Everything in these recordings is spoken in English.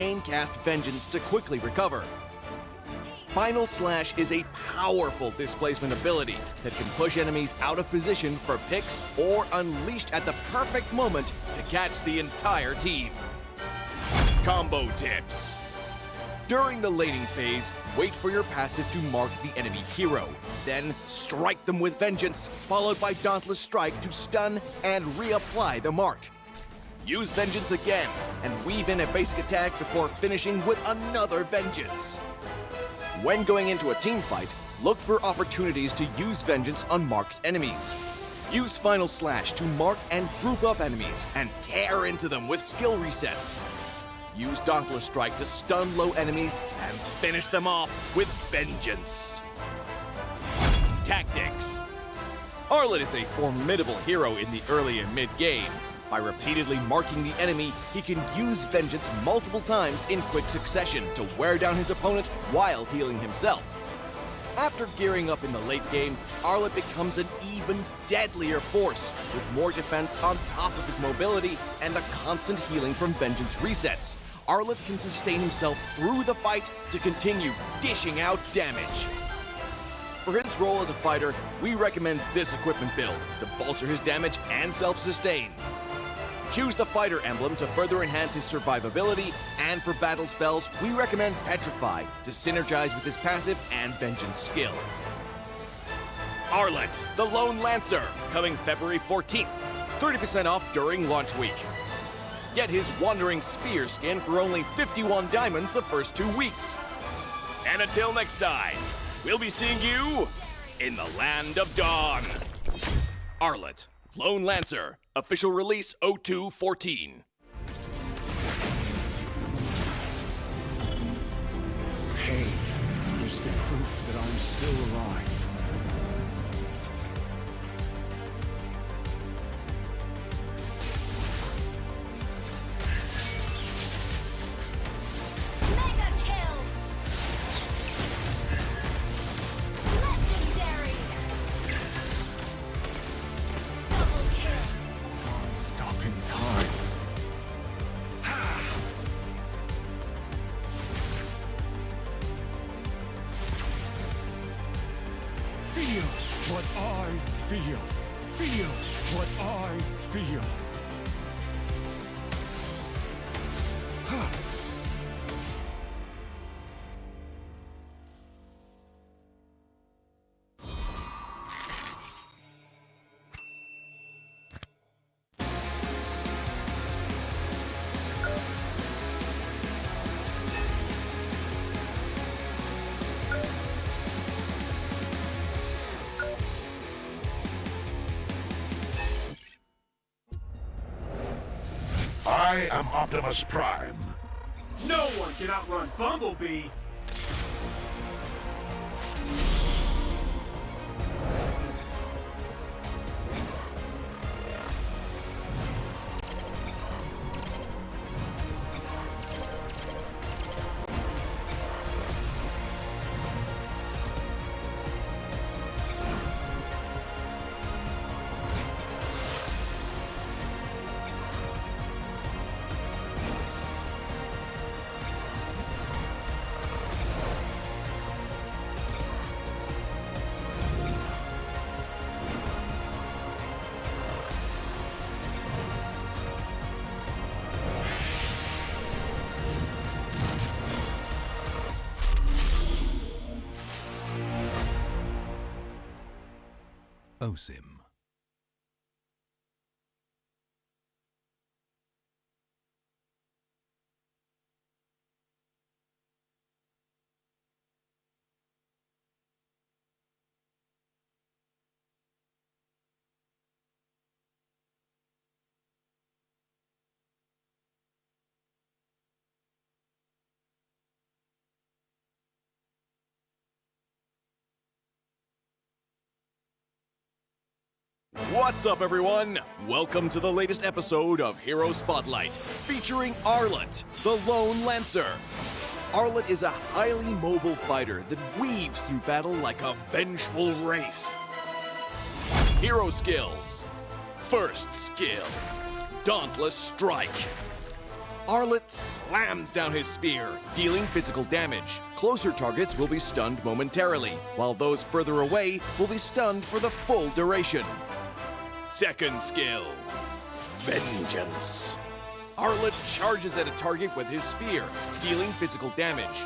cast Vengeance to quickly recover. Final Slash is a powerful displacement ability that can push enemies out of position for picks or unleashed at the perfect moment to catch the entire team. Combo tips. During the laning phase, wait for your passive to mark the enemy hero. Then strike them with Vengeance, followed by Dauntless Strike to stun and reapply the mark. Use Vengeance again, and weave in a basic attack before finishing with another Vengeance. When going into a team fight, look for opportunities to use Vengeance on marked enemies. Use Final Slash to mark and group up enemies and tear into them with skill resets. Use Dauntless Strike to stun low enemies and finish them off with Vengeance. Tactics. Arlet is a formidable hero in the early and mid-game. By repeatedly marking the enemy, he can use Vengeance multiple times in quick succession to wear down his opponent while healing himself. After gearing up in the late game, Arlet becomes an even deadlier force, with more defense on top of his mobility and the constant healing from Vengeance resets. Arlet can sustain himself through the fight to continue dishing out damage. For his role as a fighter, we recommend this equipment build to bolster his damage and self-sustain. Choose the fighter emblem to further enhance his survivability, and for battle spells, we recommend Petrify to synergize with his passive and Vengeance skill. Arlet, the Lone Lancer, coming February 14th. 30% off during launch week. Get his Wandering Spear skin for only 51 diamonds the first 2 weeks. And until next time, we'll be seeing you in the Land of Dawn. Arlet, Lone Lancer, official release 02-14. Pain is the proof that I'm still alive. Mega kill! Legendary! Double kill! Stopping time. Feels what I feel. Feels what I feel. I am Optimus Prime. No one can outrun Bumblebee! OSIM. What's up, everyone? Welcome to the latest episode of Hero Spotlight, featuring Arlet, the Lone Lancer. Arlet is a highly mobile fighter that weaves through battle like a vengeful wraith. Hero skills. First skill, Dauntless Strike. Arlet slams down his spear, dealing physical damage. Closer targets will be stunned momentarily, while those further away will be stunned for the full duration. Second skill, Vengeance. Arlet charges at a target with his spear, dealing physical damage.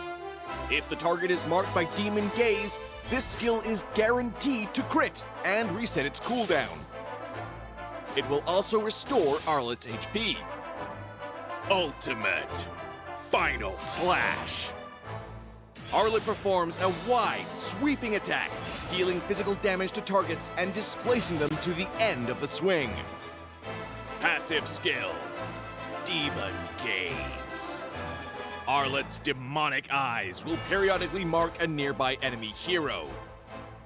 If the target is marked by Demon Gaze, this skill is guaranteed to crit and reset its cooldown. It will also restore Arlet's HP. Ultimate Final Slash. Arlet performs a wide, sweeping attack, dealing physical damage to targets and displacing them to the end of the swing. Passive skill, Demon Gaze. Arlet's demonic eyes will periodically mark a nearby enemy hero.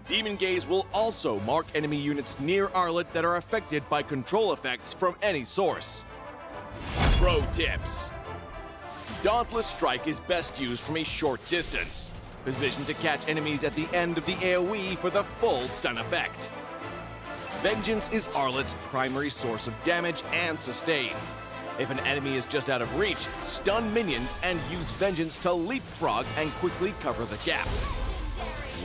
Demon Gaze will also mark enemy units near Arlet that are affected by control effects from any source. Pro tips. Dauntless Strike is best used from a short distance, positioned to catch enemies at the end of the AoE for the full stun effect. Vengeance is Arlet's primary source of damage and sustain. If an enemy is just out of reach, stun minions and use Vengeance to leapfrog and quickly cover the gap.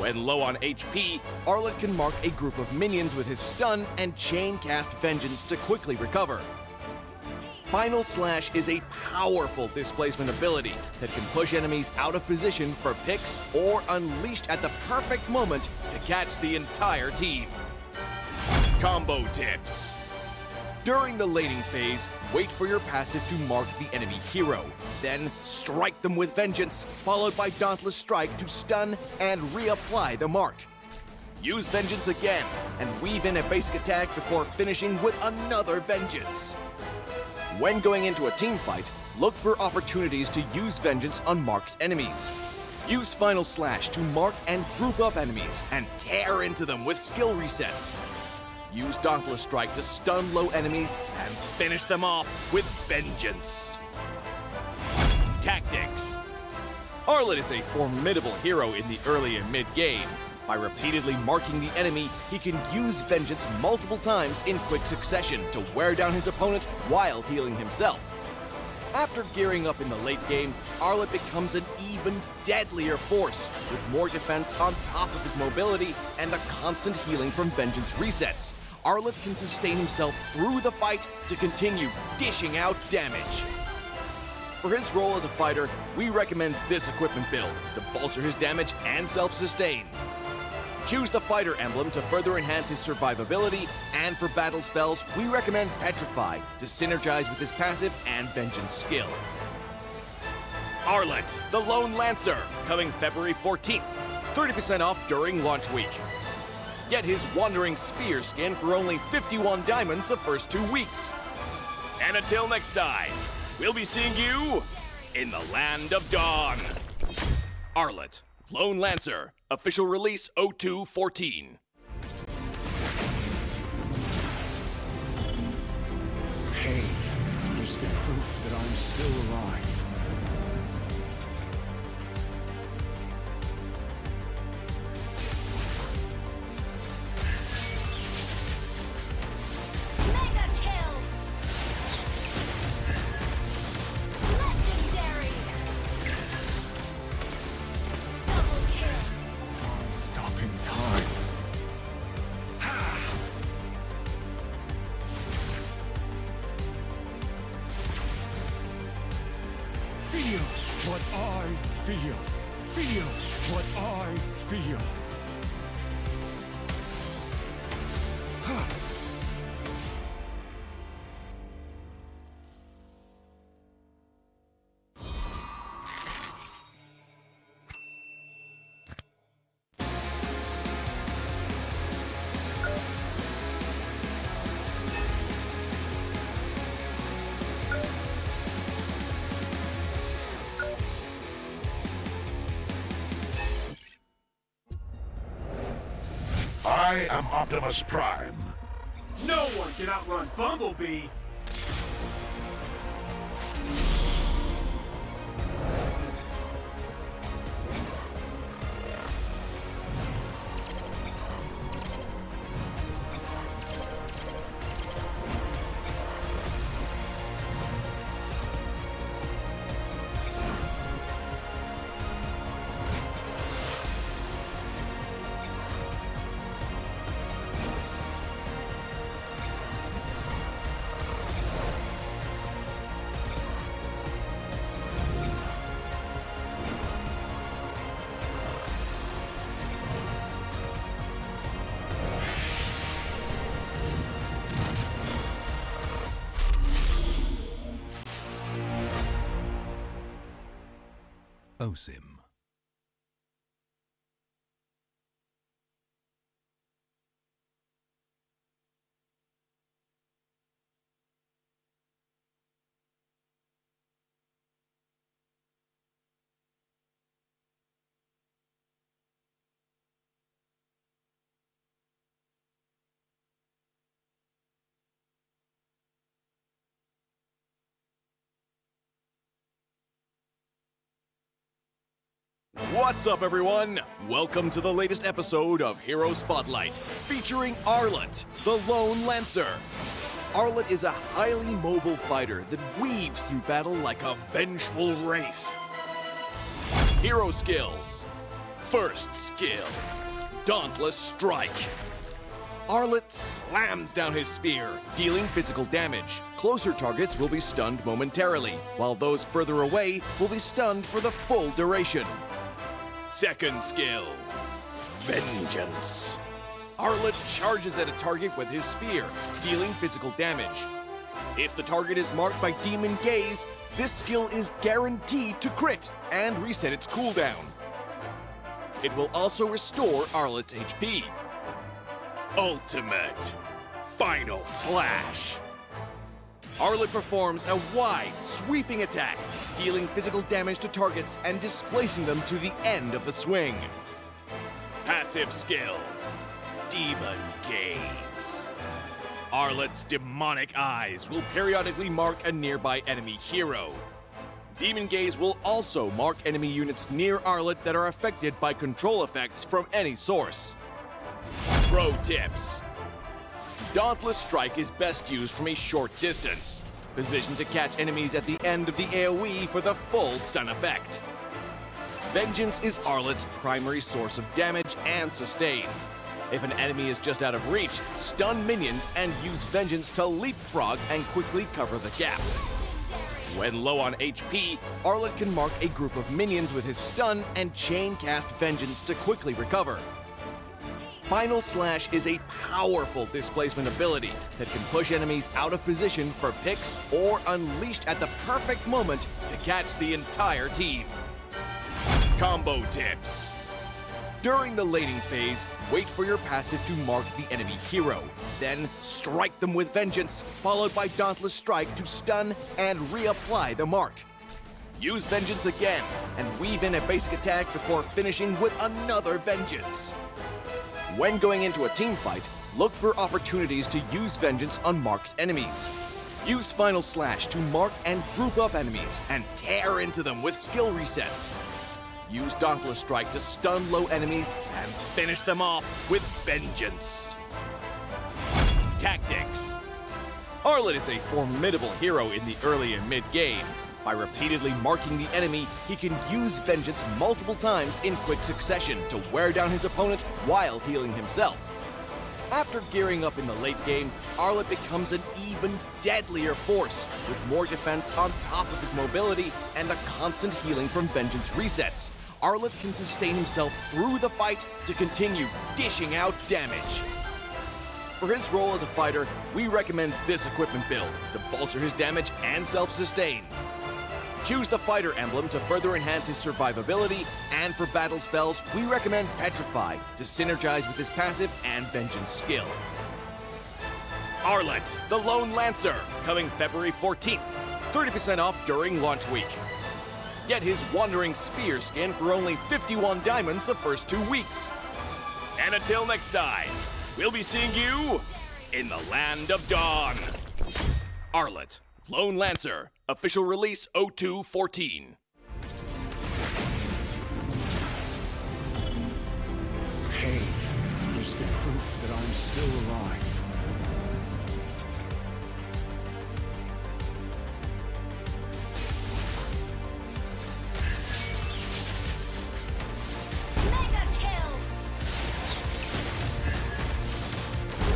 When low on HP, Arlet can mark a group of minions with his stun and chain cast Vengeance to quickly recover. Final Slash is a powerful displacement ability that can push enemies out of position for picks or unleashed at the perfect moment to catch the entire team. Combo tips. During the laning phase, wait for your passive to mark the enemy hero. Then strike them with Vengeance, followed by Dauntless Strike to stun and reapply the mark. Use Vengeance again and weave in a basic attack before finishing with another Vengeance. When going into a team fight, look for opportunities to use Vengeance on marked enemies. Use Final Slash to mark and group up enemies and tear into them with skill resets. Use Dauntless Strike to stun low enemies and finish them off with Vengeance. Tactics. Arlet is a formidable hero in the early and mid-game. By repeatedly marking the enemy, he can use Vengeance multiple times in quick succession to wear down his opponent while healing himself. After gearing up in the late game, Arlet becomes an even deadlier force, with more defense on top of his mobility and the constant healing from Vengeance resets. Arlet can sustain himself through the fight to continue dishing out damage. For his role as a fighter, we recommend this equipment build to bolster his damage and self-sustain. Choose the fighter emblem to further enhance his survivability, and for battle spells, we recommend Petrify to synergize with his passive and Vengeance skill. Arlet, the Lone Lancer, coming February 14th. 30% off during launch week. Get his Wandering Spear skin for only 51 diamonds the first 2 weeks. And until next time, we'll be seeing you in the Land of Dawn. Arlet, Lone Lancer, official release 02/14. Pain is the proof that I'm still alive. Mega kill. Legendary. Double kill. Stopping time. Feel what I feel. Feel what I feel. I am Optimus Prime. No one can outrun Bumblebee. OSIM. What's up, everyone? Welcome to the latest episode of Hero Spotlight, featuring Arlet, the Lone Lancer. Arlet is a highly mobile fighter that weaves through battle like a vengeful wraith. Hero skills. First skill, Dauntless Strike. Arlet slams down his spear, dealing physical damage. Closer targets will be stunned momentarily, while those further away will be stunned for the full duration. Second skill, Vengeance. Arlet charges at a target with his spear, dealing physical damage. If the target is marked by Demon Gaze, this skill is guaranteed to crit and reset its cooldown. It will also restore Arlet's HP. Ultimate, Final Slash. Arlet performs a wide, sweeping attack, dealing physical damage to targets and displacing them to the end of the swing. Passive skill, Demon Gaze. Arlet's demonic eyes will periodically mark a nearby enemy hero. Demon Gaze will also mark enemy units near Arlet that are affected by control effects from any source. Pro tips. Dauntless Strike is best used from a short distance, positioned to catch enemies at the end of the AoE for the full stun effect. Vengeance is Arlet's primary source of damage and sustain. If an enemy is just out of reach, stun minions and use Vengeance to leapfrog and quickly cover the gap. When low on HP, Arlet can mark a group of minions with his stun and chain cast Vengeance to quickly recover. Final Slash is a powerful displacement ability that can push enemies out of position for picks or unleashed at the perfect moment to catch the entire team. Combo tips. During the laning phase, wait for your passive to mark the enemy hero. Then strike them with Vengeance, followed by Dauntless Strike to stun and reapply the mark. Use Vengeance again and weave in a basic attack before finishing with another Vengeance. When going into a team fight, look for opportunities to use Vengeance on marked enemies. Use Final Slash to mark and group up enemies and tear into them with skill resets. Use Dauntless Strike to stun low enemies and finish them off with Vengeance. Tactics. Arlet is a formidable hero in the early and mid-game. By repeatedly marking the enemy, he can use Vengeance multiple times in quick succession to wear down his opponent while healing himself. After gearing up in the late game, Arlet becomes an even deadlier force, with more defense on top of his mobility and the constant healing from Vengeance resets. Arlet can sustain himself through the fight to continue dishing out damage. For his role as a fighter, we recommend this equipment build to bolster his damage and self-sustain. Choose the fighter emblem to further enhance his survivability, and for battle spells, we recommend Petrify to synergize with his passive and Vengeance skill. Arlet, the Lone Lancer, coming February 14th, 30% off during launch week. Get his Wandering Spear skin for only 51 diamonds the first 2 weeks. And until next time, we'll be seeing you in the Land of Dawn. Arlet, Lone Lancer, official release 02/14. Pain is the proof that I'm still alive. Mega kill.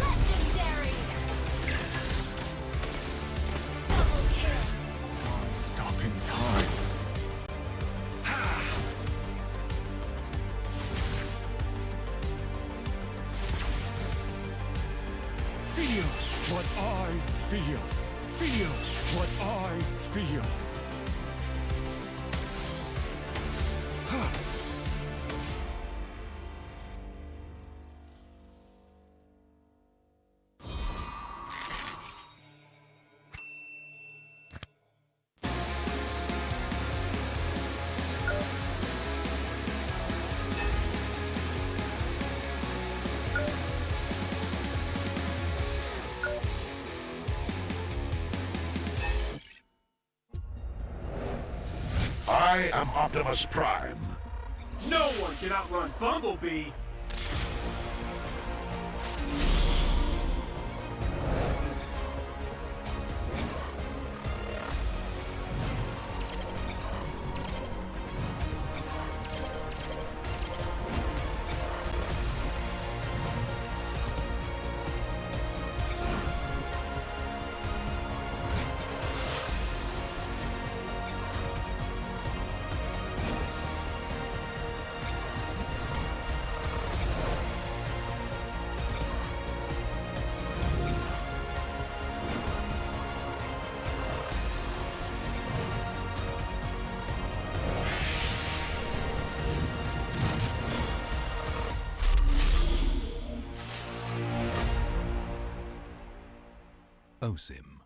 Legendary. Double kill. Stopping time. Feels what I feel. Feels what I feel. I am Optimus Prime. No one can outrun Bumblebee. OSIM.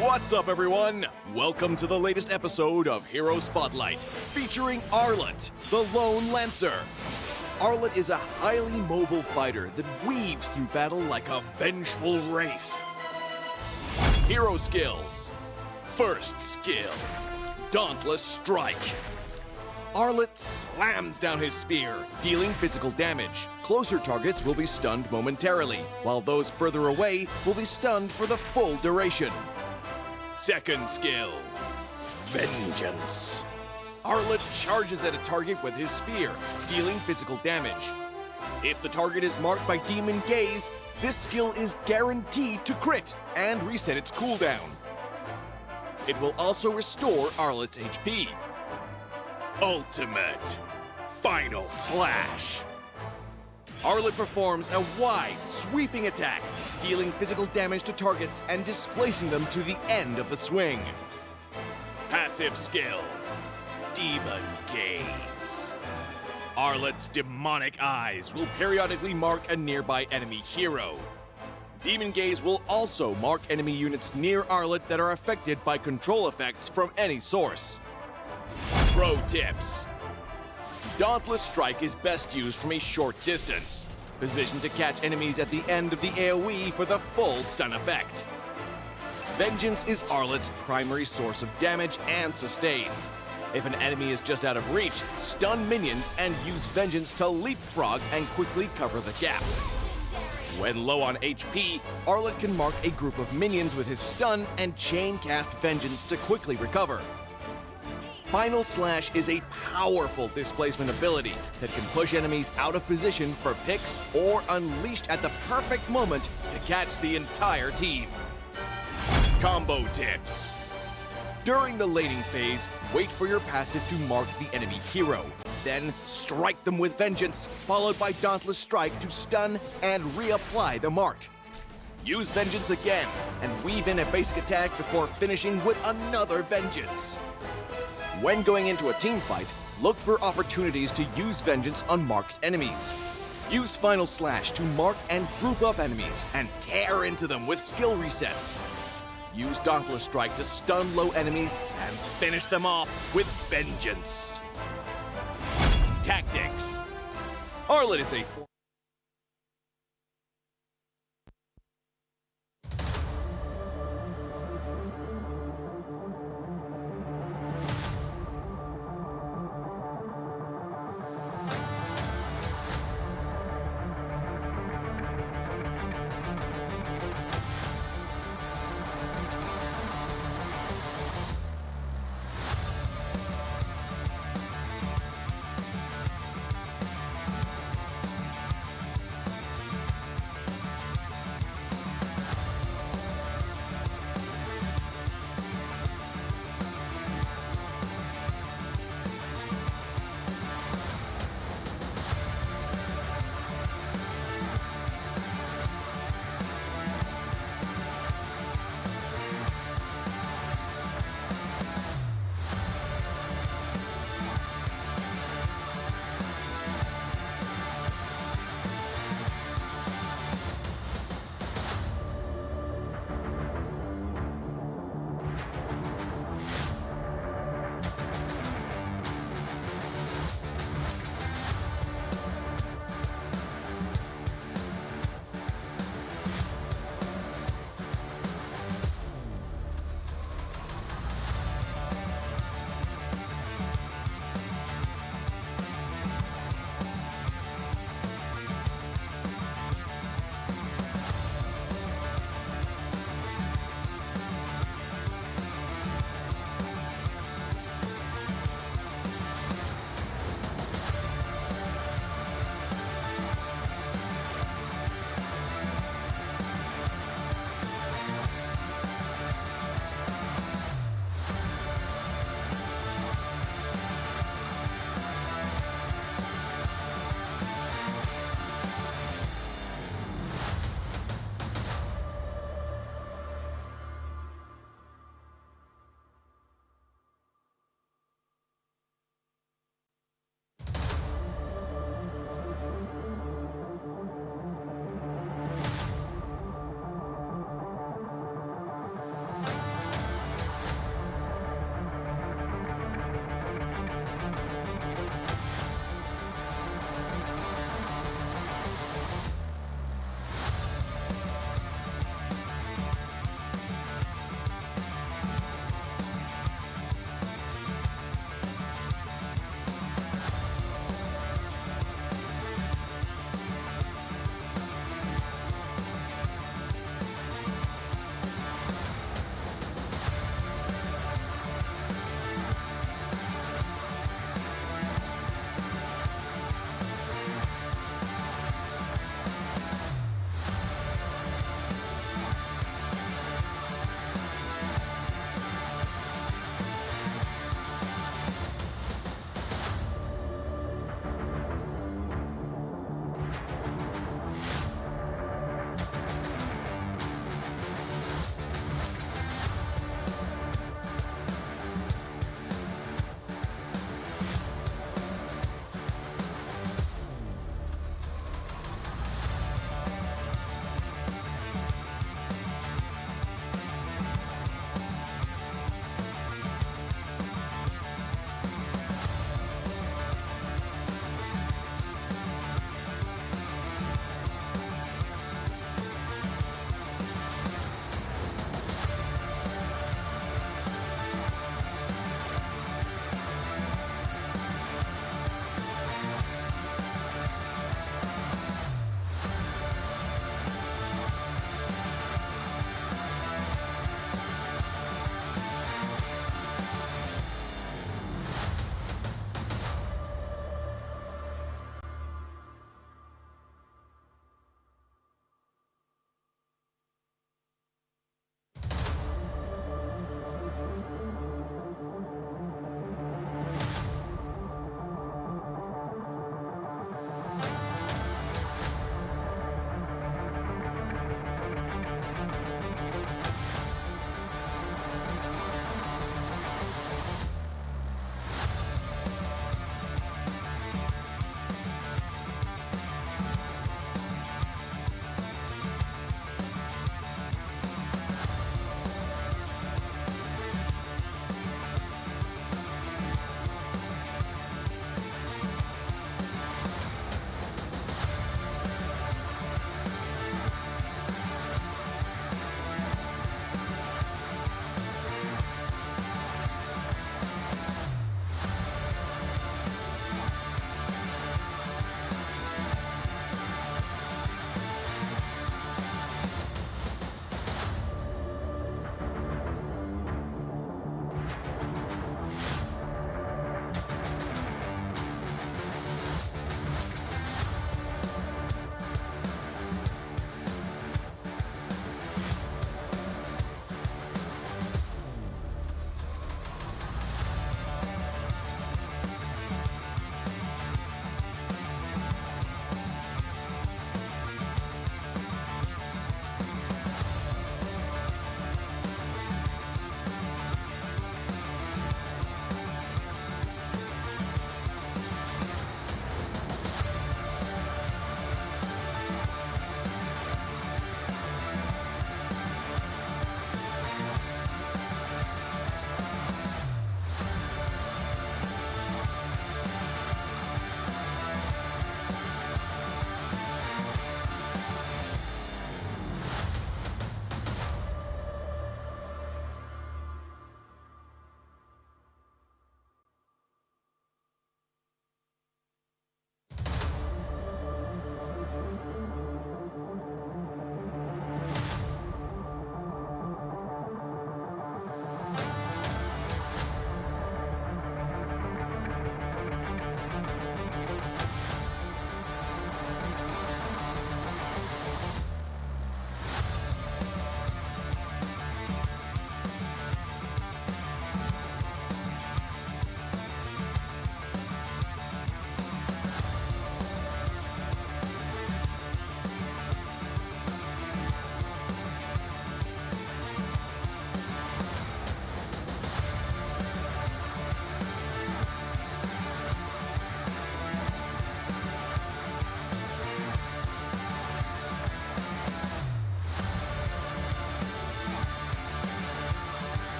What's up, everyone? Welcome to the latest episode of Hero Spotlight, featuring Arlet, the Lone Lancer. Arlet is a highly mobile fighter that weaves through battle like a vengeful wraith. Hero skills. First skill, Dauntless Strike. Arlet slams down his spear, dealing physical damage. Closer targets will be stunned momentarily, while those further away will be stunned for the full duration. Second skill, Vengeance. Arlet charges at a target with his spear, dealing physical damage. If the target is marked by Demon Gaze, this skill is guaranteed to crit and reset its cooldown. It will also restore Arlet's HP. Ultimate Final Slash. Arlet performs a wide, sweeping attack, dealing physical damage to targets and displacing them to the end of the swing. Passive skill, Demon Gaze. Arlet's demonic eyes will periodically mark a nearby enemy hero. Demon Gaze will also mark enemy units near Arlet that are affected by control effects from any source. Pro tips. Dauntless Strike is best used from a short distance, positioned to catch enemies at the end of the AoE for the full stun effect. Vengeance is Arlet's primary source of damage and sustain. If an enemy is just out of reach, stun minions and use Vengeance to leapfrog and quickly cover the gap. When low on HP, Arlet can mark a group of minions with his stun and chain cast Vengeance to quickly recover. Final Slash is a powerful displacement ability that can push enemies out of position for picks or unleashed at the perfect moment to catch the entire team. Combo tips. During the laning phase, wait for your passive to mark the enemy hero. Then strike them with Vengeance, followed by Dauntless Strike to stun and reapply the mark. Use Vengeance again and weave in a basic attack before finishing with another Vengeance. When going into a team fight, look for opportunities to use Vengeance on marked enemies. Use Final Slash to mark and group up enemies and tear into them with skill resets. Use Dauntless Strike to stun low enemies and finish them off with Vengeance. Tactics. Arlet is a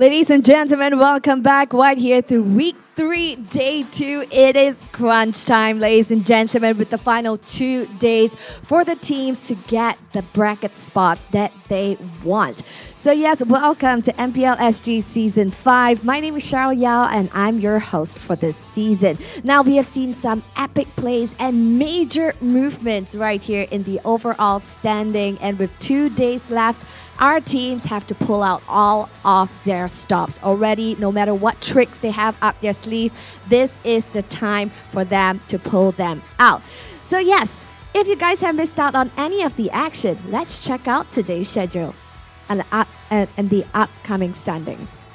Ladies and gentlemen, welcome back right here to week 3, day 2. It is crunch time, ladies and gentlemen, with the final 2 days for the teams to get the bracket spots that they want. So yes, welcome to MPL SG Season 5. My name is Cheryl Yao and I'm your host for this season. Now we have seen some epic plays and major movements right here in the overall standing, and with 2 days left, our teams have to pull out all of their stops already. No matter what tricks they have up their sleeve, this is the time for them to pull them out. So yes, if you guys have missed out on any of the action, let's check out today's schedule and the upcoming standings.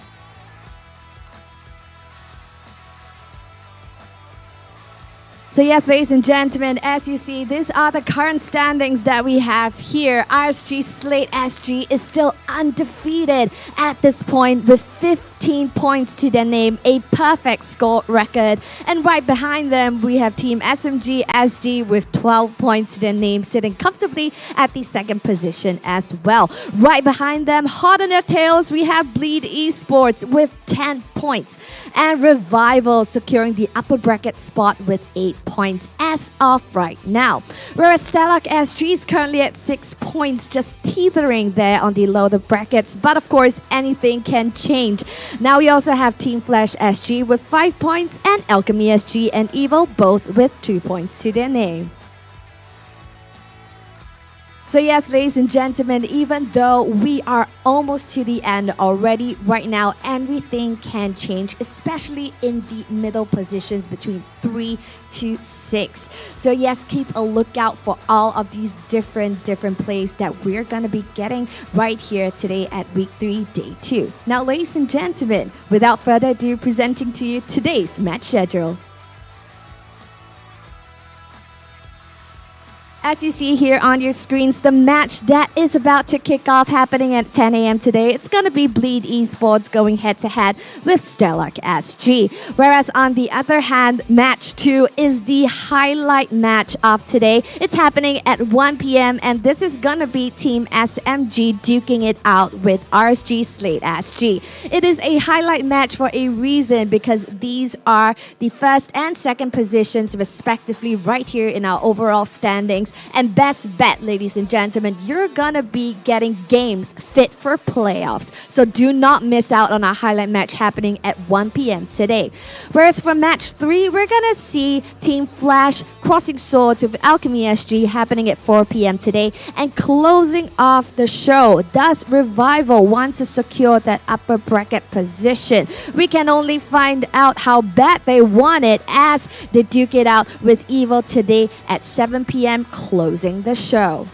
So yes, ladies and gentlemen, as you see, these are the current standings that we have here. RSG Slate SG is still undefeated at this point with 15 points to their name, a perfect score record. And right behind them, we have Team SMG SG with 12 points to their name, sitting comfortably at the second position as well. Right behind them, hot on their tails, we have Bleed eSports with 10 points. And Revival securing the upper bracket spot with 8 points as of right now. Whereas Stellark SG is currently at 6 points, just teetering there on the lower brackets. But of course, anything can change. Now we also have Team Flash SG with 5 points and Alchemy SG and Evil both with 2 points to their name. So yes, ladies and gentlemen, even though we are almost to the end already, right now everything can change, especially in the middle positions between 3 to 6. So yes, keep a lookout for all of these different plays that we're going to be getting right here today at week 3, day 2. Now, ladies and gentlemen, without further ado, presenting to you today's match schedule. As you see here on your screens, the match that is about to kick off happening at 10 a.m. today, it's going to be Bleed eSports going head-to-head with Stellark SG. Whereas on the other hand, match 2 is the highlight match of today. It's happening at 1 p.m. and this is going to be Team SMG duking it out with RSG Slate SG. It is a highlight match for a reason, because these are the first and second positions respectively right here in our overall standings. And best bet, ladies and gentlemen, you're gonna be getting games fit for playoffs. So do not miss out on our highlight match happening at 1 p.m. today. Whereas for match 3, we're gonna see Team Flash crossing swords with Alchemy SG happening at 4 p.m. today. And closing off the show, does Revival want to secure that upper bracket position? We can only find out how bad they want it as they duke it out with Evil today at 7 p.m. closing the show.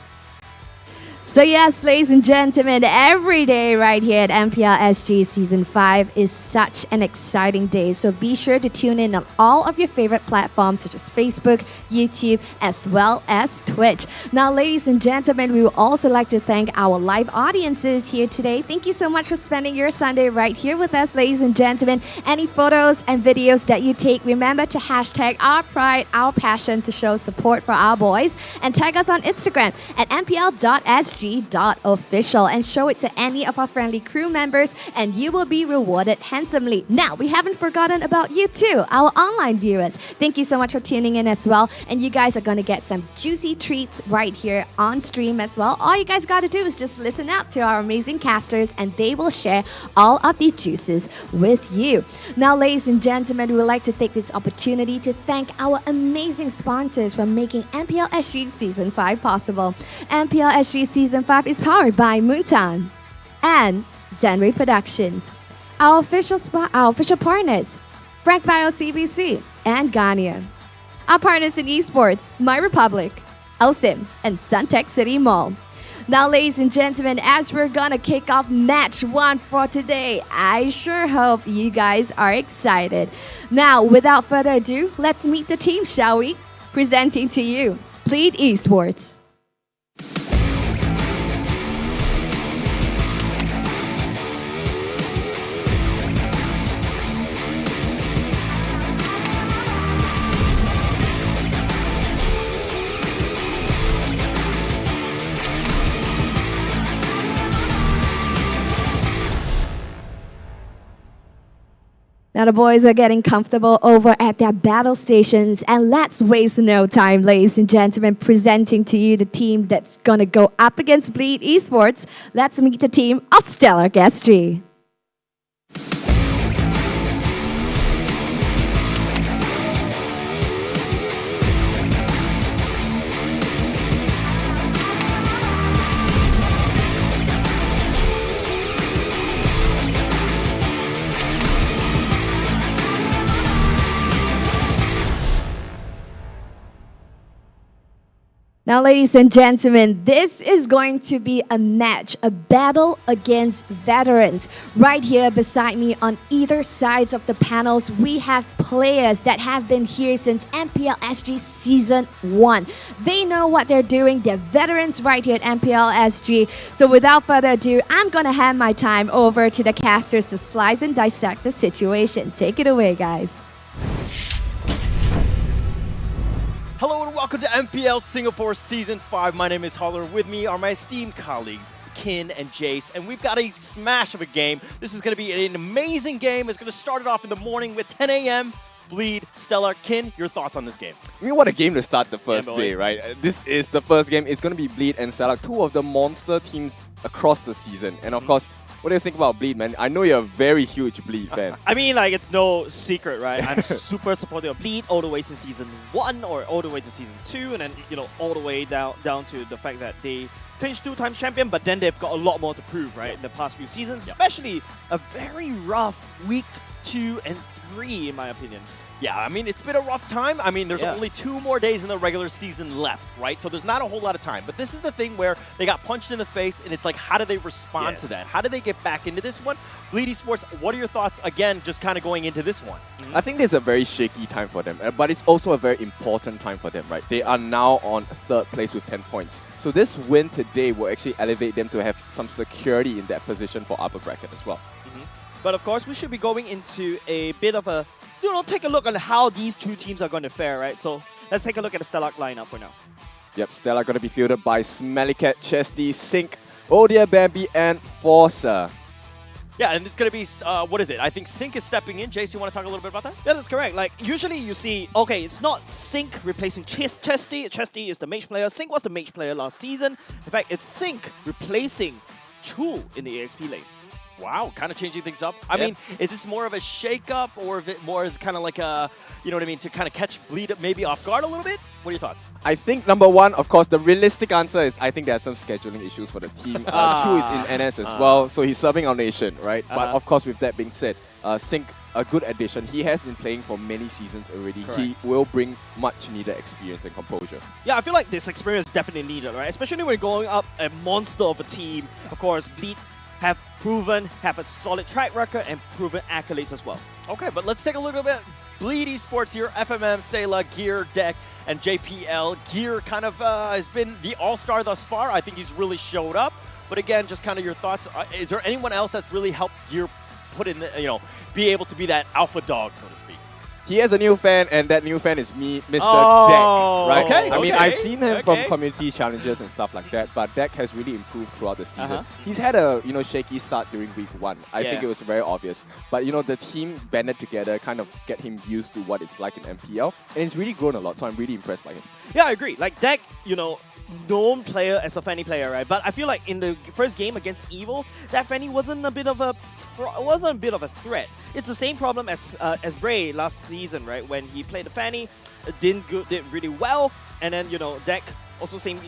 So yes, ladies and gentlemen, every day right here at MPL SG Season 5 is such an exciting day. So be sure to tune in on all of your favorite platforms such as Facebook, YouTube, as well as Twitch. Now, ladies and gentlemen, we would also like to thank our live audiences here today. Thank you so much for spending your Sunday right here with us, ladies and gentlemen. Any photos and videos that you take, remember to hashtag our pride, our passion to show support for our boys, and tag us on Instagram at mpl.sg. SG.official and show it to any of our friendly crew members, and you will be rewarded handsomely. Now, we haven't forgotten about you too, our online viewers. Thank you so much for tuning in as well, and you guys are going to get some juicy treats right here on stream as well. All you guys got to do is just listen out to our amazing casters, and they will share all of the juices with you. Now, ladies and gentlemen, we would like to take this opportunity to thank our amazing sponsors for making MPL SG Season 5 possible. MPL SG Season 5 is powered by Moontan and Zenray Productions. Our official partners, Frank Bio CBC and Garnier. Our partners in eSports, My Republic, OSIM, and Suntech City Mall. Now, ladies and gentlemen, as we're gonna kick off match 1 for today, I sure hope you guys are excited. Now, without further ado, let's meet the team, shall we? Presenting to you, Bleed eSports. Now the boys are getting comfortable over at their battle stations, and let's waste no time, ladies and gentlemen, presenting to you the team that's gonna go up against Bleed eSports. Let's meet the team of Stellark SG. Now, ladies and gentlemen, this is going to be a match, a battle against veterans. Right here beside me on either sides of the panels, we have players that have been here since MPL SG Season 1. They know what they're doing. They're veterans right here at MPL SG. So without further ado, I'm going to hand my time over to the casters to slice and dissect the situation. Take it away, guys. Hello and welcome to MPL Singapore Season 5. My name is Holler. With me are my esteemed colleagues, Kin and Jace, and we've got a smash of a game. This is going to be an amazing game. It's going to start it off in the morning with 10 a.m. Bleed, Stellark. Kin, your thoughts on this game? I mean, what a game to start the first day, right? This is the first game. It's going to be Bleed and Stellark, two of the monster teams across the season. And of course, what do you think about Bleed, man? I know you're a very huge Bleed fan. I mean, like, it's no secret, right? I'm super supportive of Bleed all the way since Season 1 or all the way to Season 2, and then, you know, all the way down to the fact that they finished 2 times champion, but then they've got a lot more to prove, right, in the past few seasons, especially a very rough week 2 and 3, in my opinion. Yeah, I mean, it's been a rough time. I mean, there's only 2 more days in the regular season left, right? So there's not a whole lot of time. But this is the thing where they got punched in the face, and it's like, how do they respond to that? How do they get back into this one? Bleed eSports, what are your thoughts, again, just kind of going into this one? I think it's a very shaky time for them, but it's also a very important time for them, right? They are now on 3rd place with 10 points. So this win today will actually elevate them to have some security in that position for upper bracket as well. But of course, we should be going into a bit of a, you know, take a look on how these 2 teams are going to fare, right? So let's take a look at the Stellark lineup for now. Yep, Stellark going to be fielded by Smelly Cat, Chesty, Sync, Odia, Bambi, and Forza. Yeah, and it's going to be, what is it? I think Sync is stepping in. Jace, you want to talk a little bit about that? Yeah, that's correct. Like, usually you see, okay, it's not Sync replacing Chesty. Chesty is the mage player. Sync was the mage player last season. In fact, it's Sync replacing Chu in the EXP lane. Wow, kind of changing things up. I mean, is this more of a shake-up, or is it more as kind of like a, you know what I mean, to kind of catch Bleed maybe off guard a little bit? What are your thoughts? I think number one, of course, the realistic answer is I think there are some scheduling issues for the team. Chu is in NS as well, so he's serving our nation, right? But of course, with that being said, Sync, a good addition. He has been playing for many seasons already. Correct. He will bring much needed experience and composure. Yeah, I feel like this experience is definitely needed, right? Especially when going up a monster of a team. Of course, Bleed have a solid track record and proven accolades as well. Okay, but let's take a little bit. Bleed eSports here, FMM, Sayla, Gear, Deck, and JPL. Gear kind of has been the all-star thus far. I think he's really showed up. But again, just kind of your thoughts. Is there anyone else that's really helped Gear put in the, you know, be able to be that alpha dog, so to speak? He has a new fan, and that new fan is me, Mr. Deck, right? Okay, I mean, I've seen him from community challenges and stuff like that, but Deck has really improved throughout the season. He's had a, you know, shaky start during week 1. I think it was very obvious. But, you know, the team banded together, kind of get him used to what it's like in MPL, and he's really grown a lot, so I'm really impressed by him. Yeah, I agree. Like, Deck, you know, known player as a Fanny player, right? But I feel like in the first game against Evil, that Fanny wasn't a bit of a threat. It's the same problem as Bray last season, right? When he played the Fanny, did really well, and then, you know, Deck also same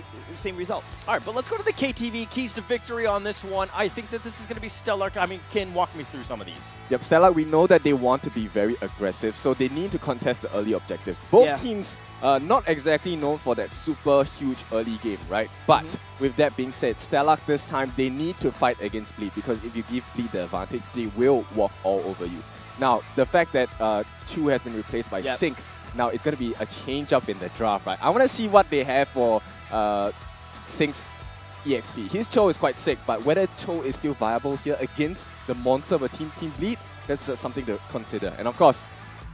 results. All right, but let's go to the KTV keys to victory on this one. I think that this is going to be Stellark. I mean, Ken, walk me through some of these. Yep, Stellark, we know that they want to be very aggressive, so they need to contest the early objectives. Both teams not exactly known for that super huge early game, right? But with that being said, Stellark this time, they need to fight against Bleed, because if you give Bleed the advantage, they will walk all over you. Now, the fact that Chu has been replaced by Sync, now it's going to be a change-up in the draft, right? I want to see what they have for Sync's EXP. His Cho is quite sick, but whether Cho is still viable here against the monster of a Team Bleed, that's something to consider. And of course,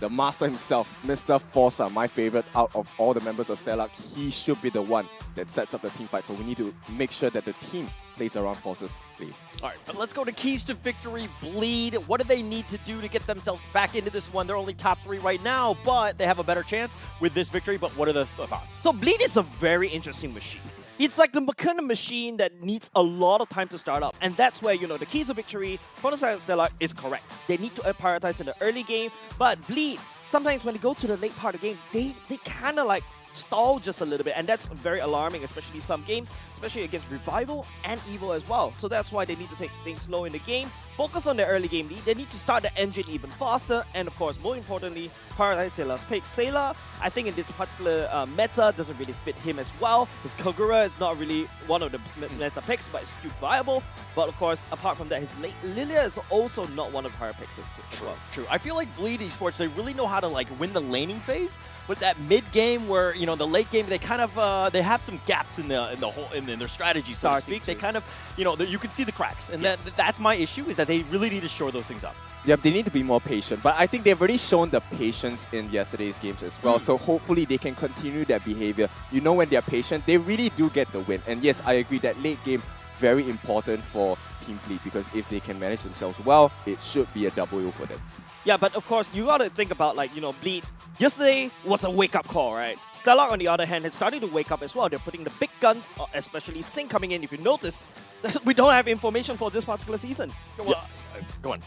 the master himself, Mr. Forza, my favorite out of all the members of Stellark, he should be the one that sets up the team fight. So we need to make sure that the team plays around Forza's plays. All right, but let's go to keys to victory. Bleed. What do they need to do to get themselves back into this one? They're only top 3 right now, but they have a better chance with this victory. But what are the thoughts? So Bleed is a very interesting machine. It's like the kind of machine that needs a lot of time to start up. And that's where, the keys of victory from the side of Stellark is correct. They need to prioritize in the early game. But Bleed, sometimes when they go to the late part of the game, they kind of like stall just a little bit. And that's very alarming, especially some games, especially against Revival and Evil as well. So that's why they need to take things slow in the game. Focus on their early game lead. They need to start the engine even faster. And of course, more importantly, prioritize Sailor's pick. Sailor, I think in this particular meta, doesn't really fit him as well. His Kagura is not really one of the meta picks, but it's still viable. But of course, apart from that, his Lilia is also not one of her picks as well. True. I feel like Bleed eSports, they really know how to like win the laning phase, but that mid game where the late game they kind of they have some gaps in their strategy, so to speak. They kind of you can see the cracks, and that's my issue, is that they really need to shore those things up. Yep, they need to be more patient, but I think they've already shown the patience in yesterday's games as well, so hopefully they can continue their behavior. When they're patient, they really do get the win. And yes, I agree that late game, very important for Team Bleed, because if they can manage themselves well, it should be a W for them. Yeah, but of course, you gotta think about, Bleed. Yesterday was a wake-up call, right? Stellark, on the other hand, is starting to wake up as well. They're putting the big guns, especially Sing coming in. If you notice, we don't have information for this particular season. Well, go on.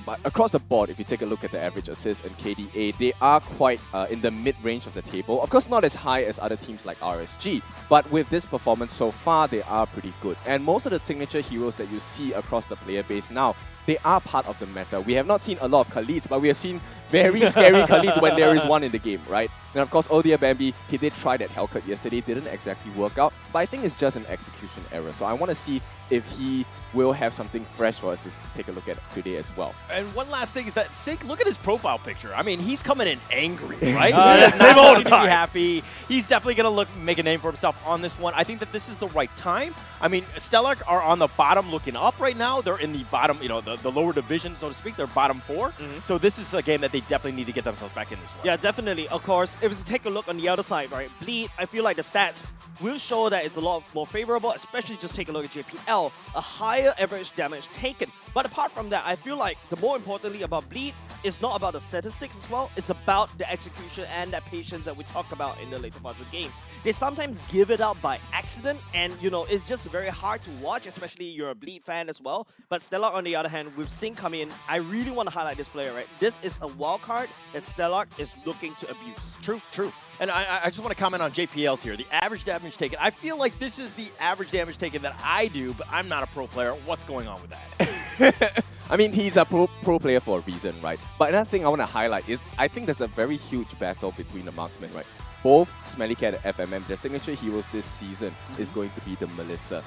But across the board, if you take a look at the average assists and KDA, they are quite in the mid-range of the table. Of course, not as high as other teams like RSG, but with this performance so far, they are pretty good. And most of the signature heroes that you see across the player base now, they are part of the meta. We have not seen a lot of Khaleeds, but we have seen very scary Khaleeds when there is one in the game, right? And of course, Odia Bambi, he did try that Hellcut yesterday, didn't exactly work out, but I think it's just an execution error. So I want to see if he will have something fresh for us to take a look at today as well. And one last thing is that Sig, look at his profile picture. I mean, he's coming in angry, right? Same all the time. Be happy. He's definitely going to make a name for himself on this one. I think that this is the right time. I mean, Stellark are on the bottom looking up right now. They're in the bottom, the lower division, so to speak. They're bottom 4. So this is a game that they definitely need to get themselves back in this one. Yeah, definitely. Of course, if you take a look on the other side, right, Bleed, I feel like the stats will show that it's a lot more favorable, especially just take a look at JPL, a higher average damage taken. But apart from that, I feel like the more importantly about Bleed is not about the statistics as well, it's about the execution and that patience that we talked about in the later part of the game. They sometimes give it up by accident, and it's just very hard to watch, especially you're a Bleed fan as well. But Stellark, on the other hand, with Sing coming in, I really want to highlight this player, right? This is a wild card that Stellark is looking to abuse. True. And I just want to comment on JPL's here. The average damage taken. I feel like this is the average damage taken that I do, but I'm not a pro player. What's going on with that? I mean, he's a pro player for a reason, right? But another thing I want to highlight is I think there's a very huge battle between the marksmen, right? Both Smelly Cat and FMM, their signature heroes this season is going to be the Melissa.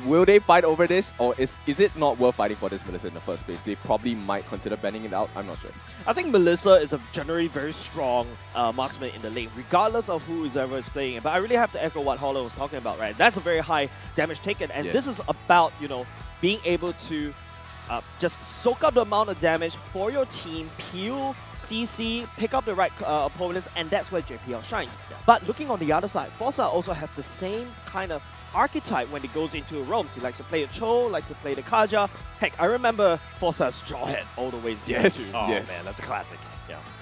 Will they fight over this, or is it not worth fighting for this Melissa in the first place? They probably might consider banning it out. I'm not sure. I think Melissa is a generally very strong marksman in the lane, regardless of who is ever is playing it. But I really have to echo what Hollow was talking about, right? That's a very high damage taken, and this is about, being able to just soak up the amount of damage for your team, peel, CC, pick up the right opponents, and that's where JPL shines. But looking on the other side, Forza also have the same kind of archetype when it goes into roams. He likes to play the Cho, likes to play the Kaja. Heck, I remember Forza's Jawhead all the way in Season 2. Oh man, that's a classic.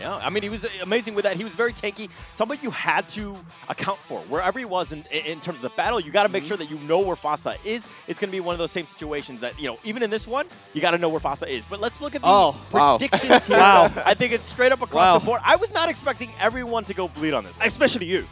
Yeah. I mean, he was amazing with that. He was very tanky. Somebody you had to account for. Wherever he was in terms of the battle, you got to make sure that you know where Fasa is. It's going to be one of those same situations that, even in this one, you got to know where Fasa is. But let's look at the predictions here. I think it's straight up across the board. I was not expecting everyone to go Bleed on this one. Especially you.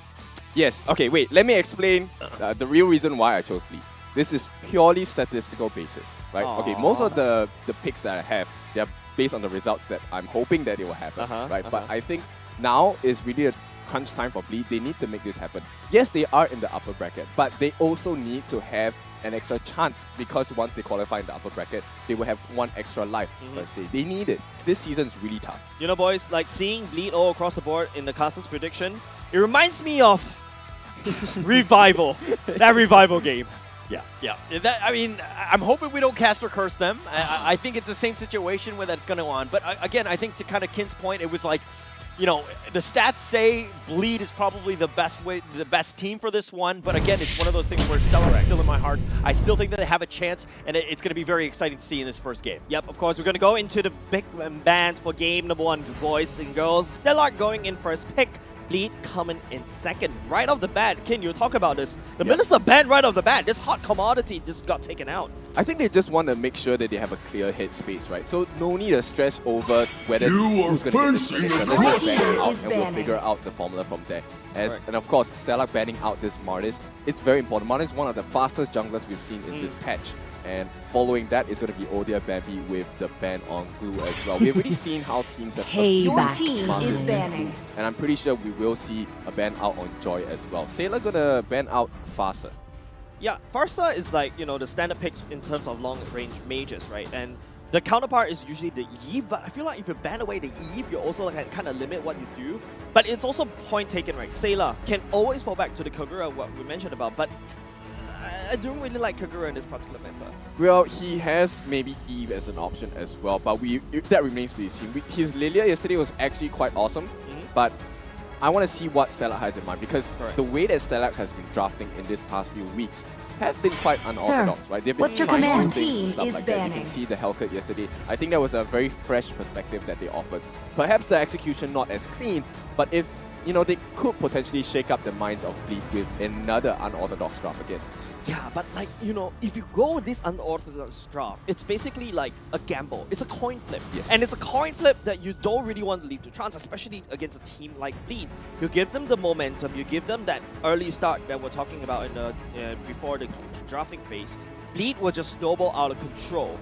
Yes. Okay, wait. Let me explain the real reason why I chose Bleed. This is purely statistical basis, right? Okay, most of the picks that I have, they're based on the results that I'm hoping that it will happen, right? But I think now is really a crunch time for Bleed. They need to make this happen. Yes, they are in the upper bracket, but they also need to have an extra chance, because once they qualify in the upper bracket, they will have one extra life, per se. They need it. This season's really tough. Boys, like seeing Bleed all across the board in the Caster's prediction, it reminds me of Revival, that Revival game. Yeah. I mean, I'm hoping we don't cast or curse them. I think it's the same situation where that's going to go on. But again, I think to kind of Kin's point, it was like you know, the stats say Bleed is probably the best team for this one. But again, it's one of those things where Stellark is still in my heart. I still think that they have a chance, and it's going to be very exciting to see in this first game. Yep, of course, we're going to go into the big bands for game number 1, boys and girls. Stellark going in first pick. Bleed coming in second. Right off the bat, Ken, you talk about this. The Minister banned right off the bat. This hot commodity just got taken out. I think they just want to make sure that they have a clear headspace, right? So no need to stress over whether who's going to get this position. Let's just ban it out and we'll figure out the formula from there. And of course, Stellark banning out this Martis is very important. Martis is one of the fastest junglers we've seen in this patch. And following that is going to be Odia Bambi with the ban on Glue as well. We've already seen how teams have Your team is banning. And I'm pretty sure we will see a ban out on Joy as well. Sailor gonna ban out Farsa. Yeah, Farsa is like, you know, the standard picks in terms of long-range mages, right? And the counterpart is usually the Eve, but I feel like if you ban away the Eve, you also like, kind of limit what you do. But it's also point taken, right? Sailor can always fall back to the Kagura, what we mentioned about, but I don't really like Kagura in this particular meta. Well, he has maybe Eve as an option as well, but that remains to be seen. His Lilia yesterday was actually quite awesome, but I want to see what Stellark has in mind, because the way that Stellark has been drafting in this past few weeks have been quite unorthodox, right? They've been trying new things and stuff like that. You can see the Hellcat yesterday. I think that was a very fresh perspective that they offered. Perhaps the execution not as clean, but if, you know, they could potentially shake up the minds of Bleed with another unorthodox draft again. Yeah, but like, you know, if you go with this unorthodox draft, it's basically like a gamble. It's a coin flip. Yes. And it's a coin flip that you don't really want to leave to chance, especially against a team like Bleed. You give them the momentum, you give them that early start that we're talking about in the before the drafting phase. Bleed will just snowball out of control.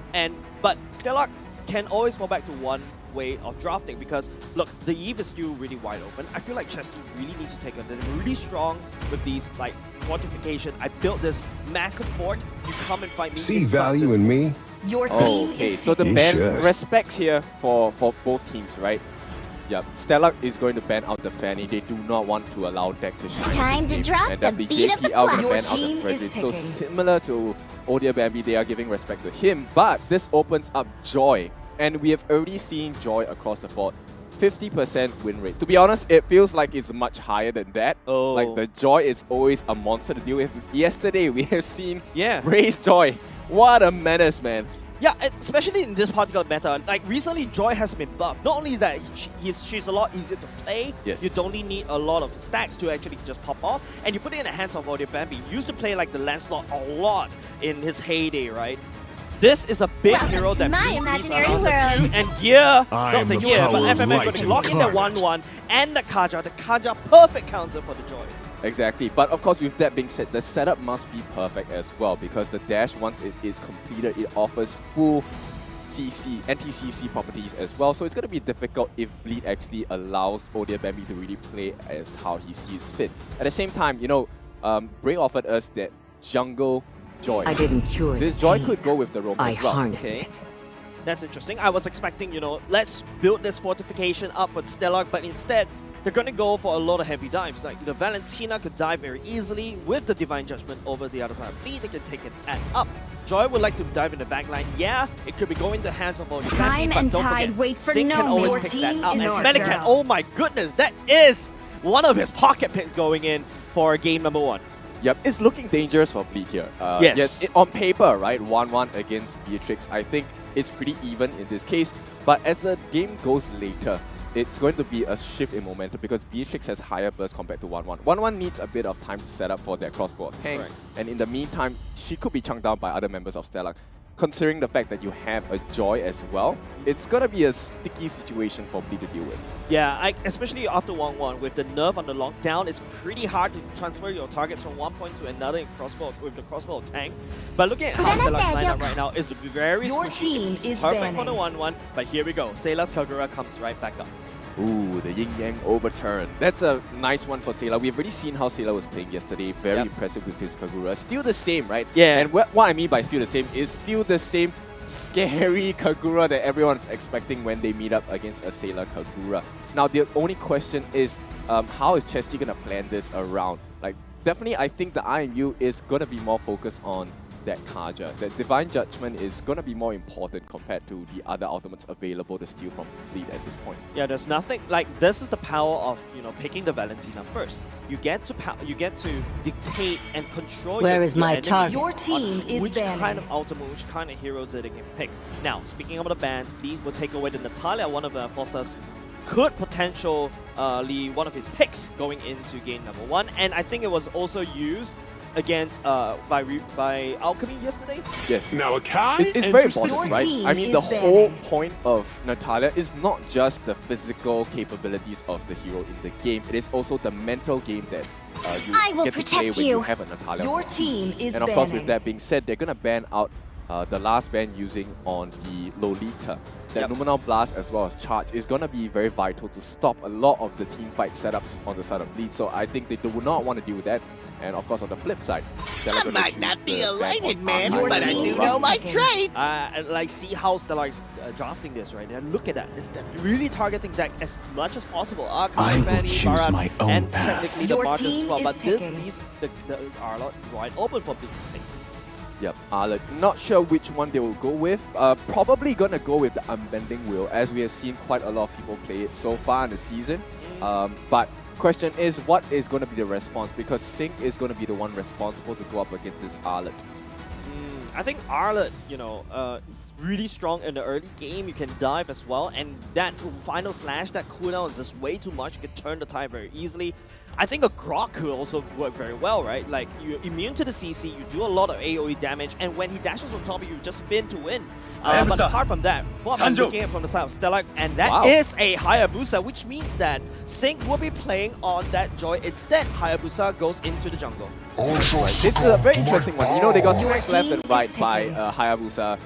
But Stellark can always fall back to one way of drafting, because look, the Eve is still really wide open. I feel like Chesty really needs to take them. They're really strong with these like fortification. I built this massive fort. You come and fight me. See value in me? Your team Okay, is so the You ban should. respects here for both teams, right? Yeah, Stellark is going to ban out the Fanny. They do not want to allow deck to shine. Time to drop and the definitely beat of the JPL flag. gonna ban out team the is Frederick. So picking. similar to Odia Bambi, they are giving respect to him, but this opens up Joy. And we have already seen Joy across the board. 50% win rate. To be honest, it feels like it's much higher than that. Oh. Like the Joy is always a monster to deal with. Yesterday, we have seen Yeah. Ray's Joy. What a menace, man. Yeah, especially in this particular meta. Like recently, Joy has been buffed. Not only is that she's a lot easier to play, Yes. you don't really need a lot of stacks to actually just pop off, and you put it in the hands of Odia Bambi. He used to play like the Lancelot a lot in his heyday, right? This is a big Welcome hero to that my Bleed needs imaginary an answer world. to, and yeah, I don't am say the yeah, but power of FMS going light to lock in the incarnate. 1-1 and the Kaja perfect counter for the Joy. Exactly, but of course with that being said, the setup must be perfect as well, because the dash, once it is completed, it offers full anti-CC properties as well, so it's going to be difficult if Bleed actually allows Odia Bambi to really play as how he sees fit. At the same time, you know, Bray offered us that jungle Joy. I didn't cure This the Joy pain. could go with the roam I as well. harness Okay. it. That's interesting. I was expecting, you know, let's build this fortification up for Stellark, but instead, they're going to go for a lot of heavy dives. Like, the Valentina could dive very easily with the Divine Judgment over the other side of Bleed. They can take it and up. Joy would like to dive in the backline. Yeah, it could be going to hands of Odia Time but and don't tide forget, wait for Sig no can always man. pick Your that team up. is And our Smellicat, girl. oh my goodness, that is one of his pocket picks going in for game number 1. Yep, it's looking dangerous for Bleed here. Yes. On paper, right, 1-1 against Beatrix, I think it's pretty even in this case. But as the game goes later, it's going to be a shift in momentum, because Beatrix has higher burst compared to 1-1. 1-1 needs a bit of time to set up for their crossbow of tanks, and in the meantime, she could be chunked down by other members of Stellark. Considering the fact that you have a Joy as well, it's gonna be a sticky situation for Bleed to deal with. Yeah, especially after 1-1 with the nerf on the lockdown, it's pretty hard to transfer your targets from one point to another in crossbow with the crossbow tank. But looking at how Stellark's lineup right now is very Your squishy. team It's is perfect for the banning. 1-1, but here we go. Sailor's Kagura comes right back up. Ooh, the yin-yang overturn. That's a nice one for Sailor. We've already seen how Sailor was playing yesterday. Very impressive with his Kagura. Still the same, right? Yeah. And what I mean by still the same is still the same scary Kagura that everyone's expecting when they meet up against a Sailor Kagura. Now, the only question is, how is Chesty going to plan this around? Like, definitely, I think the IMU is going to be more focused on that Kaja. That Divine Judgment is going to be more important compared to the other ultimates available to steal from Bleed at this point. Yeah, there's nothing like this is the power of picking the Valentina first. You get to dictate and control. Where is my enemy target? on Your team is which banning. kind of ultimate, which kind of heroes that they can pick. Now, speaking about the bans, Bleed will take away the Natalia, one of Forza's could potentially one of his picks going into game number 1, and I think it was also used against by Alchemy yesterday. Yes. Now, Akai, It's very interesting. important, Your right? team I mean, is the whole banning. point of Natalia is not just the physical capabilities of the hero in the game. It is also the mental game that you I will get to play protect when you you. have a Natalia. Your on team is And of course, with banning. that being said, they're gonna ban out the last ban using on the Lolita. That Numenal Blast as well as Charge is gonna be very vital to stop a lot of the team fight setups on the side of Bleed. So I think they do not want to deal with that. And of course, on the flip side, I might not be a lightning man, Your but I team do is know my banning. trade. Like, see how Stellark is drafting this, right? And look at that. It's really targeting deck as much as possible. I will choose my own and path. technically Your the Bartos as team well. is But this picking. leaves the Arlot wide open for Bleed to take. Yep, not sure which one they will go with. Probably gonna go with the Unbending Will, as we have seen quite a lot of people play it so far in the season. But question is, what is going to be the response? Because Sync is going to be the one responsible to go up against this Arlot. I think Arlot, really strong in the early game. You can dive as well, and that final slash, that cooldown is just way too much. You can turn the tide very easily. I think a Grok could also work very well, right? Like, you're immune to the CC, you do a lot of AoE damage, and when he dashes on top of you, just spin to win. But apart from that, what I'm looking at from the side of Stellark, and that is a Hayabusa, which means that Sync will be playing on that Joy instead. Hayabusa goes into the jungle. This is a very interesting one. You know, they got Your tanked left team and right is by picking. Hayabusa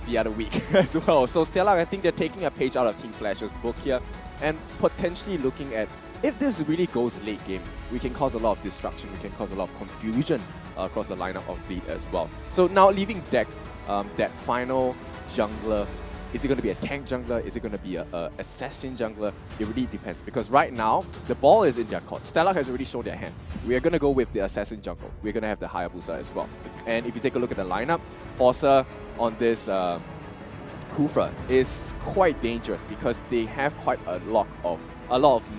the other week as well. So Stellark, I think they're taking a page out of Team Flash's book here and potentially looking at, if this really goes late game, we can cause a lot of destruction, we can cause a lot of confusion across the lineup of Bleed as well. So now leaving deck, that final jungler, is it going to be a tank jungler? Is it going to be a assassin jungler? It really depends, because right now, the ball is in their court. Stellark has already shown their hand. We are going to go with the assassin jungle. We're going to have the Hayabusa as well. And if you take a look at the lineup, Forza on this Kufra is quite dangerous because they have quite a lot of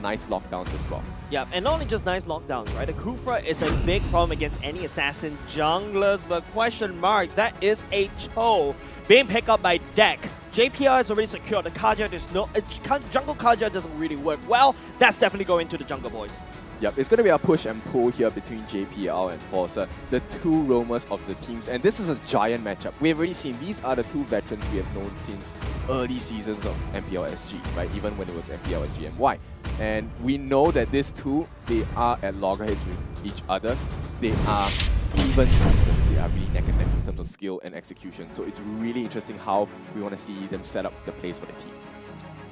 nice lockdowns as well. Yeah, and not only just nice lockdowns, right? The Kufra is a big problem against any assassin junglers, but question mark, that is a Cho being picked up by deck. JPL is already secured. The Kaja, there's no jungle Kaja doesn't really work well. That's definitely going to the jungle boys. Yep, it's going to be a push and pull here between JPL and Forza, the two roamers of the teams. And this is a giant matchup. We've already seen these are the two veterans we have known since early seasons of MPL SG, right? Even when it was MPL SG and Y. And we know that these two, they are at loggerheads with each other. They are even Stephens. They are really neck and neck in terms of skill and execution. So it's really interesting how we want to see them set up the plays for the team.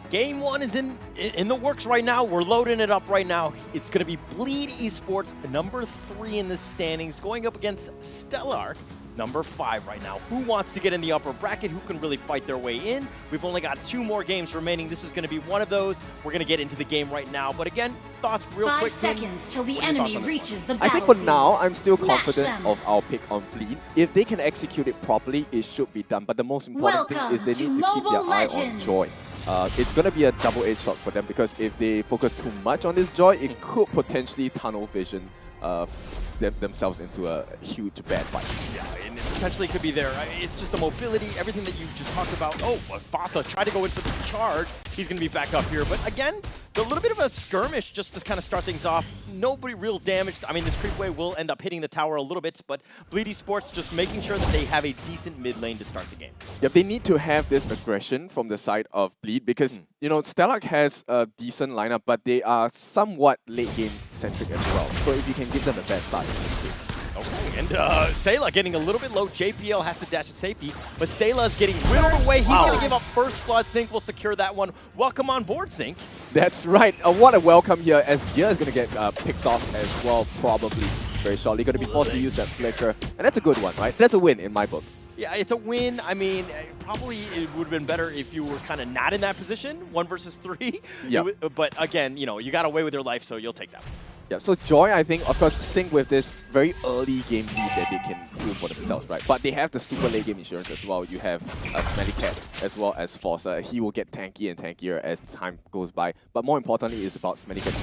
Game 1 is in the works right now. We're loading it up right now. It's going to be Bleed eSports, number 3 in the standings, going up against Stellark, number 5 right now. Who wants to get in the upper bracket? Who can really fight their way in? We've only got 2 more games remaining. This is going to be one of those. We're going to get into the game right now. But again, thoughts real 5 quick. Tim. seconds till the What are your enemy thoughts on this reaches one? the I think for battlefield. now, I'm still Smash confident them. of our pick on Bleed. If they can execute it properly, it should be done. But the most important thing Welcome is they to need to keep their Mobile eye Legends. on Joy. It's going to be a double-edged sword for them, because if they focus too much on this Joy, it could potentially tunnel vision themselves into a huge bad fight. Yeah, and it potentially could be there. It's just the mobility, everything that you just talked about. Oh, Fasa tried to go in for the charge. He's going to be back up here. But again, a little bit of a skirmish just to kind of start things off. Nobody real damaged. I mean, this creep wave will end up hitting the tower a little bit, but Bleed eSports just making sure that they have a decent mid lane to start the game. Yep, they need to have this aggression from the side of Bleed, because, you know, Stellark has a decent lineup, but they are somewhat late game centric as well. So if you can give them a bad start, it's good. Okay, and Sayla getting a little bit low. JPL has to dash to safety, but Sayla's getting riddled away. He's going to give up first blood. Sync will secure that one. Welcome on board, Sync. That's right. What a welcome here, as Gear is going to get picked off as well, probably very shortly. Going to be forced to use that flicker, and that's a good one, right? That's a win in my book. Yeah, it's a win. I mean, probably it would have been better if you were kind of not in that position, 1 versus 3. Yeah. But again, you know, you got away with your life, so you'll take that one. Yeah, so Joy, I think, of course, sync with this very early game lead that they can prove for themselves, right? But they have the super late game insurance as well. You have Smelly Cat as well as Forza. He will get tanky and tankier as time goes by. But more importantly, it's about Smelly Cat.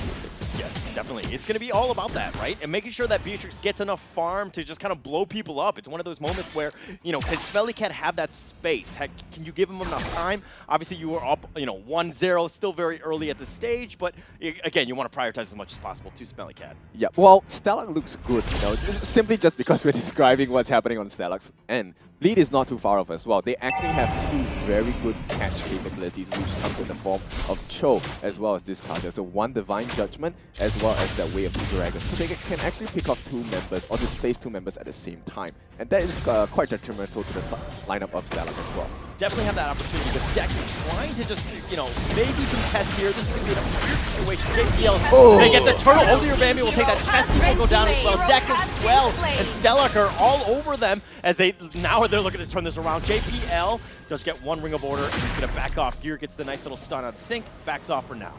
Yes, definitely. It's going to be all about that, right? And making sure that Beatrix gets enough farm to just kind of blow people up. It's one of those moments where, you know, can Smelly Cat have that space? Can you give him enough time? Obviously, you were up, you know, 1-0, still very early at the stage. But again, you want to prioritize as much as possible to Smelly Cat. Yeah, well, Stellark looks good, you know, simply just because we're describing what's happening on Stellark's end. Bleed is not too far off as well. They actually have two very good catch capabilities, which comes in the form of Cho as well as this Discarder. So one Divine Judgment as well as that Way of the Dragon. So they can actually pick off two members or displace two members at the same time. And that is quite detrimental to the lineup of Stellark as well. Definitely have that opportunity, but Deck trying to just, you know, maybe contest here. This is going to be a weird situation. JPL, they get the turtle. Older Bambi will take that chest, will go down as well. Deck as well, and Stellark are all over them as they're looking to turn this around. JPL does get one Ring of Order, and he's going to back off. Gear gets the nice little stun on Sync, backs off for now.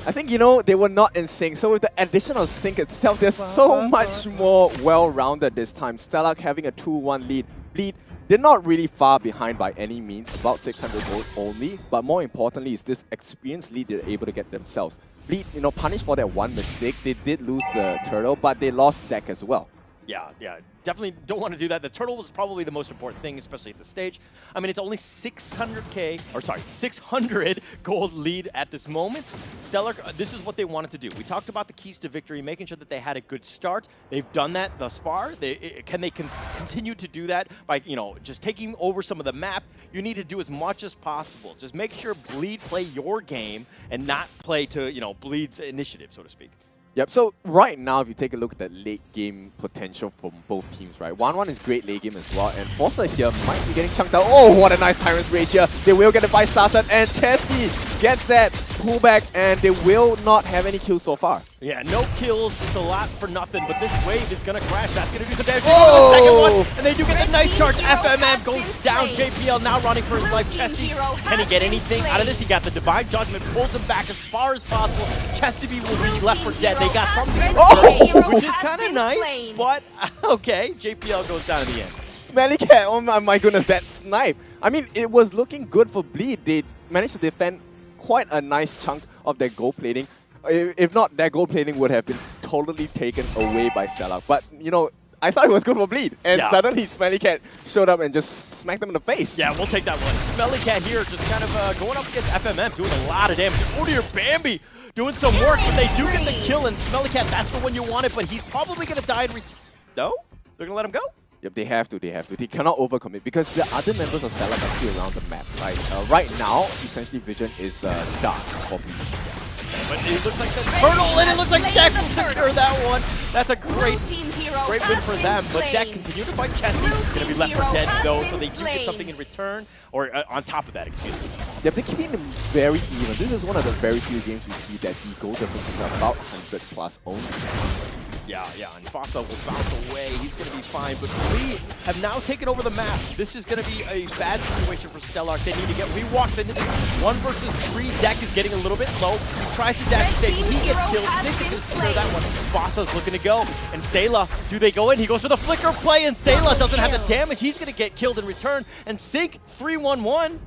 I think, you know, they were not in sync, so with the addition of Sync itself, they're so much more well-rounded this time. Stellark having a 2-1 lead. Bleed, they're not really far behind by any means, about 600 gold only, but more importantly is this experience lead they're able to get themselves. Bleed, you know, punished for that one mistake. They did lose the turtle, but they lost Deck as well. Yeah, definitely don't want to do that. The turtle was probably the most important thing, especially at this stage. I mean, it's only 600 gold lead at this moment. Stellark, this is what they wanted to do. We talked about the keys to victory, making sure that they had a good start. They've done that thus far. Can they continue to do that by, you know, just taking over some of the map? You need to do as much as possible. Just make sure Bleed play your game and not play to, you know, Bleed's initiative, so to speak. Yep, so right now, if you take a look at the late game potential from both teams, right? 1-1 is great late game as well, and Forza here might be getting chunked out. Oh, what a nice Tyrant's Rage here. They will get a fight started, and Chesty gets that pullback, and they will not have any kills so far. Yeah, no kills, just a lot for nothing, but this wave is going to crash. That's going to do some damage. Oh! The second one, and they do get the nice charge. FMM goes down. JPL now running for his life. Chesty, can he get anything out of this? He got the Divine Judgment, pulls him back as far as possible. Chesty will be left for dead. They got something, which is kind of nice, but okay. JPL goes down in the end. Smelly Cat, oh my goodness, that snipe. I mean, it was looking good for Bleed. They managed to defend quite a nice chunk of their gold plating. If not, that gold plating would have been totally taken away by Stellark. But, you know, I thought it was good for Bleed. And suddenly Smelly Cat showed up and just smacked them in the face. Yeah, we'll take that one. Smelly Cat here just kind of going up against FMM, doing a lot of damage. Oh dear, Bambi doing some work, but they do get the kill. And Smelly Cat, that's the one you wanted, but he's probably going to die. No? They're going to let him go? Yep, they have to. They cannot overcommit because the other members of Stellark are still around the map, right? Right now, essentially Vision is dark for Bleed. But it looks like the turtle, and it looks like Deck will secure that one. That's a great win for them. But Deck continue to fight Chesty. He's going to be left for dead, though, so they do get something in return, or on top of that, excuse me. Yep, they're keeping them very even. This is one of the very few games we see that the goal differences are about 100 plus only. Yeah, and Fasa will bounce away. He's going to be fine. But Bleed have now taken over the map. This is going to be a bad situation for Stellark. They need to get... He walks into 1 versus 3. Deck is getting a little bit low. He tries to dash stage. He gets killed. They can secure that one. Fasa's looking to go. And Sayla, do they go in? He goes for the flicker play, and Sayla doesn't have the damage. He's going to get killed in return. And Sync 3-1-1.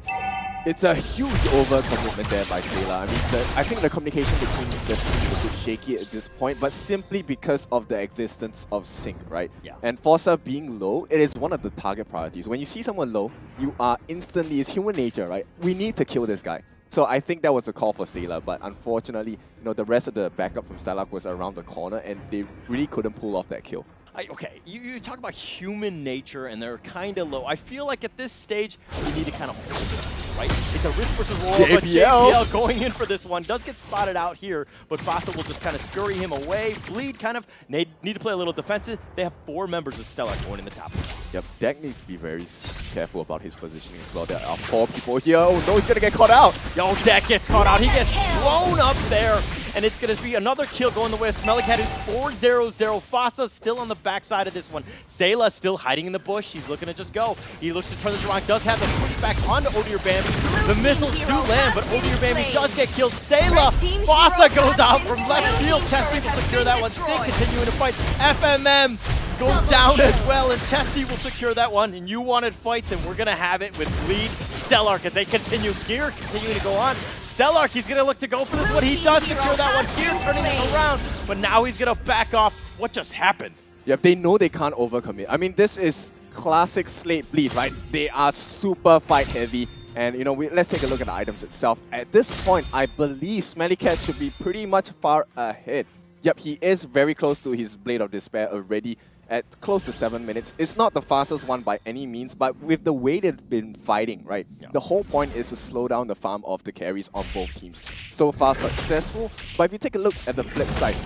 It's a huge over-commitment there by Sayla. I mean, I think the communication between the teams is a bit shaky at this point, but simply because of the existence of Sync, right? Yeah. And Forza being low, it is one of the target priorities. When you see someone low, you are instantly, it's human nature, right? We need to kill this guy. So I think that was a call for Sayla, but unfortunately, you know, the rest of the backup from Stellark was around the corner, and they really couldn't pull off that kill. Okay, you talk about human nature, and they're kind of low. I feel like at this stage, you need to kind of hold it, right? It's a risk versus roll, but JPL going in for this one. Does get spotted out here, but Fasa will just kind of scurry him away. Bleed kind of need to play a little defensive. They have 4 members of Stellark going in the top. Yep, Deck needs to be very careful about his positioning as well. There are 4 people here. Oh no, he's going to get caught out. Yo, Deck gets caught out. He gets blown up there. and it's going to be another kill going the way of Smelly Cat, who's 4-0-0. Fasa still on the backside of this one. Sayla still hiding in the bush. He's looking to just go. He looks to turn this around, does have the pushback onto Odir Bambi. The missiles do land, but Odir Bambi does get killed. Sayla, Fasa goes out from left field. Chesty will secure that one. Sink continuing to fight. FMM goes down as well, and Chesty will secure that one. And you wanted fights, and we're going to have it with Bleed Stellark as they continue. Gear continuing to go on. Stellark, he's going to look to go for this one. He does secure that one. Gear turning it around, but now he's going to back off. What just happened? Yep, they know they can't overcommit. I mean, this is classic Slate Bleed, right? They are super fight heavy. And, you know, let's take a look at the items itself. At this point, I believe Smelly Cat should be pretty much far ahead. Yep, he is very close to his Blade of Despair already at close to 7 minutes. It's not the fastest one by any means, but with the way they've been fighting, right? Yeah. The whole point is to slow down the farm of the carries on both teams. So far successful, but if you take a look at the flip side,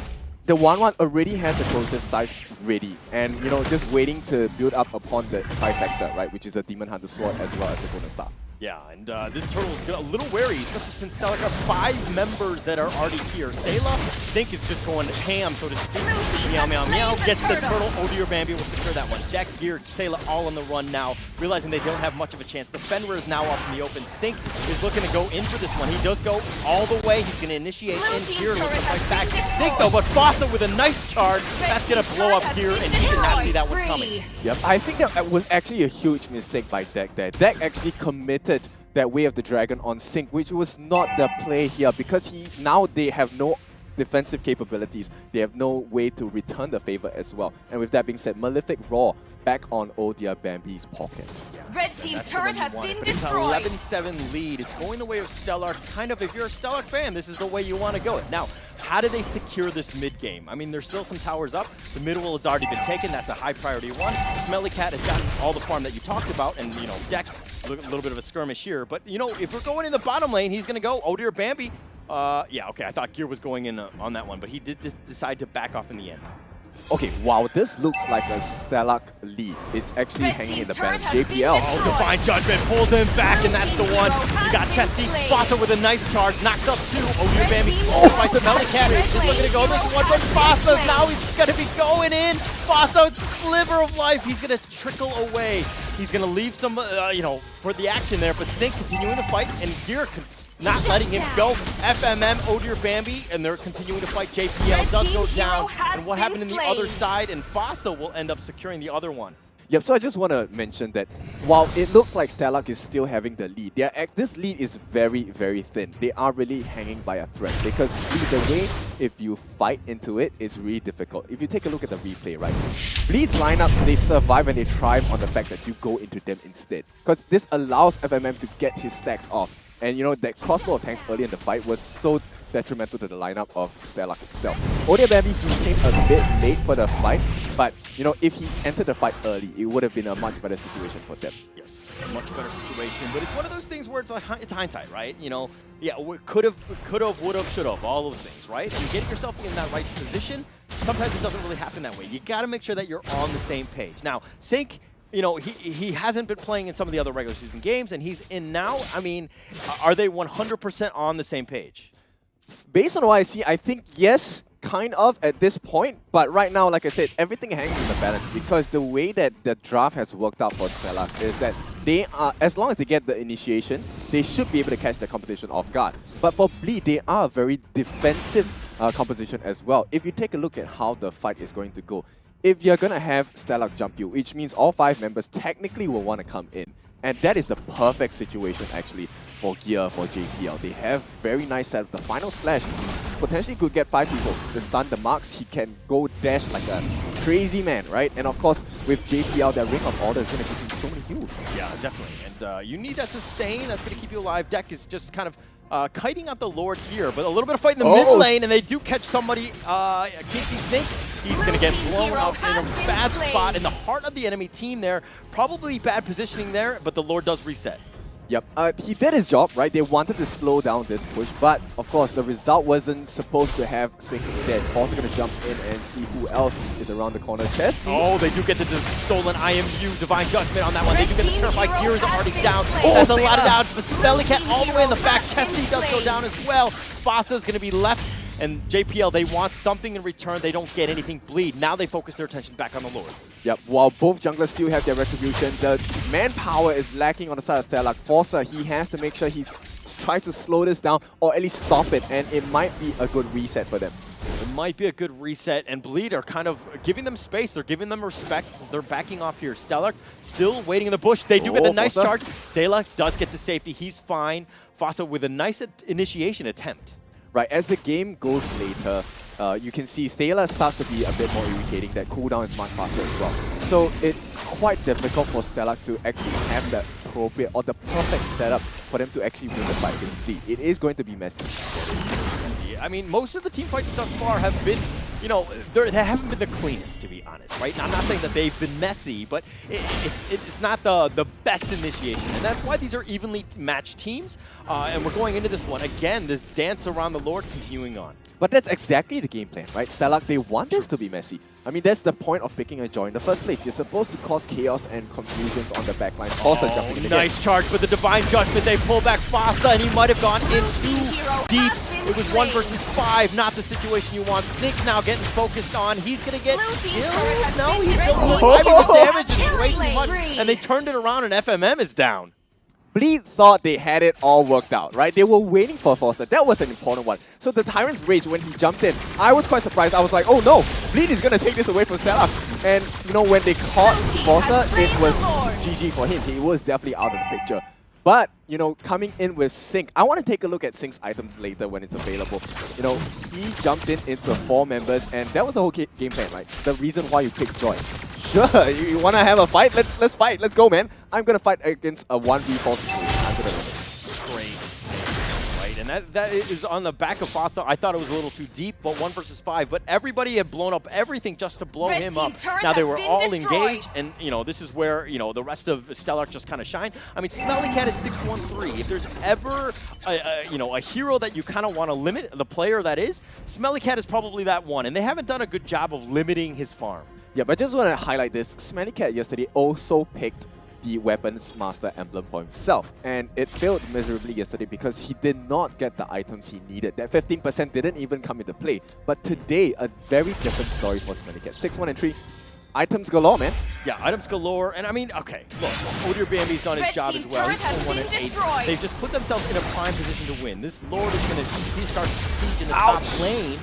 the 1-1 already has the corrosive sight ready, and you know, just waiting to build up upon the trifecta, right? Which is the Demon Hunter Sword as well as the Golden Staff. Yeah, and this turtle is a little wary, especially since Stellark have 5 members that are already here. Sayla, Sink is just going ham, so to speak. Meow, meow, meow. Gets the turtle. Odir Bambi will secure that one. Deck, Gear, Sayla all on the run now, realizing they don't have much of a chance. The Fenrir is now up in the open. Sink is looking to go in for this one. He does go all the way. He's going to initiate in. Gear looks to fight back. Sink, though, but Fossa with a nice charge. That's going to blow up Gear, and he did not see that one coming. Yep, I think that was actually a huge mistake by Deck there. Deck actually committed that Way of the Dragon on Sync, which was not the play here, because now they have no defensive capabilities. They have no way to return the favor as well. And with that being said, Malefic Raw back on Odir Bambi's pocket. Red team turret has been destroyed. It's an 11-7 lead. It's going the way of Stellark. Kind of, if you're a Stellark fan, this is the way you want to go. Now, how do they secure this mid game? I mean, there's still some towers up. The middle has already been taken. That's a high priority one. Smelly Cat has gotten all the farm that you talked about, and you know, Deck, a little bit of a skirmish here. But you know, if we're going in the bottom lane, he's going to go Odir Bambi. Yeah, okay, I thought Gear was going in on that one, but he did decide to back off in the end. Okay, wow, this looks like a Stellark lead. It's actually hanging in the balance. JPL. Oh, Divine Judgment pulls him back, and that's the one. You got Chesty, Fossa with a nice charge, knocks up 2. Odir Bambi fights the Smelly Cat. He's looking to go this one, but Fossa's now he's going to be going in. Fossa, sliver of life. He's going to trickle away. He's going to leave some, you know, for the action there, but Zink continuing to fight, and Gear not letting him go. FMM, Odir Bambi, and they're continuing to fight. JPL does go down. And what happened in the other side? And Fossa will end up securing the other one. Yep, so I just want to mention that while it looks like Stellark is still having the lead, this lead is very, very thin. They are really hanging by a thread, because the way if you fight into it is really difficult. If you take a look at the replay, right? Bleed's lineup, they survive and they thrive on the fact that you go into them instead, because this allows FMM to get his stacks off. And you know, that crossbow of tanks early in the fight was so detrimental to the lineup of Stellark itself. Odir Bambi, he came a bit late for the fight, but you know, if he entered the fight early, it would have been a much better situation for them. Yes, a much better situation, but it's one of those things where it's like, it's hindsight, right? You know, yeah, could have, would have, should have, all those things, right? You get yourself in that right position, sometimes it doesn't really happen that way. You got to make sure that you're on the same page. Now, Sink, you know, he hasn't been playing in some of the other regular season games, and he's in now. I mean, are they 100% on the same page? Based on what I see, I think yes, kind of at this point. But right now, like I said, everything hangs in the balance, because the way that the draft has worked out for Stellark is that they are, as long as they get the initiation, they should be able to catch the competition off guard. But for Bleed, they are a very defensive composition as well. If you take a look at how the fight is going to go, if you're going to have Stellark jump you, which means all 5 members technically will want to come in. And that is the perfect situation actually for Gear, for JPL. They have very nice setup. The final slash potentially could get 5 people to stun the marks. He can go dash like a crazy man, right? And of course, with JPL, that Ring of Order is going to give him so many heals. Yeah, definitely. And you need that sustain. That's going to keep you alive. Deck is just kind of kiting out the Lord here, but a little bit of fight in the mid lane, and they do catch somebody. Casey Sink, he's going to get blown out in a bad spot in the heart of the enemy team there. Probably bad positioning there, but the Lord does reset. Yep, he did his job, right? They wanted to slow down this push, but of course the result wasn't supposed to have Sink dead. Also going to jump in and see who else is around the corner. Chesty. Oh, they do get the stolen IMU, Divine Judgment on that one. They do get the Terrified. Gear is already down. That's a lot of down. But Smelly Cat all the way in the back. Chesty does go down as well. Fosta's going to be left And JPL, they want something in return. They don't get anything. Bleed. Now they focus their attention back on the Lord. Yep, while both junglers still have their retribution, the manpower is lacking on the side of Stellark. Forza, he has to make sure he tries to slow this down or at least stop it, and it might be a good reset for them. It might be a good reset, and Bleed are kind of giving them space. They're giving them respect. They're backing off here. Stellark still waiting in the bush. They do get the nice Fossa charge. Stellark does get to safety. He's fine. Fossa with a nice initiation attempt. Right, as the game goes later, you can see Stellark starts to be a bit more irritating. That cooldown is much faster as well. So it's quite difficult for Stellark to actually have the appropriate or the perfect setup for them to actually win the fight against Bleed. It is going to be messy. I mean, most of the team fights thus far have been, you know, they haven't been the cleanest, to be honest, right? Now, I'm not saying that they've been messy, but it's not the best initiation. And that's why these are evenly matched teams. And we're going into this one, again, this dance around the Lord continuing on. But that's exactly the game plan, right? Stellark, they want this to be messy. I mean, that's the point of picking a joy in the first place. You're supposed to cause chaos and confusions on the backline. Nice charge with the Divine Judgment. They pull back Fossa, and he might have gone in too deep. It was 1 versus 5, not the situation you want. Six now getting focused on. He's going to get killed. No, he's still surviving. The damage is way too much. And they turned it around, and FMM is down. Bleed thought they had it all worked out, right? They were waiting for Fossa. That was an important one. So the Tyrant's Rage, when he jumped in, I was quite surprised. I was like, oh no, Bleed is going to take this away from Stellark. And, you know, when they caught Fossa, it was GG for him. He was definitely out of the picture. But, you know, coming in with Sync, I want to take a look at Sync's items later when it's available. You know, he jumped in into 4 members, and that was the whole game plan, right? The reason why you picked Joy. Sure, you want to have a fight? Let's fight. Let's go, man. I'm going to fight against a 1v4 situation. I'm going to win it. Great. Right, and that is on the back of Fossa. I thought it was a little too deep, but 1 versus 5. But everybody had blown up everything just to blow him up. Now they were all engaged, and, you know, this is where, you know, the rest of Stellark just kind of shine. I mean, Smelly Cat is 6-1-3. If there's ever, you know, a hero that you kind of want to limit, the player that is, Smelly Cat is probably that one. And they haven't done a good job of limiting his farm. Yeah, but I just want to highlight this. Smelly Cat yesterday also picked the Weapons Master emblem for himself. And it failed miserably yesterday because he did not get the items he needed. That 15% didn't even come into play. But today, a very different story for Smelly Cat. 6-1-3. Items galore, man. Yeah, items galore. And I mean, okay, look, Odir Bambi's done his job as well. He's 4-1-8. They've just put themselves in a prime position to win. This Lord is going to start to siege in the top lane.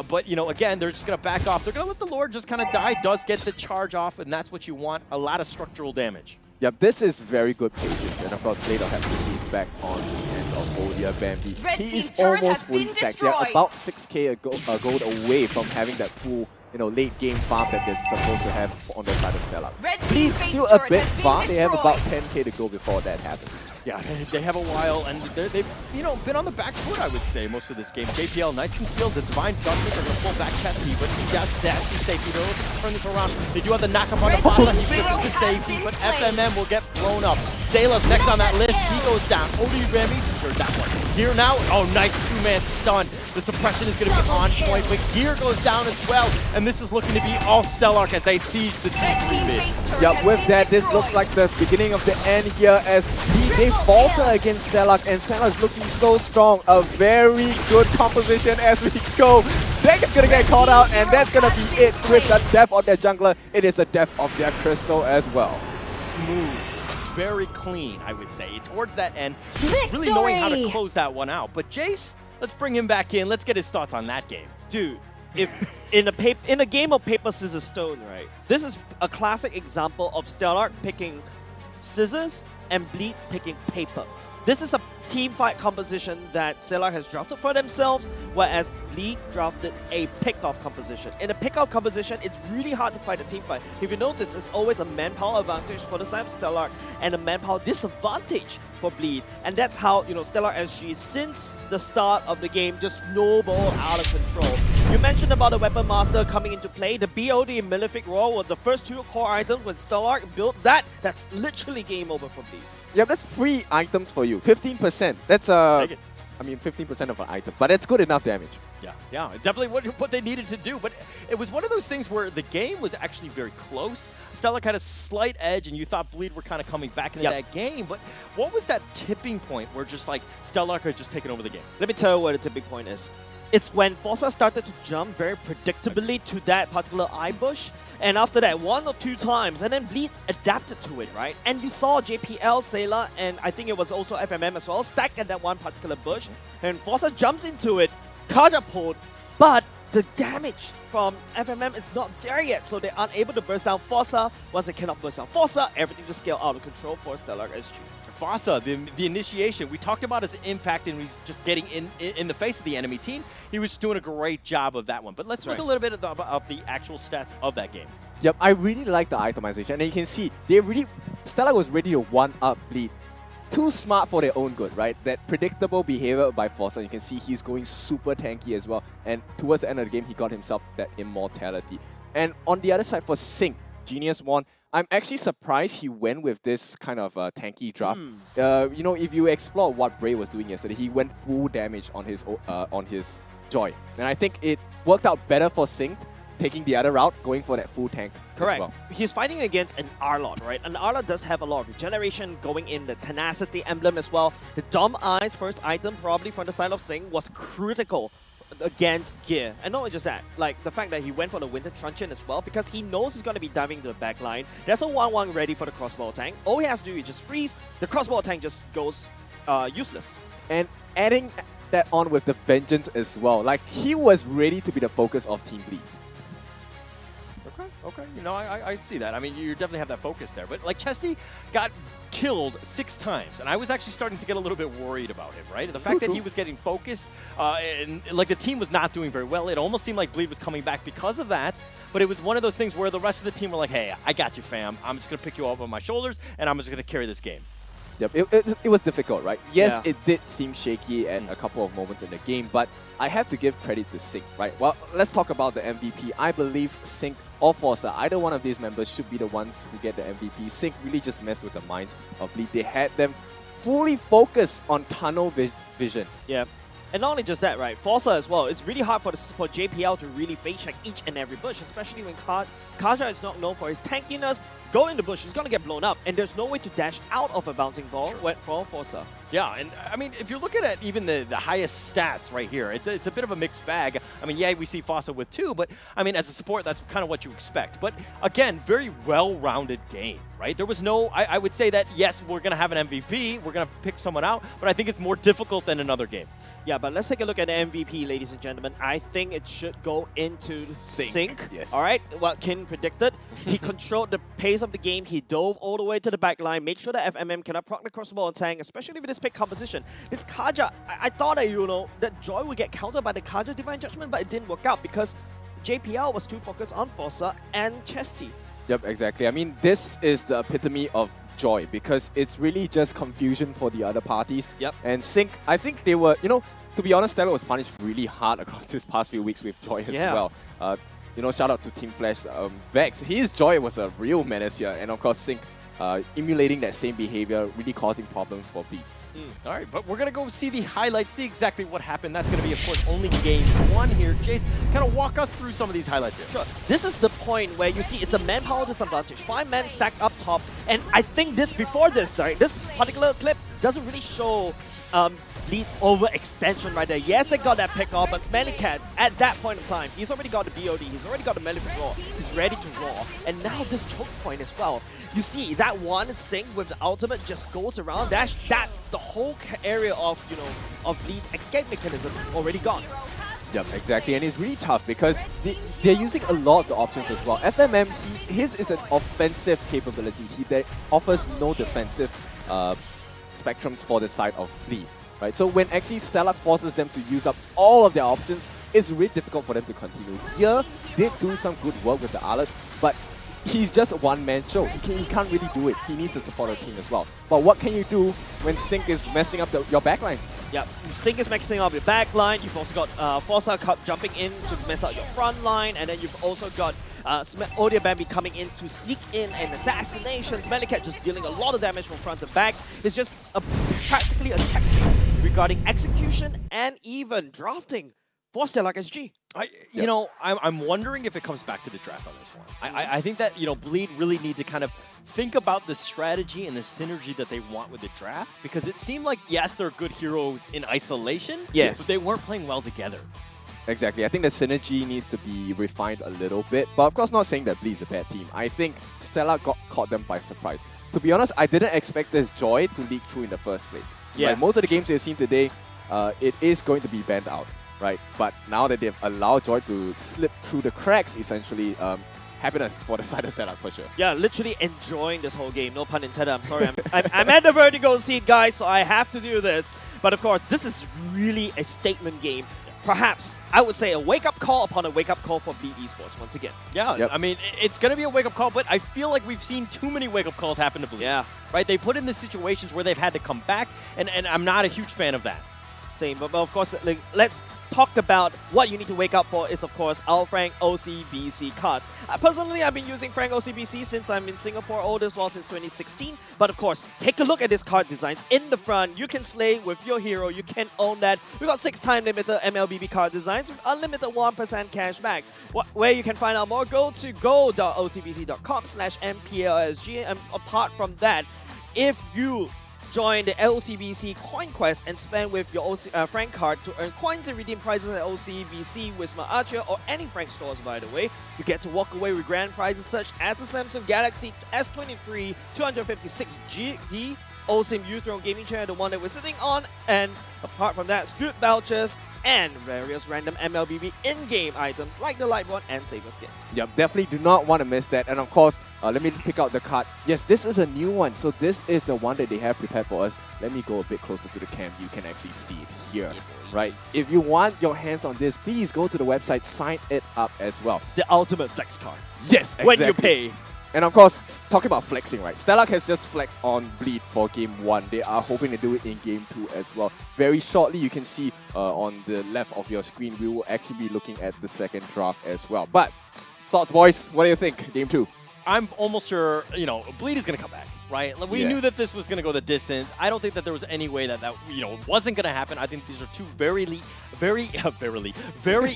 But, you know, again, they're just going to back off. They're going to let the Lord just kind of die. Does get the charge off, and that's what you want. A lot of structural damage. Yep, this is very good patience. And of course, Blade will have to seize back on the hands of Odir Bambi. He is almost fully stacked. They're about 6k gold away from having that full, you know, late game farm that they're supposed to have on the side of Stellark. Bleed still a bit far. They have about 10k to go before that happens. Yeah, they have a while, and they've, you know, been on the back foot, I would say, most of this game. JPL, nice concealed. The Divine Judgment, they're going to pull back Tessie, but he does dash to safety. They're looking to turn this around. They do have the knock-up on the Fossa. He flips to safety, but FMM will get blown up. Stala's next on that list. He goes down. Odir Bambi secured that one. Here now, oh, nice 2-man stun. The suppression is going to be on point, but Gear goes down as well, and this is looking to be all Stellark as they siege the T3 mid. Yep, with that, this looks like the beginning of the end here as they falter against Stellark, and Stellark's looking so strong. A very good composition as we go. Deck is going to get called out, and that's going to be it with the death of their jungler. It is the death of their Crystal as well. Smooth. Very clean, I would say. Towards that end, really knowing how to close that one out. But Jace, let's bring him back in. Let's get his thoughts on that game. Dude, if in a game of paper, scissors, stone, right? This is a classic example of Stellark picking scissors and Bleed picking paper. This is a team fight composition that Stellark has drafted for themselves, whereas Bleed drafted a pick-off composition. In a pick-off composition, it's really hard to fight a team fight. If you notice, it's always a manpower advantage for the side of Stellark and a manpower disadvantage for Bleed. And that's how, you know, Stellark SG, since the start of the game, just snowballed out of control. You mentioned about the Weapon Master coming into play. The BOD Malefic Roar were the first 2 core items. When Stellark builds that, that's literally game over for Bleed. Yeah, that's free items for you. 15%. That's I mean, 15% of an item, but it's good enough damage. Yeah, definitely what they needed to do. But it was one of those things where the game was actually very close. Stellark had a slight edge, and you thought Bleed were kind of coming back into that game. But what was that tipping point where just like Stellark had just taken over the game? Let me tell you what the tipping point is. it's when Forza started to jump very predictably to that particular eye bush, and after that, 1 or 2 times, and then Bleed adapted to it, right? And you saw JPL, Sailor, and I think it was also FMM as well, stacked at that one particular bush, and Forza jumps into it, Kaja pulled, but the damage from FMM is not there yet, so they're unable to burst down Forza. Once they cannot burst down Forza, everything just scale out of control for Stellark SG. Fossa, the initiation, we talked about his impact and he's just getting in the face of the enemy team. He was doing a great job of that one. But let's look a little bit of the actual stats of that game. Yep, I really like the itemization. And you can see, Stellark was ready to one-up Bleed. Too smart for their own good, right? That predictable behavior by Fossa, you can see he's going super tanky as well. And towards the end of the game, he got himself that immortality. And on the other side for Sync, Genius won. I'm actually surprised he went with this kind of tanky draft. You know, if you explore what Bray was doing yesterday, he went full damage on his Joy. And I think it worked out better for Sync, taking the other route, going for that full tank. Correct. As well. He's fighting against an Arlot, right? An Arlot does have a lot of regeneration going in, the Tenacity emblem as well. The Dom Eyes first item, probably from the side of Sing, was critical against Gear. And not only just that, like the fact that he went for the Winter Truncheon as well, because he knows he's going to be diving into the back line. There's a 1-1 ready for the crossbow tank. All he has to do is just freeze, the crossbow tank just goes useless. And adding that on with the Vengeance as well. Like, he was ready to be the focus of Team Bleed. Okay, you know, I see that. I mean, you definitely have that focus there. But, like, Chesty got killed 6 times, and I was actually starting to get a little bit worried about him, right? The fact that he was getting focused, and, like, the team was not doing very well. It almost seemed like Bleed was coming back because of that, but it was one of those things where the rest of the team were like, hey, I got you, fam. I'm just going to pick you up on my shoulders, and I'm just going to carry this game. Yep, it was difficult, right? Yes, it did seem shaky at a couple of moments in the game, but I have to give credit to Sync, right? Well, let's talk about the MVP. I believe Sync or Forza, either one of these members should be the ones who get the MVP. Sync really just messed with the minds of Bleed. They had them fully focused on tunnel vision. Yeah. And not only just that, right? Forza as well. It's really hard for JPL to really face check each and every bush, especially when Kaja is not known for his tankiness. Go in the bush, he's going to get blown up, and there's no way to dash out of a bouncing ball for Forza. Yeah, and I mean, if you're looking at even the highest stats right here, it's a bit of a mixed bag. I mean, yeah, we see Fossa with 2, but I mean, as a support, that's kind of what you expect. But again, very well-rounded game, right? There was no, I would say that, yes, we're going to have an MVP, we're going to pick someone out, but I think it's more difficult than another game. Yeah, but let's take a look at the MVP, ladies and gentlemen. I think it should go into Sync. Yes. All right, what Kin predicted. He controlled the pace of the game. He dove all the way to the back line, make sure that FMM cannot proc the crossbow and tank, especially with this pick composition. This Kaja, I thought that, you know, that Joy would get countered by the Kaja Divine Judgment, but it didn't work out because JPL was too focused on Forza and Chesty. Yep, exactly. I mean, this is the epitome of Joy, because it's really just confusion for the other parties. Yep. And Sync, I think they were, you know, to be honest, Stellar was punished really hard across this past few weeks with Joy as well. You know, shout out to Team Flash. Vex, his Joy was a real menace here. And of course, Sync emulating that same behavior, really causing problems for Bleed. All right, but we're going to go see the highlights, see exactly what happened. That's going to be, of course, only game 1 here. Jace, kind of walk us through some of these highlights here. Sure. This is the point where you see it's a manpower disadvantage. 5 men stacked up top. And I think before this, right, this particular clip doesn't really show Bleed's overextension right there. Yes, they got that pick off, but Smellycat, at that point in time, he's already got the BOD, he's already got the melee raw, he's ready to raw. And now this choke point as well. You see, that one Sync with the ultimate just goes around. That's the whole area of, you know, of Bleed's escape mechanism already gone. Yep, exactly, and it's really tough because they're using a lot of the options as well. FMM, his is an offensive capability. He offers no defensive spectrums for the side of Bleed, right? So when actually Stellark forces them to use up all of their options, it's really difficult for them to continue. Here, they do some good work with the Arlet, but he's just a one-man show. He can't really do it. He needs the support of the team as well. But what can you do when Sync is messing up your backline? Yeah, Sync is messing up your backline. You've also got Forza jumping in to mess up your front line, and then you've also got Odia Bambi coming in to sneak in an assassination. Smellycat just dealing a lot of damage from front to back. It's just practically a tech regarding execution and even drafting for Stellark SG. You know, I'm wondering if it comes back to the draft on this one. I think that, you know, Bleed really need to kind of think about the strategy and the synergy that they want with the draft, because it seemed like, yes, they're good heroes in isolation, yes, but they weren't playing well together. Exactly. I think the synergy needs to be refined a little bit. But of course, not saying that Bleed's a bad team. I think Stellark caught them by surprise. To be honest, I didn't expect this Joy to leak through in the first place. Yeah. Right? Most of the games we've seen today, it is going to be banned out, right? But now that they've allowed Joy to slip through the cracks, essentially, happiness for the side of Stellark for sure. Yeah, literally enjoying this whole game. No pun intended. I'm sorry. I'm at the vertical seat, guys, so I have to do this. But of course, this is really a statement game. Perhaps, I would say a wake-up call upon a wake-up call for Bleed eSports once again. Yeah, Yep. I mean, it's going to be a wake-up call, but I feel like we've seen too many wake-up calls happen to Bleed. Yeah. Right? They put in the situations where they've had to come back, and I'm not a huge fan of that. Same, but of course, like, let's talk about what you need to wake up for is, of course, our Frank OCBC cards. Personally, I've been using Frank OCBC since I'm in Singapore, all this while since 2016. But of course, take a look at his card designs. In the front, you can slay with your hero, you can own that. We got 6-time limiter MLBB card designs with unlimited 1% cash back. Where you can find out more, go to go.ocbc.com/MPLSG. And apart from that, if you join the LCBC Coin Quest and spend with your Frank card to earn coins and redeem prizes at OCBC, Wisma Archer, or any Frank stores, by the way. You get to walk away with grand prizes such as the Samsung Galaxy S23 256GB OSIM U-Throne gaming chair, the one that we're sitting on, and apart from that, Scoot vouchers and various random MLBB in-game items like the Lightborn and Saber skins. Yep, definitely do not want to miss that. And of course, let me pick out the card. Yes, this is a new one. So this is the one that they have prepared for us. Let me go a bit closer to the cam. You can actually see it here, right? If you want your hands on this, please go to the website, sign it up as well. It's the ultimate flex card. Yes, exactly. When you pay. And of course, talking about flexing, right? Stellark has just flexed on Bleed for Game 1. They are hoping to do it in Game 2 as well. Very shortly, you can see on the left of your screen, we will actually be looking at the second draft as well. But, thoughts, boys? What do you think? Game 2? I'm almost sure, Bleed is going to come back, right? Like, we knew that this was going to go the distance. I don't think that there was any way that wasn't going to happen. I think these are two very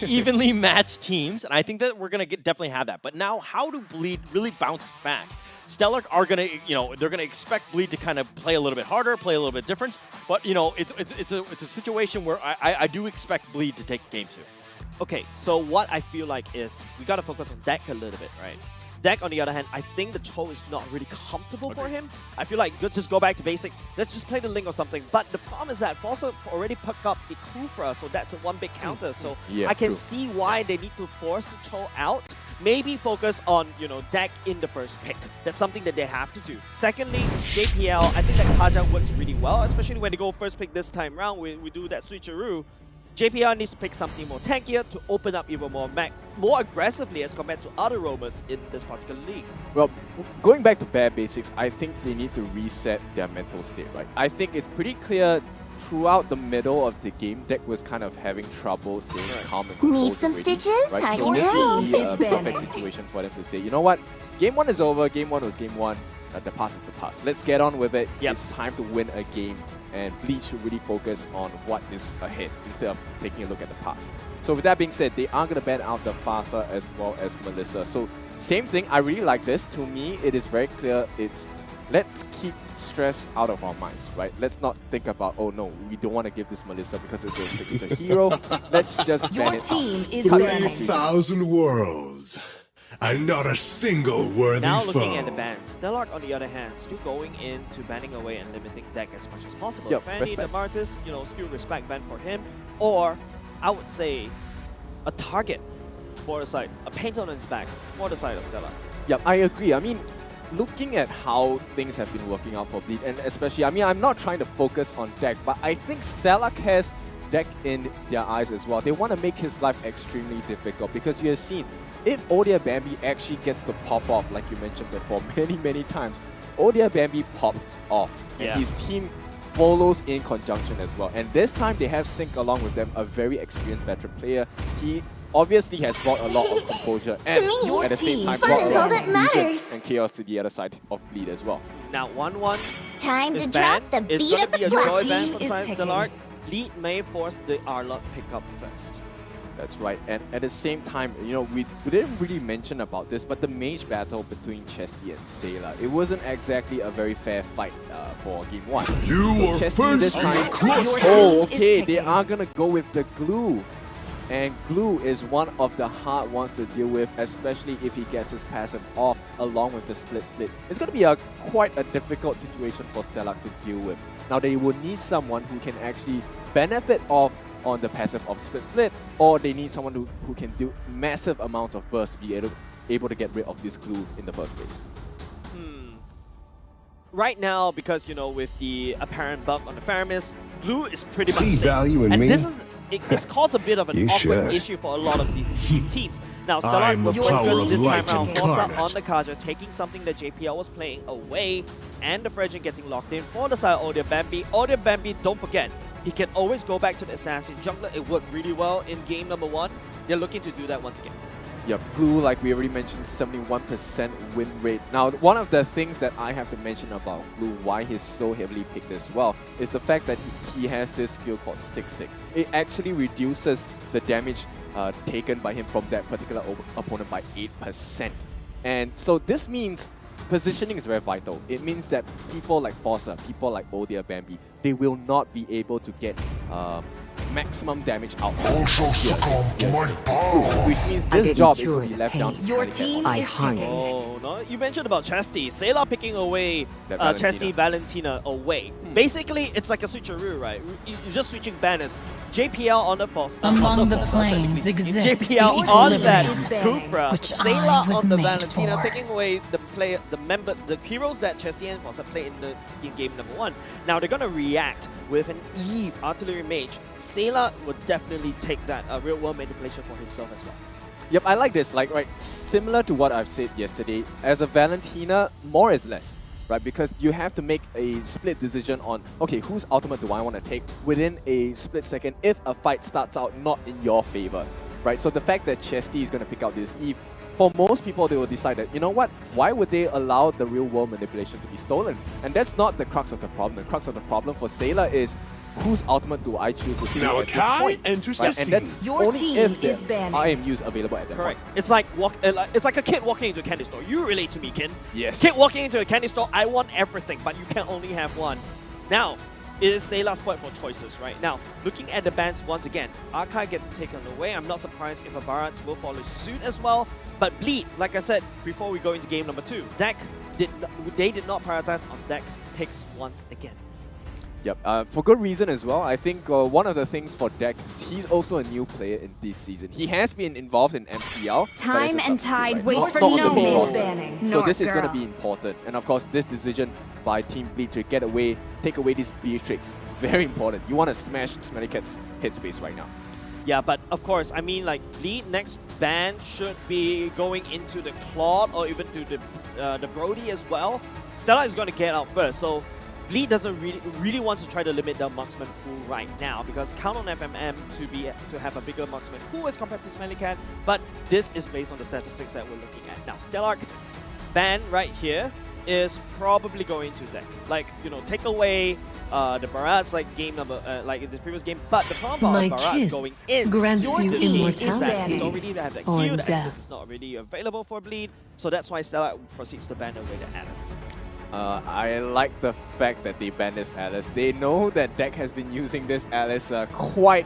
evenly matched teams, and I think that we're going to definitely have that. But now, how do Bleed really bounce back? Stellark are going to, they're going to expect Bleed to kind of play a little bit harder, play a little bit different. But, it's a situation where I do expect Bleed to take Game 2. Okay, so what I feel like is we got to focus on deck a little bit, right? Deck, on the other hand, I think the Cho is not really comfortable for him. I feel like let's just go back to basics. Let's just play the Link or something. But the problem is that Fossa already picked up the Kufra, so that's a one big counter. So I can see why they need to force the Cho out. Maybe focus on, deck in the first pick. That's something that they have to do. Secondly, JPL, I think that Kaja works really well, especially when they go first pick this time round. We do that switcheroo. JPL needs to pick something more tankier to open up even more aggressively as compared to other roamers in this particular league. Well, going back to bare basics, I think they need to reset their mental state, right? I think it's pretty clear throughout the middle of the game, deck was kind of having trouble staying calm and composed. Need some already, stitches? right? I So can this help. would be a perfect situation for them to say, you know what? Game 1 is over. Game 1 was Game 1. The past is the past. Let's get on with it. It's time to win a game. And Bleed should really focus on what is ahead instead of taking a look at the past. So with that being said, they are going to ban out the Fasa as well as Melissa. So same thing, I really like this. To me, it is very clear. It's let's keep stress out of our minds, right? Let's not think about, oh no, we don't want to give this Melissa because it's a signature hero. Let's just ban it out. is 3,000 worlds. And not a single worthy Now foe. looking at the bans, Stellark on the other hand, still going into banning away and limiting deck as much as possible. Yep, Fanny, the Martis, still respect ban for him. Or, I would say, a target for the side, a paint on his back for the side of Stellark. Yep, I agree. I mean, looking at how things have been working out for Bleed, and especially, I'm not trying to focus on deck, but I think Stellark has deck in their eyes as well. They want to make his life extremely difficult because you have seen, if Odia Bambi actually gets to pop off, like you mentioned before many times, Odia Bambi pops off and his team follows in conjunction as well. And this time they have Sync along with them, a very experienced veteran player. He obviously has brought a lot of composure and at the same time brought a lot of confusion and chaos to the other side of Bleed as well. Now 1-1 Time is to drop banned. the It's beat going of to be the a joy flesh. ban for the Is side of picking. Stellark. Lead may force the Arlott pick up first. That's right, and at the same time, we didn't really mention about this, but the mage battle between Chesty and Sailor, it wasn't exactly a very fair fight for Game 1. You So were Chesty first this time, in the cluster. oh, okay, they are gonna go with the glue. And Glue is one of the hard ones to deal with, especially if he gets his passive off along with the split. It's going to be quite a difficult situation for Stellark to deal with. Now they will need someone who can actually benefit off on the passive of split, or they need someone who can do massive amounts of burst to be able to get rid of this Glue in the first place. Right now, because with the apparent bug on the Faramis, Glue is pretty much See safe. value in and me? It's caused a bit of an You awkward should. issue for a lot of these teams. Now, I'm Stellark the will power focus of this light time around incarnate. on the Kaja, taking something that JPL was playing away, and the Fredgen getting locked in for the side of Audio Bambi. Audio Bambi, don't forget, he can always go back to the Assassin Jungler. It worked really well in game number 1. They're looking to do that once again. Yep, Glue, like we already mentioned, 71% win rate. Now, one of the things that I have to mention about Glue, why he's so heavily picked as well, is the fact that he has this skill called Stick. It actually reduces the damage taken by him from that particular opponent by 8%. And so this means positioning is very vital. It means that people like Forza, people like Odia Bambi, they will not be able to get maximum damage out of which means this job is going to be left down to Your Smelly Cat team on is picking. Oh, no. You mentioned about Chesty. Sayla picking away That Valentina. Chesty Valentina away. Basically, it's like a switcheroo, right? You're just switching banners. JPL on the false. Among the planes exists JPL the on that equilibrium, Kufra. which I Sayla was on the made Valentina, for. taking away the heroes that Chesty and Fossa play in game number 1. Now they're gonna react with an Eve Artillery Mage. Sayla would definitely take that real world manipulation for himself as well. Yep, I like this. Like, right, similar to what I've said yesterday, as a Valentina, more is less, right? Because you have to make a split decision on, okay, whose ultimate do I want to take within a split second if a fight starts out not in your favor, right? So the fact that Chesty is going to pick out this Eve, for most people, they will decide that, you know what, why would they allow the real world manipulation to be stolen? And that's not the crux of the problem. The crux of the problem for Sayla is, whose ultimate do I choose to steal Now at this Kai point? enters Right? the And that's scene. Your only team if is the banning. IMUs available at that Correct. point. It's like a kid walking into a candy store. You relate to me, Kin. Yes. Kid walking into a candy store, I want everything, but you can only have one. Now, it is Sayla's point for choices, right? Now, looking at the bans once again, Arkai get taken away. I'm not surprised if a Barat will follow suit as well. But Bleed, like I said before we go into game number 2, Deck did not prioritize on Deck's picks once again. Yep, for good reason as well. I think one of the things for Dex is he's also a new player in this season. He has been involved in MPL. but Time as a and substitute, tide right? wait Not for on the no main man's roster. banning. So this is going to Girl. be important. And of course, this decision by Team Bleed to take away this Beatrix, very important. You want to smash Smelly Cat's headspace right now. Yeah, but of course, I mean, like, Bleed next ban should be going into the Claude or even to the Brody as well. Stella is going to get out first, so Bleed doesn't really wants to try to limit the marksman pool right now because count on FMM to have a bigger marksman pool as compared to Smelly Cat, but this is based on the statistics that we're looking at. Now, Stellark ban right here is probably going to Deck. Like, take away the Barats like game number, like in the previous game, but the problem My about Barats kiss going in grants your you team is that immortality you don't really have that or heal, the death. access is not really available for Bleed, so that's why Stellark proceeds to ban away the Alice. I like the fact that they banned this Alice. They know that Deck has been using this Alice quite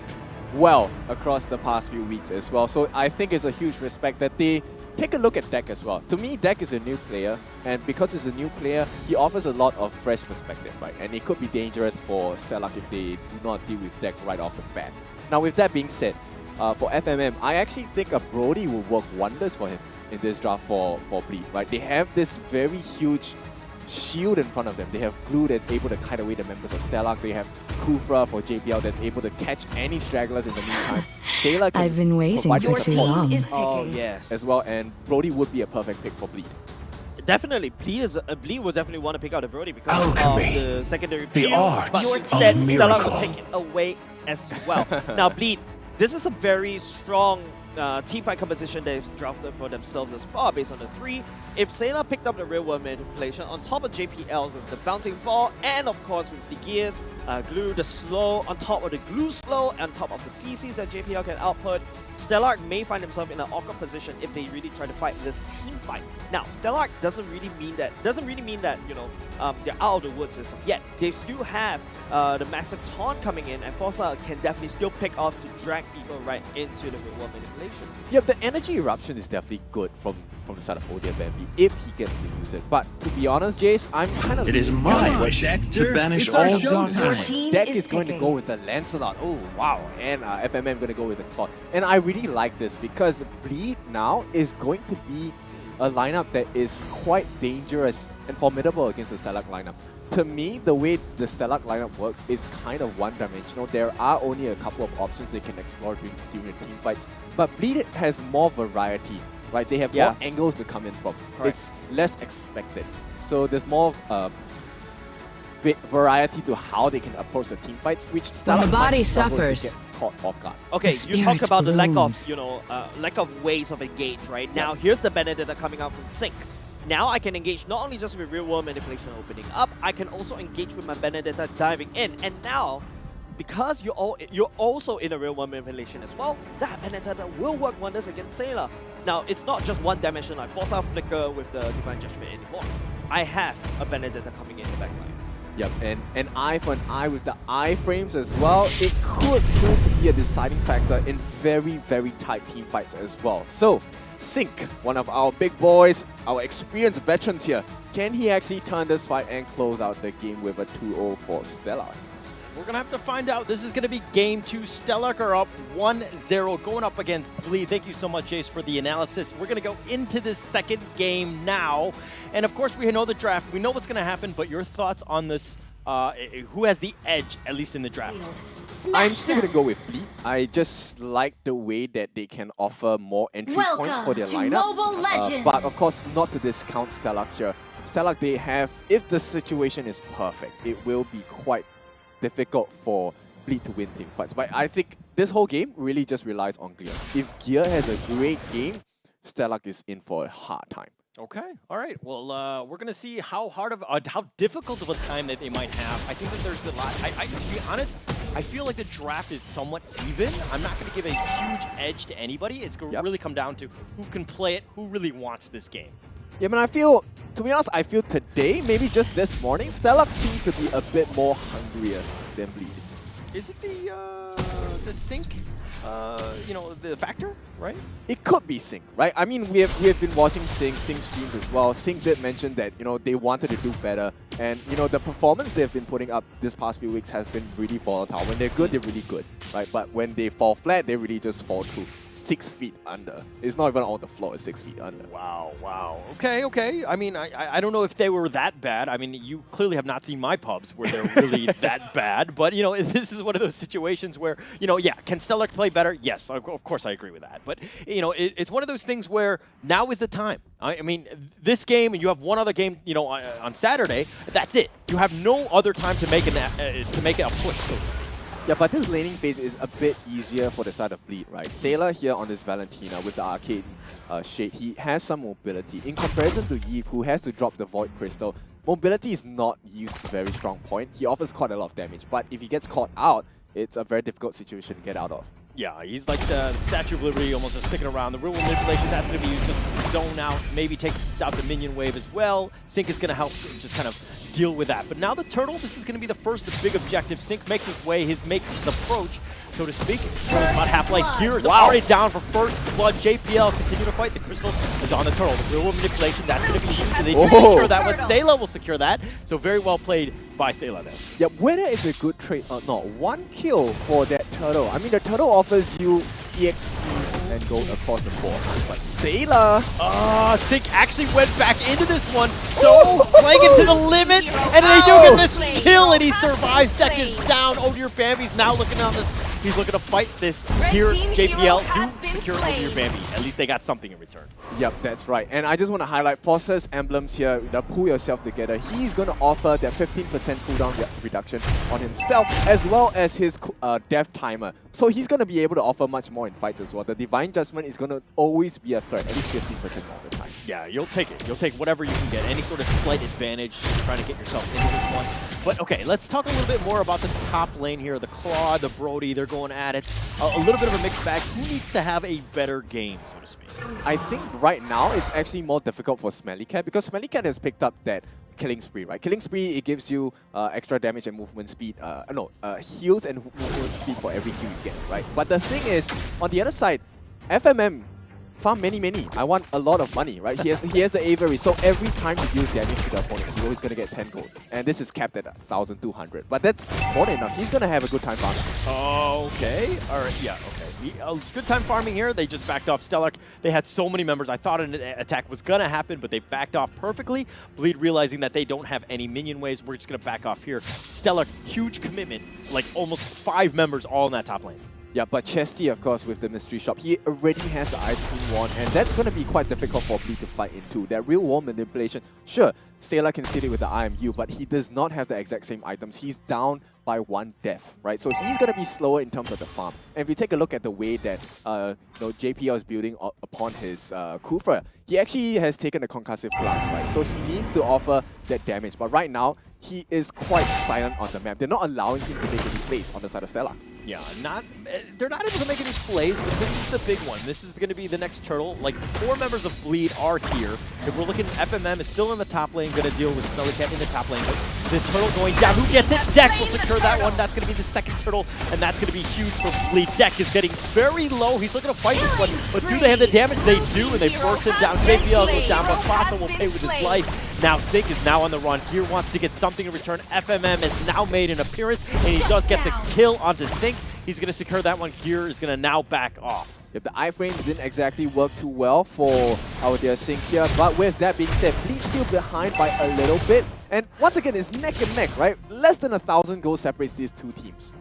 well across the past few weeks as well. So I think it's a huge respect that they take a look at Deck as well. To me, Deck is a new player, and because it's a new player, he offers a lot of fresh perspective, right? And it could be dangerous for Stellark if they do not deal with Deck right off the bat. Now, with that being said, for FMM, I actually think a Brody will work wonders for him in this draft for Bleed, right? They have this very huge shield in front of them. They have Glue that's able to kite away the members of Stellark. They have Kufra for JPL that's able to catch any stragglers in the meantime. Sayla can I've been waiting provide for the too support long. Oh, yes. as well, and Brody would be a perfect pick for Bleed. Definitely, Bleed will definitely want to pick out the Brody because Alchemy, of the secondary the peel, art but of instead Stellark will miracle. take it away as well. Now, Bleed, this is a very strong teamfight composition they've drafted for themselves thus far based on the 3. If Sailor picked up the real-world manipulation on top of JPL with the bouncing ball, and of course with the gears, glue, the slow, on top of the glue slow, on top of the CCs that JPL can output, Stellark may find himself in an awkward position if they really try to fight this team fight. Now, Stellark doesn't really mean that you know they're out of the woods as of yet. They still have the massive taunt coming in, and Forza can definitely still pick off to drag people right into the real-world manipulation. Yep, the energy eruption is definitely good from the side of ODFMB if he gets to use it. But to be honest, Jace, I'm kind of... It is my wish to banish all dark Deck is going to go with the Lancelot. Oh, wow. And FMM going to go with the Claude. And I really like this because Bleed now is going to be a lineup that is quite dangerous and formidable against the Stellark lineup. To me, the way the Stellark lineup works is kind of one-dimensional. There are only a couple of options they can explore during the team fights. But Bleed has more variety. Right, they have more angles to come in from. Correct. It's less expected. So there's more variety to how they can approach the team fights, which when the body suffers, get caught off guard. Okay, you talk about the lack of, lack of ways of engage, right? Now here's the Benedetta coming out from Sync. Now I can engage not only just with real-world manipulation opening up, I can also engage with my Benedetta diving in, and now, because you're also in a real-world manipulation as well, that Benedetta will work wonders against Sailor. Now, it's not just one dimension like Forza Flicker with the Divine Judgment anymore. I have a Benedetta coming in the backline. Yep, and an eye for an eye with the iframes as well. It could prove to be a deciding factor in very, very tight team fights as well. So, Sync, one of our big boys, our experienced veterans here, can he actually turn this fight and close out the game with a 2-0 for Stellark? We're going to have to find out. This is going to be game 2. Stellark are up 1-0, going up against Bleed. Thank you so much, Jace, for the analysis. We're going to go into this second game now. And of course, we know the draft. We know what's going to happen, but your thoughts on this, who has the edge, at least in the draft? I'm still going to go with Bleed. I just like the way that they can offer more entry points for their lineup. But of course, not to discount Stellark here. Stellark, they have, if the situation is perfect, it will be quite difficult for Bleed to win team fights. But I think this whole game really just relies on Gear. If Gear has a great game, Stellark is in for a hard time. Okay, all right. Well, we're gonna see how difficult of a time that they might have. I think that there's a lot. To be honest, I feel like the draft is somewhat even. I'm not gonna give a huge edge to anybody. It's gonna really come down to who can play it, who really wants this game. Yeah, but I feel, to be honest, I feel today, maybe just this morning, Stellark seems to be a bit more hungrier than Bleed. Is it the Sync, the factor, right? It could be Sync, right? I mean, we have been watching Sync streams as well. Sync did mention that, they wanted to do better. And, the performance they've been putting up this past few weeks has been really volatile. When they're good, they're really good, right? But when they fall flat, they really just fall through 6 feet under. It's not even on the floor, it's 6 feet under. Wow. Okay. I mean, I don't know if they were that bad. I mean, you clearly have not seen my pubs where they're really that bad. But, this is one of those situations where, can Stellark play better? Yes, of course I agree with that. But, it's one of those things where now is the time. I mean, this game, and you have one other game, on Saturday. That's it. You have no other time to make it a push. Yeah, but this laning phase is a bit easier for the side of Bleed, right? Sailor here on this Valentina with the arcade shade, he has some mobility. In comparison to Yves, who has to drop the Void Crystal, mobility is not Yves's very strong point. He offers quite a lot of damage, but if he gets caught out, it's a very difficult situation to get out of. Yeah, he's like the Statue of Liberty, almost just sticking around. The real manipulation, that's going to be just zone out, maybe take out the minion wave as well. Sync is going to help just kind of deal with that. But now the Turtle, this is going to be the first big objective. Sync makes his way, makes his approach, so to speak. About half-life. Gear is already down for first blood. JPL continue to fight. The Crystal is on the Turtle. The real manipulation, that's going to be used. And they do secure that one. Sayla will secure that. So very well played by Sayla there. Yeah, whether it's a good trade or not, 1 kill for that Turtle. I mean, the Turtle offers you EXP and gold across the board. But Sayla... Sync actually went back into this one. So, playing it to the limit. And they do get this kill, and he survives. Deck is down. Oh, dear Bambi's now looking on this He's looking to fight this Red here. team hero has JPL been do secure over slain. your Bambi. At least they got something in return. Yep, that's right. And I just want to highlight Forcer's emblems here. Pull yourself together. He's going to offer that 15% cooldown reduction on himself as well as his death timer. So he's going to be able to offer much more in fights as well. The Divine Judgment is going to always be a threat, at least 15% of the time. Yeah, you'll take it. You'll take whatever you can get. Any sort of slight advantage trying to get yourself into this once. But okay, let's talk a little bit more about the top lane here. The Claw, the Brody, they're going at it. A little bit of a mixed bag. Who needs to have a better game, so to speak? I think right now it's actually more difficult for Smelly Cat because Smelly Cat has picked up that Killing Spree, right? Killing Spree, it gives you extra damage and movement speed, heals and movement speed for every kill you get, right? But the thing is, on the other side, FMM farm many. I want a lot of money, right? He has the Avery, so every time you deal damage to the opponent, he's always going to get 10 gold. And this is capped at 1,200. But that's more than enough. He's going to have a good time farming. Okay. All right. Yeah, okay. Good time farming here. They just backed off Stellark. They had so many members. I thought an attack was going to happen, but they backed off perfectly. Bleed realizing that they don't have any minion waves. We're just going to back off here. Stellark, huge commitment. Like almost 5 members all in that top lane. Yeah, but Chesty, of course, with the Mystery Shop, he already has the Ice Queen wand, and that's going to be quite difficult for Bleed to fight into. That real wall manipulation, sure, Stellark can sit it with the IMU, but he does not have the exact same items. He's down by 1 death, right? So he's going to be slower in terms of the farm. And if you take a look at the way that JPL is building upon his Kufra, he actually has taken a concussive blast, right? So he needs to offer that damage. But right now, he is quite silent on the map. They're not allowing him to make any plays on the side of Stellark. Yeah, they're not able to make any plays, but this is the big one. This is going to be the next turtle. Like, 4 members of Bleed are here. If we're looking, FMM is still in the top lane, going to deal with Smelly Cat in the top lane. But the turtle going down. Who gets it? Deck will secure that one. That's going to be the second turtle, and that's going to be huge for Bleed. Deck is getting very low. He's looking to fight this one, but do they have the damage? They do, and they force him down. JPL goes down, but Fasa will pay with his life. Now Sync is now on the run. Gear wants to get something in return. FMM has now made an appearance, and he does get the kill onto Sync. He's going to secure that one. Gear is going to now back off. Yep, the iframes didn't exactly work too well for our dear Sync here, but with that being said, Bleed still behind by a little bit. And once again, it's neck and neck, right? Less than 1,000 gold separates these 2 teams.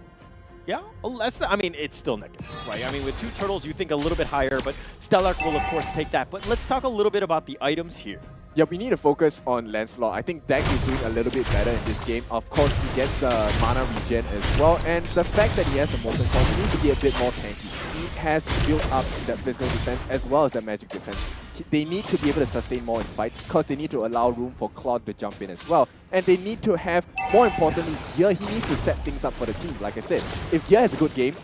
Yeah, less than, I mean, it's still neck and neck, right? I mean, with 2 turtles, you think a little bit higher, but Stellark will, of course, take that. But let's talk a little bit about the items here. Yeah, we need to focus on Lancelot. I think Deck is doing a little bit better in this game. Of course, he gets the mana regen as well, and the fact that he has the Molten Core, he needs to be a bit more tanky. He has built up that physical defense as well as the magic defense. They need to be able to sustain more in fights because they need to allow room for Claude to jump in as well. And they need to have, more importantly, Gear. He needs to set things up for the team. Like I said, if Gear has a good game,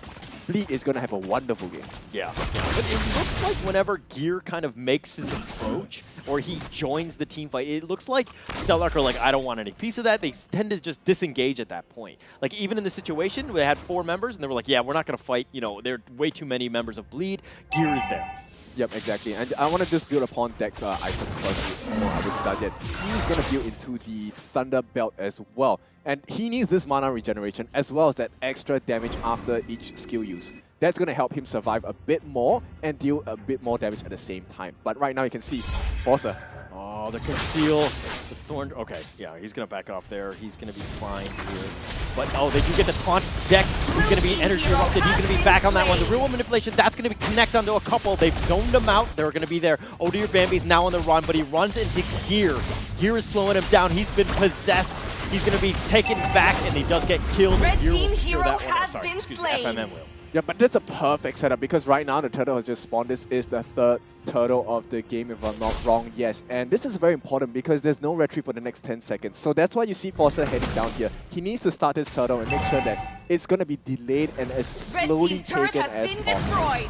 Bleed is going to have a wonderful game. Yeah. But it looks like whenever Gear kind of makes his approach, or he joins the team fight, it looks like Stellark are like, I don't want any piece of that. They tend to just disengage at that point. Like, even in the situation, they had 4 members, and they were like, yeah, we're not going to fight. You know, there are way too many members of Bleed. Gear is there. Yep, exactly. And I want to just build upon Deck's item first with that. He's going to build into the Thunder Belt as well. And he needs this mana regeneration as well as that extra damage after each skill use. That's going to help him survive a bit more and deal a bit more damage at the same time. But right now you can see Forcer. Oh, the conceal, the thorn. Okay, yeah, he's going to back off there. He's going to be fine here. But, oh, they do get the taunt. Deck, he's going to be energy erupted. He's going to be back on that one. The real manipulation, that's going to be connect onto a couple. They've zoned him out. They're going to be there. Odir Bambi's now on the run, but he runs into Gear. Gear is slowing him down. He's been possessed. He's going to be taken back, and he does get killed. Red team hero has been slain. FMM will. Yeah, but that's a perfect setup because right now the turtle has just spawned. This is the 3rd turtle of the game, if I'm not wrong, yes. And this is very important because there's no retreat for the next 10 seconds. So that's why you see Forcer heading down here. He needs to start his turtle and make sure that it's going to be delayed and as slowly taken as possible. Destroyed.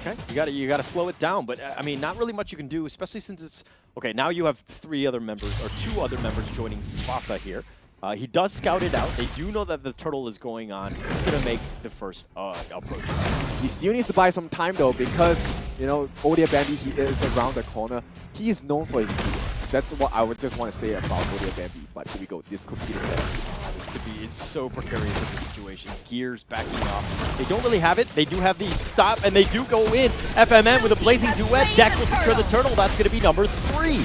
Okay, you gotta slow it down, but I mean, not really much you can do, especially since it's okay. Now you have 3 other members or 2 other members joining Fasa here. He does scout it out. They do know that the turtle is going on. He's going to make the first approach. He still needs to buy some time though because, you know, Odir Bambi, he is around the corner. He is known for his speed. That's what I would just want to say about Odir Bambi. But here we go. This could be the setup. This could be, it's so precarious in this situation. Gears backing off. They don't really have it. They do have the stop, and they do go in. FMM with a blazing duet. Deck will secure the turtle. That's going to be number 3.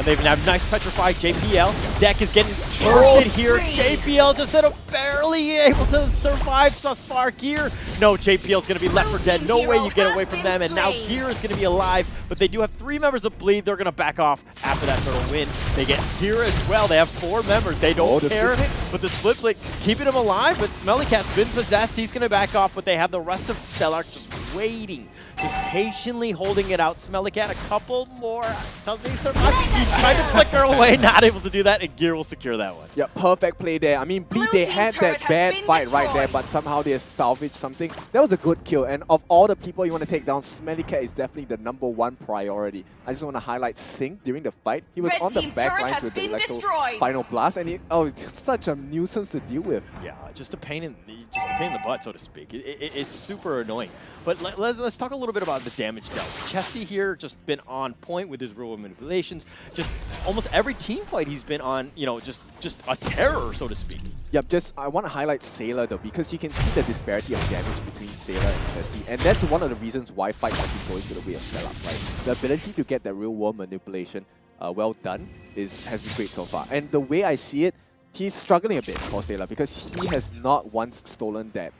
They've now nice petrified JPL. Deck is getting bursted here. JPL just barely able to survive thus far. Gear, no, JPL's going to be left for dead. No way you get away from them, and now Gear is going to be alive, but they do have 3 members of Bleed. They're going to back off after that turtle win. They get Gear as well. They have 4 members. They don't care, but the split play keeping him alive, but Smelly Cat's been possessed. He's going to back off, but they have the rest of Stellark just waiting, just patiently holding it out. Smelly Cat, a couple more. Does he survive? He's trying to flicker away, not able to do that, and Gear will secure that one. Yeah, perfect play there. I mean, Bleed, they had that bad fight right there, but somehow they salvaged something. That was a good kill, and of all the people you want to take down, Smelly Cat is definitely the #1 priority. I just want to highlight Sync during the fight. He was on the back lines with the Electro Final Blast, and it's such a nuisance to deal with. Yeah, just a pain in the butt, so to speak. It's super annoying. But let's talk a little bit about the damage dealt. Chesty here just been on point with his real manipulations. Just almost every team fight he's been on, you know, just a terror, so to speak. Yep, I want to highlight Sailor though, because you can see the disparity of damage between Sailor and Chesty, and that's one of the reasons why fights have been going to the way of Stellark, right? The ability to get that real world manipulation well done has been great so far. And the way I see it, he's struggling a bit for Sailor because he has not once stolen that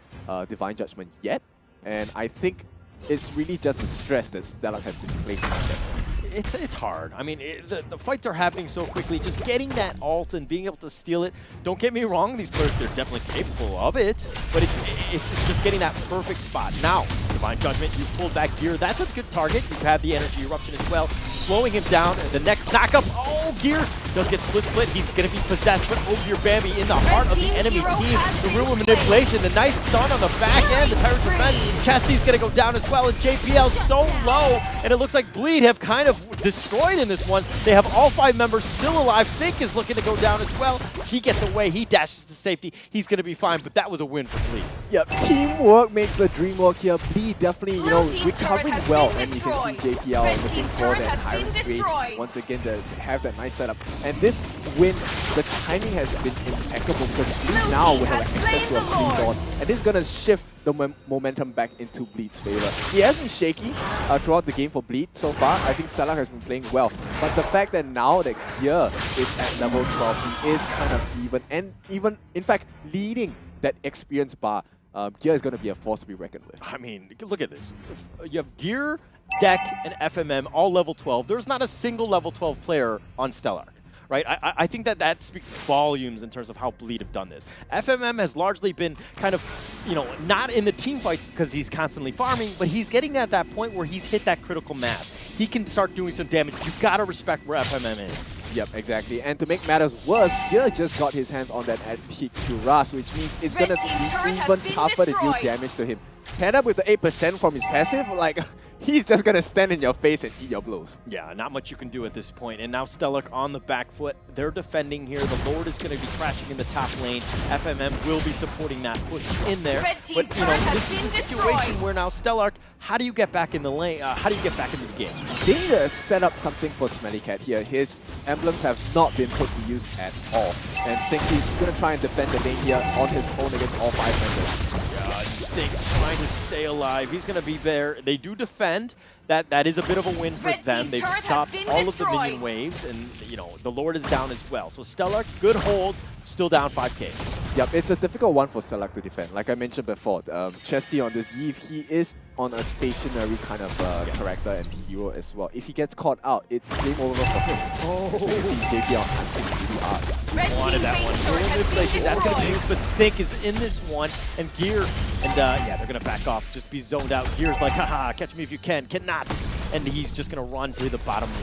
Divine Judgment yet. And I think it's really just the stress that Stellark has been placing on them. It's hard. I mean, the fights are happening so quickly. Just getting that ult and being able to steal it. Don't get me wrong, these players, they're definitely capable of it, but it's just getting that perfect spot. Now, Divine Judgment, you pulled back Gear. That's a good target. You've had the Energy Eruption as well, slowing him down. And the next knockup, oh, Gear does get split. He's going to be possessed, but over your Bambi in the heart of the enemy team. The real manipulation, the nice stun on the back end. The Pirates defense. Chesty's going to go down as well, and JPL's so low, and it looks like Bleed have kind of destroyed in this one. They have all 5 members still alive. Sync is looking to go down as well. He gets away. He dashes to safety. He's going to be fine, but that was a win for Bleed. Yep, teamwork makes the dream work here. Bleed definitely, you know, recovering well, and you can see JPL looking for that high range once again to have that nice setup. And this win, the timing has been impeccable because Bleed now will have access to a clean door, and this is going to shift the momentum back into Bleed's favor. He has been shaky throughout the game for Bleed so far. I think Stellark has been playing well, but the fact that now that Gear is at level 12, he is kind of even, and even, in fact, leading that experience bar. Gear is going to be a force to be reckoned with. I mean, look at this. You have Gear, Deck, and FMM all level 12. There's not a single level 12 player on Stellark. Right? I think that speaks volumes in terms of how Bleed have done this. FMM has largely been kind of, you know, not in the team fights because he's constantly farming, but he's getting at that point where he's hit that critical mass. He can start doing some damage. You gotta respect where FMM is. Yep, exactly. And to make matters worse, Gear just got his hands on that peak Cuirass, which means it's gonna be even tougher to deal damage to him. Paired up with the 8% from his passive, like, he's just gonna stand in your face and eat your blows. Yeah, not much you can do at this point. And now Stellark on the back foot. They're defending here. The Lord is going to be crashing in the top lane. FMM will be supporting that push in there. But, you know, this is a situation where now Stellark, how do you get back in the lane? How do you get back in this game? They need to set up something for Smelly Cat here. His emblems have not been put to use at all. And Sync is going to try and defend the lane here on his own against all 5 members. Sync trying to stay alive. He's going to be there. They do defend. That is a bit of a win for them. They've stopped all of the minion waves, and you know the Lord is down as well. So Stellark, good hold, still down 5k. Yep, it's a difficult one for Stellark to defend. Like I mentioned before, Chesty on this Eve, he is on a stationary kind of character and hero as well. If he gets caught out, it's game over for him. Oh, so you see JP on hunting really hard. Wanted that one. That's going to be used, but Sync is in this one, and Gear, and yeah, they're going to back off, just be zoned out. Gear's like, haha, catch me if you can, cannot. And he's just going to run to the bottom lane.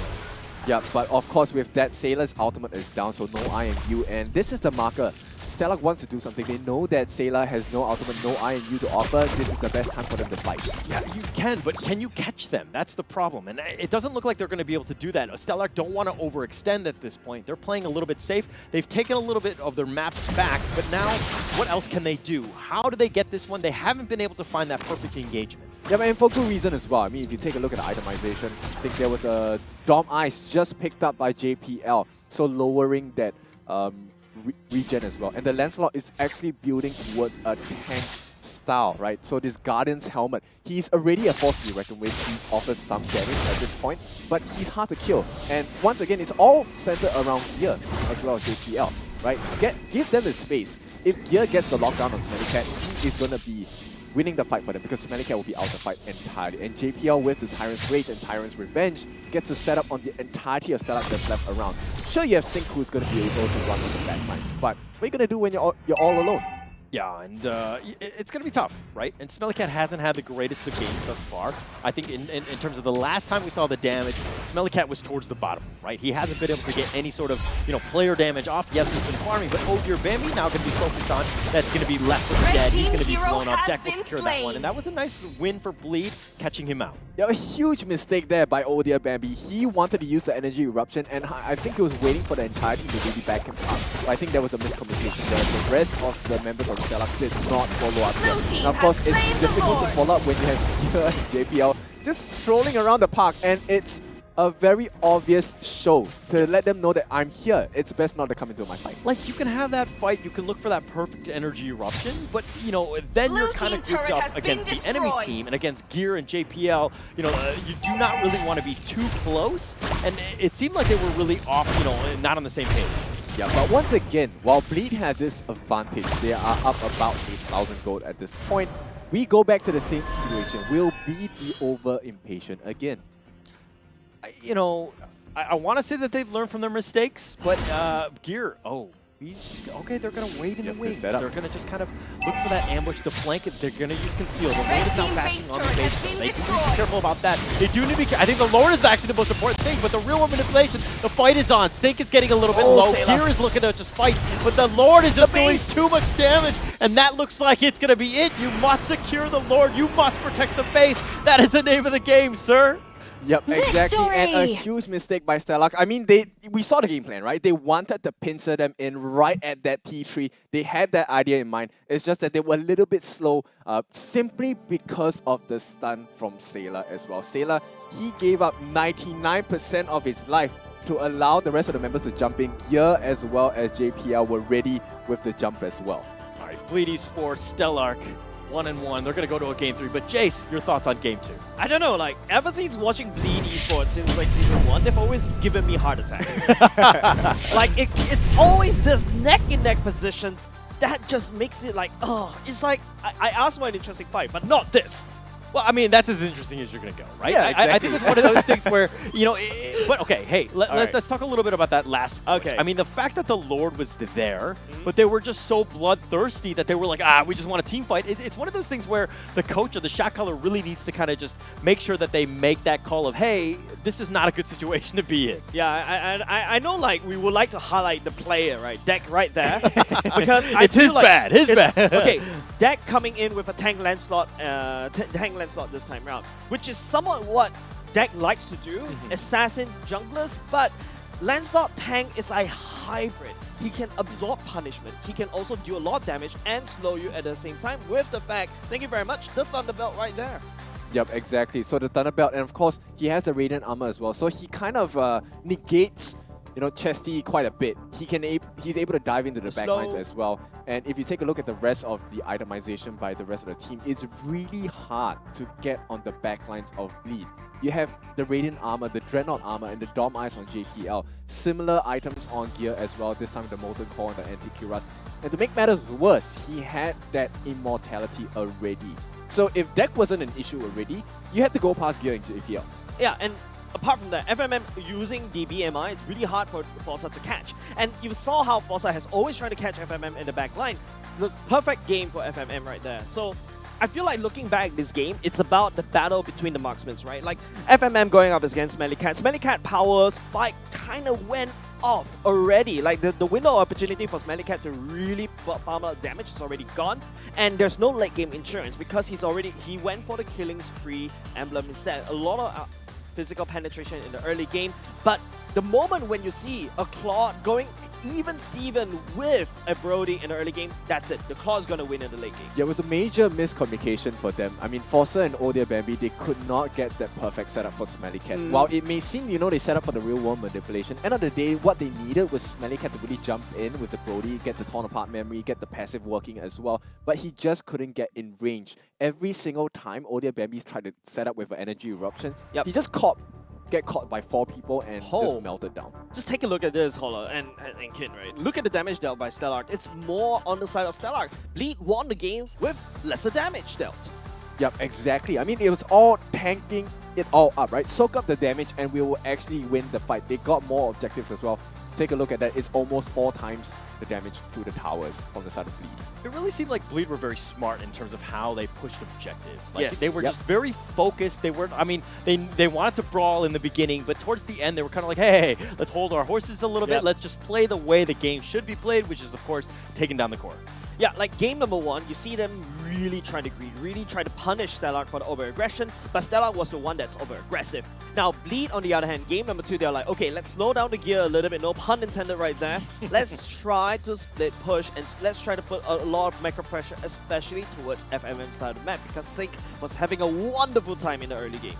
Yeah, but of course with that, Sailor's ultimate is down, so no IMU, and this is the marker. Stellark wants to do something. They know that Sailor has no ultimate, no IMU to offer. This is the best time for them to fight. Yeah, you can, but can you catch them? That's the problem, and it doesn't look like they're going to be able to do that. Stellark don't want to overextend at this point. They're playing a little bit safe. They've taken a little bit of their map back, but now what else can they do? How do they get this one? They haven't been able to find that perfect engagement. Yeah, and for good reason as well. I mean, if you take a look at the itemization, I think there was a Dom Ice just picked up by JPL, so lowering that regen as well. And the Lancelot is actually building towards a tank style, right? So this Guardian's helmet, he's already a force to be reckoned with. He offers some damage at this point, but he's hard to kill. And once again, it's all centered around Gear as well as JPL. right? Give them the space. If Gear gets the lockdown on Smelly Cat, he is going to be winning the fight for them because Smelly Cat will be out of the fight entirely. And JPL with the Tyrant's Rage and Tyrant's Revenge gets a setup on the entirety of Stellark that's left around. Sure, you have Sync who's going to be able to run with the backlines, but what are you going to do when you're all alone? Yeah, and it's going to be tough, right? And Smelly Cat hasn't had the greatest of games thus far. I think in terms of the last time we saw the damage, Smelly Cat was towards the bottom, right? He hasn't been able to get any sort of, player damage off. Yes, he's been farming, but Dear Bambi now going to be focused on that's going to be left with dead. He's going to be blown up. Deck will secure that one, and that was a nice win for Bleed, catching him out. Yeah, a huge mistake there by Dear Bambi. He wanted to use the energy eruption, and I think he was waiting for the entire team to really back him up. So I think there was a miscommunication there. The rest of the members of Stellark did not follow up there. Now, of course, it's difficult to follow up when you have Gear and JPL just strolling around the park, and it's a very obvious show to let them know that I'm here. It's best not to come into my fight. Like, you can have that fight, you can look for that perfect energy eruption, but, then you're kind of grouped up against the enemy team and against Gear and JPL. You do not really want to be too close, and it seemed like they were really off, not on the same page. Yeah, but once again, while Bleed has this advantage, they are up about 8,000 gold at this point. We go back to the same situation. Will Bleed be over impatient again? I want to say that they've learned from their mistakes, but Gear, okay, they're going to wait in the wings. They're going to just kind of look for that ambush, the flank. They're going to use Conceal. The Lord is now bashing on the base. They need to be careful about that. They do need to be I think the Lord is actually the most important thing, but the real manipulation, the fight is on. Sync is getting a little bit low. Gear is looking to just fight, but the Lord is just doing too much damage, and that looks like it's going to be it. You must secure the Lord. You must protect the base. That is the name of the game, sir. Yep, exactly. And a huge mistake by Stellark. I mean, we saw the game plan, right? They wanted to pincer them in right at that T3. They had that idea in mind. It's just that they were a little bit slow simply because of the stun from Sailor as well. Sailor, he gave up 99% of his life to allow the rest of the members to jump in. Gear as well as JPL were ready with the jump as well. All right, Bleed eSports, Stellark, 1-1. They're going to go to a Game 3. But Jace, your thoughts on Game 2? I don't know, ever since watching Bleed eSports since Season 1, they've always given me heart attacks. It's always this neck-and-neck positions that just makes it it's like, I asked for an interesting fight, but not this. Well, I mean, that's as interesting as you're going to go, right? Yeah, exactly. I think it's one of those things where, but okay, hey, let's talk a little bit about that last push. Okay. I mean, the fact that the Lord was there, but they were just so bloodthirsty that they were like, we just want a team fight. It's one of those things where the coach or the shot caller really needs to kind of just make sure that they make that call of, hey, this is not a good situation to be in. Yeah, I know, we would like to highlight the player, right? Deck right there. Because it's his bad, his bad. Okay, Deck coming in with a tank Lancelot, this time around, which is somewhat what Deck likes to do, assassin junglers, but Lancelot tank is a hybrid. He can absorb punishment, he can also do a lot of damage and slow you at the same time with the fact, thank you very much, the Thunderbelt right there. Yep, exactly. So the Thunderbelt, and of course, he has the Radiant Armor as well, so he kind of negates Chesty quite a bit. He's able to dive into the backlines as well. And if you take a look at the rest of the itemization by the rest of the team, it's really hard to get on the backlines of Bleed. You have the Radiant Armor, the Dreadnought Armor, and the Dom Eyes on JPL. Similar items on Gear as well, this time the Molten Core and the Anti-Cuirass. And to make matters worse, he had that Immortality already. So if Deck wasn't an issue already, you had to go past Gear and JPL. Yeah, and apart from that, FMM using the BMI, it's really hard for Forza to catch. And you saw how Forza has always tried to catch FMM in the back line. The perfect game for FMM right there. So I feel like looking back at this game, it's about the battle between the marksmen, right? Like FMM going up against Smelly Cat. Smelly Cat power spike kind of went off already. Like the window of opportunity for Smelly Cat to really farm out damage is already gone. And there's no late game insurance because he went for the killing spree emblem instead. A lot of physical penetration in the early game, but the moment when you see a Claw going even Steven with a Brody in the early game, that's it. The Claw is going to win in the late game. Yeah, it was a major miscommunication for them. I mean, Forza and Dear Bambi, they could not get that perfect setup for Smelly Cat. While it may seem, they set up for the real world manipulation, end of the day, what they needed was Smelly Cat to really jump in with the Brody, get the torn apart memory, get the passive working as well, but he just couldn't get in range. Every single time Dear Bambi tried to set up with an energy eruption, he just caught get caught by 4 people and just melted down. Just take a look at this, Holler and Kin, right? Look at the damage dealt by Stellark. It's more on the side of Stellark. Bleed won the game with lesser damage dealt. Yep, exactly. I mean, it was all tanking it all up, right? Soak up the damage and we will actually win the fight. They got more objectives as well. Take a look at that. It's almost 4 times the damage to the towers from the side of Bleed. It really seemed like Bleed were very smart in terms of how they pushed objectives. Like Yes. they were just very focused. They were, I mean, they wanted to brawl in the beginning, but towards the end they were kind of like, hey, let's hold our horses a little bit. Let's just play the way the game should be played, which is of course taking down the core. Yeah, like game number 1, you see them really trying to greed, really try to punish Stellark for the over-aggression, but Stellark was the one that's over-aggressive. Now, Bleed, on the other hand, game number 2, they're like, okay, let's slow down the gear a little bit, no pun intended right there. Let's try to split push, and let's try to put a lot of macro pressure, especially towards FMM side of the map, because Sync was having a wonderful time in the early game.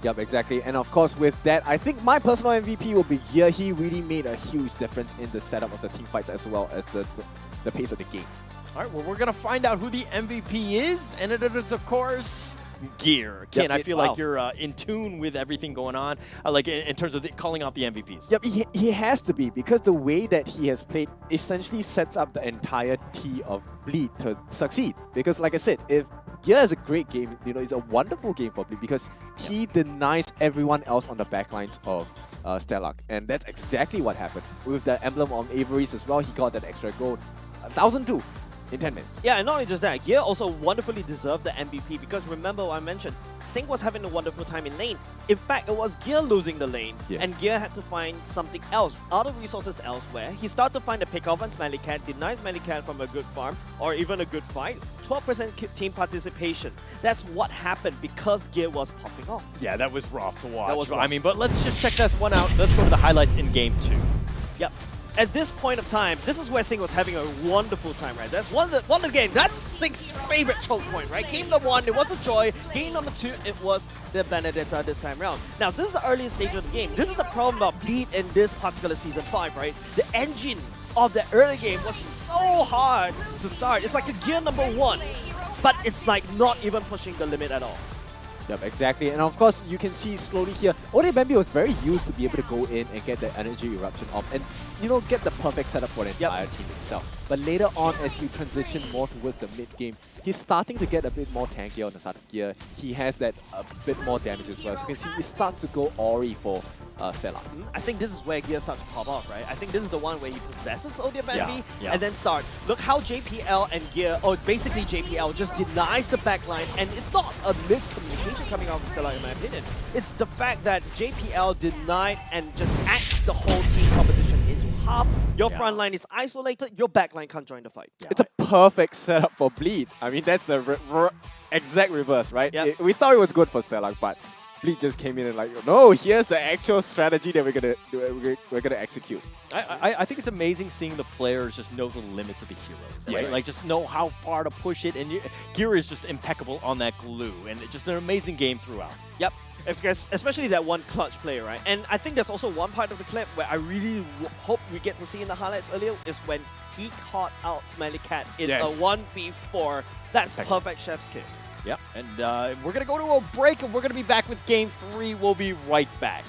Yep, exactly. And of course, with that, I think my personal MVP will be Gear. He really made a huge difference in the setup of the team fights as well as the pace of the game. All right, well, we're going to find out who the MVP is, and it is, of course, Gear. Ken, I feel like you're in tune with everything going on, like in terms of calling out the MVPs. Yep, he has to be, because the way that he has played essentially sets up the entire T of Bleed to succeed. Because like I said, if Gear has a great game, you know, it's a wonderful game for Bleed because he denies everyone else on the backlines of Stellark. And that's exactly what happened. With the emblem on Avery's as well, he got that extra gold. 1,002 in 10 minutes. Yeah, and not only just that, Gear also wonderfully deserved the MVP because remember what I mentioned, Sync was having a wonderful time in lane. In fact, it was Gear losing the lane, and Gear had to find something else, other resources elsewhere. He started to find a pick-off on Smelly Cat, denies Smelly Cat from a good farm or even a good fight. 12% team participation. That's what happened because Gear was popping off. Yeah, that was rough to watch. That was rough. I mean, but let's just check this one out. Let's go to the highlights in game 2. Yep. At this point of time, this is where Sync was having a wonderful time, right? That's one of the game. That's Sync's favorite choke point, right? Game number 1, it was a joy. Game number 2, it was the Benedetta this time around. Now, this is the earliest stage of the game. This is the problem of Bleed in this particular Season 5, right? The engine of the early game was so hard to start. It's like a Gear number 1, but it's like not even pushing the limit at all. Yep, exactly. And of course, you can see slowly here, Ode Bambi was very used to be able to go in and get the energy eruption off and, you know, get the perfect setup for the entire team itself. But later on, as you transition more towards the mid-game, he's starting to get a bit more tankier on the side of Gear. He has that a bit more damage as well. So you can see it starts to go Ori for Stellark. I think this is where Gear starts to pop off, right? I think this is the one where he possesses Odia Bambi yeah. and then start. Look how JPL and Gear, or basically JPL, just denies the backline, and it's not a miscommunication coming out of Stellark in my opinion. It's the fact that JPL denied and just axed the whole team composition into half. Your front line is isolated, your backline can't join the fight. It's a perfect setup for Bleed. I mean, that's the exact reverse, right? We thought it was good for Stellark, but Bleed just came in and like, no, here's the actual strategy that we're gonna execute. I think it's amazing seeing the players just know the limits of the heroes, right? Like just know how far to push it, and Gear is just impeccable on that glue, and it's just an amazing game throughout. Yep. Especially that one clutch play, right? And I think there's also one part of the clip where I really hope we get to see in the highlights earlier is when he caught out Smelly Cat in a 1v4. That's perfect chef's kiss. Yep, and we're going to go to a break, and we're going to be back with Game 3. We'll be right back.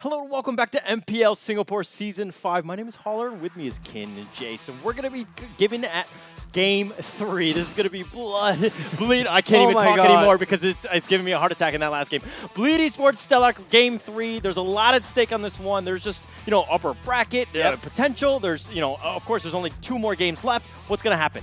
Hello and welcome back to MPL Singapore Season 5. My name is Holler, and with me is Kin and Jason. We're going to be giving at Game 3. This is going to be Bleed. I can't even talk anymore because it's giving me a heart attack in that last game. Bleed eSports Stellark Game 3. There's a lot at stake on this one. There's just, upper bracket potential. There's, of course, there's only 2 more games left. What's going to happen?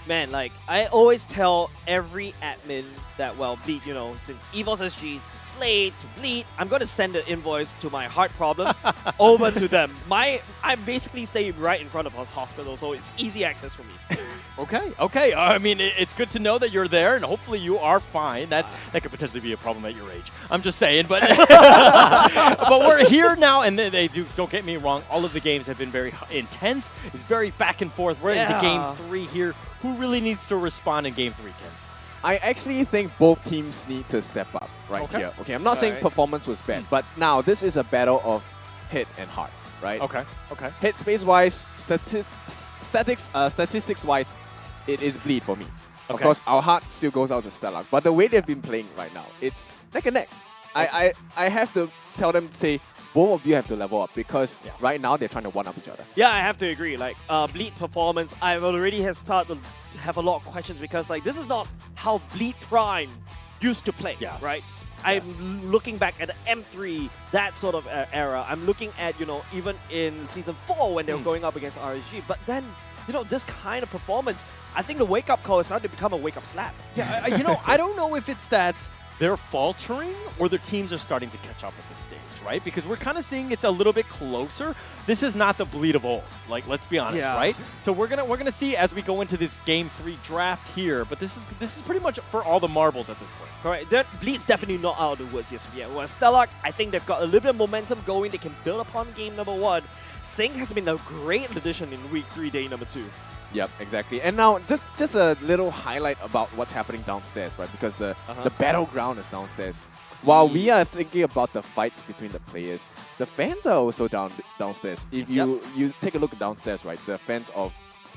Man, like, I always tell every admin that, well, Bleed, since eSports SG to Slade to Bleed, I'm going to send an invoice to my heart problems over to them. I basically stay right in front of a hospital, so it's easy access for me. Okay. I mean, it's good to know that you're there, and hopefully you are fine. That could potentially be a problem at your age. I'm just saying, but but we're here now, and don't get me wrong, all of the games have been very intense. It's very back and forth. We're into Game 3 here. Who really needs to respond in Game 3, Ken? I actually think both teams need to step up here. Okay, I'm not saying performance was bad, but now this is a battle of head and heart, right? Okay. Headspace-wise, statistics-wise, it is Bleed for me. Of course, our heart still goes out to Stellark, but the way they've been playing right now, it's neck and neck. I have to tell them to say, both of you have to level up because right now they're trying to one-up each other. Yeah, I have to agree. Like, Bleed performance, I've already started to have a lot of questions because, like, this is not how Bleed Prime used to play, right? I'm looking back at the M3, that sort of era. I'm looking at, even in Season 4 when they were going up against RSG. But then, this kind of performance, I think the wake-up call is starting to become a wake-up slap. Yeah, I don't know if it's that they're faltering or their teams are starting to catch up at this stage, right? Because we're kind of seeing it's a little bit closer. This is not the Bleed of old. Like, let's be honest, right? So we're gonna see as we go into this Game 3 draft here, but this is pretty much for all the marbles at this point. Correct. Bleed's definitely not out of the woods yet. Well, Stellark, I think they've got a little bit of momentum going. They can build upon game number 1. Sync has been a great addition in Week 3, day number 2. Yep, exactly. And now, just a little highlight about what's happening downstairs, right? Because the battleground is downstairs. While we are thinking about the fights between the players, the fans are also downstairs. If you take a look downstairs, right, the fans of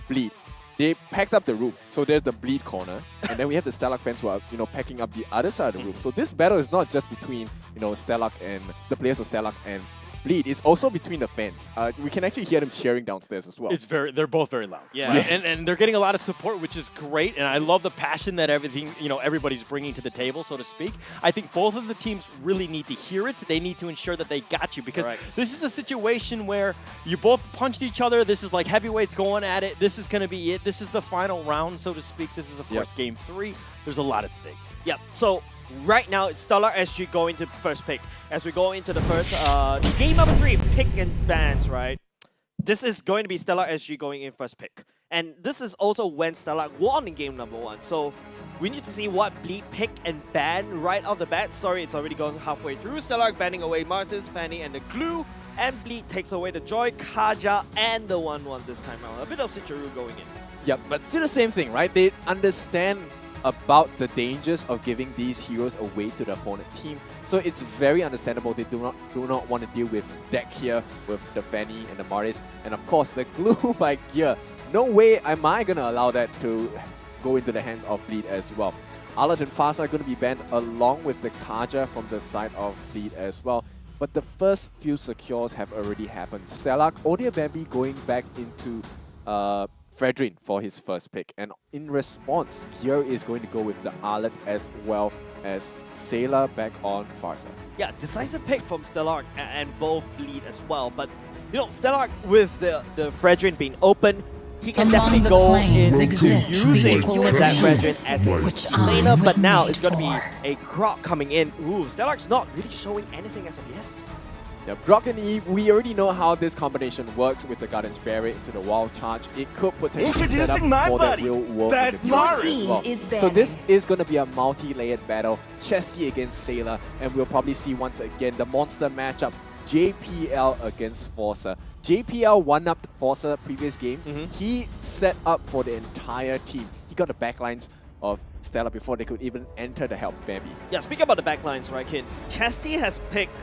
Bleed, they packed up the room. So there's the Bleed corner, and then we have the Stellark fans who are, packing up the other side of the room. So this battle is not just between, Stellark and the players of Stellark and Bleed. It's also between the fans. We can actually hear them cheering downstairs as well. They're both very loud. Yeah. Right? And they're getting a lot of support, which is great. And I love the passion that everybody's bringing to the table, so to speak. I think both of the teams really need to hear it. They need to ensure that they got you because this is a situation where you both punched each other. This is like heavyweights going at it. This is going to be it. This is the final round, so to speak. This is, of course, Game 3. There's a lot at stake. Yep. So right now, it's Stellark SG going to first pick. As we go into the first game number 3, pick and bans, right? This is going to be Stellark SG going in first pick. And this is also when Stellark won in game number 1. So we need to see what Bleed pick and ban right off the bat. Sorry, it's already gone halfway through. Stellark banning away Martis, Fanny, and the Glue. And Bleed takes away the Joy, Kaja, and the 1-1 this time around. A bit of Switcheroo going in. Yep, but still the same thing, right? They understand about the dangers of giving these heroes away to the opponent team. So it's very understandable they do not want to deal with deck here with the Fanny and the Morris. And of course, the Glue by Gear. No way am I going to allow that to go into the hands of Bleed as well. Alat and Fasa are going to be banned along with the Kaja from the side of Bleed as well. But the first few secures have already happened. Stellark, Odia Bambi going back into Fredrin for his first pick, and in response, Gear is going to go with the Aleph as well as Sailor back on Farsa. Yeah, decisive pick from Stellark and both Bleed as well, but Stellark with the Fredrin being open, he can definitely go into using that Fredrin as a laner, but now it's going to be a Grok coming in. Ooh, Stellark's not really showing anything as of yet. Yeah, Grok and Eve, we already know how this combination works with the Guardian's Barrier into the wall charge. It could potentially set up for that real world as well. So this is going to be a multi-layered battle. Chesty against Sailor, and we'll probably see once again the monster matchup. JPL against Forza. JPL one-upped Forza previous game. He set up for the entire team. He got the backlines of Stellar before they could even enter the help Bambi. Yeah, speaking about the backlines, right, Kid? Chesty has picked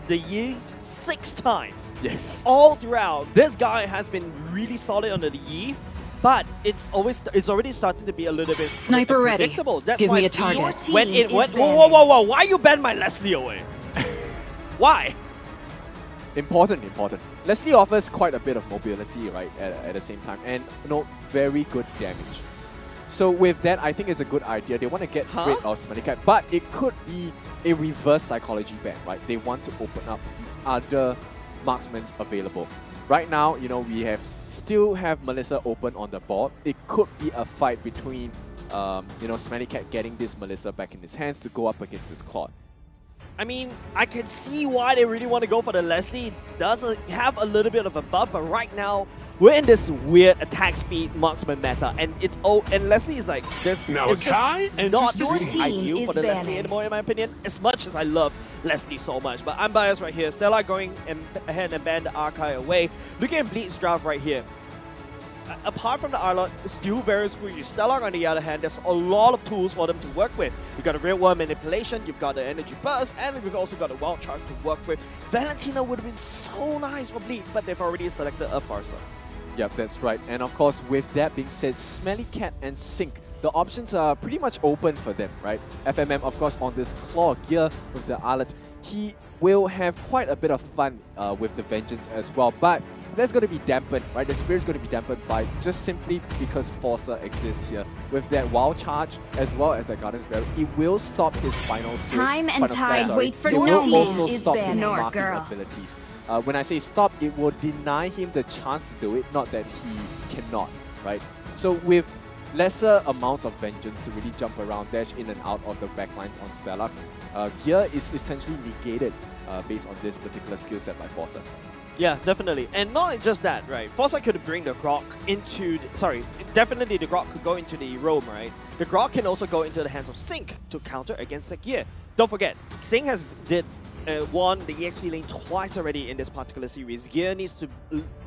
the Eve 6 times. Yes. All throughout. This guy has been really solid under the Eve, but it's already starting to be a little bit Sniper ready. predictable. That's Give why me a target. Whoa, why you ban my Leslie away? Why? important. Leslie offers quite a bit of mobility, right, at the same time, and very good damage. So with that, I think it's a good idea. They want to get rid of Smelly Cat, but it could be a reverse psychology ban, right? They want to open up the other marksmen available. Right now, we still have Melissa open on the board. It could be a fight between, Smelly Cat getting this Melissa back in his hands to go up against his Claude. I mean, I can see why they really want to go for the Leslie. It does have a little bit of a buff, but right now we're in this weird attack speed marksman meta, and and Leslie is like it's just not ideal for the Leslie anymore, in my opinion. As much as I love Leslie so much, but I'm biased right here. Stellark going ahead and ban the Archive away. Looking at Bleed's draft right here. Apart from the Arlot, it's still very squeaky. Stellark, on the other hand, there's a lot of tools for them to work with. You've got a real world manipulation, you've got the energy burst, and we've also got a wild charge to work with. Valentina would have been so nice for Bleed, but they've already selected a Farsa. Yep, that's right. And of course, with that being said, Smelly Cat and Sync, the options are pretty much open for them, right? FMM, of course, on this claw gear with the Arlot, he will have quite a bit of fun with the Vengeance as well, but that's going to be dampened, right? The spirit's going to be dampened by just simply because Forcer exists here. With that wild charge as well as the Guardian's Barrier, it will stop his final Time and tide wait for no no man. It will also stop his nor marking girl. abilities. When I say stop, it will deny him the chance to do it, not that he cannot, right? So with lesser amounts of Vengeance to really jump around, dash in and out of the backlines on Stellark, gear is essentially negated based on this particular skill set by Forcer. Yeah, definitely. And not just that, right? Forza could bring the Grok into... definitely the Grok could go into the roam, right? The Grok can also go into the hands of Sync to counter against the gear. Don't forget, Sync has won the EXP lane twice already in this particular series. Gear needs to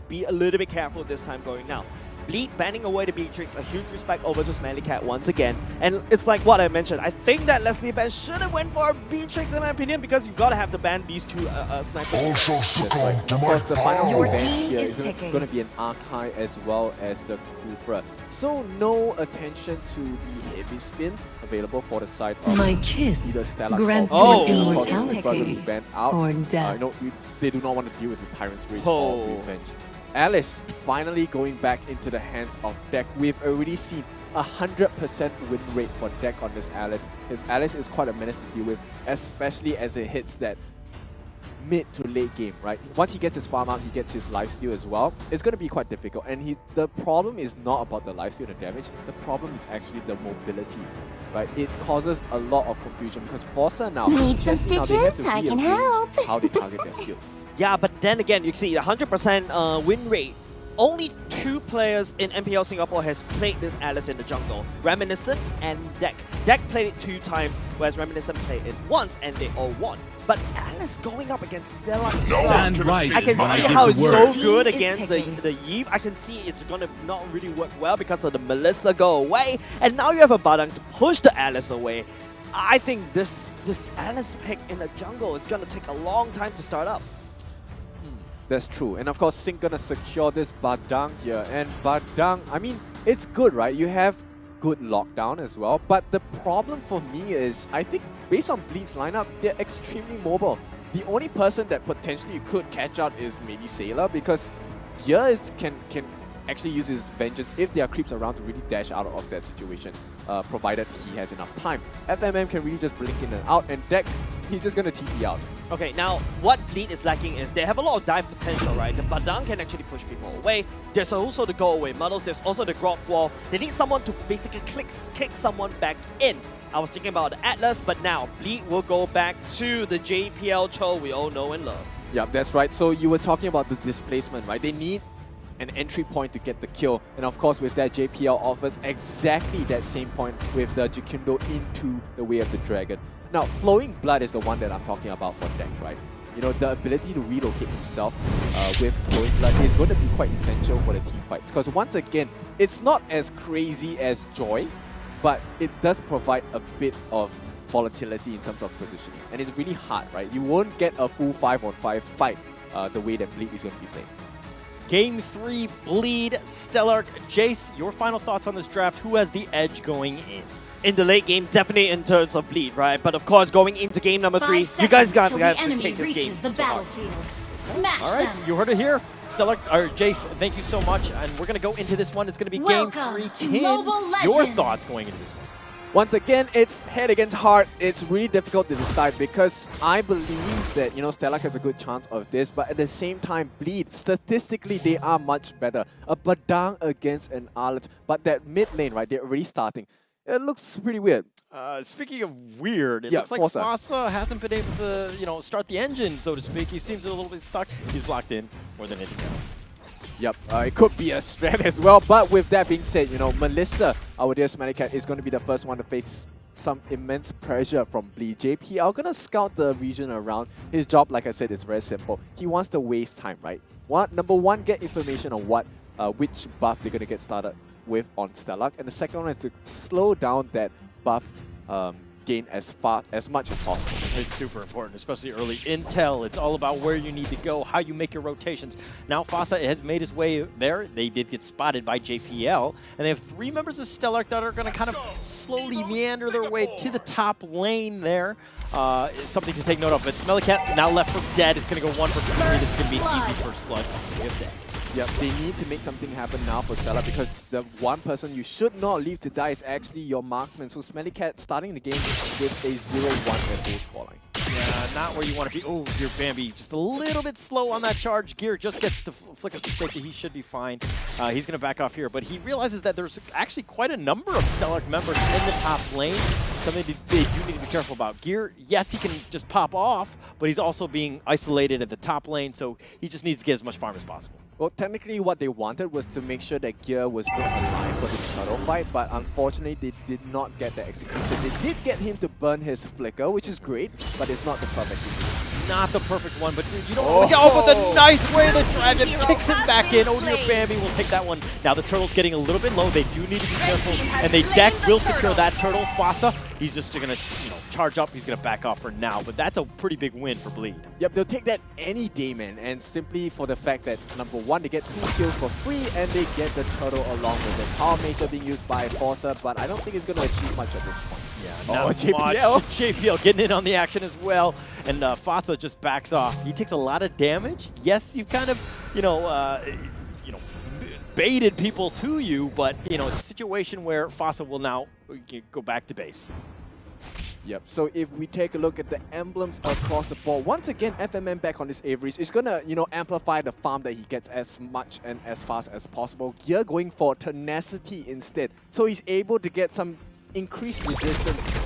be a little bit careful this time going now. Bleed banning away the Beatrix, a huge respect over to Smelly Cat once again. And it's like what I mentioned, I think that Leslie ban should have went for a Beatrix in my opinion, because you've got to have to ban these two snipers. Also succumb to Of my course, the final Your revenge team here is is going to be an Archive as well as the Kufra. So no attention to the heavy spin available for the side of My either kiss Stellark grants or you immortality immortality out. or death. They do not want to deal with the Tyrant's Rage Oh. or Revenge. Alice finally going back into the hands of Deck. We've already seen 100% win rate for Deck on this Alice. His Alice is quite a menace to deal with, especially as it hits that mid to late game, right? Once he gets his farm out, he gets his lifesteal as well. It's going to be quite difficult. And the problem is not about the lifesteal and the damage. The problem is actually the mobility, right? It causes a lot of confusion because Forcer now... Need some just now they have to stitches? I can rearrange help. how they target their skills. Yeah, but then again, you see 100% win rate. Only 2 players in MPL Singapore has played this Alice in the jungle, Reminiscent and Deck. Deck played it 2 times, whereas Reminiscent played it once, and they all won. But Alice going up against Stellark, I can see how it's so good against the Eve. I can see it's going to not really work well because of the Melissa go away, and now you have a Badang to push the Alice away. I think this Alice pick in the jungle is going to take a long time to start up. That's true. And of course, Sync gonna secure this Badang here. And Badang, I mean, it's good, right? You have good lockdown as well. But the problem for me is, I think based on Bleed's lineup, they're extremely mobile. The only person that potentially you could catch out is maybe Sailor, because Gear can actually use his Vengeance if there are creeps around to really dash out of that situation, provided he has enough time. FMM can really just blink in and out, and Deck, he's just gonna TP out. Okay, now what Bleed is lacking is they have a lot of dive potential, right? The Badang can actually push people away. There's also the go away models. There's also the Grok wall. They need someone to basically kick someone back in. I was thinking about the Atlas, but now Bleed will go back to the JPL Cho we all know and love. Yeah, that's right. So you were talking about the displacement, right? They need an entry point to get the kill. And of course, with that, JPL offers exactly that same point with the Jikundo into the Way of the Dragon. Now, Flowing Blood is the one that I'm talking about for Deck, right? You know, the ability to relocate himself with Flowing Blood is going to be quite essential for the team fights. Because once again, it's not as crazy as Joy, but it does provide a bit of volatility in terms of positioning. And it's really hard, right? You won't get a full 5-on-5 fight the way that Bleed is going to be playing. Game 3, Bleed, Stellark. Jace, your final thoughts on this draft. Who has the edge going in? In the late game, definitely in terms of Bleed, right? But of course, going into game number 3, you guys got to take this game. The battlefield. Smash All right, them. you heard it here. Stellark, or Jace, thank you so much. And we're going to go into this one. It's going to be Welcome game 3. to Kin, Mobile your Legends. thoughts going into this one? Once again, it's head against heart. It's really difficult to decide because I believe that, Stellark has a good chance of this, but at the same time, Bleed, statistically, they are much better. A Badang against an Arlet, but that mid lane, right, they're already starting. It looks pretty weird. Speaking of weird, it Yeah, looks like Fossa. Fossa hasn't been able to, start the engine, so to speak. He seems a little bit stuck. He's blocked in more than anything else. Yep, it could be a strat as well, but with that being said, Melissa, our dear Smelly Cat, is going to be the first one to face some immense pressure from Bleed. JPL gonna scout the region around. His job, like I said, is very simple. He wants to waste time, right? Number one, get information on which buff they're gonna get started with on Stellark, and the second one is to slow down that buff gain as much as possible. It's super important, especially early intel. It's all about where you need to go, how you make your rotations. Now Fossa has made his way there. They did get spotted by JPL, and they have 3 members of Stellark that are going to kind of slowly meander their way to the top lane there. Something to take note of. But Smelly Cat now left for dead. It's going to go 1 for 3. This is going to be an easy first blood. If dead. Yep, they need to make something happen now for Stellark because the one person you should not leave to die is actually your marksman. So Smelly Cat starting the game with a 0-1 at full scoreline. Yeah, not where you want to be. Oh, Gear Bambi just a little bit slow on that charge. Gear just gets to flick us to safety. He should be fine. He's going to back off here, but he realizes that there's actually quite a number of Stellark members in the top lane. Something they do need to be careful about. Gear, yes, he can just pop off, but he's also being isolated at the top lane, so he just needs to get as much farm as possible. Well, technically what they wanted was to make sure that Gear was not alive for this turtle fight, but unfortunately they did not get the execution. They did get him to burn his flicker, which is great, but it's not the perfect situation. Not the perfect one, but you don't want to get but the nice way the dragon kicks him back in. Dear Bambi will take that one. Now the turtle's getting a little bit low. They do need to be careful, and they deck will secure that turtle. Fossa, he's just going to charge up. He's going to back off for now, but that's a pretty big win for Bleed. Yep, they'll take that any day, man, and simply for the fact that, number one, they get 2 kills for free, and they get the turtle along with it. Power Major being used by Fossa, but I don't think it's going to achieve much at this point. Yeah, JPL. JPL getting in on the action as well, and Fossa just backs off. He takes a lot of damage. Yes, you've kind of, baited people to you, but it's a situation where Fossa will now go back to base. Yep, so if we take a look at the emblems across the board, once again, FMM back on this Average is going to, amplify the farm that he gets as much and as fast as possible. Gear going for Tenacity instead, so he's able to get some increased resistance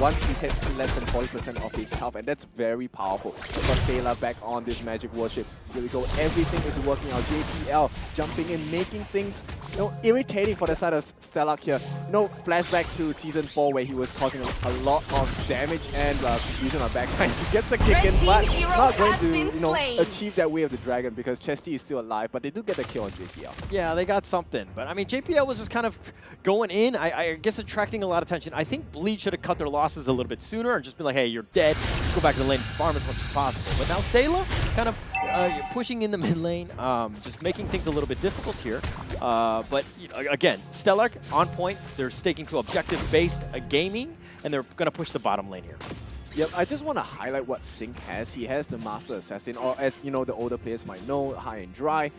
once he hits less than 40% of his health, and that's very powerful. For Sailor back on this Magic Worship. Here we go, everything is working out. JPL jumping in, making things irritating for the side of Stellark here. Flashback to Season 4 where he was causing a lot of damage and using our backline. He gets a kick in, but not going to achieve that way of the dragon because Chesty is still alive, but they do get the kill on JPL. Yeah, they got something, but I mean, JPL was just kind of going in, I guess attracting a lot of attention. I think Bleed should have cut their losses a little bit sooner and just be like, hey, you're dead, just go back to the lane and farm as much as possible. But now Sailor kind of pushing in the mid lane, just making things a little bit difficult here. But again, Stellark on point. They're sticking to objective-based gaming, and they're going to push the bottom lane here. Yep, I just want to highlight what Sync has. He has the Master Assassin, or as the older players might know, High and Dry.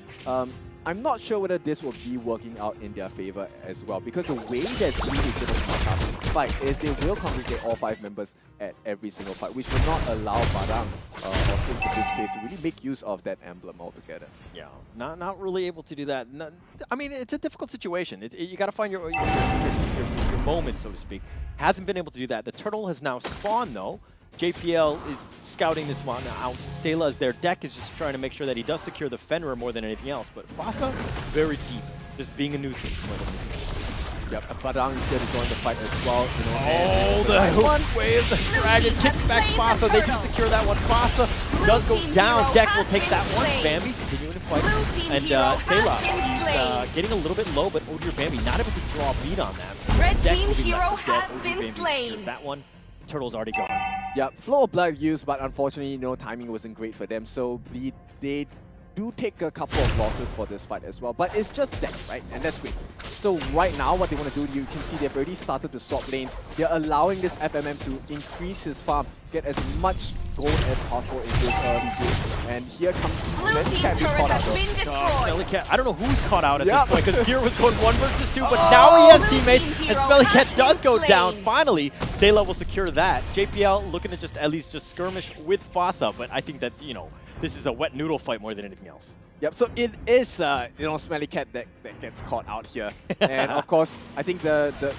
I'm not sure whether this will be working out in their favor as well, because the way that Bleed is going to fight is they will congregate all 5 members at every single fight, which will not allow Badang or Sync in this case to really make use of that emblem altogether. Yeah, not really able to do that. I mean, it's a difficult situation. You got to find your moment, so to speak. Hasn't been able to do that. The turtle has now spawned, though. JPL is scouting this one out. Sayla is their deck, is just trying to make sure that he does secure the Fenrir more than anything else. But Fossa, very deep, just being a nuisance more than anything else. Yep, Badang is here to join the fight as well. The hook wave, the dragon kicks back Fossa. They do secure that one. Fossa does go down. Deck will take that one. Bambi continuing to fight. And Sayla, he's getting a little bit low, but Dear Bambi not able to draw a beat on that. Red team hero has been slain. That one. Turtle's already gone. Yeah, Flow of Blood used, but unfortunately, timing wasn't great for them. So they do take a couple of losses for this fight as well. But it's just that, right? And that's great. So right now, what they want to do, you can see they've already started the swap lanes. They're allowing this FMM to increase his farm, get as much gold as possible in this early game. And here comes Smelly Cat being caught out though. Smelly Cat, I don't know who's caught out at this point because Gear was going 1 versus 2, but now he has teammates and Smelly Cat does go down. Finally, Sayla will secure that. JPL looking to just at least just skirmish with Fossa, but I think that, you know, this is a wet noodle fight more than anything else. Yep, so it is, you know, Smelly Cat that gets caught out here. And of course, I think the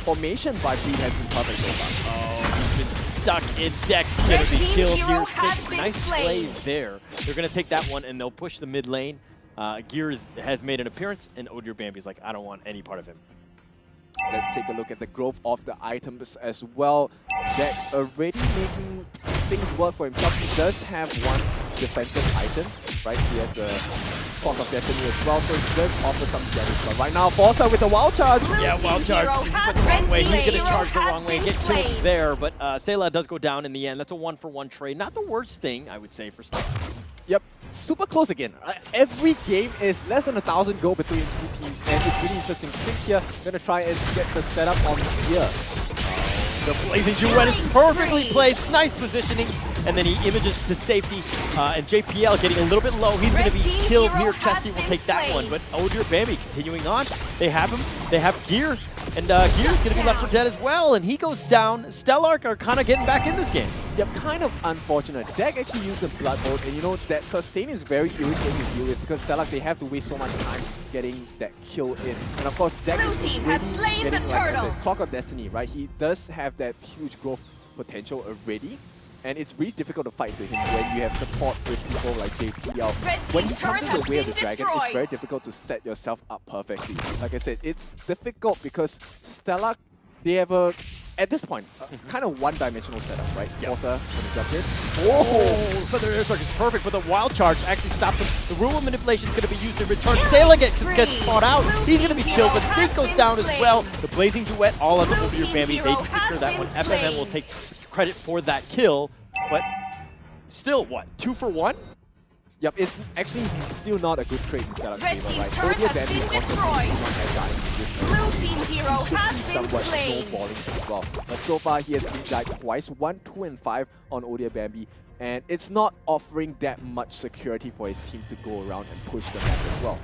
formation by Bleed has been perfect so far. Oh, he's been stuck in Dex. He's going to be killed here. Nice play there. They're going to take that one and they'll push the mid lane. Gear has made an appearance and Odir Bambi's like, I don't want any part of him. Let's take a look at the growth of the items as well. Dex already making things work for himself. He does have one defensive item, right? He has the Spark of Destiny as well, so he does offer some damage. But right now, Fossa with the wild charge. Yeah, wild charge. He's the wrong way. He's going to charge the wrong way, get killed there. But Sayla does go down in the end. That's a 1-for-1 trade. Not the worst thing, I would say, for Star. Yep, super close again. Every game is less than 1,000 gold between two teams, and it's really interesting. Sync here, gonna try and get the setup on here. The Blazing Duet is perfectly placed, nice positioning, and then he images to safety. And JPL getting a little bit low, he's going to be killed here. Chesty will take that one, but Odir Bambi continuing on. They have him, they have Gear, and Gear's going to be left for dead as well, and he goes down. Stellark are kind of getting back in this game. Yep, kind of unfortunate. Deck actually used the Blood Oath, and you know, that sustain is very irritating to deal with because Stellark, they have to waste so much time getting that kill in. And of course, Deck is really getting, like I said, Clock of Destiny, right? He does have that huge growth potential already, and it's really difficult to fight to him when you have support with people like JPL. When you come to the way of the dragon, it's very difficult to set yourself up perfectly. Like I said, it's difficult because Stellark, they have a, at this point, kind of one-dimensional setup, right? Yep. Fossa, when he jumps in. Oh, Feather Air Circuit is perfect, but the wild charge actually stops him. The rule of manipulation is going to be used in return. Sayla gets caught out. He's going to be killed, but Sync goes down as well. The Blazing Duet, all of the Odir Bambi, they can secure that one. FMM will take credit for that kill, but still, what, 2-for-1? Yep, it's actually still not a good trade in Stellark's favor, right? Turret has been destroyed. Blue team hero has been somewhat slain. snowballing as well. But so far, he has been died twice, 1, 2, and 5 on Odir Bambi. And it's not offering that much security for his team to go around and push the map as well.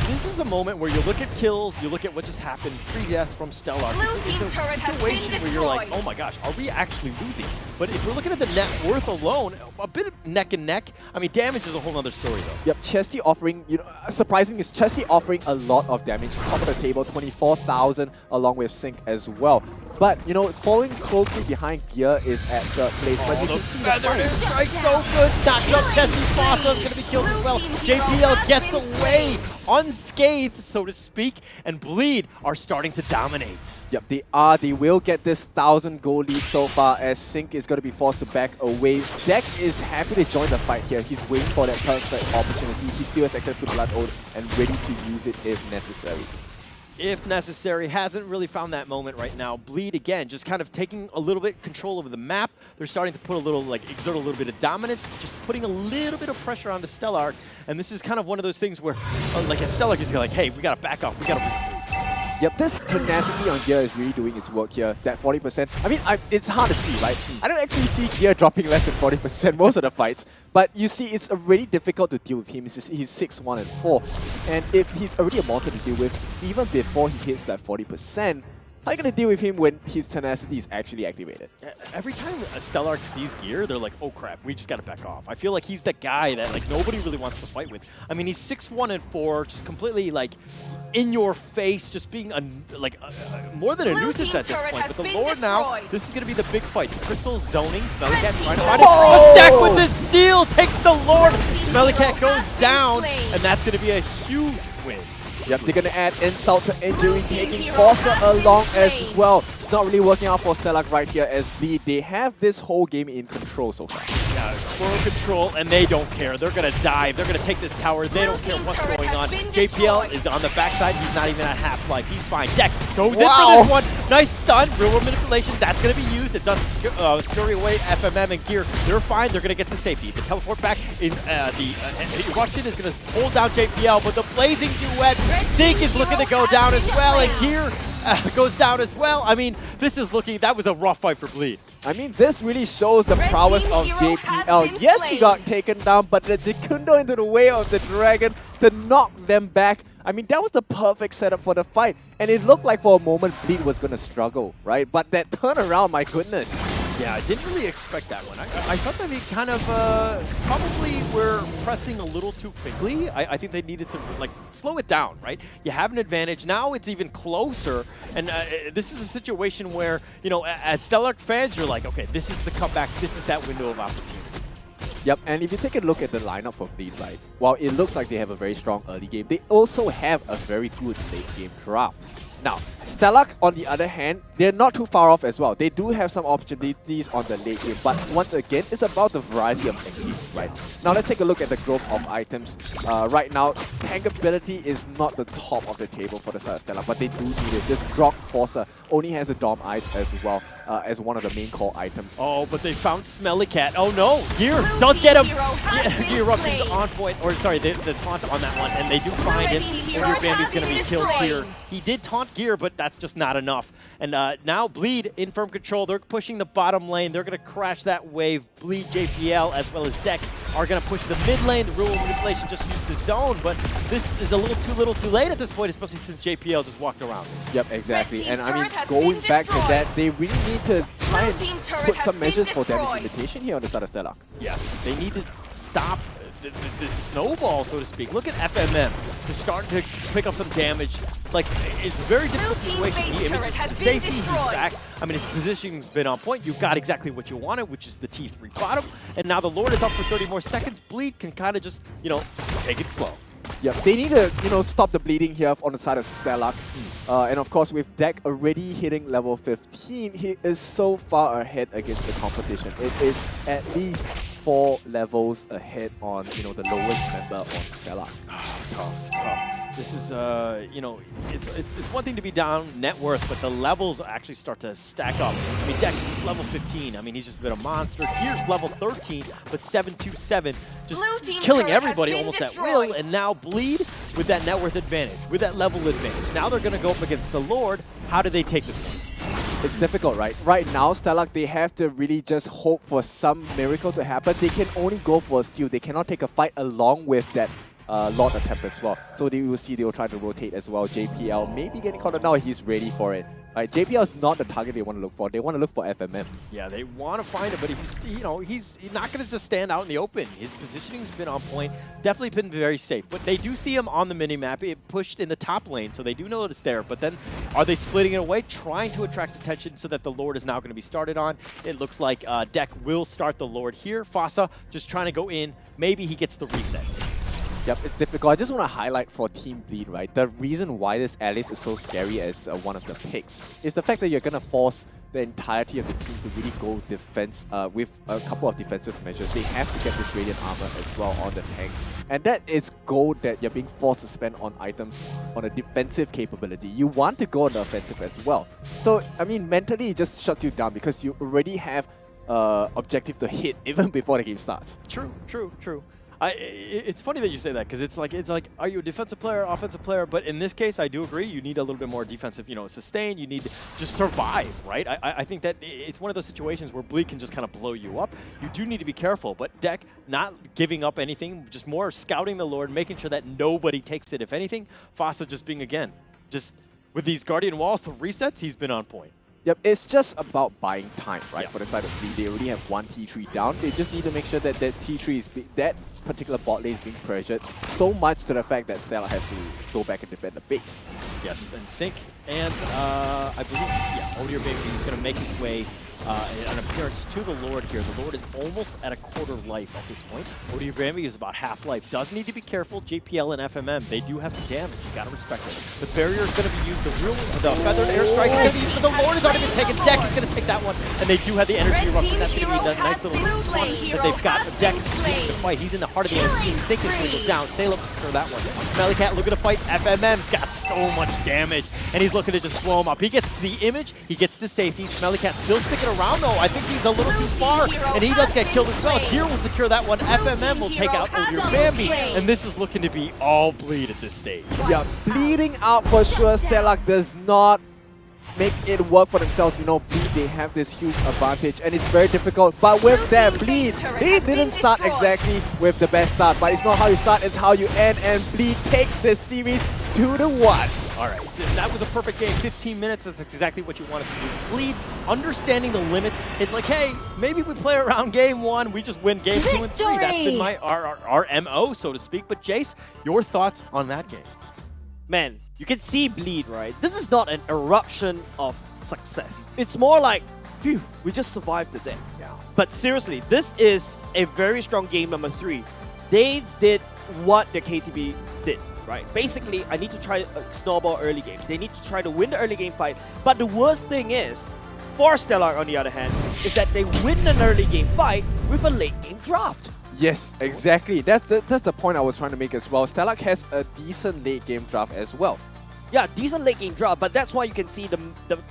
This is a moment where you look at kills, you look at what just happened, 3 deaths from Stellark. Blue team turret has been destroyed. Where you're like, oh my gosh, are we actually losing? But if we're looking at the net worth alone, a bit of neck and neck. I mean, damage is a whole other story though. Yep, Chesty offering, you know, surprising is Chesty offering a lot of damage. Top of the table, 24,000 along with Sync as well. But, you know, following closely behind Gear is at third place. But you can see the Feather Strike so good. Knocked up Chesty. Fossa is going to be killed as well. JPL gets away unscathed, so to speak, and Bleed are starting to dominate. Yep, they are. They will get this 1,000 gold lead so far as Sync is going to be forced to back away. Deck is happy to join the fight here. He's waiting for that perfect opportunity. He still has access to Blood Oath and ready to use it if necessary. If necessary, hasn't really found that moment right now. Bleed again, just kind of taking a little bit control over the map. They're starting to put a little, like, exert a little bit of dominance, just putting a little bit of pressure onto Stellark. And this is kind of one of those things where, like, Stellark is like, hey, we gotta back off. We gotta. Yep, this tenacity on Gear is really doing its work here. That 40%. I mean, it's hard to see, right? I don't actually see Gear dropping less than 40% most of the fights. But you see, it's already difficult to deal with him. He's 6, 1, and 4. And if he's already a monster to deal with, even before he hits that 40%, how are you going to deal with him when his tenacity is actually activated? Every time a Stellark sees Gear, they're like, oh crap, we just gotta back off. I feel like he's the guy that like nobody really wants to fight with. I mean, he's 6, 1, and 4, just completely like in your face, just being more than a nuisance at this point. But the Lord now, this is gonna be the big fight. Crystal zoning, Smelly Cat trying to find it. But Deck with this steal takes the Lord. Smelly Cat goes down, and that's gonna be a huge win. Yep, they're going to add insult to injury, taking Fossa along as well. It's not really working out for Stellark right here as Bleed. They have this whole game in control so far. Yeah, full control, and they don't care. They're going to dive. They're going to take this tower. They don't care what's going on. JPL is on the backside. He's not even at half life. He's fine. Deck goes in for this one. Nice stun, real world manipulation, that's going to be used. It does scurry away FMM and Gear. They're fine, they're going to get to safety. The teleport back in Rushton is going to hold down JPL, but the blazing duet, Zeke is looking to go down as well, and Gear goes down as well. I mean, this is looking, that was a rough fight for Bleed. I mean, this really shows the prowess of JPL. Yes, he got taken down, but the Jikundo into the way of the Dragon to knock them back. I mean, that was the perfect setup for the fight. And it looked like for a moment Bleed was going to struggle, right? But that turnaround, my goodness. Yeah, I didn't really expect that one. I thought that they kind of probably were pressing a little too quickly. I think they needed to like slow it down, right? You have an advantage. Now it's even closer. And this is a situation where, you know, as Stellark fans, you're like, okay, this is the comeback. This is that window of opportunity. Yep, and if you take a look at the lineup for Bleed, right, while it looks like they have a very strong early game, they also have a very good late game draft. Now, Stellark, on the other hand, they're not too far off as well. They do have some opportunities on the late game, but once again, it's about the variety of techniques, right? Now, let's take a look at the growth of items. Right now, tankability is not the top of the table for the side of Stellark, but they do need it. This Grog Forcer only has a Dom Ice as well, as one of the main core items. Oh, but they found Smelly Cat. Oh no, Gear does get him. Gear Eruption's on point, or sorry, the taunt on that one, and they do find it. Gear Bambi's going to be killed here. He did taunt Gear, but that's just not enough. And now Bleed in firm control. They're pushing the bottom lane. They're going to crash that wave. Bleed, JPL, as well as Deck are going to push the mid lane. The rule of manipulation just used the zone, but this is a little too late at this point, especially since JPL just walked around. Yep, exactly. And I mean, going back to that, they really need to try and put some measures for damage limitation here on the side of Stellark. Yes, they need to stop the snowball, so to speak. Look at FMM. They're starting to pick up some damage. Like, it's a very difficult situation. The safety, he's back. I mean, his positioning's been on point. You've got exactly what you wanted, which is the T3 bottom. And now the Lord is up for 30 more seconds. Bleed can kind of just, you know, take it slow. Yep, they need to, you know, stop the bleeding here on the side of Stellark. And of course, with Deck already hitting level 15, he is so far ahead against the competition. It is at least 4 levels ahead on, you know, the lowest member on Stellark. Tough. This is, you know, it's one thing to be down net worth, but the levels actually start to stack up. I mean, Deck is level 15. I mean, he's just been a monster. Gear's level 13, but 727, just killing everybody almost at will. And now Bleed with that net worth advantage, with that level advantage. Now they're going to go up against the Lord. How do they take this one? It's difficult, right? Right now, Stellark, they have to really just hope for some miracle to happen. They can only go for a steal. They cannot take a fight along with that Lord attempt as well. So they will see they will try to rotate as well. JPL maybe getting caught up now. He's ready for it. Right, JPL is not the target they want to look for. They want to look for FMM. Yeah, they want to find it, but he's, you know, he's not going to just stand out in the open. His positioning's been on point. Definitely been very safe. But they do see him on the minimap. It pushed in the top lane, so they do know that it's there. But then, are they splitting it away, trying to attract attention so that the Lord is now going to be started on? It looks like Deck will start the Lord here. Fossa just trying to go in. Maybe he gets the reset. Yep, it's difficult. I just want to highlight for Team Bleed, right? The reason why this Alice is so scary as one of the picks is the fact that you're going to force the entirety of the team to really go defense with a couple of defensive measures. They have to get this Radiant Armor as well on the tank. And that is gold that you're being forced to spend on items on a defensive capability. You want to go on the offensive as well. So, I mean, mentally it just shuts you down because you already have objective to hit even before the game starts. True. It's funny that you say that because it's like, are you a defensive player, offensive player? But in this case, I do agree. You need a little bit more defensive, you know, sustain. You need to just survive, right? I think that it's one of those situations where Bleed can just kind of blow you up. You do need to be careful, but Deck not giving up anything, just more scouting the Lord, making sure that nobody takes it. If anything, Fossa just being, again, just with these Guardian Walls, the resets, he's been on point. Yep, it's just about buying time, right? For the side of Bleed, they already have one T3 down. They just need to make sure that that T3 is that particular bot lane is being pressured so much to the fact that Stellark has to go back and defend the base. Yes, and Sync and I believe, yeah, Odir Baby is going to make his way an appearance to the Lord here. The Lord is almost at a quarter life at this point. Odir Baby is about half life. Does need to be careful. JPL and FMM, they do have some damage. You got to respect it. The barrier is going to be used. The feathered airstrike is going to be used, but the Lord has already been taken. Deck is going to take that one, and they do have the energy eruption. That's going to be a nice little that they've got. Deck is in the fight. He's in the heart of the enemy. Sync is going to go down. Salem for that one. Smelly Cat looking to fight. FMM's got so much damage, and he's looking to just blow him up. He gets the image, he gets the safety. Smelly Cat still sticking around though. I think he's a little too far, and he does get killed as well. Gear will secure that one. FMM will take out your Bambi, and this is looking to be all Bleed at this stage. Yeah, bleeding out for sure. Stellark does not make it work for themselves. You know, Bleed, they have this huge advantage and it's very difficult. But with that Bleed, they didn't start exactly with the best start. But it's not how you start, it's how you end. And Bleed takes this series 2-1. All right, so that was a perfect game. 15 minutes, that's exactly what you wanted to do. Bleed, understanding the limits, it's like, hey, maybe we play around game 1, we just win game 2 and 3. That's been our MO, so to speak. But Jace, your thoughts on that game? Man, you can see Bleed, right? This is not an eruption of success. It's more like, phew, we just survived the day. Yeah. But seriously, this is a very strong game number 3. They did what the KTB did, right? Basically, I need to try a snowball early game. They need to try to win the early game fight. But the worst thing is, for Stellark on the other hand, is that they win an early game fight with a late game draft. Yes, exactly. That's the point I was trying to make as well. Stellark has a decent late game draft as well. Yeah, decent late game draft, but that's why you can see the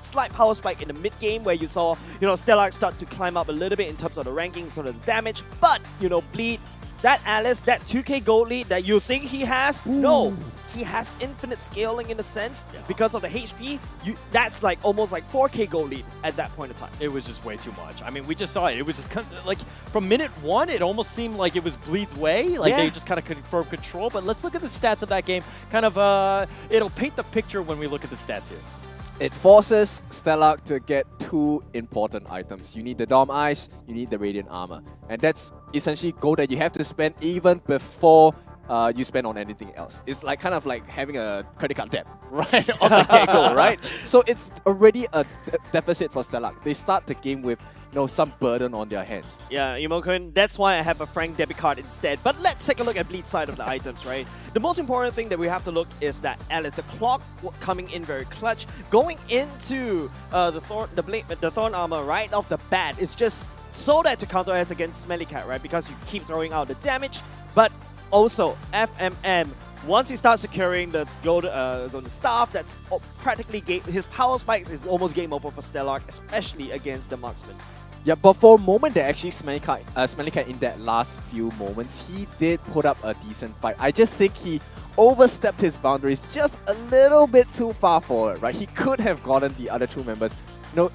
slight power spike in the mid game where you saw, you know, Stellark start to climb up a little bit in terms of the rankings, sort of the damage. But, you know, Bleed, that Alice, that 2k gold lead that you think he has, no. He has infinite scaling in a sense because of the HP. That's like almost like 4k gold lead at that point in time. It was just way too much. I mean, we just saw it. It was just kind of like from minute 1, it almost seemed like it was Bleed's way. Like they just kind of confirmed control. But let's look at the stats of that game. Kind of, it'll paint the picture when we look at the stats here. It forces Stellark to get 2 important items. You need the Dom Eyes, you need the Radiant Armor. And that's essentially gold that you have to spend even before you spend on anything else. It's like kind of like having a credit card debt, right? On the get-go, right? So it's already a deficit for Stellark. They start the game with some burden on their hands. Yeah, Imokun, that's why I have a Frank debit card instead. But let's take a look at Bleed's side of the items, right? The most important thing that we have to look is that Alice, the clock coming in very clutch, going into the Thorn Armor right off the bat is just so that to counter as against Smelly Cat, right? Because you keep throwing out the damage, but also FMM. Once he starts securing the golden staff, that's practically his power spikes is almost game over for Stellark, especially against the marksman. Yeah, but for a moment that actually Smelly Cat in that last few moments, he did put up a decent fight. I just think he overstepped his boundaries just a little bit too far forward, right? He could have gotten the other 2 members,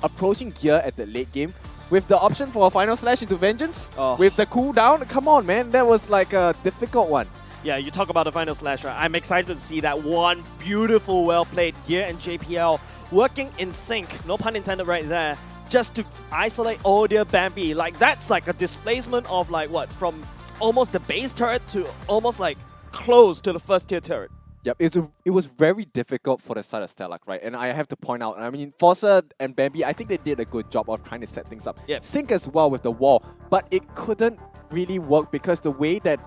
approaching Gear at the late game with the option for a final slash into Vengeance, with the cooldown. Come on, man, that was like a difficult one. Yeah, you talk about the final slash, right? I'm excited to see that one beautiful, well-played Gear and JPL working in sync, no pun intended right there, just to isolate all their Bambi. Like, that's like a displacement of like, what, from almost the base turret to almost like close to the first tier turret. Yep, it was very difficult for the side of Stellark, right? And I have to point out, I mean, Forza and Bambi, I think they did a good job of trying to set things up. Yep. Sync as well with the wall, but it couldn't really work because the way that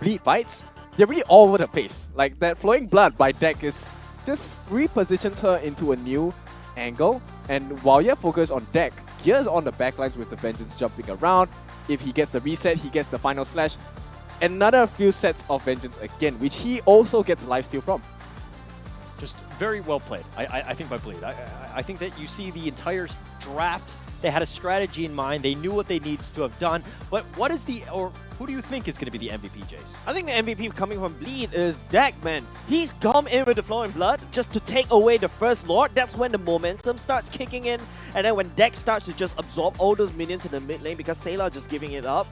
Bleed fights, they're really all over the place. Like, that flowing blood by Deck is just repositions her into a new angle. And while you're focused on Deck, Gear's on the backlines with the Vengeance jumping around. If he gets the reset, he gets the final slash. Another few sets of Vengeance again, which he also gets lifesteal from. Just very well played, I think, by Bleed. I think that you see the entire draft, they had a strategy in mind, they knew what they needed to have done, but what is who do you think is going to be the MVP, Jace? I think the MVP coming from Bleed is Deck, man. He's come in with the flowing blood just to take away the first Lord. That's when the momentum starts kicking in, and then when Deck starts to just absorb all those minions in the mid lane because Sailor just giving it up.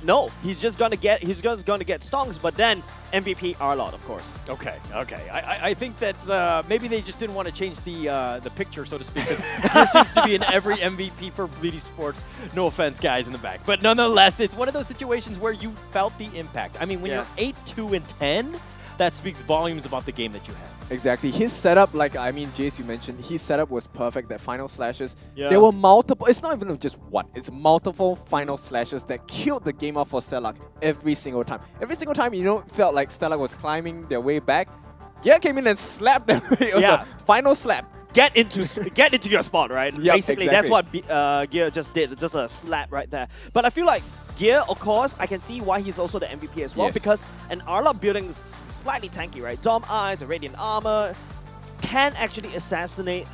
No, he's just gonna get stonks, but then MVP Arlott, of course. Okay. I think that maybe they just didn't want to change the picture, so to speak, because there seems to be in every MVP for Bleed eSports. No offense, guys in the back, but nonetheless, it's one of those situations where you felt the impact. I mean, when you're 8-2-10, that speaks volumes about the game that you have. Exactly. His setup, like, I mean, Jace, you mentioned, his setup was perfect. That final slashes, there were multiple, it's not even just one, it's multiple final slashes that killed the game off for Stellark every single time. Every single time, felt like Stellark was climbing their way back, Gear came in and slapped them. It was a final slap. get into your spot, right? Yep, Basically, that's what Gear just did, just a slap right there. But I feel like Gear, of course, I can see why he's also the MVP as well, Yes. because an Arlop building is slightly tanky, right? Dom Eyes, a Radiant Armor, can actually assassinate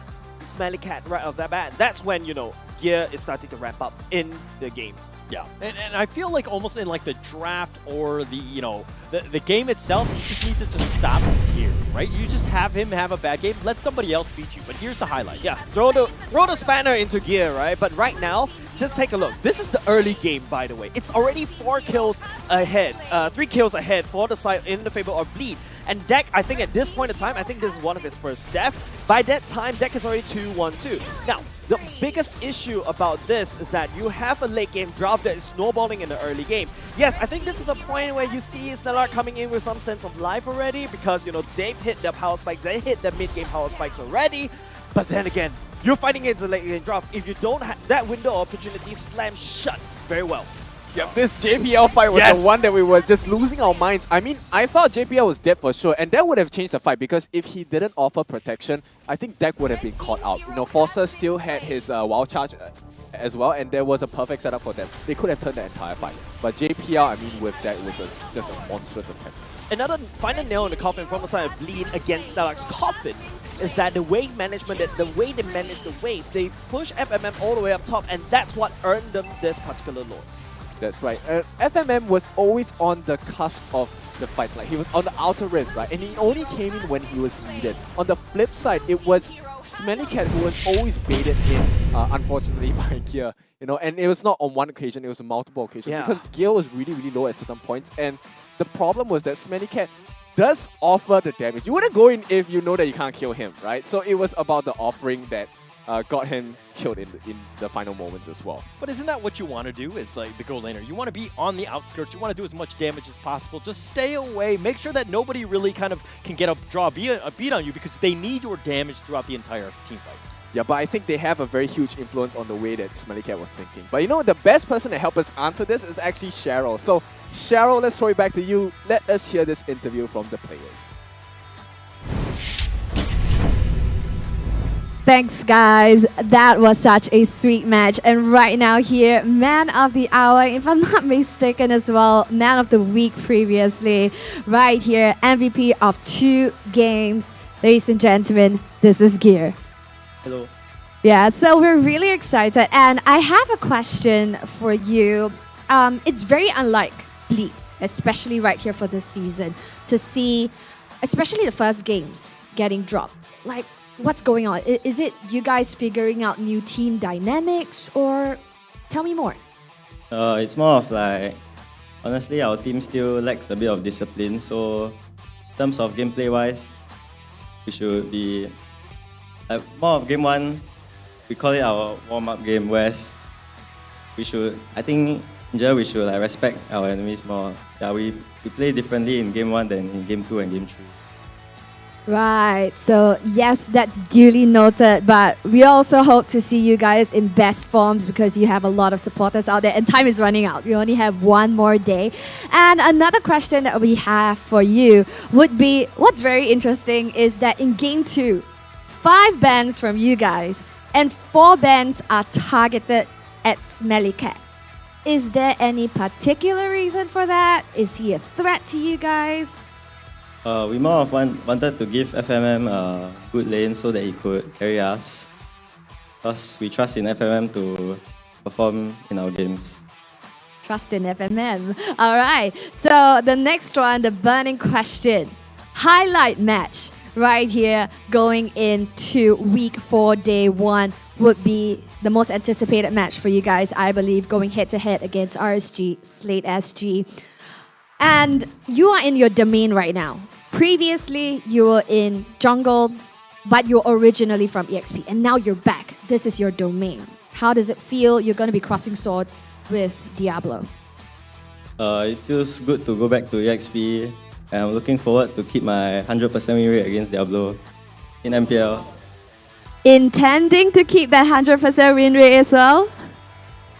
Smelly Cat right off the bat. That's when, you know, Gear is starting to ramp up in the game. Yeah, and I feel like almost in like the draft or the, you know, the game itself, you just need to just stop here, right? You just have him have a bad game, let somebody else beat you. But here's the highlight. Yeah, throw the spanner into Gear, right? But right now, just take a look. This is the early game, by the way. It's already 4 kills ahead, 3 kills ahead for the side in the favor of Bleed. And Deck, I think at this point in time, I think this is one of his first deaths. By that time, Deck is already 2-1-2. Now, the biggest issue about this is that you have a late game drop that is snowballing in the early game. Yes, I think this is the point where you see Stellark coming in with some sense of life already because, you know, they've hit the power spikes, they hit the mid-game power spikes already. But then again, you're fighting against a late game drop. If you don't have that window of opportunity slammed shut very well. Yep, this JPL fight was the one that we were just losing our minds. I mean, I thought JPL was dead for sure, and that would have changed the fight because if he didn't offer protection, I think Deck would have been caught out. You know, Forcer still had his wild charge as well, and there was a perfect setup for them. They could have turned the entire fight. But JPL, I mean, with that, was just a monstrous attempt. Another final nail in the coffin from the side of Bleed against Stellark's coffin is that the wave management, the way they manage the wave, they push FMM all the way up top, and that's what earned them this particular lord. That's right. FMM was always on the cusp of the fight. Like, he was on the outer rim, right? And he only came in when he was needed. On the flip side, it was Smelly Cat who was always baited in, unfortunately, by Gear. You know, and it was not on one occasion, it was on multiple occasions. Yeah. Because Gear was really, really low at certain points. And the problem was that Smelly Cat does offer the damage. You wouldn't go in if you know that you can't kill him, right? So it was about the offering that got him killed in the final moments as well. But isn't that what you want to do as like the goal laner? You want to be on the outskirts. You want to do as much damage as possible. Just stay away. Make sure that nobody really kind of can get a beat on you because they need your damage throughout the entire team fight. Yeah, but I think they have a very huge influence on the way that Smelly Cat was thinking. But you know, the best person to help us answer this is actually Cheryl. So Cheryl, let's throw it back to you. Let us hear this interview from the players. Thanks, guys. That was such a sweet match. And right now here, Man of the Hour, if I'm not mistaken as well, Man of the Week previously. Right here, MVP of 2 games. Ladies and gentlemen, this is Gear. Hello. Yeah, so we're really excited. And I have a question for you. It's very unlike Bleed, especially right here for this season, to see, especially the first games getting dropped. Like, what's going on? Is it you guys figuring out new team dynamics, or tell me more? It's more of like, honestly, our team still lacks a bit of discipline. So, in terms of gameplay wise, we should be like more of game 1. We call it our warm-up game, whereas we should, I think, in general, we should like respect our enemies more. Yeah, we play differently in game 1 than in game 2 and game 3. Right, so yes, that's duly noted, but we also hope to see you guys in best forms because you have a lot of supporters out there and time is running out. We only have 1 more day. And another question that we have for you would be, what's very interesting is that in game 2, 5 bans from you guys and 4 bans are targeted at Smelly Cat. Is there any particular reason for that? Is he a threat to you guys? We more of wanted to give FMM a good lane so that he could carry us. Because we trust in FMM to perform in our games. Trust in FMM. All right. So the next one, the burning question. Highlight match right here going into week 4, day 1 would be the most anticipated match for you guys, I believe, going head-to-head against RSG, Slate SG. And you are in your domain right now. Previously, you were in jungle, but you're originally from EXP, and now you're back. This is your domain. How does it feel? You're going to be crossing swords with Diablo. It feels good to go back to EXP, and I'm looking forward to keep my 100% win rate against Diablo in MPL. Intending to keep that 100% win rate as well?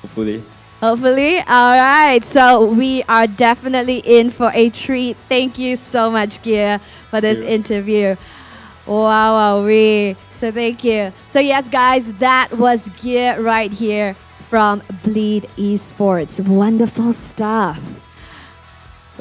Hopefully. Hopefully. All right. So we are definitely in for a treat. Thank you so much, Gear, for this interview. Wow, So thank you. So yes, guys, that was gear right here from Bleed Esports. Wonderful stuff.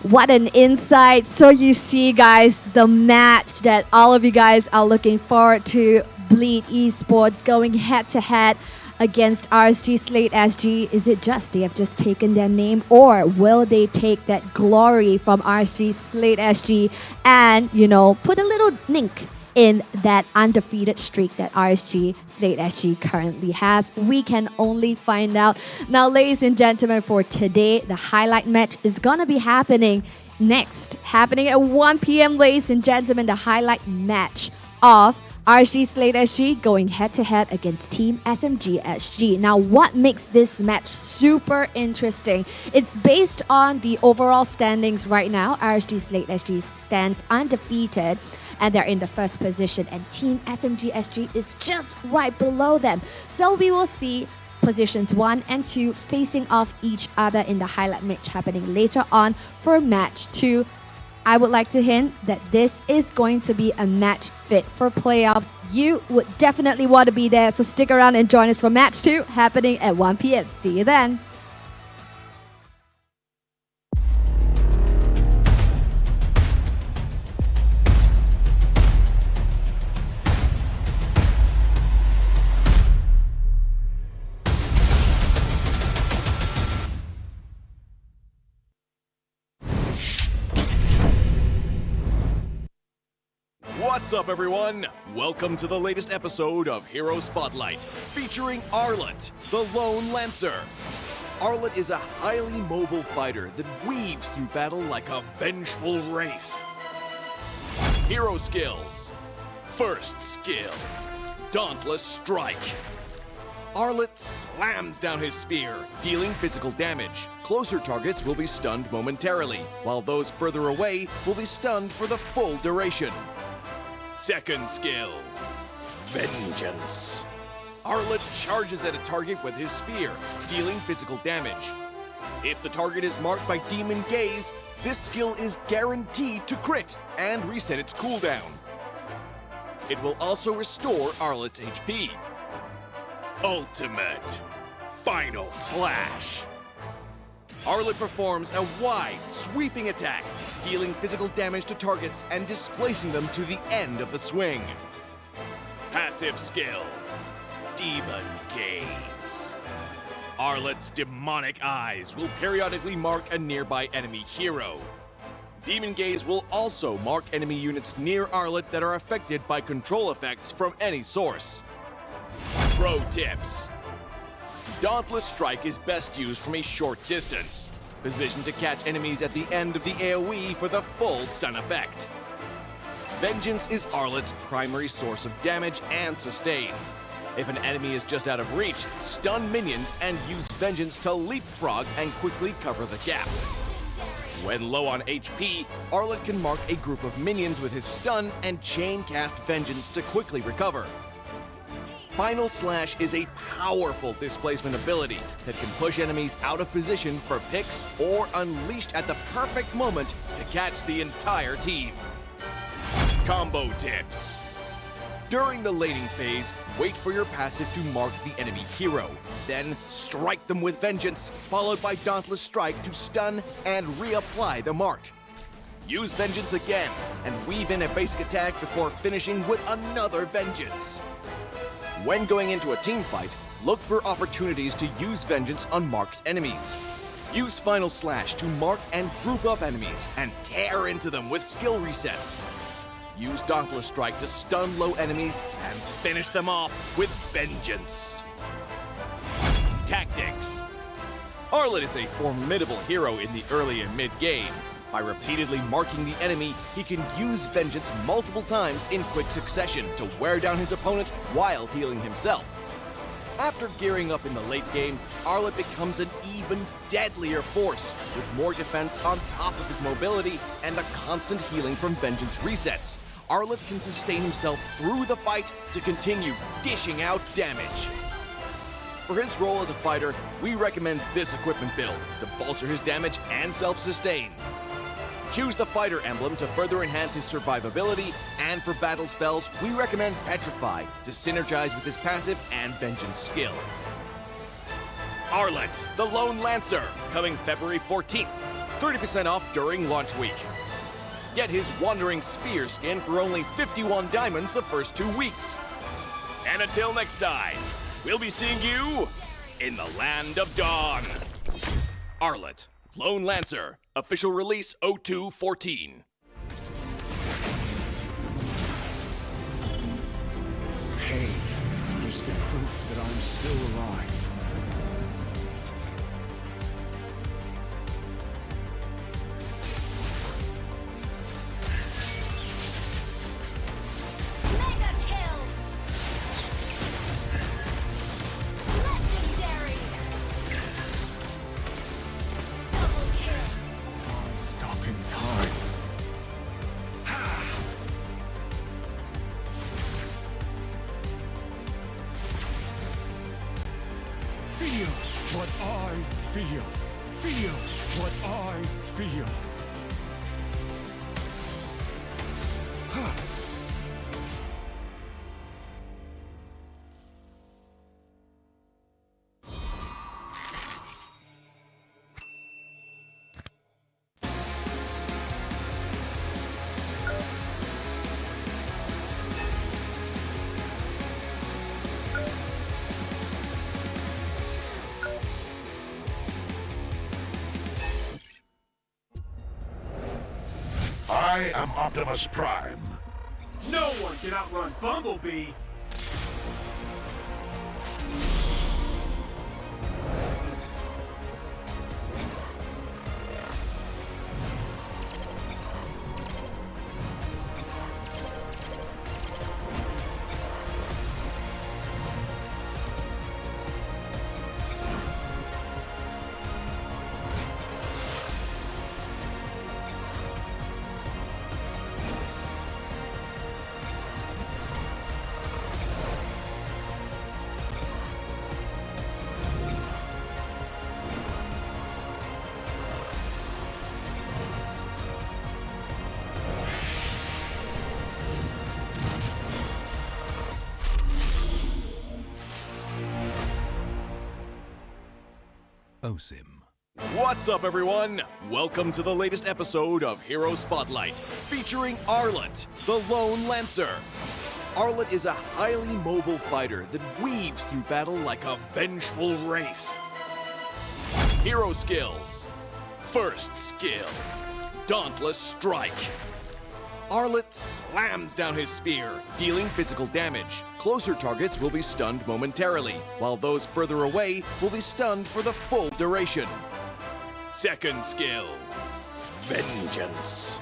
What an insight. So you see, guys, the match that all of you guys are looking forward to. Bleed Esports going head-to-head against RSG Slate SG. Is it just they have just taken their name, or will they take that glory from RSG Slate SG and, you know, put a little link in that undefeated streak that RSG Slate SG currently has? We can only find out. Now, ladies and gentlemen, for today, the highlight match is gonna be happening next. Happening at 1 p.m., ladies and gentlemen, the highlight match of RSG Slate SG going head-to-head against Team SMG SG. Now, what makes this match super interesting? It's based on the overall standings right now. RSG Slate SG stands undefeated, and they're in the first position, and Team SMG SG is just right below them. So we will see positions 1 and 2 facing off each other in the highlight match happening later on for match 2. I would like to hint that this is going to be a match fit for playoffs. You would definitely want to be there, so stick around and join us for match 2 happening at 1 p.m. See you then. What's up, everyone? Welcome to the latest episode of Hero Spotlight, featuring Arlet, the Lone Lancer. Arlet is a highly mobile fighter that weaves through battle like a vengeful wraith. Hero skills. First skill, Dauntless Strike. Arlet slams down his spear, dealing physical damage. Closer targets will be stunned momentarily, while those further away will be stunned for the full duration. Second skill, Vengeance. Arlet charges at a target with his spear, dealing physical damage. If the target is marked by Demon Gaze, this skill is guaranteed to crit and reset its cooldown. It will also restore Arlet's HP. Ultimate, Final Slash. Arlet performs a wide, sweeping attack, dealing physical damage to targets and displacing them to the end of the swing. Passive skill, Demon Gaze. Arlet's demonic eyes will periodically mark a nearby enemy hero. Demon Gaze will also mark enemy units near Arlet that are affected by control effects from any source. Pro tips. Dauntless Strike is best used from a short distance, positioned to catch enemies at the end of the AoE for the full stun effect. Vengeance is Arlet's primary source of damage and sustain. If an enemy is just out of reach, stun minions and use Vengeance to leapfrog and quickly cover the gap. When low on HP, Arlet can mark a group of minions with his stun and chain cast Vengeance to quickly recover. Final Slash is a powerful displacement ability that can push enemies out of position for picks or unleashed at the perfect moment to catch the entire team. Combo tips. During the laning phase, wait for your passive to mark the enemy hero. Then strike them with Vengeance, followed by Dauntless Strike to stun and reapply the mark. Use Vengeance again and weave in a basic attack before finishing with another Vengeance. When going into a team fight, look for opportunities to use Vengeance on marked enemies. Use Final Slash to mark and group up enemies and tear into them with skill resets. Use Dauntless Strike to stun low enemies and finish them off with Vengeance. Tactics. Arlet is a formidable hero in the early and mid-game. By repeatedly marking the enemy, he can use Vengeance multiple times in quick succession to wear down his opponent while healing himself. After gearing up in the late game, Arlet becomes an even deadlier force, with more defense on top of his mobility and the constant healing from Vengeance resets. Arlet can sustain himself through the fight to continue dishing out damage. For his role as a fighter, we recommend this equipment build to bolster his damage and self-sustain. Choose the fighter emblem to further enhance his survivability, and for battle spells, we recommend Petrify to synergize with his passive and Vengeance skill. Arlet, the Lone Lancer, coming February 14th. 30% off during launch week. Get his Wandering Spear skin for only 51 diamonds the first 2 weeks. And until next time, we'll be seeing you in the Land of Dawn. Arlet, Lone Lancer, official release 0214. Pain is the proof that I'm still alive. Mega kill. Legendary. Double kill. I'm stopping time. Feel what I feel. Feel what I feel. I am Optimus Prime. No one can outrun Bumblebee. OSIM. What's up, everyone? Welcome to the latest episode of Hero Spotlight, featuring Arlet, the Lone Lancer. Arlet is a highly mobile fighter that weaves through battle like a vengeful wraith. Hero skills. First skill, Dauntless Strike. Arlet slams down his spear, dealing physical damage. Closer targets will be stunned momentarily, while those further away will be stunned for the full duration. Second skill, Vengeance.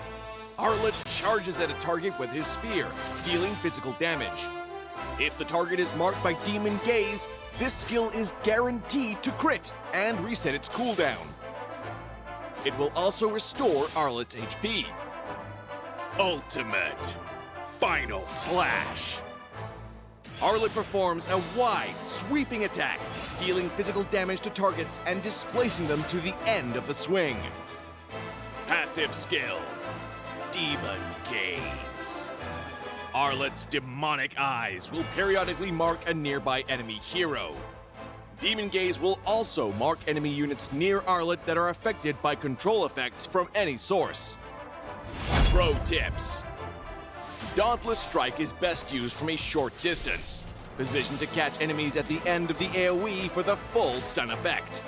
Arlet charges at a target with his spear, dealing physical damage. If the target is marked by Demon Gaze, this skill is guaranteed to crit and reset its cooldown. It will also restore Arlet's HP. Ultimate Final Slash. Arlet performs a wide, sweeping attack, dealing physical damage to targets and displacing them to the end of the swing. Passive skill, Demon Gaze. Arlet's demonic eyes will periodically mark a nearby enemy hero. Demon Gaze will also mark enemy units near Arlet that are affected by control effects from any source. Pro tips. Dauntless Strike is best used from a short distance, positioned to catch enemies at the end of the AoE for the full stun effect.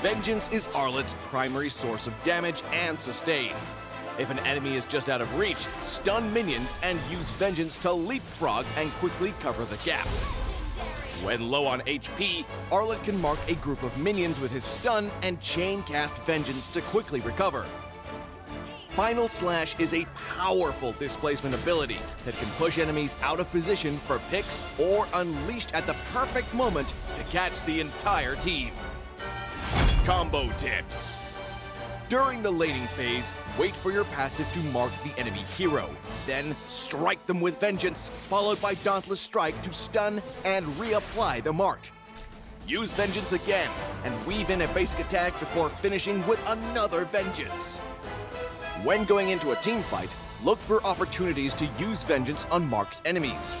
Vengeance is Arlet's primary source of damage and sustain. If an enemy is just out of reach, stun minions and use Vengeance to leapfrog and quickly cover the gap. When low on HP, Arlet can mark a group of minions with his stun and chain cast Vengeance to quickly recover. Final Slash is a powerful displacement ability that can push enemies out of position for picks or unleashed at the perfect moment to catch the entire team. Combo tips. During the laning phase, wait for your passive to mark the enemy hero. Then strike them with Vengeance, followed by Dauntless Strike to stun and reapply the mark. Use Vengeance again and weave in a basic attack before finishing with another Vengeance. When going into a team fight, look for opportunities to use Vengeance on marked enemies.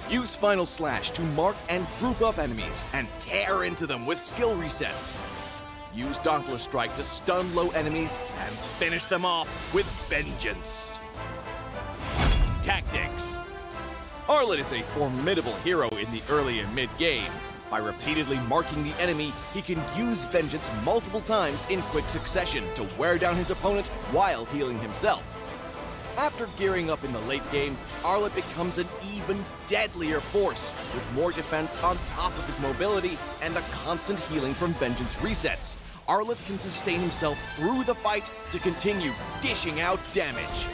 Use Final Slash to mark and group up enemies and tear into them with skill resets. Use Dauntless Strike to stun low enemies and finish them off with Vengeance. Tactics. Arlet is a formidable hero in the early and mid-game. By repeatedly marking the enemy, he can use Vengeance multiple times in quick succession to wear down his opponent while healing himself. After gearing up in the late game, Arlet becomes an even deadlier force, with more defense on top of his mobility and the constant healing from Vengeance resets. Arlet can sustain himself through the fight to continue dishing out damage.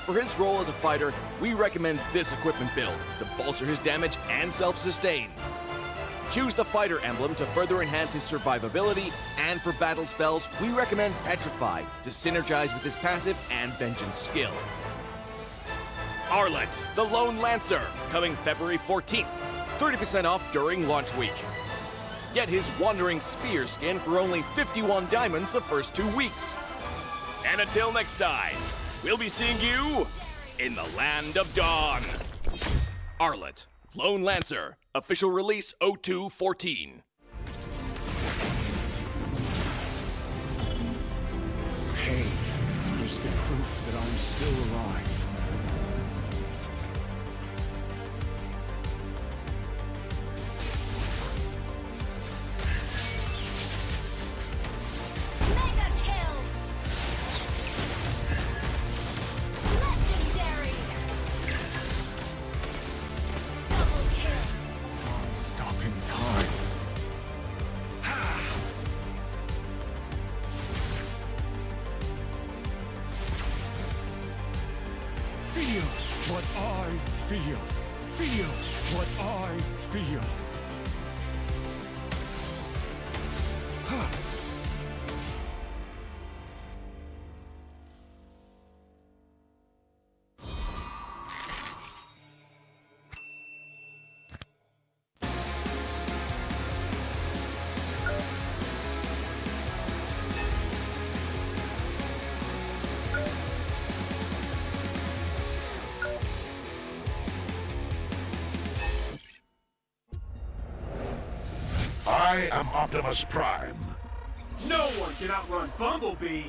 For his role as a fighter, we recommend this equipment build to bolster his damage and self-sustain. Choose the fighter emblem to further enhance his survivability, and for battle spells, we recommend Petrify to synergize with his passive and Vengeance skill. Arlet, the Lone Lancer, coming February 14th. 30% off during launch week. Get his Wandering Spear skin for only 51 diamonds the first 2 weeks. And until next time, we'll be seeing you in the Land of Dawn. Arlet, Lone Lancer, official release 0214. Pain is the proof that I'm still alive. Mega kill! Legendary! Double kill! Stopping time. Feel what I feel. Feel what I feel. I am Optimus Prime. No one can outrun Bumblebee.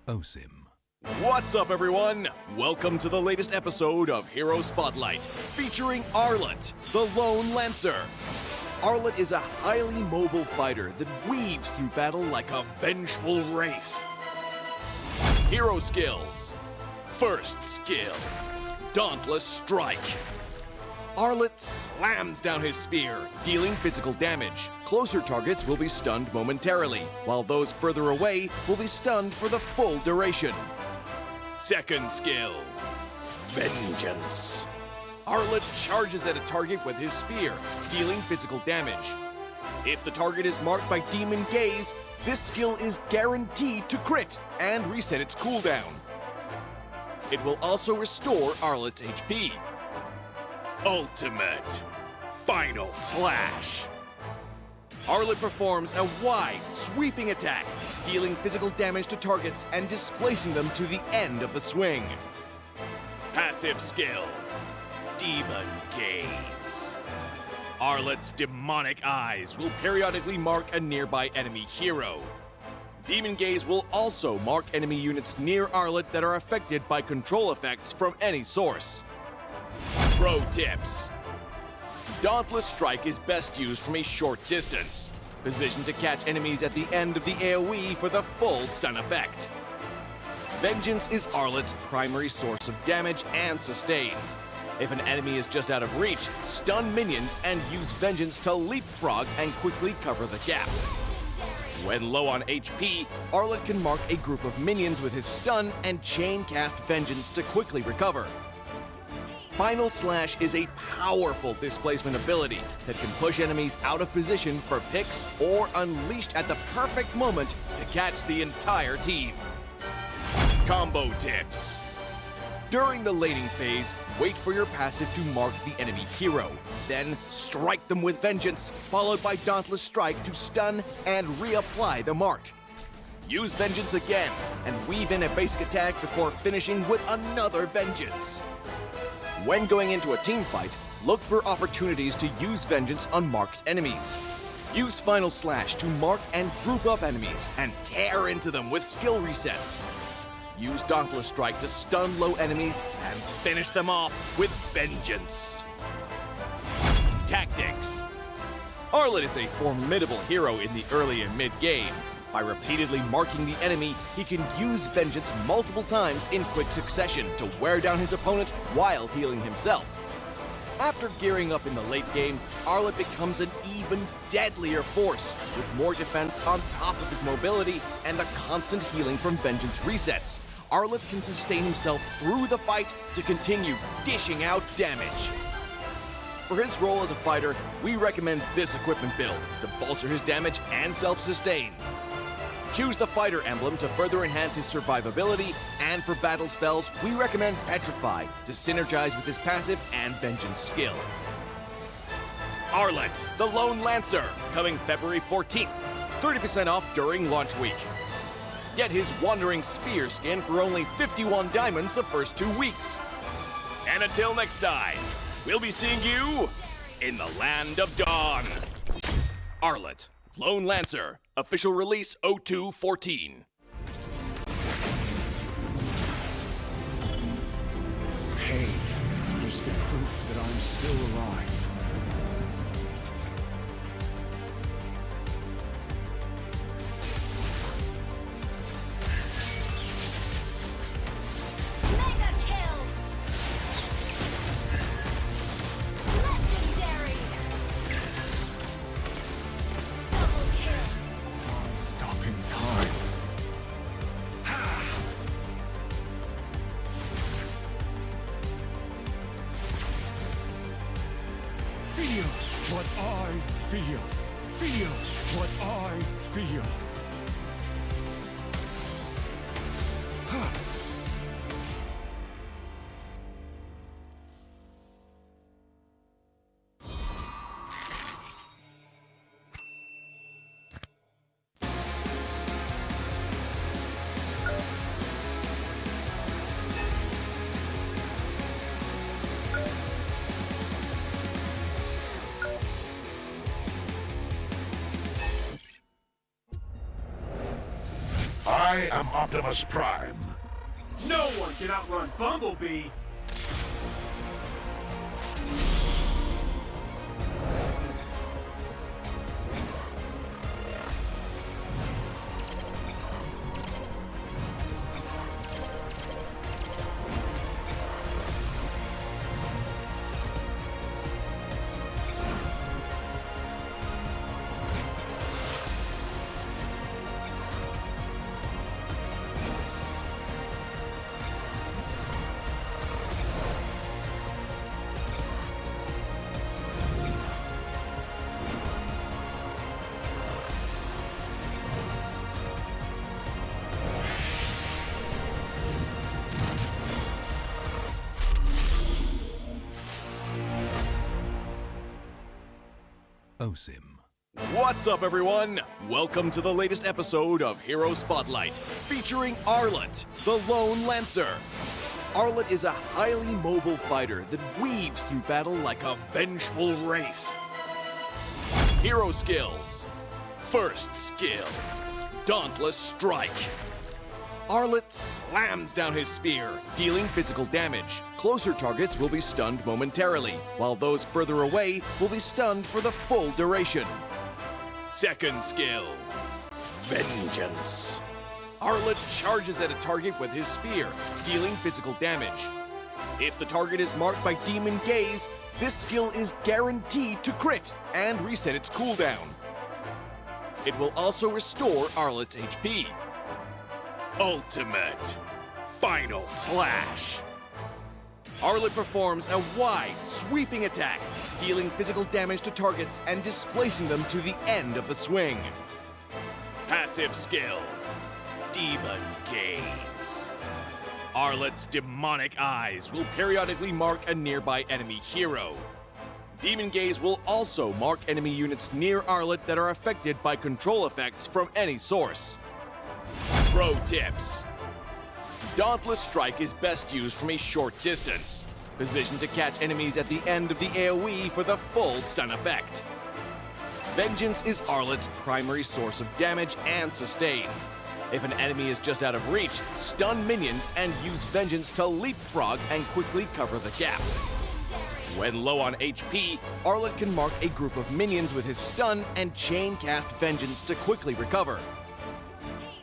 OSIM. What's up, everyone? Welcome to the latest episode of Hero Spotlight, featuring Arlet, the Lone Lancer. Arlet is a highly mobile fighter that weaves through battle like a vengeful wraith. Hero skills. First skill, Dauntless Strike. Arlet slams down his spear, dealing physical damage. Closer targets will be stunned momentarily, while those further away will be stunned for the full duration. Second skill, Vengeance. Arlet charges at a target with his spear, dealing physical damage. If the target is marked by Demon Gaze, this skill is guaranteed to crit and reset its cooldown. It will also restore Arlet's HP. Ultimate Final Slash. Arlet performs a wide, sweeping attack, dealing physical damage to targets and displacing them to the end of the swing. Passive skill, Demon Gaze. Arlet's demonic eyes will periodically mark a nearby enemy hero. Demon Gaze will also mark enemy units near Arlet that are affected by control effects from any source. Pro tips. Dauntless Strike is best used from a short distance. positioned to catch enemies at the end of the AoE for the full stun effect. Vengeance is Arlet's primary source of damage and sustain. If an enemy is just out of reach, stun minions and use Vengeance to leapfrog and quickly cover the gap. When low on HP, Arlet can mark a group of minions with his stun and chain cast Vengeance to quickly recover. Final Slash is a powerful displacement ability that can push enemies out of position for picks or unleashed at the perfect moment to catch the entire team. Combo tips. During the laning phase, wait for your passive to mark the enemy hero. Then strike them with Vengeance, followed by Dauntless Strike to stun and reapply the mark. Use Vengeance again, and weave in a basic attack before finishing with another Vengeance. When going into a team fight, look for opportunities to use Vengeance on marked enemies. Use Final Slash to mark and group up enemies and tear into them with skill resets. Use Dauntless Strike to stun low enemies and finish them off with Vengeance. Tactics. Arlet is a formidable hero in the early and mid-game. By repeatedly marking the enemy, he can use Vengeance multiple times in quick succession to wear down his opponent while healing himself. After gearing up in the late game, Arlet becomes an even deadlier force, with more defense on top of his mobility and the constant healing from Vengeance resets. Arlet can sustain himself through the fight to continue dishing out damage. For his role as a fighter, we recommend this equipment build to bolster his damage and self-sustain. Choose the fighter emblem to further enhance his survivability, and for battle spells, we recommend Petrify to synergize with his passive and Vengeance skill. Arlet, the Lone Lancer, coming February 14th. 30% off during launch week. Get his Wandering Spear skin for only 51 diamonds the first 2 weeks. And until next time, we'll be seeing you in the Land of Dawn. Arlet, Lone Lancer, official release 0214. Pain is the proof that I'm still alive. Mega kill. Legendary. Double kill. Stopping time. Feel what I feel. Feel what I feel. I am Optimus Prime. No one can outrun Bumblebee. OSIM. What's up, everyone? Welcome to the latest episode of Hero Spotlight, featuring Arlet, the Lone Lancer. Arlet is a highly mobile fighter that weaves through battle like a vengeful wraith. Hero skills. First skill, Dauntless Strike. Arlet slams down his spear, dealing physical damage. Closer targets will be stunned momentarily, while those further away will be stunned for the full duration. Second skill, Vengeance. Arlet charges at a target with his spear, dealing physical damage. If the target is marked by Demon Gaze, this skill is guaranteed to crit and reset its cooldown. It will also restore Arlet's HP. Ultimate Final Slash. Arlet performs a wide, sweeping attack, dealing physical damage to targets and displacing them to the end of the swing. Passive skill, Demon Gaze. Arlet's demonic eyes will periodically mark a nearby enemy hero. Demon Gaze will also mark enemy units near Arlet that are affected by control effects from any source. Pro tips. Dauntless Strike is best used from a short distance, positioned to catch enemies at the end of the AoE for the full stun effect. Vengeance is Arlet's primary source of damage and sustain. If an enemy is just out of reach, stun minions and use Vengeance to leapfrog and quickly cover the gap. When low on HP, Arlet can mark a group of minions with his stun and chain cast Vengeance to quickly recover.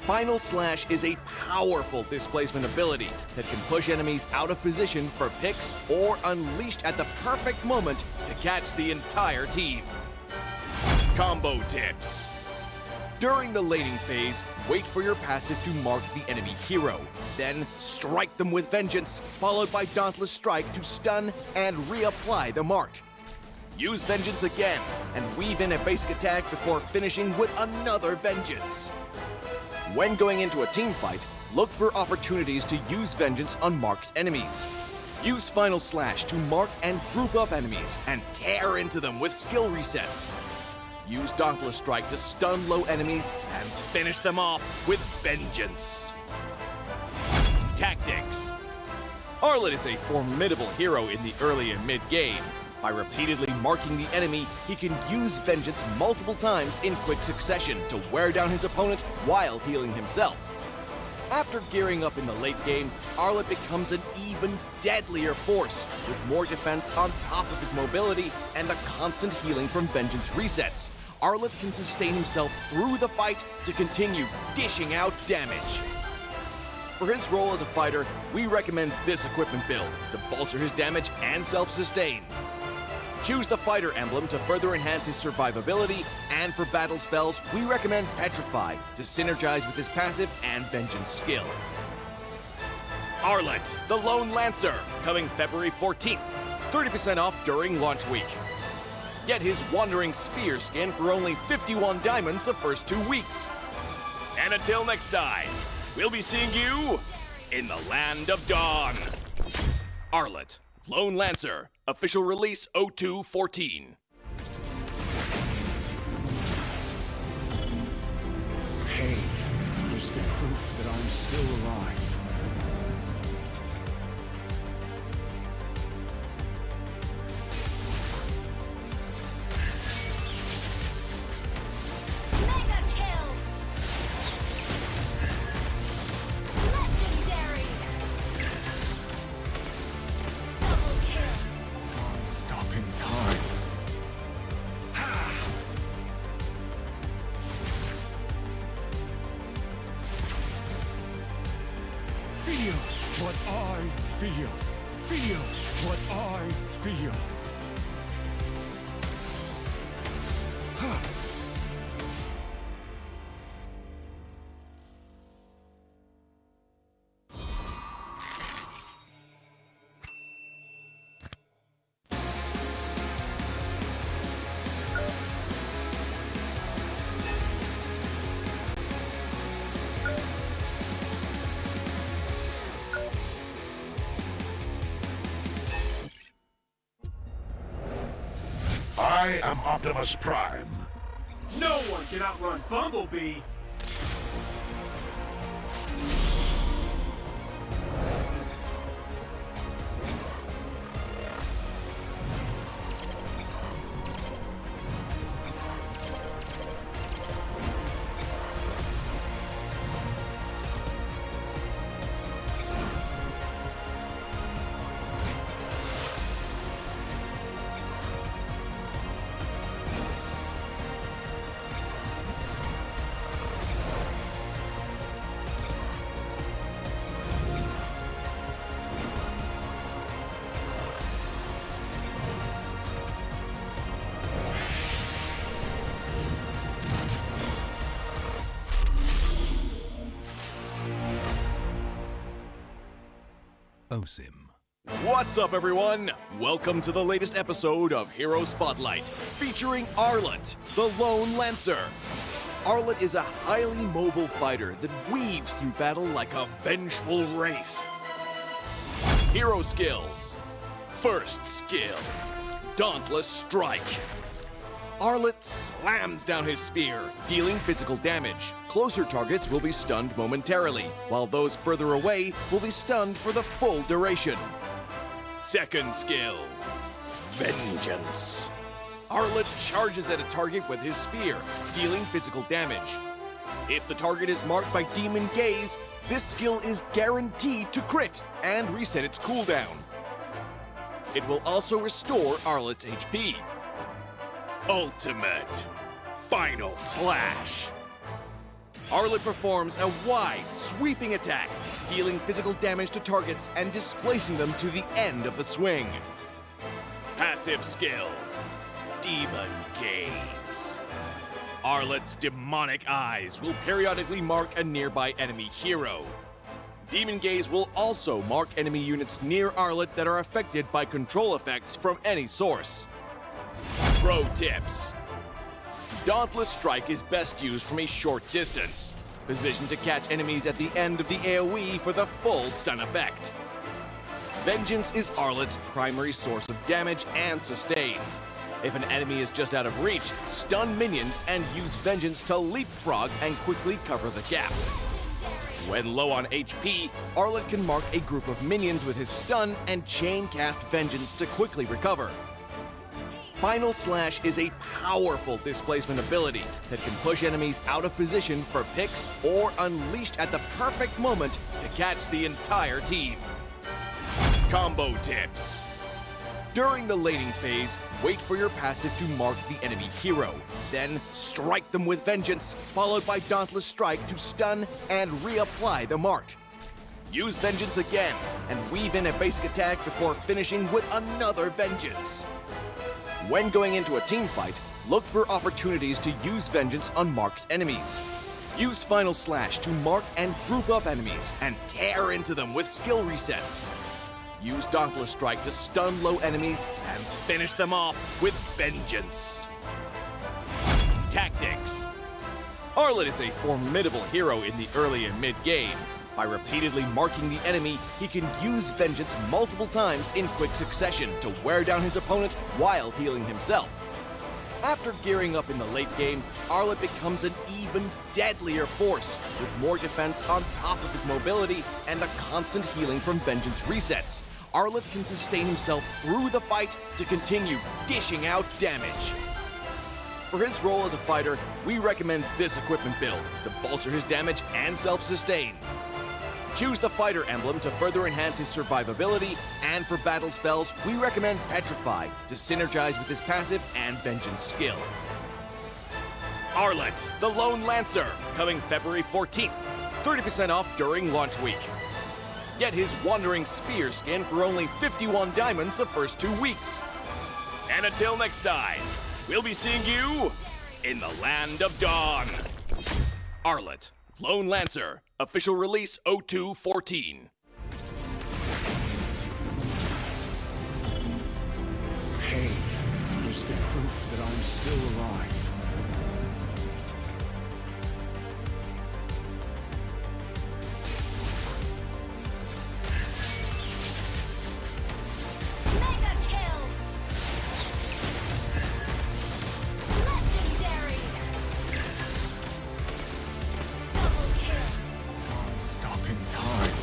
Final Slash is a powerful displacement ability that can push enemies out of position for picks or unleashed at the perfect moment to catch the entire team. Combo tips. During the laning phase, wait for your passive to mark the enemy hero. Then strike them with Vengeance, followed by Dauntless Strike to stun and reapply the mark. Use Vengeance again and weave in a basic attack before finishing with another Vengeance. When going into a team fight, look for opportunities to use Vengeance on marked enemies. Use Final Slash to mark and group up enemies and tear into them with skill resets. Use Dauntless Strike to stun low enemies and finish them off with Vengeance. Tactics. Arlet is a formidable hero in the early and mid-game. By repeatedly marking the enemy, he can use Vengeance multiple times in quick succession to wear down his opponent while healing himself. After gearing up in the late game, Arlet becomes an even deadlier force, with more defense on top of his mobility and the constant healing from Vengeance resets. Arlet can sustain himself through the fight to continue dishing out damage. For his role as a fighter, we recommend this equipment build to bolster his damage and self-sustain. Choose the fighter emblem to further enhance his survivability, and for battle spells, we recommend Petrify to synergize with his passive and Vengeance skill. Arlet, the Lone Lancer, coming February 14th. 30% off during launch week. Get his Wandering Spear skin for only 51 diamonds the first 2 weeks. And until next time, we'll be seeing you in the Land of Dawn. Arlet, Lone Lancer, official release 0214. Pain is the proof that I'm still alive. Mega kill! Legendary! Double kill! Stopping time. Feel what I feel. Feel what I feel. I am Optimus Prime. No one can outrun Bumblebee. Hero-Sim. What's up, everyone? Welcome to the latest episode of Hero Spotlight, featuring Arlet, the Lone Lancer. Arlet is a highly mobile fighter that weaves through battle like a vengeful wraith. Hero skills. First skill, Dauntless Strike. Arlet slams down his spear, dealing physical damage. Closer targets will be stunned momentarily, while those further away will be stunned for the full duration. Second skill, Vengeance. Arlet charges at a target with his spear, dealing physical damage. If the target is marked by Demon Gaze, this skill is guaranteed to crit and reset its cooldown. It will also restore Arlet's HP. Ultimate Final Slash. Arlet performs a wide, sweeping attack, dealing physical damage to targets and displacing them to the end of the swing. Passive skill, Demon Gaze. Arlet's demonic eyes will periodically mark a nearby enemy hero. Demon Gaze will also mark enemy units near Arlet that are affected by control effects from any source. Pro tips. Dauntless Strike is best used from a short distance, positioned to catch enemies at the end of the AoE for the full stun effect. Vengeance is Arlet's primary source of damage and sustain. If an enemy is just out of reach, stun minions and use Vengeance to leapfrog and quickly cover the gap. When low on HP, Arlet can mark a group of minions with his stun and chain cast Vengeance to quickly recover. Final Slash is a powerful displacement ability that can push enemies out of position for picks or unleashed at the perfect moment to catch the entire team. Combo tips. During the laning phase, wait for your passive to mark the enemy hero. Then strike them with Vengeance, followed by Dauntless Strike to stun and reapply the mark. Use Vengeance again and weave in a basic attack before finishing with another Vengeance. When going into a team fight, look for opportunities to use Vengeance on marked enemies. Use Final Slash to mark and group up enemies and tear into them with skill resets. Use Dauntless Strike to stun low enemies and finish them off with Vengeance. Tactics. Arlet is a formidable hero in the early and mid-game. By repeatedly marking the enemy, he can use Vengeance multiple times in quick succession to wear down his opponent while healing himself. After gearing up in the late game, Arlet becomes an even deadlier force, with more defense on top of his mobility and the constant healing from Vengeance resets. Arlet can sustain himself through the fight to continue dishing out damage. For his role as a fighter, we recommend this equipment build to bolster his damage and self-sustain. Choose the fighter emblem to further enhance his survivability, and for battle spells, we recommend Petrify to synergize with his passive and Vengeance skill. Arlet, the Lone Lancer, coming February 14th. 30% off during launch week. Get his Wandering Spear skin for only 51 diamonds the first 2 weeks. And until next time, we'll be seeing you in the Land of Dawn. Arlet, Lone Lancer, official release 0214. Pain is the proof that I'm still alive. Mega kill. Legendary. Double kill. Stopping time.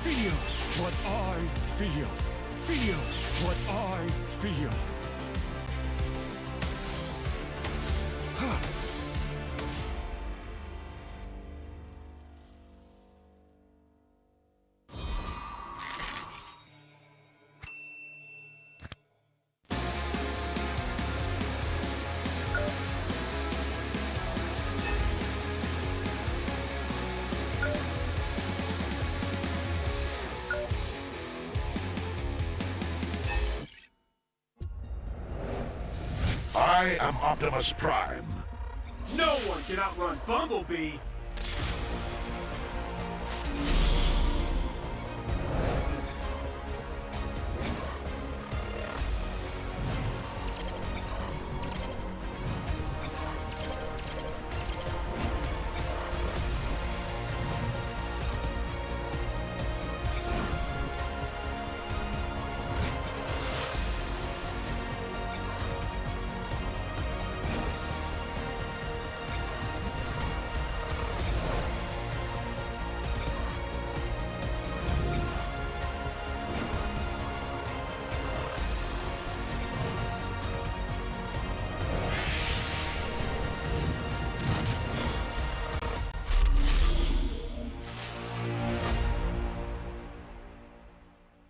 Feel what I feel. Feel what I feel. I am Optimus Prime. No one can outrun Bumblebee.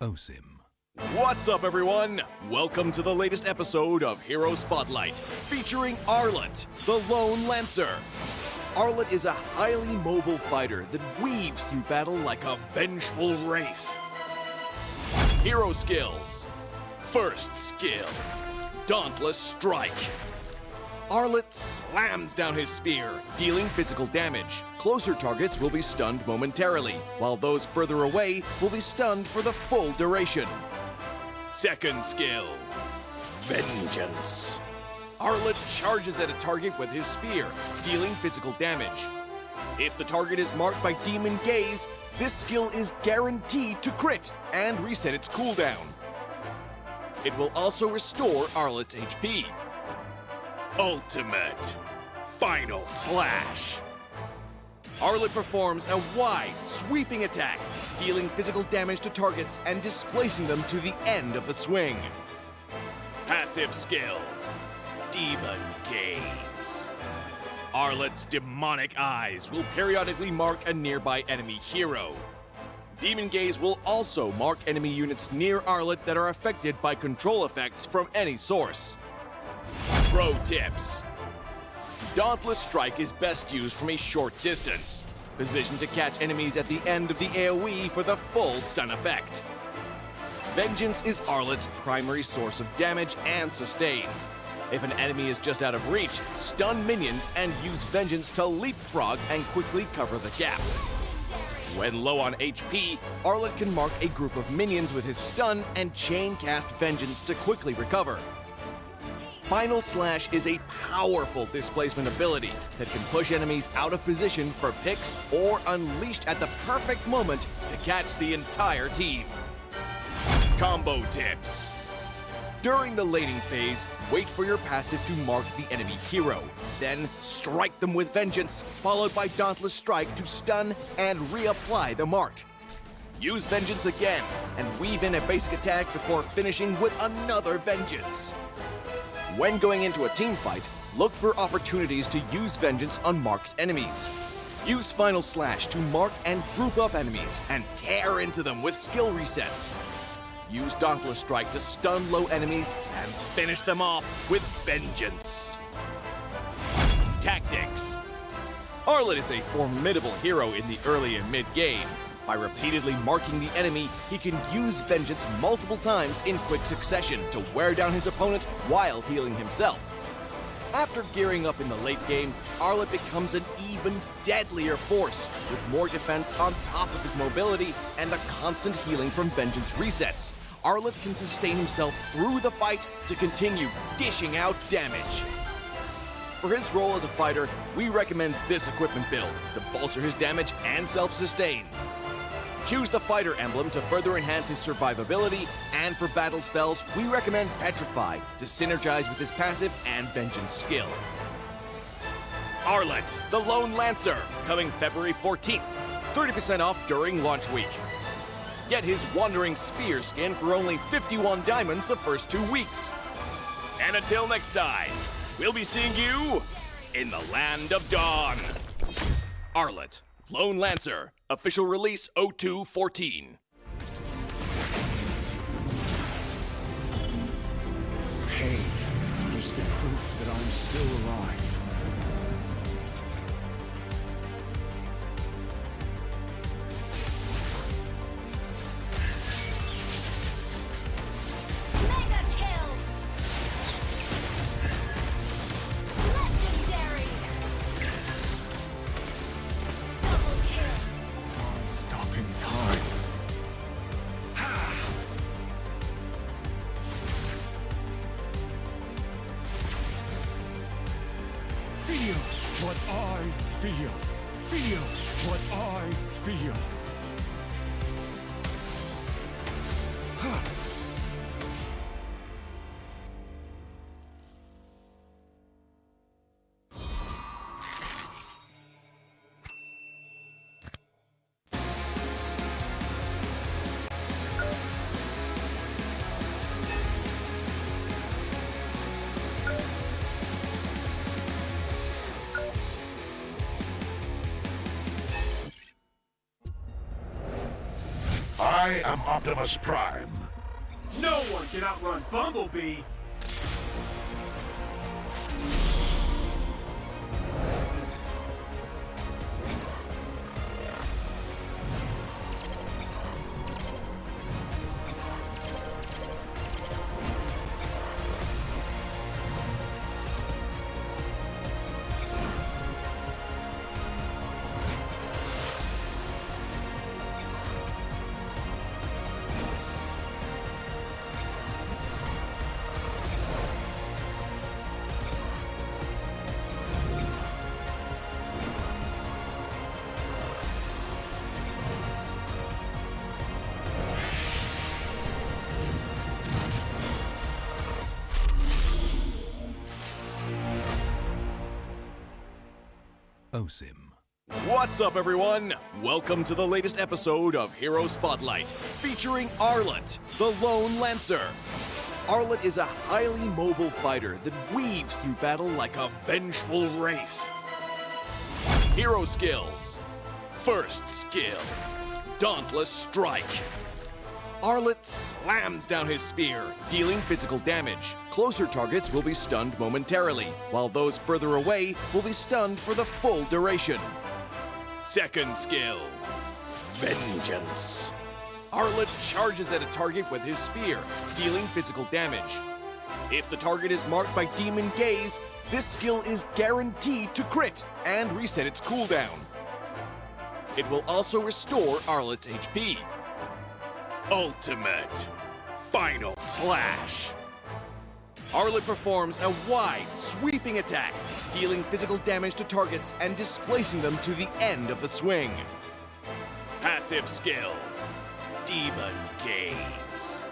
OSIM. What's up, everyone? Welcome to the latest episode of Hero Spotlight, featuring Arlet, the Lone Lancer. Arlet is a highly mobile fighter that weaves through battle like a vengeful wraith. Hero skills. First skill, Dauntless Strike. Arlet slams down his spear, dealing physical damage. Closer targets will be stunned momentarily, while those further away will be stunned for the full duration. Second skill, Vengeance. Arlet charges at a target with his spear, dealing physical damage. If the target is marked by Demon Gaze, this skill is guaranteed to crit and reset its cooldown. It will also restore Arlet's HP. Ultimate Final Slash. Arlet performs a wide, sweeping attack, dealing physical damage to targets and displacing them to the end of the swing. Passive skill, Demon Gaze. Arlet's demonic eyes will periodically mark a nearby enemy hero. Demon Gaze will also mark enemy units near Arlet that are affected by control effects from any source. Pro tips. Dauntless Strike is best used from a short distance, positioned to catch enemies at the end of the AoE for the full stun effect. Vengeance is Arlet's primary source of damage and sustain. If an enemy is just out of reach, stun minions and use Vengeance to leapfrog and quickly cover the gap. When low on HP, Arlet can mark a group of minions with his stun and chain cast Vengeance to quickly recover. Final Slash is a powerful displacement ability that can push enemies out of position for picks or unleashed at the perfect moment to catch the entire team. Combo tips. During the laning phase, wait for your passive to mark the enemy hero. Then strike them with Vengeance, followed by Dauntless Strike to stun and reapply the mark. Use Vengeance again and weave in a basic attack before finishing with another Vengeance. When going into a team fight, look for opportunities to use Vengeance on marked enemies. Use Final Slash to mark and group up enemies and tear into them with skill resets. Use Dauntless Strike to stun low enemies and finish them off with Vengeance. Tactics. Arlet is a formidable hero in the early and mid game. By repeatedly marking the enemy, he can use Vengeance multiple times in quick succession to wear down his opponent while healing himself. After gearing up in the late game, Arlet becomes an even deadlier force, with more defense on top of his mobility and the constant healing from Vengeance resets. Arlet can sustain himself through the fight to continue dishing out damage. For his role as a fighter, we recommend this equipment build to bolster his damage and self-sustain. Choose the fighter emblem to further enhance his survivability, and for battle spells, we recommend Petrify to synergize with his passive and Vengeance skill. Arlet, the Lone Lancer, coming February 14th. 30% off during launch week. Get his Wandering Spear skin for only 51 diamonds the first 2 weeks. And until next time, we'll be seeing you in the Land of Dawn. Arlet, Lone Lancer, official release 0214. Pain is the proof that I'm still alive. Mega kill! I feel. Feel what I feel. I am Optimus Prime. No one can outrun Bumblebee. OSIM. What's up, everyone? Welcome to the latest episode of Hero Spotlight, featuring Arlet, the Lone Lancer. Arlet is a highly mobile fighter that weaves through battle like a vengeful wraith. Hero skills. First skill, Dauntless Strike. Arlet slams down his spear, dealing physical damage. Closer targets will be stunned momentarily, while those further away will be stunned for the full duration. Second skill, Vengeance. Arlet charges at a target with his spear, dealing physical damage. If the target is marked by Demon Gaze, this skill is guaranteed to crit and reset its cooldown. It will also restore Arlet's HP. Ultimate Final Slash. Arlet performs a wide, sweeping attack, dealing physical damage to targets and displacing them to the end of the swing. Passive skill, Demon Gaze.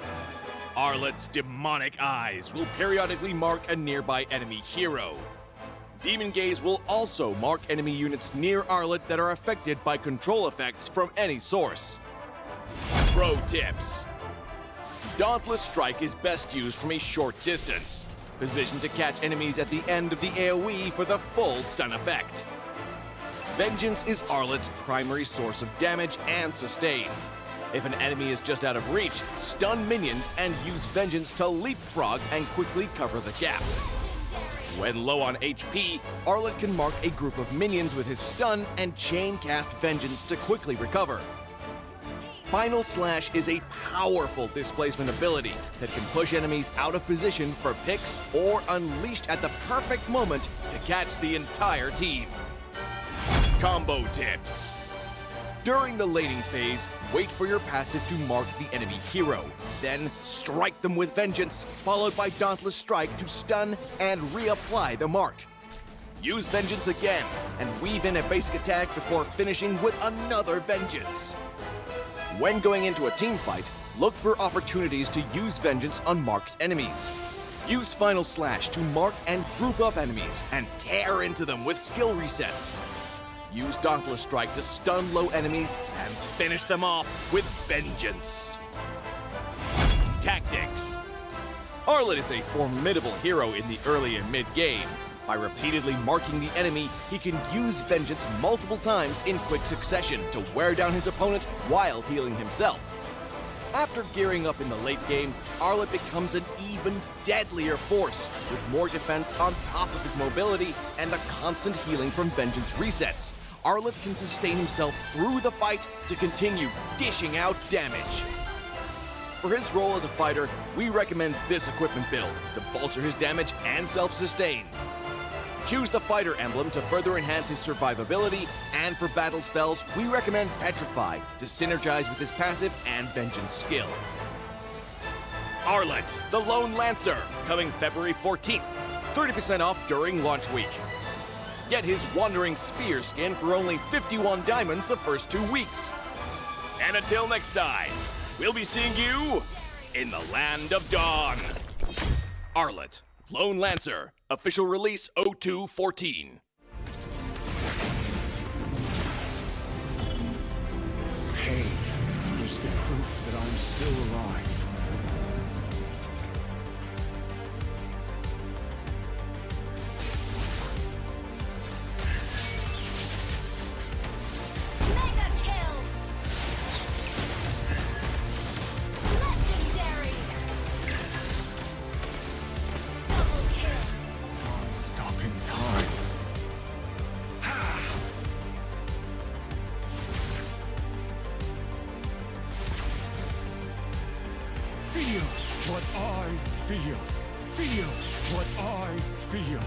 Arlet's demonic eyes will periodically mark a nearby enemy hero. Demon Gaze will also mark enemy units near Arlet that are affected by control effects from any source. Pro tips. Dauntless Strike is best used from a short distance, positioned to catch enemies at the end of the AoE for the full stun effect. Vengeance is Arlet's primary source of damage and sustain. If an enemy is just out of reach, stun minions and use Vengeance to leapfrog and quickly cover the gap. When low on HP, Arlet can mark a group of minions with his stun and chain cast Vengeance to quickly recover. Final Slash is a powerful displacement ability that can push enemies out of position for picks or unleashed at the perfect moment to catch the entire team. Combo tips. During the laning phase, wait for your passive to mark the enemy hero. Then strike them with Vengeance, followed by Dauntless Strike to stun and reapply the mark. Use Vengeance again and weave in a basic attack before finishing with another Vengeance. When going into a team fight, look for opportunities to use Vengeance on marked enemies. Use Final Slash to mark and group up enemies and tear into them with skill resets. Use Dauntless Strike to stun low enemies and finish them off with Vengeance. Tactics. Arlet is a formidable hero in the early and mid-game. By repeatedly marking the enemy, he can use Vengeance multiple times in quick succession to wear down his opponent while healing himself. After gearing up in the late game, Arlet becomes an even deadlier force, with more defense on top of his mobility and the constant healing from Vengeance resets. Arlet can sustain himself through the fight to continue dishing out damage. For his role as a fighter, we recommend this equipment build to bolster his damage and self-sustain. Choose the fighter emblem to further enhance his survivability, and for battle spells, we recommend Petrify to synergize with his passive and Vengeance skill. Arlet, the Lone Lancer, coming February 14th. 30% off during launch week. Get his Wandering Spear skin for only 51 diamonds the first 2 weeks. And until next time, we'll be seeing you in the Land of Dawn. Arlet, Lone Lancer, official release 0214. Pain is the proof that I'm still alive. Mega kill. Legendary. Double kill. Stopping time. Feel what I feel. Feel what I feel.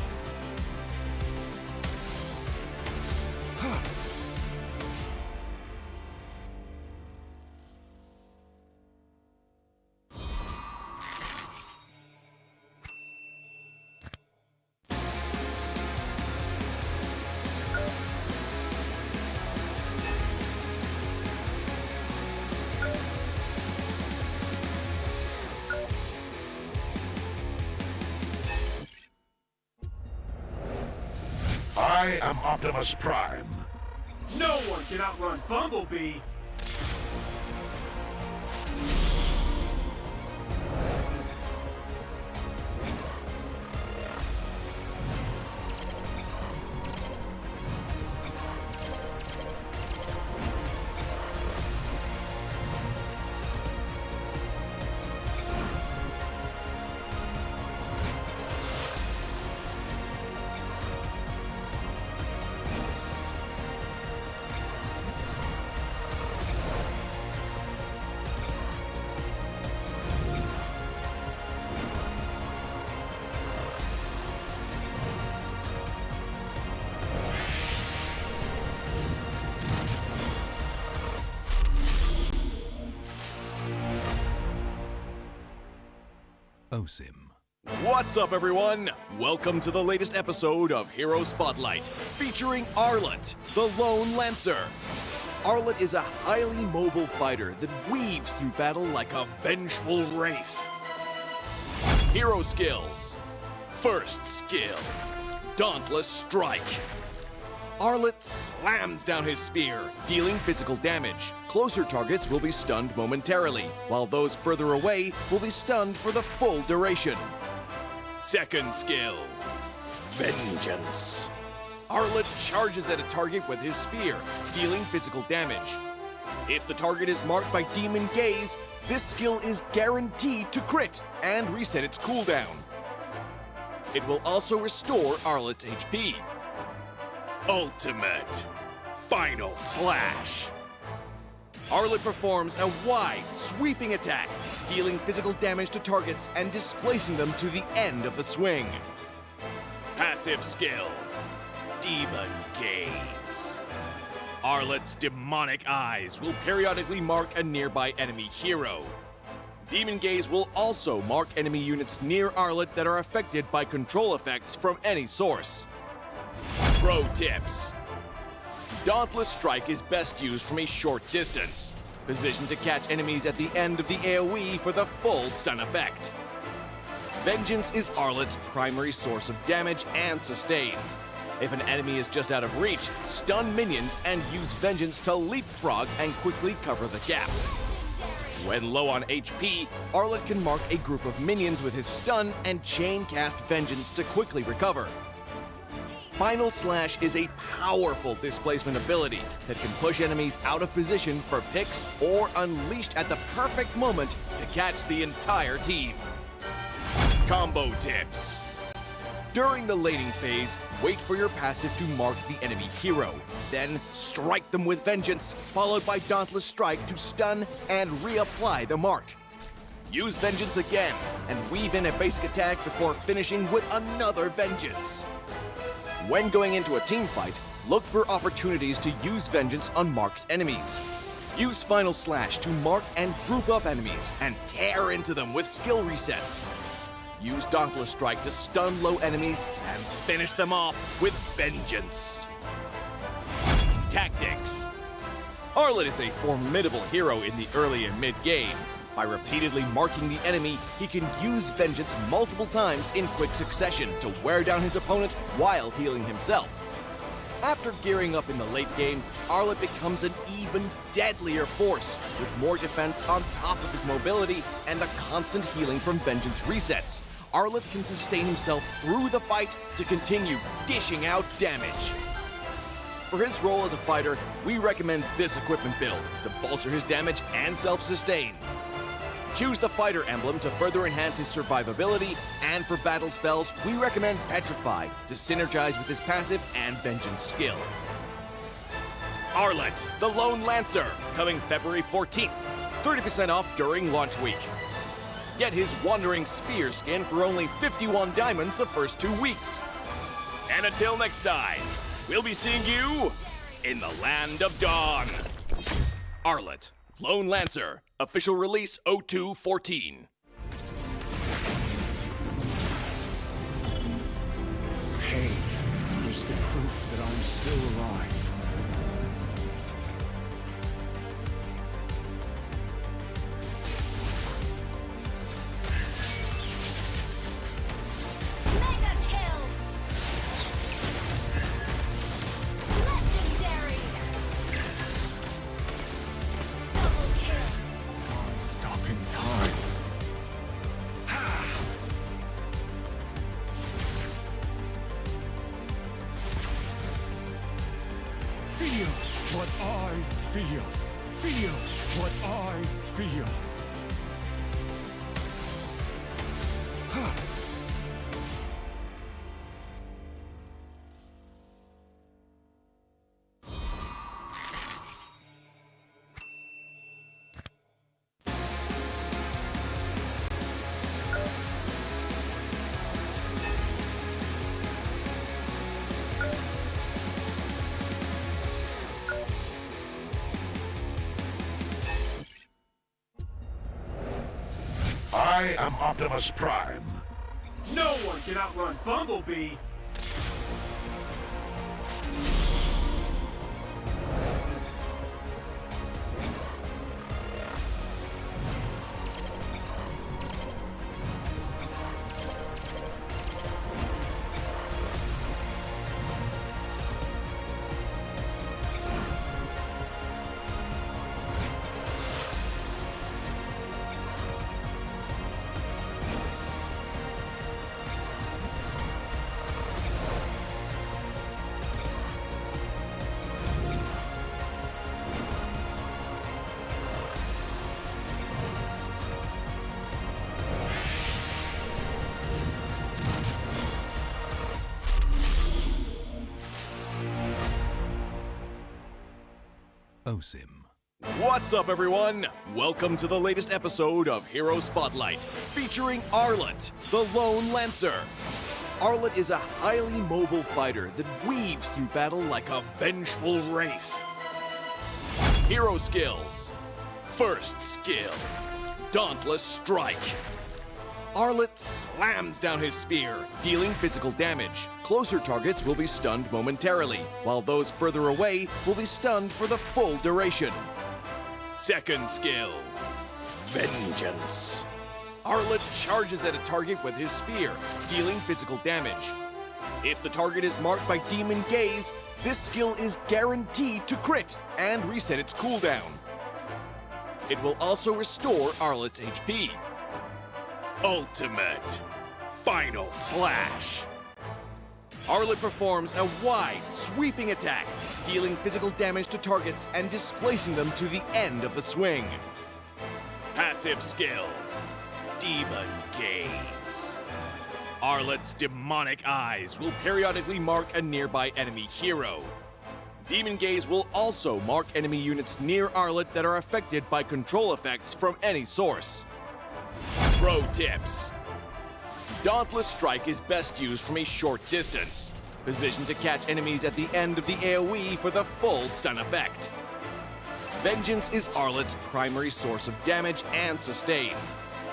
I am Optimus Prime. No one can outrun Bumblebee. OSIM. What's up, everyone? Welcome to the latest episode of Hero Spotlight, featuring Arlet, the Lone Lancer. Arlet is a highly mobile fighter that weaves through battle like a vengeful wraith. Hero skills. First skill, Dauntless Strike. Arlet slams down his spear, dealing physical damage. Closer targets will be stunned momentarily, while those further away will be stunned for the full duration. Second skill, Vengeance. Arlet charges at a target with his spear, dealing physical damage. If the target is marked by Demon Gaze, this skill is guaranteed to crit and reset its cooldown. It will also restore Arlet's HP. Ultimate Final Slash. Arlet performs a wide, sweeping attack, dealing physical damage to targets and displacing them to the end of the swing. Passive skill, Demon Gaze. Arlet's demonic eyes will periodically mark a nearby enemy hero. Demon Gaze will also mark enemy units near Arlet that are affected by control effects from any source. Pro tips. Dauntless Strike is best used from a short distance, positioned to catch enemies at the end of the AoE for the full stun effect. Vengeance is Arlet's primary source of damage and sustain. If an enemy is just out of reach, stun minions and use Vengeance to leapfrog and quickly cover the gap. When low on HP, Arlet can mark a group of minions with his stun and chain cast Vengeance to quickly recover. Final Slash is a powerful displacement ability that can push enemies out of position for picks or unleashed at the perfect moment to catch the entire team. Combo tips. During the laning phase, wait for your passive to mark the enemy hero. Then strike them with Vengeance, followed by Dauntless Strike to stun and reapply the mark. Use Vengeance again and weave in a basic attack before finishing with another Vengeance. When going into a team fight, look for opportunities to use Vengeance on marked enemies. Use Final Slash to mark and group up enemies and tear into them with skill resets. use Dauntless Strike to stun low enemies and finish them off with vengeance. Tactics. Arlet is a formidable hero in the early and mid-game. By repeatedly marking the enemy, he can use vengeance multiple times in quick succession to wear down his opponent while healing himself. After gearing up in the late game, Arlet becomes an even deadlier force, with more defense on top of his mobility and the constant healing from vengeance resets. Arlet can sustain himself through the fight to continue dishing out damage. For his role as a fighter, we recommend this equipment build to bolster his damage and self-sustain. Choose the fighter emblem to further enhance his survivability, and for battle spells, we recommend Petrify to synergize with his passive and vengeance skill. Arlet, the Lone Lancer, coming February 14th. 30% off during launch week. Get his Wandering Spear skin for only 51 diamonds the first 2 weeks. And until next time, we'll be seeing you in the Land of Dawn. Arlet, Lone Lancer, official release 0214. Pain is the proof that I'm still alive. Mega kill. Legendary. Double kill. Stopping time. Feel what I feel. Feel what I feel. I am Optimus Prime. No one can outrun Bumblebee. OSIM. What's up, everyone? Welcome to the latest episode of Hero Spotlight, featuring Arlet, the Lone Lancer. Arlet is a highly mobile fighter that weaves through battle like a vengeful wraith. Hero skills. First skill, Dauntless Strike. Arlet slams down his spear, dealing physical damage. Closer targets will be stunned momentarily, while those further away will be stunned for the full duration. Second skill, Vengeance. Arlet charges at a target with his spear, dealing physical damage. If the target is marked by Demon Gaze, this skill is guaranteed to crit and reset its cooldown. It will also restore Arlet's HP. Ultimate Final Slash. Arlet performs a wide, sweeping attack, dealing physical damage to targets and displacing them to the end of the swing. Passive skill, Demon Gaze. Arlet's demonic eyes will periodically mark a nearby enemy hero. Demon Gaze will also mark enemy units near Arlet that are affected by control effects from any source. Pro tips. Dauntless Strike is best used from a short distance, positioned to catch enemies at the end of the AoE for the full stun effect. Vengeance is Arlet's primary source of damage and sustain.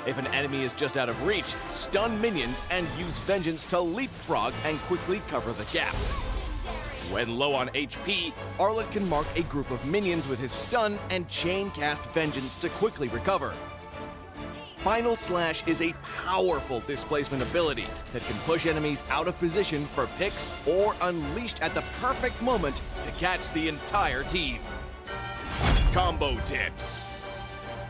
If an enemy is just out of reach, stun minions and use Vengeance to leapfrog and quickly cover the gap. When low on HP, Arlet can mark a group of minions with his stun and chain cast Vengeance to quickly recover. Final Slash is a powerful displacement ability that can push enemies out of position for picks or unleashed at the perfect moment to catch the entire team. Combo tips.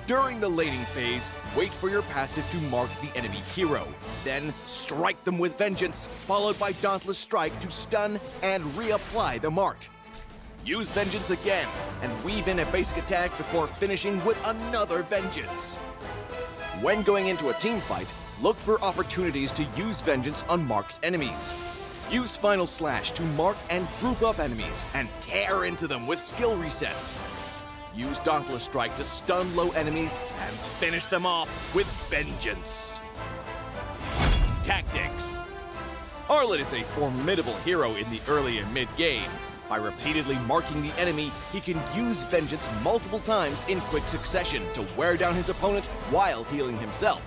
During the laning phase, wait for your passive to mark the enemy hero. Then strike them with Vengeance, followed by Dauntless Strike to stun and reapply the mark. Use Vengeance again and weave in a basic attack before finishing with another Vengeance. When going into a team fight, look for opportunities to use Vengeance on marked enemies. Use Final Slash to mark and group up enemies and tear into them with skill resets. Use Dauntless Strike to stun low enemies and finish them off with Vengeance. Tactics. Arlet is a formidable hero in the early and mid game. By repeatedly marking the enemy, he can use Vengeance multiple times in quick succession to wear down his opponent while healing himself.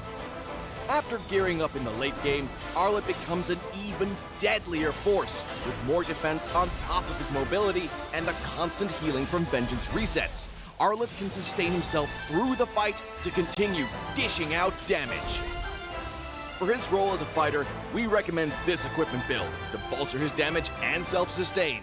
After gearing up in the late game, Arlet becomes an even deadlier force, with more defense on top of his mobility and the constant healing from Vengeance resets. Arlet can sustain himself through the fight to continue dishing out damage. For his role as a fighter, we recommend this equipment build to bolster his damage and self-sustain.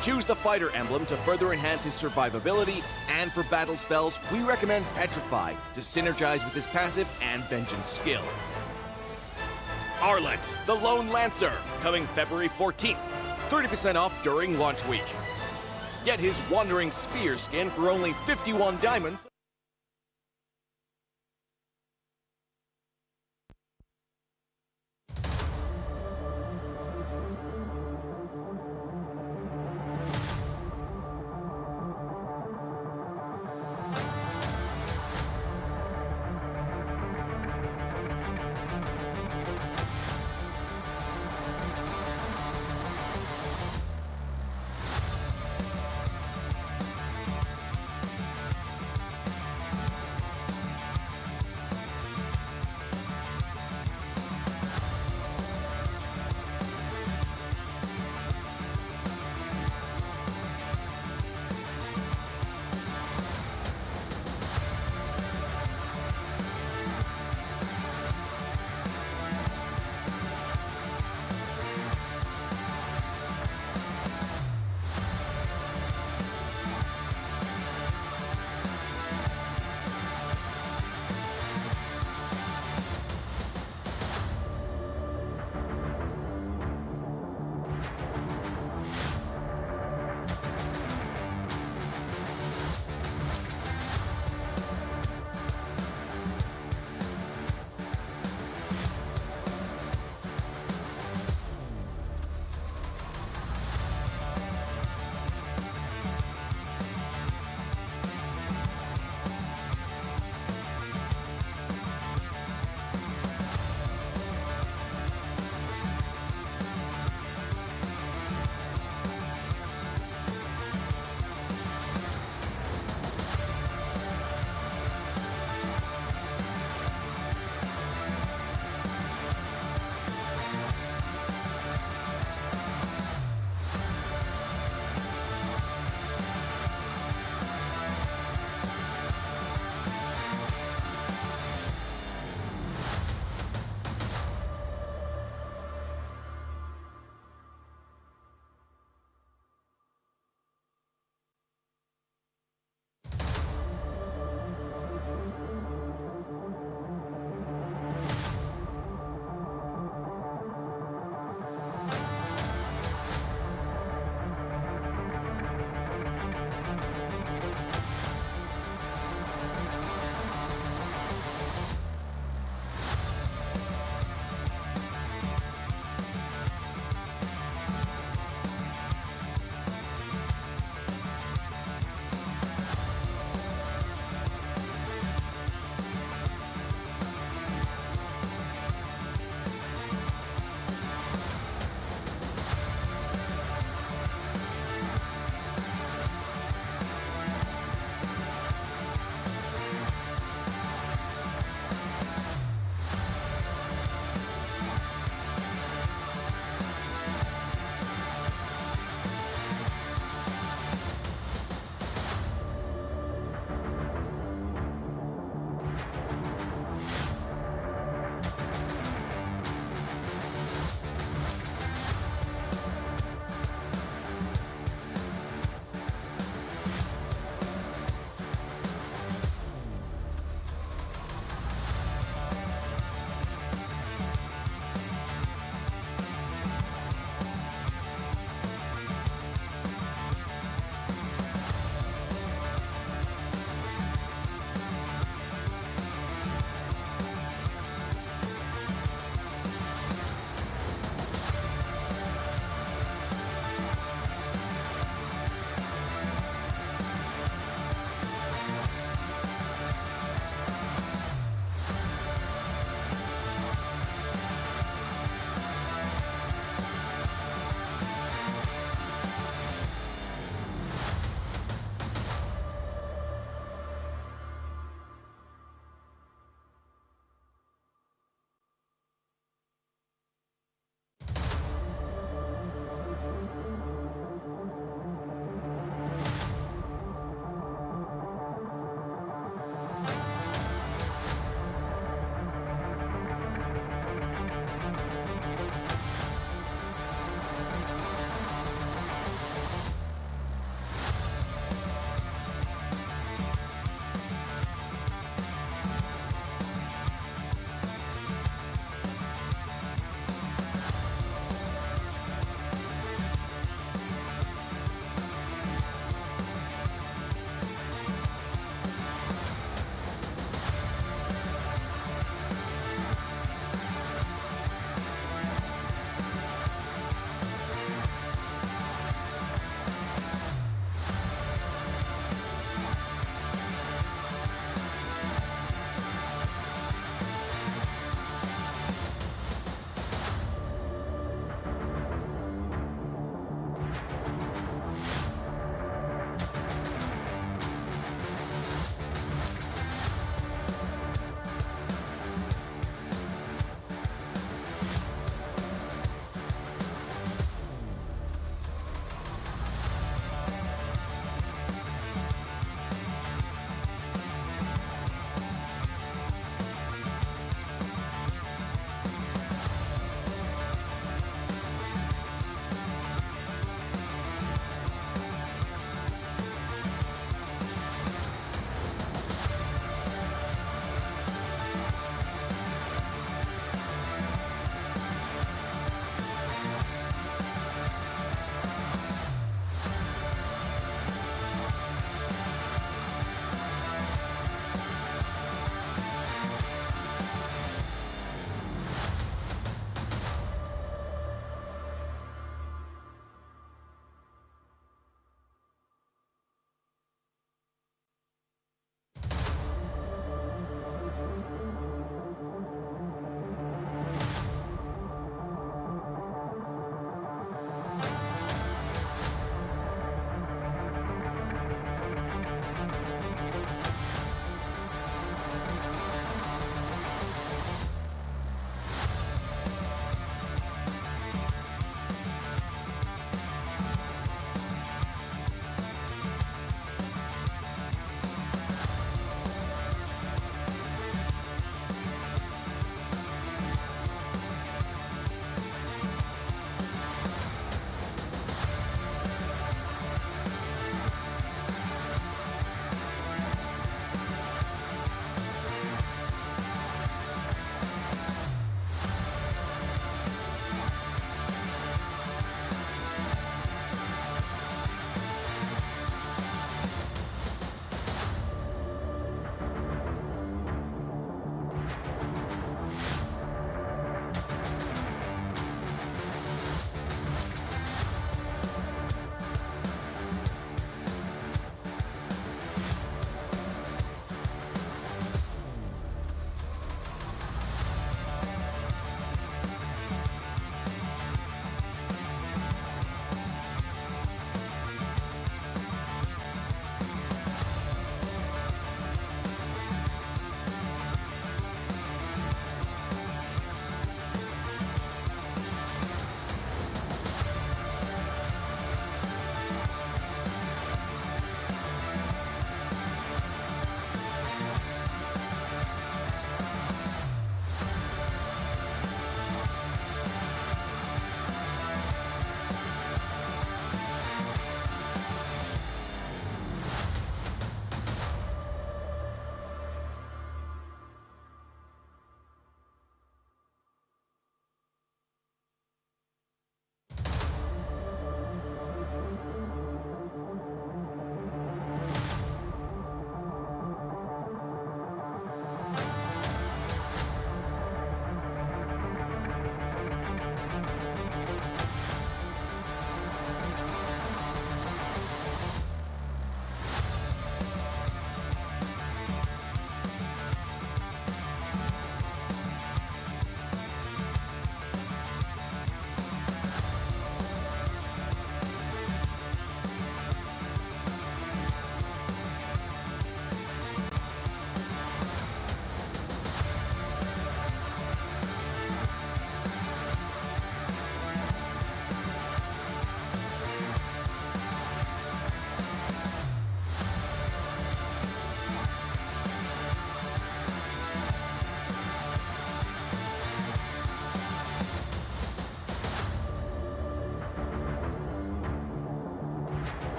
Choose the fighter emblem to further enhance his survivability, and for battle spells, we recommend Petrify to synergize with his passive and Vengeance skill. Arlet, the Lone Lancer, coming February 14th. 30% off during launch week. Get his Wandering Spear skin for only 51 diamonds.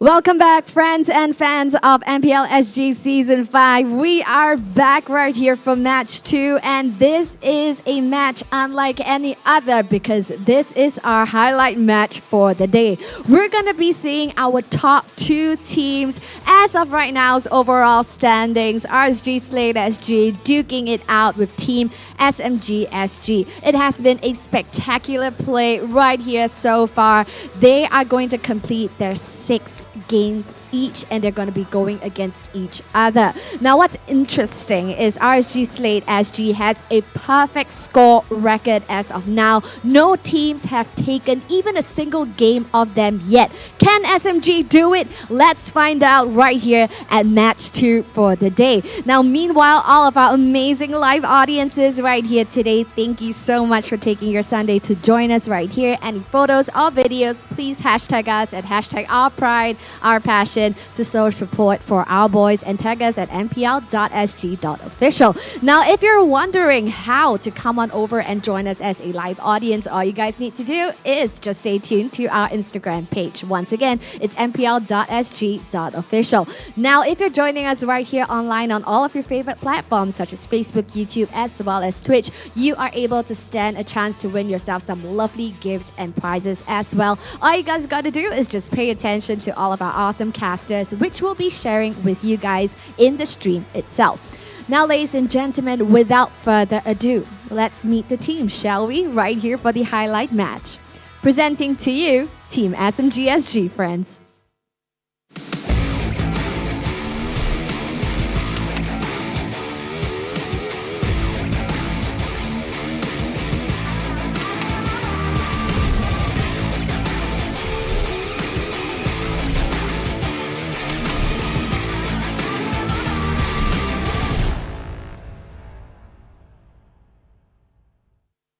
Welcome back, friends and fans of MPL SG Season 5. We are back right here for Match 2, and this is a match unlike any other because this is our highlight match for the day. We're going to be seeing our top 2 teams as of right now's overall standings. RSG Slate SG duking it out with Team SMG SG. It has been a spectacular play right here so far. They are going to complete their 6th game each, and they're going to be going against each other. Now, what's interesting is RSG Slate SG has a perfect score record as of now. No teams have taken even a single game of them yet. Can SMG do it? Let's find out right here at Match 2 for the day. Now, meanwhile, all of our amazing live audiences right here today, thank you so much for taking your Sunday to join us right here. Any photos or videos, please hashtag us at hashtag our pride, our passion, to show support for our boys, and tag us at mpl.sg.official. Now, if you're wondering how to come on over and join us as a live audience, all you guys need to do is just stay tuned to our Instagram page. Once again, it's mpl.sg.official. Now, if you're joining us right here online on all of your favorite platforms such as Facebook, YouTube, as well as Twitch, you are able to stand a chance to win yourself some lovely gifts and prizes as well. All you guys got to do is just pay attention to all of our awesome casters, which we'll be sharing with you guys in the stream itself. Now, ladies and gentlemen, without further ado, let's meet the team, shall we? Right here for the highlight match. Presenting to you, Team SMG SG, friends.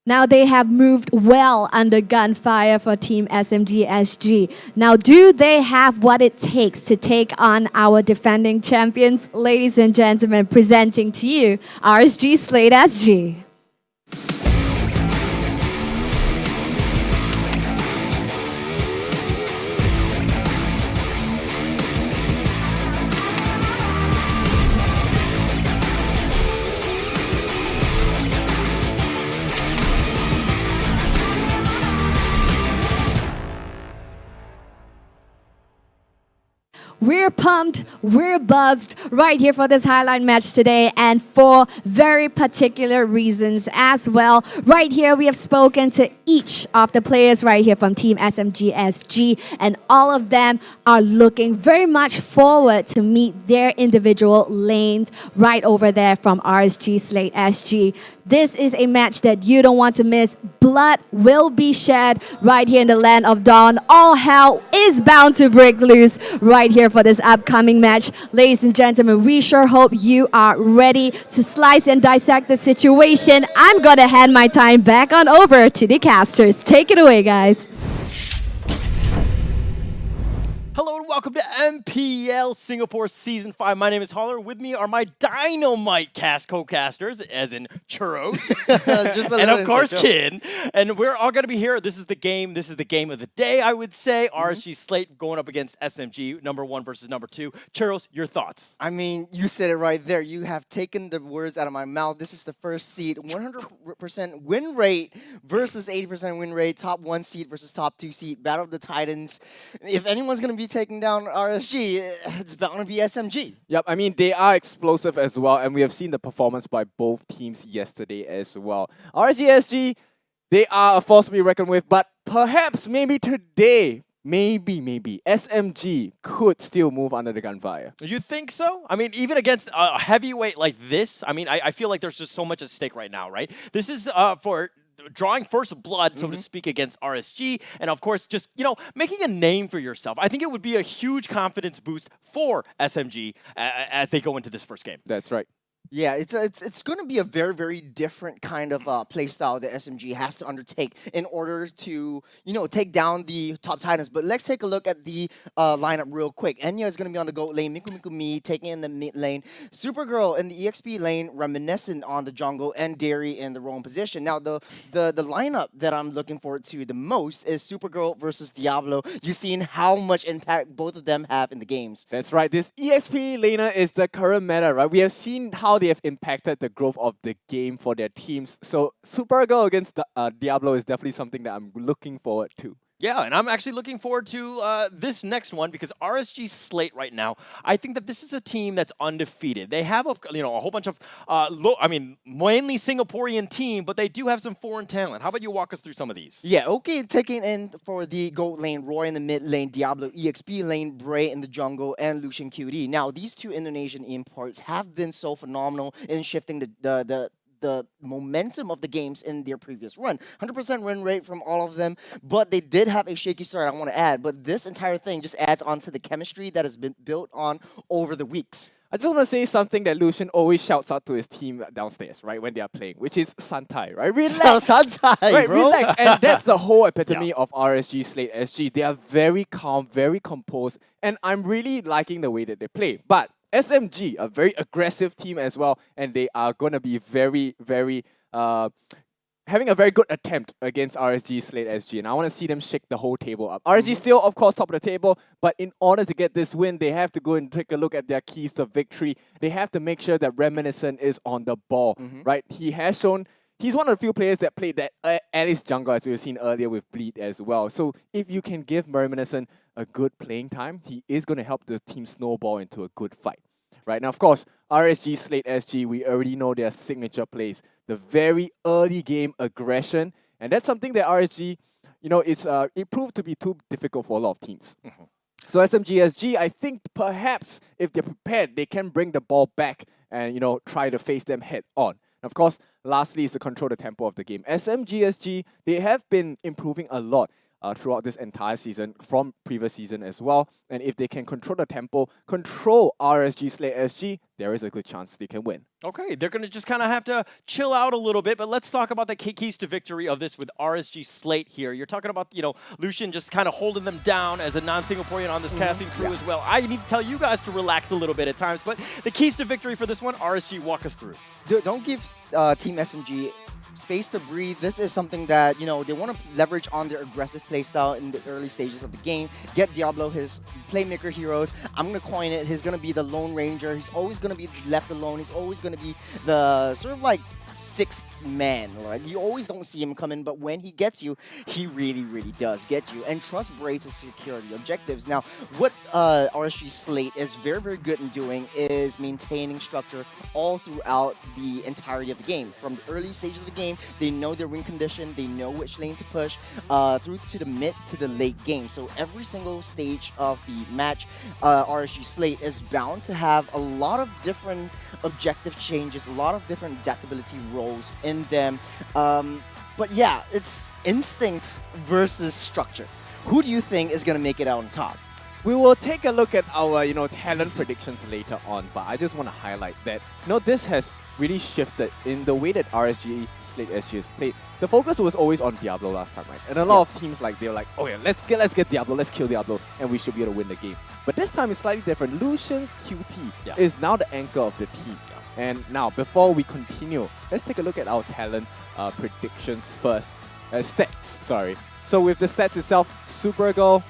Now they have moved well under gunfire for Team SMG SG. Now, do they have what it takes to take on our defending champions? Ladies and gentlemen, presenting to you, RSG Slate SG. We're pumped, we're buzzed right here for this highlight match today, and for very particular reasons as well. Right here, we have spoken to each of the players right here from Team SMG SG, and all of them are looking very much forward to meet their individual lanes right over there from RSG Slate SG. This is a match that you don't want to miss. Blood will be shed right here in the land of Dawn. All hell is bound to break loose right here for this upcoming match. Ladies and gentlemen, we sure hope you are ready to slice and dissect the situation. I'm going to hand my time back on over to the casters. Take it away, guys. Hello and welcome to MPL Singapore Season 5. My name is Holler. With me are my dynamite co-casters, as in Churros, and of course Kid. And we're all going to be here. This is the game. This is the game of the day, I would say. RSG Slate going up against SMG, number 1 versus number 2. Churros, your thoughts? I mean, you said it right there. You have taken the words out of my mouth. This is the first seed. 100% win rate versus 80% win rate. Top 1 seed versus top 2 seed. Battle of the Titans. If anyone's going to be taking down RSG, it's bound to be SMG. Yep, I mean, they are explosive as well, and we have seen the performance by both teams yesterday as well. RSG SG, they are a force to be reckoned with, but perhaps maybe today, maybe SMG could still move under the gunfire. You think so? I mean, even against a heavyweight like this, I mean, I feel like there's just so much at stake right now, right? This is for drawing first blood, so to speak, against RSG, and of course, just, you know, making a name for yourself. I think it would be a huge confidence boost for SMG as they go into this first game. That's right. Yeah, it's going to be a very, very different kind of play style that SMG has to undertake in order to, take down the top Titans. But let's take a look at the lineup real quick. Enya is going to be on the goat lane, Miku Miku Mi taking in the mid lane, Supergirl in the EXP lane, Reminiscent on the jungle, and Dairy in the roam position. Now, the lineup that I'm looking forward to the most is Supergirl versus Diablo. You've seen how much impact both of them have in the games. That's right. This EXP laner is the current meta, right? We have seen how they have impacted the growth of the game for their teams. So Supergirl against Diablo is definitely something that I'm looking forward to. Yeah, and I'm actually looking forward to this next one because RSG slate right now, I think that this is a team that's undefeated. They have a whole bunch of, mainly Singaporean team, but they do have some foreign talent. How about you walk us through some of these? Yeah, okay, taking in for the goat lane, Roy in the mid lane, Diablo EXP lane, Bray in the jungle, and Lucian QD. Now, these two Indonesian imports have been so phenomenal in shifting the momentum of the games in their previous run. 100% win rate from all of them, but they did have a shaky start, I want to add. But this entire thing just adds on to the chemistry that has been built on over the weeks. I just want to say something that Lucian always shouts out to his team downstairs, right, when they are playing, which is Santai, right? Relax! Santai, right, bro! Relax! And that's the whole epitome of RSG Slate SG. They are very calm, very composed, and I'm really liking the way that they play. But SMG, a very aggressive team as well, and they are going to be very, very having a very good attempt against RSG Slate SG, and I want to see them shake the whole table up. RSG still, of course, top of the table, but in order to get this win, they have to go and take a look at their keys to victory. They have to make sure that Reminiscent is on the ball, right? He has shown he's one of the few players that played that Alice jungle, as we've seen earlier with Bleed as well. So if you can give Reminiscent a good playing time, he is going to help the team snowball into a good fight. Right now, of course, RSG Slate SG, we already know their signature plays, the very early game aggression, and that's something that RSG, it proved to be too difficult for a lot of teams. So SMG-SG, I think perhaps if they're prepared, they can bring the ball back and try to face them head on. And of course, lastly is to control the tempo of the game. SMG-SG, they have been improving a lot throughout this entire season, from previous season as well. And if they can control the tempo, control RSG Slate SG, there is a good chance they can win. Okay, they're going to just kind of have to chill out a little bit, but let's talk about the keys to victory of this with RSG Slate here. You're talking about, Lucian just kind of holding them down as a non-Singaporean on this casting crew as well. I need to tell you guys to relax a little bit at times, but the keys to victory for this one, RSG, walk us through. Don't give Team SMG space to breathe. This is something that, they want to leverage on their aggressive playstyle in the early stages of the game. Get Diablo his playmaker heroes. I'm going to coin it. He's going to be the Lone Ranger. He's always going to be left alone. He's always going to be the sort of like sixth man. Right? You always don't see him come in, but when he gets you, he really, really does get you. And trust Bray to secure the objectives. Now, what RSG Slate is very, very good in doing is maintaining structure all throughout the entirety of the game. From the early stages of the game, they know their win condition, they know which lane to push through to the mid to the late game. So every single stage of the match, RSG Slate is bound to have a lot of different objective changes, a lot of different adaptability roles in them. But yeah, it's instinct versus structure. Who do you think is going to make it out on top? We will take a look at our, talent predictions later on, but I just want to highlight that, this has really shifted in the way that RSG Slate SG is played. The focus was always on Diablo last time, right? And a lot of teams, they were like, oh yeah, let's get Diablo, let's kill Diablo, and we should be able to win the game. But this time it's slightly different. Lucian QT is now the anchor of the team. And now, before we continue, let's take a look at our talent predictions first. Stats, sorry. So with the stats itself, Supergirl,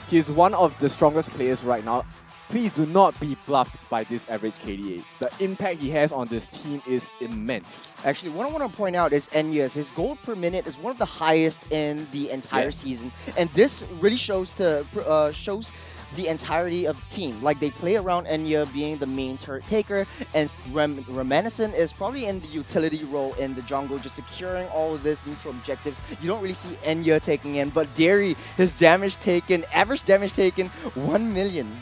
he's one of the strongest players right now. Please do not be bluffed by this average KDA. The impact he has on this team is immense. Actually, what I want to point out is Enya's. His gold per minute is one of the highest in the entire season. And this really shows the entirety of the team. Like, they play around Enya being the main turret taker, and Reminiscent is probably in the utility role in the jungle, just securing all of this neutral objectives. You don't really see Enya taking in, but Dairy, his damage taken, average damage taken, 1 million.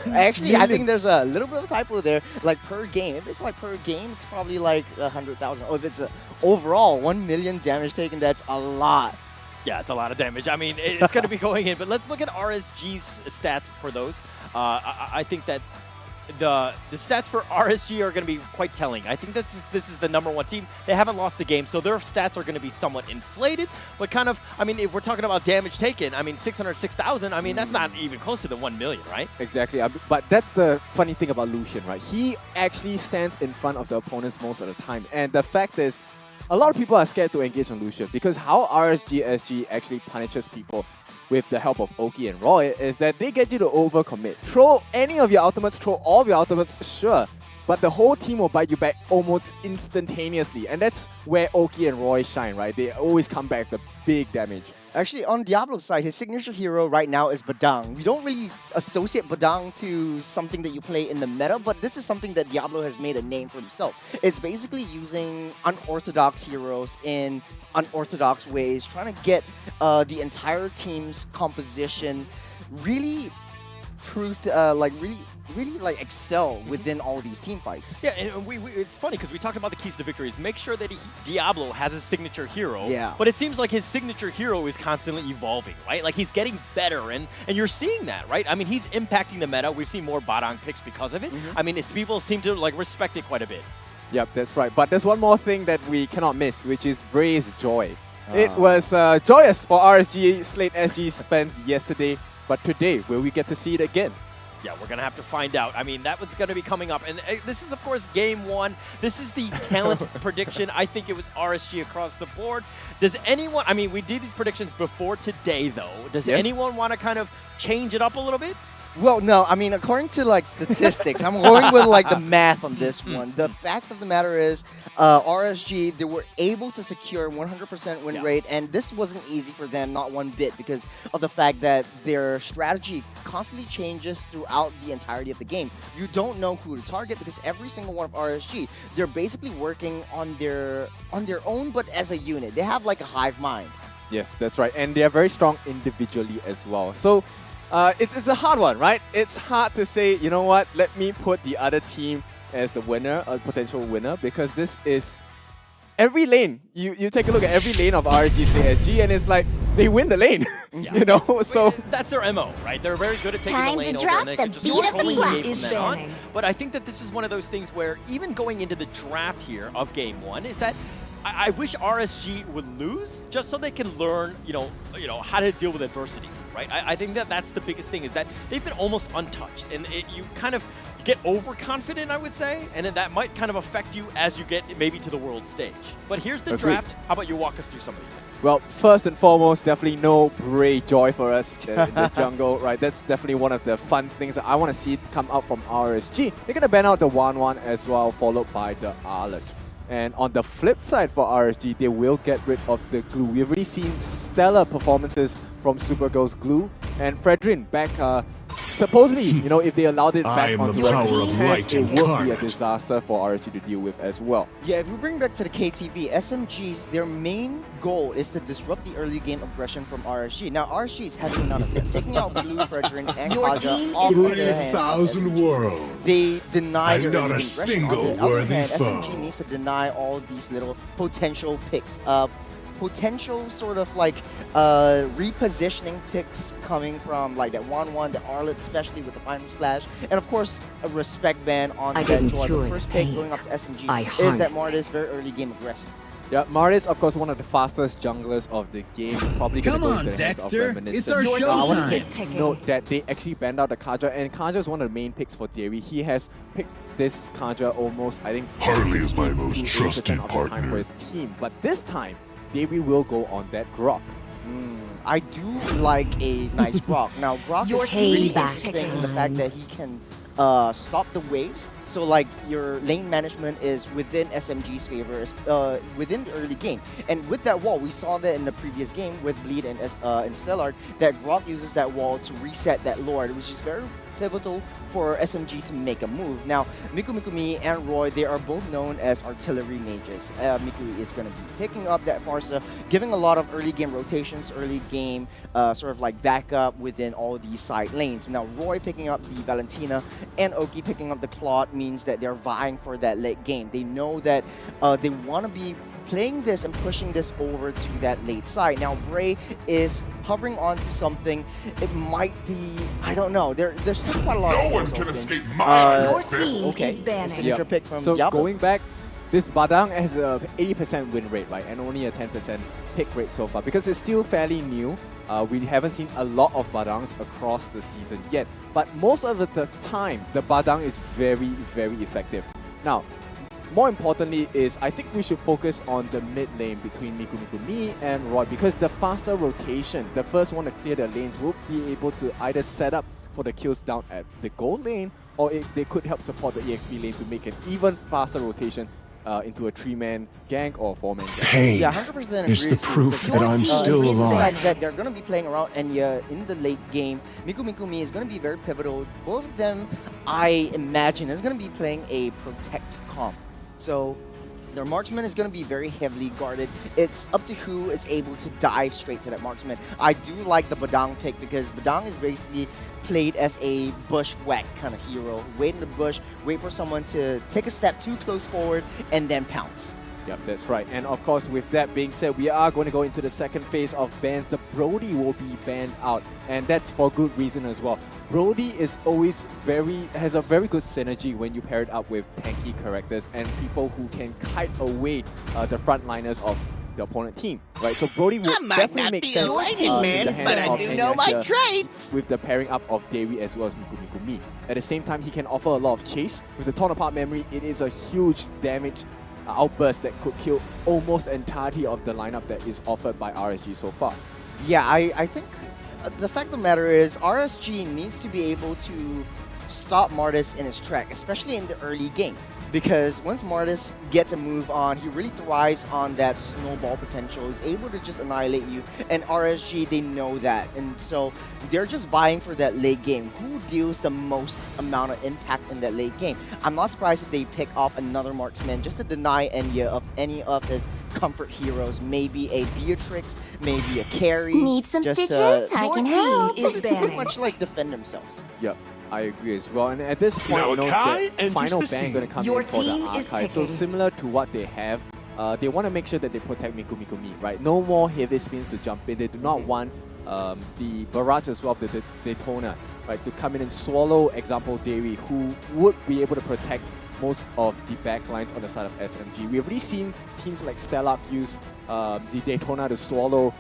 Actually, I think there's a little bit of a typo there, like per game. If it's like per game, it's probably like 100,000. Or if it's overall 1 million damage taken, that's a lot. Yeah, it's a lot of damage. I mean, it's going to be going in. But let's look at RSG's stats for those. I think that the stats for RSG are going to be quite telling. I think this is the #1 team. They haven't lost a game, so their stats are going to be somewhat inflated. But kind of, I mean, if we're talking about damage taken, I mean, 606,000. I mean, that's not even close to the 1 million, right? Exactly. But that's the funny thing about Lucian, right? He actually stands in front of the opponents most of the time, and the fact is, a lot of people are scared to engage on Lucian because how RSG SG actually punishes people with the help of Oki and Roy is that they get you to overcommit. Throw any of your ultimates, throw all of your ultimates, sure, but the whole team will bite you back almost instantaneously, and that's where Oki and Roy shine, right? They always come back with big damage. Actually, on Diablo's side, his signature hero right now is Badang. We don't really associate Badang to something that you play in the meta, but this is something that Diablo has made a name for himself. It's basically using unorthodox heroes in unorthodox ways, trying to get the entire team's composition really proved, really excel within all these team fights. Yeah, and it's funny because we talked about the keys to victory is make sure that Diablo has a signature hero. Yeah. But it seems like his signature hero is constantly evolving, right? Like he's getting better, and you're seeing that, right? I mean, he's impacting the meta. We've seen more Badang picks because of it. I mean, people seem to like respect it quite a bit. Yep, that's right. But there's one more thing that we cannot miss, which is Bray's joy. It was joyous for RSG Slate SG's fans yesterday, but today, will we get to see it again? Yeah, we're going to have to find out. I mean, that one's going to be coming up. And this is, of course, game 1. This is the talent prediction. I think it was RSG across the board. Does anyone, I mean, we did these predictions before today, though. Does anyone want to kind of change it up a little bit? Well, no, I mean, according to like statistics, I'm going with like the math on this one. The fact of the matter is, RSG, they were able to secure 100% win rate, and this wasn't easy for them, not one bit, because of the fact that their strategy constantly changes throughout the entirety of the game. You don't know who to target because every single one of RSG, they're basically working on their own, but as a unit. They have like a hive mind. Yes, that's right, and they are very strong individually as well. So. It's a hard one, right? It's hard to say, you know what, let me put the other team as the winner, a potential winner, because this is every lane. You take a look at every lane of RSG Slate SG, and it's like they win the lane, you know. So that's their MO, right? They're very good at taking Time the lane to over, drop and they the can just beat of control the game is from then on. burning. But I think that this is one of those things where even going into the draft here of game 1 is that I wish RSG would lose just so they can learn, you know how to deal with adversity. Right? I think that that's the biggest thing is that they've been almost untouched, and you kind of get overconfident, I would say, and that might kind of affect you as you get maybe to the world stage. But here's the draft. How about you walk us through some of these things? Well, first and foremost, definitely no Bray joy for us in the jungle, right? That's definitely one of the fun things that I want to see come out from RSG. They're going to ban out the 1-1 as well, followed by the Arlet. And on the flip side for RSG, they will get rid of the glue. We've already seen stellar performances from Supergirl's glue, and Fredrin back, supposedly, if they allowed it back onto the power of light it would be a incarnate. disaster for RSG to deal with as well. Yeah, if we bring back to the KTV, SMGs, their main goal is to disrupt the early game aggression from RSG. Now, RSG is having none of it. Taking out Blue, Fredrin, and Kaja off of their hands. 3,000 worlds. They deny their And not early a game aggression. single On the other worthy hand, foe. SMG needs to deny all these little potential picks. Potential sort of like repositioning picks coming from like that 1-1, the Arlet, especially with the final slash, and of course a respect ban on that joy. The first pick going up to SMG is that Mardis very early game aggressive. Yeah, Mardis, of course, one of the fastest junglers of the game. Probably going to go into the hands of Reminiscent. It's our showtime. I want to take note that they actually banned out the Kaja, and Kaja is one of the main picks for Theory. He has picked this Kaja almost, I think, Harley is my most 60% trusted of the time partner. for his team. But this time, Theory will go on that Grok. I do like a nice Grok. Now, Grok is really interesting in the fact that he can stop the waves. So, like, your lane management is within SMG's favor within the early game. And with that wall, we saw that in the previous game with Bleed and Stellark, that Grok uses that wall to reset that Lord, which is very pivotal for SMG to make a move. Now, Mikumi and Roy, they are both known as artillery mages. Miku is going to be picking up that Farsa, giving a lot of early game rotations, early game sort of like backup within all these side lanes. Now, Roy picking up the Valentina and Oki picking up the Claude means that they're vying for that late game. They know that they want to be playing this and pushing this over to that late side. Now Bray is hovering onto something. It might be, I don't know. There's still quite a lot of one things can open. escape my Your team Okay, is banning. signature pick from So Diablo. going back, this Badang has a 80% win rate, right? And only a 10% pick rate so far. Because it's still fairly new, we haven't seen a lot of Badangs across the season yet. But most of the time, the Badang is very, very effective. Now, more importantly is I think we should focus on the mid lane between Mi and Roy, because the faster rotation, the first one to clear the lanes will be able to either set up for the kills down at the gold lane, or they could help support the EXP lane to make an even faster rotation into a 3-man gank or 4-man gank. Pain Yeah, 100% agree is the with you, proof because that I'm still the alive. fact that they're going to be playing around Enya in the late game. Mi is going to be very pivotal. Both of them, I imagine, is going to be playing a protect comp. So their marksman is going to be very heavily guarded. It's up to who is able to dive straight to that marksman. I do like the Badang pick because Badang is basically played as a bushwhack kind of hero. Wait in the bush, wait for someone to take a step too close forward, and then pounce. Yep, that's right. And of course, with that being said, we are going to go into the second phase of bans. The Brody will be banned out, and that's for good reason as well. Brody is always has a very good synergy when you pair it up with tanky characters and people who can kite away the frontliners of the opponent team, right? So Brody will definitely make sense in the hands of Enya with the pairing up of Dewi as well as Mi. At the same time, he can offer a lot of chase. With the torn apart memory, it is a huge damage outburst that could kill almost the entirety of the lineup that is offered by RSG so far. Yeah, I think the fact of the matter is RSG needs to be able to stop Martis in his track, especially in the early game. Because once Martis gets a move on, he really thrives on that snowball potential. He's able to just annihilate you. And RSG, they know that. And so they're just vying for that late game. Who deals the most amount of impact in that late game? I'm not surprised if they pick off another marksman just to deny Enya of any of his comfort heroes. Maybe a Beatrix, maybe a carry. Need some just stitches? to, I can help. Is pretty banning. much like defend themselves. Yep, I agree as well. And at this point, Now, you know, Kai the enters final the ban scene. going to come Your in for the team is archive. So picking. similar to what they have, they want to make sure that they protect Mi, right? No more heavy spins to jump in. They do not want the barrage as well of the Daytona, right, to come in and swallow, example, Dewi, who would be able to protect most of the backlines on the side of SMG. We've already seen teams like Stellark use the Daytona to swallow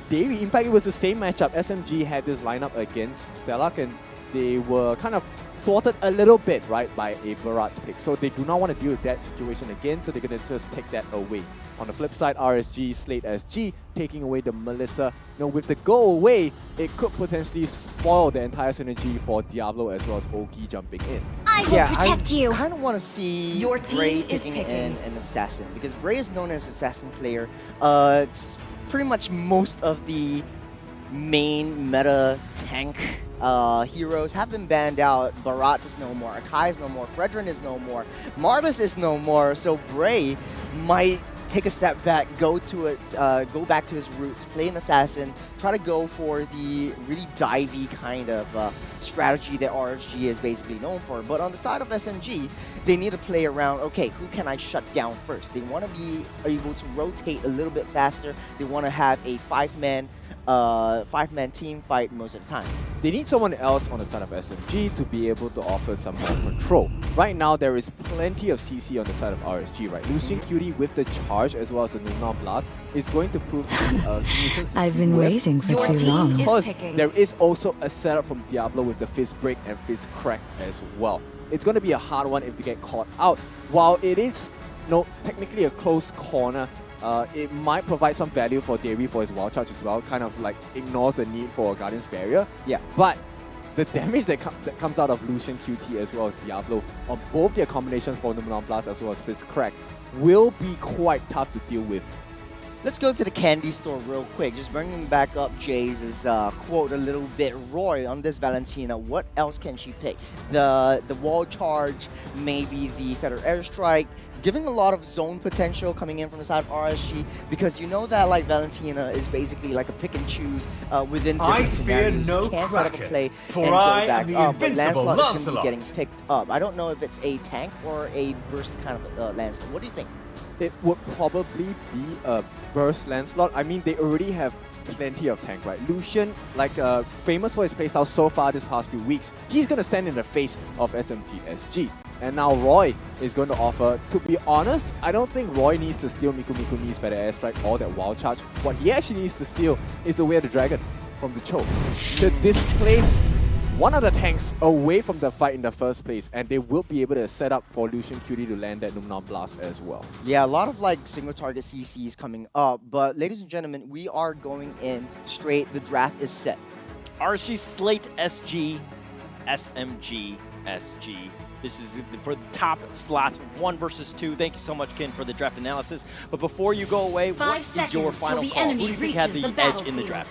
Dewi. In fact, it was the same matchup. SMG had this lineup against Stellark, and they were kind of thwarted a little bit, right, by a barrage pick. So they do not want to deal with that situation again, so they're going to just take that away. On the flip side, RSG, Slate SG, taking away the Melissa. You know, with the go away, it could potentially spoil the entire synergy for Diablo as well as Ogi jumping in. I will protect you. I kind of want to see Your team Bray is picking picking. in an assassin, because Bray is known as assassin player. It's pretty much most of the main meta tank heroes have been banned out. Barat is no more, Akai is no more, Fredrin is no more, Martis is no more, so Bray might take a step back, go back to his roots, play an assassin, try to go for the really divey kind of strategy that RSG is basically known for. But on the side of SMG, they need to play around, okay, who can I shut down first? They want to be able to rotate a little bit faster. They want to have a five-man team fight most of the time. They need someone else on the side of SMG to be able to offer some more control. Right now, there is plenty of CC on the side of RSG, right? Lucian Cutie with the charge as well as the Nunon Blast is going to prove to be a nuisance. I've been waiting for Your too team long. Because picking. there is also a setup from Diablo with the Fist Break and Fist Crack as well. It's going to be a hard one if they get caught out. While it is, technically a close corner, it might provide some value for Dewi for his wild charge as well, kind of like ignores the need for a Guardian's Barrier. Yeah. But the damage that comes out of Lucian QT as well as Diablo, on both their combinations for Numenon Blast as well as Fist Crack, will be quite tough to deal with. Let's go to the candy store real quick. Just bringing back up Jay's quote a little bit. Roy, on this Valentina, what else can she pick? The wall charge, maybe the Feather Airstrike, giving a lot of zone potential coming in from the side of RSG, because you know that like Valentina is basically like a pick and choose within different I fear scenarios. no You can't set up a Kraken, play for and go I back am the up. But invincible Lancelot is going to Lancelot. be getting picked up. I don't know if it's a tank or a burst kind of Lancelot. What do you think? it would probably be a burst Lancelot. I mean, they already have plenty of tank, right? Lucian, like famous for his playstyle so far this past few weeks, he's going to stand in the face of SMG SG. And now Roy is going to offer, to be honest, I don't think Roy needs to steal Miku Miku's feather airstrike or that wild charge. What he actually needs to steal is the Way of the Dragon from the choke to displace one of the tanks away from the fight in the first place, and they will be able to set up for Lucian QD to land that Numenon Blast as well. Yeah, a lot of like single target CCs coming up, but ladies and gentlemen, we are going in straight. The draft is set. RSG Slate SG, SMG SG. This is for the top slot, 1 versus 2. Thank you so much, Ken, for the draft analysis. But before you go away, what is your final call? Who do you think had the edge in the draft?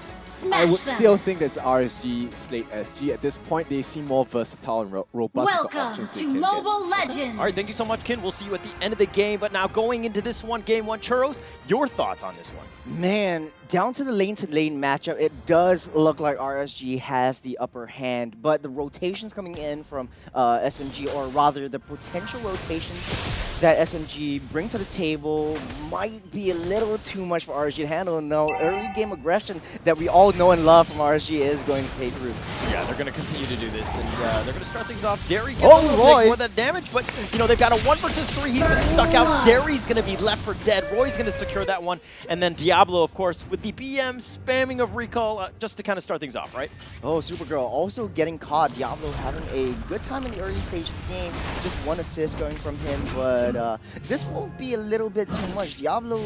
I would still think that's RSG Slate SG. At this point, they seem more versatile and robust. Welcome to Mobile Legends. All right, thank you so much, Ken. We'll see you at the end of the game. But now going into this one, Game 1, Churros, your thoughts on this one? Man, down to lane matchup, it does look like RSG has the upper hand, but the rotations coming in from SMG, or rather the potential rotations that SMG bring to the table might be a little too much for RSG to handle. No, early game aggression that we all know and love from RSG is going to pay through. Yeah, they're going to continue to do this, and they're going to start things off. Derry gets a little bit more of that damage, but you know they've got a 1 versus 3. He's been stuck out. Derry's going to be left for dead. Roy's going to secure that one, and then Diablo, of course, with the BM spamming of recall just to kind of start things off, right? Oh, Supergirl also getting caught. Diablo having a good time in the early stage of the game. Just 1 assist going from him, but this won't be a little bit too much. Diablo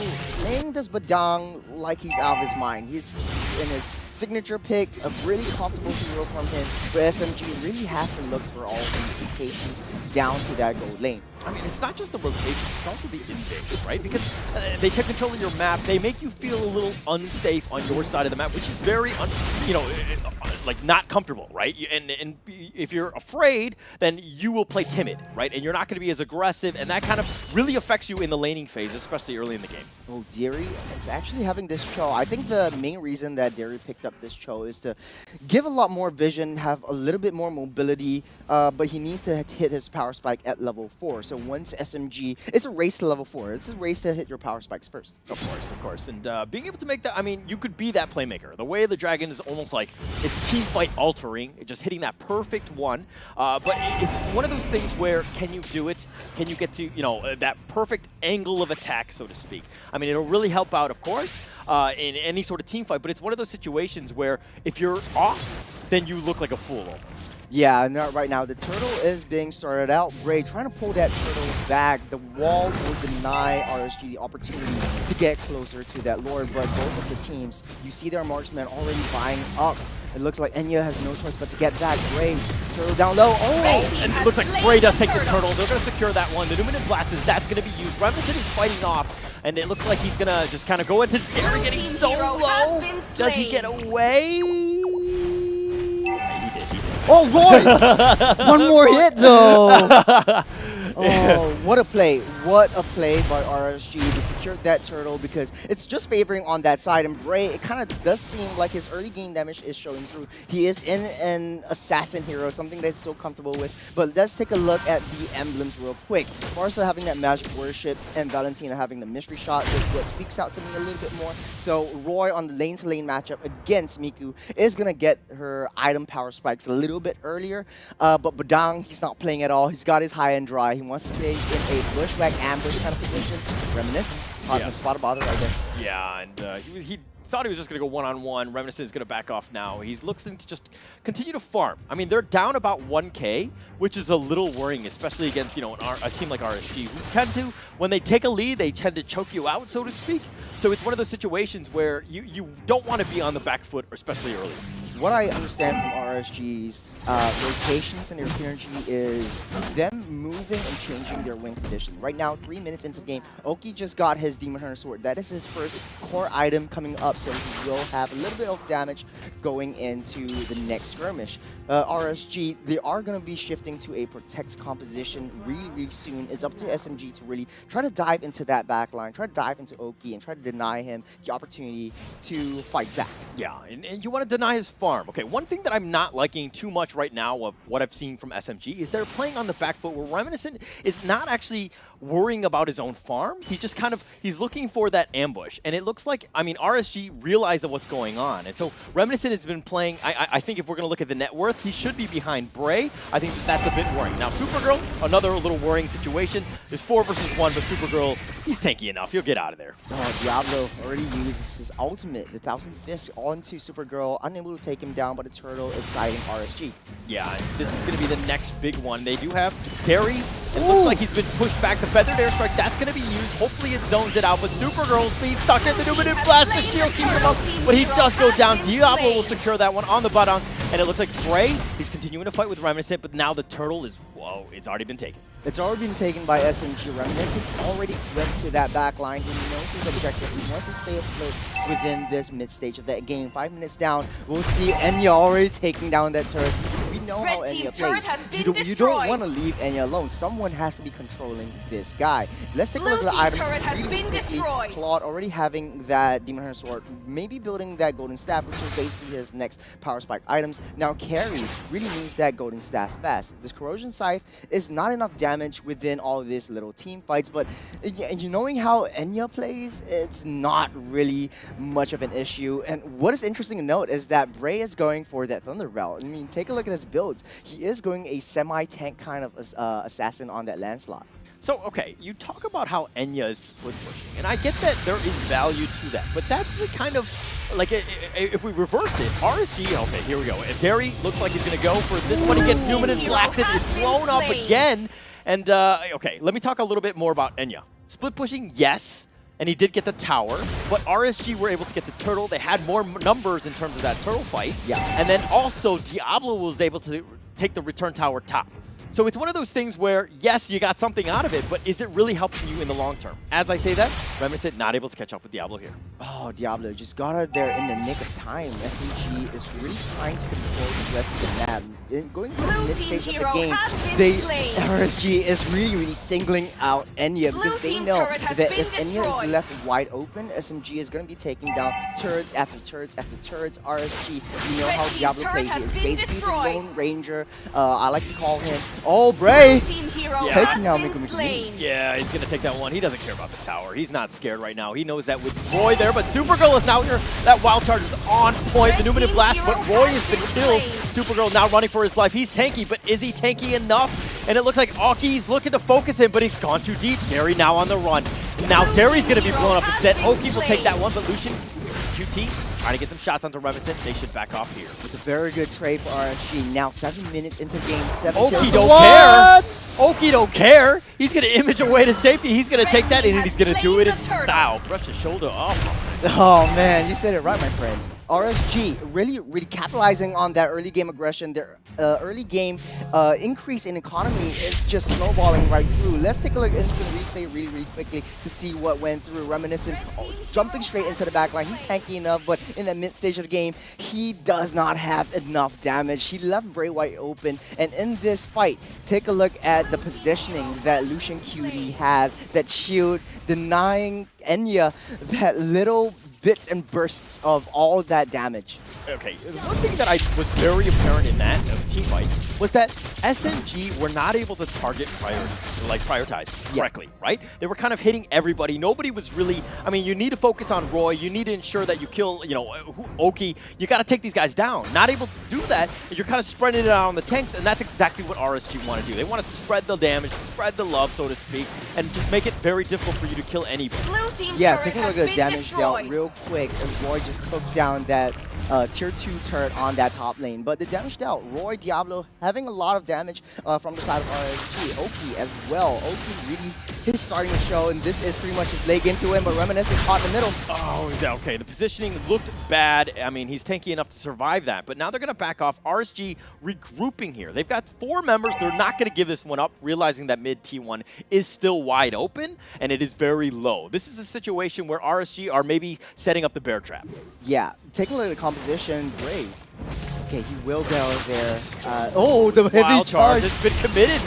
playing this Badang like he's out of his mind. He's in his signature pick, a really comfortable hero from him, but SMG really has to look for all these rotations down to that gold lane. I mean, it's not just the rotation, it's also the in-game, right? Because they take control of your map, they make you feel a little unsafe on your side of the map, which is very, like not comfortable, right? And if you're afraid, then you will play timid, right? And you're not going to be as aggressive, and that kind of really affects you in the laning phase, especially early in the game. Oh, Derry is actually having this Cho. I think the main reason that Derry picked up this Cho is to give a lot more vision, have a little bit more mobility, but he needs to hit his power spike at level 4. So once SMG, it's a race to level 4. It's a race to hit your power spikes first. Of course. And being able to make that, I mean, you could be that playmaker. The Way of the Dragon is almost like it's team fight altering, just hitting that perfect one. But it's one of those things where can you do it? Can you get to, that perfect angle of attack, so to speak? I mean, it'll really help out, of course, in any sort of team fight, but it's one of those situations where if you're off, then you look like a fool almost. Yeah, not right now. The turtle is being started out. Bray trying to pull that turtle back. The wall will deny RSG the opportunity to get closer to that Lord, but both of the teams, you see their marksmen already buying up. It looks like Enya has no choice but to get back. Bray, turtle down low. Oh! And it looks like Bray does take the turtle. They're going to secure that one. The Numenon Blast that's going to be used. Remington is fighting off, and it looks like he's going to just kind of go into Derry getting so low. Does he get away? He did. Oh, Roy! One more hit, though. Oh, what a play. What a play by RSG to secure that turtle, because it's just favoring on that side. And Bray, it kind of does seem like his early game damage is showing through. He is in an assassin hero, something that's so comfortable with. But let's take a look at the emblems real quick. Marsa having that magic worship and Valentina having the mystery shot is what speaks out to me a little bit more. So Roy on the lane-to-lane matchup against Miku is going to get her item power spikes a little bit earlier. But Badang, he's not playing at all. He's got his high and dry. He wants to stay in a bushwhack ambush kind of position. Reminiscent. Caught in a spot of bother right there. Yeah, and he thought he was just going to go one-on-one. Reminiscent is going to back off now. He's looking to just continue to farm. I mean, they're down about 1K, which is a little worrying, especially against, a team like RSG, who tend to, when they take a lead, they tend to choke you out, so to speak. So it's one of those situations where you don't want to be on the back foot, especially early. What I understand from RSG's rotations and their synergy is them moving and changing their win condition. Right now, 3 minutes into the game, Oki just got his Demon Hunter Sword. That is his first core item coming up, so he will have a little bit of damage going into the next skirmish. RSG, they are going to be shifting to a protect composition really, really soon. It's up to SMG to really try to dive into that backline, try to dive into Oki, and try to deny him the opportunity to fight back. Yeah, and you want to deny his farm. Okay, one thing that I'm not liking too much right now of what I've seen from SMG is they're playing on the back foot where Reminiscent is not actually worrying about his own farm. He just kind of, he's looking for that ambush. And it looks like, I mean, RSG realized that what's going on. And so Reminiscent has been playing, I think if we're going to look at the net worth, he should be behind Bray. I think that's a bit worrying. Now, Supergirl, another little worrying situation. There's 4 versus 1, but Supergirl, he's tanky enough. He'll get out of there. Oh, Diablo already uses his ultimate, the Thousand Fist, onto Supergirl, unable to take him down, but the turtle is siding RSG. Yeah, this is going to be the next big one. They do have Derry. It looks like he's been pushed back. The Feathered Airstrike, that's going to be used. Hopefully it zones it out, but Supergirl's being stuck in the Numinative Blast. The shield keeps him up, but he does go down. Diablo will secure that one on the button, and it looks like Bray, he's continuing to fight with Reminiscent, but now the turtle is, whoa, it's already been taken. It's already been taken by SMG. Reminiscent already went to that back line. He knows his objective. He wants to stay afloat within this mid stage of that game. 5 minutes down, we'll see Enya already taking down that turret. We know how Enya plays. You don't want to leave Enya alone. Someone has to be controlling this guy. Let's take a look at the items. Turret has been destroyed. Claude already having that Demon Hunter sword, maybe building that golden staff, which is basically his next power spike items. Now Carry really needs that golden staff fast. This corrosion scythe is not enough damage within all of these little team fights, but you knowing how Enya plays, it's not really much of an issue. And what is interesting to note is that Bray is going for that Thunder Belt. I mean, take a look at his builds. He is going a semi-tank kind of assassin on that Lancelot. So, okay, you talk about how Enya is split pushing, and I get that there is value to that, but that's the kind of, like, if we reverse it, RSG, okay, here we go. Derry looks like he's going to go for this one. He gets zoomed and blasted. It's blown up again. And, okay, let me talk a little bit more about Enya. Split pushing, yes, and he did get the tower, but RSG were able to get the turtle. They had more numbers in terms of that turtle fight. Yeah. And then also, Diablo was able to take the return tower top. So it's one of those things where, yes, you got something out of it, but is it really helping you in the long term? As I say that, Reminiscent not able to catch up with Diablo here. Oh, Diablo just got out there in the nick of time. SMG is really trying to control the rest of the map. Going to the mid-stage of the game, RSG is really singling out Enya because they know that if Enya is left wide open, SMG is going to be taking down turrets after turrets after turrets. RSG, you know how Diablo plays. He is basically the Lone Ranger. I like to call him. Oh, Bray! Taking out Miko McGee. Yeah, he's going to take that one. He doesn't care about the tower. He's not scared right now. He knows that with Roy there, but Supergirl is now here. That wild charge is on point. The Numinative Blast, but Roy has been killed. Supergirl now running for his life. He's tanky, but is he tanky enough? And it looks like Aoki's looking to focus him, but he's gone too deep. Derry now on the run. Now Derry's going to be blown up instead. Oki will take that one, but Lucian, QT, trying to get some shots onto Reminiscent. They should back off here. It's a very good trade for RSG. Now 7 minutes into game 7. Oki don't care. Oki don't care. He's going to image away to safety. He's going to take that in, and he's going to do it in style. Brush his shoulder off. Oh, man, you said it right, my friend. RSG really capitalizing on that early game aggression. Their early game increase in economy is just snowballing right through. Let's take a look at instant replay really quickly to see what went through. Reminiscent jumping straight into the back line. He's tanky enough, but in that mid stage of the game, he does not have enough damage. He left Bray wide open, and in this fight, take a look at the positioning that Lucian QD has. That shield denying Enya that little bits and bursts of all that damage. Okay, one thing that was very apparent in that team fight was that SMG were not able to target prioritize correctly, right? They were kind of hitting everybody. Nobody was really, I mean, you need to focus on Roy. You need to ensure that you kill, you know, Oki. You got to take these guys down. Not able to do that, you're kind of spreading it out on the tanks, and that's exactly what RSG want to do. They want to spread the damage, spread the love, so to speak, and just make it very difficult for you to kill anybody. Yeah, taking a look at the damage dealt real quick as Roy just took down that tier 2 turret on that top lane. But the damage dealt, Roy, Diablo having a lot of damage from the side of RSG. Oki as well. Oki really is starting to show, and this is pretty much his leg into him, but Reminiscent caught in the middle. Oh, okay. The positioning looked bad. I mean, he's tanky enough to survive that, but now they're going to back off. RSG regrouping here. They've got 4 members. They're not going to give this one up, realizing that mid T1 is still wide open, and it is very low. This is a situation where RSG are maybe setting up the bear trap. Yeah, taking a look at the composition, Bray. Okay, he will go there. Oh, the heavy Wild charge has been committed.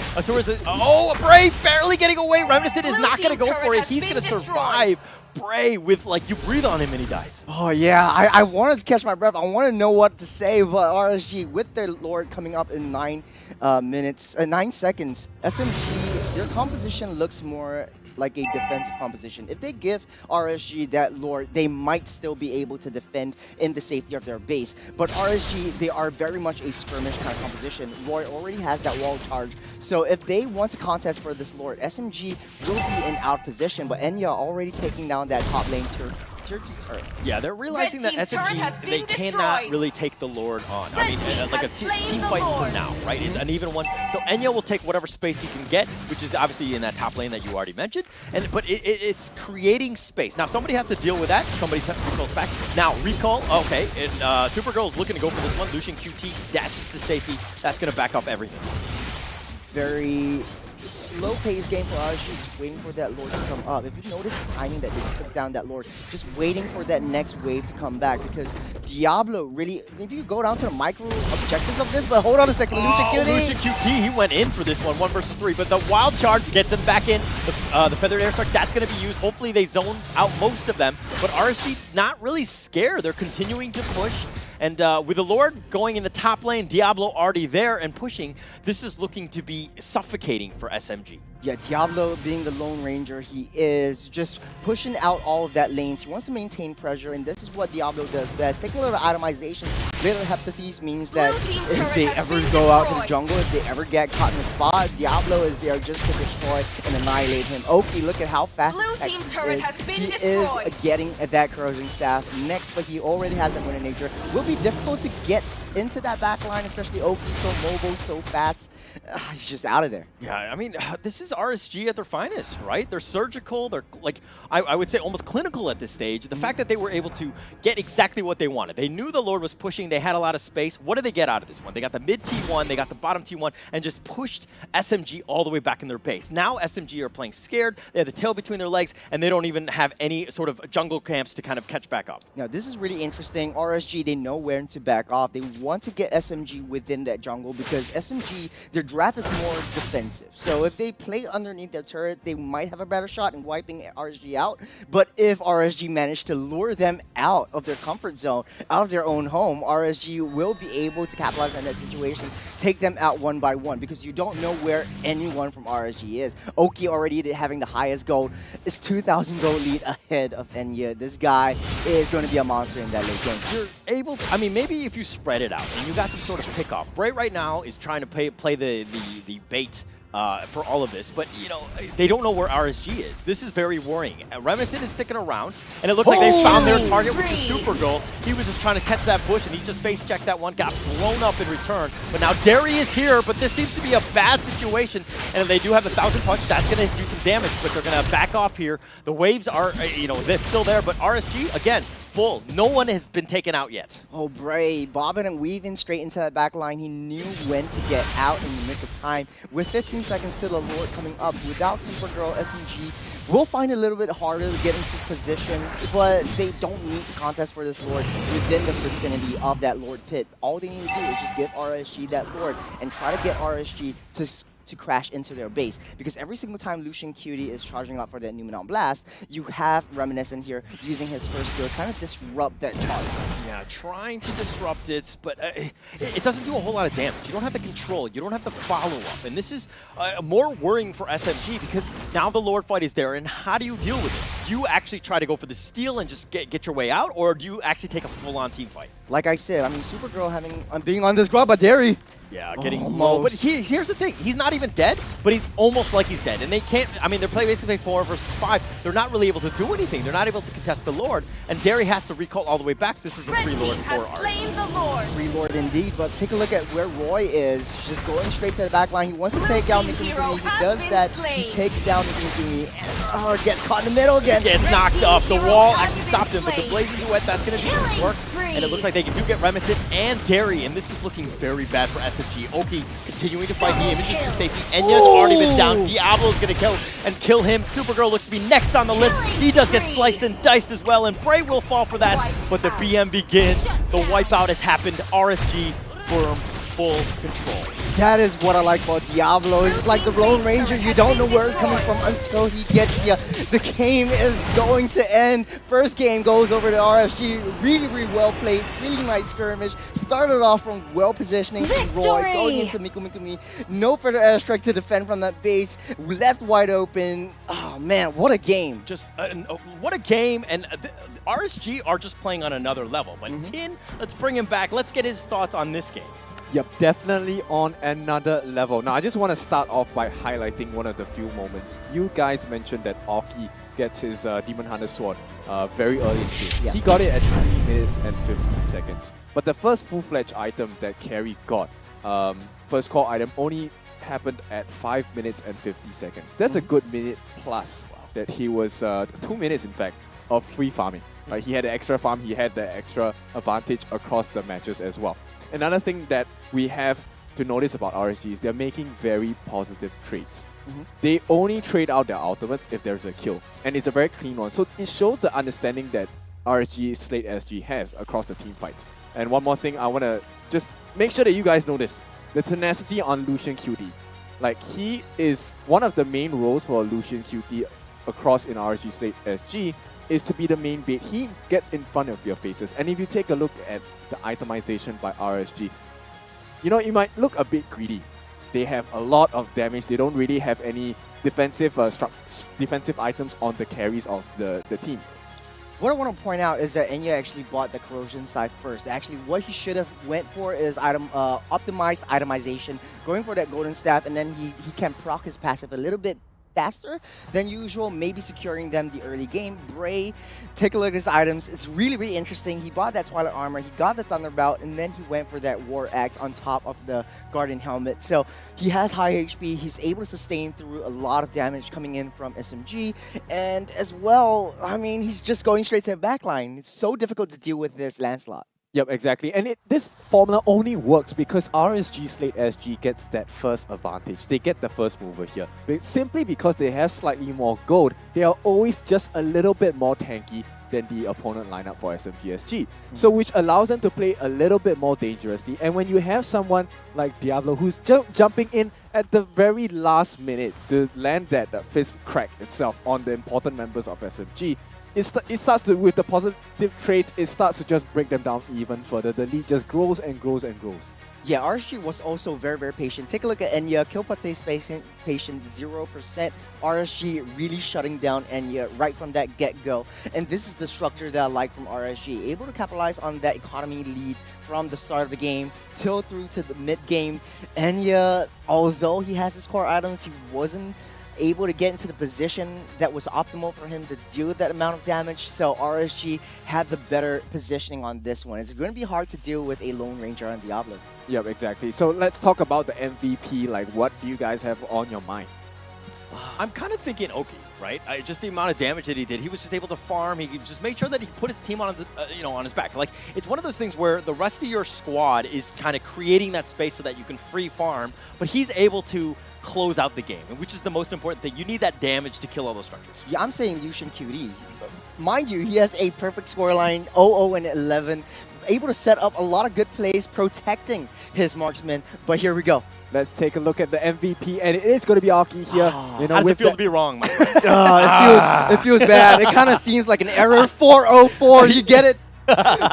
Oh, Bray barely getting away. Reminiscent is not going to go for it. He's going to survive. Bray with, like, you breathe on him and he dies. Oh, yeah. I wanted to catch my breath. I want to know what to say, but RSG, with their Lord coming up in 9 seconds, SMG their composition looks more like a defensive composition. If they give RSG that lord, they might still be able to defend in the safety of their base. But RSG, they are very much a skirmish kind of composition. Roy already has that wall charge. So if they want to contest for this lord, SMG will be in out position, but Enya already taking down that top lane tier 2 turret. Yeah, they're realizing that SMG, they cannot really take the Lord on. I mean, like a team fight for now, right? It's an even one. So Enya will take whatever space he can get, which is obviously in that top lane that you already mentioned. But it's creating space. Now, somebody has to deal with that. Somebody recalls back. Now, recall, okay. And Supergirl is looking to go for this one. Lucian QT dashes to safety. That's going to back up everything. Very slow-paced game for RSG, just waiting for that Lord to come up. If you notice the timing that they took down that Lord, just waiting for that next wave to come back, because Diablo really, if you go down to the micro objectives of this, but hold on a second, Lucian QT, he went in for this one, 1 versus 3, but the wild charge gets him back in. The Feathered Airstrike, that's going to be used. Hopefully they zone out most of them, but RSG not really scared. They're continuing to push. And with the Lord going in the top lane, Diablo already there and pushing, this is looking to be suffocating for SMG. Yeah, Diablo being the Lone Ranger, he is just pushing out all of that lanes. He wants to maintain pressure, and this is what Diablo does best. Take a little itemization. Little heptases means that if they ever go out to the jungle, if they ever get caught in the spot, Diablo is there just to destroy and annihilate him. Oki, look at how fast he is getting at that corrosion staff next, but he already has that winning nature. Will be difficult to get into that back line, especially Oki, so mobile, so fast. He's just out of there. Yeah, I mean, this is RSG at their finest, right? They're surgical. They're like, I would say almost clinical at this stage. The fact that they were able to get exactly what they wanted. They knew the Lord was pushing. They had a lot of space. What did they get out of this one? They got the mid T1, they got the bottom T1, and just pushed SMG all the way back in their base. Now SMG are playing scared. They have the tail between their legs, and they don't even have any sort of jungle camps to kind of catch back up. Now, this is really interesting. RSG, they know when to back off. They want to get SMG within that jungle because SMG, their draft is more defensive. So if they play underneath their turret, they might have a better shot in wiping RSG out. But if RSG manage to lure them out of their comfort zone, out of their own home, RSG will be able to capitalize on that situation, take them out one by one, because you don't know where anyone from RSG is. Oki already having the highest gold, is 2,000 gold lead ahead of Enya. This guy is going to be a monster in that late game. You're able to, I mean, maybe if you spread it out and you got some sort of pick off. Bray right now is trying to play the bait for all of this, but you know, they don't know where RSG is. This is very worrying. Reminiscent is sticking around, and it looks like they found their target, which is Supergirl. He was just trying to catch that bush, and he just face checked that one, got blown up in return. But now Derry is here, but this seems to be a bad situation, and if they do have 1,000 punch, that's going to do some damage, but they're going to back off here. The waves are, you know, they're still there, but RSG, again, full. No one has been taken out yet. Oh, Bray, bobbing and weaving straight into that back line. He knew when to get out in the nick of time. With 15 seconds to the Lord coming up, without Supergirl, SMG will find it a little bit harder to get into position, but they don't need to contest for this Lord within the vicinity of that Lord pit. All they need to do is just give RSG that Lord and try to get RSG to crash into their base, because every single time Lucian Cutie is charging up for that Numenon Blast, you have Reminiscent here using his first skill, trying to disrupt that charge. Yeah, trying to disrupt it, but it doesn't do a whole lot of damage. You don't have the control, you don't have the follow-up, and this is more worrying for SMG, because now the Lord fight is there, and how do you deal with this? Do you actually try to go for the steal and just get your way out, or do you actually take a full-on team fight? Like I said, I mean, Supergirl being on this grab by Derry. Yeah, getting low. But here's the thing. He's not even dead, but he's almost like he's dead. And they can't, I mean, they're basically 4 versus 5. They're not really able to do anything. They're not able to contest the Lord. And Derry has to recall all the way back. This is a free Lord for Art. Free Lord indeed, but take a look at where Roy is. He's just going straight to the back line. He wants to take down Mikumi. He does that. He takes down Mikumi and gets caught in the middle again. Gets knocked off. The wall actually stopped him, but the Blazing Duet, that's going to do his work. And it looks like they do get Reminiscent and Derry, and this is looking very bad for SMG. Oki continuing to fight. He images for safety. Enya's already been down. Diablo's going to kill him. Supergirl looks to be next on the list. He does get sliced and diced as well, and Bray will fall for that. But the BM begins. The wipeout has happened. RSG firm full control. That is what I like about Diablo. It's like the Lone Ranger. You don't know where it's coming from until he gets you. The game is going to end. First game goes over to RSG. Really, really well played. Really nice skirmish. Started off from well positioning to Roy, going into Mikumi. No further airstrike to defend from that base. Left wide open. Oh man, what a game. Just what a game. And RSG are just playing on another level. But Kin, let's bring him back. Let's get his thoughts on this game. Yep, definitely on another level. Now, I just want to start off by highlighting one of the few moments. You guys mentioned that Aoki gets his Demon Hunter sword very early in the game. Yeah. He got it at 3 minutes and 50 seconds. But the first full-fledged item that Carry got, first core item, only happened at 5 minutes and 50 seconds. That's a good minute plus that he was, 2 minutes in fact, of free farming. He had the extra farm, he had the extra advantage across the matches as well. Another thing that we have to notice about RSG is they're making very positive trades. They only trade out their ultimates if there's a kill, and it's a very clean one. So it shows the understanding that RSG Slate SG has across the team fights. And one more thing, I want to just make sure that you guys know this. The tenacity on Lucian QD. Like, he is one of the main roles for Lucian QD across in RSG Slate SG is to be the main bait. He gets in front of your faces. And if you take a look at the itemization by RSG, you know, it might look a bit greedy. They have a lot of damage. They don't really have any defensive defensive items on the carries of the team. What I want to point out is that Enya actually bought the corrosion side first. Actually, what he should have went for is optimized itemization, going for that golden staff, and then he can proc his passive a little bit faster than usual, maybe securing them the early game. Bray, take a look at his items. It's really, really interesting. He bought that Twilight Armor, he got the Thunderbolt, and then he went for that War Axe on top of the Guardian Helmet. So he has high HP. He's able to sustain through a lot of damage coming in from SMG. And as well, I mean, he's just going straight to the backline. It's so difficult to deal with this Lancelot. Yep, exactly. And this formula only works because RSG Slate SG gets that first advantage. They get the first mover here. But simply because they have slightly more gold, they are always just a little bit more tanky than the opponent lineup for SMGSG. So which allows them to play a little bit more dangerously. And when you have someone like Diablo who's jumping in at the very last minute to land that fist crack itself on the important members of SMG, it starts to, with the positive traits, it starts to just break them down even further. The lead just grows and grows and grows. Yeah, RSG was also very, very patient. Take a look at Enya. Killpot's patient 0%. RSG really shutting down Enya right from that get-go. And this is the structure that I like from RSG. Able to capitalize on that economy lead from the start of the game till through to the mid-game. Enya, although he has his core items, he wasn't able to get into the position that was optimal for him to deal with that amount of damage. So RSG had the better positioning on this one. It's going to be hard to deal with a Lone Ranger on Diablo. Yep, exactly. So let's talk about the MVP. Like, what do you guys have on your mind? I'm kind of thinking Oki, right? Just the amount of damage that he did. He was just able to farm. He could just make sure that he put his team on the, on his back. Like, it's one of those things where the rest of your squad is kind of creating that space so that you can free farm, but he's able to close out the game, which is the most important thing. You need that damage to kill all those structures. Yeah, I'm saying Lucian QD. Mind you, he has a perfect scoreline, 0-0 and 11, able to set up a lot of good plays, protecting his marksman. But here we go. Let's take a look at the MVP, and it is going to be Aoki here. You know, how does it feel to be wrong, my friend? It feels bad. It kind of seems like an error. 404, you get it?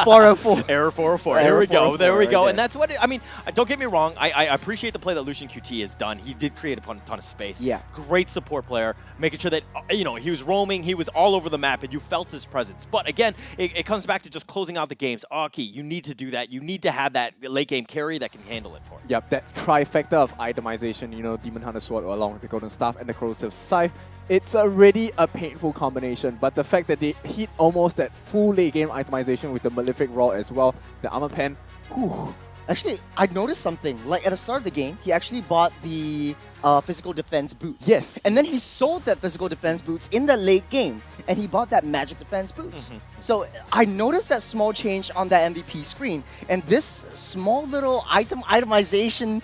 404. Error 404. Here we go. There we go. And that's what I mean. Don't get me wrong. I appreciate the play that Lucian QT has done. He did create a ton of space. Yeah. Great support player, making sure that he was roaming. He was all over the map, and you felt his presence. But again, it comes back to just closing out the games. Aoki, you need to do that. You need to have that late game carry that can handle it for you. Yep, that trifecta of itemization. Demon Hunter Sword along with the Golden Staff and the Corrosive Scythe. It's already a painful combination, but the fact that they hit almost that full late game itemization with the Malefic Roar as well, the Armor Pen, whew. Actually, I noticed something. Like, at the start of the game, he actually bought the physical defense boots. Yes. And then he sold that physical defense boots in the late game, and he bought that magic defense boots. So I noticed that small change on that MVP screen, and this small little optimization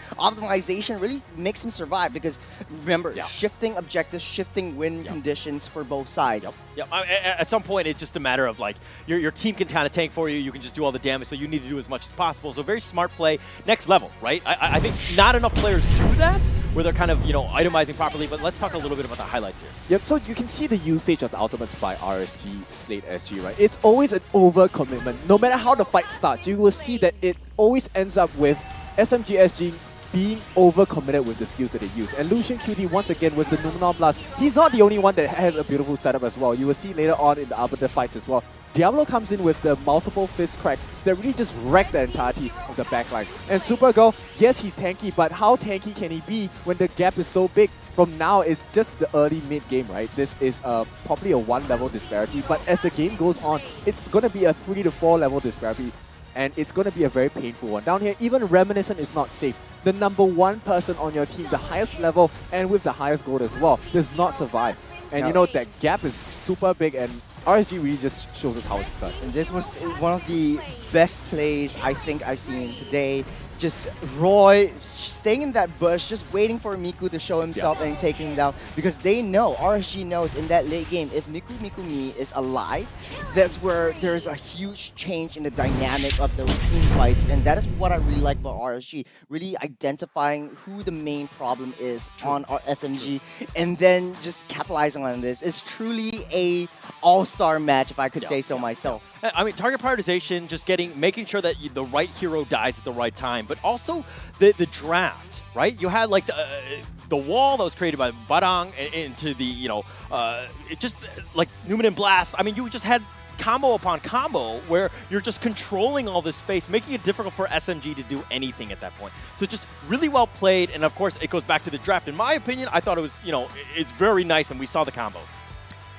really makes him survive because, remember, shifting objectives, shifting win conditions for both sides. Yep. At some point, it's just a matter of, like, your team can kind of tank for you. You can just do all the damage, so you need to do as much as possible. So very smart play next level, right? I think not enough players do that, where they're kind of, itemizing properly, but let's talk a little bit about the highlights here. Yep, so you can see the usage of the ultimates by RSG, Slate SG, right? It's always an over-commitment. No matter how the fight starts, you will see that it always ends up with SMG SG being over-committed with the skills that they use. And Lucian QD, once again, with the Numenor Blast, he's not the only one that has a beautiful setup as well. You will see later on in the Arbiter fights as well. Diablo comes in with the multiple fist cracks that really just wreck the entirety of the backline. And Supergirl, yes, he's tanky, but how tanky can he be when the gap is so big? From now, it's just the early mid-game, right? This is probably a 1-level disparity, but as the game goes on, it's going to be a 3 to 4 level disparity. And it's going to be a very painful one. Down here, even Reminiscent is not safe. The number 1 person on your team, the highest level and with the highest gold as well, does not survive. And that gap is super big, and RSG really just shows us how it's done. And this was one of the best plays I think I've seen today. Just Roy staying in that bush, just waiting for Miku to show himself and taking him down, because they know, RSG knows in that late game, if Miku Mikumi is alive, that's where there's a huge change in the dynamic of those team fights, and that is what I really like about RSG, really identifying who the main problem is on our SMG, and then just capitalizing on this. It's truly a all-star match, if I could say so myself. I mean, target prioritization, just making sure that the right hero dies at the right time, but also the draft, right? You had like the wall that was created by Barang into the, it just like Numenor Blast. I mean, you just had combo upon combo where you're just controlling all this space, making it difficult for SMG to do anything at that point. So just really well played, and of course, it goes back to the draft. In my opinion, I thought it was, it's very nice, and we saw the combo.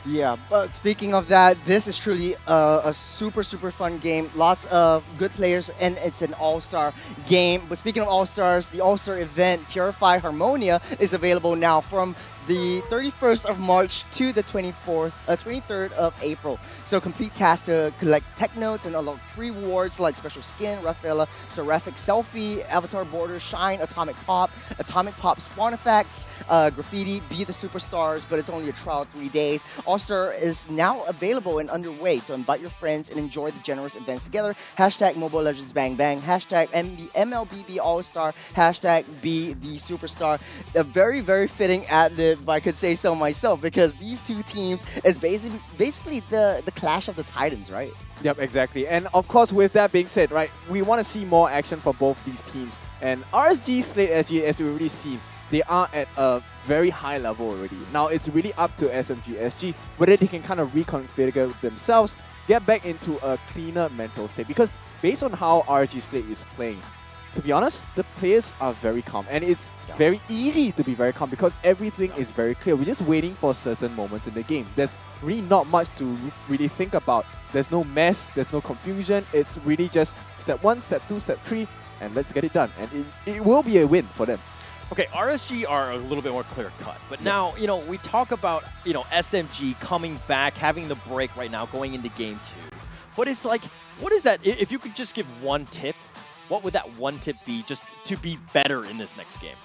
Yeah, but speaking of that, this is truly a super fun game. Lots of good players, and it's an all-star game. But speaking of all-stars, the all-star event, Purify Harmonia, is available now from the 31st of March to the 23rd of April. So complete tasks to collect tech notes and unlock free rewards like special skin, Rafaela, Seraphic Selfie, Avatar Border, Shine, Atomic Pop Spawn Effects, Graffiti, Be the Superstars, but it's only a trial 3 days. All-Star is now available and underway, so invite your friends and enjoy the generous events together. Hashtag Mobile Legends Bang Bang, hashtag MLBB All-Star, hashtag Be the Superstar. A very fitting ad-lib, if I could say so myself, because these two teams is basically the clash of the titans, right? Yep, exactly. And of course, with that being said, right, we want to see more action for both these teams. And RSG, Slate SG, as we've already seen, they are at a very high level already. Now, it's really up to SMG SG whether they can kind of reconfigure themselves, get back into a cleaner mental state. Because based on how RSG Slate is playing, to be honest, the players are very calm. And it's very easy to be very calm because everything is very clear. We're just waiting for certain moments in the game. There's really not much to really think about. There's no mess, there's no confusion. It's really just step 1, step 2, step 3, and let's get it done. And it will be a win for them. Okay, RSG are a little bit more clear-cut, but now, we talk about, SMG coming back, having the break right now, going into Game 2. But it's like, what is that? If you could just give one tip, what would that one tip be just to be better in this next game?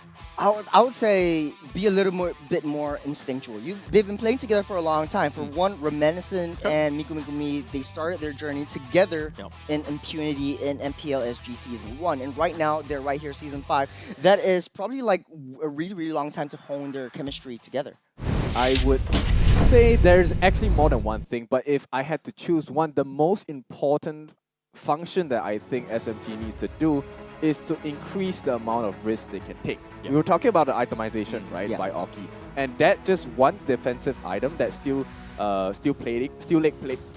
I would say be a little bit more instinctual. They've been playing together for a long time. For one, Reminiscent and Miku Mikumi, they started their journey together in Impunity in MPL SG Season 1. And right now, they're right here, Season 5. That is probably like a really long time to hone their chemistry together. I would say there's actually more than one thing, but if I had to choose one, the most important function that I think SMG needs to do is to increase the amount of risk they can take. We were talking about the itemization, right, by Oki, and that just one defensive item that steel leg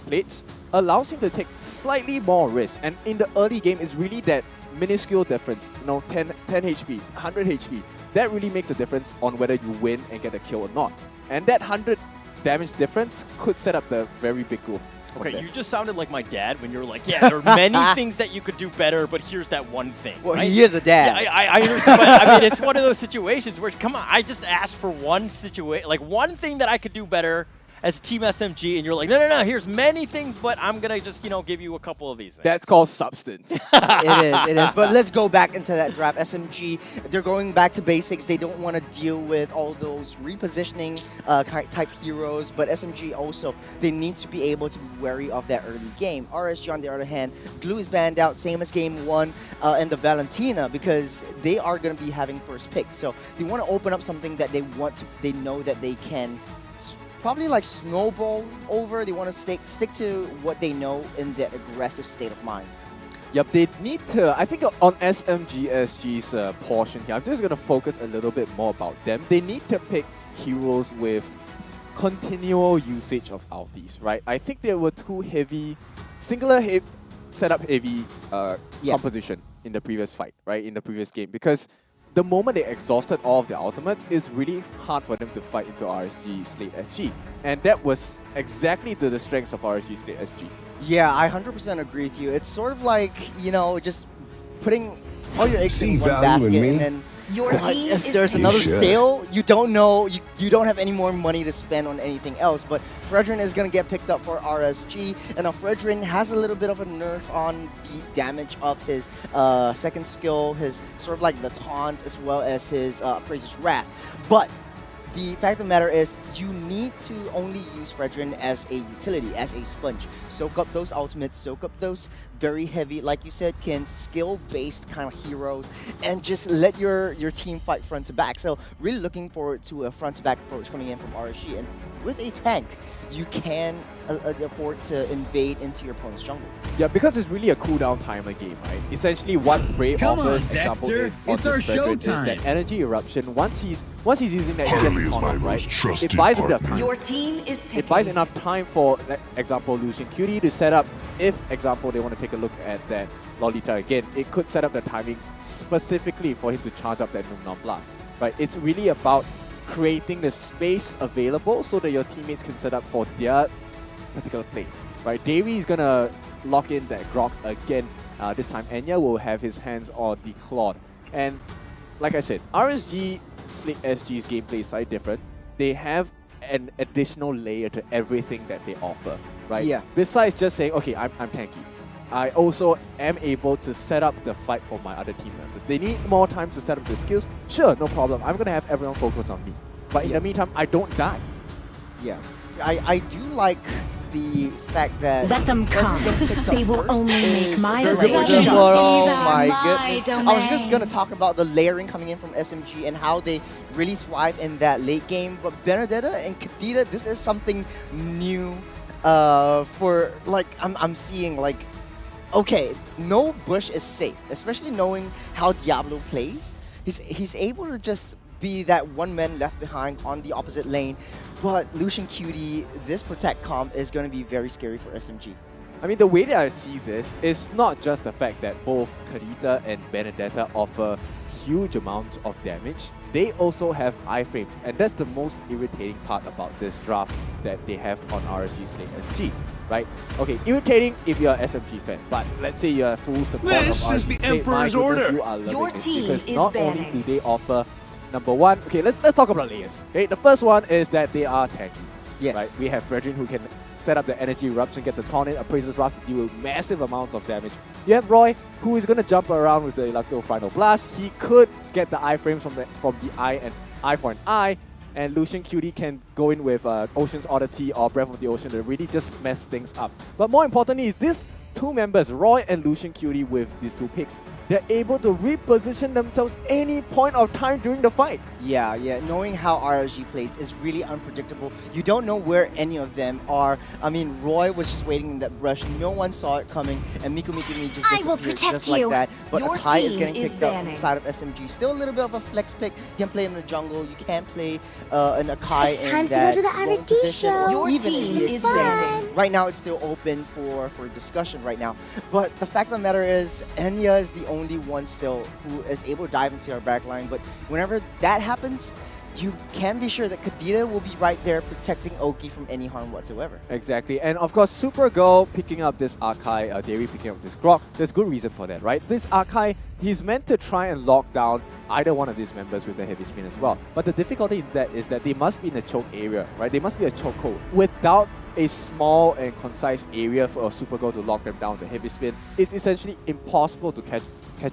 plates allows him to take slightly more risk. And in the early game, it's really that minuscule difference, 10 HP, 100 HP. That really makes a difference on whether you win and get a kill or not. And that 100 damage difference could set up the very big growth. Okay, you just sounded like my dad when you were like, yeah, there are many things that you could do better, but here's that one thing. Well, right? he is a dad. Yeah, I understand, but I mean, it's one of those situations where, come on, I just asked for one situation, like one thing that I could do better, as Team SMG, and you're like, no, here's many things, but I'm gonna just give you a couple of these things. That's called substance. It is. But let's go back into that draft. SMG, they're going back to basics. They don't want to deal with all those repositioning type heroes. But SMG also, they need to be able to be wary of that early game. RSG, on the other hand, Glue is banned out, same as game 1, and the Valentina, because they are going to be having first pick. So they want to open up something that they know that they can probably like snowball over. They want to stick to what they know in that aggressive state of mind. Yep, they need to, I think on SMGSG's portion here, I'm just going to focus a little bit more about them. They need to pick heroes with continual usage of ultis, right? I think they were too heavy, setup heavy composition in the previous fight, right? In the previous game, because the moment they exhausted all of their ultimates, it's really hard for them to fight into RSG Slate SG. And that was exactly to the strengths of RSG Slate SG. Yeah, I 100% agree with you. It's sort of like, just putting all your eggs in one basket, and then if there's another sale, you don't know, you don't have any more money to spend on anything else. But Fredrin is going to get picked up for RSG, and now Fredrin has a little bit of a nerf on the damage of his second skill, his sort of like the taunt, as well as his Appraiser's Wrath. But the fact of the matter is, you need to only use Fredrin as a utility, as a sponge. Soak up those ultimates, soak up those very heavy, like you said, Ken, skill-based kind of heroes, and just let your team fight front to back. So really looking forward to a front to back approach coming in from RSG. And with a tank, you can afford to invade into your opponent's jungle. Yeah, because it's really a cooldown timer game, right? Essentially, what Bray offers, example, it's our showtime, is that energy eruption. Once he's using that, he gets on, right? It buys enough time. Your team is picking. It buys enough time for, example, Lucian Cutie to set up. If, example, they want to take a look at that Lolita again, it could set up the timing specifically for him to charge up that Numnom Blast, right? It's really about creating the space available so that your teammates can set up for their particular play, right? Davey is gonna lock in that Grok again. This time Enya will have his hands on the Claude. And like I said, RSG Slate SG's gameplay is slightly different. They have an additional layer to everything that they offer, right? Yeah. Besides just saying, okay, I'm tanky, I also am able to set up the fight for my other team members. They need more time to set up the skills. Sure, no problem. I'm going to have everyone focus on me. But in the meantime, I don't die. Yeah. I do like the fact that... Let them come. They will only make my decision. Oh my goodness. I was just going to talk about the layering coming in from SMG and how they really thrive in that late game. But Benedetta and Kadita, this is something new for, like, I'm seeing, like, okay, no bush is safe, especially knowing how Diablo plays. He's able to just be that one man left behind on the opposite lane. But Lucian Cutie, this protect comp is going to be very scary for SMG. I mean, the way that I see this is not just the fact that both Kadita and Benedetta offer huge amounts of damage. They also have iframes, and that's the most irritating part about this draft that they have on RSG Slate SG, right? Okay, irritating if you're an SMG fan, but let's say you're a full support of RSG is the Slate, Emperor's my goodness, order. you are loving Your it, team because is not banning. only do they offer number one, okay, let's talk about layers. Okay, the first one is that they are tanky. Yes. Right? We have Fredrin who can set up the energy eruption, get the taunt in, Appraiser's Wrath to deal with massive amounts of damage. You have Roy, who is going to jump around with the Electro Final Blast. He could get the iframes from the eye and eye for an eye, and Lucian Cutie can go in with Ocean's Oddity or Breath of the Ocean to really just mess things up. But more importantly is this two members, Roy and Lucian Cutie, with these two picks, they're able to reposition themselves any point of time during the fight. Yeah. Knowing how RSG plays is really unpredictable. You don't know where any of them are. I mean, Roy was just waiting in that brush. No one saw it coming, and Miku Mikumi just disappeared just like that. But Your Akai is team getting is picked up banning. inside of SMG. Still a little bit of a flex pick. You can play in the jungle. You can play an Akai It's in time to that go to the lone R&D position, or show. even Your in team the is explain. banning. So right now, it's still open for discussion right now. But the fact of the matter is, Enya is the only one still who is able to dive into our backline. But whenever that happens, you can be sure that Kadena will be right there protecting Oki from any harm whatsoever. Exactly, and of course, Supergirl picking up this Arkai, Dairy picking up this Grok, there's good reason for that, right? This Arkai, he's meant to try and lock down either one of these members with the heavy spin as well. But the difficulty in that is that they must be in a choke area, right? They must be a chokehold. Without a small and concise area for a Supergirl to lock them down, the heavy spin, it's essentially impossible to catch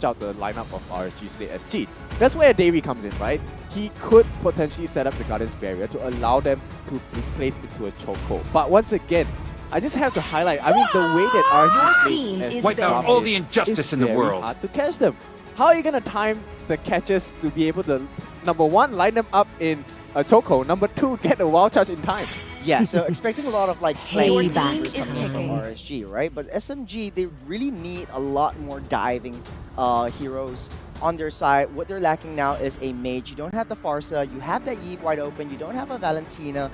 out the lineup of RSG Slate SG. That's where Davey comes in, right? He could potentially set up the Guardian's Barrier to allow them to be placed into a chokehold. But once again, I just have to highlight, I mean, the way that RSG Slate SG wipe out all the injustice in the world. Hard to catch them. How are you going to time the catches to be able to, number one, line them up in a chokehold, number two, get a wild charge in time? Yeah, so expecting a lot of like Playback coming is from picking. RSG, right? But SMG, they really need a lot more diving heroes on their side. What they're lacking now is a mage. You don't have the Farsa, you have that Eve wide open, you don't have a Valentina.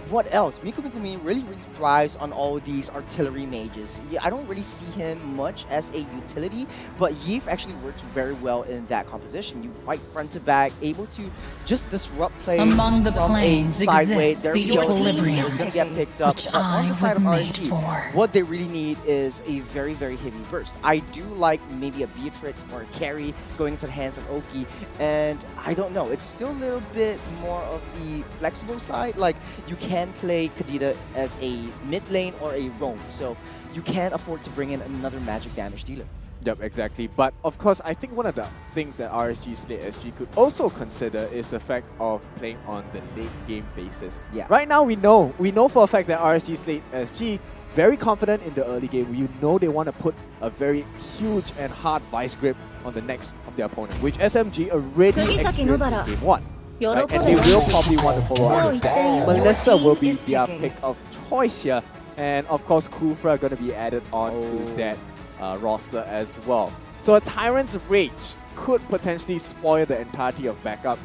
What else? Miku Mikumi really thrives on all these artillery mages. Yeah, I don't really see him much as a utility, but Yves actually works very well in that composition. You fight front to back, able to just disrupt plays Among the from a planes sideway. exists Their the PLT equilibrium, is going to get picked up. which But on the I side was of made RSG, for. what they really need is a very, very heavy burst. I do like maybe a Beatrix or a Carry going into the hands of Oki, and I don't know. It's still a little bit more of the flexible side. Like, you can play Kadena as a mid lane or a roam, so you can't afford to bring in another magic damage dealer. Yep, exactly. But of course, I think one of the things that RSG Slate SG could also consider is the fact of playing on the late game basis. Yeah. Right now, we know for a fact that RSG Slate SG very confident in the early game. You know they want to put a very huge and hard vice grip on the necks of their opponent, which SMG already experienced in game 1. Right? And they will probably want to follow on. Melissa will be their pick of choice here. And of course, Kufra are going to be added on to that roster as well. So a Tyrant's Rage could potentially spoil the entirety of backup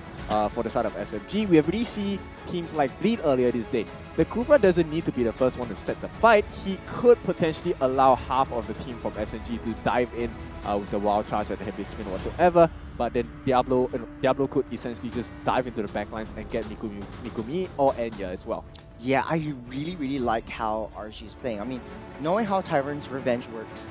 for the side of SMG. We have already seen teams like Bleed earlier this day. The Kufra doesn't need to be the first one to set the fight. He could potentially allow half of the team from SMG to dive in with the wild charge and the heavy spin whatsoever. But then Diablo could essentially just dive into the backlines and get Mikumi or Enya as well. Yeah, I really, really like how RSG is playing. I mean, knowing how Tyrant's Revenge works,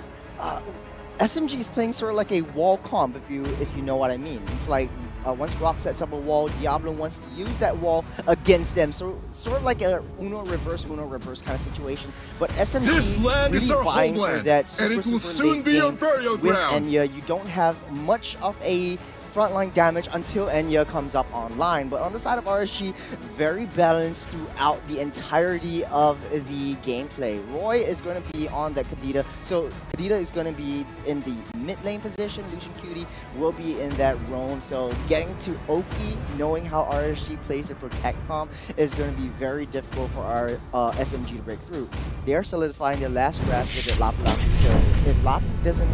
SMG is playing sort of like a wall comp, if you know what I mean. It's like once Rock sets up a wall, Diablo wants to use that wall against them. So sort of like a Uno reverse kind of situation. But SMG This land really is our vying for homeland, that super, and it will super soon late be our game burial with ground. Enya. You don't have much of a frontline damage until Enya comes up online. But on the side of RSG, very balanced throughout the entirety of the gameplay. Roy is going to be on that Kadena. So Kadena is going to be in the mid lane position. Lucian Cutie will be in that roam. So getting to Oki, knowing how RSG plays the protect comp, is going to be very difficult for our SMG to break through. They are solidifying their last grasp with the Lapu Lapu. So if Lapu doesn't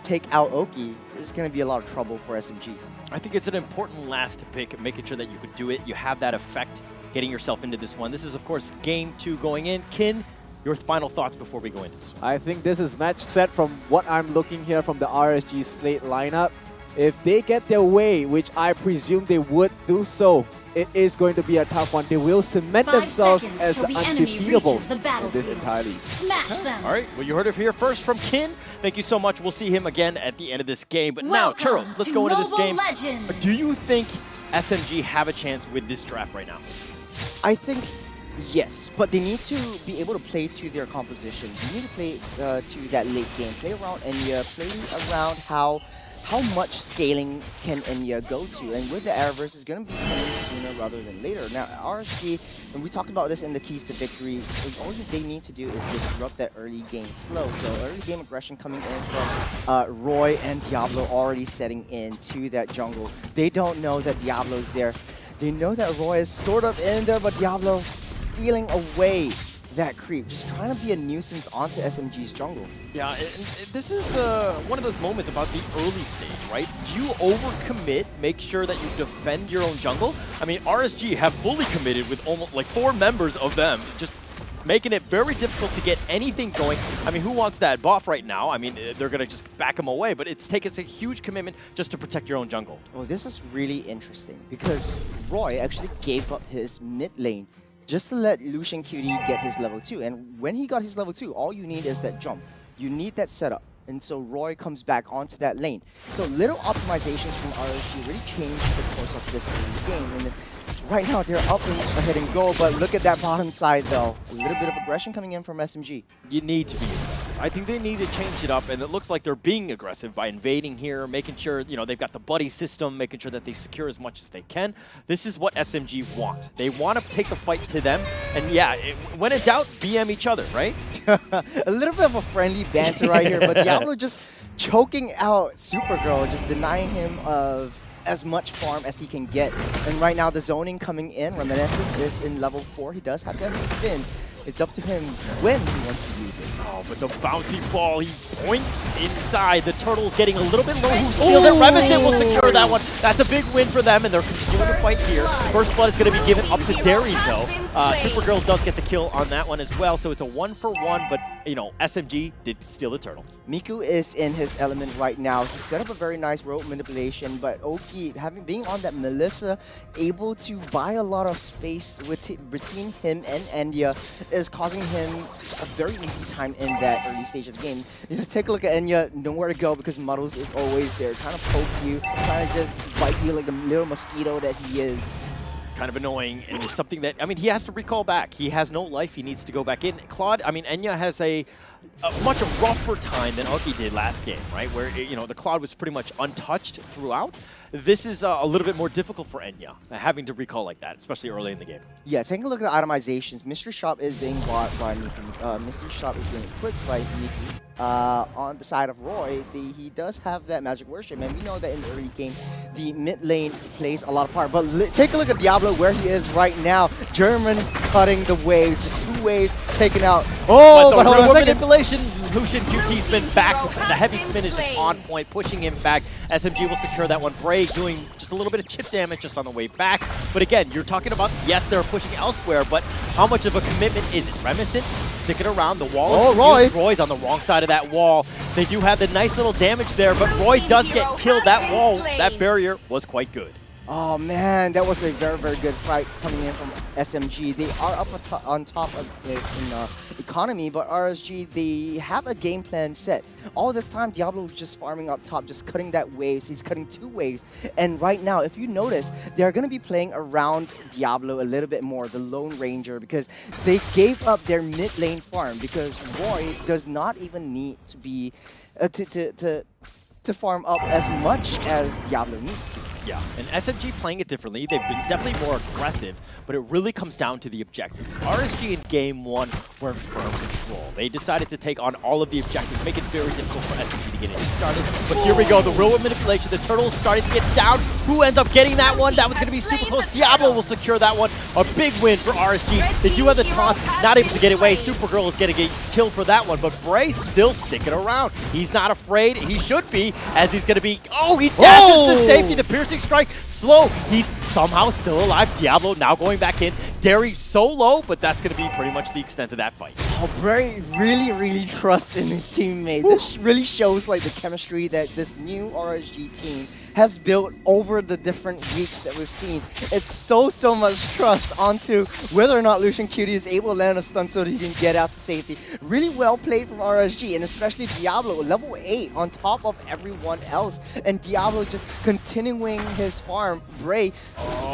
take out Oki, there's going to be a lot of trouble for SMG. I think it's an important last pick, making sure that you could do it. You have that effect, getting yourself into this one. This is, of course, game 2 going in. Kin, your final thoughts before we go into this one? I think this is match set from what I'm looking here from the RSG Slate lineup. If they get their way, which I presume they would do so, it is going to be a tough one. They will cement 5 themselves seconds as till the the enemy undefeatable reaches the in this battlefield. entire league. Smash them. All right, well, you heard it here first from Kin. Thank you so much. We'll see him again at the end of this game. But now, Welcome Churros, let's to go into this Mobile game. Legends. Do you think SMG have a chance with this draft right now? I think yes, but they need to be able to play to their composition. You need to play to that late game. Play around Enya, play around how much scaling can Enya go to. And with the Arrowverse, it's going to be coming sooner rather than later. Now, RSG, and we talked about this in the Keys to Victory, all they need to do is disrupt that early game flow. So early game aggression coming in from Roy and Diablo already setting into that jungle. They don't know that Diablo's there. They know that Roy is sort of in there, but Diablo stealing away that creep, just trying to be a nuisance onto SMG's jungle. Yeah, and this is one of those moments about the early stage, right? Do you overcommit, make sure that you defend your own jungle? I mean, RSG have fully committed with almost like 4 members of them just making it very difficult to get anything going. I mean, who wants that buff right now? I mean, they're going to just back him away, but it's taken a huge commitment just to protect your own jungle. Well, this is really interesting because Roy actually gave up his mid lane just to let Lucian Cutie get his level 2. And when he got his level 2, all you need is that jump. You need that setup. And so Roy comes back onto that lane. So little optimizations from RSG really changed the course of this game. And then right now they're up and ahead and go, but look at that bottom side though. A little bit of aggression coming in from SMG. You need to be aggressive. I think they need to change it up, and it looks like they're being aggressive by invading here, making sure, you know, they've got the buddy system, making sure that they secure as much as they can. This is what SMG want. They want to take the fight to them, and yeah, when in doubt, BM each other, right? A little bit of a friendly banter right here, but Diablo just choking out Supergirl, just denying him of as much farm as he can get. And right now the zoning coming in, Reminiscent is in level 4. He does have that spin. It's up to him when he wants to use it. Oh, but the bouncy ball, he points inside. The Turtle's getting a little bit low. Who steals it? Reminiscent will secure that one. That's a big win for them, and they're continuing to fight here. First blood is going to be given up to Derry, though. Supergirl does get the kill on that one as well, so it's a 1-for-1, but, you know, SMG did steal the Turtle. Miku is in his element right now. He set up a very nice rope manipulation, but Oki, being on that Melissa, able to buy a lot of space between him and Enya, is causing him a very easy time in that early stage of the game. You know, take a look at Enya, nowhere to go because Muddles is always there, trying to poke you, trying to just bite you like a little mosquito that he is. Kind of annoying, and it's something that, I mean, he has to recall back. He has no life. He needs to go back in. Claude, I mean, Enya has a much rougher time than Oki did last game, right? Where, you know, the Claude was pretty much untouched throughout. This is a little bit more difficult for Enya, having to recall like that, especially early in the game. Yeah, taking a look at itemizations, Mystery Shop is being bought by Miku. Mystery Shop is being equipped by Miku. On the side of Roy, he does have that Magic Worship, and we know that in the early game, the mid lane plays a lot of part. But take a look at Diablo, where he is right now. German cutting the waves, just 2 waves taken out. Oh, but hold on a second. Manipulation, Lucian QT spin back. The heavy spin is just on point, pushing him back. SMG will secure that one. Bray doing just a little bit of chip damage just on the way back. But again, you're talking about, yes, they're pushing elsewhere, but how much of a commitment is it? Reminiscent sticking around. The wall is Roy. Roy's on the wrong side of that wall. They do have the nice little damage there, but Roy does get killed. That wall, that barrier was quite good. Oh man, that was a very, very good fight coming in from SMG. They are up on top of in economy, but RSG, they have a game plan set. All this time, Diablo was just farming up top, just cutting that waves. He's cutting 2 waves. And right now, if you notice, they're going to be playing around Diablo a little bit more, the Lone Ranger, because they gave up their mid lane farm, because Roy does not even need to be to farm up as much as Diablo needs to. Yeah, and SMG playing it differently. They've been definitely more aggressive, but it really comes down to the objectives. RSG in Game 1 were in firm control. They decided to take on all of the objectives, make it very difficult for SMG to get it started. But here we go, the real manipulation. The Turtle's starting to get down. Who ends up getting that one? That was going to be super close. Diablo will secure that one. A big win for RSG. They do have the taunt, not able to get away. Supergirl is going to get killed for that one, but Bray still sticking around. He's not afraid. He should be, as he's going to be... Oh, he dashes to safety. The piercing strike, slow. He's somehow still alive. Diablo now going back in. Derry so low, but that's going to be pretty much the extent of that fight. Oh, Bray really trusts in his teammate. This really shows like the chemistry that this new RSG team has built over the different weeks that we've seen. It's so much trust onto whether or not Lucian Cutie is able to land a stun so that he can get out to safety. Really well played from RSG, and especially Diablo, level 8 on top of everyone else. And Diablo just continuing his farm. Bray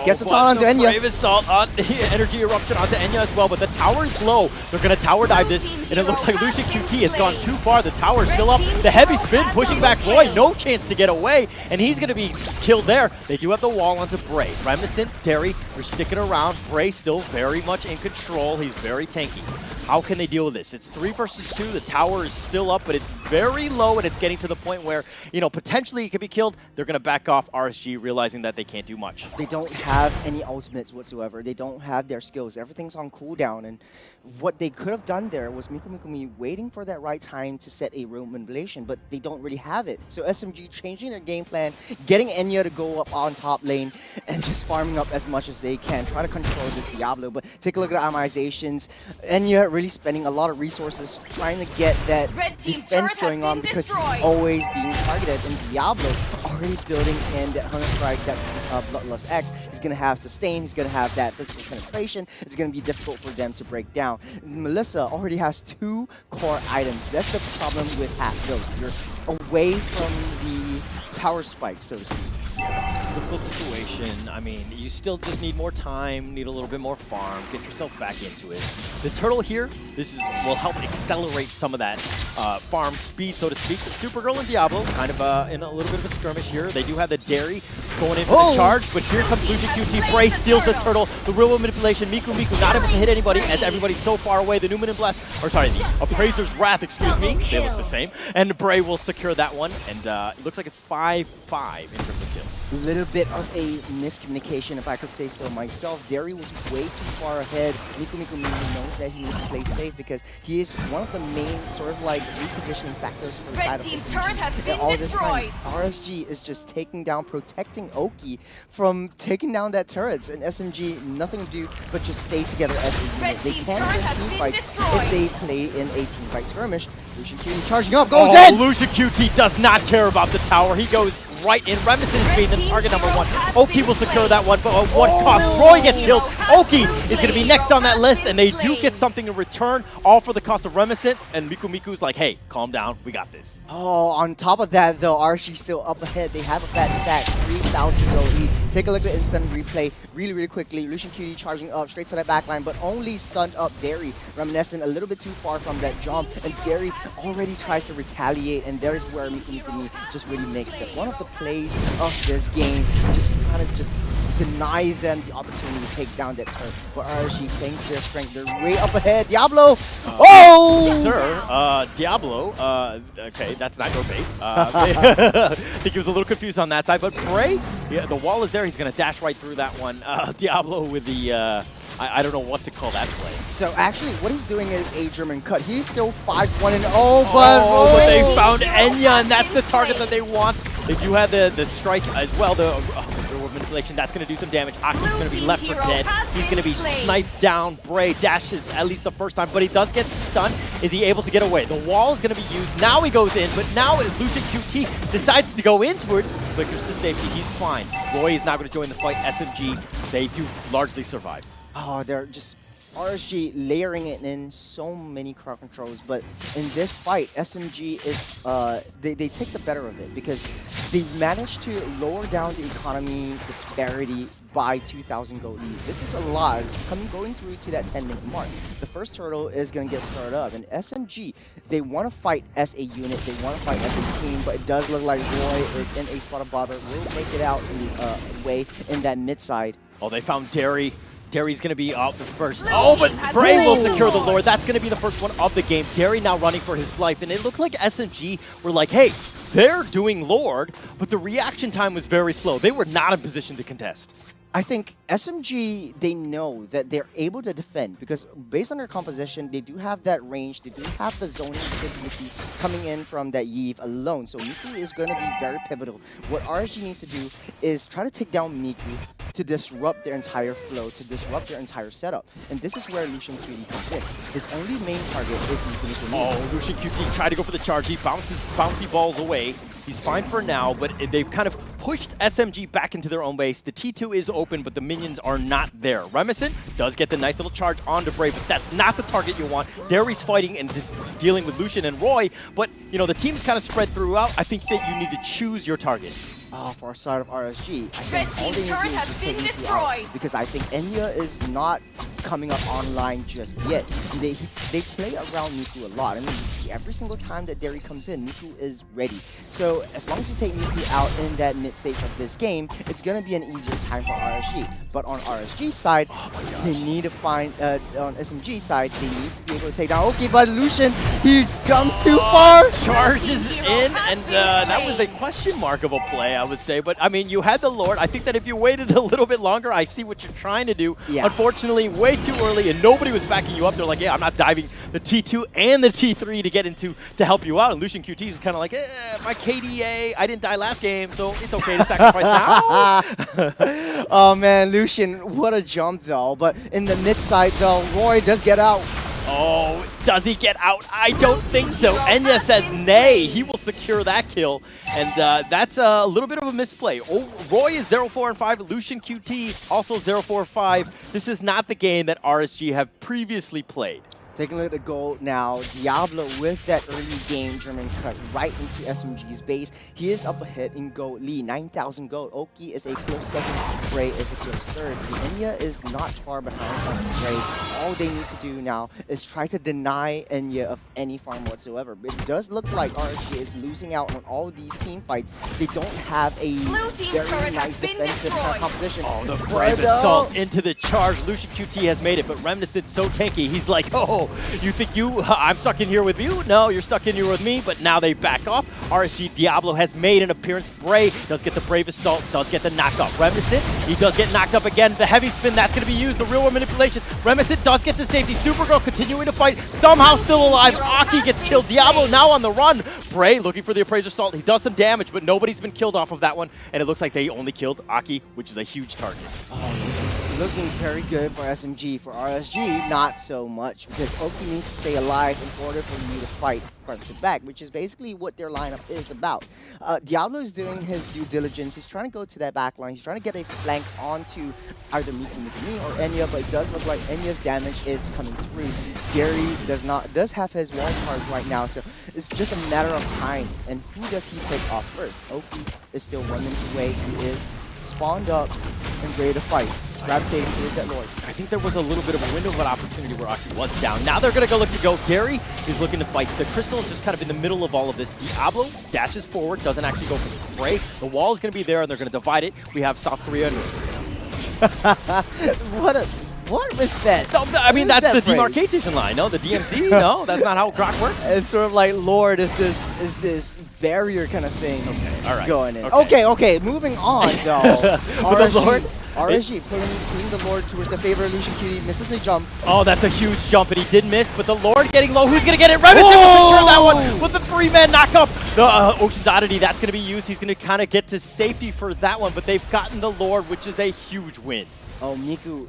gets the taunt onto Enya. Brave Assault on Energy Eruption onto Enya as well, but the tower is low. They're going to tower dive this, and it looks like Lucian QT has gone too far. The tower is still up. The heavy spin pushing back Roy. No chance to get away, and he's going to be killed there. They do have the wall onto Bray. Reminiscent, Derry, they're sticking around. Bray still very much in control. He's very tanky. How can they deal with this? It's 3 versus 2. The tower is still up, but it's very low, and it's getting to the point where, you know, potentially it could be killed. They're going to back off RSG, realizing that they can't do much. They don't have any ultimates whatsoever. They don't have their skills. Everything's on cooldown, and what they could have done there was Mikumi waiting for that right time to set a room manipulation, but they don't really have it. So SMG changing their game plan getting Enya to go up on top lane and just farming up as much as they can, try to control this Diablo. But take a look at the itemizations. Enya really spending a lot of resources trying to get that defense going on because he's always being targeted. And Diablo already building in that Hunter Strike, that Bloodlust X. He's going to have sustain, he's going to have that physical penetration. It's going to be difficult for them to break down. Melissa already has 2 core items. That's the problem with half builds. You're away from the power spike, so to speak. Difficult situation. I mean, you still just need more time, need a little bit more farm, get yourself back into it. The turtle here, will help accelerate some of that farm speed, so to speak. The Supergirl and Diablo kind of in a little bit of a skirmish here. They do have the Dairy going in for the charge, but here comes Lucian QT. Bray steals the turtle. The real manipulation. Miku not able to hit anybody as everybody's so far away. The Numen Blast, or sorry, the Appraiser's Wrath, excuse me. They look the same. And Bray will secure that one. And it looks like it's 5-5 in terms of kills. A little bit of a miscommunication, if I could say so myself. Derry was way too far ahead. Miku knows that he needs to play safe because he is one of the main sort of like repositioning factors for the side of SMG. Turret has been destroyed. RSG is just taking down, protecting Oki from taking down that turrets, and SMG nothing to do but just stay together as a unit. They can win team fights if they play in a team fight skirmish. Lucian QT charging up, goes in! Lucian QT does not care about the tower. He goes right in. Reminiscent is being the target number 1. Oki will secure that one, but at what cost? Roy gets killed. Oki is going to be next on that list, and they do get something in return, all for the cost of Reminiscent. And Miku's like, hey, calm down, we got this. Oh, on top of that, though, RSG still up ahead. They have a fat stack, 3,000 gold lead. Take a look at the instant replay really quickly. Lucian QT charging up straight to that backline, but only stunned up Derry. Reminiscent a little bit too far from that jump, and Derry already tries to retaliate, and there's where Miku just really makes it. One of the plays of this game, just trying to just deny them the opportunity to take down that turret. But RSG playing to their strength, they're way up ahead. Diablo! Sir, Diablo, okay, that's not your base. I think he was a little confused on that side, but Bray, yeah, the wall is there. He's going to dash right through that one. Diablo with the, I don't know what to call that play. So actually, what he's doing is a German cut. He's still 5-1-0, but they found Enya, and that's the target that they want. They do have the strike as well, the manipulation. That's going to do some damage. Aki's going to be left for dead. He's going to be sniped down. Bray dashes at least the first time, but he does get stunned. Is he able to get away? The wall is going to be used. Now he goes in, but now Lucian QT decides to go into it. Flickers to safety. He's fine. Roy is not going to join the fight. SMG, they do largely survive. Oh, they're just RSG layering it in so many crowd controls, but in this fight, SMG is they take the better of it because they managed to lower down the economy disparity by 2,000 gold lead. This is a lot going through to that 10-minute mark. The first turtle is going to get started up, and SMG, they want to fight as a unit, they want to fight as a team, but it does look like Roy is in a spot of bother, will make it out in way in that mid side. Oh, they found Derry. Derry's going to be out the first. Oh, but Bray will secure the Lord. That's going to be the first one of the game. Derry now running for his life. And it looked like SMG were like, hey, they're doing Lord, but the reaction time was very slow. They were not in position to contest. I think SMG, they know that they're able to defend because based on their composition, they do have that range, they do have the zoning capabilities coming in from that Yve alone. So Miku is going to be very pivotal. What RSG needs to do is try to take down Miku to disrupt their entire flow, to disrupt their entire setup. And this is where Lucian QT comes in. His only main target is Miku. Oh, Lucian QT tried to go for the charge. He bounces bouncy balls away. He's fine for now, but they've kind of pushed SMG back into their own base. The T2 is open, but the minions are not there. Reminiscent does get the nice little charge onto Brave, but that's not the target you want. Derry's fighting and just dealing with Lucian and Roy, but you know the team's kind of spread throughout. I think that you need to choose your target. For our side of RSG, I Red think all they team turret has been destroyed. Because I think Enya is not coming up online just yet. They play around Miku a lot. I mean, you see every single time that Derry comes in, Miku is ready. So as long as you take Miku out in that mid stage of this game, it's going to be an easier time for RSG. But on RSG's side, they need to find, on SMG's side, they need to be able to take down Oki, but Lucian, he comes too far! Charges in, and that was a question mark of a play, I would say. But, I mean, you had the Lord. I think that if you waited a little bit longer, I see what you're trying to do. Yeah. Unfortunately, way way too early and nobody was backing you up. They're like, yeah, I'm not diving the T2 and the T3 to get into to help you out. And Lucian QT is kind of like, my KDA, I didn't die last game, so it's okay to sacrifice now. Oh man, Lucian, what a jump though. But in the mid side though, Roy does get out. Oh, does he get out? I don't think so. Enya says nay. He will secure that kill. And that's a little bit of a misplay. Oh, Roy is 0-4-5. Lucian QT also 0-4-5. This is not the game that RSG have previously played. Taking a look at the goal now, Diablo with that early game German cut right into SMG's base. He is up ahead in gold lead, 9,000 gold. Oki is a close second, Bray is a close third. Enya is not far behind on Bray. All they need to do now is try to deny Enya of any farm whatsoever. But it does look like RSG is losing out on all of these team fights. They don't have a very nice defensive composition. Oh, the Brave Assault into the charge. Lucian QT has made it, but Remnant's so tanky. He's like, oh, you think I'm stuck in here with you? No, you're stuck in here with me, but now they back off. RSG Diablo has made an appearance. Bray does get the Brave Assault, does get the knockoff. Remnant, he does get knocked up again. The heavy spin, that's going to be used. The real world manipulation. Remnant does get the safety. Supergirl continuing to fight. Somehow still alive. Aki gets killed. Diablo now on the run. Bray looking for the Appraiser Assault. He does some damage, but nobody's been killed off of that one. And it looks like they only killed Aki, which is a huge target. Oh, this is looking very good for SMG. For RSG, not so much, because Oki needs to stay alive in order for you to fight front to back, which is basically what their lineup is about. Diablo is doing his due diligence. He's trying to go to that back line. He's trying to get a flank onto either me or Enya, but it does look like Enya's damage is coming through. Gary does have his wall charge right now, so it's just a matter of time. And who does he pick off first? Oki is still 1 minute away. He is spawned up and ready to fight. Gravitating towards that Lord. I think there was a little bit of a window of an opportunity where Aki was down. Now they're going to look to go. Derry is looking to fight. The Crystal is just kind of in the middle of all of this. Diablo dashes forward, doesn't actually go for the spray. The wall is going to be there, and they're going to divide it. We have South Korea and What was that? No, I mean, that's the demarcation line. No, the DMZ. No, that's not how Grok works. It's sort of like Lord is this barrier kind of thing. Okay, all right. Going in. Okay. Moving on though. RSG pulling the Lord towards the favor of Lucian QT, misses a jump. Oh, that's a huge jump, and he did miss, but the Lord getting low. Who's going to get it? Remington will secure that one with the 3-man knockup. The Ocean's Oddity, that's going to be used. He's going to kind of get to safety for that one, but they've gotten the Lord, which is a huge win. Oh, Miku,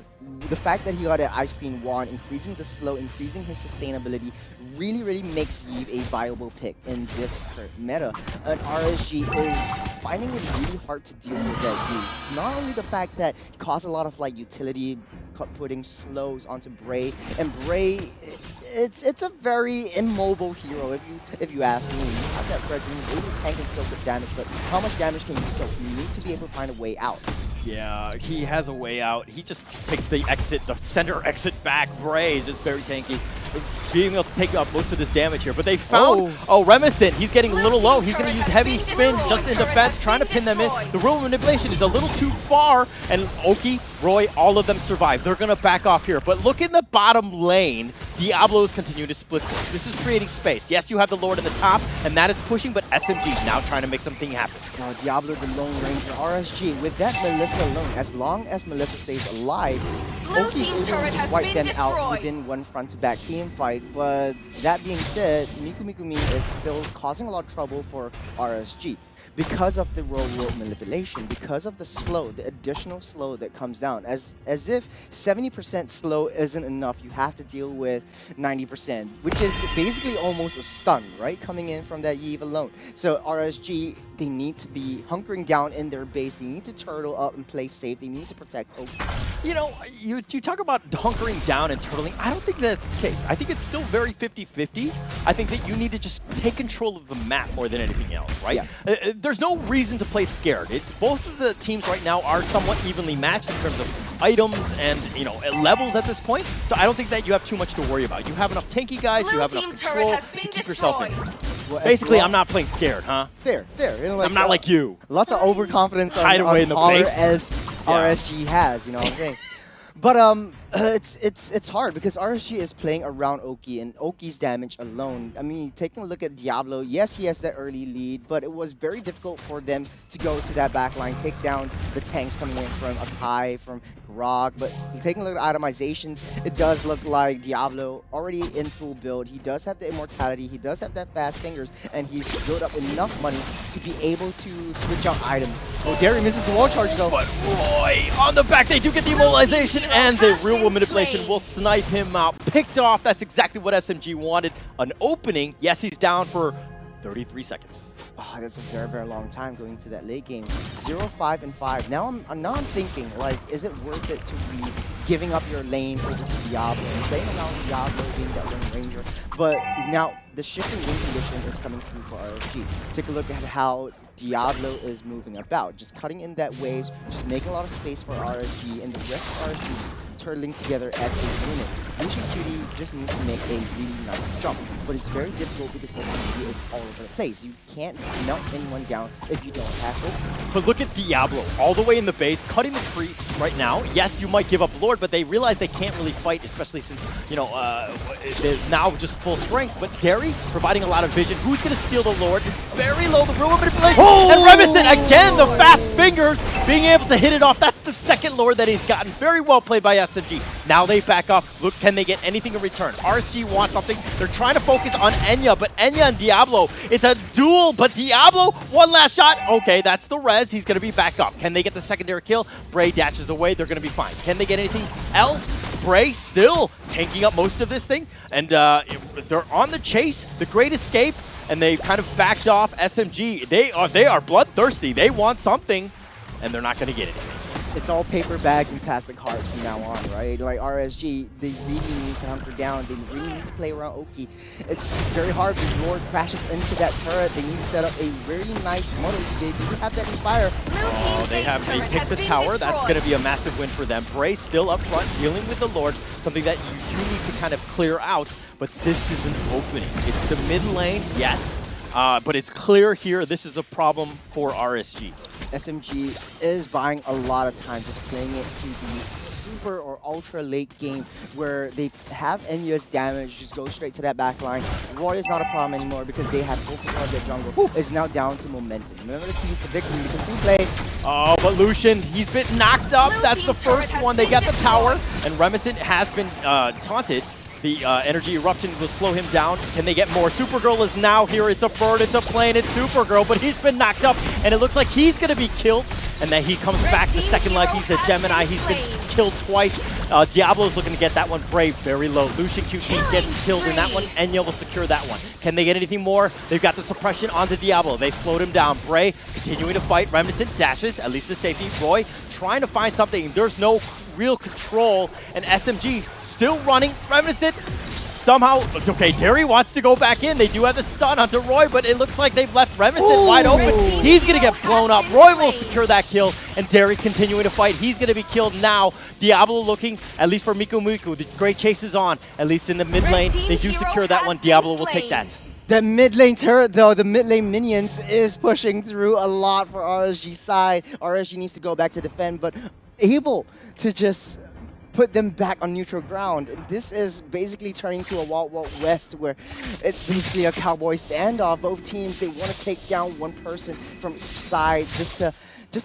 the fact that he got an Ice Queen Wand, increasing the slow, increasing his sustainability, really makes Yve a viable pick in this current meta. And RSG is finding it really hard to deal with that Yve. Not only the fact that he caused a lot of utility, putting slows onto Bray, and Bray, it's a very immobile hero if you ask me. You have that Fred Green able to tank and soak with damage, but how much damage can you soak? You need to be able to find a way out. Yeah, he has a way out. He just takes the center exit back. Bray is just very tanky, being able to take up most of this damage here. But they found, Reminiscent, he's getting a little low. He's going to use heavy spins just in defense, trying to pin them in. The real manipulation is a little too far, and Oki, Roy, all of them survive. They're going to back off here. But look in the bottom lane. Diablo's continue to split push. This is creating space. Yes, you have the Lord in the top, and that is pushing, but SMG is now trying to make something happen. Now Diablo, the Lone Ranger, RSG, with that Melissa alone, as long as Melissa stays alive, Oki's able to wipe them out within one front-to-back team fight. But that being said, Miku is still causing a lot of trouble for RSG. Because of the real world manipulation, because of the slow, the additional slow that comes down. As if 70% slow isn't enough, you have to deal with 90%, which is basically almost a stun, right? Coming in from that Yve alone. So RSG, they need to be hunkering down in their base. They need to turtle up and play safe. They need to protect Oki. You know, you talk about hunkering down and turtling. I don't think that's the case. I think it's still very 50-50. I think that you need to just take control of the map more than anything else, right? Yeah. There's no reason to play scared. Both of the teams right now are somewhat evenly matched in terms of items and levels at this point. So I don't think that you have too much to worry about. You have enough tanky guys, you have enough control to keep yourself in. Well, basically, I'm not playing scared, huh? Fair. I'm not like you. Lots of overconfidence hide away in the Holler place as RSG has, you know what I'm saying? But It's hard because RSG is playing around Oki and Oki's damage alone. I mean, taking a look at Diablo, yes, he has that early lead, but it was very difficult for them to go to that backline, take down the tanks coming in from Akai, from Grog. But taking a look at itemizations, it does look like Diablo already in full build. He does have the immortality, he does have that fast fingers, and he's built up enough money to be able to switch out items. Oh, Derry misses the wall charge though. But Roy on the back, they do get the immobilization, and the real manipulation will snipe him out. Picked off, that's exactly what SMG wanted. An opening, yes, he's down for 33 seconds. Oh, that's a very, very long time going into that late game. 0-5 and 5. Now I'm thinking, like, is it worth it to be giving up your lane over to Diablo and playing around Diablo being that Lone Ranger? But now the shifting win condition is coming through for RSG. Take a look at how Diablo is moving about, just cutting in that waves, just making a lot of space for RSG, and the rest of RSG turtling together as a unit. Lucian Cutie just needs to make a really nice jump, but it's very difficult because SMG is all over the place. You can't melt anyone down if you don't have it. But look at Diablo, all the way in the base, cutting the creeps right now. Yes, you might give up Lord, but they realize they can't really fight, especially since, you know, they're now just full strength. But Derry providing a lot of vision. Who's going to steal the Lord? It's very low, the real manipulation. Oh! And Remison, again, the fast fingers, being able to hit it off. That's the second Lord that he's gotten. Very well played by SMG. Now they back off. Look, can they get anything in return? RSG wants something. They're trying to focus on Enya, but Enya and Diablo, it's a duel, but Diablo, one last shot. Okay, that's the res. He's going to be back up. Can they get the secondary kill? Bray dashes away. They're going to be fine. Can they get anything else? Bray still tanking up most of this thing, and they're on the chase. The Great Escape, and they kind of backed off SMG. They are bloodthirsty. They want something, and they're not going to get it. It's all paper bags and plastic hearts from now on, right? Like RSG, they really need to hunker down. They really need to play around Oki. It's very hard because Lord crashes into that turret. They need to set up a really nice mono escape. You have that Inspire. Oh, they take the tower. That's going to be a massive win for them. Bray still up front, dealing with the Lord, something that you do need to kind of clear out. But this is an opening. It's the mid lane, yes, but it's clear here. This is a problem for RSG. SMG is buying a lot of time, just playing it to the super or ultra late game where they have Enya's damage, just go straight to that back line. Roy is not a problem anymore because they have full control of their jungle. Is now down to momentum. Remember the keys to victory, you can soon play. Oh, but Lucian, he's been knocked up. That's the first one. They got the tower, and Remison has been taunted. The energy eruption will slow him down. Can they get more? Supergirl is now here. It's a bird, it's a plane, it's Supergirl, but he's been knocked up, and it looks like he's going to be killed. And then he comes back to second life. He's a Gemini. He's been killed twice. Diablo's looking to get that one. Brave, very low. Lucian QT gets killed in that one. Enya will secure that one. Can they get anything more? They've got the suppression onto Diablo. They've slowed him down. Bray continuing to fight. Remnant dashes, at least the safety. Roy trying to find something. There's no real control, and SMG still running. Remnant somehow, okay, Derry wants to go back in. They do have the stun onto Roy, but it looks like they've left Remnant wide open. He's going to get blown up. Roy will secure that kill, and Derry continuing to fight. He's going to be killed now. Diablo looking, at least for Miku Miku. The great chase is on, at least in the mid lane. They do secure that one. Diablo will take that. The mid lane turret, though, the mid lane minions is pushing through a lot for RSG's side. RSG needs to go back to defend, but able to just put them back on neutral ground. This is basically turning to a Wild Wild West where it's basically a cowboy standoff. Both teams, they want to take down one person from each side just to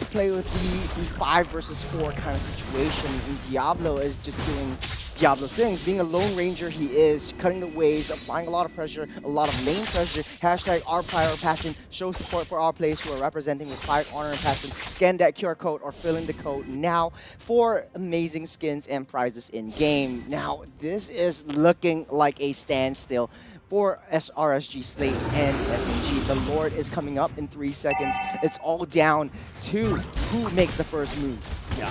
play with the 5 versus 4 kind of situation. And Diablo is just doing Diablo things. Being a Lone Ranger, he is cutting the waves, applying a lot of pressure, a lot of lane pressure. Hashtag our Pride, our passion. Show support for our players who are representing with pride, honor, and passion. Scan that QR code or fill in the code now for amazing skins and prizes in game. Now, this is looking like a standstill for RSG Slate and SMG. The Lord is coming up in 3 seconds. It's all down to who makes the first move. Yeah,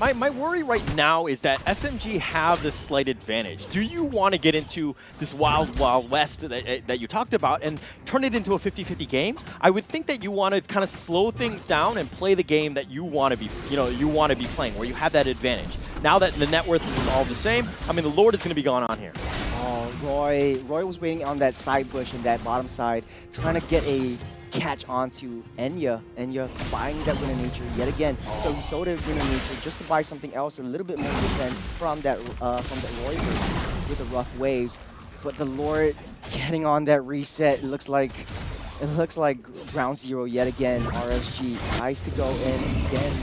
and my worry right now is that SMG have the slight advantage. Do you want to get into this Wild Wild West that you talked about and turn it into a 50-50 game? I would think that you want to kind of slow things down and play the game that you want to be, playing, where you have that advantage. Now that the net worth is all the same, I mean, the Lord is going to be gone on here. Oh, Roy was waiting on that side bush in that bottom side, trying to get a catch on to Enya. Enya buying that Winner Nature yet again. So he sold it Winner Nature just to buy something else, a little bit more defense from that Roy with the rough waves. But the Lord getting on that reset, it looks like ground zero yet again. RSG tries to go in again.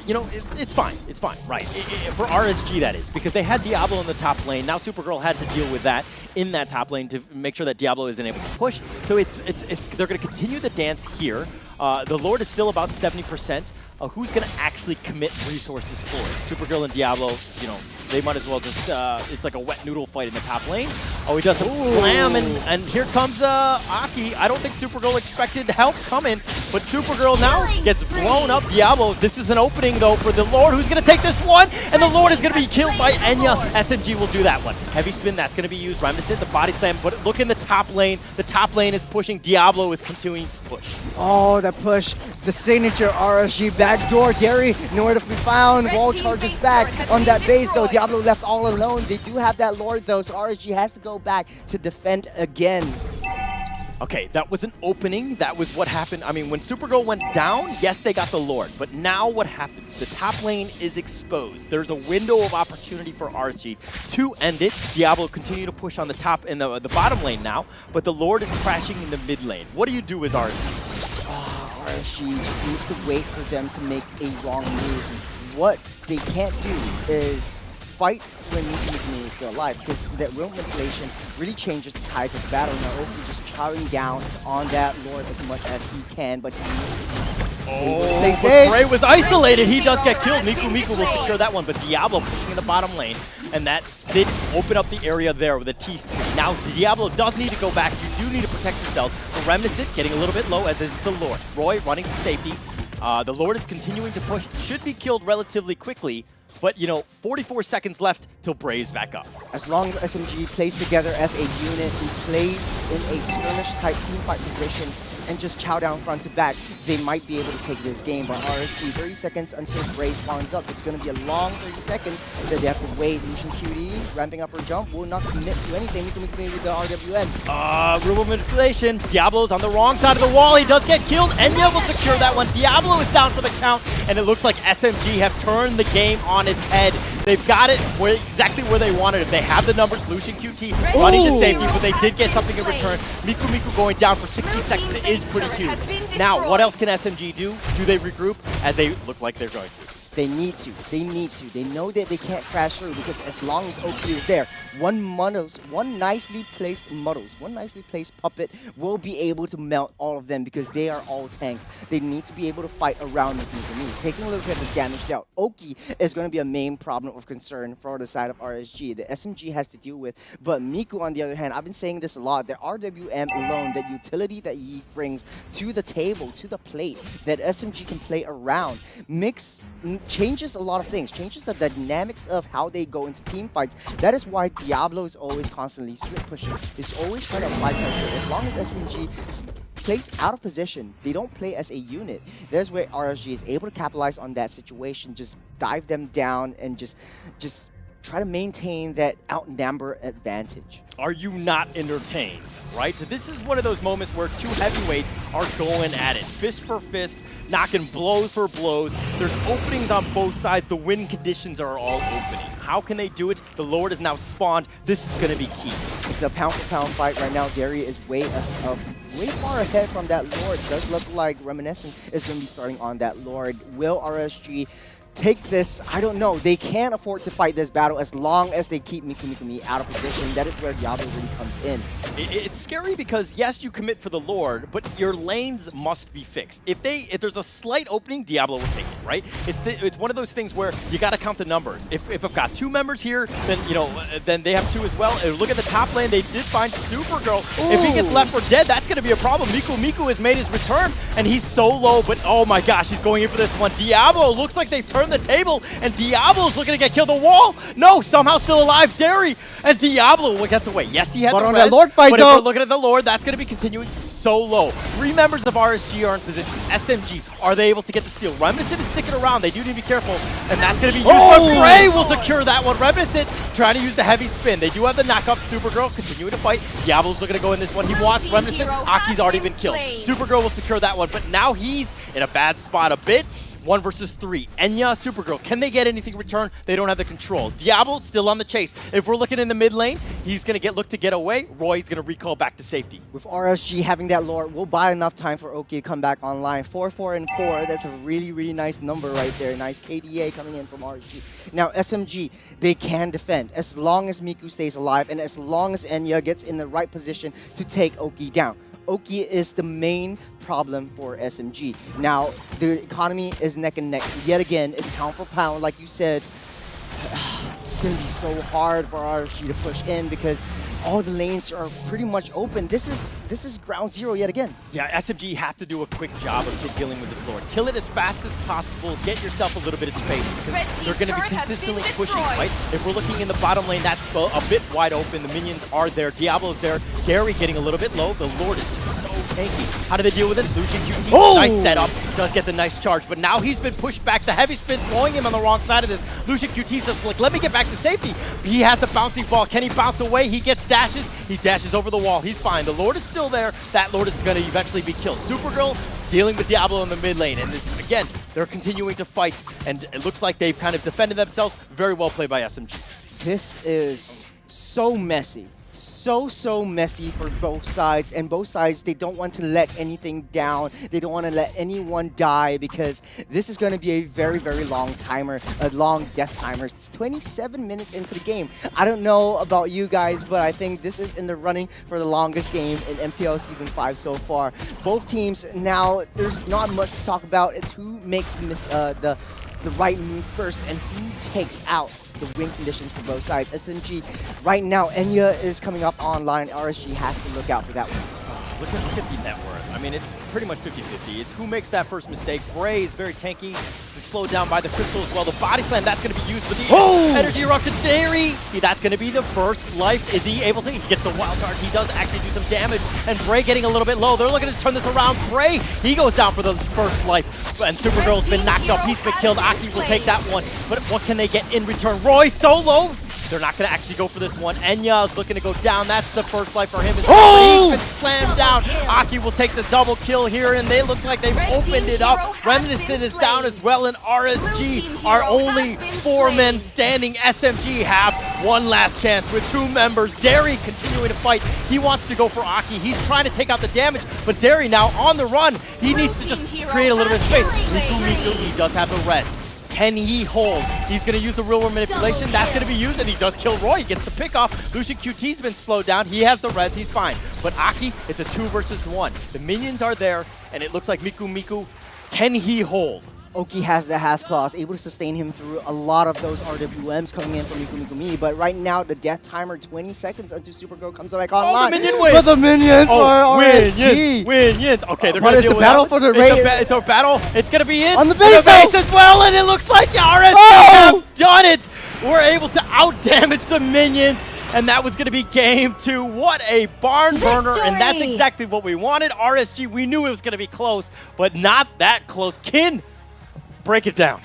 You know, it's fine. It's fine, right? For RSG, that is, because they had Diablo in the top lane. Now Supergirl had to deal with that in that top lane to make sure that Diablo isn't able to push. So they're going to continue the dance here. The Lord is still about 70%. Who's going to actually commit resources for it? Supergirl and Diablo, you know, they might as well just, it's like a wet noodle fight in the top lane. Oh, he does some slam, and here comes Aki. I don't think Supergirl expected help coming, but Supergirl now gets blown up. Diablo, this is an opening, though, for the Lord, who's going to take this one, and the Lord is going to be killed by Enya. SMG will do that one. Heavy spin, that's going to be used. Remnant, the body slam, but look in the top lane. The top lane is pushing. Diablo is continuing to push. Oh, that push. The signature RSG backdoor. Derry nowhere to be found. Wall charges back on that base, though. Diablo left all alone. They do have that Lord, though, so RSG has to go back to defend again. Okay, that was an opening. That was what happened. I mean, when Supergirl went down, yes, they got the Lord. But now what happens? The top lane is exposed. There's a window of opportunity for RSG to end it. Diablo continue to push on the top and the bottom lane now, but the Lord is crashing in the mid lane. What do you do as RSG? RSG just needs to wait for them to make a wrong move. What they can't do is fight when Miko is still alive, because that real manipulation really changes the tide of the battle. Now Oki just chowing down on that Lord as much as he can, but they say Bray was isolated. He does get killed. Miku will secure that one, but Diablo pushing in the bottom lane, and that did open up the area there with the teeth. Now Diablo does need to go back. You do need to protect yourself. The Reminiscent getting a little bit low, as is the Lord. Roy running to safety. The Lord is continuing to push. Should be killed relatively quickly. But, you know, 44 seconds left till Bray's back up. As long as SMG plays together as a unit and plays in a skirmish-type teamfight position and just chow down front to back, they might be able to take this game. But RSG, 30 seconds until Bray spawns up. It's going to be a long 30 seconds that they have to wait. Lucian QD, ramping up her jump, will not commit to anything. Miku with the RWN. Rumble manipulation. Diablo's on the wrong side of the wall. He does get killed. Enya will secure that one. Diablo is down for the count, and it looks like SMG have turned the game on its head. They've got it exactly where they wanted it. They have the numbers. Lucian QT running to safety, but they did get something in return. Miku going down for 60 seconds is pretty huge. Now, what else can SMG do? Do they regroup? As they look like they're going to. They need to. They need to. They know that they can't crash through, because as long as OP is there, one nicely placed one nicely placed puppet will be able to melt all of them, because they are all tanks. They need to be able to fight around Miku. Taking a look at the damage dealt, Oki is going to be a main problem of concern for the side of RSG that SMG has to deal with. But Miku, on the other hand, I've been saying this a lot, the RWM alone, that utility that he brings to the table, to the plate, that SMG can play around, changes a lot of things, changes the dynamics of how they go into team fights. That is why Diablo is always constantly split pushing. He's always trying to apply pressure. As long as SMG plays out of position, they don't play as a unit. There's where RSG is able to capitalize on that situation, just dive them down and just try to maintain that outnumber advantage. Are you not entertained, right? So this is one of those moments where two heavyweights are going at it, fist for fist, knocking blows for blows. There's openings on both sides. The win conditions are all opening. How can they do it? The Lord is now spawned. This is going to be key. It's a pound-for-pound fight right now. Gary is way far ahead from that Lord. Does look like Reminiscent is going to be starting on that Lord. Will RSG take this? I don't know. They can't afford to fight this battle as long as they keep Miku out of position. That is where Diablo really comes in. It's scary because, yes, you commit for the Lord, but your lanes must be fixed. If there's a slight opening, Diablo will take it, right? It's one of those things where you got to count the numbers. If I've got two members here, then then they have two as well. And look at the top lane. They did find Supergirl. Ooh. If he gets left for dead, that's going to be a problem. Miku has made his return, and he's so low, but oh my gosh, he's going in for this one. Diablo looks like they've turned the table, and Diablo's looking to get killed. The wall, no, somehow still alive. Derry and Diablo gets away. Yes, he had but the on res, that Lord fight, but though, if we're looking at the Lord, that's going to be continuing so low. 3 members of RSG are in position. SMG, are they able to get the steal? Reminiscent is sticking around. They do need to be careful, and that's going to be used. But Bray will secure that one. Reminiscent trying to use the heavy spin. They do have the knockup. Supergirl continuing to fight. Diablo's looking to go in this one. He wants Reminiscent. Aki's already been killed. Supergirl will secure that one, but now he's in a bad spot a bit. 1 versus 3. Enya, Supergirl, can they get anything in return? They don't have the control. Diablo still on the chase. If we're looking in the mid lane, he's going to look to get away. Roy's going to recall back to safety. With RSG having that lore, we'll buy enough time for Oki to come back online. 4-4 and 4. That's a really, really nice number right there. Nice KDA coming in from RSG. Now, SMG, they can defend as long as Miku stays alive and as long as Enya gets in the right position to take Oki down. Oki is the main problem for SMG. Now, the economy is neck and neck. Yet again, it's pound for pound, like you said. It's going to be so hard for RSG to push in because all the lanes are pretty much open. This is ground zero yet again. Yeah, SMG have to do a quick job of dealing with this lord. Kill it as fast as possible. Get yourself a little bit of space because they're going to be consistently pushing, right? If we're looking in the bottom lane, that's a bit wide open. The minions are there. Diablo's there. Derry getting a little bit low. The lord is just so tanky. How do they deal with this? Lucian QT, nice setup. Does get the nice charge, but now he's been pushed back. The heavy spin throwing him on the wrong side of this. Lucian QT's just like, let me get back to safety. He has the bouncing ball. Can he bounce away? He gets dashes. He dashes over the wall. He's fine. The Lord is still there. That Lord is going to eventually be killed. Supergirl dealing with Diablo in the mid lane. And again, they're continuing to fight. And it looks like they've kind of defended themselves. Very well played by SMG. This is so messy. So messy for both sides, and both sides, they don't want to let anything down. They don't want to let anyone die because this is going to be a very, very long timer, a long death timer. It's 27 minutes into the game. I don't know about you guys, but I think this is in the running for the longest game in MPL Season 5 so far. Both teams now, there's not much to talk about. It's who makes the right move first and who takes out the win conditions for both sides. SMG, right now, Enya is coming up online. RSG has to look out for that one. Look at the net worth. I mean, it's pretty much 50-50. It's who makes that first mistake. Bray is very tanky. He's slowed down by the crystal as well. The body slam, that's going to be used with the energy erupt to Derry. That's going to be the first life. Is he able to? He gets the wild card. He does actually do some damage. And Bray getting a little bit low. They're looking to turn this around. Bray, he goes down for the first life. And Supergirl's been knocked up. He's been killed. Aki will take that one. But what can they get in return? Roy solo. They're not going to actually go for this one. Enya is looking to go down. That's the first life for him. He's been slammed down. Aki will take the double kill here, and they look like they've opened it up. Reminiscent is down as well, and RSG are only 4 men standing. SMG have one last chance with 2 members. Derry continuing to fight. He wants to go for Aki. He's trying to take out the damage, but Derry now on the run. He needs to just create a little bit of space. Miku, he does have the rest. Can he hold? He's going to use the real world manipulation. That's going to be used, and he does kill Roy. He gets the pick off. Lucian QT's been slowed down. He has the res. He's fine. But Aki, it's a 2 versus 1. The minions are there, and it looks like Miku, can he hold? Oki has the Has Claws, able to sustain him through a lot of those RWMs coming in from Miku. But right now, the death timer, 20 seconds until Supergirl comes back online. The minion wins! But the minions for RSG! Wins! Okay, they're but going to it's deal a with battle for the raid. It's a battle. It's going to be in on the base as well, and it looks like RSG have done it! We're able to out-damage the minions. And that was going to be game 2. What a barn burner, and that's exactly what we wanted. RSG, we knew it was going to be close, but not that close. Kin, break it down.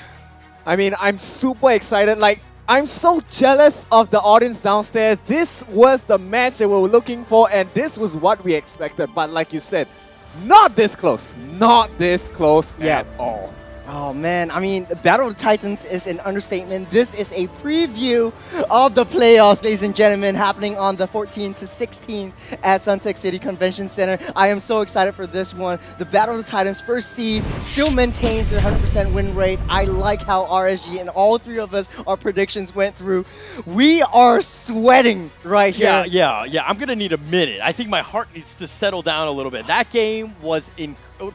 I mean, I'm super excited. Like, I'm so jealous of the audience downstairs. This was the match that we were looking for, and this was what we expected. But like you said, not this close. Not this close at all. Oh man, I mean, Battle of the Titans is an understatement. This is a preview of the playoffs, ladies and gentlemen, happening on the 14th to 16th at Suntec City Convention Center. I am so excited for this one. The Battle of the Titans first seed still maintains their 100% win rate. I like how RSG and all 3 of us, our predictions went through. We are sweating right here. Yeah. I'm going to need a minute. I think my heart needs to settle down a little bit. That game was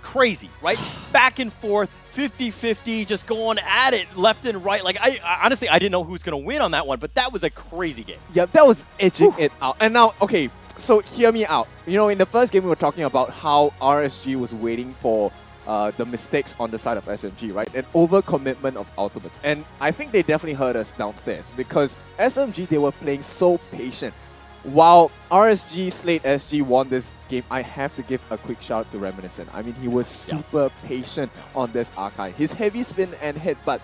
crazy, right? Back and forth. 50-50, just going at it left and right. Like, I honestly, I didn't know who was going to win on that one, but that was a crazy game. Yeah, that was edging it out. And now, okay, so hear me out. You know, in the first game, we were talking about how RSG was waiting for the mistakes on the side of SMG, right? An overcommitment of ultimates. And I think they definitely hurt us downstairs because SMG, they were playing so patient. while RSG Slate SG won this game, I have to give a quick shout out to Reminiscent. I mean, he was super patient on this Archive. His heavy spin and headbutt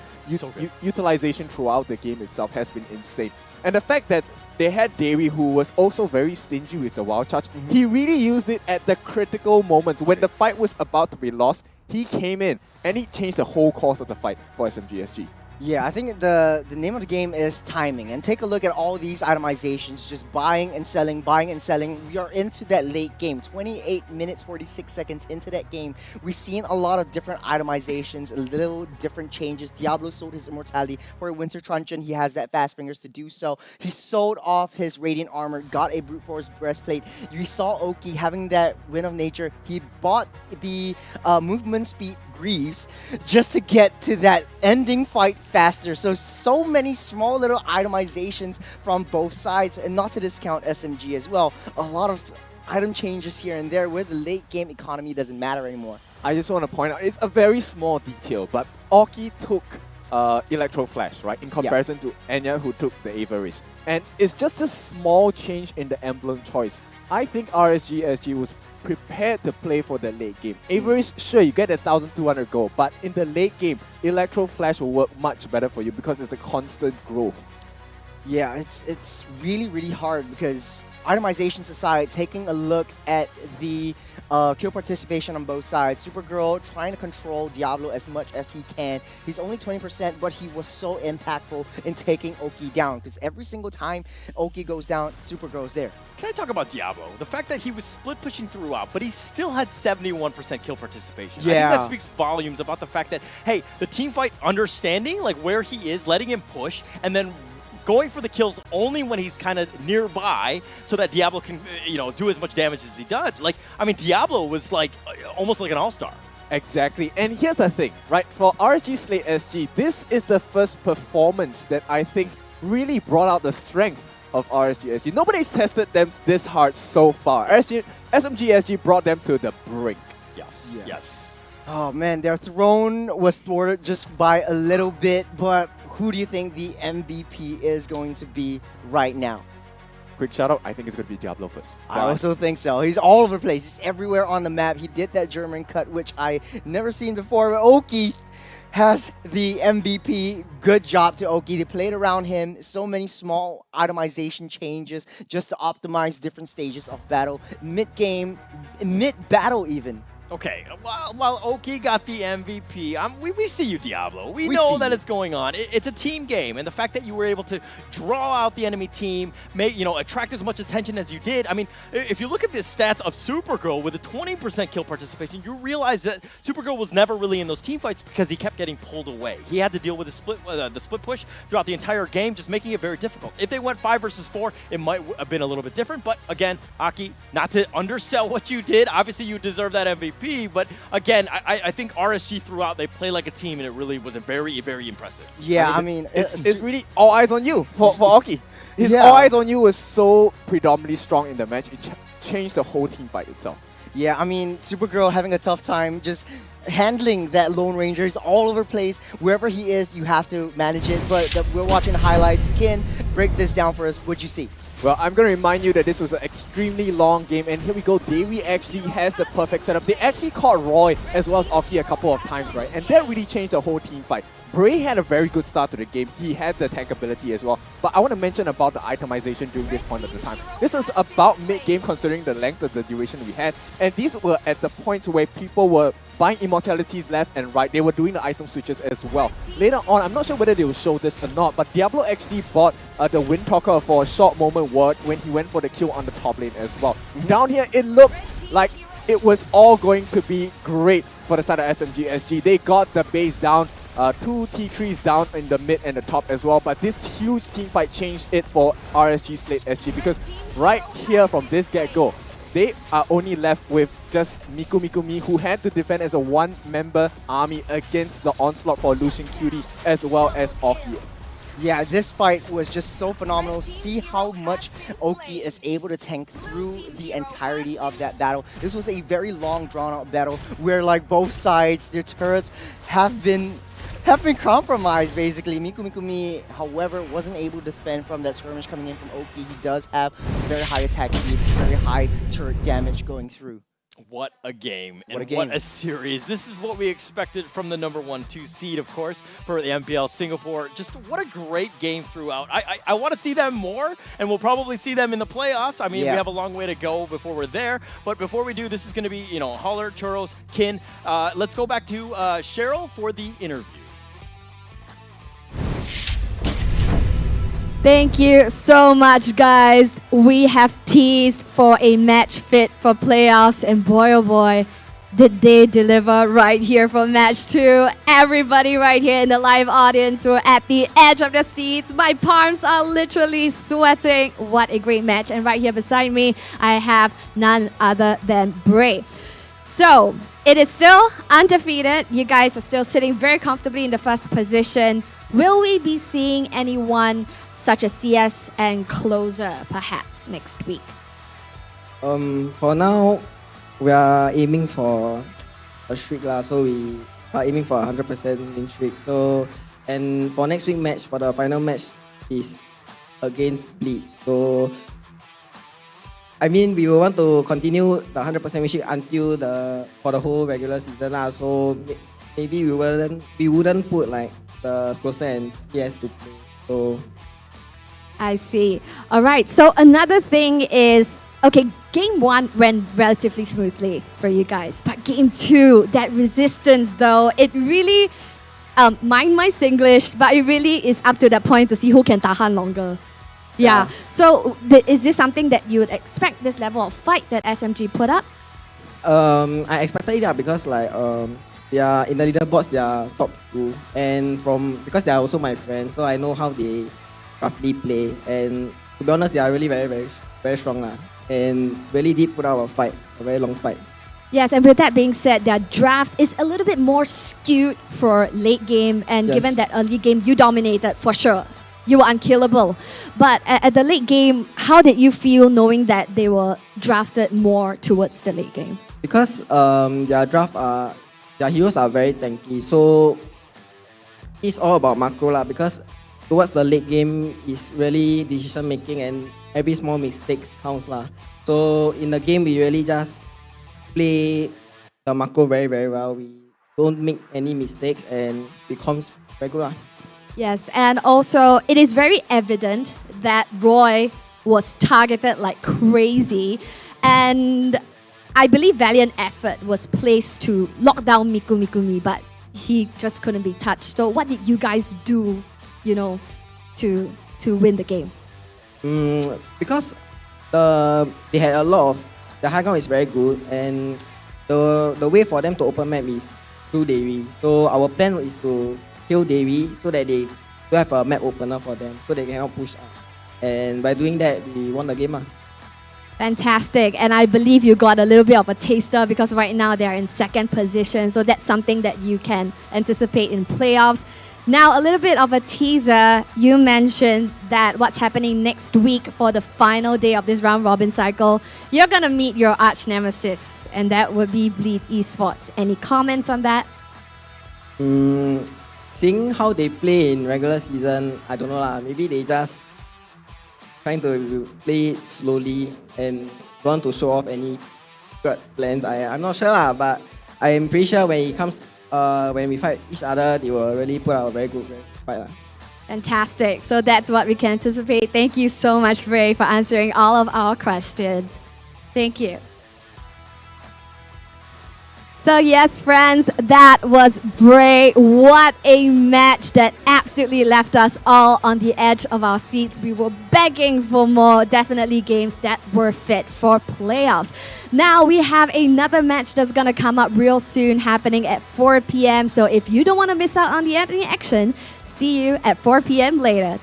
utilization throughout the game itself has been insane. And the fact that they had Dewi, who was also very stingy with the wild charge, he really used it at the critical moments. When the fight was about to be lost, he came in and he changed the whole course of the fight for SMG-SG. Yeah, I think the name of the game is timing. And take a look at all these itemizations, just buying and selling, buying and selling. We are into that late game, 28 minutes, 46 seconds into that game. We've seen a lot of different itemizations, little different changes. Diablo sold his immortality for a Winter Truncheon. He has that fast fingers to do so. He sold off his Radiant Armor, got a Brute Force Breastplate. You saw Oki having that Wind of Nature. He bought the movement speed Greaves just to get to that ending fight faster. So many small little itemizations from both sides, and not to discount SMG as well. A lot of item changes here and there where the late game economy doesn't matter anymore. I just want to point out, it's a very small detail, but Oki took Electro Flash, right, in comparison to Enya, who took the Avaris. And it's just a small change in the emblem choice. I think RSG-SG was prepared to play for the late game. Avaris, sure, you get 1,200 gold, but in the late game, Electro Flash will work much better for you because it's a constant growth. Yeah, it's really, really hard because itemizations aside, taking a look at the kill participation on both sides. Supergirl trying to control Diablo as much as he can. He's only 20%, but he was so impactful in taking Oki down because every single time Oki goes down, Supergirl's there. Can I talk about Diablo? The fact that he was split pushing throughout, but he still had 71% kill participation. I think that speaks volumes about the fact that, hey, the team fight understanding like where he is, letting him push, and then going for the kills only when he's kind of nearby so that Diablo can, do as much damage as he does. Like, I mean, Diablo was like almost like an all-star. Exactly. And here's the thing, right? For RSG Slate SG, this is the first performance that I think really brought out the strength of RSG SG. Nobody's tested them this hard so far. SMG SG brought them to the brink. Yes. Oh man, their throne was thwarted just by a little bit, but who do you think the MVP is going to be right now? Quick shout out, I think it's going to be Diablo first. I also think so. He's all over the place. He's everywhere on the map. He did that German cut, which I never seen before. But Oki has the MVP. Good job to Oki. They played around him. So many small itemization changes just to optimize different stages of battle. Mid-game, mid-battle even. Okay, while Oki got the MVP, we see you, Diablo. We know that it's going on. It's a team game, and the fact that you were able to draw out the enemy team, attract as much attention as you did. I mean, if you look at the stats of Supergirl with a 20% kill participation, you realize that Supergirl was never really in those team fights because he kept getting pulled away. He had to deal with the split push throughout the entire game, just making it very difficult. If they went 5 versus 4, it might have been a little bit different. But again, Aki, not to undersell what you did, obviously you deserve that MVP. But again, I think RSG throughout, they play like a team, and it really was very, very impressive. Yeah, I mean it's really all eyes on you for Oki. His all eyes on you was so predominantly strong in the match, it changed the whole team fight itself. Yeah, I mean, Supergirl having a tough time just handling that Lone Ranger. He's all over the place. Wherever he is, you have to manage it. But we're watching the highlights. Ken, break this down for us. What'd you see? Well, I'm going to remind you that this was an extremely long game, and here we go. Dewi actually has the perfect setup. They actually caught Roy as well as Oki a couple of times, right? And that really changed the whole team fight. Bray had a very good start to the game. He had the tank ability as well. But I want to mention about the itemization during this point of the time. This was about mid-game considering the length of the duration we had. And these were at the point where people were buying immortalities left and right. They were doing the item switches as well. Later on, I'm not sure whether they will show this or not, but Diablo actually bought the Windtalker for a short moment when he went for the kill on the top lane as well. Down here, it looked like it was all going to be great for the side of SMG SG. They got the base down. 2 T3s down in the mid and the top as well, but this huge team fight changed it for RSG Slate SG because right here from this get-go, they are only left with just Miku Mi, who had to defend as a one-member army against the onslaught for Lucian Cutie as well as Oki. Yeah, this fight was just so phenomenal. See how much Oki is able to tank through the entirety of that battle. This was a very long, drawn-out battle where like both sides, their turrets have been have been compromised, basically. Mikumi, however, wasn't able to defend from that skirmish coming in from Oki. He does have very high attack speed, very high turret damage going through. What a game, What a and game. what a series. This is what we expected from the number 1-2 seed, of course, for the MPL Singapore. Just what a great game throughout. I want to see them more, and we'll probably see them in the playoffs. I mean, we have a long way to go before we're there. But before we do, this is going to be, you know, Holler, Churros, Kin. Let's go back to Cheryl for the interview. Thank you so much, guys. We have teased for a match fit for playoffs, and boy, oh boy, did they deliver right here for match 2. Everybody right here in the live audience were at the edge of their seats. My palms are literally sweating. What a great match. And right here beside me, I have none other than Bray. So, it is still undefeated. You guys are still sitting very comfortably in the first position. Will we be seeing anyone such as CS and Closer perhaps next week? For now, we are aiming for a streak lah. So we are aiming for a 100% win streak. So, and for next week match, for the final match is against Bleed. So, I mean, we will want to continue the 100% win streak until for the whole regular season lah. So maybe we wouldn't put like the Closer and CS to play. So. I see. All right. So another thing is, okay, game 1 went relatively smoothly for you guys, but game 2, that resistance though, it really, mind my Singlish, but it really is up to that point to see who can tahan longer. Yeah. So is this something that you would expect, this level of fight that SMG put up? I expected it because like they are in the leaderboards, they are top 2, and because they are also my friends, so I know how they roughly play, and to be honest, they are really very strong lah, and really did put out a very long fight. Yes, and with that being said, their draft is a little bit more skewed for late game, and given that early game you dominated for sure, you were unkillable. But at the late game, how did you feel knowing that they were drafted more towards the late game? Because their heroes are very tanky, so it's all about macro lah, because towards the late game is really decision making, and every small mistakes counts lah. So in the game, we really just play the macro very well. We don't make any mistakes, and becomes regular. Yes, and also it is very evident that Roy was targeted like crazy, and I believe valiant effort was placed to lock down Mikumi, but he just couldn't be touched. So what did you guys do, you know, to win the game? Because they had a lot of, the high ground is very good, and the way for them to open map is through Dewi. So our plan is to kill Dewi so that they do have a map opener for them, so they can help push up. And by doing that, we won the game. Fantastic. And I believe you got a little bit of a taster because right now they're in second position. So that's something that you can anticipate in playoffs. Now, a little bit of a teaser. You mentioned that what's happening next week for the final day of this round robin cycle, you're going to meet your arch nemesis, and that would be Bleed eSports. Any comments on that? Seeing how they play in regular season, I don't know lah. Maybe they just trying to play it slowly and want to show off any good plans. I'm not sure lah, but I'm pretty sure when it comes when we fight each other, they will really put out a very good fight lah. Fantastic. So that's what we can anticipate. Thank you so much, Ray, for answering all of our questions. Thank you. So yes, friends, that was Bray. What a match that absolutely left us all on the edge of our seats. We were begging for more, definitely games that were fit for playoffs. Now we have another match that's going to come up real soon, happening at 4 p.m. So if you don't want to miss out on the action, see you at 4 p.m. later.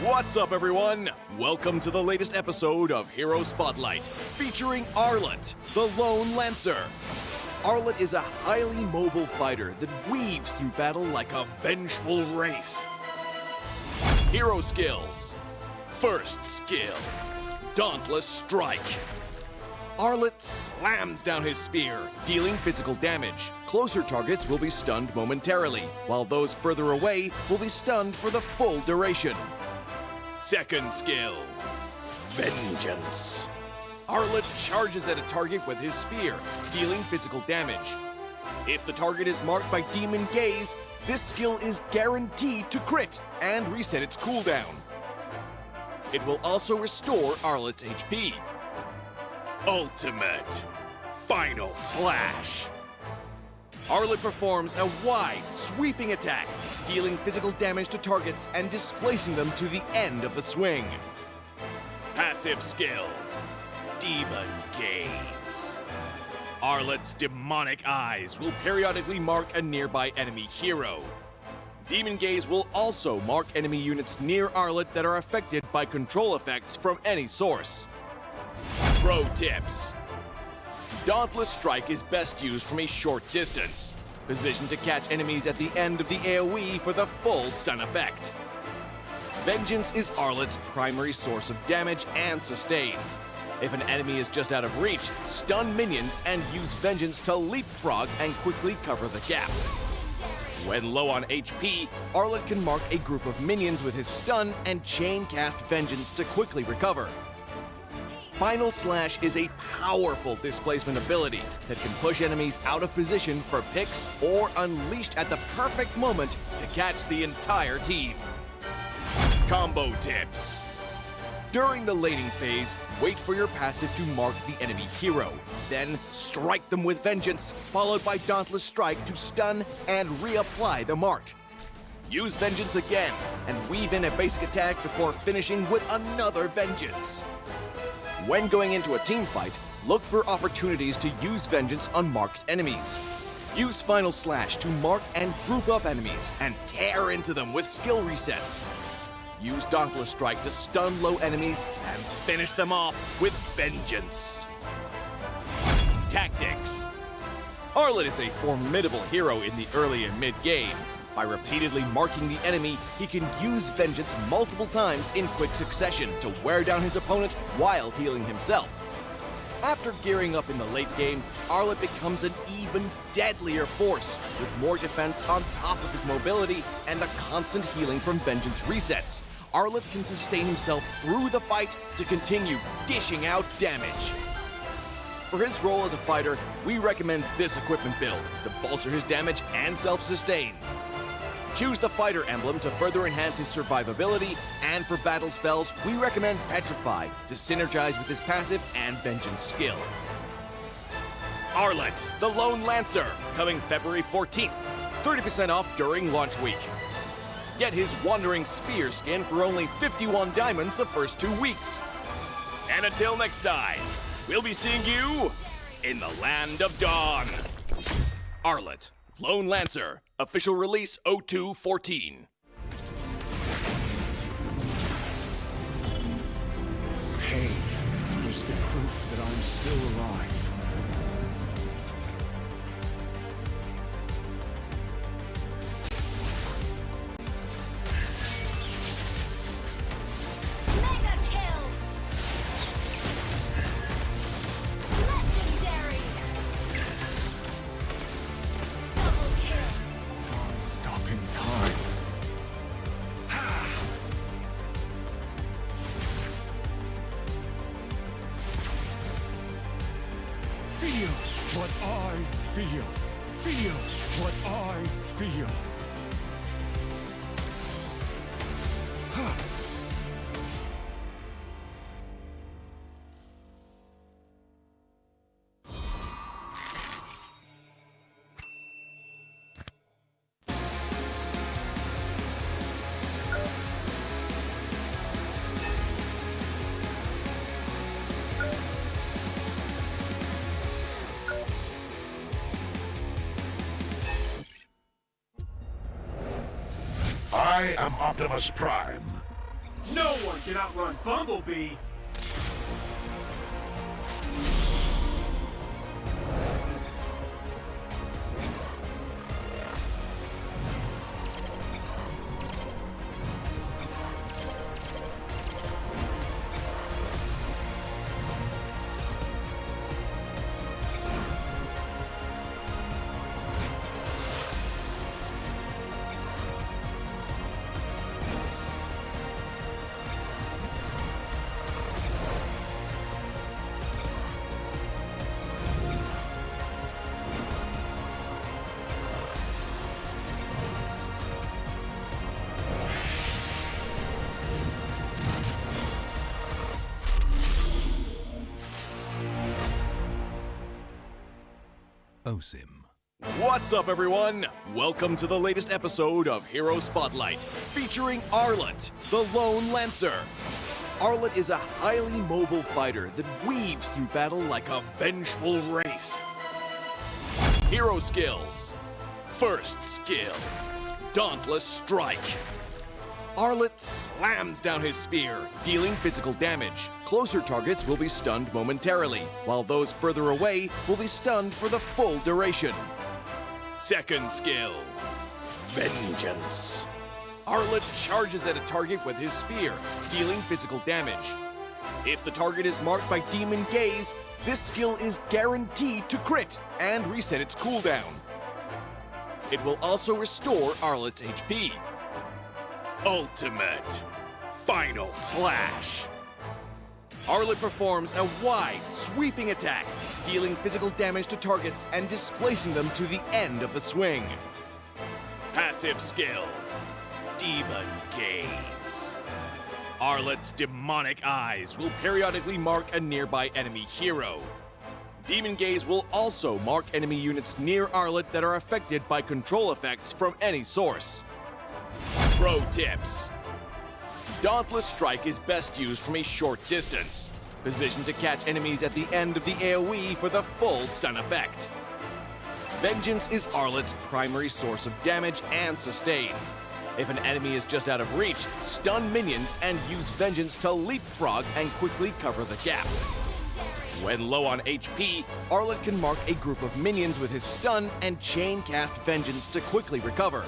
What's What's up, everyone? Welcome to the latest episode of Hero Spotlight, featuring Arlet, the Lone Lancer. Arlet is a highly mobile fighter that weaves through battle like a vengeful wraith. Hero skills. First skill, Dauntless Strike. Arlet slams down his spear, dealing physical damage. Closer targets will be stunned momentarily, while those further away will be stunned for the full duration. Second skill, Vengeance. Arlet charges at a target with his spear, dealing physical damage. If the target is marked by Demon Gaze, this skill is guaranteed to crit and reset its cooldown. It will also restore Arlet's HP. Ultimate Final Slash. Arlet performs a wide, sweeping attack, dealing physical damage to targets and displacing them to the end of the swing. Passive skill, Demon Gaze. Arlet's demonic eyes will periodically mark a nearby enemy hero. Demon Gaze will also mark enemy units near Arlet that are affected by control effects from any source. Pro tips. Dauntless Strike is best used from a short distance, positioned to catch enemies at the end of the AoE for the full stun effect. Vengeance is Arlet's primary source of damage and sustain. If an enemy is just out of reach, stun minions and use Vengeance to leapfrog and quickly cover the gap. When low on HP, Arlet can mark a group of minions with his stun and chain cast Vengeance to quickly recover. Final Slash is a powerful displacement ability that can push enemies out of position for picks or unleashed at the perfect moment to catch the entire team. Combo tips. During the laning phase, wait for your passive to mark the enemy hero. Then strike them with Vengeance, followed by Dauntless Strike to stun and reapply the mark. Use Vengeance again and weave in a basic attack before finishing with another Vengeance. When going into a team fight, look for opportunities to use Vengeance on marked enemies. Use Final Slash to mark and group up enemies and tear into them with skill resets. Use Dauntless Strike to stun low enemies and finish them off with Vengeance. Tactics. Arlet is a formidable hero in the early and mid-game. By repeatedly marking the enemy, he can use Vengeance multiple times in quick succession to wear down his opponent while healing himself. After gearing up in the late game, Arlet becomes an even deadlier force, with more defense on top of his mobility and the constant healing from Vengeance resets. Arlet can sustain himself through the fight to continue dishing out damage. For his role as a fighter, we recommend this equipment build to bolster his damage and self-sustain. Choose the fighter emblem to further enhance his survivability, and for battle spells, we recommend Petrify to synergize with his passive and Vengeance skill. Arlet, the Lone Lancer, coming February 14th. 30% off during launch week. Get his Wandering Spear skin for only 51 diamonds the first 2 weeks. And until next time, we'll be seeing you in the Land of Dawn. Arlet, Lone Lancer, official release 0214. Pain is the proof that I'm still alive. Mega kill! Legendary! Double kill! I'm stopping time. Feel what I feel. Feel what I feel. I am Optimus Prime. No one can outrun Bumblebee. OSIM. What's up, everyone? Welcome to the latest episode of Hero Spotlight, featuring Arlet, the Lone Lancer. Arlet is a highly mobile fighter that weaves through battle like a vengeful wraith. Hero skills. First skill, Dauntless Strike. Arlet slams down his spear, dealing physical damage. Closer targets will be stunned momentarily, while those further away will be stunned for the full duration. Second skill, Vengeance. Arlet charges at a target with his spear, dealing physical damage. If the target is marked by Demon Gaze, this skill is guaranteed to crit and reset its cooldown. It will also restore Arlet's HP. Ultimate Final Slash. Arlet performs a wide, sweeping attack, dealing physical damage to targets and displacing them to the end of the swing. Passive skill, Demon Gaze. Arlet's demonic eyes will periodically mark a nearby enemy hero. Demon Gaze will also mark enemy units near Arlet that are affected by control effects from any source. Pro tips. Dauntless Strike is best used from a short distance, positioned to catch enemies at the end of the AoE for the full stun effect. Vengeance is Arlet's primary source of damage and sustain. If an enemy is just out of reach, stun minions and use Vengeance to leapfrog and quickly cover the gap. When low on HP, Arlet can mark a group of minions with his stun and chain cast Vengeance to quickly recover.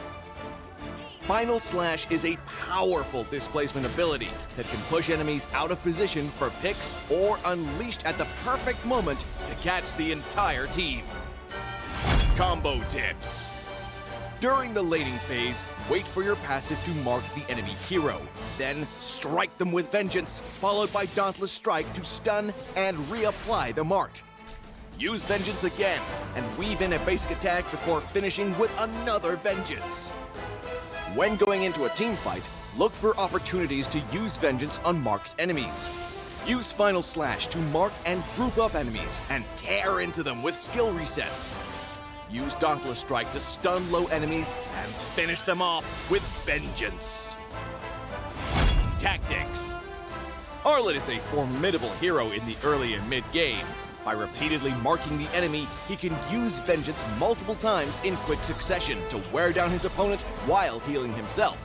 Final Slash is a powerful displacement ability that can push enemies out of position for picks or unleashed at the perfect moment to catch the entire team. Combo tips. During the laning phase, wait for your passive to mark the enemy hero. Then strike them with Vengeance, followed by Dauntless Strike to stun and reapply the mark. Use Vengeance again and weave in a basic attack before finishing with another Vengeance. When going into a team fight, look for opportunities to use Vengeance on marked enemies. Use Final Slash to mark and group up enemies and tear into them with skill resets. Use Dauntless Strike to stun low enemies and finish them off with Vengeance. Tactics. Arlet is a formidable hero in the early and mid-game. By repeatedly marking the enemy, he can use Vengeance multiple times in quick succession to wear down his opponent while healing himself.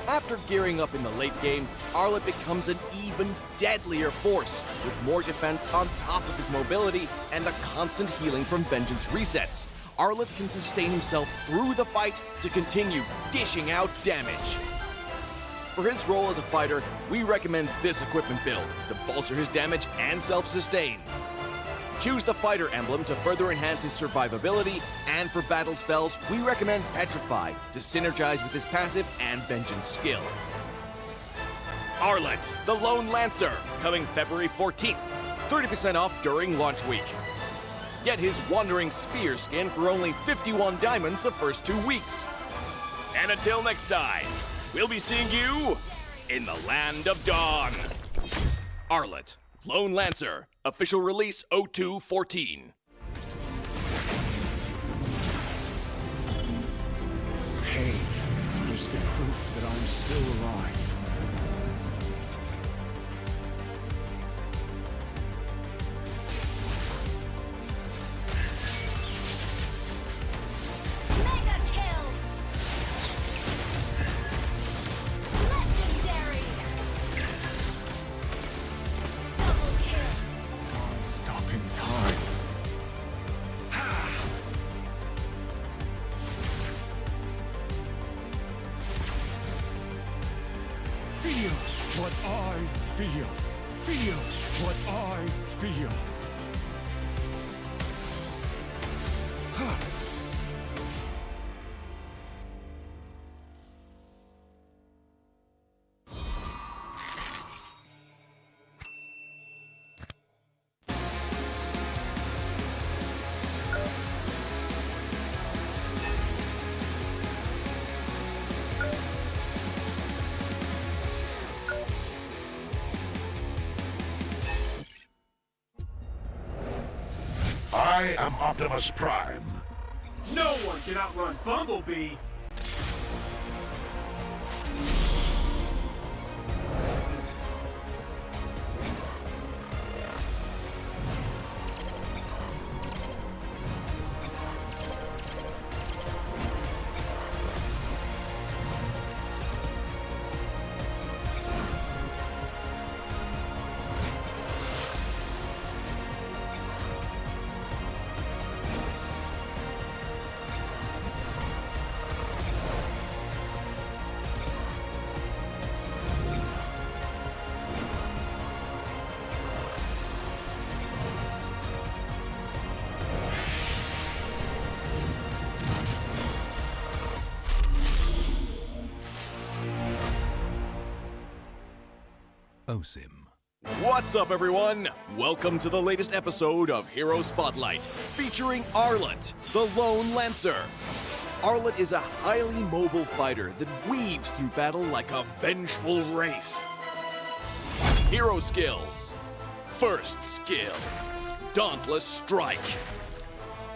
After gearing up in the late game, Arlet becomes an even deadlier force, with more defense on top of his mobility and the constant healing from Vengeance resets. Arlet can sustain himself through the fight to continue dishing out damage. For his role as a fighter, we recommend this equipment build to bolster his damage and self-sustain. Choose the fighter emblem to further enhance his survivability, and for battle spells, we recommend Petrify to synergize with his passive and Vengeance skill. Arlet, the Lone Lancer, coming February 14th. 30% off during launch week. Get his Wandering Spear skin for only 51 diamonds the first 2 weeks. And until next time, we'll be seeing you in the Land of Dawn. Arlet, Lone Lancer, official release 02/14. Pain is the proof that I'm still alive. Mega kill. Legendary. feels what I feel. Feels what I feel. I am Optimus Prime. No one can outrun Bumblebee. OSIM. What's up, everyone? Welcome to the latest episode of Hero Spotlight, featuring Arlet, the Lone Lancer. Arlet is a highly mobile fighter that weaves through battle like a vengeful wraith. Hero skills. First skill, Dauntless Strike.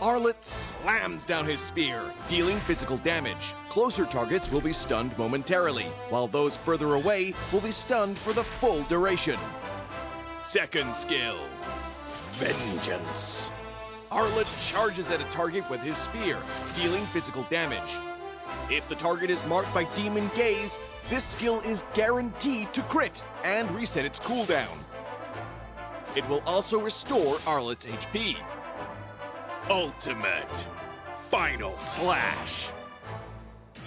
Arlet slams down his spear, dealing physical damage. Closer targets will be stunned momentarily, while those further away will be stunned for the full duration. Second skill, Vengeance. Arlet charges at a target with his spear, dealing physical damage. If the target is marked by Demon Gaze, this skill is guaranteed to crit and reset its cooldown. It will also restore Arlet's HP. Ultimate Final Slash.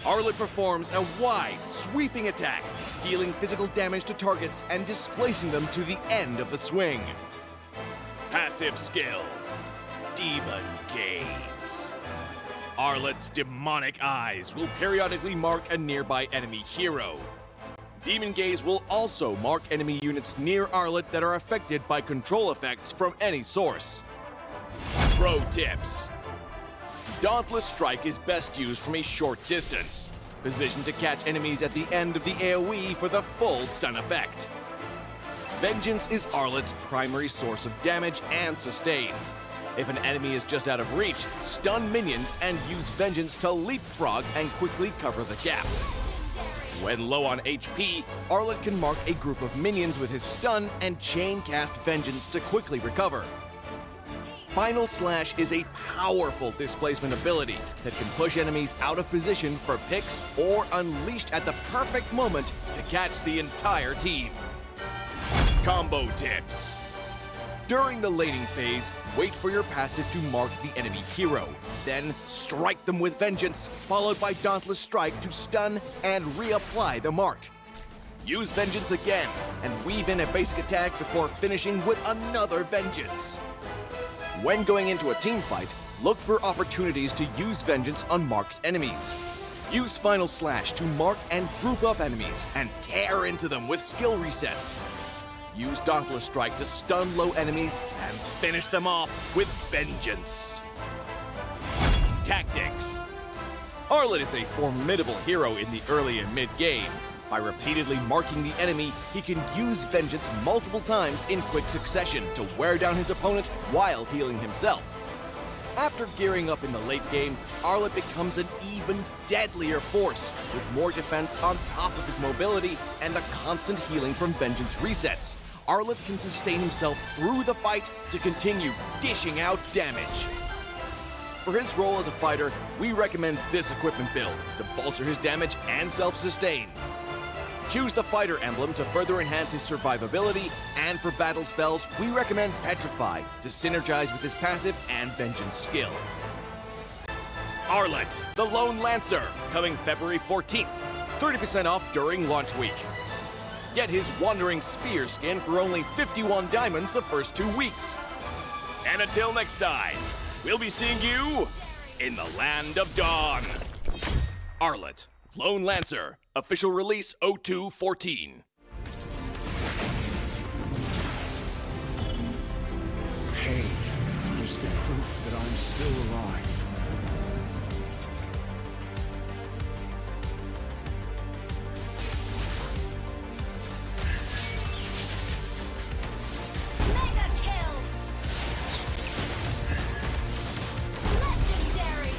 Arlet performs a wide, sweeping attack, dealing physical damage to targets and displacing them to the end of the swing. Passive skill, Demon Gaze. Arlet's demonic eyes will periodically mark a nearby enemy hero. Demon Gaze will also mark enemy units near Arlet that are affected by control effects from any source. Pro tips. Dauntless Strike is best used from a short distance, positioned to catch enemies at the end of the AoE for the full stun effect. Vengeance is Arlet's primary source of damage and sustain. If an enemy is just out of reach, stun minions and use Vengeance to leapfrog and quickly cover the gap. When low on HP, Arlet can mark a group of minions with his stun and chain cast Vengeance to quickly recover. Final Slash is a powerful displacement ability that can push enemies out of position for picks or unleashed at the perfect moment to catch the entire team. Combo tips. During the laning phase, wait for your passive to mark the enemy hero. Then strike them with Vengeance, followed by Dauntless Strike to stun and reapply the mark. Use Vengeance again and weave in a basic attack before finishing with another Vengeance. When going into a team fight, look for opportunities to use Vengeance on marked enemies. Use Final Slash to mark and group up enemies and tear into them with skill resets. Use Dauntless Strike to stun low enemies and finish them off with Vengeance. Tactics. Arlet is a formidable hero in the early and mid-game. By repeatedly marking the enemy, he can use Vengeance multiple times in quick succession to wear down his opponent while healing himself. After gearing up in the late game, Arlet becomes an even deadlier force, with more defense on top of his mobility and the constant healing from Vengeance resets. Arlet can sustain himself through the fight to continue dishing out damage. For his role as a fighter, we recommend this equipment build to bolster his damage and self-sustain. Choose the fighter emblem to further enhance his survivability, and for battle spells, we recommend Petrify to synergize with his passive and Vengeance skill. Arlet, the Lone Lancer, coming February 14th. 30% off during launch week. Get his Wandering Spear skin for only 51 diamonds the first 2 weeks. And until next time, we'll be seeing you in the Land of Dawn. Arlet, Lone Lancer, official release 0214. Pain is the proof that I'm still alive. Mega kill. Legendary.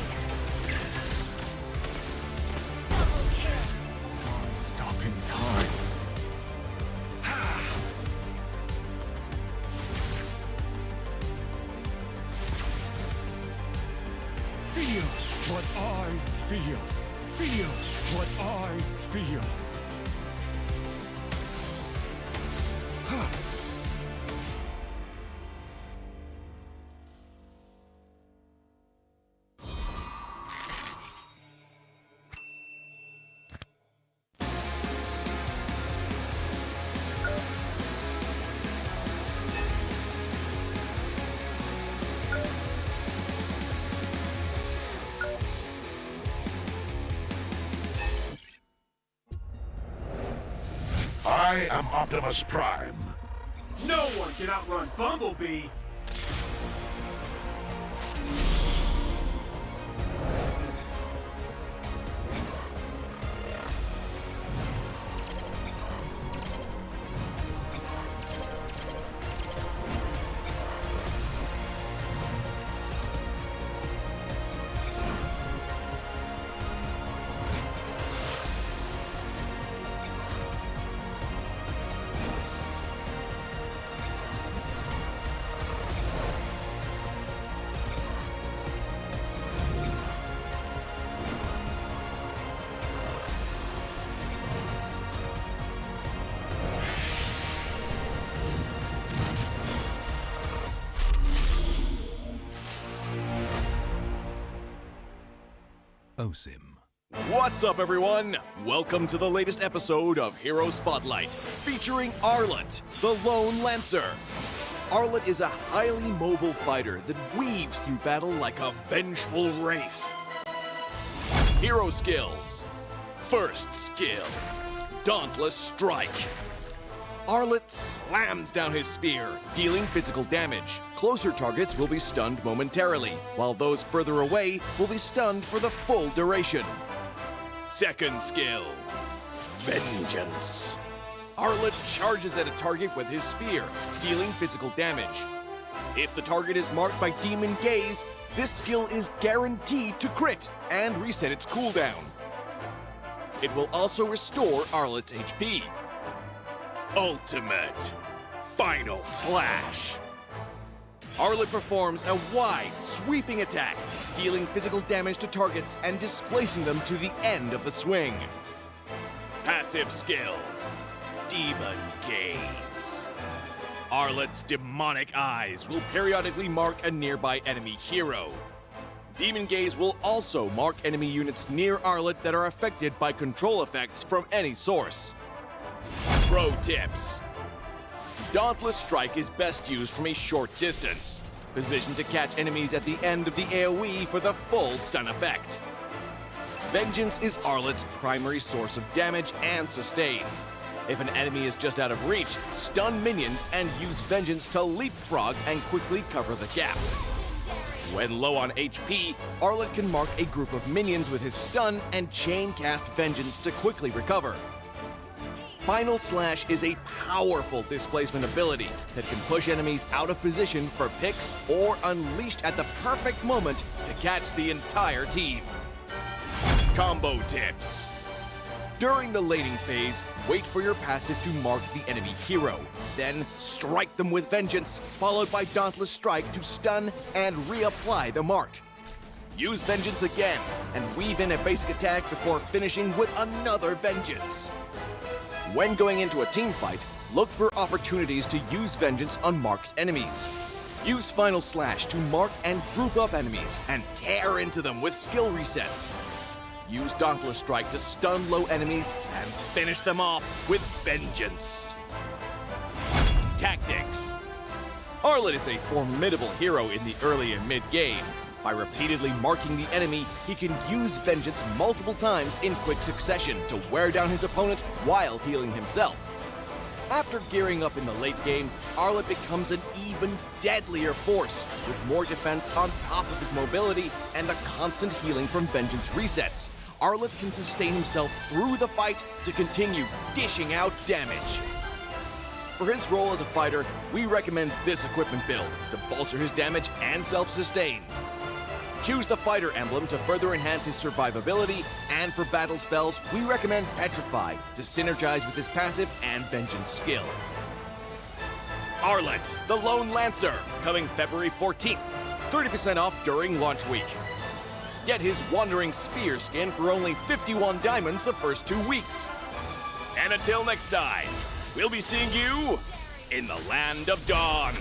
Double kill. Stopping time. Feel what I feel. Feel what I feel. I am Optimus Prime. No one can outrun Bumblebee. OSIM. What's up, everyone? Welcome to the latest episode of Hero Spotlight, featuring Arlet, the Lone Lancer. Arlet is a highly mobile fighter that weaves through battle like a vengeful wraith. Hero skills. First skill, Dauntless Strike. Arlet slams down his spear, dealing physical damage. Closer targets will be stunned momentarily, while those further away will be stunned for the full duration. Second skill, Vengeance. Arlet charges at a target with his spear, dealing physical damage. If the target is marked by Demon Gaze, this skill is guaranteed to crit and reset its cooldown. It will also restore Arlet's HP. Ultimate Final Slash. Arlet performs a wide, sweeping attack, dealing physical damage to targets and displacing them to the end of the swing. Passive skill, Demon Gaze. Arlet's demonic eyes will periodically mark a nearby enemy hero. Demon Gaze will also mark enemy units near Arlet that are affected by control effects from any source. Pro tips. Dauntless Strike is best used from a short distance, positioned to catch enemies at the end of the AoE for the full stun effect. Vengeance is Arlet's primary source of damage and sustain. If an enemy is just out of reach, stun minions and use Vengeance to leapfrog and quickly cover the gap. When low on HP, Arlet can mark a group of minions with his stun and chain cast Vengeance to quickly recover. Final Slash is a powerful displacement ability that can push enemies out of position for picks or unleashed at the perfect moment to catch the entire team. Combo tips. During the laning phase, wait for your passive to mark the enemy hero. Then strike them with Vengeance, followed by Dauntless Strike to stun and reapply the mark. Use Vengeance again and weave in a basic attack before finishing with another Vengeance. When going into a team fight, look for opportunities to use Vengeance on marked enemies. Use Final Slash to mark and group up enemies and tear into them with skill resets. use Dauntless Strike to stun low enemies and finish them off with vengeance. Tactics. Arlet is a formidable hero in the early and mid-game. By repeatedly marking the enemy, he can use vengeance multiple times in quick succession to wear down his opponent while healing himself. After gearing up in the late game, Arlet becomes an even deadlier force, with more defense on top of his mobility and the constant healing from vengeance resets. Arlet can sustain himself through the fight to continue dishing out damage. For his role as a fighter, we recommend this equipment build to bolster his damage and self-sustain. Choose the fighter emblem to further enhance his survivability, and for battle spells, we recommend Petrify to synergize with his passive and vengeance skill. Arlet, the Lone Lancer, coming February 14th. 30% off during launch week. Get his Wandering Spear skin for only 51 diamonds the first 2 weeks. And until next time, we'll be seeing you in the Land of Dawn.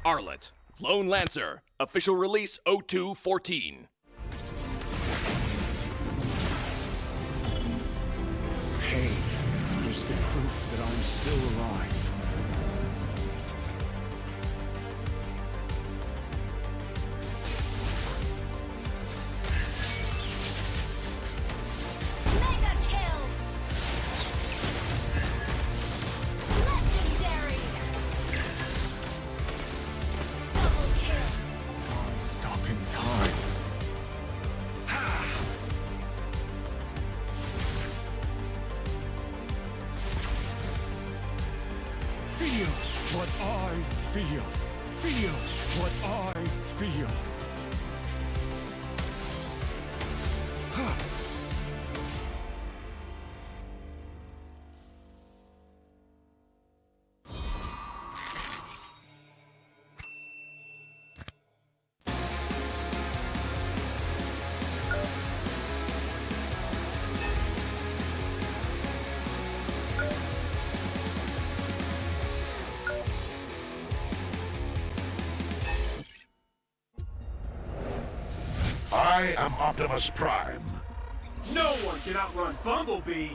Arlet, Lone Lancer, official release 0214. Pain is the proof that I'm still alive. Mega kill. Legendary. Double kill. Stopping time. Feel what I feel. Feel what I feel. I am Optimus Prime. No one can outrun Bumblebee.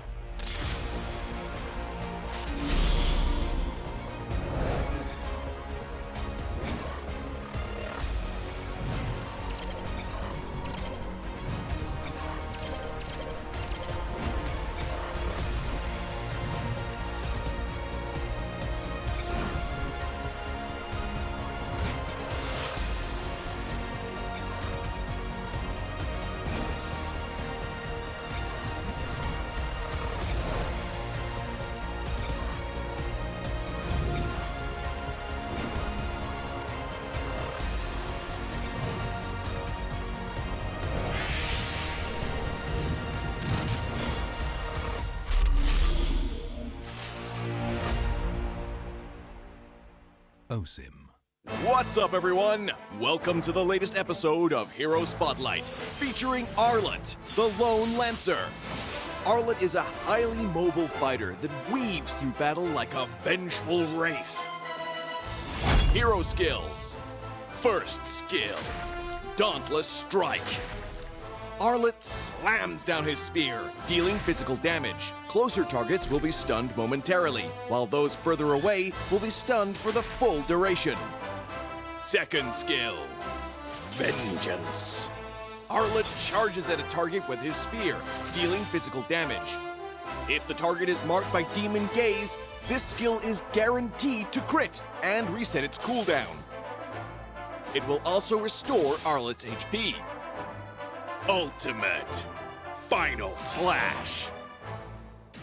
OSIM. What's up, everyone? Welcome to the latest episode of Hero Spotlight, featuring Arlet, the Lone Lancer. Arlet is a highly mobile fighter that weaves through battle like a vengeful wraith. Hero skills. First skill, Dauntless Strike. Arlet slams down his spear, dealing physical damage. Closer targets will be stunned momentarily, while those further away will be stunned for the full duration. Second skill, Vengeance. Arlet charges at a target with his spear, dealing physical damage. If the target is marked by Demon Gaze, this skill is guaranteed to crit and reset its cooldown. It will also restore Arlet's HP. Ultimate Final Slash.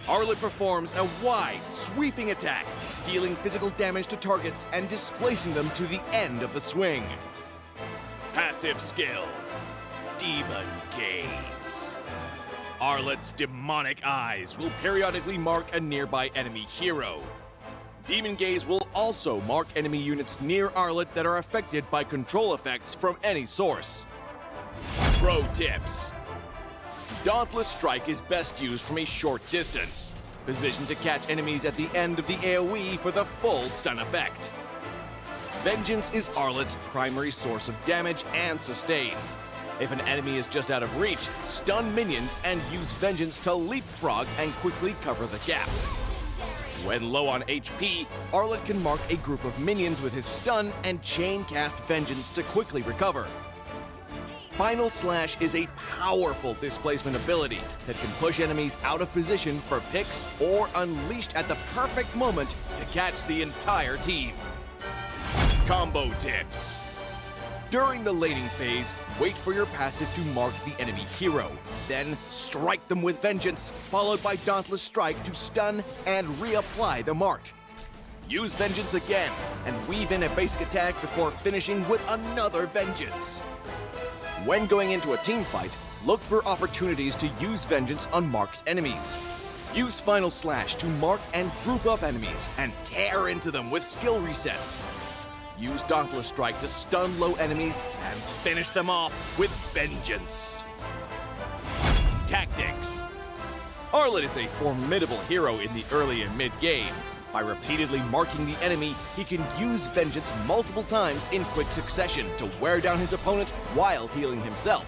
Arlet performs a wide, sweeping attack, dealing physical damage to targets and displacing them to the end of the swing. Passive skill, Demon Gaze. Arlet's demonic eyes will periodically mark a nearby enemy hero. Demon Gaze will also mark enemy units near Arlet that are affected by control effects from any source. Pro tips. Dauntless Strike is best used from a short distance, positioned to catch enemies at the end of the AoE for the full stun effect. Vengeance is Arlet's primary source of damage and sustain. If an enemy is just out of reach, stun minions and use Vengeance to leapfrog and quickly cover the gap. When low on HP, Arlet can mark a group of minions with his stun and chain cast Vengeance to quickly recover. Final Slash is a powerful displacement ability that can push enemies out of position for picks or unleashed at the perfect moment to catch the entire team. Combo tips. During the laning phase, wait for your passive to mark the enemy hero. Then strike them with Vengeance, followed by Dauntless Strike to stun and reapply the mark. Use Vengeance again and weave in a basic attack before finishing with another Vengeance. When going into a team fight, look for opportunities to use Vengeance on marked enemies. Use Final Slash to mark and group up enemies and tear into them with skill resets. Use Dauntless Strike to stun low enemies and finish them off with Vengeance. Tactics. Arlet is a formidable hero in the early and mid-game. By repeatedly marking the enemy, he can use Vengeance multiple times in quick succession to wear down his opponent while healing himself.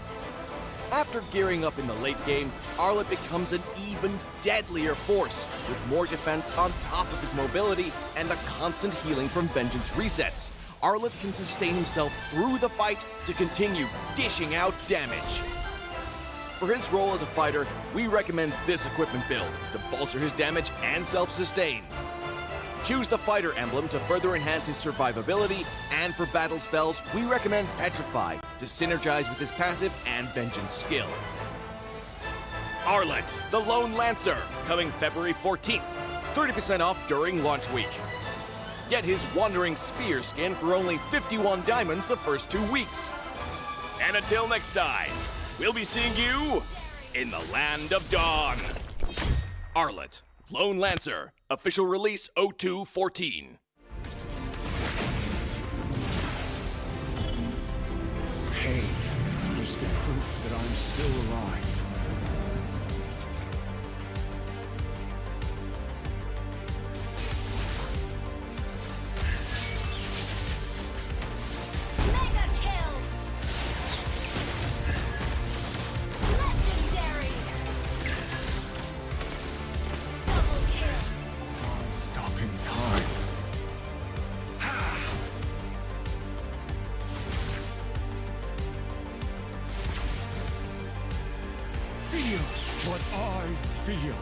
After gearing up in the late game, Arlet becomes an even deadlier force, with more defense on top of his mobility and the constant healing from Vengeance resets. Arlet can sustain himself through the fight to continue dishing out damage. For his role as a fighter, we recommend this equipment build to bolster his damage and self-sustain. Choose the fighter emblem to further enhance his survivability, and for battle spells, we recommend Petrify to synergize with his passive and Vengeance skill. Arlet, the Lone Lancer, coming February 14th. 30% off during launch week. Get his Wandering Spear skin for only 51 diamonds the first 2 weeks. And until next time, we'll be seeing you in the Land of Dawn. Arlet, Lone Lancer, official release 0214. Pain is the proof that I'm still alive. Mega kill. Legendary. Double kill. Stopping time. Feel what I feel.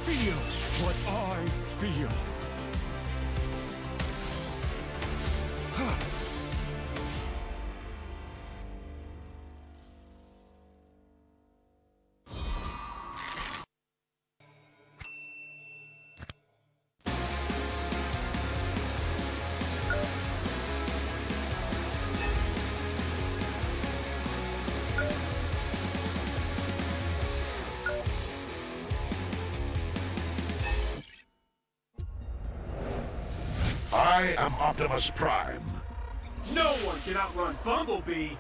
Feel what I feel. I am Optimus Prime. No one can outrun Bumblebee.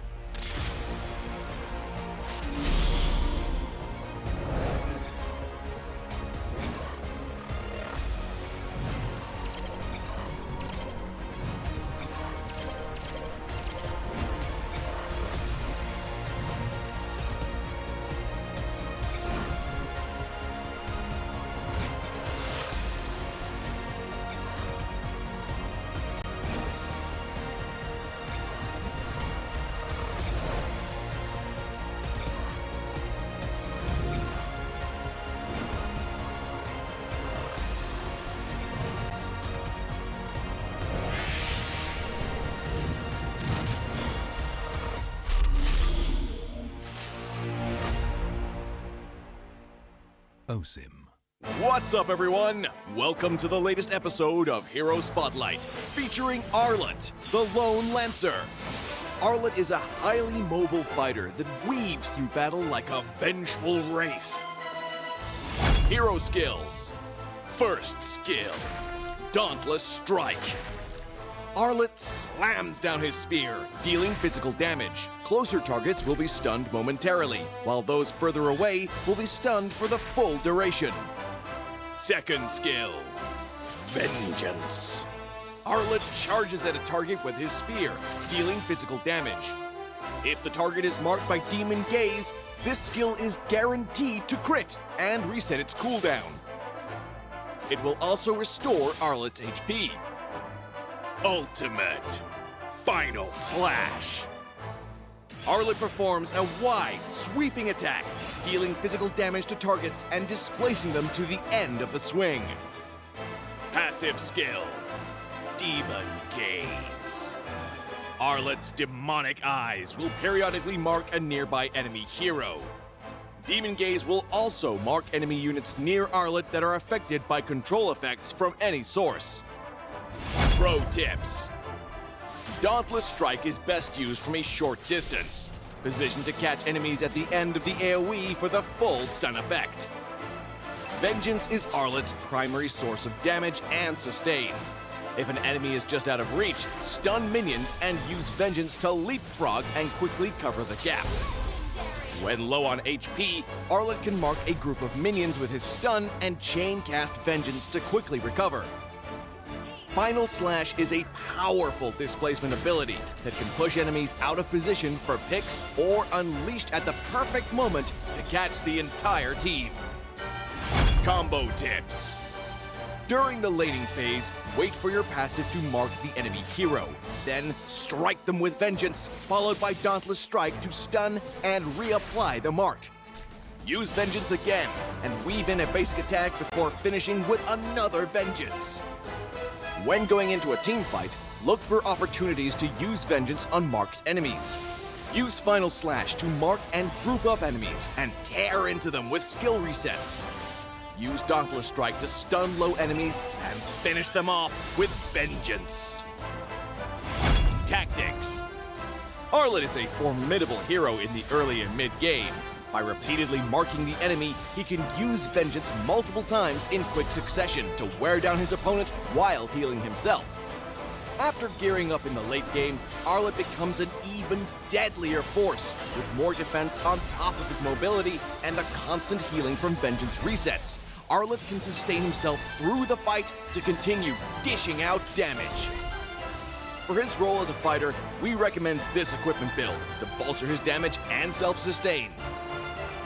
OSIM. What's up, everyone? Welcome to the latest episode of Hero Spotlight, featuring Arlet, the Lone Lancer. Arlet is a highly mobile fighter that weaves through battle like a vengeful wraith. Hero skills. First skill, Dauntless Strike. Arlet slams down his spear, dealing physical damage. Closer targets will be stunned momentarily, while those further away will be stunned for the full duration. Second skill, Vengeance. Arlet charges at a target with his spear, dealing physical damage. If the target is marked by Demon Gaze, this skill is guaranteed to crit and reset its cooldown. It will also restore Arlet's HP. Ultimate Final Slash. Arlet performs a wide, sweeping attack, dealing physical damage to targets and displacing them to the end of the swing. Passive skill, Demon Gaze. Arlet's demonic eyes will periodically mark a nearby enemy hero. Demon Gaze will also mark enemy units near Arlet that are affected by control effects from any source. Pro tips. Dauntless Strike is best used from a short distance, positioned to catch enemies at the end of the AoE for the full stun effect. Vengeance is Arlet's primary source of damage and sustain. If an enemy is just out of reach, stun minions and use Vengeance to leapfrog and quickly cover the gap. When low on HP, Arlet can mark a group of minions with his stun and chain cast Vengeance to quickly recover. Final Slash is a powerful displacement ability that can push enemies out of position for picks or unleashed at the perfect moment to catch the entire team. Combo tips. During the laning phase, wait for your passive to mark the enemy hero. Then strike them with Vengeance, followed by Dauntless Strike to stun and reapply the mark. Use Vengeance again and weave in a basic attack before finishing with another Vengeance. When going into a team fight, look for opportunities to use Vengeance on marked enemies. Use Final Slash to mark and group up enemies and tear into them with skill resets. Use Dauntless Strike to stun low enemies and finish them off with Vengeance. Tactics. Arlet is a formidable hero in the early and mid-game. By repeatedly marking the enemy, he can use Vengeance multiple times in quick succession to wear down his opponent while healing himself. After gearing up in the late game, Arlet becomes an even deadlier force, with more defense on top of his mobility and the constant healing from Vengeance resets. Arlet can sustain himself through the fight to continue dishing out damage. For his role as a fighter, we recommend this equipment build to bolster his damage and self-sustain.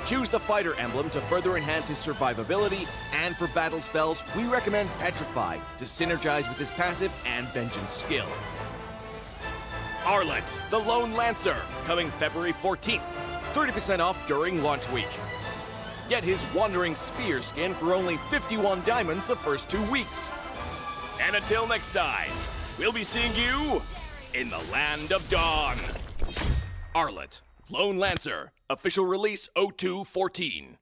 Choose the fighter emblem to further enhance his survivability, and for battle spells, we recommend Petrify to synergize with his passive and Vengeance skill. Arlet, the Lone Lancer, coming February 14th. 30% off during launch week. Get his Wandering Spear skin for only 51 diamonds the first 2 weeks. And until next time, we'll be seeing you in the Land of Dawn. Arlet, Lone Lancer, official release 0214.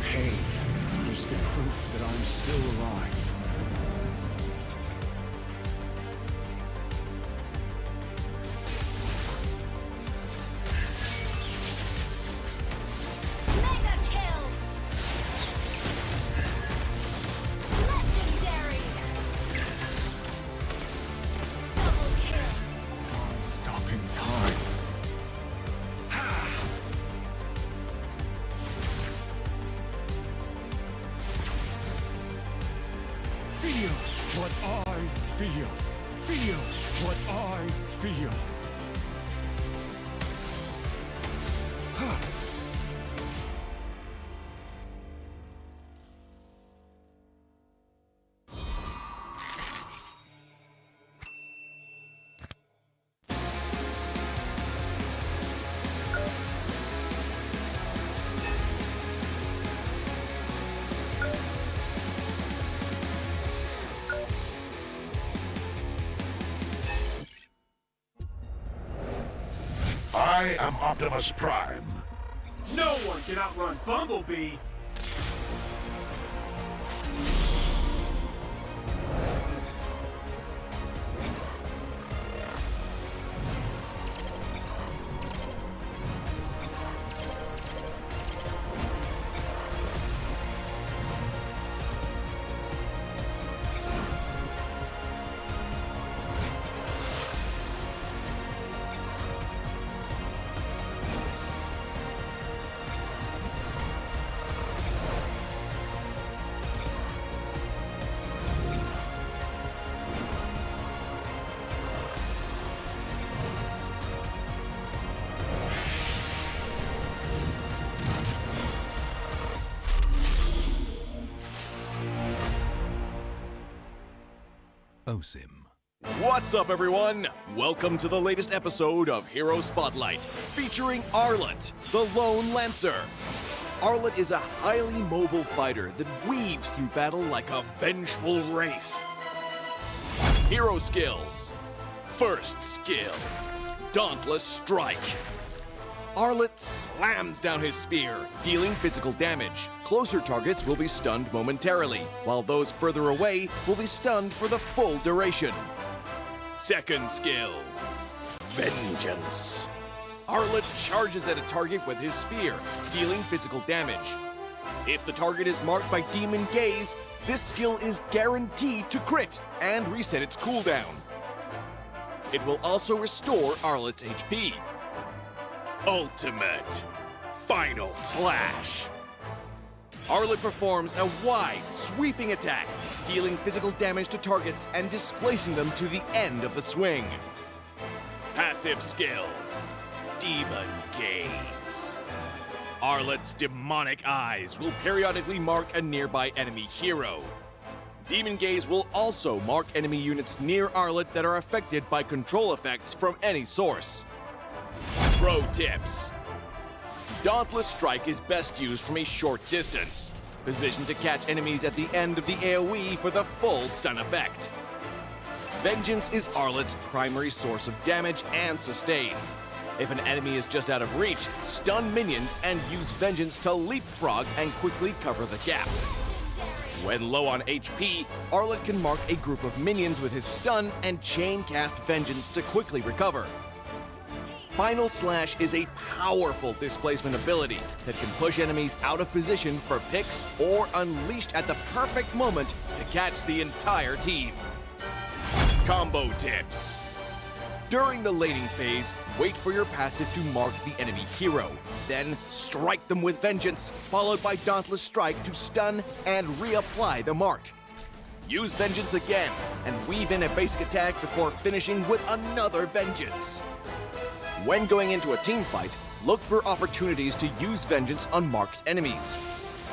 Pain is the proof that I'm still alive. Mega kill. Legendary. Double kill. Stopping time. Feel what I feel. Feel what I feel. I am Optimus Prime. No one can outrun Bumblebee. Osim. What's up, everyone? Welcome to the latest episode of Hero Spotlight, featuring Arlet, the Lone Lancer. Arlet is a highly mobile fighter that weaves through battle like a vengeful wraith. Hero skills. First skill, Dauntless Strike. Arlet slams down his spear, dealing physical damage. Closer targets will be stunned momentarily, while those further away will be stunned for the full duration. Second skill, Vengeance. Arlet charges at a target with his spear, dealing physical damage. If the target is marked by Demon Gaze, this skill is guaranteed to crit and reset its cooldown. It will also restore Arlet's HP. Ultimate Final Slash. Arlet performs a wide, sweeping attack, dealing physical damage to targets and displacing them to the end of the swing. Passive skill, Demon Gaze. Arlet's demonic eyes will periodically mark a nearby enemy hero. Demon Gaze will also mark enemy units near Arlet that are affected by control effects from any source. Pro tips. Dauntless Strike is best used from a short distance, positioned to catch enemies at the end of the AoE for the full stun effect. Vengeance is Arlet's primary source of damage and sustain. If an enemy is just out of reach, stun minions and use Vengeance to leapfrog and quickly cover the gap. When low on HP, Arlet can mark a group of minions with his stun and chain cast Vengeance to quickly recover. Final Slash is a powerful displacement ability that can push enemies out of position for picks or unleashed at the perfect moment to catch the entire team. Combo tips. During the laning phase, wait for your passive to mark the enemy hero. Then strike them with Vengeance, followed by Dauntless Strike to stun and reapply the mark. Use Vengeance again and weave in a basic attack before finishing with another Vengeance. When going into a team fight, look for opportunities to use Vengeance on marked enemies.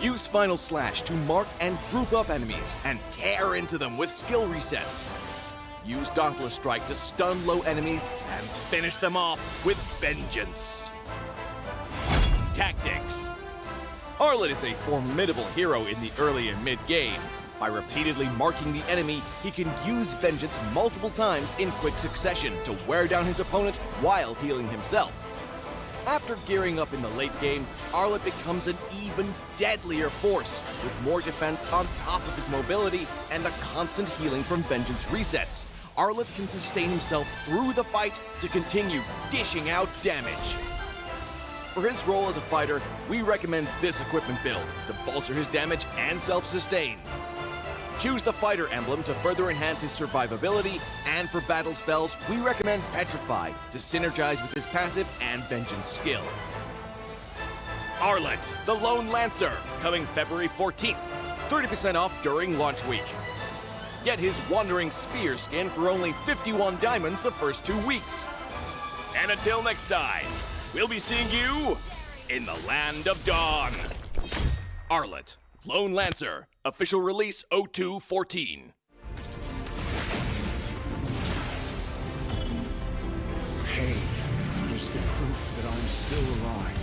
Use Final Slash to mark and group up enemies and tear into them with skill resets. Use Dauntless Strike to stun low enemies and finish them off with Vengeance. Tactics. Arlet is a formidable hero in the early and mid-game. By repeatedly marking the enemy, he can use Vengeance multiple times in quick succession to wear down his opponent while healing himself. After gearing up in the late game, Arlet becomes an even deadlier force, with more defense on top of his mobility and the constant healing from Vengeance resets. Arlet can sustain himself through the fight to continue dishing out damage. For his role as a fighter, we recommend this equipment build to bolster his damage and self-sustain. Choose the fighter emblem to further enhance his survivability, and for battle spells, we recommend Petrify to synergize with his passive and Vengeance skill. Arlet, the Lone Lancer, coming February 14th. 30% off during launch week. Get his Wandering Spear skin for only 51 diamonds the first 2 weeks. And until next time, we'll be seeing you in the Land of Dawn. Arlet, Lone Lancer, official release 0214. Pain is the proof that I'm still alive.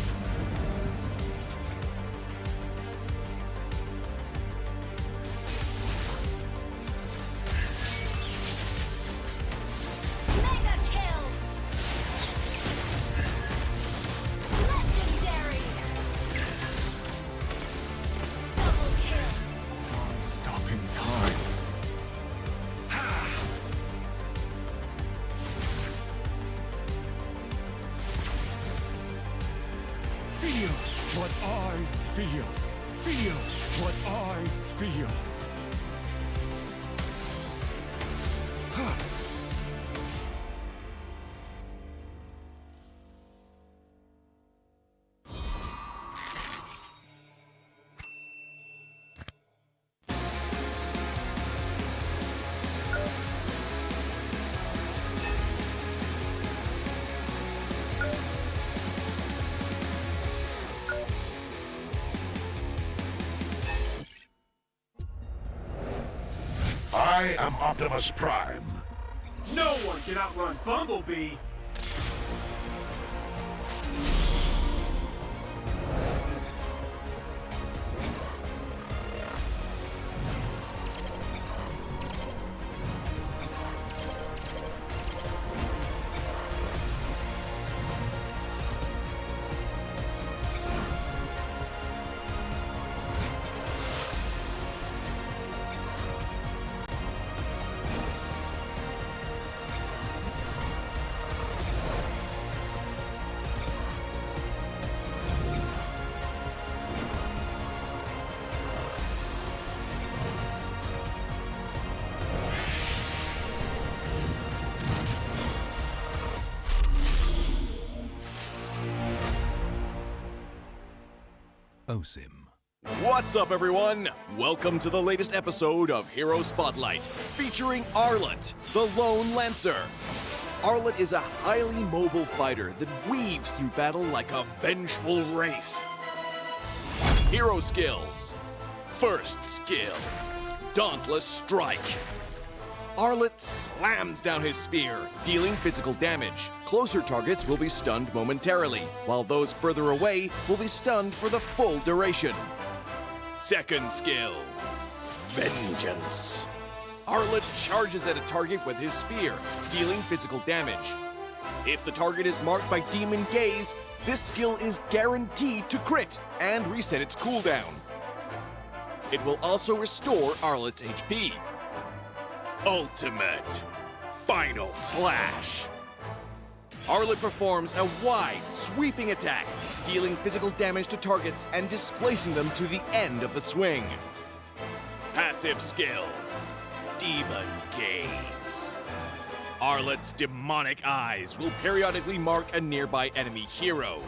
Mega kill. Legendary. Double kill. Stopping time. Feel what I feel. Feel what I feel. I am Optimus Prime. No one can outrun Bumblebee. OSIM. What's up, everyone? Welcome to the latest episode of Hero Spotlight, featuring Arlet, the Lone Lancer. Arlet is a highly mobile fighter that weaves through battle like a vengeful wraith. Hero skills. First skill, Dauntless Strike. Arlet slams down his spear, dealing physical damage. Closer targets will be stunned momentarily, while those further away will be stunned for the full duration. Second skill, Vengeance. Arlet charges at a target with his spear, dealing physical damage. If the target is marked by Demon Gaze, this skill is guaranteed to crit and reset its cooldown. It will also restore Arlet's HP. Ultimate Final Slash. Arlet performs a wide, sweeping attack, dealing physical damage to targets and displacing them to the end of the swing. Passive skill, Demon Gaze. Arlet's demonic eyes will periodically mark a nearby enemy hero.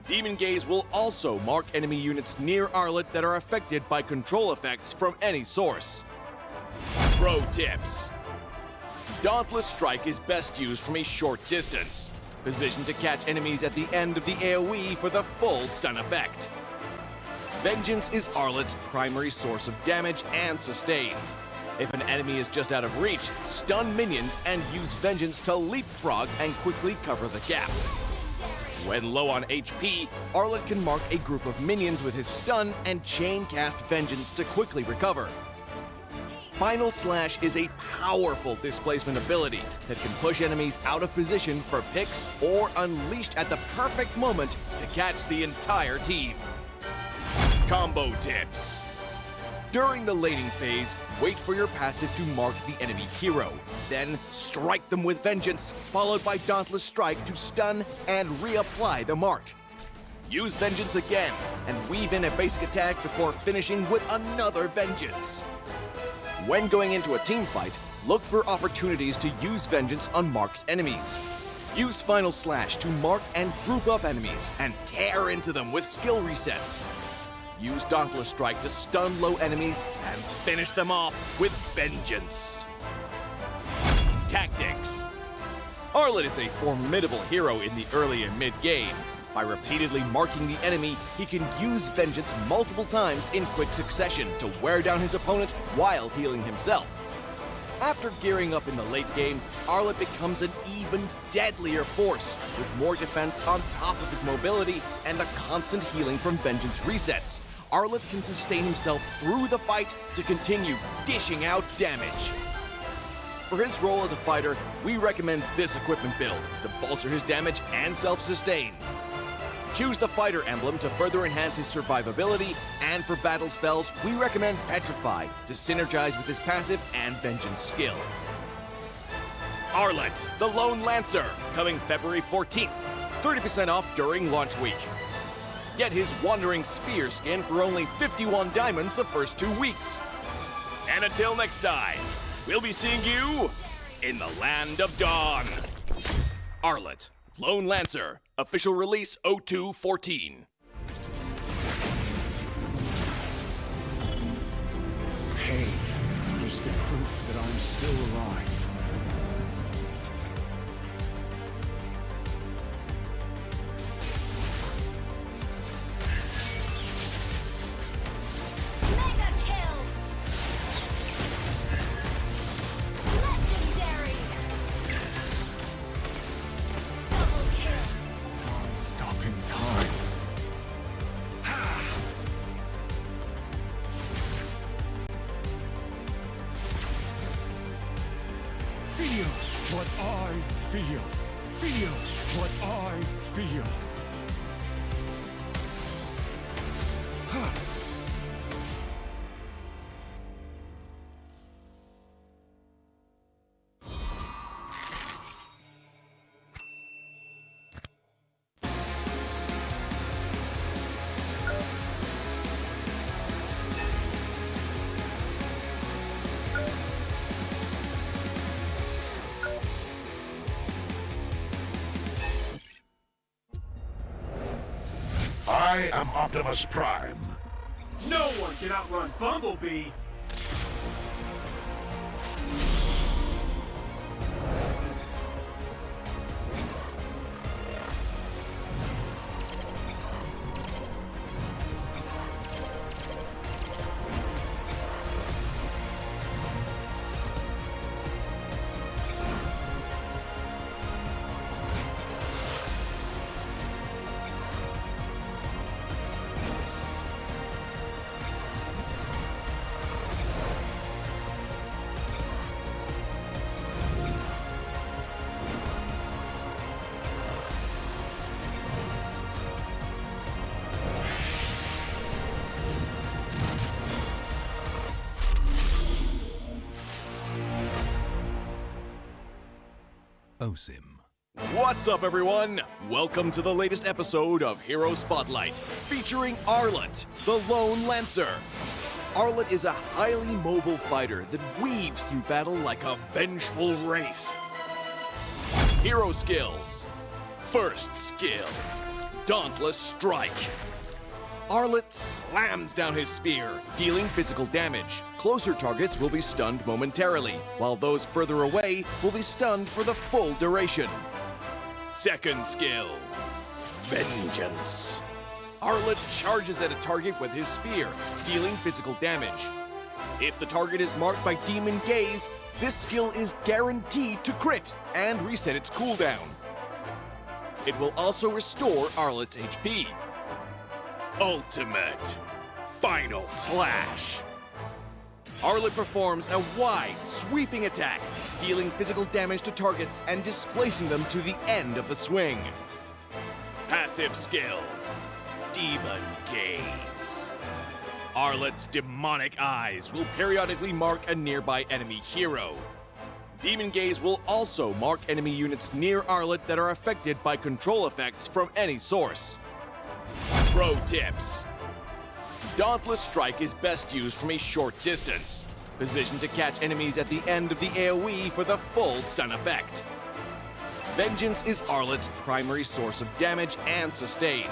Demon Gaze will also mark enemy units near Arlet that are affected by control effects from any source. Pro tips. Dauntless Strike is best used from a short distance, positioned to catch enemies at the end of the AoE for the full stun effect. Vengeance is Arlet's primary source of damage and sustain. If an enemy is just out of reach, stun minions and use Vengeance to leapfrog and quickly cover the gap. When low on HP, Arlet can mark a group of minions with his stun and chain cast Vengeance to quickly recover. Final Slash is a powerful displacement ability that can push enemies out of position for picks or unleashed at the perfect moment to catch the entire team. Combo tips. During the laning phase, wait for your passive to mark the enemy hero. Then strike them with Vengeance, followed by Dauntless Strike to stun and reapply the mark. Use Vengeance again and weave in a basic attack before finishing with another Vengeance. When going into a team fight, look for opportunities to use Vengeance on marked enemies. Use Final Slash to mark and group up enemies and tear into them with skill resets. Use Dauntless Strike to stun low enemies and finish them off with Vengeance. Tactics. Arlet is a formidable hero in the early and mid-game. By repeatedly marking the enemy, he can use Vengeance multiple times in quick succession to wear down his opponent while healing himself. After gearing up in the late game, Arlet becomes an even deadlier force, with more defense on top of his mobility and the constant healing from Vengeance resets. Arlet can sustain himself through the fight to continue dishing out damage. For his role as a fighter, we recommend this equipment build to bolster his damage and self-sustain. Choose the fighter emblem to further enhance his survivability, and for battle spells, we recommend Petrify to synergize with his passive and Vengeance skill. Arlet, the Lone Lancer, coming February 14th. 30% off during launch week. Get his Wandering Spear skin for only 51 diamonds the first 2 weeks. And until next time, we'll be seeing you in the Land of Dawn. Arlet, Lone Lancer, official release 0214. Pain is the proof that I'm still alive. Mega kill. I feel. Feel what I feel. I am Optimus Prime. No one can outrun Bumblebee. OSIM. What's up, everyone? Welcome to the latest episode of Hero Spotlight, featuring Arlet, the Lone Lancer. Arlet is a highly mobile fighter that weaves through battle like a vengeful wraith. Hero skills. First skill, Dauntless Strike. Arlet slams down his spear, dealing physical damage. Closer targets will be stunned momentarily, while those further away will be stunned for the full duration. Second skill, Vengeance. Arlet charges at a target with his spear, dealing physical damage. If the target is marked by Demon Gaze, this skill is guaranteed to crit and reset its cooldown. It will also restore Arlet's HP. Ultimate Final Slash. Arlet performs a wide, sweeping attack, dealing physical damage to targets and displacing them to the end of the swing. Passive skill, Demon Gaze. Arlet's demonic eyes will periodically mark a nearby enemy hero. Demon Gaze will also mark enemy units near Arlet that are affected by control effects from any source. Pro tips. Dauntless Strike is best used from a short distance, positioned to catch enemies at the end of the AoE for the full stun effect. Vengeance is Arlet's primary source of damage and sustain.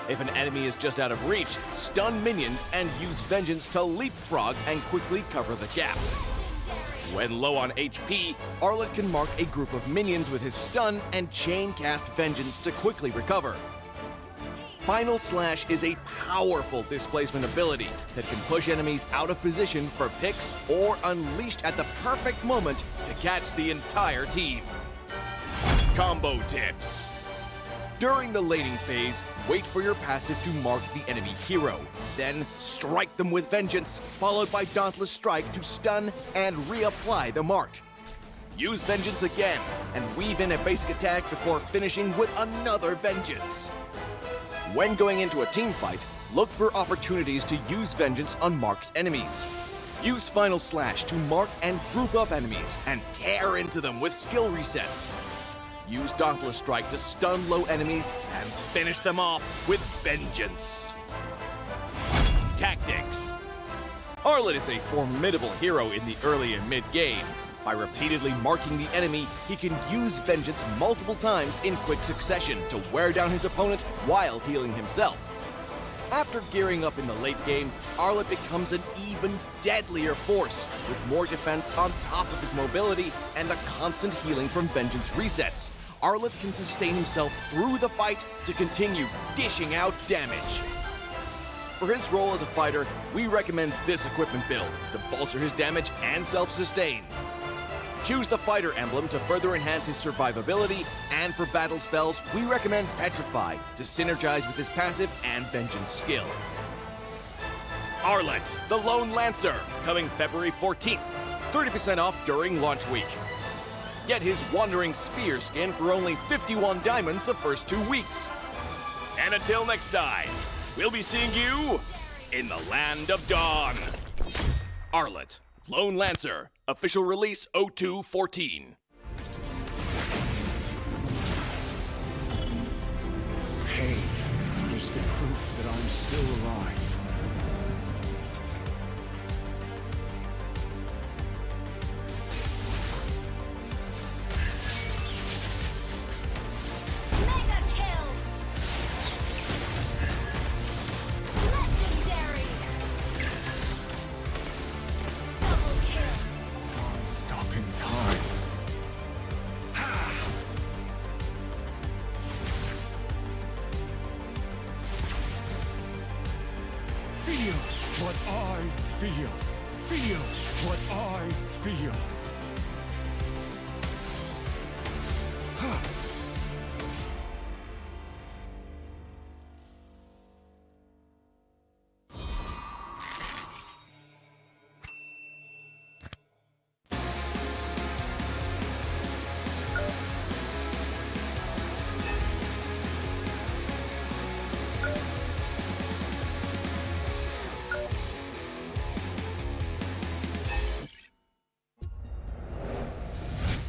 If an enemy is just out of reach, stun minions and use Vengeance to leapfrog and quickly cover the gap. When low on HP, Arlet can mark a group of minions with his stun and chain cast Vengeance to quickly recover. Final Slash is a powerful displacement ability that can push enemies out of position for picks or unleashed at the perfect moment to catch the entire team. Combo tips. During the lading phase, wait for your passive to mark the enemy hero. Then strike them with Vengeance, followed by Dauntless Strike to stun and reapply the mark. Use Vengeance again and weave in a basic attack before finishing with another Vengeance. When going into a team fight, look for opportunities to use Vengeance on marked enemies. Use Final Slash to mark and group up enemies and tear into them with skill resets. Use Dauntless Strike to stun low enemies and finish them off with Vengeance. Tactics. Arlet is a formidable hero in the early and mid-game. By repeatedly marking the enemy, he can use Vengeance multiple times in quick succession to wear down his opponent while healing himself. After gearing up in the late game, Arlet becomes an even deadlier force, with more defense on top of his mobility and the constant healing from Vengeance resets. Arlet can sustain himself through the fight to continue dishing out damage. For his role as a fighter, we recommend this equipment build to bolster his damage and self-sustain. Choose the fighter emblem to further enhance his survivability, and for battle spells, we recommend Petrify to synergize with his passive and Vengeance skill. Arlet, the Lone Lancer, coming February 14th. 30% off during launch week. Get his Wandering Spear skin for only 51 diamonds the first 2 weeks. And until next time, we'll be seeing you in the Land of Dawn. Arlet, Lone Lancer, official release 0214. Pain is the proof that I'm still alive. Mega kill. Legendary. Double kill. I'm stopping time. Feel what I feel. Feel what I feel.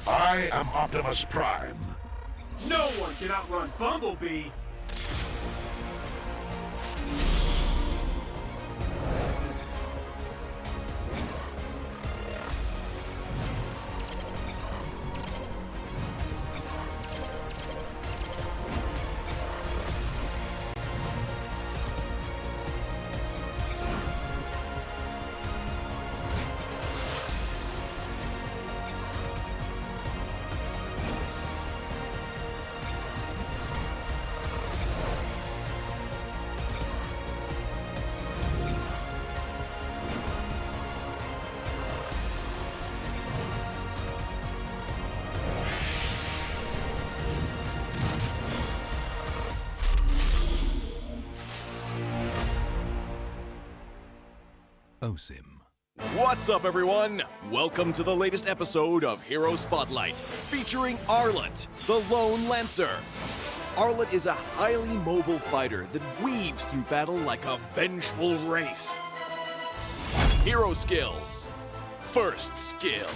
I am Optimus Prime. No one can outrun Bumblebee. OSIM. What's up, everyone? Welcome to the latest episode of Hero Spotlight, featuring Arlet, the Lone Lancer. Arlet is a highly mobile fighter that weaves through battle like a vengeful wraith. Hero skills. First skill,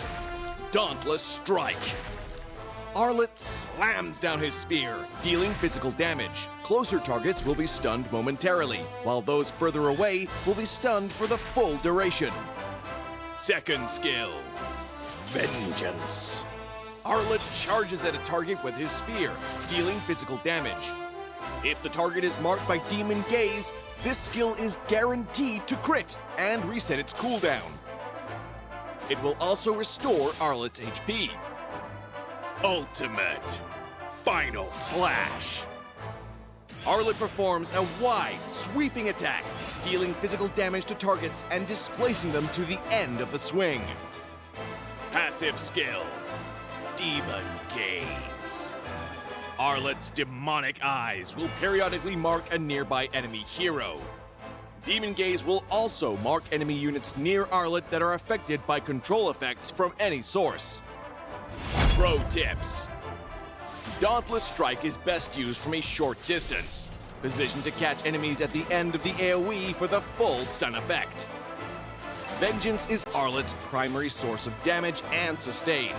Dauntless Strike. Arlet slams down his spear, dealing physical damage. Closer targets will be stunned momentarily, while those further away will be stunned for the full duration. Second skill, Vengeance. Arlet charges at a target with his spear, dealing physical damage. If the target is marked by Demon Gaze, this skill is guaranteed to crit and reset its cooldown. It will also restore Arlet's HP. Ultimate Final Slash. Arlet performs a wide, sweeping attack, dealing physical damage to targets and displacing them to the end of the swing. Passive skill, Demon Gaze. Arlet's demonic eyes will periodically mark a nearby enemy hero. Demon Gaze will also mark enemy units near Arlet that are affected by control effects from any source. Pro tips. Dauntless Strike is best used from a short distance, positioned to catch enemies at the end of the AoE for the full stun effect. Vengeance is Arlet's primary source of damage and sustain.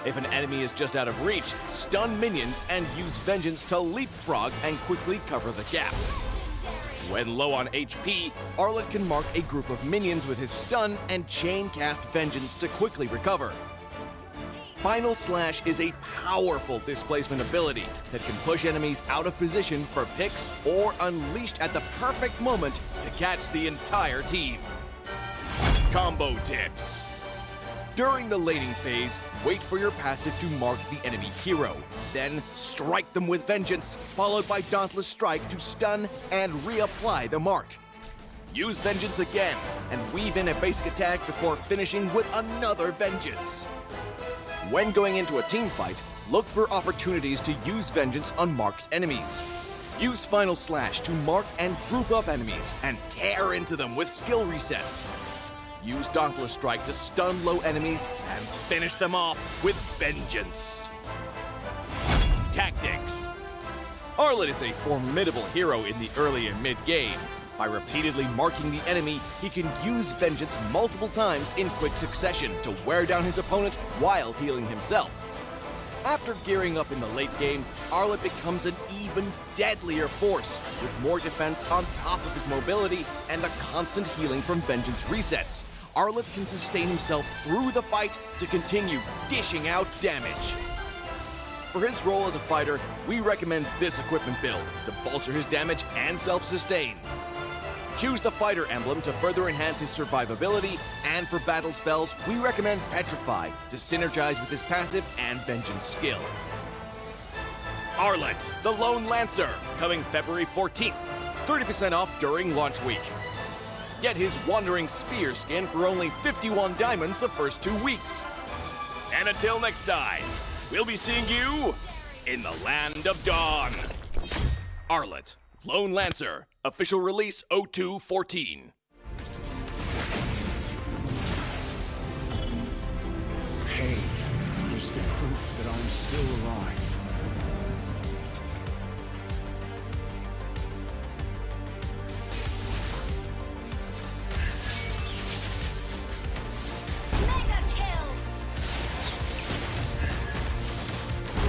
If an enemy is just out of reach, stun minions and use Vengeance to leapfrog and quickly cover the gap. When low on HP, Arlet can mark a group of minions with his stun and chain cast Vengeance to quickly recover. Final Slash is a powerful displacement ability that can push enemies out of position for picks or unleashed at the perfect moment to catch the entire team. Combo tips. During the laning phase, wait for your passive to mark the enemy hero. Then strike them with Vengeance, followed by Dauntless Strike to stun and reapply the mark. Use Vengeance again and weave in a basic attack before finishing with another Vengeance. When going into a team fight, look for opportunities to use Vengeance on marked enemies. Use Final Slash to mark and group up enemies and tear into them with skill resets. use Dauntless Strike to stun low enemies and finish them off with vengeance. Tactics. Arlet is a formidable hero in the early and mid-game. By repeatedly marking the enemy, he can use vengeance multiple times in quick succession to wear down his opponent while healing himself. After gearing up in the late game, Arlet becomes an even deadlier force, with more defense on top of his mobility and the constant healing from vengeance resets. Arlet can sustain himself through the fight to continue dishing out damage. For his role as a fighter, we recommend this equipment build to bolster his damage and self-sustain. Choose the fighter emblem to further enhance his survivability, and for battle spells, we recommend Petrify to synergize with his passive and vengeance skill. Arlet, the Lone Lancer, coming February 14th. 30% off during launch week. Get his Wandering Spear skin for only 51 diamonds the first 2 weeks. And until next time, we'll be seeing you in the Land of Dawn. Arlet, Lone Lancer, official release 0214. Pain is the proof that I'm still alive. Mega kill.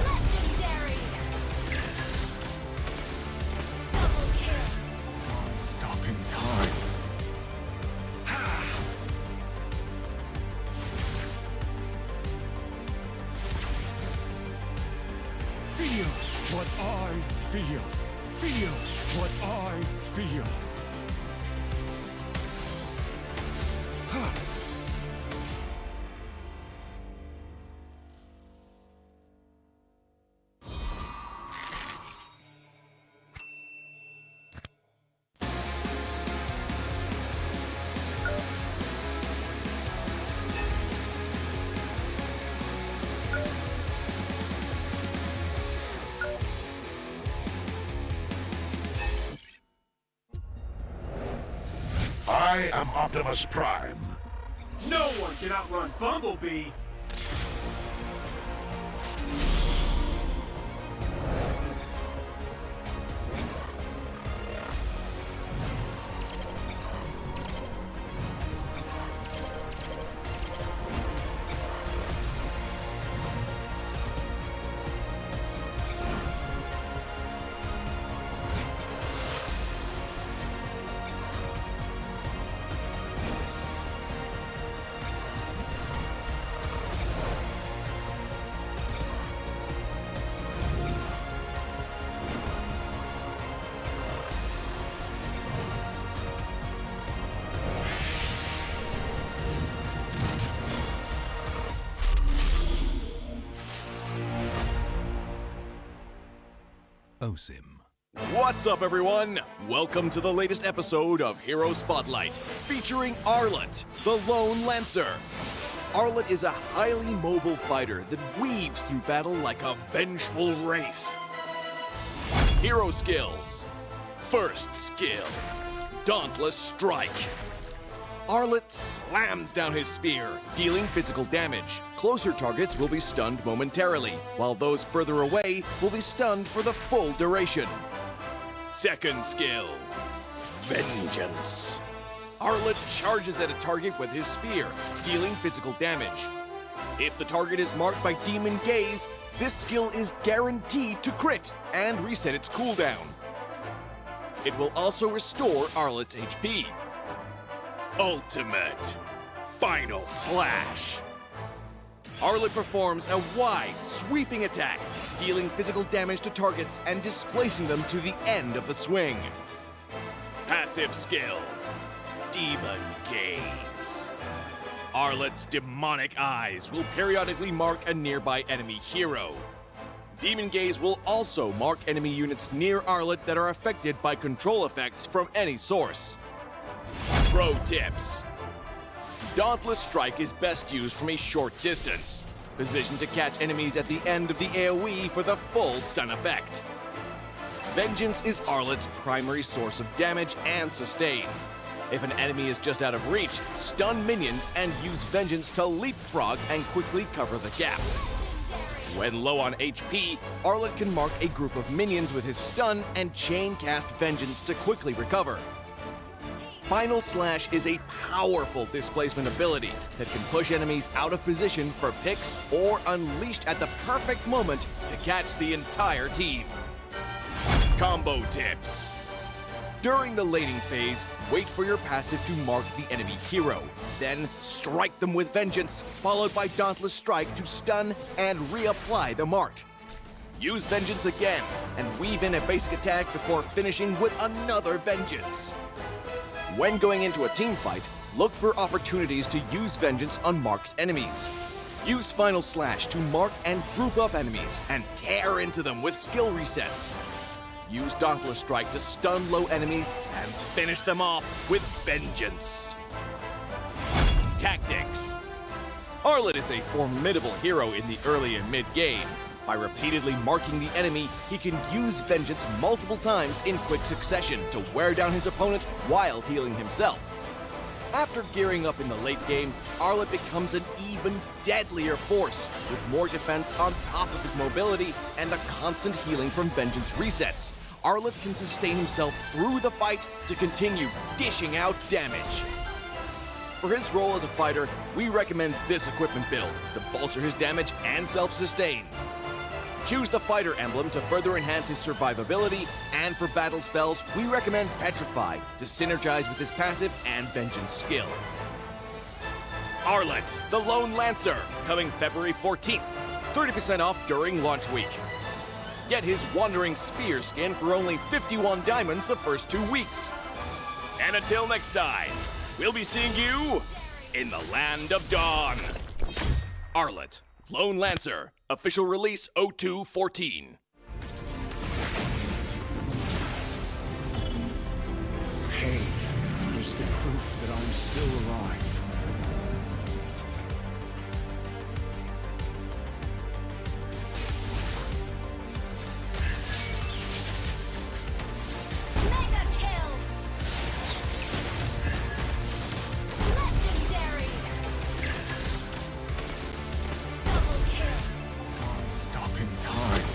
Legendary. Double kill. Stopping time. Feel what I feel. Feel what I feel. I am Optimus Prime. No one can outrun Bumblebee. OSIM. What's up, everyone? Welcome to the latest episode of Hero Spotlight, featuring Arlet, the Lone Lancer. Arlet is a highly mobile fighter that weaves through battle like a vengeful wraith. Hero skills. First skill, Dauntless Strike. Arlet slams down his spear, dealing physical damage. Closer targets will be stunned momentarily, while those further away will be stunned for the full duration. Second skill, Vengeance. Arlet charges at a target with his spear, dealing physical damage. If the target is marked by Demon Gaze, this skill is guaranteed to crit and reset its cooldown. It will also restore Arlet's HP. Ultimate Final Slash. Arlet performs a wide, sweeping attack, dealing physical damage to targets and displacing them to the end of the swing. Passive skill, Demon Gaze. Arlet's demonic eyes will periodically mark a nearby enemy hero. Demon Gaze will also mark enemy units near Arlet that are affected by control effects from any source. Pro tips. Dauntless Strike is best used from a short distance, positioned to catch enemies at the end of the AoE for the full stun effect. Vengeance is Arlet's primary source of damage and sustain. If an enemy is just out of reach, stun minions and use Vengeance to leapfrog and quickly cover the gap. When low on HP, Arlet can mark a group of minions with his stun and chain cast Vengeance to quickly recover. Final Slash is a powerful displacement ability that can push enemies out of position for picks or unleashed at the perfect moment to catch the entire team. Combo tips. During the laning phase, wait for your passive to mark the enemy hero. Then strike them with Vengeance, followed by Dauntless Strike to stun and reapply the mark. Use Vengeance again, and weave in a basic attack before finishing with another Vengeance. When going into a team fight, look for opportunities to use Vengeance on marked enemies. Use Final Slash to mark and group up enemies and tear into them with skill resets. Use Dauntless Strike to stun low enemies and finish them off with Vengeance. Tactics. Arlet is a formidable hero in the early and mid-game. By repeatedly marking the enemy, he can use Vengeance multiple times in quick succession to wear down his opponent while healing himself. After gearing up in the late game, Arlet becomes an even deadlier force, with more defense on top of his mobility and the constant healing from Vengeance resets. Arlet can sustain himself through the fight to continue dishing out damage. For his role as a fighter, we recommend this equipment build to bolster his damage and self-sustain. Choose the fighter emblem to further enhance his survivability, and for battle spells, we recommend Petrify to synergize with his passive and Vengeance skill. Arlet, the Lone Lancer, coming February 14th. 30% off during launch week. Get his Wandering Spear skin for only 51 diamonds the first 2 weeks. And until next time, we'll be seeing you in the Land of Dawn. Arlet, Lone Lancer, official release 0214. Pain is the proof that I'm still alive. Mega kill. Legendary. Double kill. Stopping time.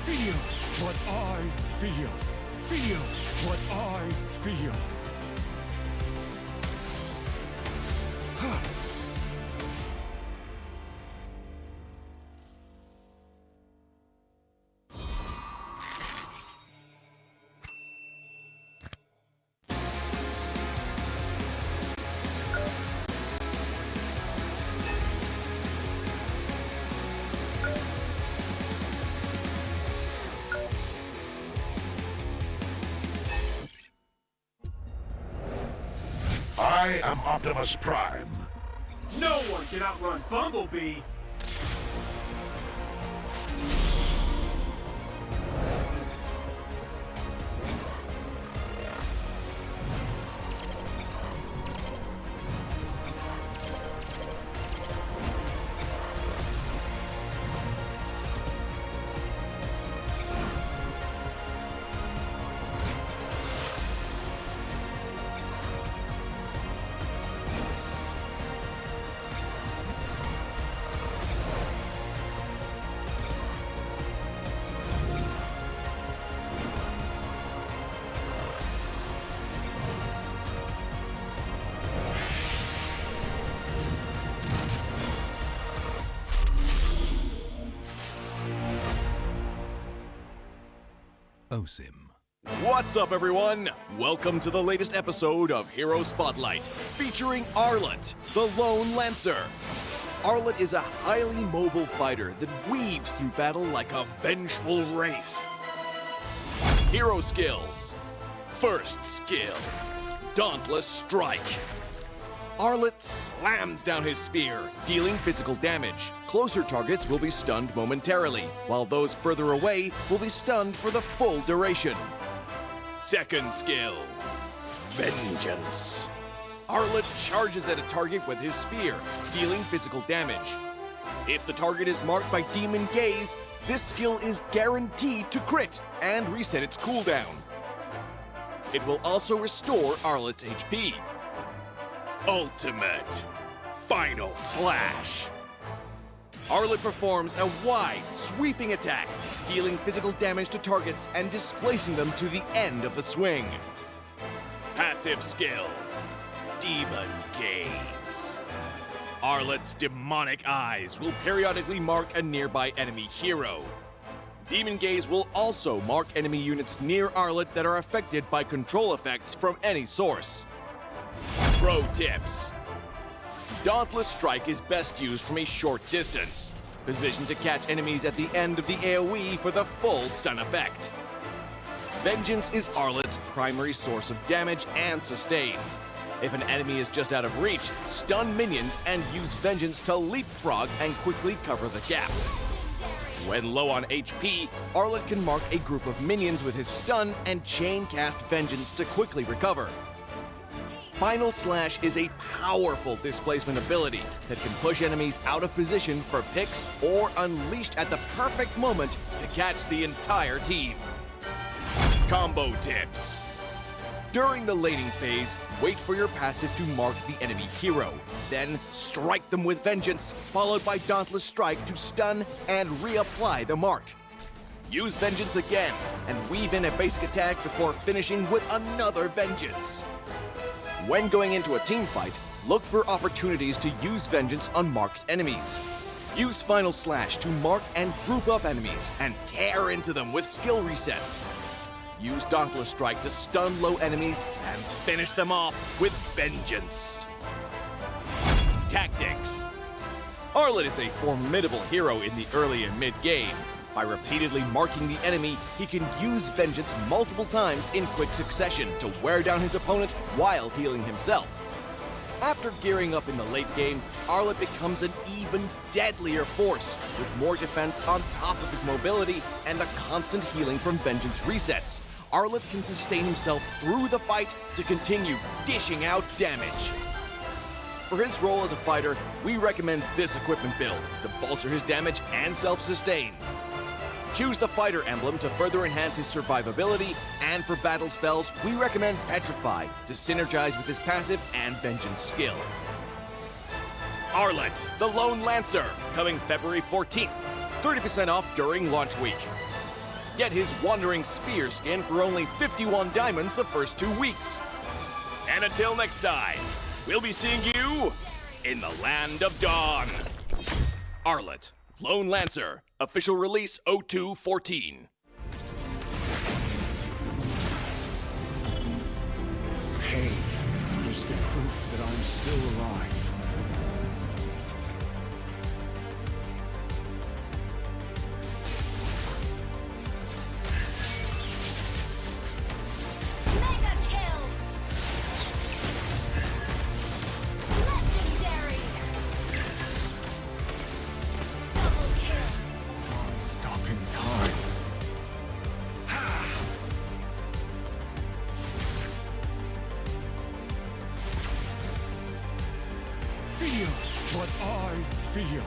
Feel what I feel. Feel what I feel. I am Optimus Prime. No one can outrun Bumblebee. OSIM. What's up, everyone? Welcome to the latest episode of Hero Spotlight, featuring Arlet, the Lone Lancer. Arlet is a highly mobile fighter that weaves through battle like a vengeful wraith. Hero skills. First skill, Dauntless Strike. Arlet slams down his spear, dealing physical damage. Closer targets will be stunned momentarily, while those further away will be stunned for the full duration. Second skill, Vengeance. Arlet charges at a target with his spear, dealing physical damage. If the target is marked by Demon Gaze, this skill is guaranteed to crit and reset its cooldown. It will also restore Arlet's HP. Ultimate Final Slash. Arlet performs a wide, sweeping attack, dealing physical damage to targets and displacing them to the end of the swing. Passive skill, Demon Gaze. Arlet's demonic eyes will periodically mark a nearby enemy hero. Demon Gaze will also mark enemy units near Arlet that are affected by control effects from any source. Pro tips. Dauntless Strike is best used from a short distance, positioned to catch enemies at the end of the AoE for the full stun effect. Vengeance is Arlet's primary source of damage and sustain. If an enemy is just out of reach, stun minions and use Vengeance to leapfrog and quickly cover the gap. When low on HP, Arlet can mark a group of minions with his stun and chain cast Vengeance to quickly recover. Final Slash is a powerful displacement ability that can push enemies out of position for picks or unleashed at the perfect moment to catch the entire team. Combo tips. During the laning phase, wait for your passive to mark the enemy hero. Then strike them with Vengeance, followed by Dauntless Strike to stun and reapply the mark. Use Vengeance again and weave in a basic attack before finishing with another Vengeance. When going into a team fight, look for opportunities to use Vengeance on marked enemies. Use Final Slash to mark and group up enemies and tear into them with skill resets. Use Dauntless Strike to stun low enemies and finish them off with Vengeance. Tactics. Arlet is a formidable hero in the early and mid-game. By repeatedly marking the enemy, he can use Vengeance multiple times in quick succession to wear down his opponent while healing himself. After gearing up in the late game, Arlet becomes an even deadlier force, with more defense on top of his mobility and the constant healing from Vengeance resets. Arlet can sustain himself through the fight to continue dishing out damage. For his role as a fighter, we recommend this equipment build to bolster his damage and self-sustain. Choose the fighter emblem to further enhance his survivability, and for battle spells, we recommend Petrify to synergize with his passive and Vengeance skill. Arlet, the Lone Lancer, coming February 14th. 30% off during launch week. Get his Wandering Spear skin for only 51 diamonds the first 2 weeks. And until next time, we'll be seeing you in the Land of Dawn. Arlet, Lone Lancer, official release 0214. Pain is the proof that I'm still alive. Mega kill. Legendary. Double kill. Stopping time. Feel what I feel.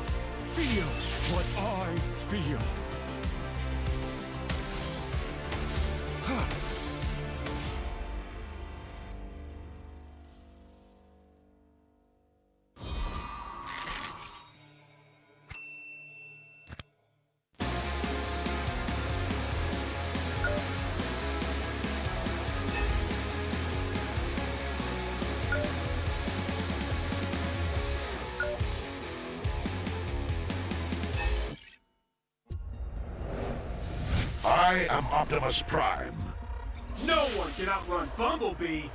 Feel what I feel. I am Optimus Prime. No one can outrun Bumblebee.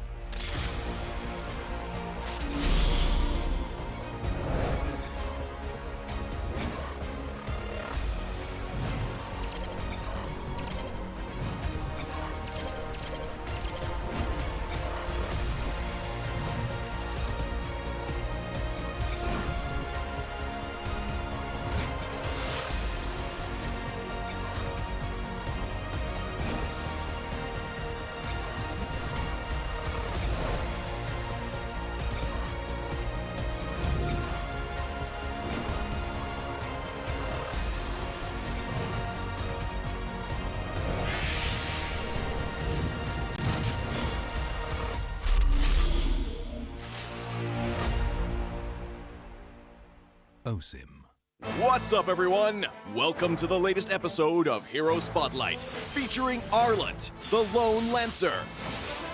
OSIM. What's up, everyone? Welcome to the latest episode of Hero Spotlight, featuring Arlet, the Lone Lancer.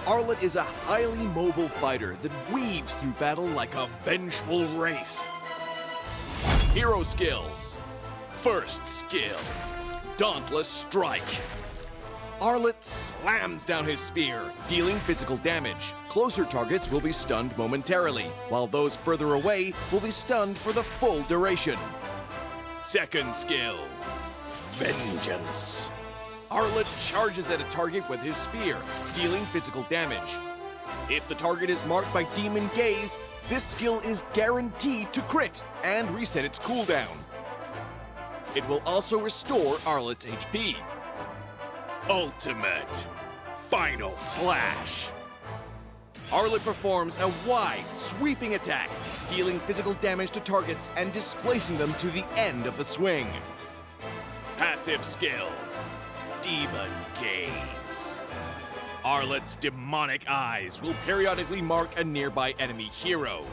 Arlet is a highly mobile fighter that weaves through battle like a vengeful wraith. Hero skills. First skill, Dauntless Strike. Arlet slams down his spear, dealing physical damage. Closer targets will be stunned momentarily, while those further away will be stunned for the full duration. Second skill, Vengeance. Arlet charges at a target with his spear, dealing physical damage. If the target is marked by Demon Gaze, this skill is guaranteed to crit and reset its cooldown. It will also restore Arlet's HP. Ultimate Final Slash. Arlet performs a wide, sweeping attack, dealing physical damage to targets and displacing them to the end of the swing. Passive skill, Demon Gaze. Arlet's demonic eyes will periodically mark a nearby enemy hero.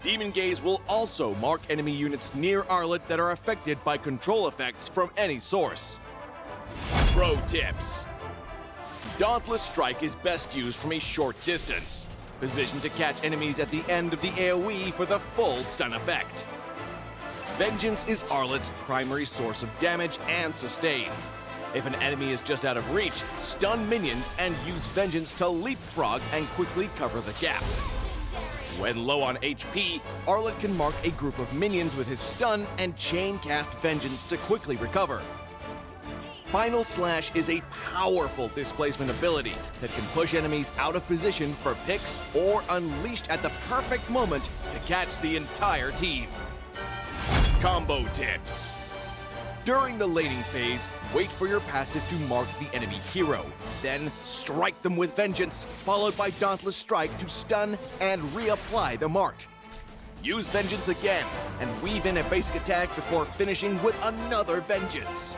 Demon Gaze will also mark enemy units near Arlet that are affected by control effects from any source. Pro tips. Dauntless Strike is best used from a short distance, positioned to catch enemies at the end of the AoE for the full stun effect. Vengeance is Arlet's primary source of damage and sustain. If an enemy is just out of reach, stun minions and use Vengeance to leapfrog and quickly cover the gap. When low on HP, Arlet can mark a group of minions with his stun and chain cast Vengeance to quickly recover. Final Slash is a powerful displacement ability that can push enemies out of position for picks or unleashed at the perfect moment to catch the entire team. Combo tips. During the laning phase, wait for your passive to mark the enemy hero. Then strike them with Vengeance, followed by Dauntless Strike to stun and reapply the mark. Use Vengeance again and weave in a basic attack before finishing with another Vengeance.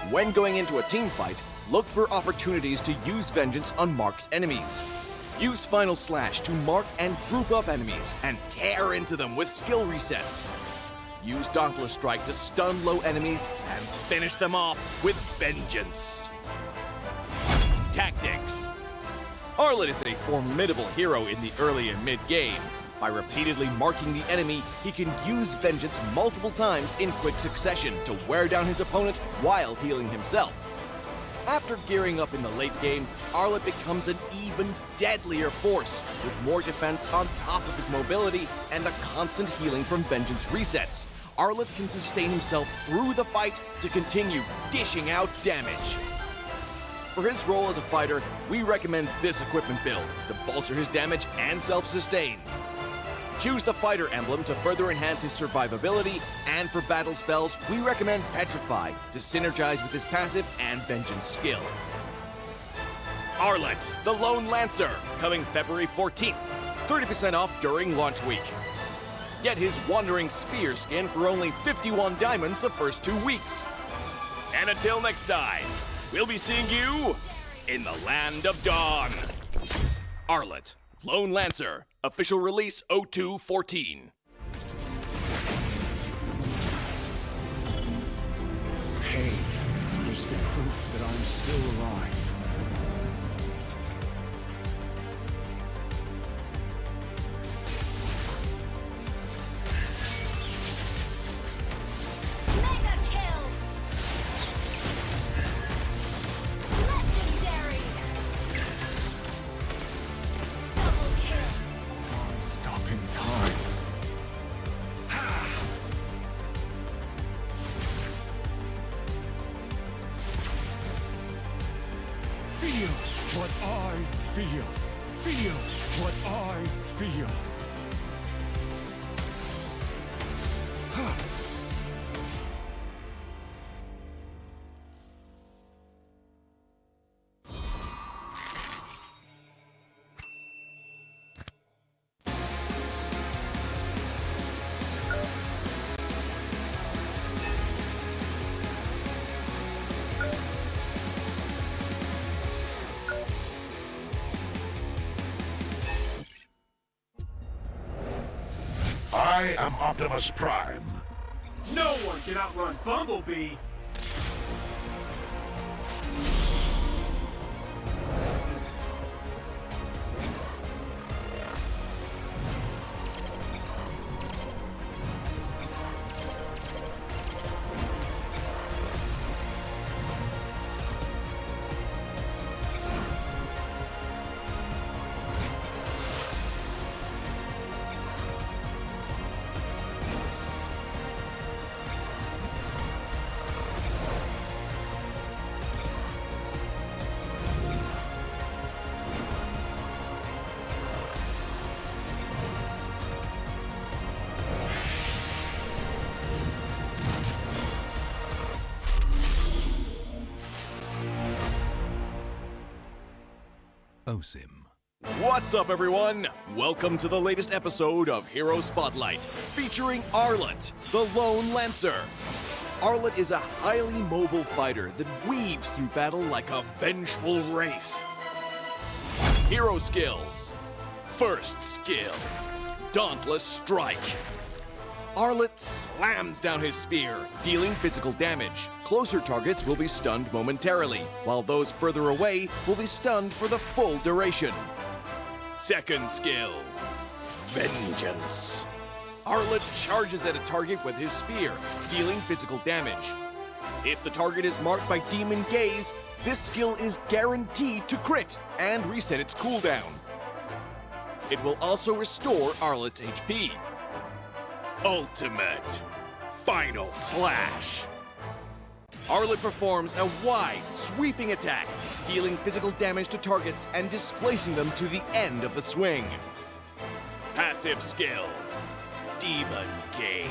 When going into a team fight, look for opportunities to use Vengeance on marked enemies. Use Final Slash to mark and group up enemies and tear into them with skill resets. Use Dauntless Strike to stun low enemies and finish them off with Vengeance. Tactics. Arlet is a formidable hero in the early and mid-game. By repeatedly marking the enemy, he can use Vengeance multiple times in quick succession to wear down his opponent while healing himself. After gearing up in the late game, Arlet becomes an even deadlier force, with more defense on top of his mobility and the constant healing from Vengeance resets. Arlet can sustain himself through the fight to continue dishing out damage. For his role as a fighter, we recommend this equipment build to bolster his damage and self-sustain. Choose the fighter emblem to further enhance his survivability, and for battle spells, we recommend Petrify to synergize with his passive and Vengeance skill. Arlet, the Lone Lancer, coming February 14th. 30% off during launch week. Get his Wandering Spear skin for only 51 diamonds the first 2 weeks. And until next time, we'll be seeing you in the Land of Dawn. Arlet, Lone Lancer, official release 0214. Pain is the proof that I'm still alive. Mega kill. Legendary. Double kill. Stopping time. Feel what I feel. Feel what I feel. I am Optimus Prime. No one can outrun Bumblebee. OSIM. What's up, everyone? Welcome to the latest episode of Hero Spotlight, featuring Arlet, the Lone Lancer. Arlet is a highly mobile fighter that weaves through battle like a vengeful wraith. Hero skills. First skill, Dauntless Strike. Arlet slams down his spear, dealing physical damage. Closer targets will be stunned momentarily, while those further away will be stunned for the full duration. Second skill, Vengeance. Arlet charges at a target with his spear, dealing physical damage. If the target is marked by Demon Gaze, this skill is guaranteed to crit and reset its cooldown. It will also restore Arlet's HP. Ultimate Final Slash. Arlet performs a wide, sweeping attack, dealing physical damage to targets and displacing them to the end of the swing. Passive skill, Demon Gaze.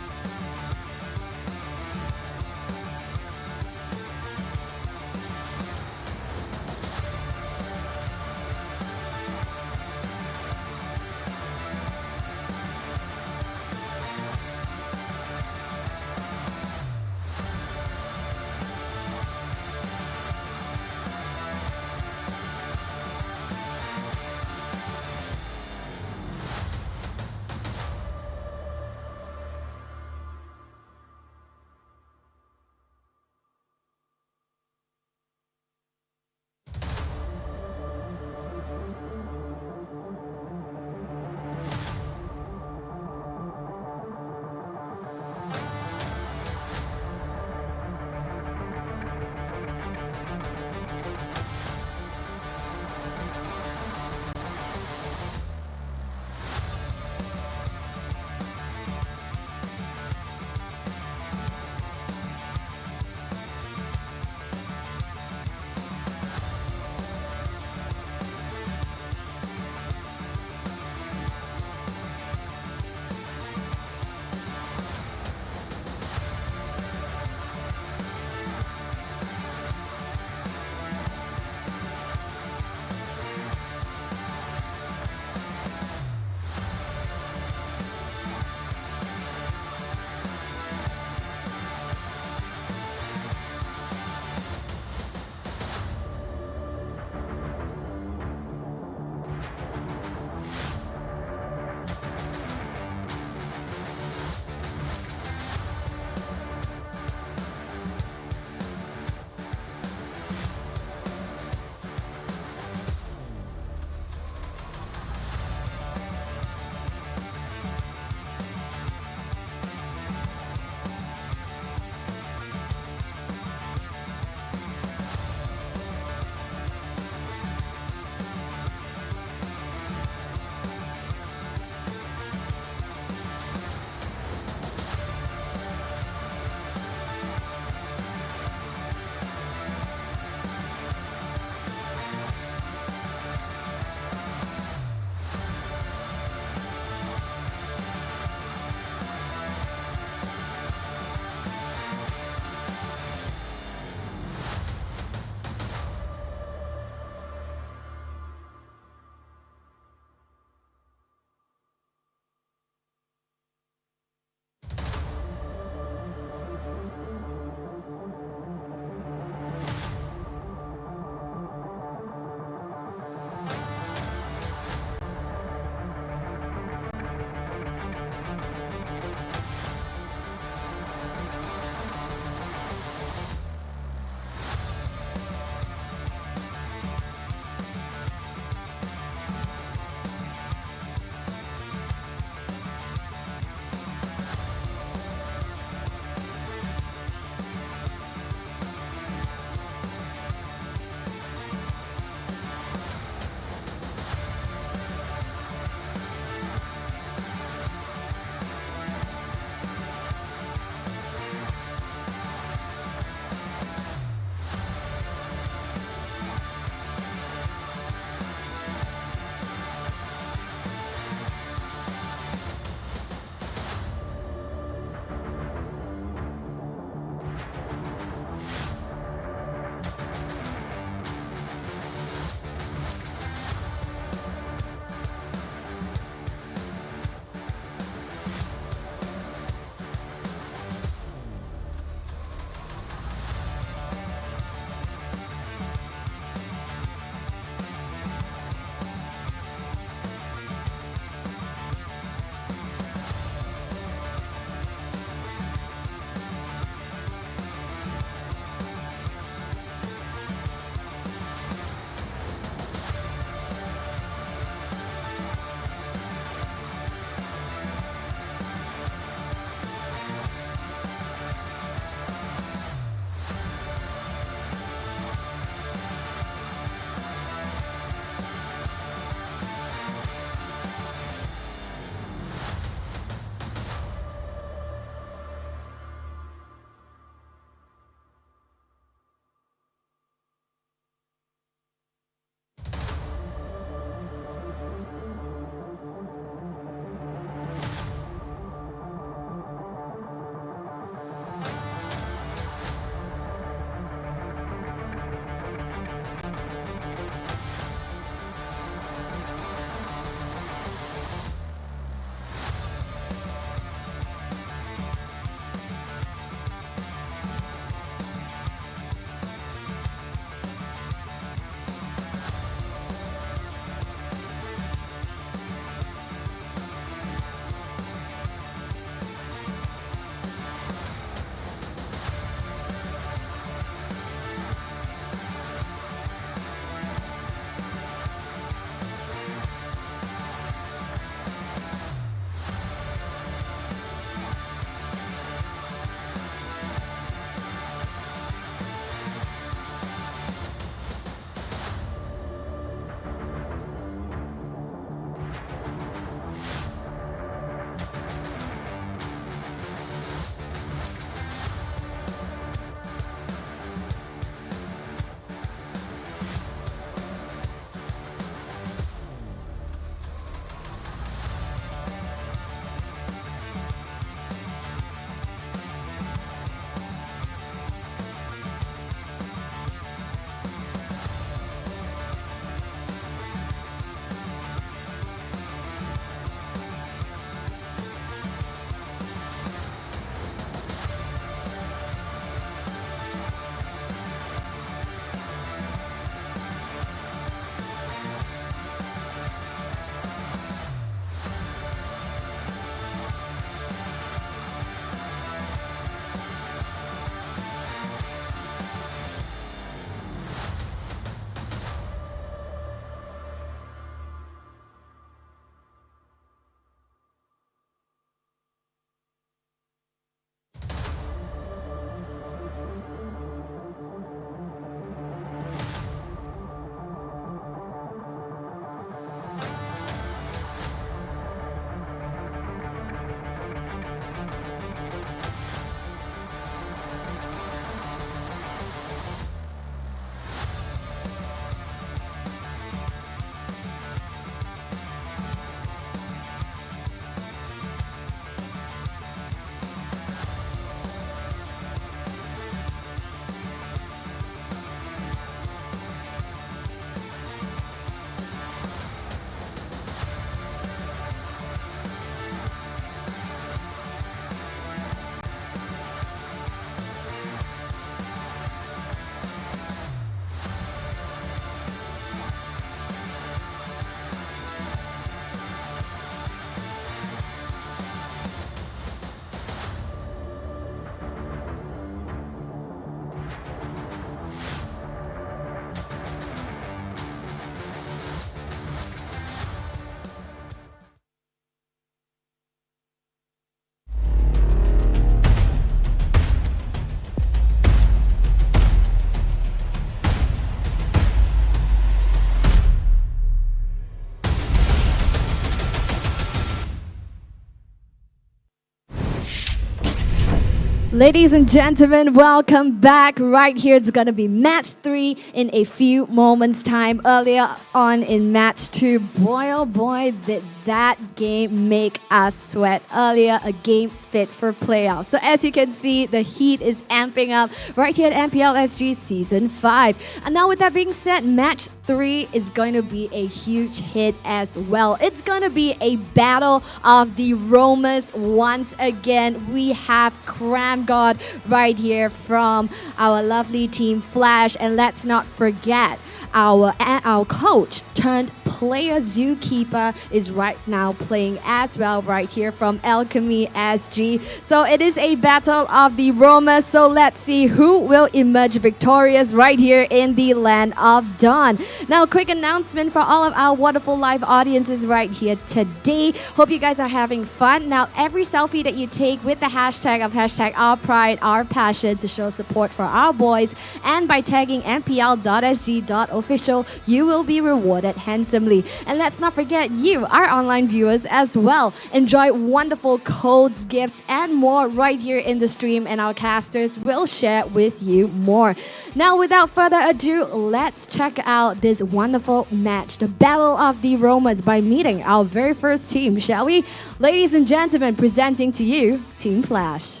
Ladies and gentlemen, welcome back. Right here, it's going to be match 3 in a few moments' time. Earlier on in match 2, boy oh boy, did that game make us sweat. Earlier, a game fit for playoffs. So as you can see, the heat is amping up right here at MPL SG Season 5. And now with that being said, match 3 is going to be a huge hit as well. It's going to be a battle of the Roamers once again. We have Cram God right here from our lovely team Flash, and let's not forget our coach turned player Zookeeper is right now playing as well right here from Alchemy SG. So it is a battle of the Roamers, so let's see who will emerge victorious right here in the Land of Dawn. Now, quick announcement for all of our wonderful live audiences right here today. Hope you guys are having fun. Now, every selfie that you take with the hashtag of hashtag our pride, our passion to show support for our boys, and by tagging mpl.sg.official, you will be rewarded handsomely. And let's not forget you, our online viewers as well. Enjoy wonderful codes, gifts, and more right here in the stream, and our casters will share with you more. Now, without further ado, let's check out this wonderful match, the Battle of the Roamers, by meeting our very first team, shall we? Ladies and gentlemen, presenting to you, Team Flash.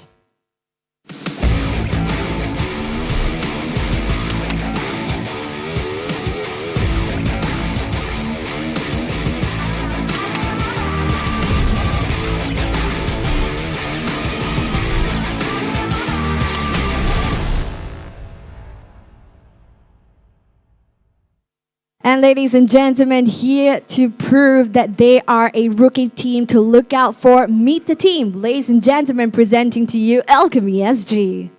And ladies and gentlemen, here to prove that they are a rookie team to look out for, meet the team. Ladies and gentlemen, presenting to you Alchemy SG.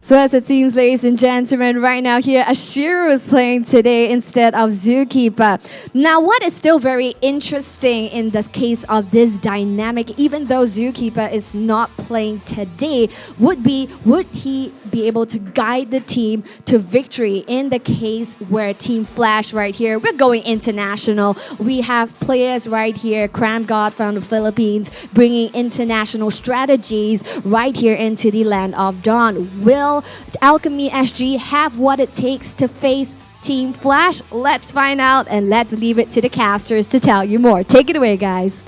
So as it seems, ladies and gentlemen, right now here, Ashiru is playing today instead of Zookeeper. Now, what is still very interesting in the case of this dynamic, even though Zookeeper is not playing today, would he be able to guide the team to victory in the case where Team Flash right here, we're going international. We have players right here, Cram God from the Philippines, bringing international strategies right here into the Land of Dawn. Will Alchemy SG have what it takes to face Team Flash? Let's find out, and let's leave it to the casters to tell you more. Take it away, guys.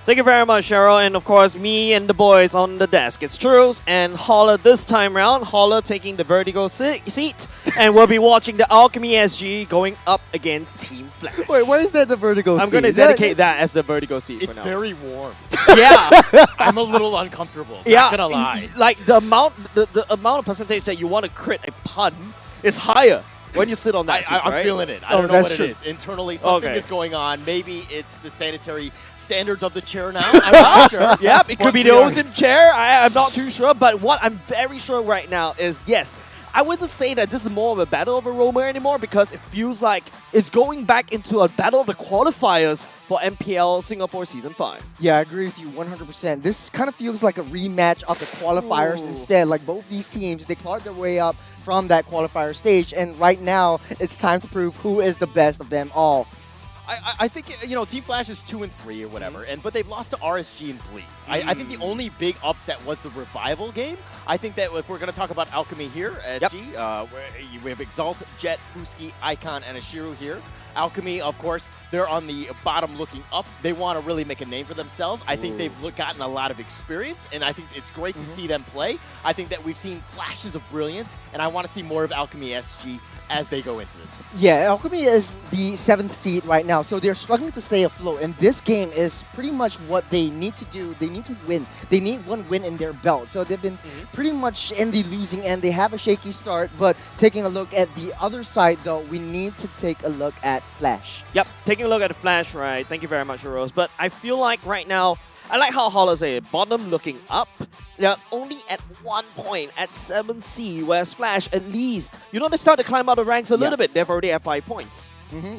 Thank you very much, Cheryl, and of course, me and the boys on the desk. It's Truls and Holler this time round. Holler taking the vertigo seat, and we'll be watching the Alchemy SG going up against Team Flash. Wait, where is that the vertigo seat? I'm going to dedicate that as the vertigo seat It's for now. very warm. Yeah. I'm a little uncomfortable, Yeah, not gonna lie. Like the amount of percentage that you want to crit a pun is higher when you sit on that seat, I'm right? feeling it. I don't know what it is. Internally, something Okay. is going on. Maybe it's the sanitary standards of the chair now. I'm not sure. Yep, it But could be we the are- Ozim chair. I'm not too sure, but what I'm very sure right now is, yes, I wouldn't say that this is more of a battle of a roamer anymore, because it feels like it's going back into a battle of the qualifiers for MPL Singapore Season 5. Yeah, I agree with you 100%. This kind of feels like a rematch of the qualifiers instead. Like both these teams, they clawed their way up from that qualifier stage, and right now it's time to prove who is the best of them all. I think, you know, Team Flash is 2 and 3 or whatever, but they've lost to RSG and Bleed. I think the only big upset was the Revival game. I think that if we're going to talk about Alchemy here, SG, we have Exalt, Jet, Puski, Icon, and Ashiru here. Alchemy, of course, they're on the bottom looking up. They want to really make a name for themselves. I think they've gotten a lot of experience, and I think it's great to see them play. I think that we've seen flashes of brilliance, and I want to see more of Alchemy SG as they go into this. Yeah, Alchemy is the 7th seed right now, so they're struggling to stay afloat, and this game is pretty much what they need to do. They need to win. They need one win in their belt, so they've been pretty much in the losing end. They have a shaky start, but taking a look at the other side, though, we need to take a look at Flash. Yep, taking a look at the Flash, right? Thank you very much, Rose. But I feel like right now, I like how Holler say bottom looking up. They're only at 1 point at 7C, where Splash at least, they start to climb out the ranks a little bit. They've already at 5 points.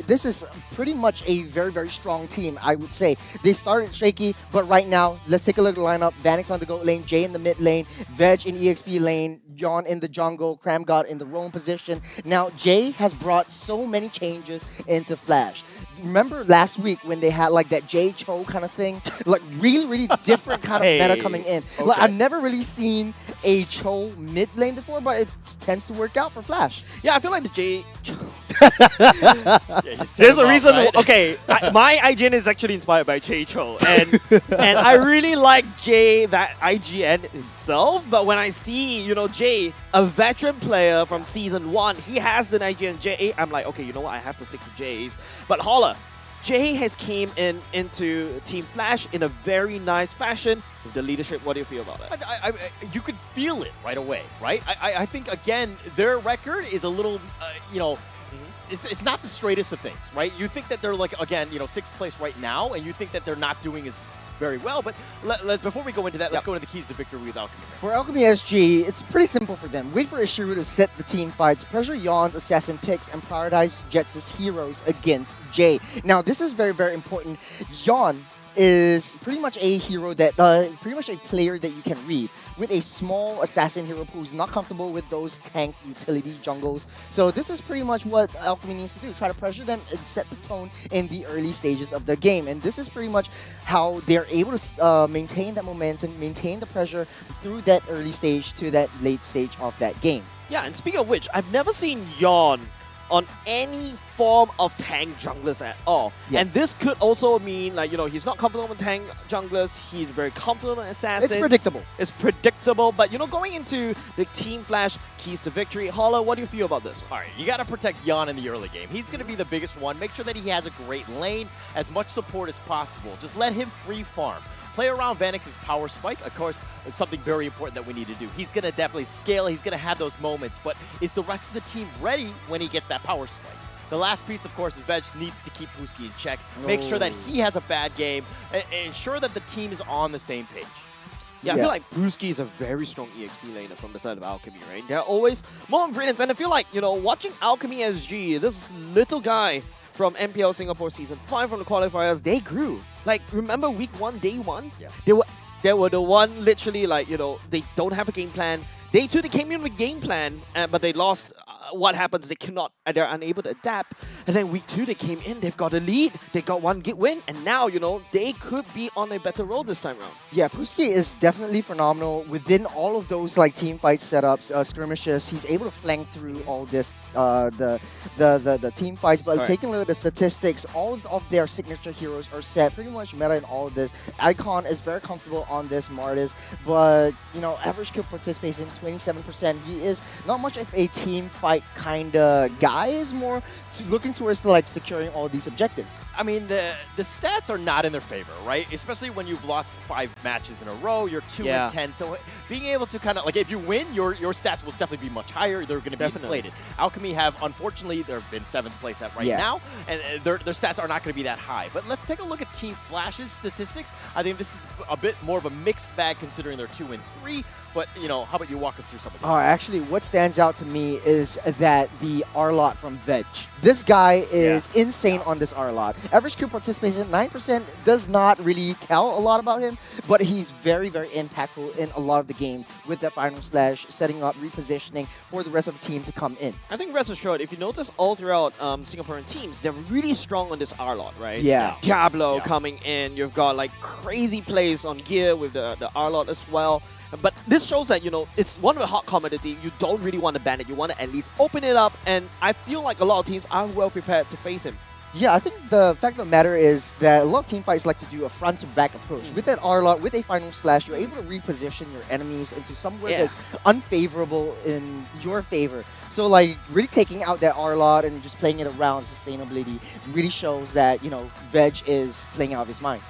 This is pretty much a very, very strong team, I would say. They started shaky, but right now, let's take a look at the lineup. Vanix on the goat lane, Jay in the mid lane, Veg in EXP lane, Yon in the jungle, Cramgod in the roam position. Now, Jay has brought so many changes into Flash. Remember last week when they had like that Jay Cho kind of thing? Like really, really different kind of meta coming in. Like I've never really seen a Cho mid lane before, but it tends to work out for Flash. Yeah, I feel like the Jay... There's a reason. Right? Okay, my IGN is actually inspired by Jay Cho, and I really like Jay, that IGN itself. But when I see Jay, a veteran player from season 1, he has the IGN Jay. I'm like, okay, you know what? I have to stick to Jay's. But Holler, Jay has came into Team Flash in a very nice fashion with the leadership. What do you feel about it? You could feel it right away, right? I think again their record is a little, It's not the straightest of things, right? You think that they're like, again, 6th place right now, and you think that they're not doing as very well. But before we go into that, let's go into the keys to victory with Alchemy. For Alchemy SG, it's pretty simple for them. Wait for Ishiru to set the team fights, pressure Yon's assassin picks, and prioritize Jets' heroes against Jay. Now, this is very, very important. Yon is pretty much a hero that, pretty much a player that you can read with a small assassin hero who's not comfortable with those tank utility jungles. So this is pretty much what Alchemy needs to do. Try to pressure them and set the tone in the early stages of the game. And this is pretty much how they're able to maintain that momentum, maintain the pressure through that early stage to that late stage of that game. Yeah, and speaking of which, I've never seen Yon on any form of tank junglers at all. Yeah. And this could also mean, like, he's not confident on tank junglers, he's very confident on assassins. It's predictable. It's predictable, but, going into the Team Flash keys to victory, Holler, what do you feel about this? All right, you got to protect Yon in the early game. He's going to be the biggest one. Make sure that he has a great lane, as much support as possible. Just let him free farm. Play around Vanix's power spike, of course, is something very important that we need to do. He's going to definitely scale, he's going to have those moments, but is the rest of the team ready when he gets that power spike? The last piece, of course, is Veg needs to keep Puski in check, make sure that he has a bad game, and ensure that the team is on the same page. Yeah, I feel like Brewski is a very strong EXP laner from the side of Alchemy, right? They're always more brilliant, and I feel like, watching Alchemy SG, this little guy from MPL Singapore Season 5 from the qualifiers, they grew. Like, remember week 1, day 1? Yeah. They were the one literally, like, they don't have a game plan. Day 2, they came in with game plan, but they lost. What happens? They're unable to adapt. And then week 2, they came in, they've got a lead, they got 1 win, and now, they could be on a better roll this time around. Yeah, Puski is definitely phenomenal within all of those like team fight setups, skirmishes. He's able to flank through all this, the team fights. But taking a look at the statistics, all of their signature heroes are set pretty much meta in all of this. Icon is very comfortable on this Martis, but average kill participation 27%. He is not much of a team fight kind of guy. Is more looking towards like securing all these objectives. I mean, the stats are not in their favor, right? Especially when you've lost 5 matches in a row, you're 2-10. So being able to kind of like, if you win, your stats will definitely be much higher. They're going to be inflated. Alchemy have, unfortunately, they've been 7th place at right now, and their stats are not going to be that high. But let's take a look at Team Flash's statistics. I think this is a bit more of a mixed bag considering they're 2 and 3. But, how about you walk us through some of this? Actually, what stands out to me is that the R-Lot from Veg. This guy is insane on this R-Lot. Average kill participation, 9%, does not really tell a lot about him, but he's very, very impactful in a lot of the games with that final slash, setting up, repositioning for the rest of the team to come in. I think rest assured, if you notice all throughout Singaporean teams, they're really strong on this R-Lot, right? Yeah. Diablo coming in, you've got like crazy plays on gear with the R-Lot as well. But this shows that, it's one of the hot commodity. You don't really want to ban it. You want to at least open it up. And I feel like a lot of teams are well prepared to face him. Yeah, I think the fact of the matter is that a lot of team fights like to do a front-to-back approach. With that R-Lot, with a final slash, you're able to reposition your enemies into somewhere that's unfavorable in your favor. So, like, really taking out that R-Lot and just playing it around sustainability really shows that, Veg is playing out of his mind.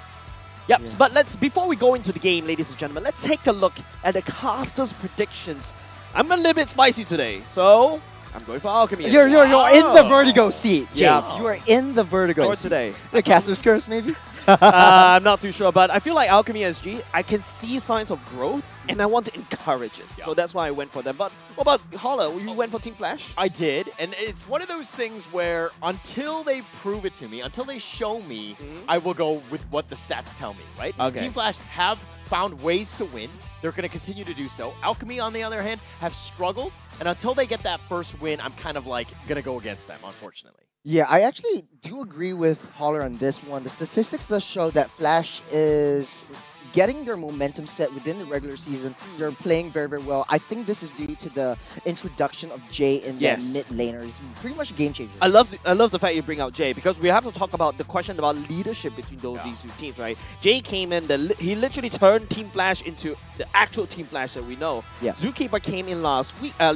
Yep, but before we go into the game, ladies and gentlemen, let's take a look at the casters' predictions. I'm a little bit spicy today, so I'm going for Alchemy. You're in the vertigo seat, Jace. You are in the vertigo seat. today. The caster's curse, maybe? I'm not too sure, but I feel like Alchemy SG, I can see signs of growth, and I want to encourage it. So that's why I went for them. But what about Holler? You went for Team Flash? I did, and it's one of those things where until they prove it to me, until they show me, I will go with what the stats tell me, right? Okay. Team Flash have found ways to win. They're going to continue to do so. Alchemy, on the other hand, have struggled, and until they get that first win, I'm kind of like going to go against them, unfortunately. Yeah, I actually do agree with Holler on this one. The statistics does show that Flash is getting their momentum set within the regular season. They're playing very, very well. I think this is due to the introduction of Jay in the mid laner. He's pretty much a game changer. I love the fact you bring out Jay, because we have to talk about the question about leadership between these two teams, right? Jay came in, he literally turned Team Flash into the actual Team Flash that we know. Yeah. Zookeeper came in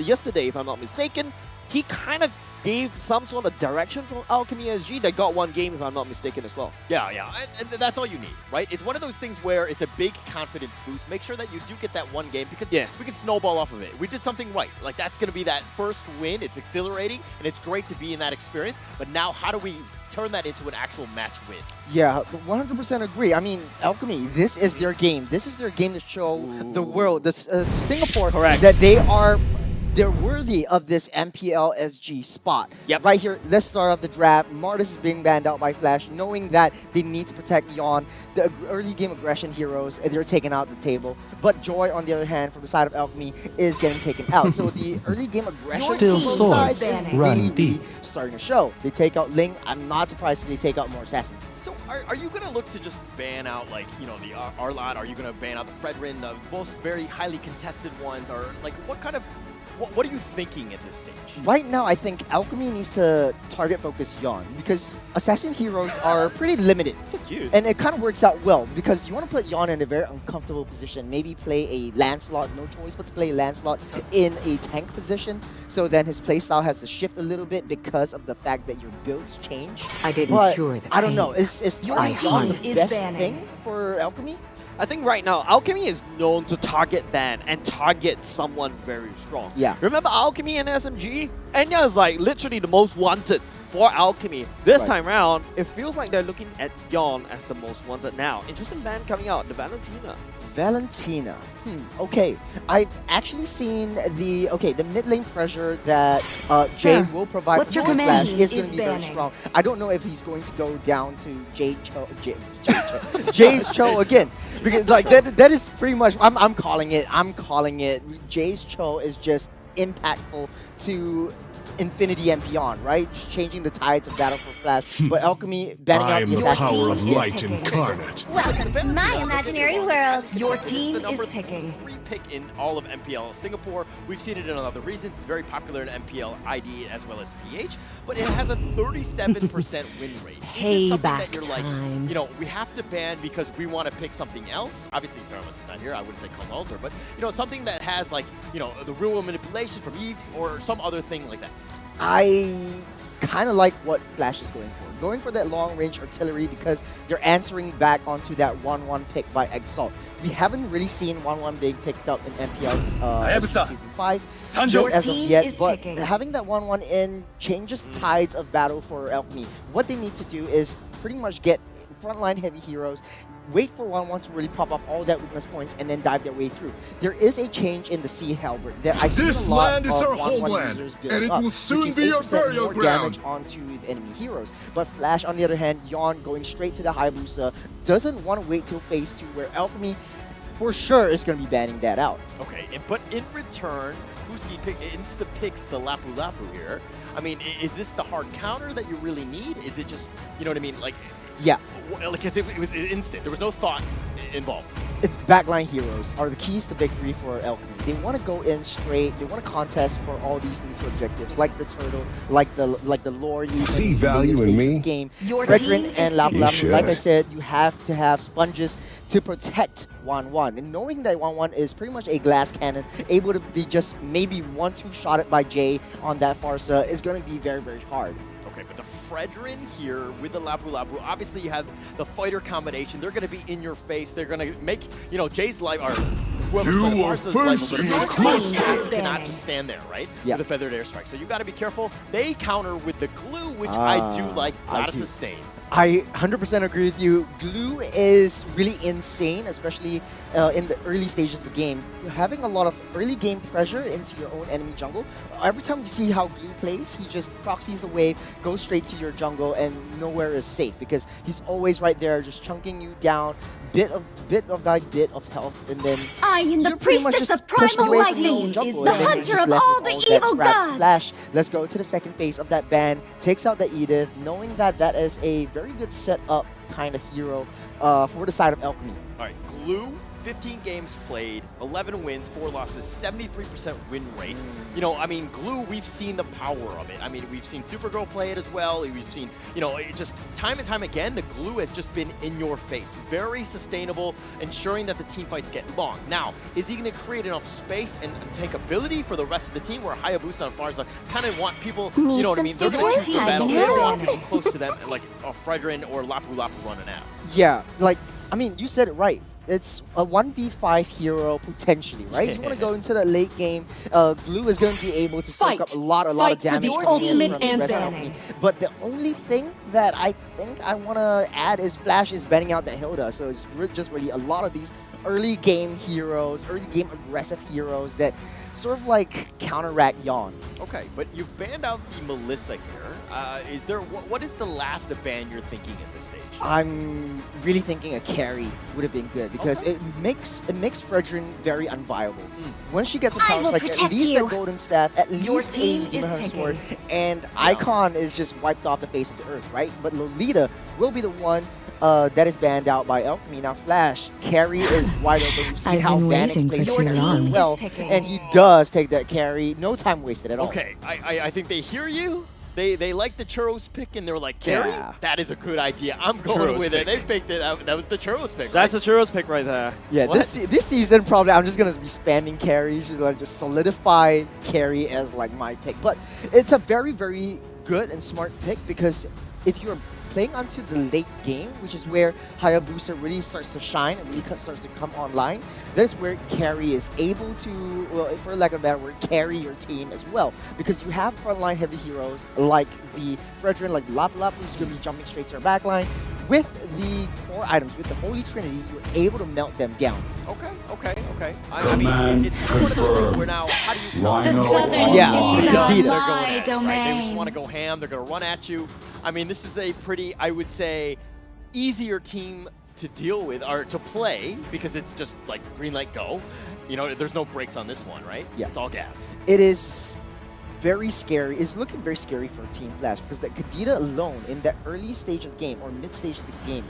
yesterday, if I'm not mistaken. He kind of gave some sort of direction for Alchemy SG. They got one game, if I'm not mistaken, as well. Yeah, and that's all you need, right? It's one of those things where it's a big confidence boost. Make sure that you do get that one game, because we can snowball off of it. We did something right. Like, that's going to be that first win. It's exhilarating, and it's great to be in that experience. But now, how do we turn that into an actual match win? Yeah, 100% agree. I mean, Alchemy, this is their game. This is their game to show the world, to Singapore, that they're worthy of this MPL SG spot. Right here, let's start off the draft. Martis is being banned out by Flash, knowing that they need to protect Yon. The early game aggression heroes, they're taken out the table. But Joy, on the other hand, from the side of Alchemy, is getting taken out. So the early game aggression Still side swords is run really deep. starting to show. They take out Ling. I'm not surprised if they take out more assassins. So are you going to look to just ban out, like, you know, the Arlad? Are you going to ban out the Fredrin, both very highly contested ones? Or, like, what kind of... What are you thinking at this stage? Right now, I think Alchemy needs to target focus Yon, because assassin heroes are pretty limited. So cute. And it kind of works out well, because you want to put Yon in a very uncomfortable position. Maybe play a Lancelot, no choice but to play Lancelot in a tank position. So then his playstyle has to shift a little bit because of the fact that your builds change. I didn't but cure the I don't pain. know. Is targeting Yon the best thing for Alchemy? I think right now, Alchemy is known to target ban and target someone very strong. Yeah. Remember Alchemy and SMG? Enya is like literally the most wanted for Alchemy. This time around, it feels like they're looking at Yon as the most wanted now. Interesting ban coming out, the Valentina. Valentina. Okay. I've actually seen the mid lane pressure that Jay will provide what's for your Flash command is going to be very strong. I don't know if he's going to go down to Jay's Cho again, because like that is pretty much I'm calling it. Jay's Cho is just impactful to infinity and beyond, right? Just changing the tides of battle for Flash. But Alchemy banning I out am the the assassin power of light incarnate. Welcome to my imaginary world. Your This team the number is picking. 3 pick in all of MPL Singapore. We've seen it in other regions. It's very popular in MPL ID as well as PH, but it has a 37% win rate. Is it something that you're like, time. you know, we have to ban because we want to pick something else? Obviously, Fairless is not here. I wouldn't say Cult Altar, but, you know, something that has, like, you know, the real manipulation from Eve or some other thing like that. I kind of like what Flash is going for. Going for that long-range artillery because they're answering back onto that 1-1 pick by Exalt. We haven't really seen 1-1 being picked up in MPL's Season 5 just as of yet, but having that 1-1 in changes tides of battle for Alchemy. What they need to do is pretty much get frontline heavy heroes, wait for 1-1 to really pop off all that weakness points, and then dive their way through. There is a change in the Sea Halberd. I see This a lot land is of our 1-1 homeland, users build and it up, will soon which is be our 8% burial more ground. damage onto the enemy heroes. But Flash, on the other hand, Yon going straight to the Hayabusa, doesn't want to wait till phase 2, where Alchemy for sure is going to be banning that out. Okay, but in return, Huski insta-picks the Lapu Lapu here. I mean, is this the hard counter that you really need? Is it just, you know what I mean? Like, yeah. Because it was instant. There was no thought involved. It's backline heroes are the keys to victory for Alchemy. They want to go in straight. They want to contest for all these neutral objectives, like the turtle, like the Lord. See value in me? Game. Your Fredrin team and is Lapu picking. Lapu, like I said, you have to have sponges to protect 1-1. And knowing that 1-1 is pretty much a glass cannon, able to be just maybe 1-2 shotted by Jay on that Farsa is going to be very, very hard. Okay, but the Fredrin here with the Lapu Lapu, obviously you have the fighter combination. They're going to be in your face. They're going to make, you know, Jay's life, or whoever's playing Farsa's life, but cannot just stand there, right? Yeah. With a feathered airstrike. So you got to be careful. They counter with the glue, which I do like. Gotta sustain. I 100% agree with you. Glue is really insane, especially in the early stages of the game. Having a lot of early game pressure into your own enemy jungle. Every time you see how Glue plays, he just proxies the wave, goes straight to your jungle, and nowhere is safe because he's always right there, just chunking you down, bit of health, and then I am the priestess of primal lightning, the hunter of all the evil gods. Flash. Let's go to the second phase of that ban. Takes out the Edith, knowing that that is a very good setup kind of hero for the side of Alchemy. All right, Glue, 15 games played, 11 wins, 4 losses, 73% win rate. You know, I mean, Glue, we've seen the power of it. I mean, we've seen Supergirl play it as well. We've seen, you know, it just time and time again, the Glue has just been in your face. Very sustainable, ensuring that the team fights get long. Now, is he going to create enough space and tankability for the rest of the team where Hayabusa and Farza kind of want people, you know what I mean? They're going to choose the battle. They don't want people close to them, like Fredrin or Lapu Lapu running out. Yeah, like, I mean, you said it right. It's a 1v5 hero potentially, right? You want to go into the late game. Glue is going to be able to soak up a lot of damage coming in from the rest of the company. But the only thing that I think I want to add is Flash is banning out the Hilda. So it's just really a lot of these early game heroes, early game aggressive heroes that sort of like counteract Yawn. Okay, but you've banned out the Melissa here. Is there what is the last ban you're thinking at this stage? I'm really thinking a carry would have been good because it makes Fredrin very unviable. When she gets a power spike, at least a golden staff, at least a Demon Hunter sword, and Icon is just wiped off the face of the earth, right? But Lolita will be the one that is banned out by Alchemy. Now Flash, carry is wide open. We've seen how Vanix plays the carry well, and he does take that carry. No time wasted at all. Okay, I think they hear you. They like the churros pick, and they're like, carry? Yeah. That is a good idea. I'm going with it. They picked it. That was the churros pick. That's a churros pick right there. Yeah, this season probably I'm just going to be spamming carry. Just solidify carry as like my pick. But it's a very, very good and smart pick because if you're playing onto the late game, which is where Hayabusa really starts to shine and really starts to come online, that's where carry is able to, well, for lack of a better word, carry your team as well. Because you have frontline heavy heroes like the Fredrin, like Lapu Lapu, who's going to be jumping straight to your backline. With the core items, with the Holy Trinity, you're able to melt them down. Okay. I mean, it's one of those things where now, how do you They're going domain. They just want to go ham. They're going to run at you. I mean, this is a pretty, I would say, easier team to deal with or to play because it's just like green light go. You know, there's no brakes on this one, right? Yeah. It's all gas. It is very scary. It's looking very scary for Team Flash because that Kadita alone in that early stage of the game or mid stage of the game,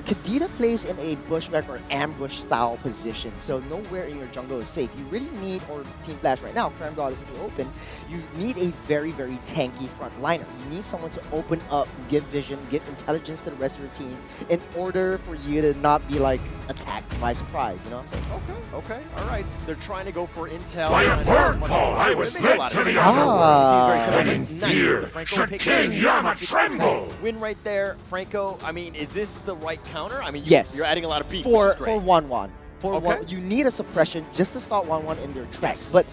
Kadita plays in a bushwhack or ambush style position, so nowhere in your jungle is safe. You really need, or Team Flash right now, Crown God is still open, you need a very, very tanky frontliner. You need someone to open up, give vision, give intelligence to the rest of your team in order for you to not be like attacked by surprise, you know what I'm saying? Okay, all right. They're trying to go for intel. By a bird call, I was led to the underworld. And in fear, should King Yama tremble. Win right there, Franco. I mean, is this the right counter? I mean, yes. You're adding a lot of beef. For 1-1. For 1, you need a suppression just to start 1-1 in their tracks. But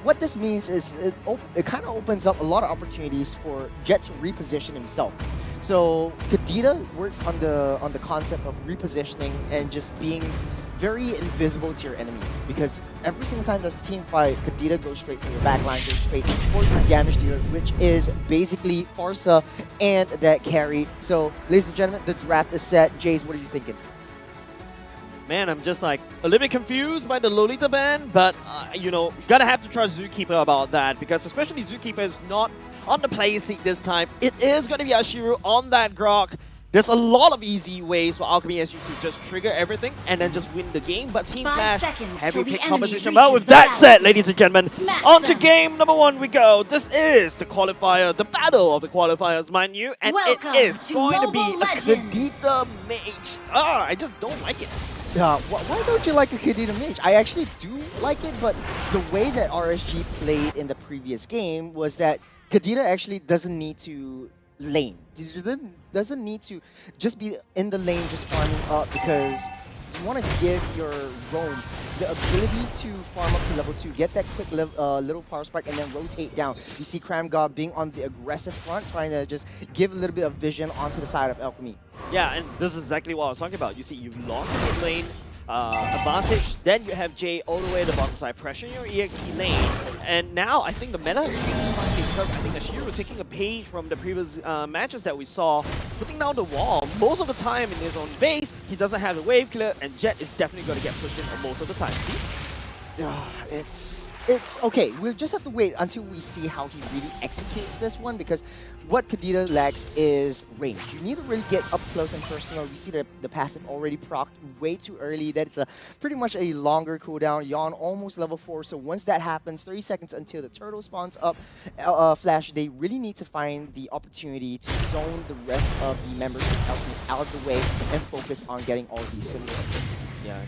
what this means is it kind of opens up a lot of opportunities for Jet to reposition himself. So Kadita works on the concept of repositioning and just being very invisible to your enemy, because every single time there's a team fight, Kadita goes straight for your backline, goes straight for your damage dealer, which is basically Farsa and that carry. So, ladies and gentlemen, the draft is set. Jace, what are you thinking? Man, I'm just like a little bit confused by the Lolita ban, but you know, gotta have to trust Zookeeper about that, because especially Zookeeper is not on the play seat this time. It is going to be Ashiru on that Grok. There's a lot of easy ways for Alchemy SG to just trigger everything and then just win the game, but Team Flash, heavy pick composition. But with that said, ladies and gentlemen, on to game number 1 we go. This is the qualifier, the battle of the qualifiers, mind you, and it is going to be a Kadita Mage. I just don't like it. Yeah, why don't you like a Kadita Mage? I actually do like it, but the way that RSG played in the previous game was that Kadita actually doesn't need to lane. Doesn't need to just be in the lane just farming up, because you want to give your roam the ability to farm up to level 2, get that quick little power spike, and then rotate down. You see Cram God being on the aggressive front, trying to just give a little bit of vision onto the side of Alchemy. Yeah, and this is exactly what I was talking about. You see, you've lost your mid lane advantage, then you have Jay all the way to the bottom side, pressuring your EXP lane, and now I think the meta is really slightly because I think Ashiru taking a page from the previous matches that we saw, putting down the wall most of the time in his own base. He doesn't have the wave clear, and Jet is definitely going to get pushed in most of the time. See? It's okay. We'll just have to wait until we see how he really executes this one, because what Kadita lacks is range. You need to really get up close and personal. You see the passive already procced way too early. That's pretty much a longer cooldown. Yawn almost level 4, so once that happens, 30 seconds until the turtle spawns up, Flash, they really need to find the opportunity to zone the rest of the members out of the way and focus on getting all these similar objectives. Yeah.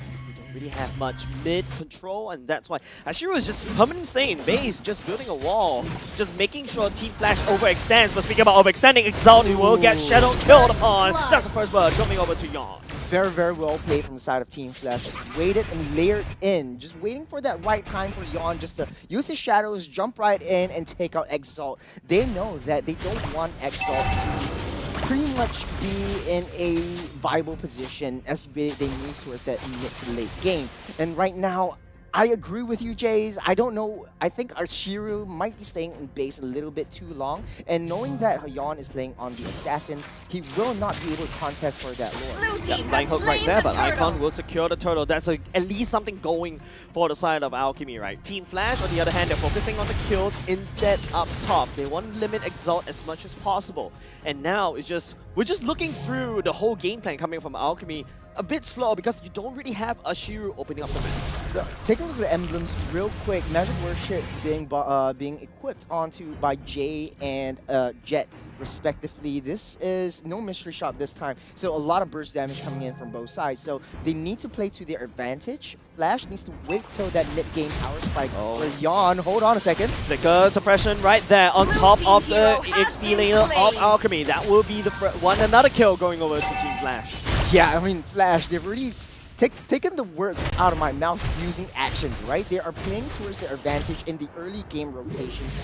Really have much mid control, and that's why Ashiru is just permanently staying in base, just building a wall, just making sure Team Flash overextends. But speaking about overextending, Exalt, who will get Shadow killed upon. That's the first blood coming over to Yawn. Very, very well played from the side of Team Flash. Just waited and layered in, just waiting for that right time for Yawn just to use his shadows, jump right in, and take out Exalt. They know that they don't want Exalt to pretty much be in a viable position as they move towards that mid to late game. And right now, I agree with you, Jays. I don't know. I think Ashiru might be staying in base a little bit too long. And knowing that Hayan is playing on the Assassin, he will not be able to contest for that lore. Yeah, flying hook right there, but Icon will secure the turtle. That's at least something going for the side of Alchemy, right? Team Flash, on the other hand, they're focusing on the kills instead up top. They want to limit Exalt as much as possible. And now we're just looking through the whole game plan coming from Alchemy a bit slow because you don't really have Ashiru opening up the map. Take a look at the emblems real quick. Magic Worship being equipped onto by Jay and Jet respectively. This is no mystery shop this time, so a lot of burst damage coming in from both sides. So they need to play to their advantage. Flash needs to wait till that mid-game power spike for Yawn. Hold on a second. Flicker suppression right there on top of the XP laner of Alchemy. That will be the another kill going over to Team Flash. Yeah, I mean, Flash, they've really taken the words out of my mouth using actions, right? They are playing towards their advantage in the early game rotations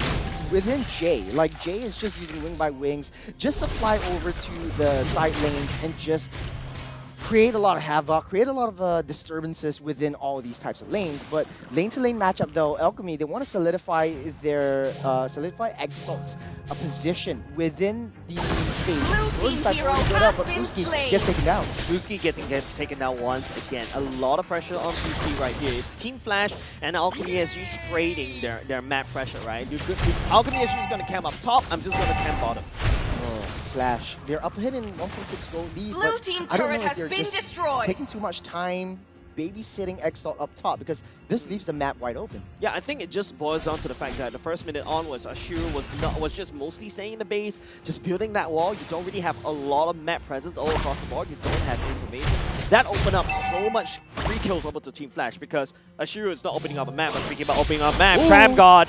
within Jay. Like, Jay is just using wing by wings just to fly over to the side lanes and just create a lot of havoc, create a lot of disturbances within all of these types of lanes. But lane-to-lane matchup, though, Alchemy, they want to solidify their Exalt's position within the stage. Blue team hero has been slain. Gets taken down. Bluesky getting taken down once again. A lot of pressure on Bluesky right here. It's Team Flash and Alchemy SG trading their map pressure, right? Alchemy SG is going to camp up top. I'm just going to camp bottom. Flash. They're up ahead in 1.6 goal lead. Blue team turret has been destroyed. Taking too much time babysitting Exalt up top because this leaves the map wide open. Yeah, I think it just boils down to the fact that the first minute onwards, Ashiru was just mostly staying in the base, just building that wall. You don't really have a lot of map presence all across the board. You don't have information. That opened up so much free kills over to Team Flash because Ashiru is not opening up a map. But speaking about opening up a map, Cram God,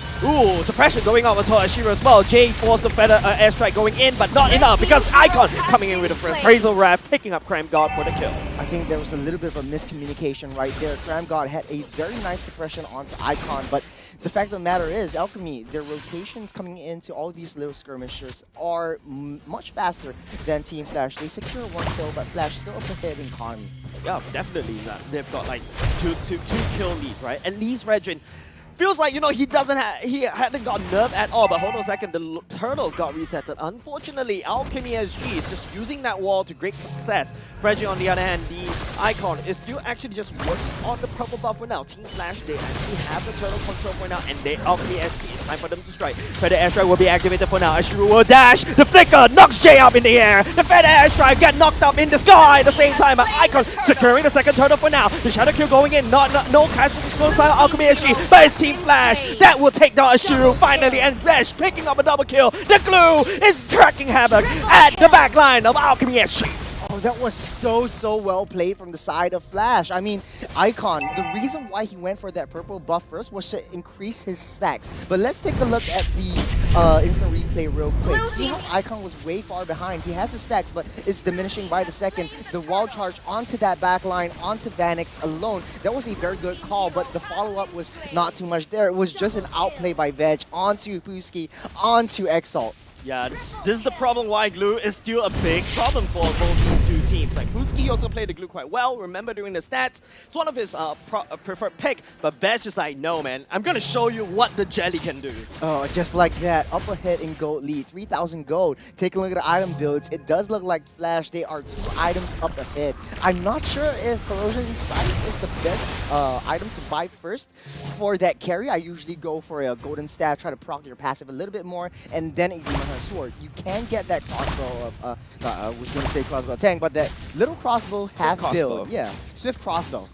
suppression going up onto Ashiru as well. Jay forced the feather airstrike going in, but not enough because Icon coming in with a appraisal wrap, picking up Cram God for the kill. I think there was a little bit of a miscommunication right there. Cram God had a very nice suppression onto Icon, but the fact of the matter is, Alchemy, their rotations coming into all these little skirmishers are much faster than Team Flash. They secure one kill, but Flash still up ahead in economy. Yeah, definitely. They've got like two kill leads, right? At least Regin feels like, he hadn't got nerfed at all, but hold on a second, the turtle got resetted. Unfortunately, Alchemy SG is just using that wall to great success. Fredgy, on the other hand, the Icon is still actually just working on the purple buff for now. Team Flash, they actually have the turtle control for now, and Alchemy SG, it's time for them to strike. Feather airstrike will be activated for now. Ashiru will dash, the flicker knocks Jay up in the air. The feather airstrike get knocked up in the sky at the same time, but Icon securing the second turtle for now. The shadow kill going in, no casualties from the side of Alchemy SG, but it's Team Flash that will take down Ashiru finally, and Flash picking up a double kill. The glue is cracking havoc at the back line of Alchemy SG. Oh, that was so well played from the side of Flash. I mean, Icon, the reason why he went for that purple buff first was to increase his stacks. But let's take a look at the instant replay real quick. See how Icon was way far behind. He has the stacks, but it's diminishing by the second. The wall charge onto that back line, onto Vanix alone. That was a very good call, but the follow-up was not too much there. It was just an outplay by Veg onto Puski, onto Exalt. Yeah, this is the problem why Glue is still a big problem for both these two teams. Like, Puski also played the Glue quite well, remember doing the stats. It's one of his preferred pick, but Bash is like, no man, I'm gonna show you what the Jelly can do. Oh, just like that, up ahead in gold lead, 3,000 gold. Take a look at the item builds. It does look like Flash, they are 2 items up ahead. I'm not sure if Corrosion Sight is the best item to buy first. For that carry, I usually go for a golden staff, try to proc your passive a little bit more, and then a sword. You can get that crossbow of, I was going to say crossbow tank, but that little crossbow half build. Yeah, swift crossbow.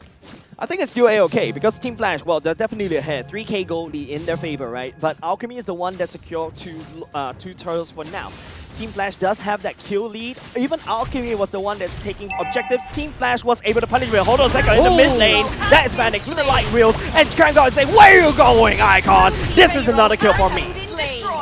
I think it's still A-okay because Team Flash, well, they're definitely ahead. 3k gold lead in their favor, right? But Alchemy is the one that secured two turtles for now. Team Flash does have that kill lead. Even Alchemy was the one that's taking objective. Team Flash was able to punish Wheel. Hold on a second, in the mid lane. That is Vanix with the light wheels. And Krangard say, where are you going, Icon? This is another kill for me.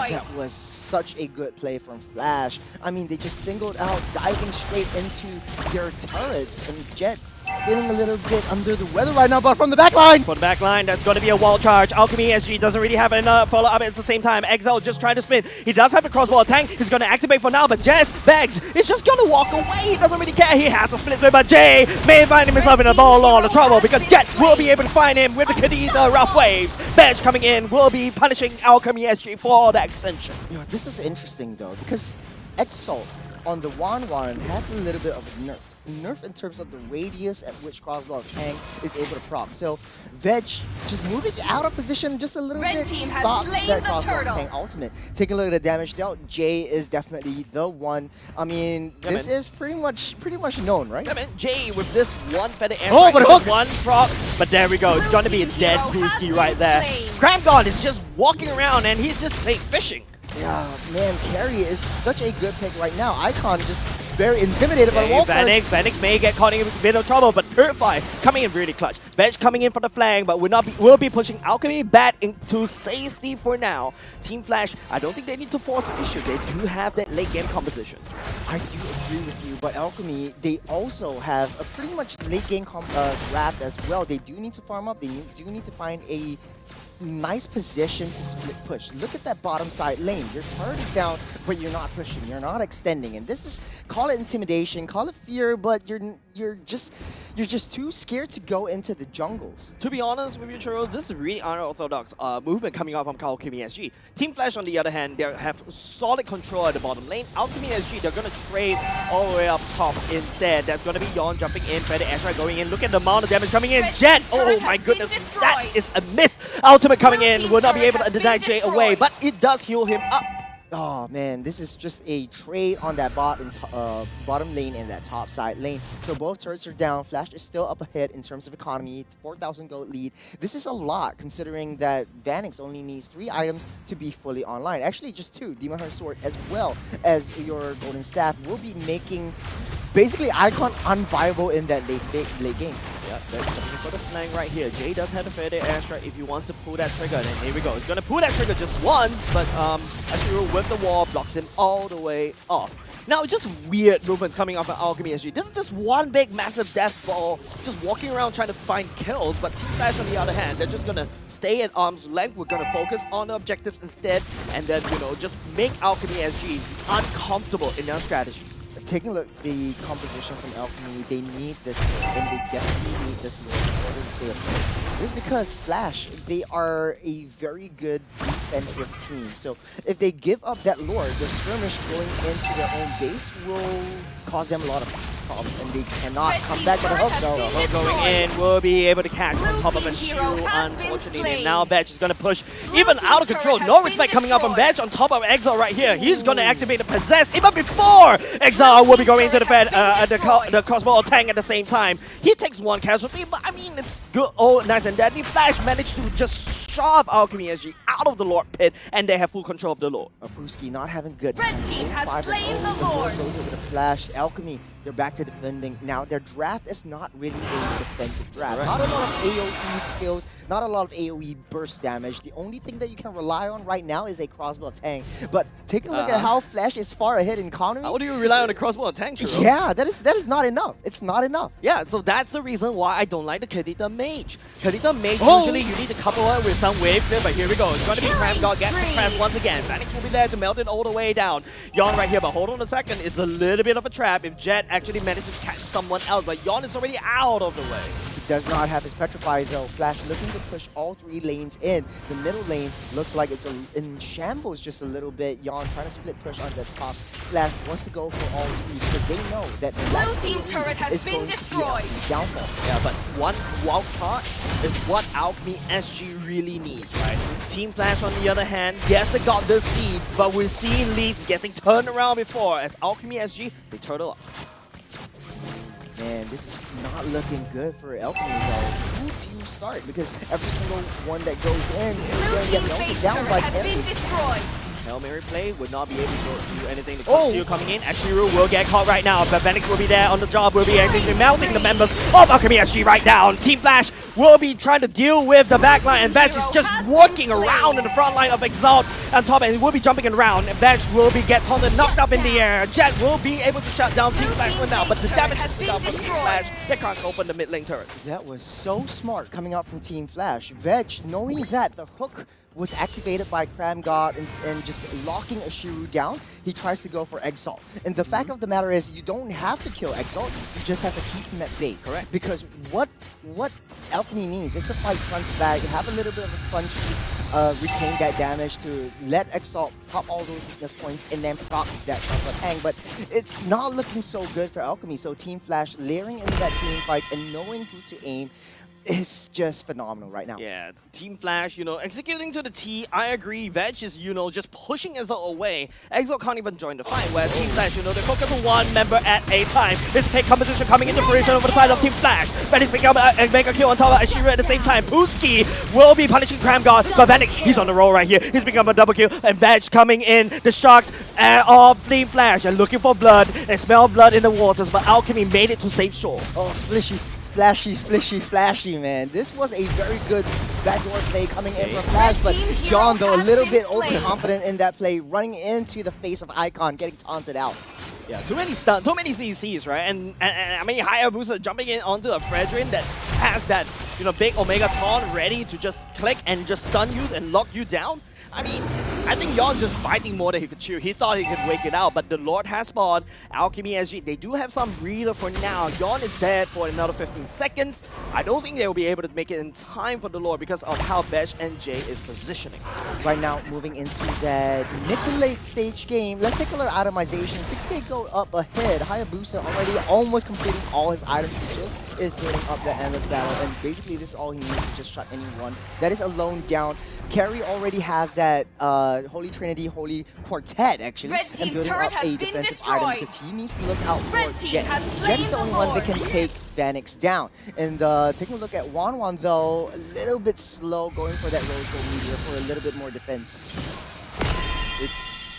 That was such a good play from Flash. I mean, they just singled out, diving straight into their turrets. And Jet feeling a little bit under the weather right now, but from the back line! For the back line, that's going to be a wall charge. Alchemy SG doesn't really have enough follow-up at the same time. Exile just trying to spin. He does have a crossbow tank. He's going to activate for now, but Jess Bags is just going to walk away. He doesn't really care. He has a split, but Jay may find himself in a lot of trouble because Jet will be able to find him with the Khadija rough waves. Badge coming in will be punishing Alchemy SG for the extension. You know, this is interesting though, because Exalt on the 1-1 has a little bit of a nerf. Nerf in terms of the radius at which crossbow tank is able to proc. So Veg just moving out of position just a little bit stops that crossbow tank ultimate. Take a look at the damage dealt. Jay is definitely the one. I mean, this is pretty much known, right? Yeah, man. Jay with this one feather air but hook! One proc, but there we go. It's gonna be a dead Puski right there. Cramgon is just walking around and he's just playing fishing. Yeah, man, Carry is such a good pick right now. Icon just very intimidated by the wall. Vanix may get caught in a bit of trouble, but Purify coming in really clutch. Bench coming in for the flank, but will be pushing Alchemy back into safety for now. Team Flash, I don't think they need to force the issue. They do have that late game composition. I do agree with you, but Alchemy, they also have a pretty much late game draft as well. They do need to farm up. They do need to find a nice position to split push. Look at that bottom side lane. Your turret is down, but you're not pushing. You're not extending. And this is, call it intimidation, call it fear, but you're just too scared to go into the jungles. To be honest with you, Churros, this is really unorthodox movement coming out from Alchemy SG. Team Flash, on the other hand, they have solid control at the bottom lane. Alchemy SG, they're going to trade all the way up top instead. That's going to be Yon jumping in, Feather Ashra going in. Look at the amount of damage coming in. Jet! Oh my goodness, that is a miss. Ultimate coming in, will not be able to deny Jay away, but it does heal him up. Oh man, this is just a trade on that bottom lane and that top side lane. So both turrets are down. Flash is still up ahead in terms of economy, 4,000 gold lead. This is a lot considering that Vanix only needs 3 items to be fully online. Actually, just 2, Demon Hunter Sword as well as your Golden Staff will be making basically Icon unviable in that late game. Yeah, that's something for the flank right here. Jay does have the Feather Ashra if he wants to pull that trigger. And here we go. He's going to pull that trigger just once, but actually with the wall blocks him all the way off. Now, just weird movements coming off of Alchemy SG. This is just one big massive death ball, just walking around trying to find kills, but Team Flash on the other hand, they're just going to stay at arm's length. We're going to focus on the objectives instead, and then, you know, just make Alchemy SG uncomfortable in their strategy. Taking a look at the composition from Alchemy, they need this lord, and they definitely need this lord in order to stay afloat. This is because Flash, they are a very good defensive team. So if they give up that lord, the skirmish going into their own base will cause them a lot of problems, and they cannot come back with a hook though. The hook going in will be able to catch on top of a shoe, unfortunately. And now Badge is going to push even out of control. No respect coming up from Badge on top of Exile right here. He's going to activate the Possess even before Exile will be going into the crossbow tank at the same time. He takes 1 casualty, but I mean, it's good. Oh, nice and deadly. Flash managed to just shove Alchemy SG out of the Lord pit, and they have full control of the Lord. Apuski not having good Red team has slain the Lord. Goes over to Flash. Alchemy, They're back to defending. Now, their draft is not really a defensive draft. Not a lot of AoE skills, not a lot of AoE burst damage. The only thing that you can rely on right now is a crossbow tank. But take a look at how Flash is far ahead in economy. How do you rely on a crossbow tank, Churros? Yeah, that is not enough. It's not enough. Yeah, so that's the reason why I don't like the Kadita Mage. Kadita Mage, usually you need to couple it with some wave clear, but here we go. It's going to be Cram God gets suppressed once again. Vanix will be there to melt it all the way down. Yawn right here, but hold on a second. It's a little bit of a trap if Jet actually manages to catch someone else, but Yawn is already out of the way. Does not have his Petrify though. Flash looking to push all 3 lanes in. The middle lane looks like it's in shambles just a little bit. Yawn trying to split push on the top. Flash wants to go for all 3 because they know that the blue team turret has been destroyed. Downfall. Yeah, but one wild card is what Alchemy SG really needs, right? Team Flash on the other hand, yes, they got this lead, but we're seeing leads getting turned around before as Alchemy SG, they turtle up. Man, this is not looking good for Alchemy though. Who do you start? Because every single one that goes in is going to get melted down by Terry. Hail Mary play would not be able to do anything. The Koshio coming in. Ashiru will get caught right now, but Venix will be there on the job. Will be actually melting the members of Alchemy SG right now. Team Flash will be trying to deal with the backline, and Vetch is just working around in the front line of Exalt on top, and he will be jumping around. And Vetch will be taunted, knocked up in the air. Jet will be able to shut down Team Flash for now, but the damage has been done from Team Flash. They can't open the mid lane turret. That was so smart coming out from Team Flash. Vetch, knowing that the hook was activated by Cram God and just locking Ashiru down, he tries to go for Exalt. And the fact of the matter is, you don't have to kill Exalt, you just have to keep him at bay. Correct. Because what Alchemy needs is to fight front to back, have a little bit of a sponge to retain that damage, to let Exalt pop all those weakness points and then proc that hang. But it's not looking so good for Alchemy, so Team Flash layering into that team fights and knowing who to aim is just phenomenal right now. Yeah, Team Flash, executing to the T. I agree. Vetch is, just pushing Exalt away. Exalt can't even join the fight. Where Team Flash, they focus on one member at a time. This pick composition coming into fruition over the side of Team Flash. Venix pick up a mega kill on top of Ashiru at the same time. Pooski will be punishing Cram God, but Venix, he's on the roll right here. He's picking up a double kill, and Vetch coming in. The Sharks of Team Flash are looking for blood. They smell blood in the waters, but Alchemy made it to safe shores. Oh, Splishy. Flashy, man. This was a very good backdoor play coming in from Flash, but John, though, a little bit overconfident in that play, running into the face of Icon, getting taunted out. Yeah, too many CCs, right? And I mean, Hayabusa jumping in onto a Fredrin that has that, big Omega taunt ready to just click and just stun you and lock you down. I mean, I think Yawn's just fighting more than he could chew. He thought he could wake it out, but the Lord has spawned. Alchemy SG, they do have some breather for now. Yawn is dead for another 15 seconds. I don't think they will be able to make it in time for the Lord because of how Besh and Jay is positioning. Right now, moving into that mid to late stage game, let's take a look at itemization. 6K go up ahead. Hayabusa already almost completing all his items. He just is building up the endless battle, and basically this is all he needs to just shut anyone that is alone down. Carry already has that Holy Trinity, Holy Quartet actually, Red team and building turret up has a been defensive destroyed. item because he needs to look out Red for team Jet. has Jet is slain the only the one that Lord. can take Vanix down. And taking a look at Wan though, a little bit slow going for that Rose Gold Meteor for a little bit more defense.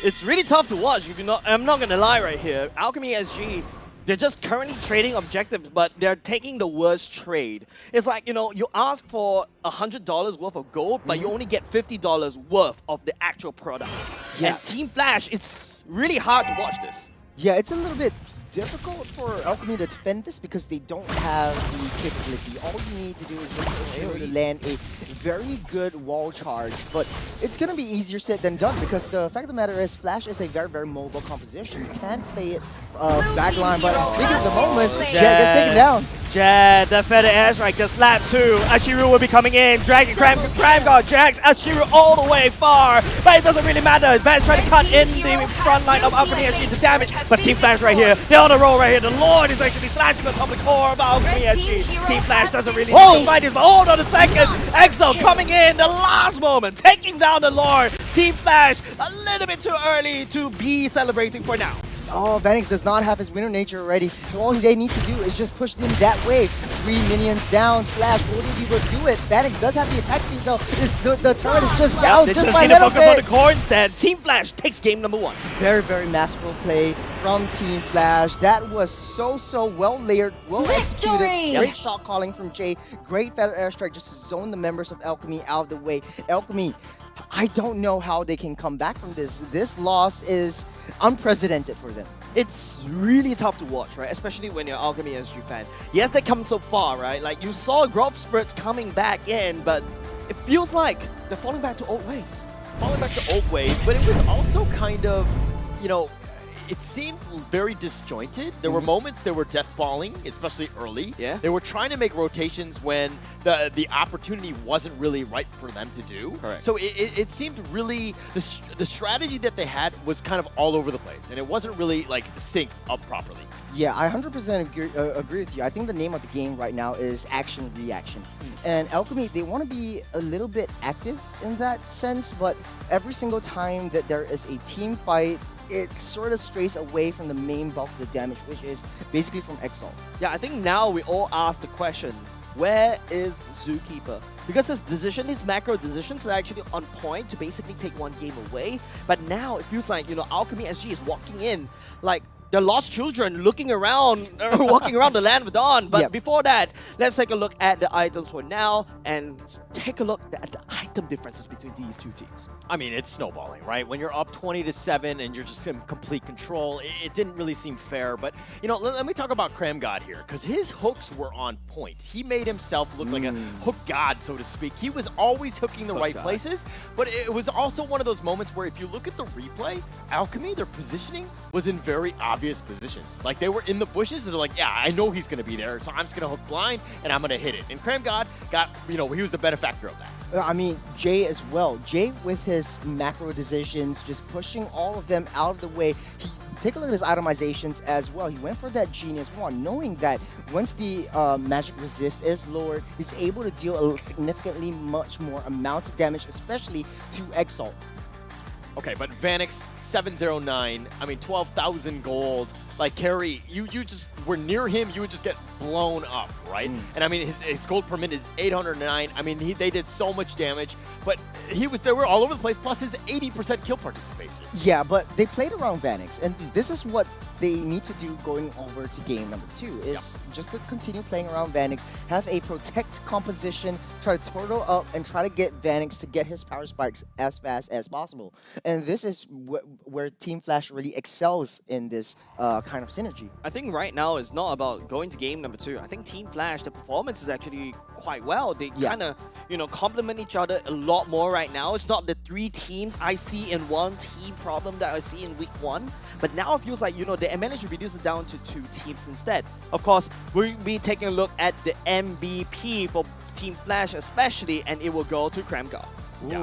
It's really tough to watch. I'm not gonna lie right here. Alchemy SG, they're just currently trading objectives, but they're taking the worst trade. It's like, you ask for $100 worth of gold, but you only get $50 worth of the actual product. Yeah. And Team Flash, it's really hard to watch this. Yeah, it's a little bit difficult for Alchemy to defend this because they don't have the capability. All you need to do is wait for Hero to land a very good wall charge, but it's going to be easier said than done because the fact of the matter is Flash is a very, very mobile composition. You can play it backline, but speaking of the moment, Jet gets taken down. Jet, the feather airstrike, the slap too. Ashiru will be coming in, dragging Cram God, drags Ashiru all the way far, but it doesn't really matter. Van's trying to cut in the front line of Alchemy SG to damage, but Team Flash right here, they're on the roll right here. The Lord is actually slashing on top of the core of Alchemy SG. Team Flash doesn't really need to fight this, but hold on a second. Exo coming in the last moment, taking down the Lord. Team Flash a little bit too early to be celebrating for now. Oh, Vanix does not have his winner nature already. All they need to do is just push in that wave. 3 minions down, Flash, will they be able to do it? Vanix does have the attack speed though. The turret is just down just by a little bit. The core instead. Team Flash takes game number 1. Very, very masterful play from Team Flash. That was so well layered, well executed. Great shot calling from Jay. Great feather airstrike just to zone the members of Alchemy out of the way. Alchemy, I don't know how they can come back from this. This loss is unprecedented for them. It's really tough to watch, right? Especially when you're an Alchemy SG fan. Yes, they come so far, right? Like, you saw Growth Spurts coming back in, but it feels like they're falling back to old ways. Falling back to old ways, but it was also kind of, you know, it seemed very disjointed. There were moments they were death falling, especially early. Yeah. They were trying to make rotations when the opportunity wasn't really right for them to do. Correct. So it seemed really, the strategy that they had was kind of all over the place, and it wasn't really like synced up properly. Yeah, I 100% agree with you. I think the name of the game right now is action reaction. And Alchemy, they want to be a little bit active in that sense, but every single time that there is a team fight, it sort of strays away from the main bulk of the damage, which is basically from Exalt. Yeah, I think now we all ask the question, where is Zookeeper? Because his macro decisions are actually on point to basically take one game away. But now it feels like, you know, Alchemy SG is walking in like the lost children looking around, walking around the land of Dawn. But before that, let's take a look at the items for now and take a look at the item differences between these two teams. I mean, it's snowballing, right? When you're up 20-7 and you're just in complete control, it didn't really seem fair. But, you know, let me talk about Cram God here, because his hooks were on point. He made himself look like a hook god, so to speak. He was always hooking the right places, but it was also one of those moments where if you look at the replay, Alchemy, their positioning was in very obvious positions. Like, they were in the bushes and they're like, yeah, I know he's going to be there, so I'm just going to hook blind and I'm going to hit it. And Cram God got, you know, he was the benefactor of that. I mean, Jay as well. Jay with his macro decisions, just pushing all of them out of the way. Take a look at his itemizations as well. He went for that Genius Wand, knowing that once the magic resist is lowered, he's able to deal a significantly much more amount of damage, especially to Exalt. Okay, but Vanix 709, I mean 12,000 gold. Like, Carry, you just were near him, you would just get blown up, right? And I mean, his gold per minute is 809. I mean, they did so much damage, but they were all over the place, plus his 80% kill participation. Yeah, but they played around Vanix, and this is what they need to do going over to game number 2, is just to continue playing around Vanix, have a protect composition, try to turtle up, and try to get Vanix to get his power spikes as fast as possible. And this is where Team Flash really excels in this kind of synergy. I think right now it's not about going to game number 2. I think Team Flash, the performance is actually quite well. They kind of, you know, complement each other a lot more right now. It's not the 3 teams I see in one team problem that I see in week 1. But now it feels like, you know, they managed to reduce it down to 2 teams instead. Of course, we'll be taking a look at the MVP for Team Flash especially, and it will go to Cram God. Yeah.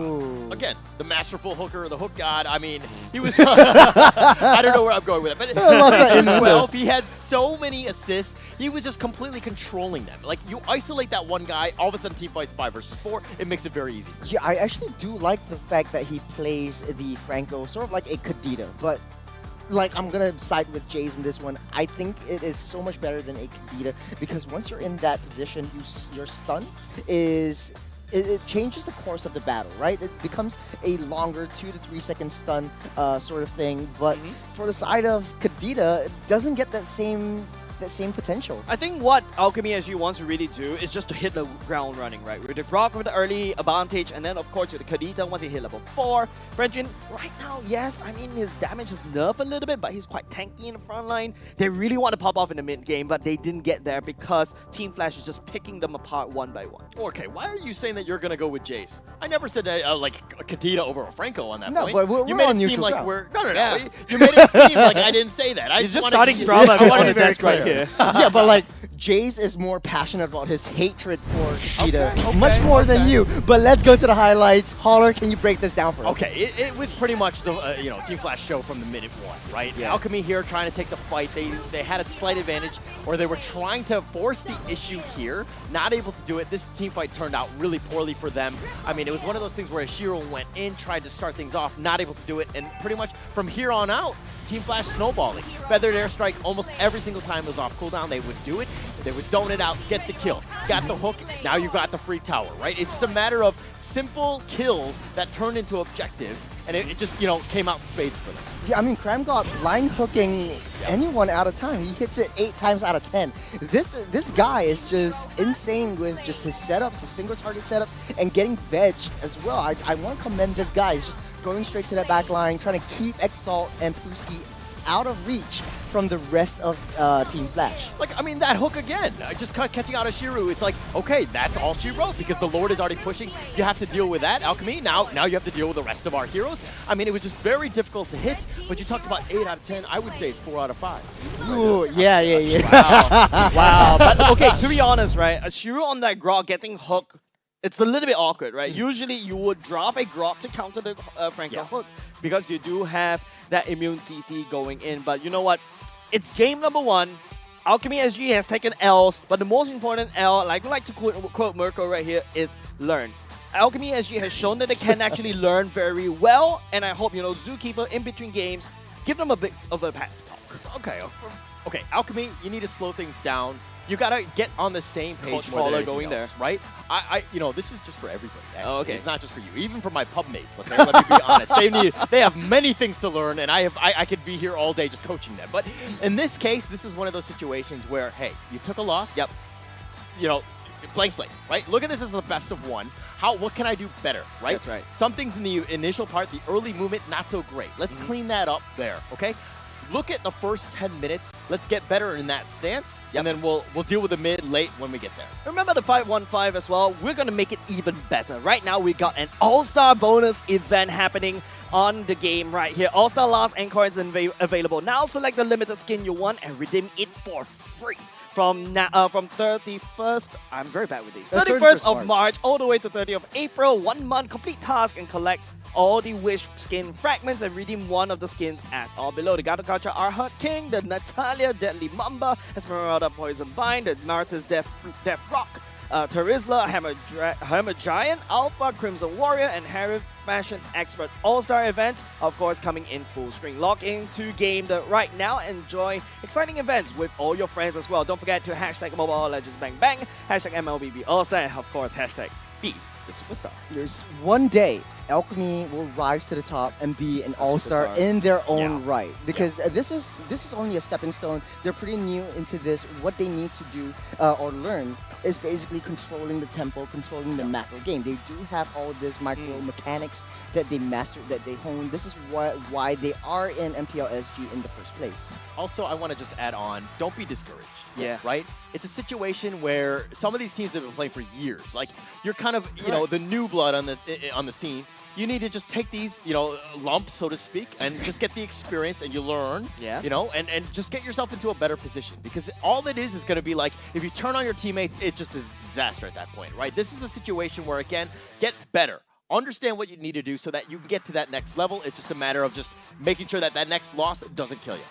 Again, the masterful hooker, the hook god. I mean, he was. I don't know where I'm going with it, but in 12, he had so many assists. He was just completely controlling them. Like, you isolate that one guy, all of a sudden team fights 5 versus 4. It makes it very easy. Yeah, I actually do like the fact that he plays the Franco sort of like a Kadita, but like, I'm gonna side with Jays in this one. I think it is so much better than a Kadita, because once you're in that position, your stun is. It changes the course of the battle, right? It becomes a longer 2 to 3 second stun sort of thing. But for the side of Kadita, it doesn't get that same potential. I think what Alchemy SG wants to really do is just to hit the ground running, right? With the Brock with the early advantage, and then of course with the Kadita once he hit level 4. Frenjin, right now, yes, I mean his damage is nerfed a little bit, but he's quite tanky in the front line. They really want to pop off in the mid game, but they didn't get there because Team Flash is just picking them apart one by one. Okay, why are you saying that you're gonna go with Jace? I never said that, like a Kadita over a Franco on that point. No, but you made it seem like we're no. You made it seem like I didn't say that. He's just starting drama on the desk right here. Yeah, but like Jace is more passionate about his hatred for Vegeta, Okay, much more than you. But let's go to the highlights. Holler, can you break this down for us? Okay, it was pretty much the Team Flash show from the minute one, right? Yeah. Alchemy here trying to take the fight. They had a slight advantage, or they were trying to force the issue here. Not able to do it. This team fight turned out really poorly for them. I mean, it was one of those things where Ashiro went in, tried to start things off, not able to do it, and pretty much from here on out, Team Flash snowballing. Feathered Airstrike almost every single time it was off cooldown, they would do it. They would zone it out, get the kill. Got the hook, now you got the free tower, right? It's just a matter of simple kills that turned into objectives, and it just, came out in spades for them. Yeah, I mean, Cram got line hooking anyone out of time. He hits it 8 times out of 10. This guy is just insane with just his setups, his single target setups, and getting veg as well. I want to commend this guy. He's just going straight to that back line, trying to keep Exalt and Pruski out of reach from the rest of Team Flash. Like, I mean, that hook again, just catching out of Shiru. It's like, okay, that's all she wrote because the Lord is already pushing. You have to deal with that. Alchemy, now you have to deal with the rest of our heroes. I mean, it was just very difficult to hit, but you talked about 8 out of 10. I would say it's 4 out of 5. Ooh, yeah. Wow. Wow. But okay, to be honest, right, a Shiru on that Grok getting hooked, it's a little bit awkward, right? Usually you would drop a Grok to counter the Franco hook because you do have that immune CC going in. But you know what? It's game number 1. Alchemy SG has taken L's, but the most important L, like I like to quote Mirko right here, is learn. Alchemy SG has shown that they can actually learn very well, and I hope, Zookeeper in between games, give them a bit of a pep talk. Okay, Alchemy, you need to slow things down. You gotta get on the same page. Coach more than Paula anything going else, there. right? This is just for everybody. Actually. Oh, okay. It's not just for you. Even for my pub mates. Okay, let me be honest. They have many things to learn, and I could be here all day just coaching them. But in this case, this is one of those situations where, hey, you took a loss. Yep. Blank slate, right? Look at this as the best of one. What can I do better, right? That's right. Some things in the initial part, the early movement, not so great. Let's clean that up there, okay? Look at the first 10 minutes. Let's get better in that stance, and then we'll deal with the mid, late when we get there. Remember the 5-1-5 as well? We're going to make it even better. Right now, we got an All-Star bonus event happening on the game right here. All-Star last encore is available. Now select the limited skin you want and redeem it for free. From 31st, I'm very bad with these, 31st of March all the way to 30th of April, 1 month, complete task and collect all the wish skin fragments and redeem one of the skins as all below. The Gato are Hut King, the Natalia Deadly Mamba, Esmeralda Poison Bind, the Martyrs Death Rock, Terizla Hammer Giant, Alpha Crimson Warrior, and Harif Fashion Expert All-Star events, of course, coming in full string. Log into game right now. Enjoy exciting events with all your friends as well. Don't forget to hashtag Mobile Legends Bang Bang, hashtag MLBB All-Star, and of course, hashtag Be the Superstar. There's one day Alchemy will rise to the top and be an all-star in their own right. Because this is only a stepping stone. They're pretty new into this. What they need to do or learn is basically controlling the tempo, controlling the macro game. They do have all this micro mechanics that they mastered, that they honed. This is why they are in MPL SG in the first place. Also, I want to just add on, don't be discouraged. Yeah. Right? It's a situation where some of these teams have been playing for years. Like, you're kind of, the new blood on the scene. You need to just take these, lumps, so to speak, and just get the experience and you learn, and just get yourself into a better position. Because all it is going to be like, if you turn on your teammates, it's just a disaster at that point, right? This is a situation where, again, get better. Understand what you need to do so that you can get to that next level. It's just a matter of just making sure that next loss doesn't kill you.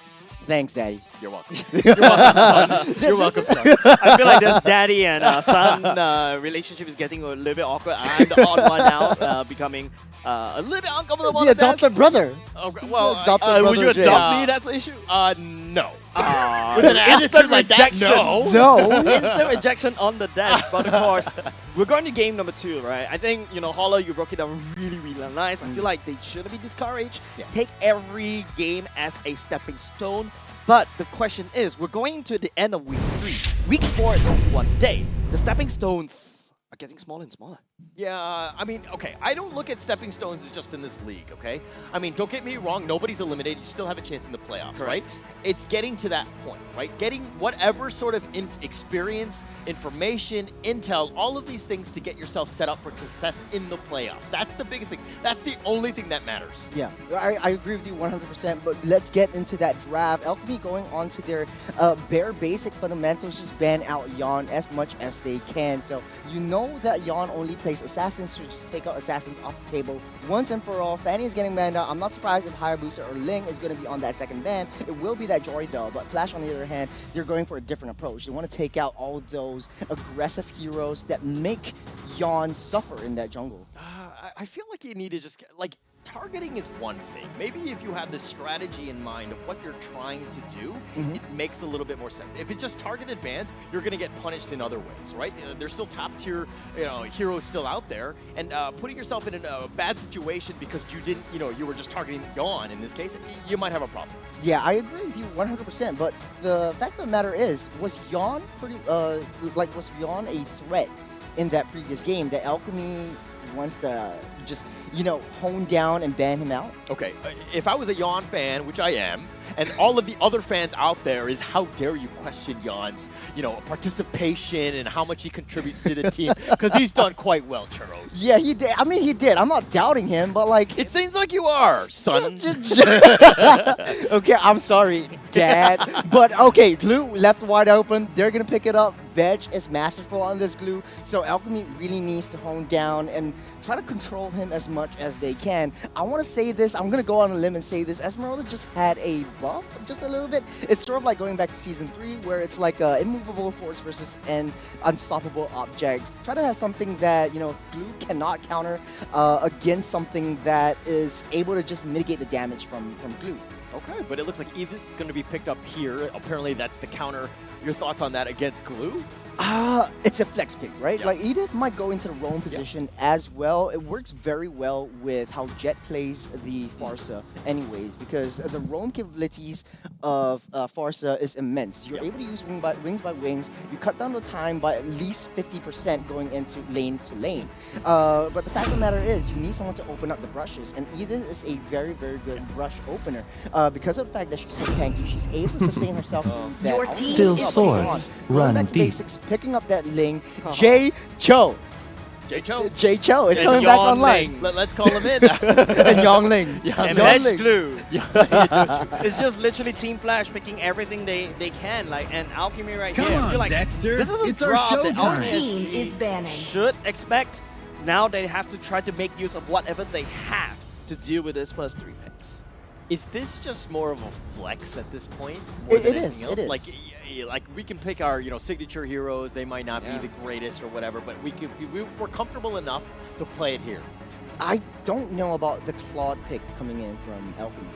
Thanks, Daddy. You're welcome. You're welcome, son. You're welcome, son. I feel like this daddy and son relationship is getting a little bit awkward. I'm the odd one now, becoming a little bit uncomfortable. The adopted brother. Well, adopted brother. Would you adopt me? That's the issue. No. With an instant rejection. No. Instant rejection on the desk. But of course, we're going to game number 2, right? I think, Holler, you broke it down really, really nice. I feel like they shouldn't be discouraged. Yeah. Take every game as a stepping stone. But the question is, we're going to the end of week 3. Week 4 is only 1 day. The stepping stones are getting smaller and smaller. Yeah, I mean, okay, I don't look at stepping stones as just in this league, okay? I mean, don't get me wrong, nobody's eliminated. You still have a chance in the playoffs, right? It's getting to that point, right? Getting whatever sort of experience, information, intel, all of these things to get yourself set up for success in the playoffs. That's the biggest thing. That's the only thing that matters. Yeah, I agree with you 100%, but let's get into that draft. Alchemy going on to their bare basic fundamentals, just ban out Yawn as much as they can. So you know that Yawn only plays Assassins, so just take out Assassins off the table once and for all. Fanny is getting banned out. I'm not surprised if Hayabusa or Ling is going to be on that second ban. It will be that Jory though, but Flash on the other hand, they're going for a different approach. They want to take out all those aggressive heroes that make Yawn suffer in that jungle. I feel like you need to just, like, targeting is one thing. Maybe if you have this strategy in mind of what you're trying to do, it makes a little bit more sense. If it's just targeted bans, you're going to get punished in other ways, right? There's still top tier, heroes still out there, and putting yourself in a bad situation because you didn't, you were just targeting Yawn in this case, you might have a problem. Yeah, I agree with you 100%. But the fact of the matter is, was Yawn was Yawn a threat in that previous game that Alchemy wants to just, hone down and ban him out? Okay, if I was a Yawn fan, which I am, and all of the other fans out there is how dare you question Yawn's, participation and how much he contributes to the team, because he's done quite well, Churros. Yeah, he did. I mean, he did. I'm not doubting him, but like... It seems like you are, son. Okay, I'm sorry, Dad. But okay, Glue left wide open. They're going to pick it up. Veg is masterful on this Glue, so Alchemy really needs to hone down and try to control him as much as they can. I want to say this. I'm going to go on a limb and say this. Esmeralda just had a buff, just a little bit. It's sort of like going back to Season 3, where it's like an immovable force versus an unstoppable object. Try to have something that, Glue cannot counter against something that is able to just mitigate the damage from Glue. Okay, but it looks like Edith's going to be picked up here. Apparently that's the counter. Your thoughts on that against Glue? It's a flex pick, right? Yeah. Like, Edith might go into the roam position as well. It works very well with how Jet plays the Farsa anyways, because the roam capabilities of Farsa is immense. You're able to use wings by wings. You cut down the time by at least 50% going into lane to lane. But the fact of the matter is, you need someone to open up the brushes, and Edith is a very, very good brush opener. Because of the fact that she's so tanky, she's able to sustain herself. Your team still swords run deep. Basics, picking up that Ling, Jay-Cho. Jay-Cho? Jay-Cho is coming back online. Let's call him in. And Yongling. And Veg Glue. It's just literally Team Flash picking everything they can. And Alchemy right here. I feel like Dexter. This is a It's drop our that showtime. Alchemy Team is banning. should expect. Now they have to try to make use of whatever they have to deal with this first 3 picks. Is this just more of a flex at this point? It is. Like we can pick our signature heroes. They might not be the greatest or whatever, but we're comfortable enough to play it here. I don't know about the Claude pick coming in from Alchemy.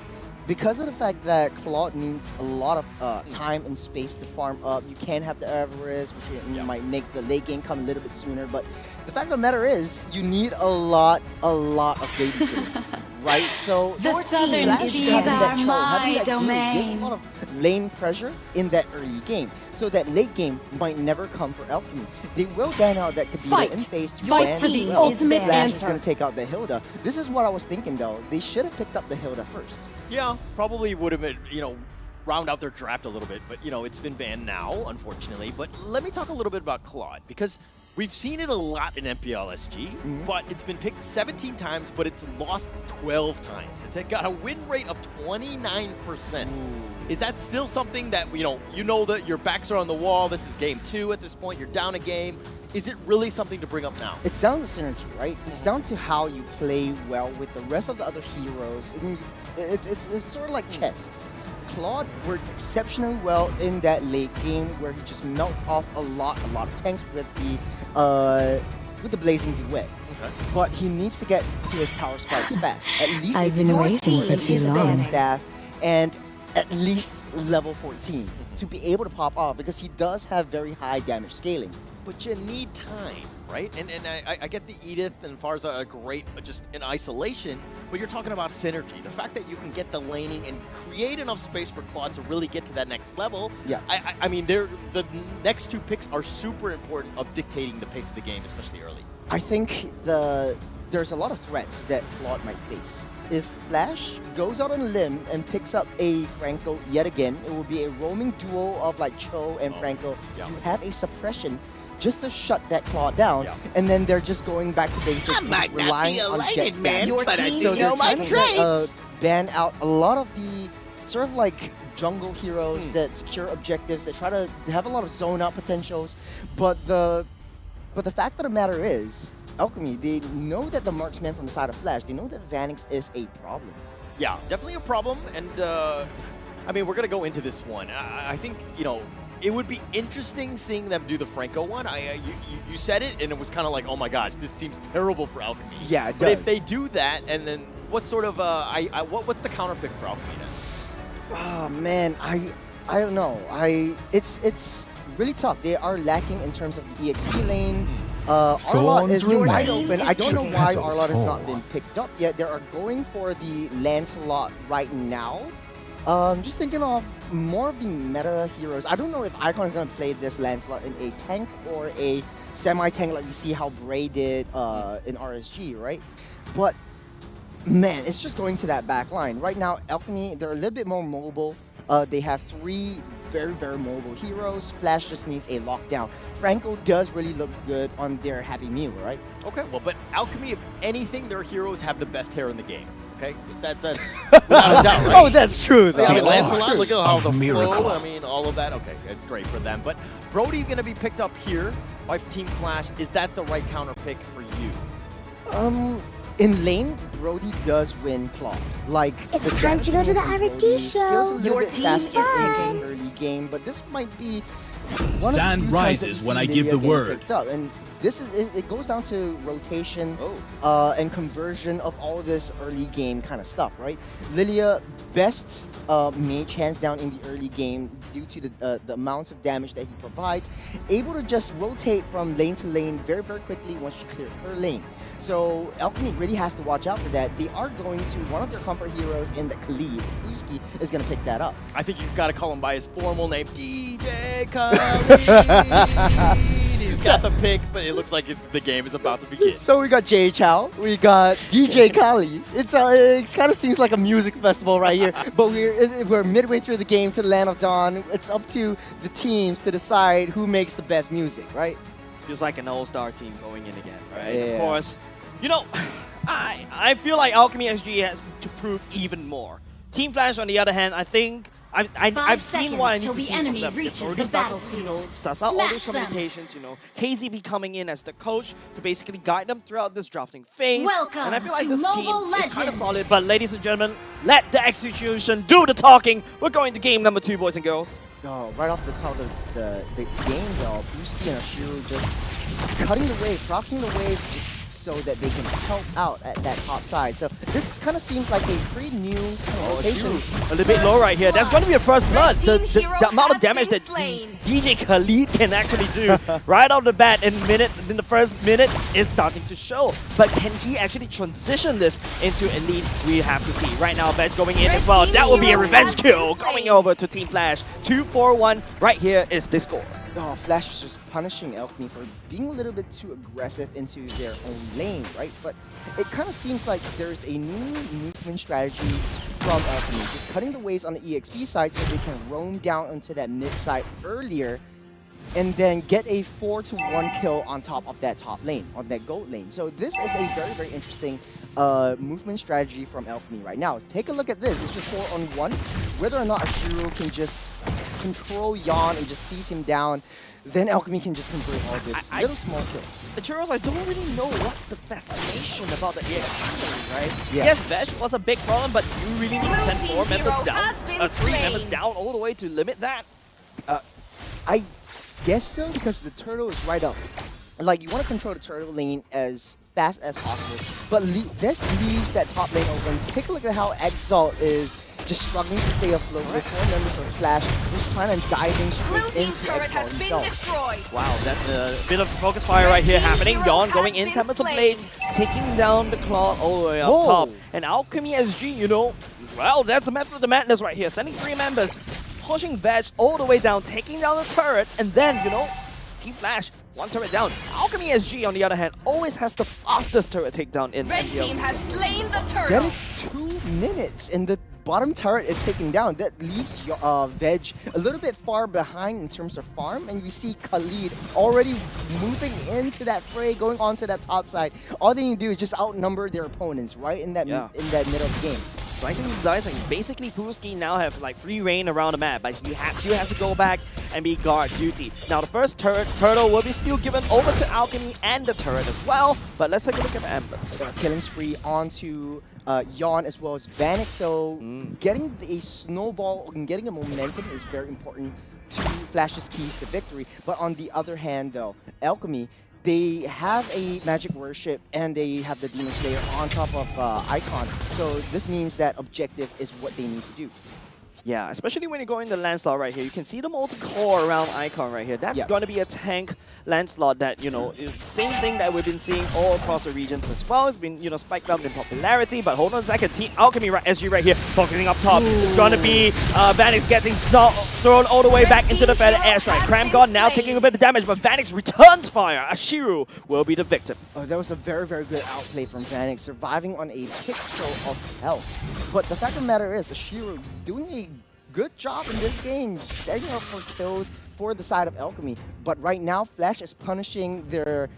Because of the fact that Claude needs a lot of time and space to farm up, you can have the Everest, which might make the late game come a little bit sooner. But the fact of the matter is, you need a lot of babysitting. Right? So the southern seas are my domain. There's a lot of lane pressure in that early game. So that late game might never come for Alchemy. They will ban out that Kabita in phase 2. Fight for the ultimate Flash is answer. going to take out the Hilda. This is what I was thinking though. They should have picked up the Hilda first. Yeah, probably would have been, round out their draft a little bit, but it's been banned now, unfortunately. But let me talk a little bit about Claude, because we've seen it a lot in MPL SG, but it's been picked 17 times, but it's lost 12 times. It's got a win rate of 29%. Is that still something that, you know that your backs are on the wall, this is game 2 at this point, you're down a game. Is it really something to bring up now? It's down to synergy, right? It's down to how you play well with the rest of the other heroes. It's sort of like chess. Claude works exceptionally well in that late game where he just melts off a lot of tanks with the Blazing Duet. Okay. But he needs to get to his power spikes fast. At least I've been waiting for too long. Staff and at least level 14 to be able to pop off, because he does have very high damage scaling. But you need time, right? And I get the Edith and Farsa are great just in isolation, but you're talking about synergy. The fact that you can get the laning and create enough space for Claude to really get to that next level. Yeah. I mean, the next 2 picks are super important of dictating the pace of the game, especially early. I think there's a lot of threats that Claude might face. If Flash goes out on a limb and picks up a Franco yet again, it will be a roaming duo of like Cho and Franco. You have a suppression just to shut that Claw down, and then they're just going back to basics, I might not relying be on elated, jet man, stats. but I do So know my they're trade. trying to ban out a lot of the sort of like jungle heroes that secure objectives, that try to have a lot of zone out potentials, but the fact of the matter is, Alchemy, they know that the marksman from the side of Flash, they know that Vanix is a problem. Yeah, definitely a problem, and I mean, we're going to go into this one. I think, you know, it would be interesting seeing them do the Franco one. You said it, and it was kind of like, oh my gosh, this seems terrible for Alchemy. Yeah, it but does. if they do that, and then what sort of, what's the counter pick for Alchemy then? Oh man, I don't know. It's really tough. They are lacking in terms of the EXP lane. Arlott is wide open. I don't know why Arlott has not been picked up yet. They are going for the Lancelot right now. Just thinking of more of the meta heroes. I don't know if Icon is going to play this Lancelot in a tank or a semi-tank like we see how Bray did in RSG, right? But man, it's just going to that back line. Right now, Alchemy, they're a little bit more mobile. They have 3 very, very mobile heroes. Flash just needs a lockdown. Franco does really look good on their Happy Meal, right? Okay, well, but Alchemy, if anything, their heroes have the best hair in the game. Okay, that's without a doubt, right? Oh, that's true. I mean, Lancelot, True. look at how the Miracle. flow, I mean, all of that. Okay, it's great for them. But Brody going to be picked up here by Team Flash. Is that the right counter pick for you? In lane, Brody does win Claw. Like, It's time to go to the R&D skills a show. little Your bit team faster is in done. early game, but this might be one Sun of the few times that rises we when see I give Lydia the getting word. picked up. And this is it goes down to rotation and conversion of all this early game kind of stuff, right? Lilia, best mage hands down in the early game due to the amounts of damage that he provides, able to just rotate from lane to lane very, very quickly once she clears her lane. So Alchemy really has to watch out for that. They are going to one of their comfort heroes in the Khalid. Uski is going to pick that up. I think you've got to call him by his formal name, DJ Khalid. He's got the pick, but it looks like the game is about to begin. So we got Jay Chow, we got DJ Kali. It kind of seems like a music festival right here, but we're midway through the game to the Land of Dawn. It's up to the teams to decide who makes the best music, right? Feels like an all-star team going in again, right? Yeah. Of course, you know, I feel like Alchemy SG has to prove even more. Team Flash, on the other hand, I think I've seen what I need till to the see enemy from them. reaches Already the started, battlefield. you know, suss out all those Smash them. communications, you know, KZB coming in as the coach to basically guide them throughout this drafting phase. Welcome and I feel like to this Mobile team is kind of Legends. solid, but ladies and gentlemen, let the execution do the talking. We're going to game number 2, boys and girls. Oh, right off the top of the game, though, Brewski and Ashiru just cutting the wave, proxying the wave just so that they can help out at that top side. So this kind of seems like a pretty new rotation. A little bit low right here. That's going to be a first blood. The amount of damage that DJ Khalid can actually do right off the bat in the first minute is starting to show. But can he actually transition this into Elite? We have to see. Right now, Veg going in as well. That will be a revenge kill going over to Team Flash. 2-4-1. Right here is the score. Oh, Flash is just punishing Alchemy for being a little bit too aggressive into their own lane, right? But it kind of seems like there's a new movement strategy from Alchemy, just cutting the waves on the EXP side so they can roam down into that mid side earlier and then get a 4-to-1 kill on top of that top lane, on that gold lane. So this is a very, very interesting movement strategy from Alchemy right now. Take a look at this. It's just 4-on-1. Whether or not Ashiru can just control Yon and just seize him down, then Alchemy can just convert all this little small kills. The Churros, I don't really know what's the fascination about the EXP lane, right? Yeah. Yes, Veg was a big problem, but you really need to send 4 members down, 3 members down all the way to limit that. I guess so, because the turtle is right up. Like, you want to control the turtle lane as fast as possible, but this leaves that top lane open. Take a look at how Exalt is just struggling to stay afloat with 4 members of Flash, just trying to dive in straight into turret Exalt has been himself. destroyed. Wow, that's a bit of focus fire right here happening. Yon going in, Tempest of Blades, taking down the Claw all the way up top. And Alchemy SG, you know, well, that's the method of the madness right here. Sending 3 members, pushing Veg all the way down, taking down the turret, and then, you know, Team Flash one turret down. Alchemy SG, on the other hand, always has the fastest turret takedown in Red MPL. team has slain the turtle. That is 2 minutes, and the bottom turret is taken down. That leaves Veg a little bit far behind in terms of farm, and you see Khalid already moving into that fray, going onto that top side. All they need to do is just outnumber their opponents right in that middle of the game. Slicing and dicing. Basically, Puski now have like free reign around the map, but he has to go back and be guard duty. Now, the first turtle will be still given over to Alchemy and the turret as well, but let's take a look at the emblems. Killing spree onto Yawn as well as Vanek, so getting a snowball and getting a momentum is very important to Flash's keys to victory. But on the other hand, though, Alchemy, they have a magic worship and they have the Demon Slayer on top of Icon. So this means that objective is what they need to do. Yeah, especially when you go in the Lancelot right here. You can see the multi-core around Icon right here. That's going to be a tank Lancelot that, you know, is the same thing that we've been seeing all across the regions as well. It's been, you know, spiked up in popularity, but hold on a second. Team Alchemy SG right here, focusing up top. It's going to be Vanix getting thrown all the way back into the feather airstrike. Cram God now taking a bit of damage, but Vanix returns fire. Ashiru will be the victim. Oh, that was a very, very good outplay from Vanix, surviving on a pixel of health. But the fact of the matter is, Ashiru doing a good job in this game, setting up for kills for the side of Alchemy. But right now, Flash is punishing their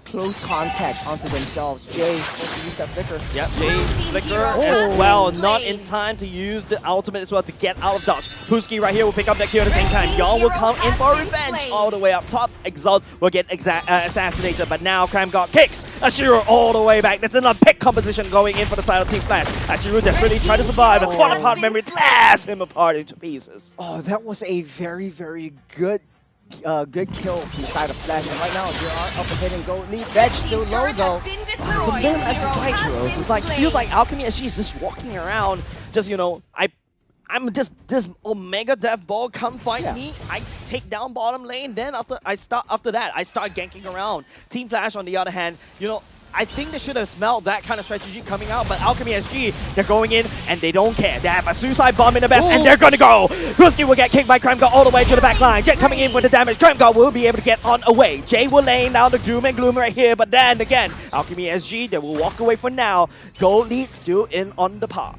close contact onto themselves. Jay supposed to use that flicker. Yep, Jay's flicker as well. Not in time to use the ultimate as well to get out of dodge. Puski right here will pick up that kill at the same time. Yawn will come in for revenge all the way up top. Exalt will get assassinated, but now Cram God kicks Ashiru all the way back. That's another pick composition going in for the side of Team Flash. Ashiru desperately trying to survive, and Torn Apart Memory tears him apart into pieces. Oh, that was a very, very good kill from the side of Flash. And right now, they are up ahead and go. Lead Veg still low though. The thing as Hydros is like, feels like Alchemy as she's just walking around, just, you know, I'm just this Omega Death Ball, come fight me. I take down bottom lane, then after that I start ganking around. Team Flash on the other hand, you know, I think they should have smelled that kind of strategy coming out, but Alchemy SG, they're going in and they don't care. They have a suicide bomb in the best and they're gonna go. Ruski will get kicked by Crime God all the way to the back line. Jet coming in with the damage. Crime God will be able to get on away. Jay will lay down the Doom and Gloom right here, but then again, Alchemy SG, they will walk away for now. Gold lead still in on the par.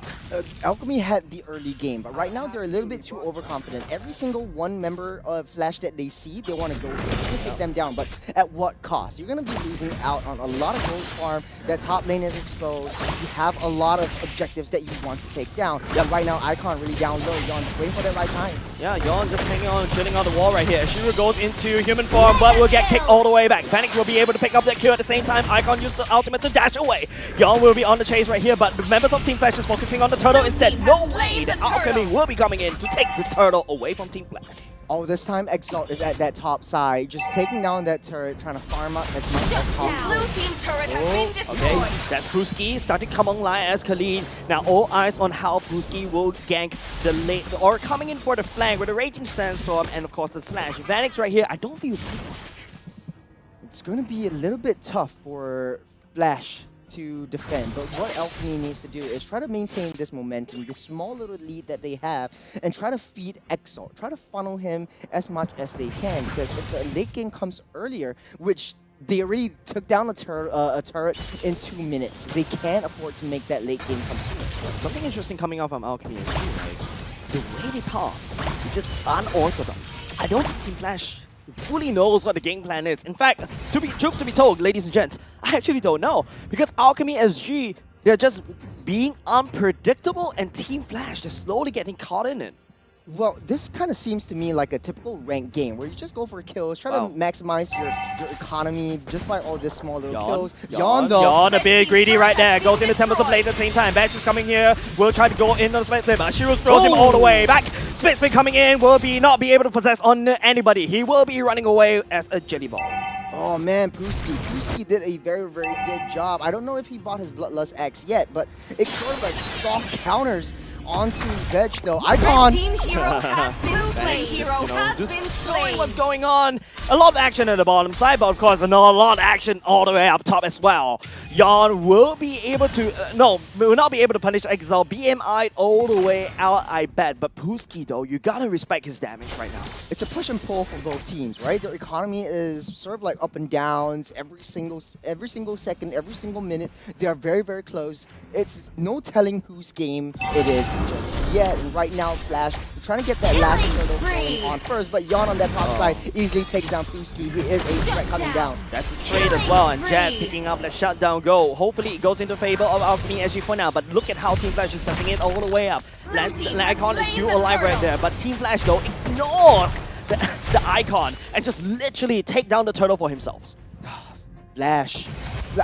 Alchemy had the early game, but right now they're a little bit too overconfident. Every single one member of Flash that they see, they want to go to take them down, but at what cost? You're going to be losing out on a lot of gold farm. That top lane is exposed. You have a lot of objectives that you want to take down. And right now, Icon really down low. Yawn just waiting for the right time. Yeah, Yawn just hanging on, chilling on the wall right here. Ashura goes into human form, but will get kicked all the way back. Panic will be able to pick up that kill at the same time. Icon used the ultimate to dash away. Yawn will be on the chase right here, but the members of Team Flash is focusing on the turtle instead. No way that Alchemy will be coming in to take the turtle away from Team Flash. Oh, this time Exalt is at that top side, just taking down that turret, trying to farm up as much as possible. Blue team turret has been destroyed. Okay, that's Puski starting to come online as Khalid. Now all eyes on how Puski will gank the lane, or coming in for the flank with the Raging Sandstorm and of course the Slash. Vanix right here, I don't feel safe. It's going to be a little bit tough for Flash to defend, but what Alchemy needs to do is try to maintain this momentum, this small little lead that they have, and try to feed Exalt, try to funnel him as much as they can, because if the late game comes earlier, which they already took down a turret in 2 minutes, they can't afford to make that late game come sooner. Something interesting coming out from Alchemy is the way they talk is just unorthodox. I don't think Team Flash fully knows what the game plan is. In fact, truth to be told, ladies and gents, I actually don't know. Because Alchemy SG, they're just being unpredictable, and Team Flash, they're slowly getting caught in it. Well, this kind of seems to me like a typical ranked game where you just go for kills, try to maximize your economy just by all this small little kills. Yawn though. Yawn a bit greedy right there. Goes into Temples of Blade at the same time. Batch is coming here. Will try to go in on the split flip. Shiro throws him all the way back. Split split coming in. Will not be able to possess on anybody. He will be running away as a jelly ball. Oh man, Puski did a very, very good job. I don't know if he bought his Bloodlust X yet, but it sort of like soft counters onto Veg though. Icon! Team hero has been slain. Hero has been slain. What's going on? A lot of action at the bottom side, but of course, a lot of action all the way up top as well. Yon will be able to, will not be able to punish Exile. BMI all the way out, I bet. But Puski, though, you gotta respect his damage right now. It's a push and pull for both teams, right? Their economy is sort of like up and downs every single second, every single minute. They are very, very close. It's no telling whose game it is just yet. And right now, Flash trying to get that last turtle going on first, but Yon on that top side easily takes down Puski, who is a threat coming down. That's a trade as well, and Jet picking up the shutdown goal. Hopefully it goes into favor of Alchemy SG for now, but look at how Team Flash is stepping it all the way up. Icon is still alive right there, but Team Flash though ignores the Icon and just literally take down the turtle for himself. Flash.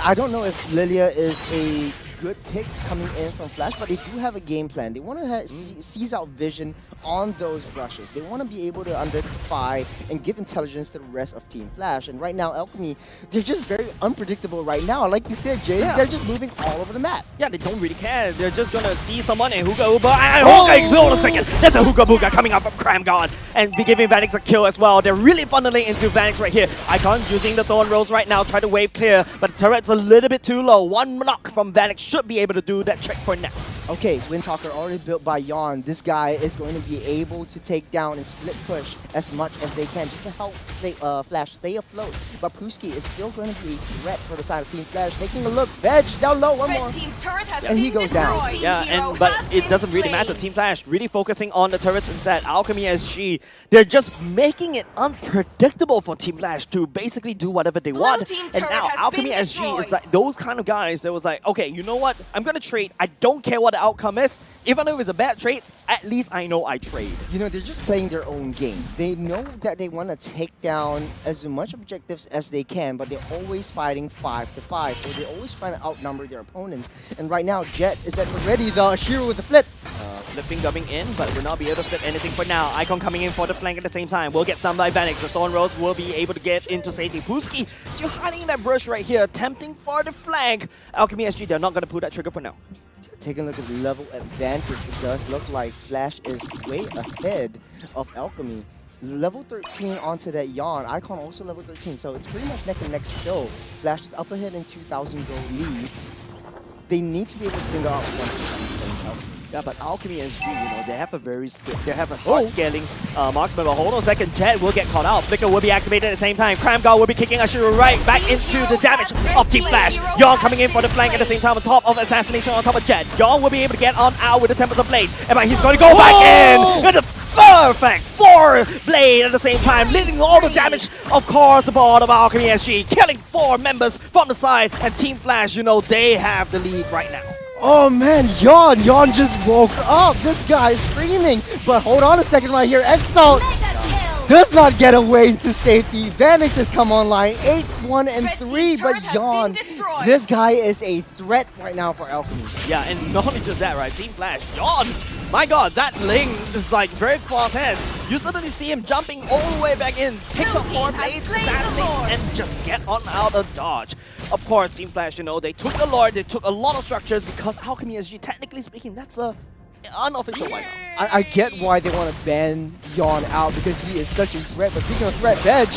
I don't know if Lilia is a good pick coming in from Flash, but they do have a game plan. They want to seize out vision on those brushes. They want to be able to identify and give intelligence to the rest of Team Flash. And right now, Alchemy, they're just very unpredictable right now. Like you said, Jay, they're just moving all over the map. Yeah, they don't really care. They're just going to see someone and Hookah Uber. Hold on a second. There's a Hookah Booga coming up from Cramgon and be giving Vanix a kill as well. They're really funneling into Vanix right here. Icon's using the Thorn Rolls right now, try to wave clear, but the turret's a little bit too low. One knock from Vanix should be able to do that trick for now. Okay, Windtalker already built by Yon. This guy is going to be able to take down and split push as much as they can just to help Flash stay afloat. But Puski is still going to be a threat for the side of Team Flash. Taking a look, Veg down low, one more. And he goes down. Yeah, but it doesn't really matter. Team Flash really focusing on the turrets instead. Alchemy SG, they're just making it unpredictable for Team Flash to basically do whatever they want. And now Alchemy SG is like those kind of guys that was like, okay, you know what? I'm going to trade. I don't care what the outcome is. Even though it's a bad trade, at least I know I trade. You know, they're just playing their own game. They know that they want to take down as much objectives as they can, but they're always fighting 5 to 5. So they're always trying to outnumber their opponents. And right now, Jet is at the ready. The Shiro with the flip. Flipping coming in, but will not be able to flip anything for now. Icon coming in for the flank at the same time. Will get stunned by Vanix. The Thorn Rose will be able to get into safety. Puski still hiding in that brush right here, attempting for the flank. Alchemy SG, they're not going to pull that trigger for now. Taking a look at the level advantage, it does look like Flash is way ahead of Alchemy. Level 13 onto that Yon. Icon also level 13, so it's pretty much neck and neck still. Flash is up ahead in 2,000 gold lead. They need to be able to single out one. Yeah, but Alchemy SG, you know, they have a very hard scaling marksman. But hold on a second, Jet will get caught out. Flicker will be activated at the same time. Cramgon will be kicking Ashura right back into the damage of Team Flash. Yon coming in for the flank at the same time on top of Assassination on top of Jet. Yon will be able to get on out with the Tempest of Blade. And he's going to go back in with the perfect 4 blade at the same time, leading all the damage, of course, aboard of Alchemy SG, killing 4 members from the side. And Team Flash, you know, they have the lead right now. Oh man, Yon just woke up. This guy is screaming. But hold on a second right here. Exalt does not get away into safety. Vanix has come online, 8, 1, and 3. But Yon, this guy is a threat right now for Alchemy. Yeah, and not only just that, right? Team Flash, Yon, my god, that Ling is like very fast hands. You suddenly see him jumping all the way back in, picks up 4 blades, assassinates, and just get on out of dodge. Of course, Team Flash, you know, they took the Lord, they took a lot of structures because Alchemy SG, technically speaking, that's a unofficial right now. I get why they want to ban Yon out because he is such a threat. But speaking of threat, Veg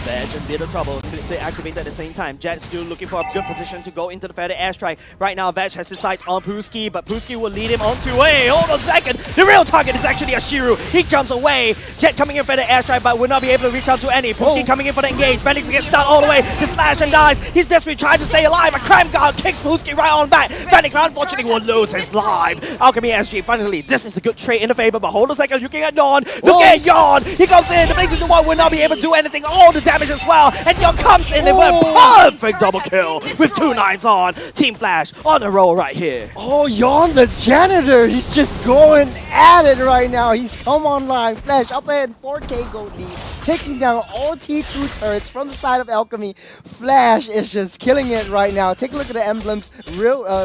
in bit of trouble. They activate at the same time. Jet still looking for a good position to go into the feather airstrike. Right now, Veg has his sights on Puski, but Puski will lead him onto hold on a second. The real target is actually Ashiru. He jumps away. Jet coming in for the airstrike, but will not be able to reach out to any. Puski coming in for the engage. Vanix gets stunned all the way. He slash and dies. He's desperately trying to stay alive. A crime guard kicks Puski right on back. Vanix unfortunately will lose his life. Alchemy SG, finally, this is a good trade in the favor, but hold on a second. Looking at Yon. Look at Yon. He comes in. The Blaze into one will not be able to do anything. All the damage as well. And Yon comes in with a perfect double kill with 2 9s on. Team Flash on a roll right here. Oh, Yon the janitor. He's just going at it right now. He's come online. Flash up ahead 4K gold lead. Taking down all T2 turrets from the side of Alchemy. Flash is just killing it right now. Take a look at the emblems,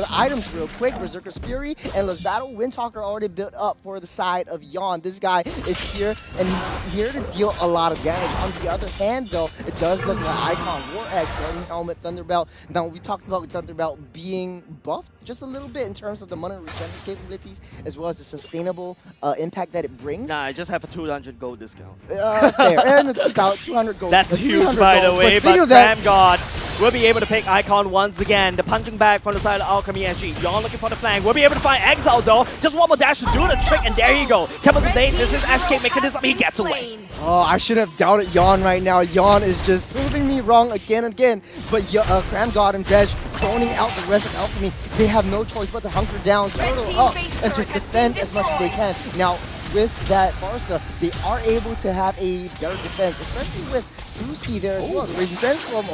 items real quick. Berserker's Fury, Endless Battle. Windtalker already built up for the side of Yon. This guy is here, and he's here to deal a lot of damage. On the other hand, though, though, it does look like Icon, War X, Guardian Helmet, Thunderbelt. Now, we talked about Thunderbelt being buffed just a little bit in terms of the mana regen capabilities, as well as the sustainable impact that it brings. Nah, I just have a 200 gold discount. Fair. And the 200 gold. That's huge, by the way, but Cram God will be able to pick Icon once again. The punching back from the side of Alchemy SG. Yon looking for the flank. We'll be able to find Exile, though. Just one more dash to do the trick, and there you go. Temples of Blade, this is escape mechanism. He gets away. Oh, I should have doubted Yon right now. Yon is just proving me wrong again and again. But Cram God and Veg zoning out the rest of Alchemy. They have no choice but to hunker down, turtle up, and just defend as much as they can. Now, with that Barca, they are able to have a better defense, especially with Brewski there as well. The revenge from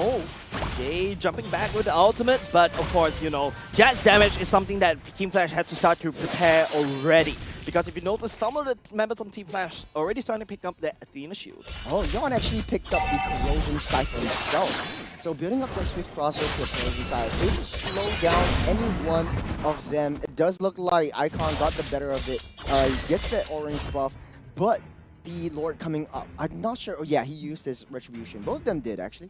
Jay jumping back with the ultimate, but of course, you know, Jet's damage is something that Team Flash had to start to prepare already. Because if you notice, some of the members of Team Flash already starting to pick up their Athena shield. Oh, Yon actually picked up the Corrosion Cypher himself. So building up their Swift Crossbow to a Corrosion Cypher, able to slow down any one of them. It does look like Icon got the better of it. He gets that orange buff, but the Lord coming up, I'm not sure. Oh yeah, he used his Retribution. Both of them did, actually.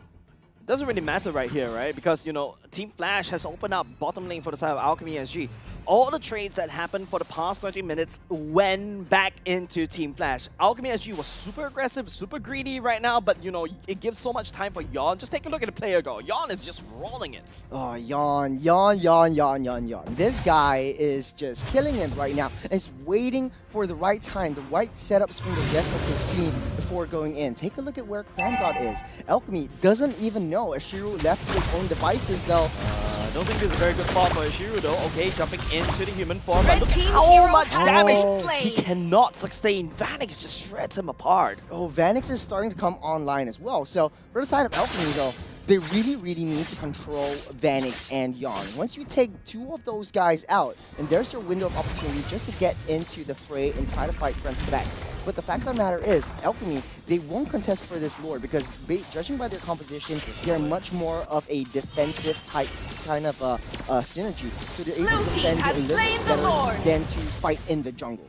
Doesn't really matter right here, right? Because, you know, Team Flash has opened up bottom lane for the side of Alchemy SG. All the trades that happened for the past 30 minutes went back into Team Flash. Alchemy SG was super aggressive, super greedy right now, but, you know, it gives so much time for Yon. Just take a look at the player go. Yon is just rolling it. Oh, Yon. This guy is just killing it right now. And he's waiting for the right time, the right setups from the rest of his team before going in. Take a look at where CramGod is. Alchemy doesn't even know. Ashiru left to his own devices, though. I don't think this is a very good spot for Ashiru, though. Okay, jumping into the human form, but look how much damage he cannot sustain. Vanix just shreds him apart. Oh, Vanix is starting to come online as well. So, for the side of Alchemy, though, they really need to control Vanix and Yon. Once you take two of those guys out, and there's your window of opportunity just to get into the fray and try to fight front to back. But the fact of the matter is, Alchemy, they won't contest for this Lord because judging by their composition, they're much more of a defensive type kind of synergy. So they're able to defend a little bit better than to fight in the jungle.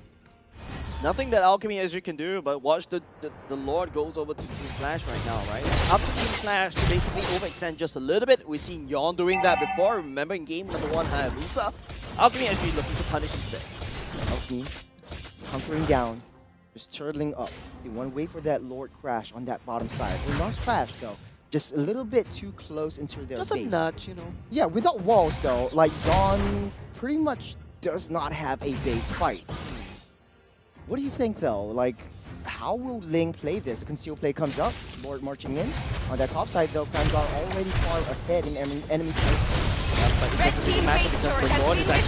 There's nothing that Alchemy SG can do, but watch the Lord goes over to Team Flash right now, right? It's up to Team Flash to basically overextend just a little bit. We've seen Yon doing that before. Remember in game number 1, Hayabusa? Alchemy SG looking to punish instead. Alchemy hunkering down. Just turtling up. They want to wait for that Lord crash on that bottom side. Well, not crash though. Just a little bit too close into their base. Just a nudge, you know. Yeah, without walls though. Like Yon pretty much does not have a base fight. What do you think though? Like, how will Ling play this? The conceal play comes up. Lord marching in. On that top side though, CramGod already far ahead in enemy place.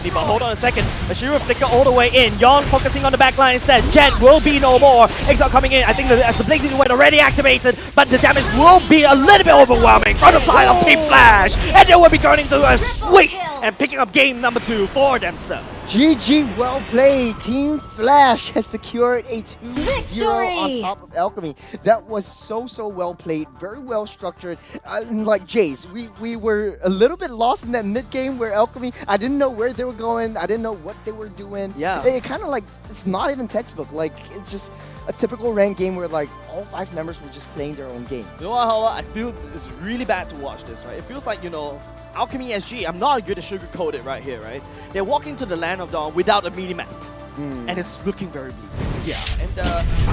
But hold on a second. Ashiru flicker all the way in. Yon focusing on the back line instead. Jet will be no more. Exile coming in. I think that's the Blazing Wind already activated, but the damage will be a little bit overwhelming from the side of Team Flash. And they will be turning to a sweep and picking up game number 2 for themselves. GG, well played. Team Flash has secured a 2-0 on top of Alchemy. That was so well played, very well structured. Like Jace, we were a little bit lost in that mid game where Alchemy, I didn't know where they were going, I didn't know what they were doing. Yeah. It kind of like, it's not even textbook. Like, it's just a typical ranked game where like all 5 members were just playing their own game. You know what, Hala? I feel it's really bad to watch this, right? It feels like, you know, Alchemy SG, I'm not going to sugarcoat it right here, right? They're walking to the Land of Dawn without a mini-map, and it's looking very blue. Yeah, and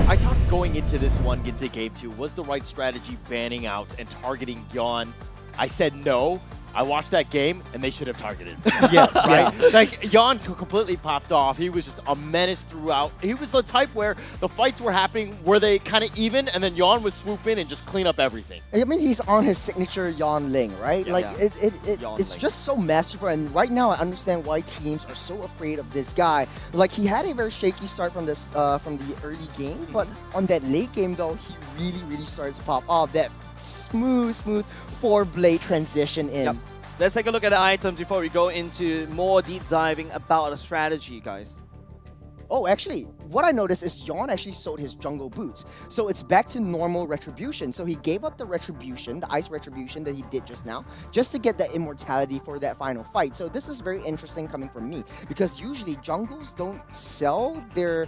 I thought going into this one, into game 2, was the right strategy banning out and targeting Yon. I said no. I watched that game, and they should have targeted. Yeah, right? Yeah. Like, Yon completely popped off. He was just a menace throughout. He was the type where the fights were happening where they kind of even, and then Yon would swoop in and just clean up everything. I mean, he's on his signature Yon Ling, right? Yeah, like, yeah. it's just so masterful, and right now I understand why teams are so afraid of this guy. Like, he had a very shaky start from this from the early game, but on that late game, though, he really started to pop off. That smooth 4-blade transition in. Yep. Let's take a look at the items before we go into more deep diving about the strategy, guys. Oh, actually, what I noticed is Yawn actually sold his jungle boots. So it's back to normal retribution. So he gave up the retribution, the ice retribution that he did just now, just to get that immortality for that final fight. So this is very interesting coming from me, because usually jungles don't sell their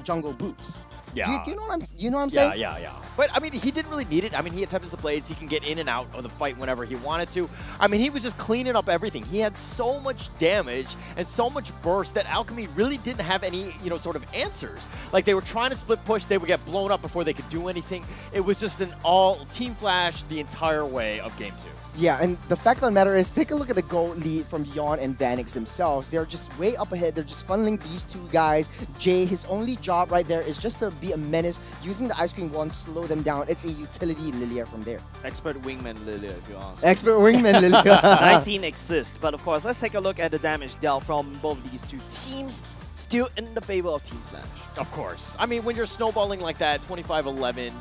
jungle boots. Yeah. Do you know what I'm saying? Yeah. But, I mean, he didn't really need it. I mean, he had Tempest the Blades. He can get in and out of the fight whenever he wanted to. I mean, he was just cleaning up everything. He had so much damage and so much burst that Alchemy really didn't have any, sort of answers. Like, they were trying to split push. They would get blown up before they could do anything. It was just an all Team Flash the entire way of Game 2. Yeah, and the fact of the matter is, take a look at the goal lead from Yawn and Vanix themselves. They're just way up ahead. They're just funneling these two guys. Jay, his only job right there is just to be a menace, using the Ice Cream Wand, slow them down. It's a utility Lilia from there. Expert Wingman Lilia, if you ask. Expert Wingman Lilia. 19 exists, but of course, let's take a look at the damage dealt from both these two teams. Still in the favor of Team Flash. Of course. I mean, when you're snowballing like that, 25-11,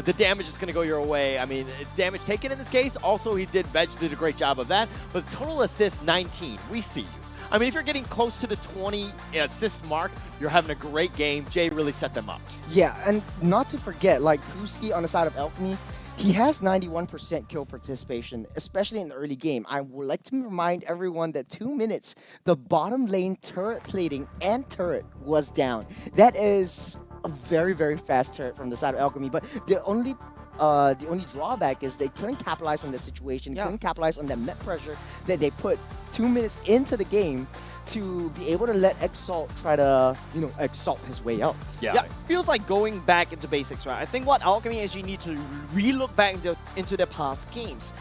the damage is going to go your way. I mean, damage taken in this case. Also, Veg did a great job of that. But total assist, 19. We see you. I mean, if you're getting close to the 20 assist mark, you're having a great game. Jay really set them up. Yeah, and not to forget, like Kuski on the side of Alchemy, he has 91% kill participation, especially in the early game. I would like to remind everyone that 2 minutes, the bottom lane turret plating and turret was down. That is a very, very fast turret from the side of Alchemy, but the only drawback is they couldn't capitalize on the situation, couldn't capitalize on that net pressure that they put 2 minutes into the game to be able to let Exalt try to, exalt his way out. Yeah, feels like going back into basics, right? I think what Alchemy SG need to re-look back into their past games.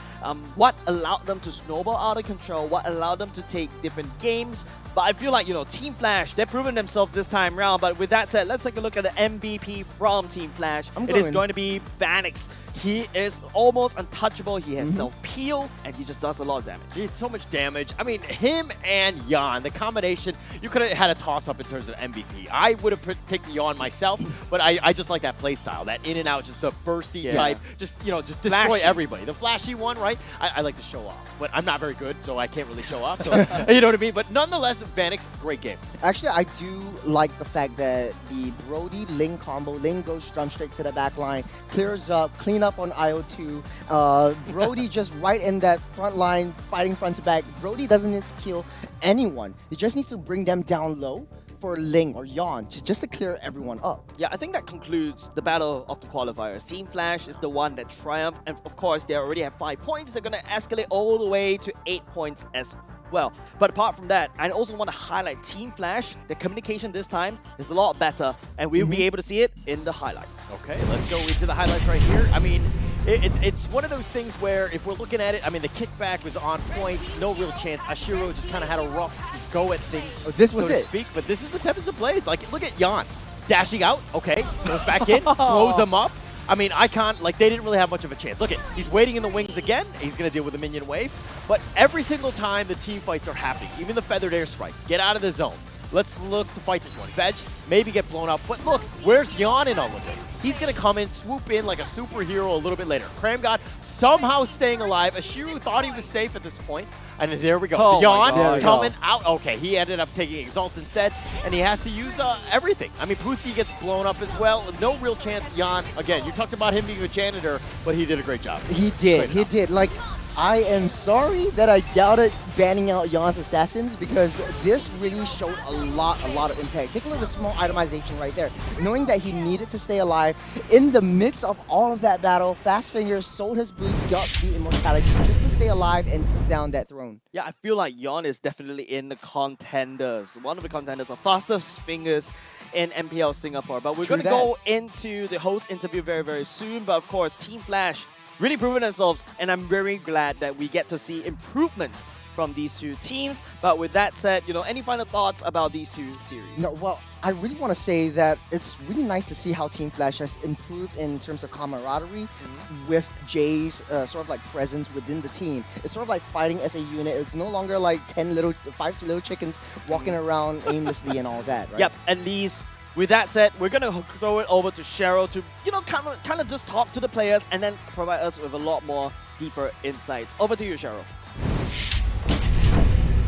What allowed them to snowball out of control, what allowed them to take different games. But I feel like, Team Flash, they've proven themselves this time around. But with that said, let's take a look at the MVP from Team Flash. It is going to be Vanix. He is almost untouchable. He has self-peel, and he just does a lot of damage. He did so much damage. I mean, him and Yawn, the combination, you could have had a toss-up in terms of MVP. I would have picked Yawn myself, but I just like that play style, that in and out, just the bursty type, just destroy flashy. everybody. The flashy one, right? I like to show off, but I'm not very good, so I can't really show off. So you know what I mean? But nonetheless, Vanix, great game. Actually, I do like the fact that the Brody Ling combo, Ling goes jump straight to the back line, clears up, clean up on IO2. Brody just right in that front line, fighting front to back. Brody doesn't need to kill anyone. He just needs to bring them down low for Ling or Yawn just to clear everyone up. Yeah, I think that concludes the battle of the qualifiers. Team Flash is the one that triumphed, and of course, they already have 5 points. They're going to escalate all the way to 8 points as well. But apart from that, I also want to highlight Team Flash. The communication this time is a lot better, and we'll be able to see it in the highlights. Okay, let's go into the highlights right here. I mean, it's one of those things where if we're looking at it, I mean, the kickback was on point, no real chance. Ashiro just kind of had a rough go at things, this was so to speak. But this is the Tempest of Blades. Like, look at Yawn. Dashing out, okay, goes back in, blows him up. I mean, Icon, like, they didn't really have much of a chance. Look at, he's waiting in the wings again. He's going to deal with the minion wave. But every single time the team fights are happening, even the Feathered Airstrike, get out of the zone. Let's look to fight this one. Veg, maybe get blown up. But look, where's Yawn in all of this? He's going to come in, swoop in like a superhero a little bit later. Cramgod somehow staying alive. Ashiru thought he was safe at this point. And there we go. Oh Yawn coming out. Okay, he ended up taking Exalt instead. And he has to use everything. I mean, Puski gets blown up as well. No real chance. Yawn, again, you talked about him being a janitor, but he did a great job. He did. He did. Like, I am sorry that I doubted banning out Yawn's assassins, because this really showed a lot of impact. Take a look at the small itemization right there. Knowing that he needed to stay alive in the midst of all of that battle, Fast Fingers sold his boots, got the immortality just to stay alive and took down that throne. Yeah, I feel like Yawn is definitely in the contenders. One of the contenders of fastest fingers in MPL Singapore. But we're going to go into the host interview very, very soon. But of course, Team Flash really proving themselves, and I'm very glad that we get to see improvements from these two teams. But with that said, any final thoughts about these two series? No, well, I really want to say that it's really nice to see how Team Flash has improved in terms of camaraderie with Jay's sort of like presence within the team. It's sort of like fighting as a unit. It's no longer like 5 little chickens walking around aimlessly and all that, right? Yep, at least. With that said, we're going to throw it over to Cheryl to, kind of just talk to the players and then provide us with a lot more deeper insights. Over to you, Cheryl.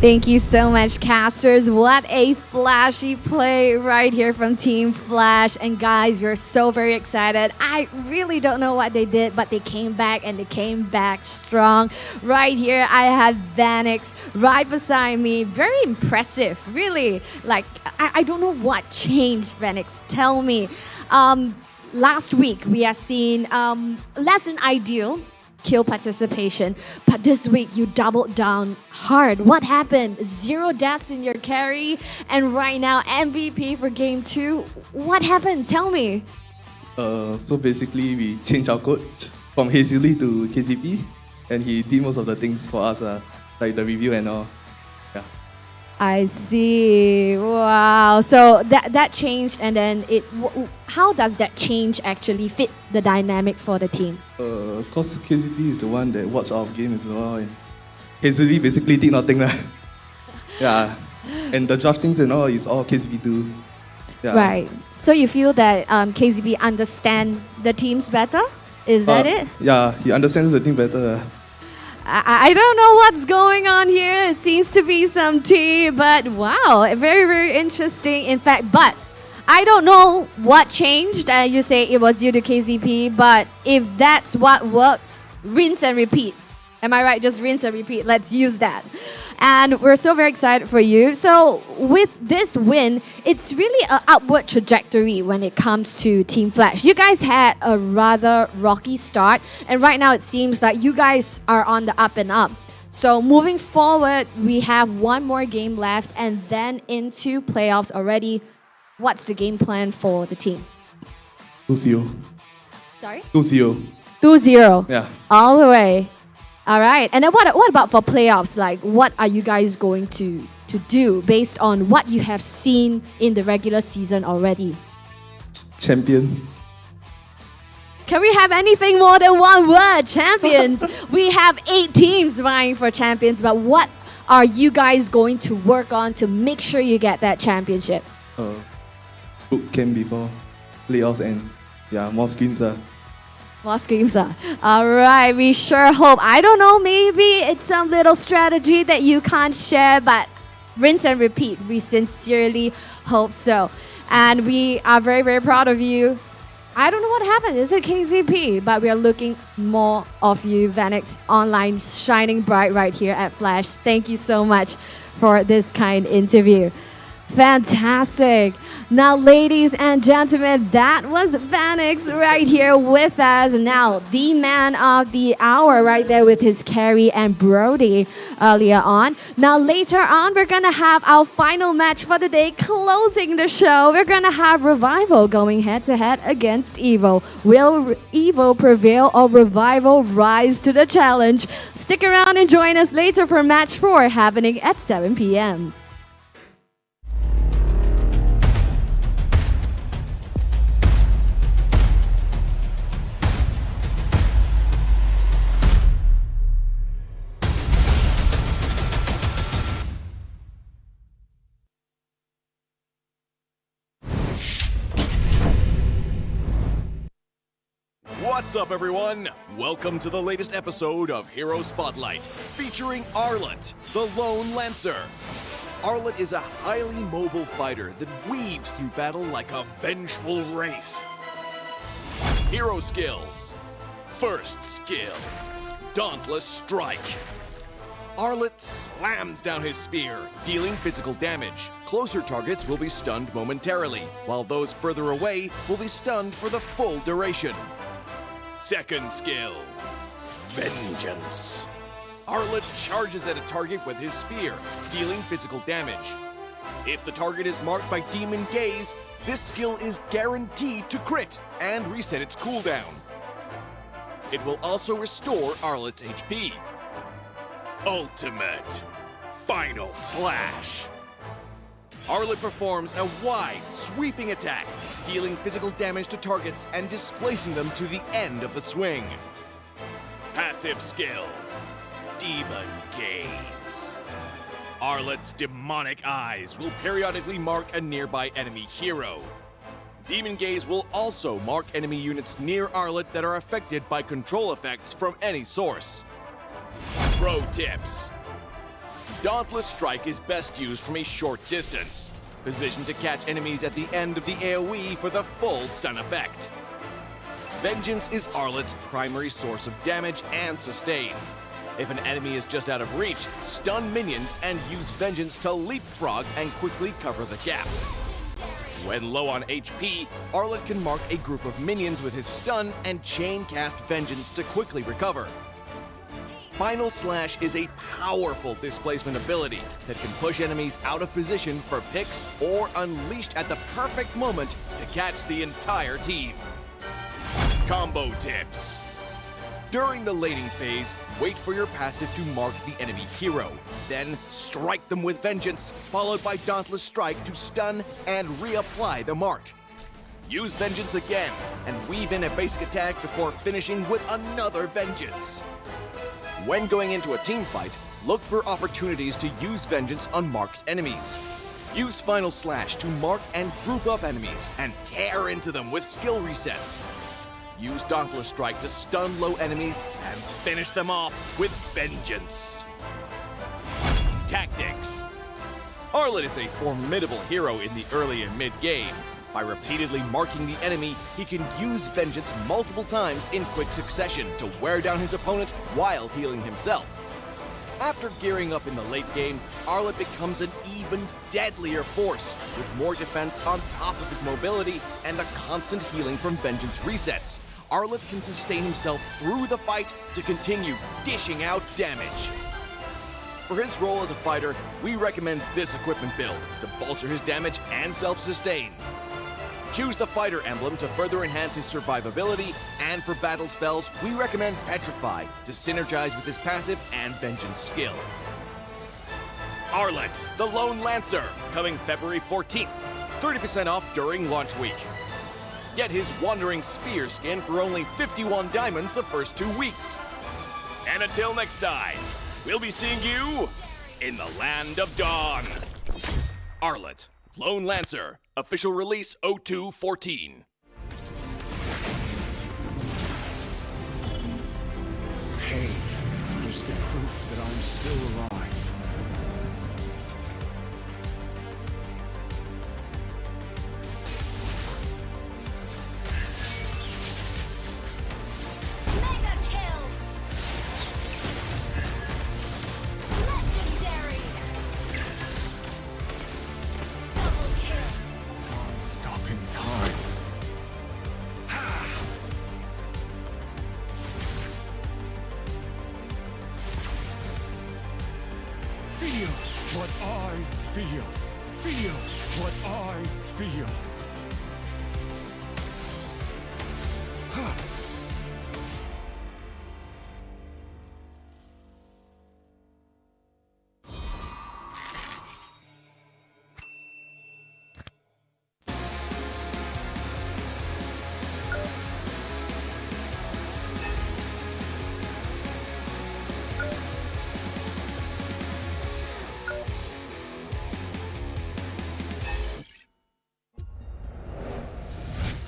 Thank you so much, casters. What a flashy play right here from Team Flash. And guys, we're so very excited. I really don't know what they did, but they came back and they came back strong. Right here, I had Vanix right beside me. Very impressive, really. Like, I don't know what changed, Vanix. Tell me. Last week, we have seen less than ideal kill participation, but this week you doubled down hard. What happened? 0 deaths in your carry, and right now MVP for game 2. What happened? Tell me. So basically we changed our coach from Hazily to KCP, and he did most of the things for us, like the review and all. Yeah. I see. Wow. So that changed, and then how does that change actually fit the dynamic for the team? Cause KCP is the one that watched our game as well, and Hazily basically did nothing. Yeah. And the draftings and all is all KCP do. Yeah. Right. So you feel that KCP understand the teams better? Is that it? Yeah, he understands the team better. I don't know what's going on here. It seems to be some tea, but wow, very, very interesting. In fact, but I don't know what changed. You say it was due to KCP, but if that's what works, rinse and repeat. Am I right? Just rinse and repeat. Let's use that. And we're so very excited for you. So with this win, it's really an upward trajectory when it comes to Team Flash. You guys had a rather rocky start, and right now it seems like you guys are on the up and up. So moving forward, we have one more game left and then into playoffs already. What's the game plan for the team? 2-0. Sorry? 2-0. 2-0. Yeah. All the way. All right. And then what about for playoffs? Like, what are you guys going to do based on what you have seen in the regular season already? Champion. Can we have anything more than one word? Champions. We have 8 teams vying for champions, but what are you guys going to work on to make sure you get that championship? Boot camp before playoffs and yeah, more screens. More screams. All right, we sure hope. I don't know, maybe it's some little strategy that you can't share, but rinse and repeat. We sincerely hope so. And we are very, very proud of you. I don't know what happened. Is it KCP? But we are looking more of you, Vanix Online, shining bright right here at Flash. Thank you so much for this kind interview. Fantastic. Now, ladies and gentlemen, that was Vanix right here with us. Now, the man of the hour right there with his carry and Brody earlier on. Now, later on, we're going to have our final match for the day, closing the show. We're going to have Revival going head-to-head against Evo. Will Evo prevail or Revival rise to the challenge? Stick around and join us later for match 4 happening at 7 p.m. What's up, everyone? Welcome to the latest episode of Hero Spotlight, featuring Arlet, the Lone Lancer. Arlet is a highly mobile fighter that weaves through battle like a vengeful wraith. Hero skills. First skill, Dauntless Strike. Arlet slams down his spear, dealing physical damage. Closer targets will be stunned momentarily, while those further away will be stunned for the full duration. Second skill, Vengeance. Arlet charges at a target with his spear, dealing physical damage. If the target is marked by Demon Gaze, this skill is guaranteed to crit and reset its cooldown. It will also restore Arlet's HP. Ultimate, Final Slash. Arlet performs a wide, sweeping attack, dealing physical damage to targets and displacing them to the end of the swing. Passive skill, Demon Gaze. Arlet's demonic eyes will periodically mark a nearby enemy hero. Demon Gaze will also mark enemy units near Arlet that are affected by control effects from any source. Pro tips. Dauntless Strike is best used from a short distance, positioned to catch enemies at the end of the AoE for the full stun effect. Vengeance is Arlet's primary source of damage and sustain. If an enemy is just out of reach, stun minions and use Vengeance to leapfrog and quickly cover the gap. When low on HP, Arlet can mark a group of minions with his stun and chain cast Vengeance to quickly recover. Final Slash is a powerful displacement ability that can push enemies out of position for picks or unleashed at the perfect moment to catch the entire team. Combo tips. During the laning phase, wait for your passive to mark the enemy hero. Then strike them with Vengeance, followed by Dauntless Strike to stun and reapply the mark. Use Vengeance again, and weave in a basic attack before finishing with another Vengeance. When going into a team fight, look for opportunities to use Vengeance on marked enemies. Use Final Slash to mark and group up enemies and tear into them with skill resets. Use Dauntless Strike to stun low enemies and finish them off with Vengeance. Tactics. Arlet is a formidable hero in the early and mid-game. By repeatedly marking the enemy, he can use Vengeance multiple times in quick succession to wear down his opponent while healing himself. After gearing up in the late game, Arlet becomes an even deadlier force, with more defense on top of his mobility and the constant healing from Vengeance resets. Arlet can sustain himself through the fight to continue dishing out damage. For his role as a fighter, we recommend this equipment build to bolster his damage and self-sustain. Choose the fighter emblem to further enhance his survivability, and for battle spells, we recommend Petrify to synergize with his passive and Vengeance skill. Arlet, the Lone Lancer, coming February 14th. 30% off during launch week. Get his Wandering Spear skin for only 51 diamonds the first 2 weeks. And until next time, we'll be seeing you in the Land of Dawn. Arlet, Lone Lancer, official release 0214. Pain is the proof that I'm still alive. Mega kill! Legendary! Double kill! Stopping time. Feel what I feel. Feel what I feel.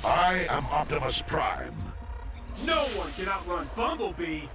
I am Optimus Prime. No one can outrun Bumblebee.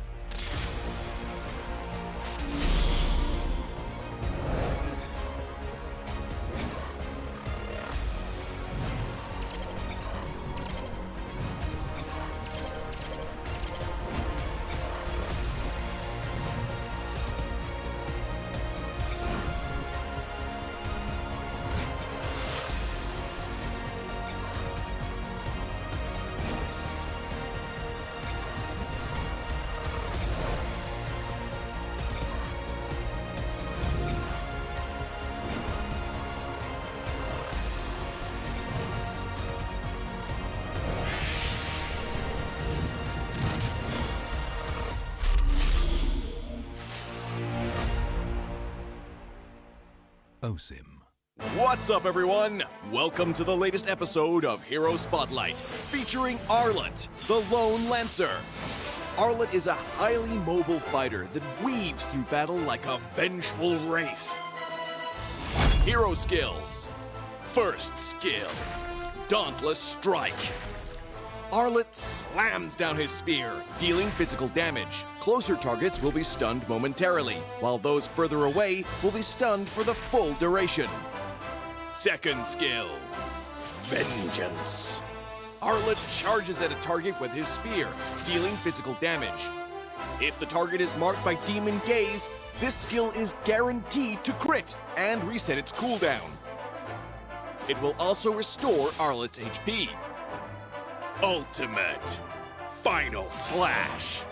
OSIM. What's up, everyone? Welcome to the latest episode of Hero Spotlight, featuring Arlet, the Lone Lancer. Arlet is a highly mobile fighter that weaves through battle like a vengeful wraith. Hero skills. First skill, Dauntless Strike. Arlet slams down his spear, dealing physical damage. Closer targets will be stunned momentarily, while those further away will be stunned for the full duration. Second skill, Vengeance. Arlet charges at a target with his spear, dealing physical damage. If the target is marked by Demon Gaze, this skill is guaranteed to crit and reset its cooldown. It will also restore Arlet's HP. Ultimate Final Slash.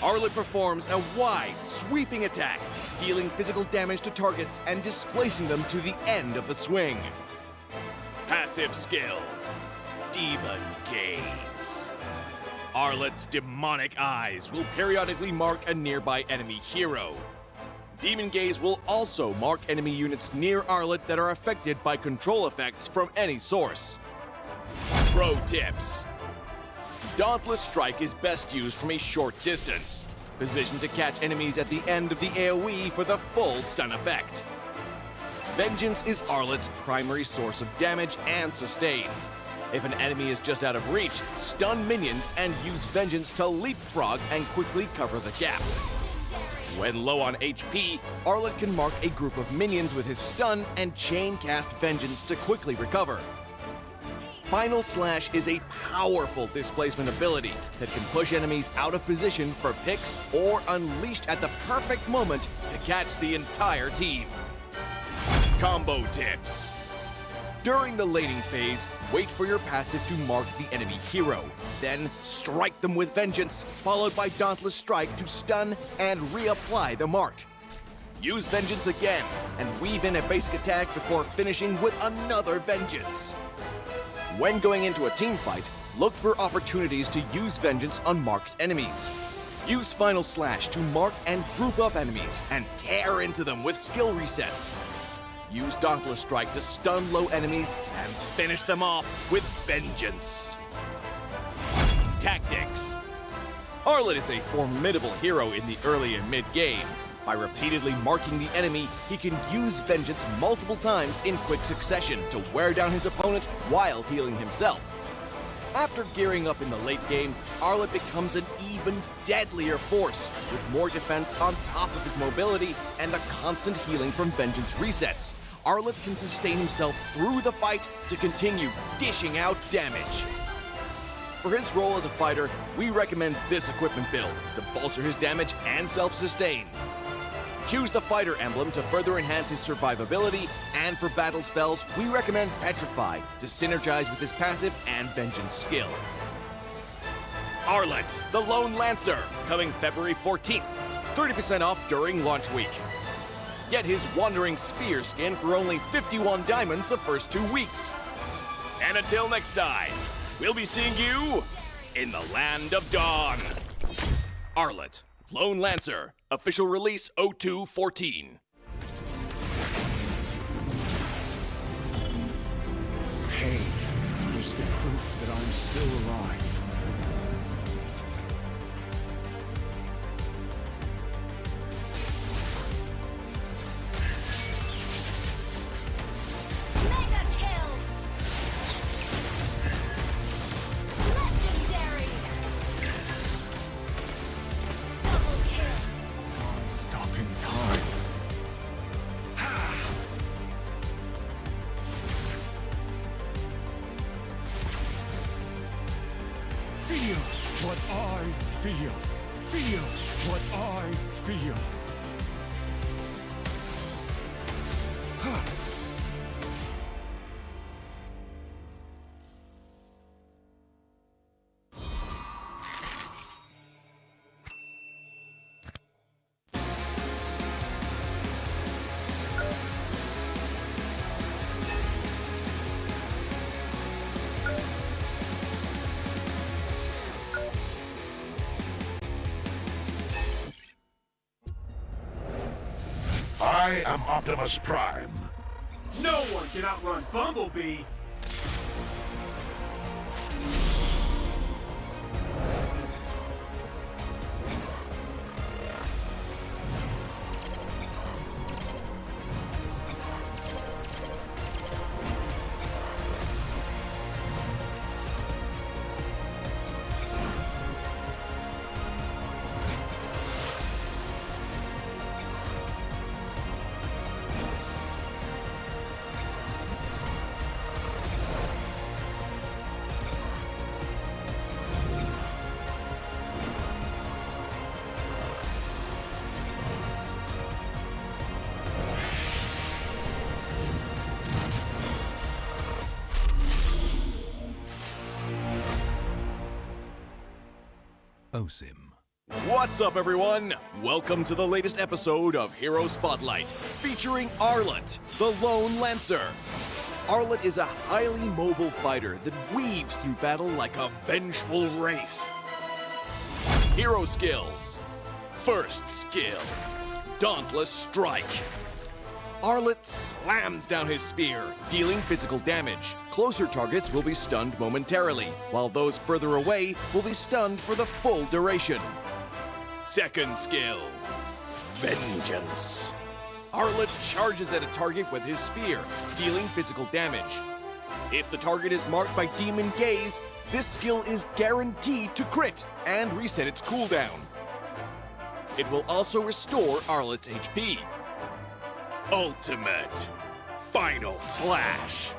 Arlet performs a wide, sweeping attack, dealing physical damage to targets and displacing them to the end of the swing. Passive skill, Demon Gaze. Arlet's demonic eyes will periodically mark a nearby enemy hero. Demon Gaze will also mark enemy units near Arlet that are affected by control effects from any source. Pro tips. Dauntless Strike is best used from a short distance, positioned to catch enemies at the end of the AoE for the full stun effect. Vengeance is Arlet's primary source of damage and sustain. If an enemy is just out of reach, stun minions and use Vengeance to leapfrog and quickly cover the gap. When low on HP, Arlet can mark a group of minions with his stun and chain cast Vengeance to quickly recover. Final Slash is a powerful displacement ability that can push enemies out of position for picks or unleashed at the perfect moment to catch the entire team. Combo tips. During the laning phase, wait for your passive to mark the enemy hero. Then strike them with Vengeance, followed by Dauntless Strike to stun and reapply the mark. Use Vengeance again and weave in a basic attack before finishing with another Vengeance. When going into a team fight, look for opportunities to use Vengeance on marked enemies. Use Final Slash to mark and group up enemies and tear into them with skill resets. Use Dauntless Strike to stun low enemies and finish them off with Vengeance. Tactics. Arlet is a formidable hero in the early and mid-game. By repeatedly marking the enemy, he can use Vengeance multiple times in quick succession to wear down his opponent while healing himself. After gearing up in the late game, Arlet becomes an even deadlier force, with more defense on top of his mobility and the constant healing from Vengeance resets. Arlet can sustain himself through the fight to continue dishing out damage. For his role as a fighter, we recommend this equipment build to bolster his damage and self-sustain. Choose the fighter emblem to further enhance his survivability, and for battle spells, we recommend Petrify to synergize with his passive and Vengeance skill. Arlet, the Lone Lancer, coming February 14th. 30% off during launch week. Get his Wandering Spear skin for only 51 diamonds the first 2 weeks. And until next time, we'll be seeing you in the Land of Dawn. Arlet, Lone Lancer, official release 0214. Pain is the proof that I'm still alive. Mega kill! Legendary! Double kill! Stopping time. Feel what I feel. Feel what I feel. I am Optimus Prime. No one can outrun Bumblebee. OSIM. What's up, everyone? Welcome to the latest episode of Hero Spotlight, featuring Arlet, the Lone Lancer. Arlet is a highly mobile fighter that weaves through battle like a vengeful wraith. Hero skills. First skill, Dauntless Strike. Arlet slams down his spear, dealing physical damage. Closer targets will be stunned momentarily, while those further away will be stunned for the full duration. Second skill, Vengeance. Arlet charges at a target with his spear, dealing physical damage. If the target is marked by Demon Gaze, this skill is guaranteed to crit and reset its cooldown. It will also restore Arlet's HP. Ultimate Final Slash.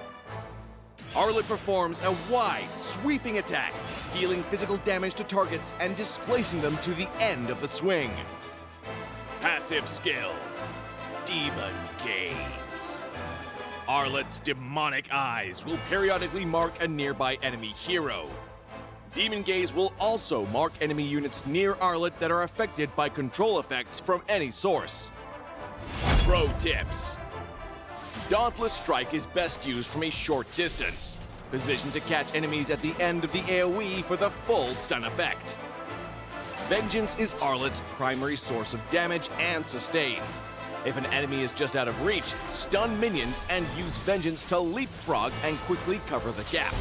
Arlet performs a wide, sweeping attack, dealing physical damage to targets and displacing them to the end of the swing. Passive skill, Demon Gaze. Arlet's demonic eyes will periodically mark a nearby enemy hero. Demon Gaze will also mark enemy units near Arlet that are affected by control effects from any source. Pro tips. Dauntless Strike is best used from a short distance, positioned to catch enemies at the end of the AoE for the full stun effect. Vengeance is Arlet's primary source of damage and sustain. If an enemy is just out of reach, stun minions and use Vengeance to leapfrog and quickly cover the gap.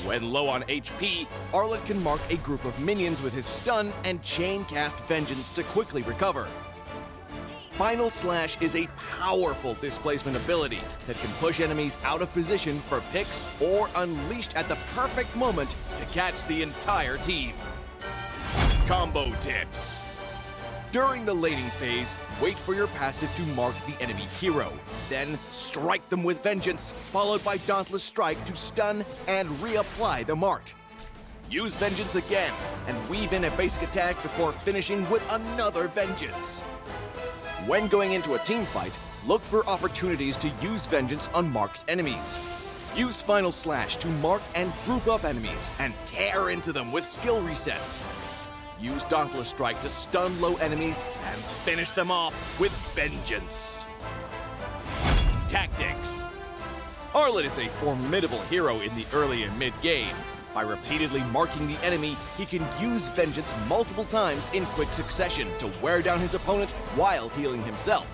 When low on HP, Arlet can mark a group of minions with his stun and chain cast Vengeance to quickly recover. Final Slash is a powerful displacement ability that can push enemies out of position for picks or unleashed at the perfect moment to catch the entire team. Combo tips. During the lading phase, wait for your passive to mark the enemy hero. Then strike them with Vengeance, followed by Dauntless Strike to stun and reapply the mark. Use Vengeance again and weave in a basic attack before finishing with another Vengeance. When going into a team fight, look for opportunities to use Vengeance on marked enemies. Use Final Slash to mark and group up enemies and tear into them with skill resets. Use Dauntless Strike to stun low enemies and finish them off with Vengeance. Tactics. Arlet is a formidable hero in the early and mid-game. By repeatedly marking the enemy, he can use Vengeance multiple times in quick succession to wear down his opponent while healing himself.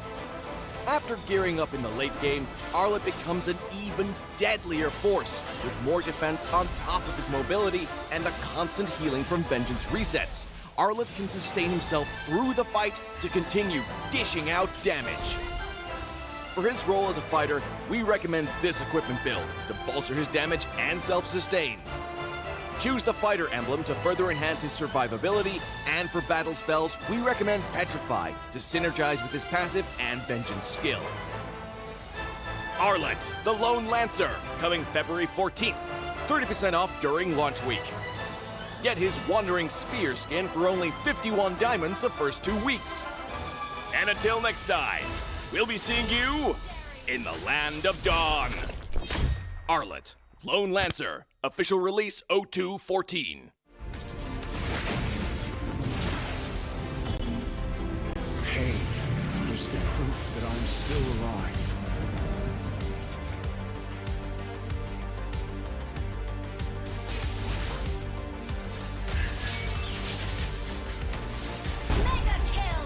After gearing up in the late game, Arlet becomes an even deadlier force, with more defense on top of his mobility and the constant healing from Vengeance resets. Arlet can sustain himself through the fight to continue dishing out damage. For his role as a fighter, we recommend this equipment build to bolster his damage and self-sustain. Choose the fighter emblem to further enhance his survivability, and for battle spells, we recommend Petrify to synergize with his passive and Vengeance skill. Arlet, the Lone Lancer, coming February 14th. 30% off during launch week. Get his Wandering Spear skin for only 51 diamonds the first 2 weeks. And until next time, we'll be seeing you in the Land of Dawn. Arlet, Lone Lancer, official release 0214. Pain is the proof that I'm still alive. Mega kill!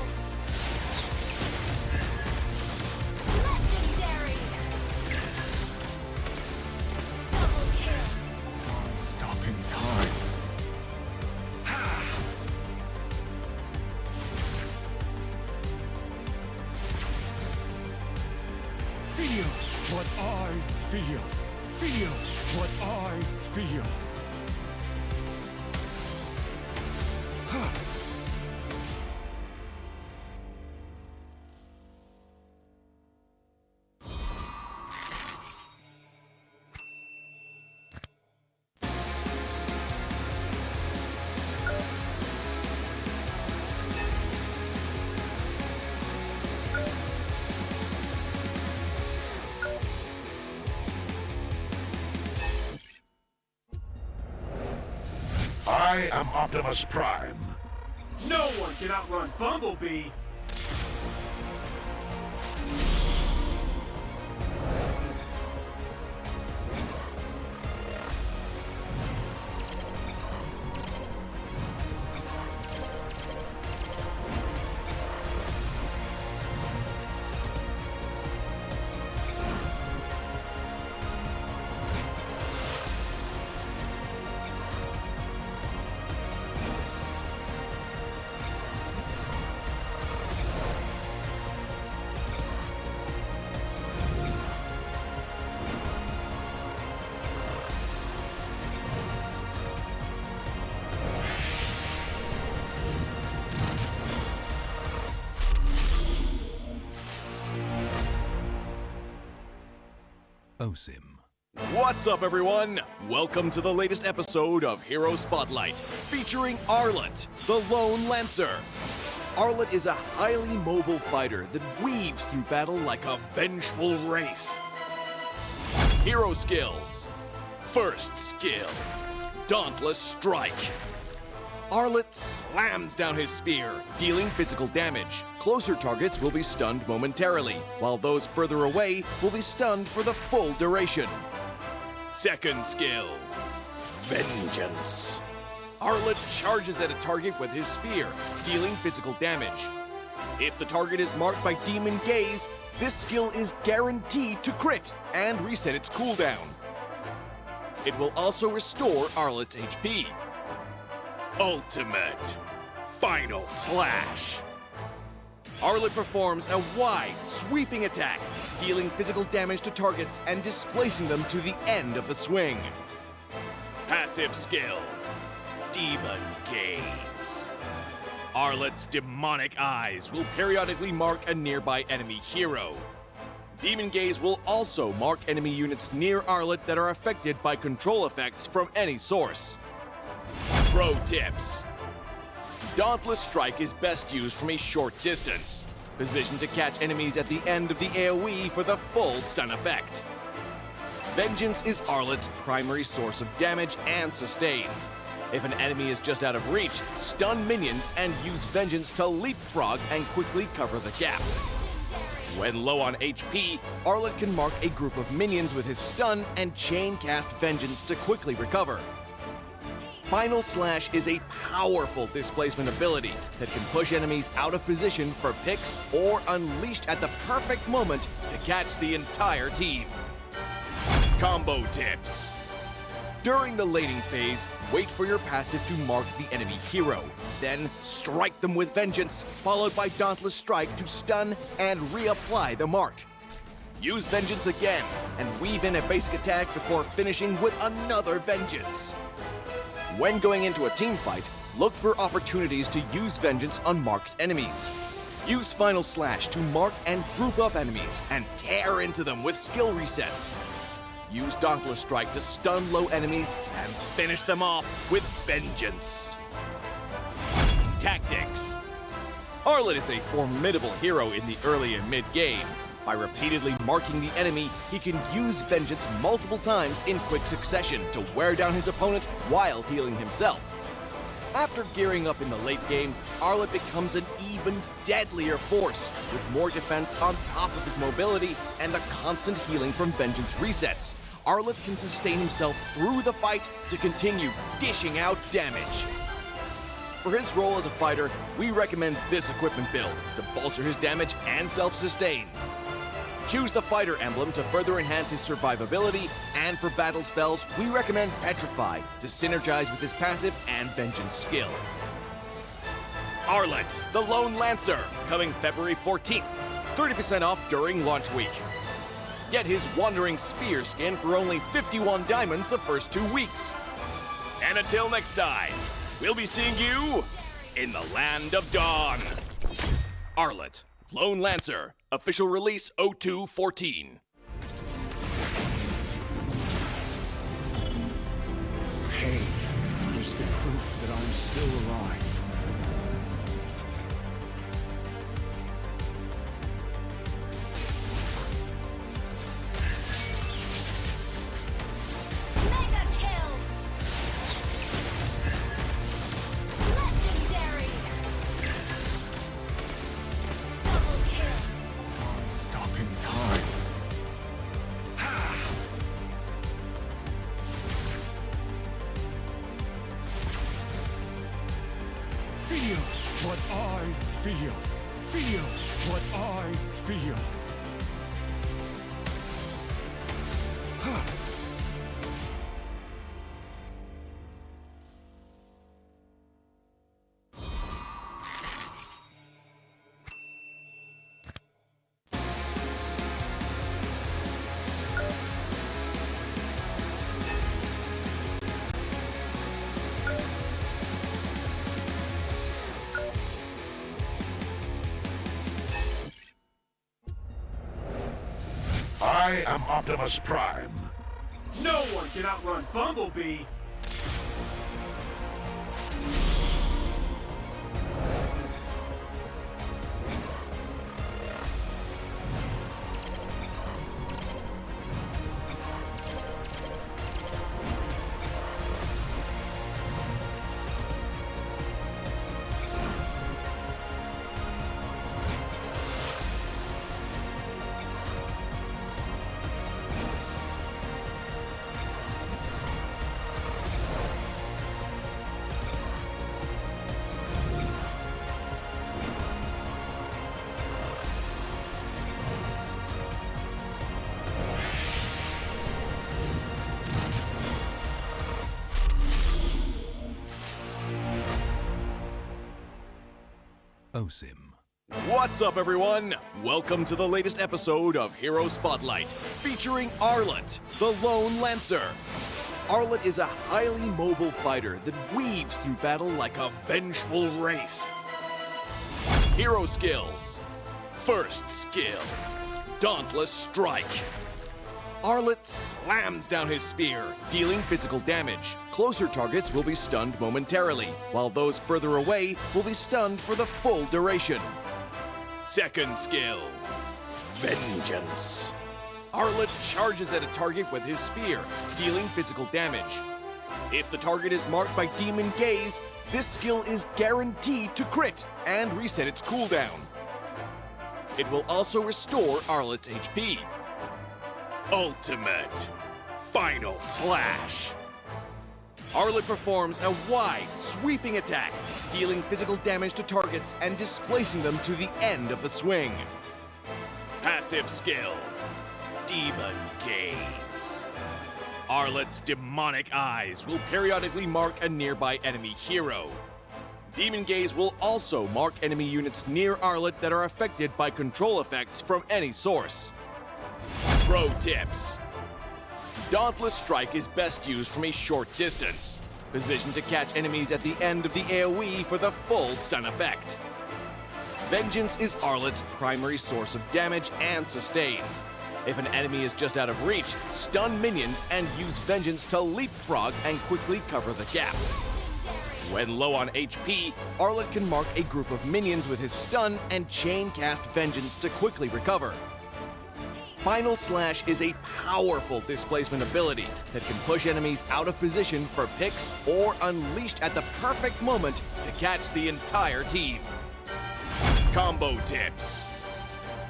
Legendary! Double kill! Stopping time. Feel what I feel. Feel what I feel. I am Optimus Prime. No one can outrun Bumblebee. OSIM. What's up, everyone? Welcome to the latest episode of Hero Spotlight, featuring Arlet, the Lone Lancer. Arlet is a highly mobile fighter that weaves through battle like a vengeful wraith. Hero skills. First skill, Dauntless Strike. Arlet slams down his spear, dealing physical damage. Closer targets will be stunned momentarily, while those further away will be stunned for the full duration. Second skill, Vengeance. Arlet charges at a target with his spear, dealing physical damage. If the target is marked by Demon Gaze, this skill is guaranteed to crit and reset its cooldown. It will also restore Arlet's HP. Ultimate Final Slash. Arlet performs a wide, sweeping attack, dealing physical damage to targets and displacing them to the end of the swing. Passive skill, Demon Gaze. Arlet's demonic eyes will periodically mark a nearby enemy hero. Demon Gaze will also mark enemy units near Arlet that are affected by control effects from any source. Pro tips. Dauntless Strike is best used from a short distance, positioned to catch enemies at the end of the AoE for the full stun effect. Vengeance is Arlet's primary source of damage and sustain. If an enemy is just out of reach, stun minions and use Vengeance to leapfrog and quickly cover the gap. When low on HP, Arlet can mark a group of minions with his stun and chain cast Vengeance to quickly recover. Final Slash is a powerful displacement ability that can push enemies out of position for picks or unleashed at the perfect moment to catch the entire team. Combo tips. During the lading phase, wait for your passive to mark the enemy hero. Then strike them with Vengeance, followed by Dauntless Strike to stun and reapply the mark. Use Vengeance again and weave in a basic attack before finishing with another Vengeance. When going into a team fight, look for opportunities to use Vengeance on marked enemies. Use Final Slash to mark and group up enemies and tear into them with skill resets. Use Dauntless Strike to stun low enemies and finish them off with Vengeance. Tactics. Arlet is a formidable hero in the early and mid-game. By repeatedly marking the enemy, he can use Vengeance multiple times in quick succession to wear down his opponent while healing himself. After gearing up in the late game, Arlet becomes an even deadlier force, with more defense on top of his mobility and the constant healing from Vengeance resets. Arlet can sustain himself through the fight to continue dishing out damage. For his role as a fighter, we recommend this equipment build to bolster his damage and self-sustain. Choose the fighter emblem to further enhance his survivability, and for battle spells, we recommend Petrify to synergize with his passive and Vengeance skill. Arlet, the Lone Lancer, coming February 14th. 30% off during launch week. Get his Wandering Spear skin for only 51 diamonds the first 2 weeks. And until next time, we'll be seeing you in the Land of Dawn. Arlet, Lone Lancer, official release 0214. Pain is the proof that I'm still alive. feel. Feel what I feel. I am Optimus Prime. No one can outrun Bumblebee. OSIM. What's up, everyone? Welcome to the latest episode of Hero Spotlight, featuring Arlet, the Lone Lancer. Arlet is a highly mobile fighter that weaves through battle like a vengeful wraith. Hero skills. First skill, Dauntless Strike. Arlet slams down his spear, dealing physical damage. Closer targets will be stunned momentarily, while those further away will be stunned for the full duration. Second skill, Vengeance. Arlet charges at a target with his spear, dealing physical damage. If the target is marked by Demon Gaze, this skill is guaranteed to crit and reset its cooldown. It will also restore Arlet's HP. Ultimate Final Slash. Arlet performs a wide, sweeping attack, dealing physical damage to targets and displacing them to the end of the swing. Passive skill, Demon Gaze. Arlet's demonic eyes will periodically mark a nearby enemy hero. Demon Gaze will also mark enemy units near Arlet that are affected by control effects from any source. Pro tips. Dauntless Strike is best used from a short distance, positioned to catch enemies at the end of the AoE for the full stun effect. Vengeance is Arlet's primary source of damage and sustain. If an enemy is just out of reach, stun minions and use Vengeance to leapfrog and quickly cover the gap. When low on HP, Arlet can mark a group of minions with his stun and chain cast Vengeance to quickly recover. Final Slash is a powerful displacement ability that can push enemies out of position for picks or unleashed at the perfect moment to catch the entire team. Combo tips.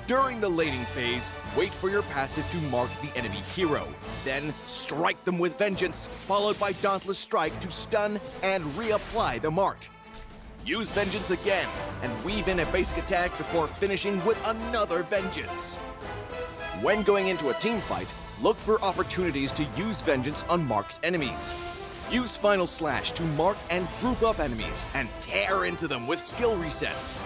During the laning phase, wait for your passive to mark the enemy hero. Then strike them with Vengeance, followed by Dauntless Strike to stun and reapply the mark. Use Vengeance again and weave in a basic attack before finishing with another Vengeance. When going into a team fight, look for opportunities to use Vengeance on marked enemies. Use Final Slash to mark and group up enemies and tear into them with skill resets.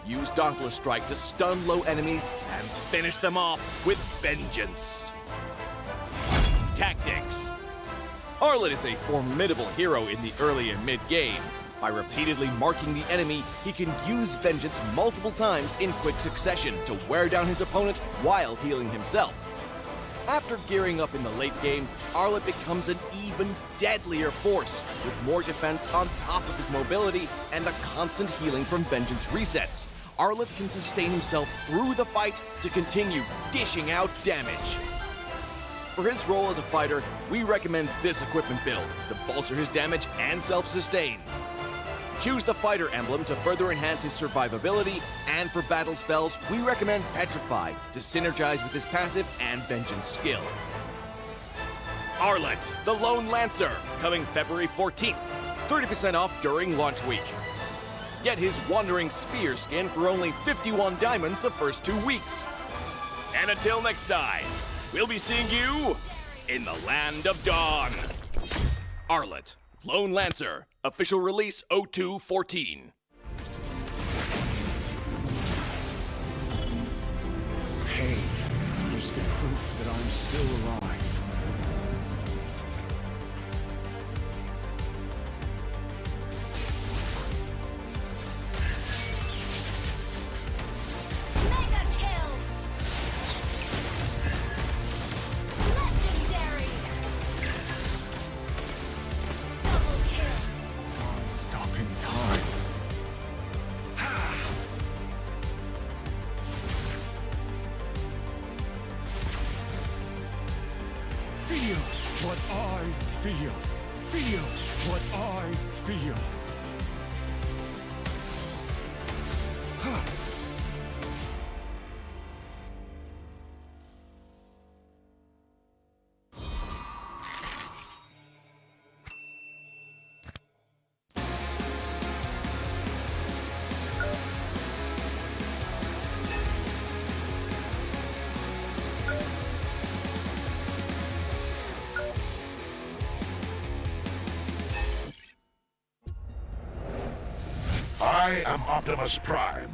Use Dauntless Strike to stun low enemies and finish them off with Vengeance. Tactics. Arlet is a formidable hero in the early and mid-game. By repeatedly marking the enemy, he can use Vengeance multiple times in quick succession to wear down his opponent while healing himself. After gearing up in the late game, Arlet becomes an even deadlier force, with more defense on top of his mobility and the constant healing from Vengeance resets. Arlet can sustain himself through the fight to continue dishing out damage. For his role as a fighter, we recommend this equipment build to bolster his damage and self-sustain. Choose the fighter emblem to further enhance his survivability, and for battle spells, we recommend Petrify to synergize with his passive and Vengeance skill. Arlet, the Lone Lancer, coming February 14th. 30% off during launch week. Get his Wandering Spear skin for only 51 diamonds the first 2 weeks. And until next time, we'll be seeing you in the Land of Dawn. Arlet, Lone Lancer, official release 0214. Pain is the proof that I'm still alive. Mega kill! Legendary! Double kill! I'm stopping time. Feel what I feel. Feel what I feel. I am Optimus Prime.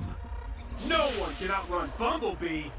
No one can outrun Bumblebee.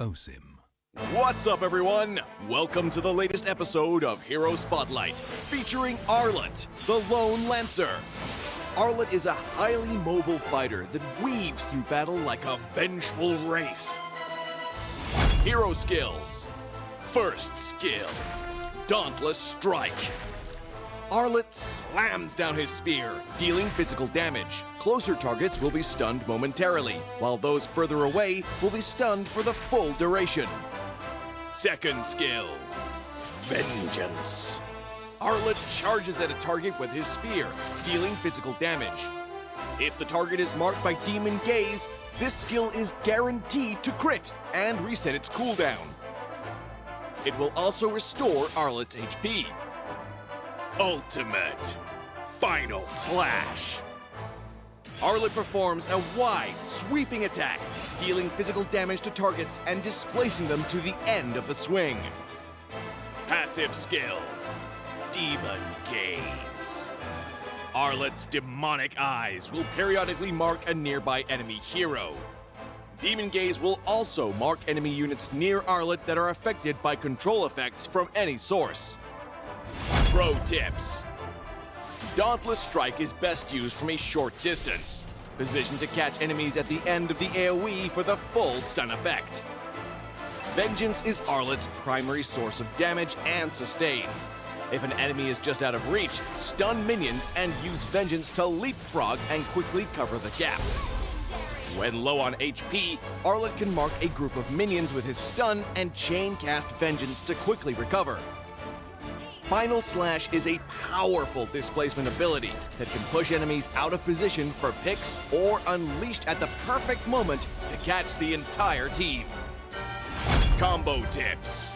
OSIM. What's up, everyone? Welcome to the latest episode of Hero Spotlight, featuring Arlet, the Lone Lancer. Arlet is a highly mobile fighter that weaves through battle like a vengeful wraith. Hero skills. First skill, Dauntless Strike. Arlet slams down his spear, dealing physical damage. Closer targets will be stunned momentarily, while those further away will be stunned for the full duration. Second skill, Vengeance. Arlet charges at a target with his spear, dealing physical damage. If the target is marked by Demon Gaze, this skill is guaranteed to crit and reset its cooldown. It will also restore Arlet's HP. Ultimate Final Slash. Arlet performs a wide, sweeping attack, dealing physical damage to targets and displacing them to the end of the swing. Passive skill, Demon Gaze. Arlet's demonic eyes will periodically mark a nearby enemy hero. Demon Gaze will also mark enemy units near Arlet that are affected by control effects from any source. Pro tips. Dauntless Strike is best used from a short distance, positioned to catch enemies at the end of the AoE for the full stun effect. Vengeance is Arlet's primary source of damage and sustain. If an enemy is just out of reach, stun minions and use Vengeance to leapfrog and quickly cover the gap. When low on HP, Arlet can mark a group of minions with his stun and chain cast Vengeance to quickly recover. Final Slash is a powerful displacement ability that can push enemies out of position for picks or unleashed at the perfect moment to catch the entire team. Combo tips.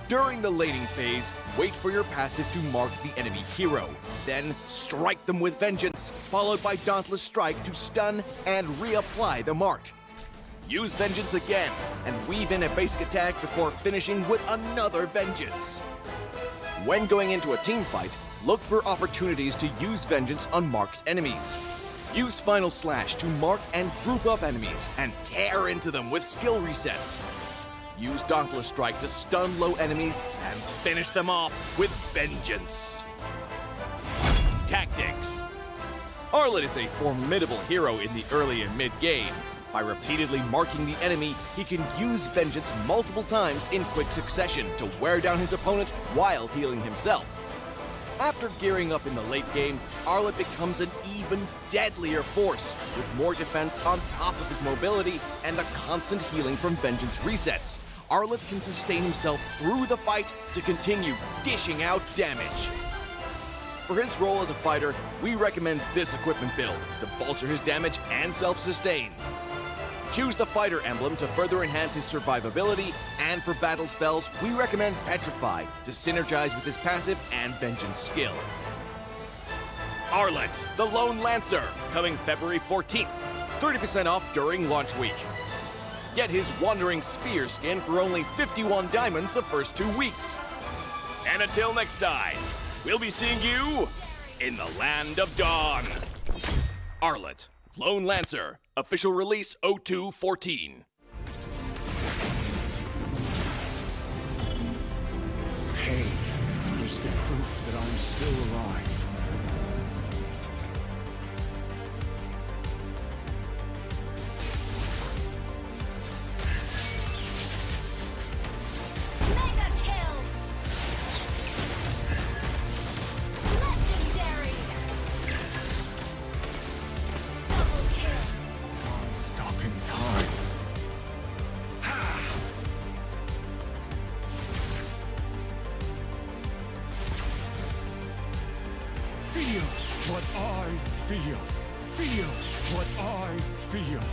During the laning phase, wait for your passive to mark the enemy hero. Then strike them with Vengeance, followed by Dauntless Strike to stun and reapply the mark. Use Vengeance again and weave in a basic attack before finishing with another Vengeance. When going into a team fight, look for opportunities to use Vengeance on marked enemies. Use Final Slash to mark and group up enemies and tear into them with skill resets. use Dauntless Strike to stun low enemies and finish them off with vengeance. Tactics. Arlet is a formidable hero in the early and mid-game. By repeatedly marking the enemy, he can use vengeance multiple times in quick succession to wear down his opponent while healing himself. After gearing up in the late game, Arlet becomes an even deadlier force, with more defense on top of his mobility and the constant healing from vengeance resets. Arlet can sustain himself through the fight to continue dishing out damage. For his role as a fighter, we recommend this equipment build to bolster his damage and self-sustain. Choose the fighter emblem to further enhance his survivability, and for battle spells, we recommend Petrify to synergize with his passive and vengeance skill. Arlet, the Lone Lancer, coming February 14th. 30% off during launch week. Get his Wandering Spear skin for only 51 diamonds the first 2 weeks. And until next time, we'll be seeing you in the Land of Dawn. Arlet, Lone Lancer, official release 0214. Pain is the proof that I'm still alive. Mega kill! Legendary! Double kill! Stopping time. Feel what I feel. Feel what I feel.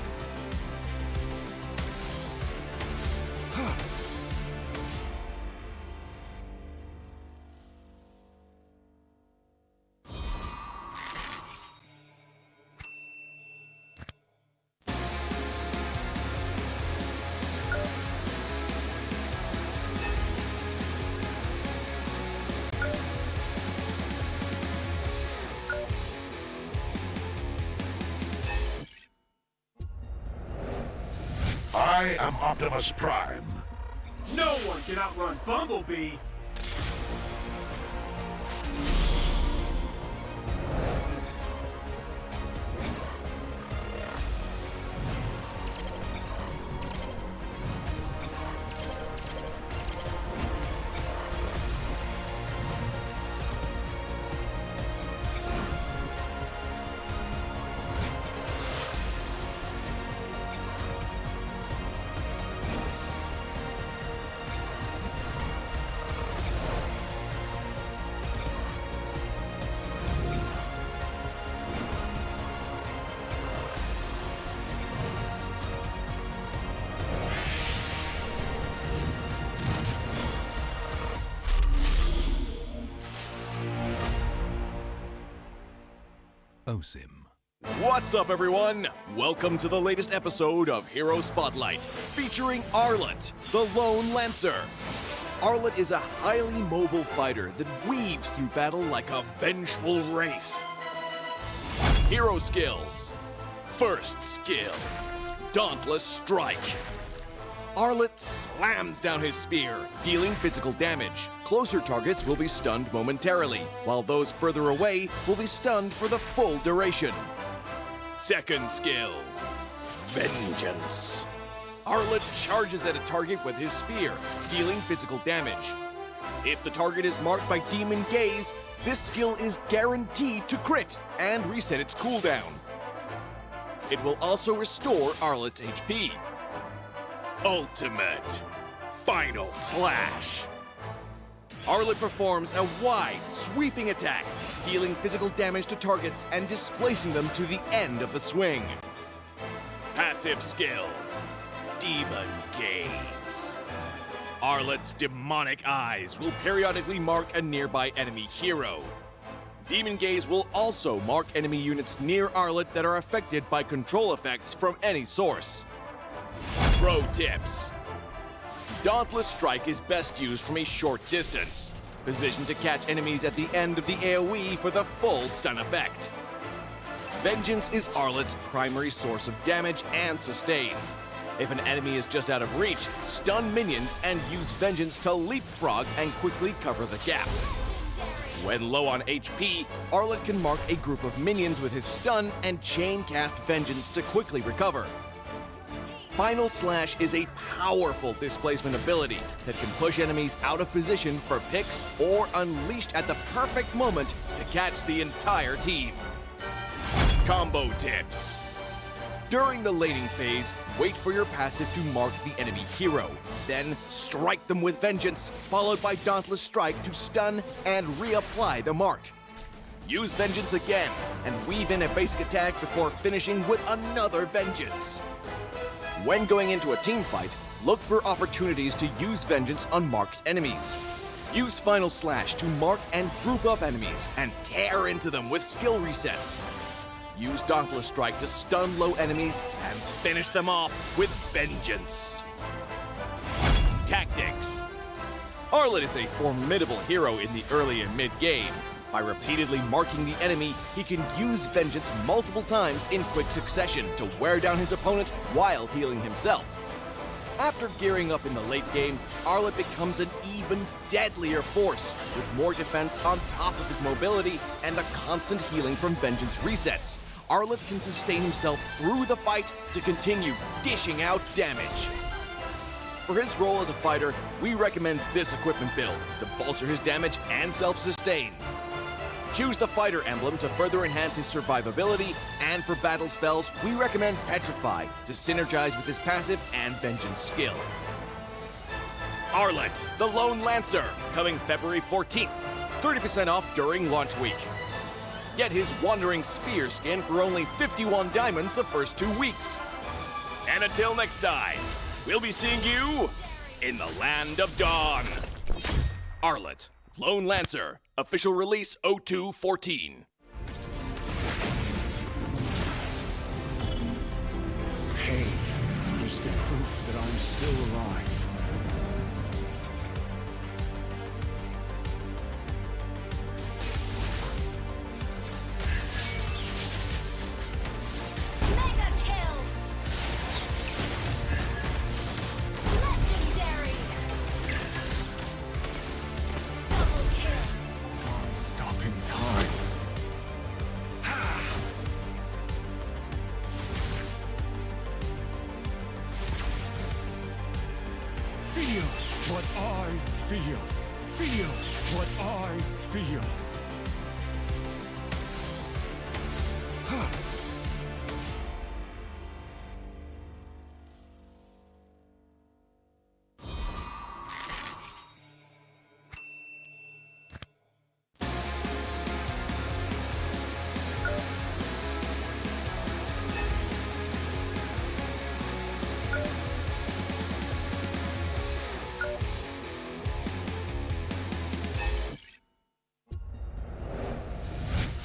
I am Optimus Prime. No one can outrun Bumblebee. OSIM. What's up, everyone? Welcome to the latest episode of Hero Spotlight, featuring Arlet, the Lone Lancer. Arlet is a highly mobile fighter that weaves through battle like a vengeful wraith. Hero skills. First skill, Dauntless Strike. Arlet slams down his spear, dealing physical damage. Closer targets will be stunned momentarily, while those further away will be stunned for the full duration. Second skill, Vengeance. Arlet charges at a target with his spear, dealing physical damage. If the target is marked by Demon Gaze, this skill is guaranteed to crit and reset its cooldown. It will also restore Arlet's HP. Ultimate Final Slash. Arlet performs a wide, sweeping attack, dealing physical damage to targets and displacing them to the end of the swing. Passive skill, Demon Gaze. Arlet's demonic eyes will periodically mark a nearby enemy hero. Demon Gaze will also mark enemy units near Arlet that are affected by control effects from any source. Pro tips. Dauntless Strike is best used from a short distance, positioned to catch enemies at the end of the AoE for the full stun effect. Vengeance is Arlet's primary source of damage and sustain. If an enemy is just out of reach, stun minions and use Vengeance to leapfrog and quickly cover the gap. When low on HP, Arlet can mark a group of minions with his stun and chain cast Vengeance to quickly recover. Final Slash is a powerful displacement ability that can push enemies out of position for picks or unleashed at the perfect moment to catch the entire team. Combo tips. During the laning phase, wait for your passive to mark the enemy hero. Then strike them with Vengeance, followed by Dauntless Strike to stun and reapply the mark. Use Vengeance again and weave in a basic attack before finishing with another Vengeance. When going into a team fight, look for opportunities to use Vengeance on marked enemies. Use Final Slash to mark and group up enemies and tear into them with skill resets. Use Dauntless Strike to stun low enemies and finish them off with Vengeance. Tactics. Arlet is a formidable hero in the early and mid-game. By repeatedly marking the enemy, he can use Vengeance multiple times in quick succession to wear down his opponent while healing himself. After gearing up in the late game, Arlet becomes an even deadlier force, with more defense on top of his mobility and the constant healing from Vengeance resets. Arlet can sustain himself through the fight to continue dishing out damage. For his role as a fighter, we recommend this equipment build to bolster his damage and self-sustain. Choose the fighter emblem to further enhance his survivability, and for battle spells, we recommend Petrify to synergize with his passive and Vengeance skill. Arlet, the Lone Lancer, coming February 14th. 30% off during launch week. Get his Wandering Spear skin for only 51 diamonds the first 2 weeks. And until next time, we'll be seeing you in the Land of Dawn. Arlet, Lone Lancer, official release 0214. Pain is the proof that I'm still alive. Mega kill! Legendary! Double kill! Stopping time. Feel what I feel. Feel what I feel.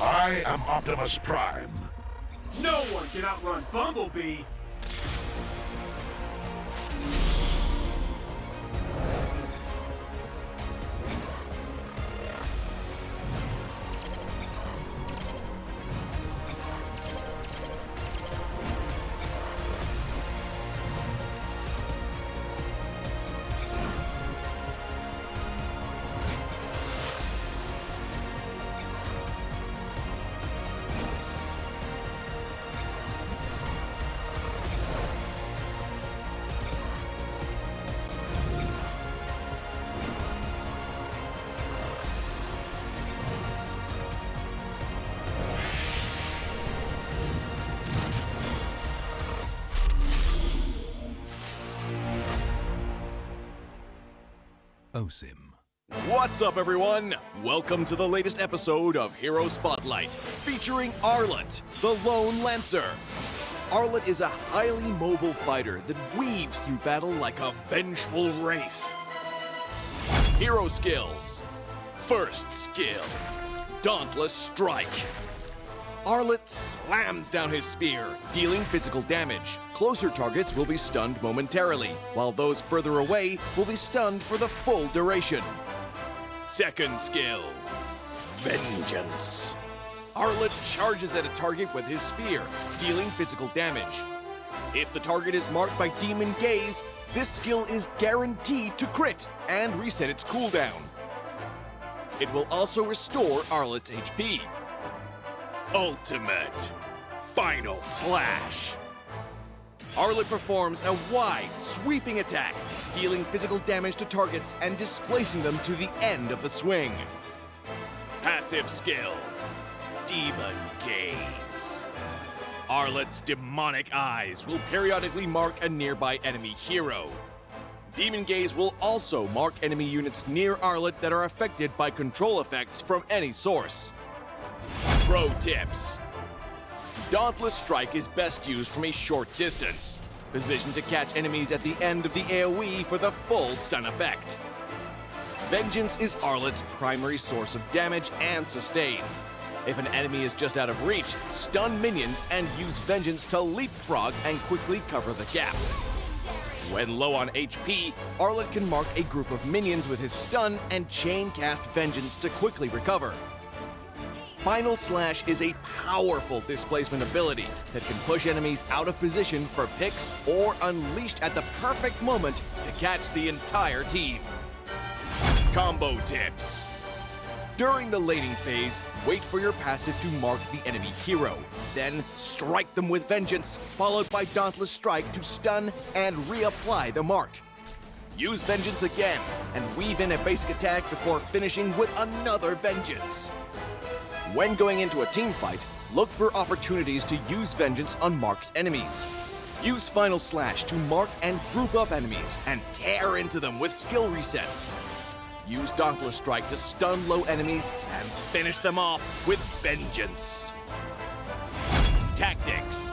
I am Optimus Prime. No one can outrun Bumblebee. OSIM. What's up, everyone? Welcome to the latest episode of Hero Spotlight, featuring Arlet, the Lone Lancer. Arlet is a highly mobile fighter that weaves through battle like a vengeful wraith. Hero skills. First skill, Dauntless Strike. Arlet slams down his spear, dealing physical damage. Closer targets will be stunned momentarily, while those further away will be stunned for the full duration. Second skill, Vengeance. Arlet charges at a target with his spear, dealing physical damage. If the target is marked by Demon Gaze, this skill is guaranteed to crit and reset its cooldown. It will also restore Arlet's HP. Ultimate Final Slash. Arlet performs a wide, sweeping attack, dealing physical damage to targets and displacing them to the end of the swing. Passive skill, Demon Gaze. Arlet's demonic eyes will periodically mark a nearby enemy hero. Demon Gaze will also mark enemy units near Arlet that are affected by control effects from any source. Pro tips. Dauntless Strike is best used from a short distance, positioned to catch enemies at the end of the AoE for the full stun effect. Vengeance is Arlet's primary source of damage and sustain. If an enemy is just out of reach, stun minions and use Vengeance to leapfrog and quickly cover the gap. When low on HP, Arlet can mark a group of minions with his stun and chain cast Vengeance to quickly recover. Final Slash is a powerful displacement ability that can push enemies out of position for picks or unleashed at the perfect moment to catch the entire team. Combo tips. During the laning phase, wait for your passive to mark the enemy hero. Then strike them with Vengeance, followed by Dauntless Strike to stun and reapply the mark. Use Vengeance again and weave in a basic attack before finishing with another Vengeance. When going into a team fight, look for opportunities to use Vengeance on marked enemies. Use Final Slash to mark and group up enemies and tear into them with skill resets. Use Dauntless Strike to stun low enemies and finish them off with Vengeance. Tactics.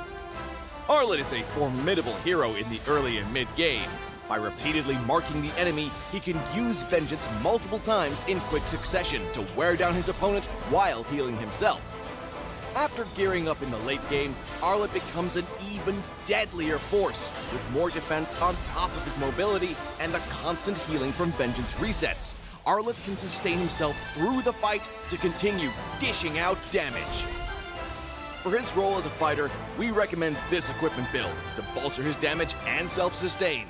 Arlet is a formidable hero in the early and mid-game. By repeatedly marking the enemy, he can use Vengeance multiple times in quick succession to wear down his opponent while healing himself. After gearing up in the late game, Arlet becomes an even deadlier force, with more defense on top of his mobility and the constant healing from Vengeance resets. Arlet can sustain himself through the fight to continue dishing out damage. For his role as a fighter, we recommend this equipment build to bolster his damage and self-sustain.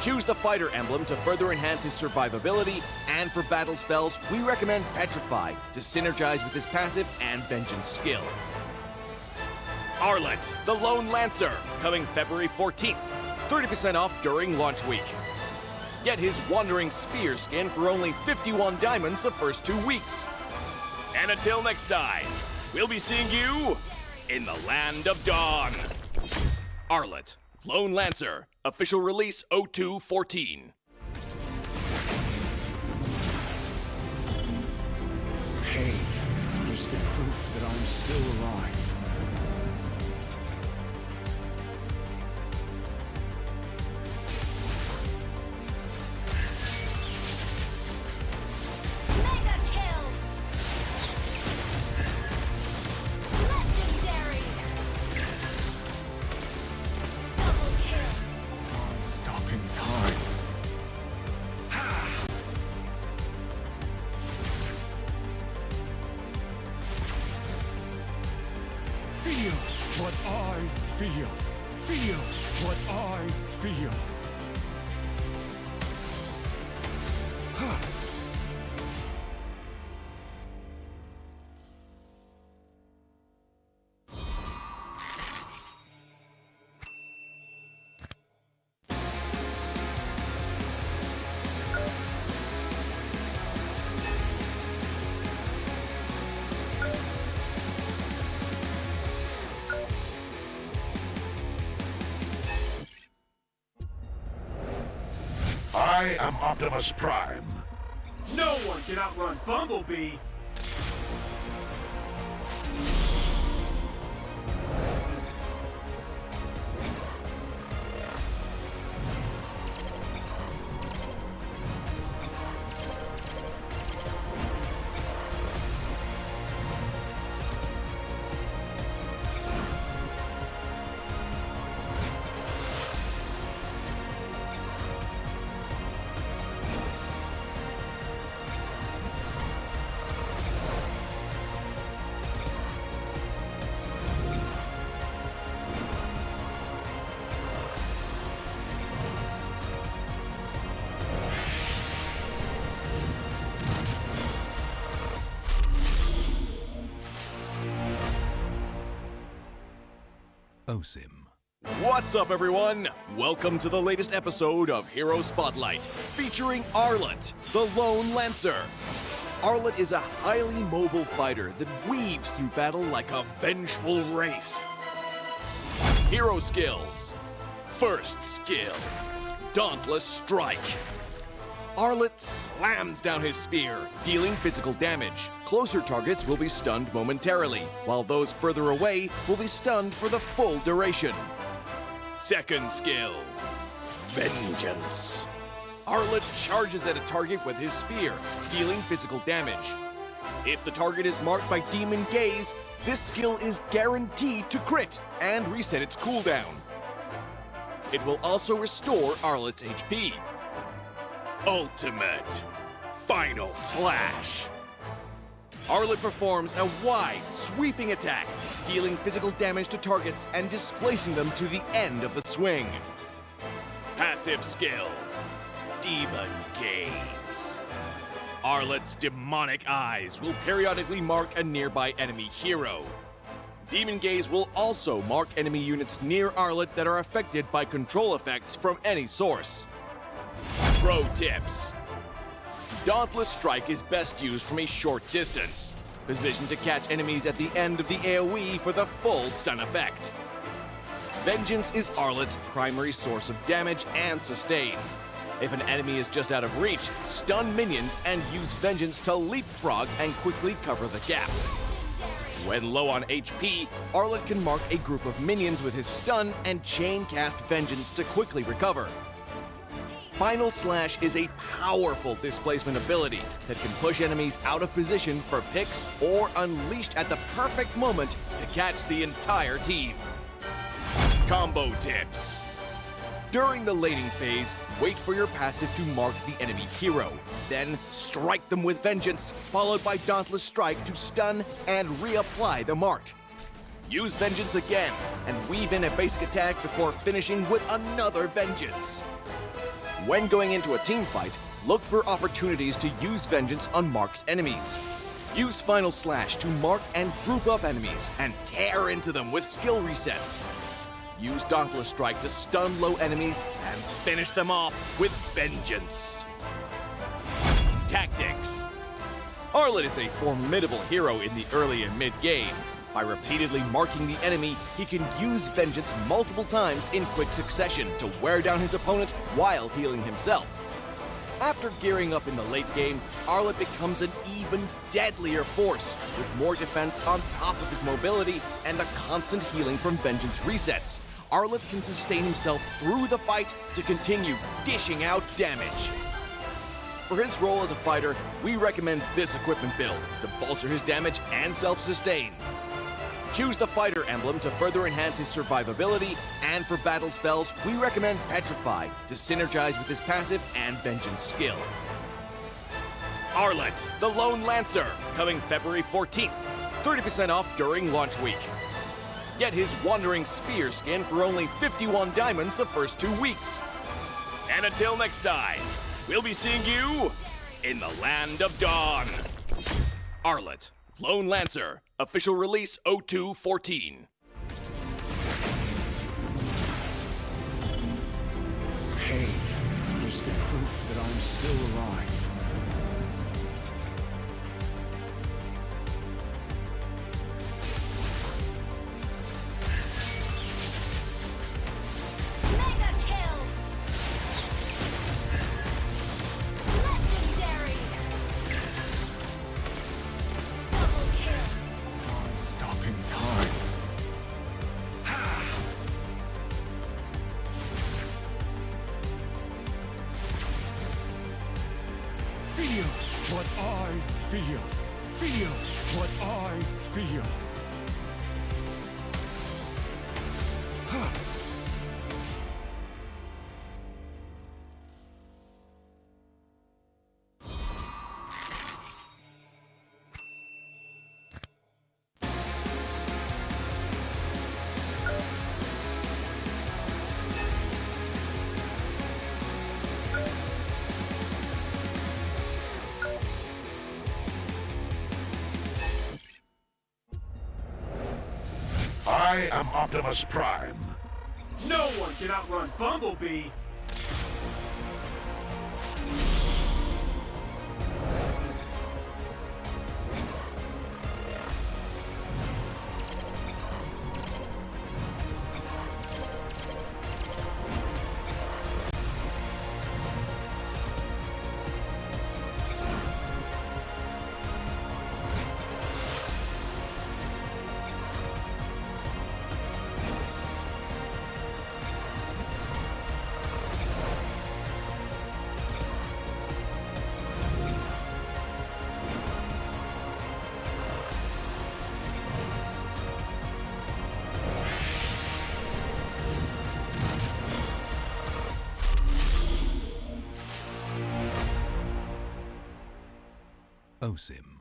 Choose the fighter emblem to further enhance his survivability, and for battle spells, we recommend Petrify to synergize with his passive and Vengeance skill. Arlet, the Lone Lancer, coming February 14th. 30% off during launch week. Get his Wandering Spear skin for only 51 diamonds the first 2 weeks. And until next time, we'll be seeing you in the Land of Dawn. Arlet, Lone Lancer, official release 0214. Pain is the proof that I'm still alive. Mega kill! Legendary! Double kill! Stopping time. Feels what I feel. Feels what I feel. I am Optimus Prime. No one can outrun Bumblebee. him. What's up, everyone? Welcome to the latest episode of Hero Spotlight, featuring Arlet, the Lone Lancer. Arlet is a highly mobile fighter that weaves through battle like a vengeful wraith. Hero skills. First skill, Dauntless Strike. Arlet slams down his spear, dealing physical damage. Closer targets will be stunned momentarily, while those further away will be stunned for the full duration. Second skill, Vengeance. Arlet charges at a target with his spear, dealing physical damage. If the target is marked by Demon Gaze, this skill is guaranteed to crit and reset its cooldown. It will also restore Arlet's HP. Ultimate Final Slash. Arlet performs a wide, sweeping attack, dealing physical damage to targets and displacing them to the end of the swing. Passive skill, Demon Gaze. Arlet's demonic eyes will periodically mark a nearby enemy hero. Demon Gaze will also mark enemy units near Arlet that are affected by control effects from any source. Pro tips. Dauntless Strike is best used from a short distance, positioned to catch enemies at the end of the AoE for the full stun effect. Vengeance is Arlet's primary source of damage and sustain. If an enemy is just out of reach, stun minions and use Vengeance to leapfrog and quickly cover the gap. When low on HP, Arlet can mark a group of minions with his stun and chain cast Vengeance to quickly recover. Final Slash is a powerful displacement ability that can push enemies out of position for picks or unleashed at the perfect moment to catch the entire team. Combo tips. During the laning phase, wait for your passive to mark the enemy hero. Then strike them with Vengeance, followed by Dauntless Strike to stun and reapply the mark. Use Vengeance again and weave in a basic attack before finishing with another Vengeance. When going into a team fight, look for opportunities to use Vengeance on marked enemies. Use Final Slash to mark and group up enemies and tear into them with skill resets. Use Dauntless Strike to stun low enemies and finish them off with Vengeance. Tactics. Arlet is a formidable hero in the early and mid-game. By repeatedly marking the enemy, he can use Vengeance multiple times in quick succession to wear down his opponent while healing himself. After gearing up in the late game, Arlet becomes an even deadlier force, with more defense on top of his mobility and the constant healing from Vengeance resets. Arlet can sustain himself through the fight to continue dishing out damage. For his role as a fighter, we recommend this equipment build to bolster his damage and self-sustain. Choose the fighter emblem to further enhance his survivability, and for battle spells, we recommend Petrify to synergize with his passive and Vengeance skill. Arlet, the Lone Lancer, coming February 14th. 30% off during launch week. Get his Wandering Spear skin for only 51 diamonds the first 2 weeks. And until next time, we'll be seeing you in the Land of Dawn. Arlet, Lone Lancer, official release 0214. Pain is the proof that I'm still alive. Mega kill! Legendary! Double kill! I'm stopping time. Feel what I feel. Feel what I feel. I am Optimus Prime. No one can outrun Bumblebee. OSIM.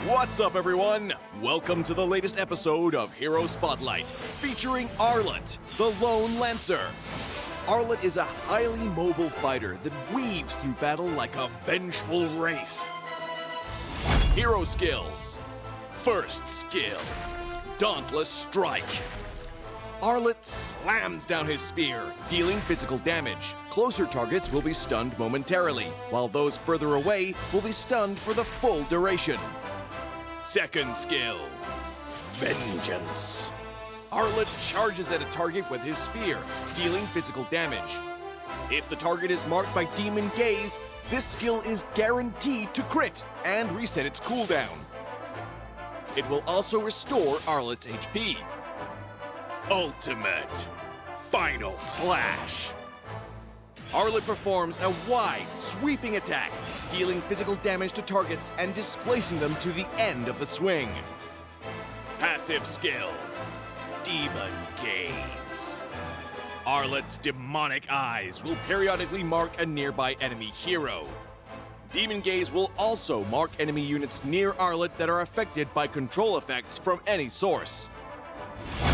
What's up, everyone? Welcome to the latest episode of Hero Spotlight, featuring Arlott, the Lone Lancer. Arlott is a highly mobile fighter that weaves through battle like a vengeful wraith. Hero skills. First skill, Dauntless Strike. Arlott slams down his spear, dealing physical damage. Closer targets will be stunned momentarily, while those further away will be stunned for the full duration. Second skill, Vengeance. Arlott charges at a target with his spear, dealing physical damage. If the target is marked by Demon Gaze, this skill is guaranteed to crit and reset its cooldown. It will also restore Arlott's HP. Ultimate Final Slash. Arlott performs a wide, sweeping attack, dealing physical damage to targets and displacing them to the end of the swing. Passive skill, Demon Gaze. Arlott's demonic eyes will periodically mark a nearby enemy hero. Demon Gaze will also mark enemy units near Arlott that are affected by control effects from any source.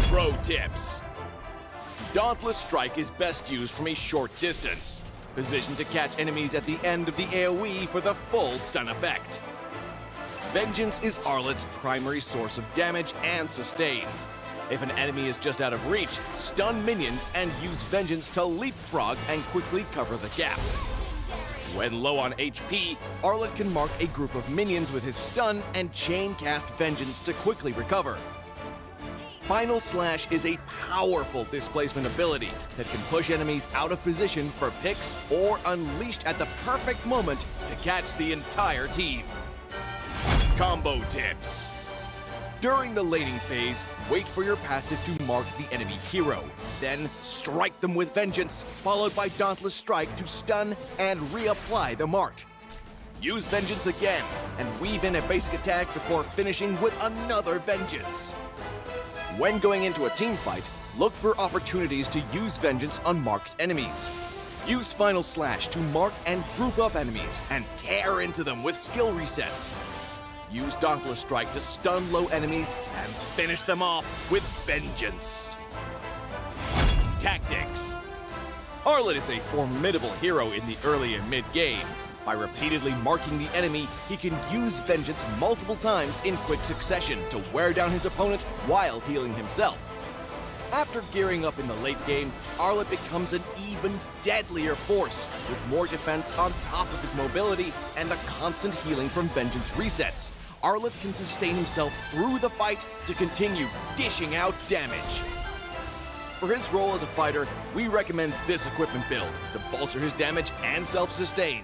Pro tips. Dauntless Strike is best used from a short distance, positioned to catch enemies at the end of the AoE for the full stun effect. Vengeance is Arlott's primary source of damage and sustain. If an enemy is just out of reach, stun minions and use Vengeance to leapfrog and quickly cover the gap. When low on HP, Arlott can mark a group of minions with his stun and chain cast Vengeance to quickly recover. Final Slash is a powerful displacement ability that can push enemies out of position for picks or unleashed at the perfect moment to catch the entire team. Combo tips. During the laning phase, wait for your passive to mark the enemy hero. Then strike them with Vengeance, followed by Dauntless Strike to stun and reapply the mark. Use Vengeance again and weave in a basic attack before finishing with another Vengeance. When going into a team fight, look for opportunities to use Vengeance on marked enemies. Use Final Slash to mark and group up enemies and tear into them with skill resets. Use Dauntless Strike to stun low enemies and finish them off with Vengeance. Tactics. Arlott is a formidable hero in the early and mid-game. By repeatedly marking the enemy, he can use Vengeance multiple times in quick succession to wear down his opponent while healing himself. After gearing up in the late game, Arlott becomes an even deadlier force, with more defense on top of his mobility and the constant healing from Vengeance resets. Arlott can sustain himself through the fight to continue dishing out damage. For his role as a fighter, we recommend this equipment build to bolster his damage and self-sustain.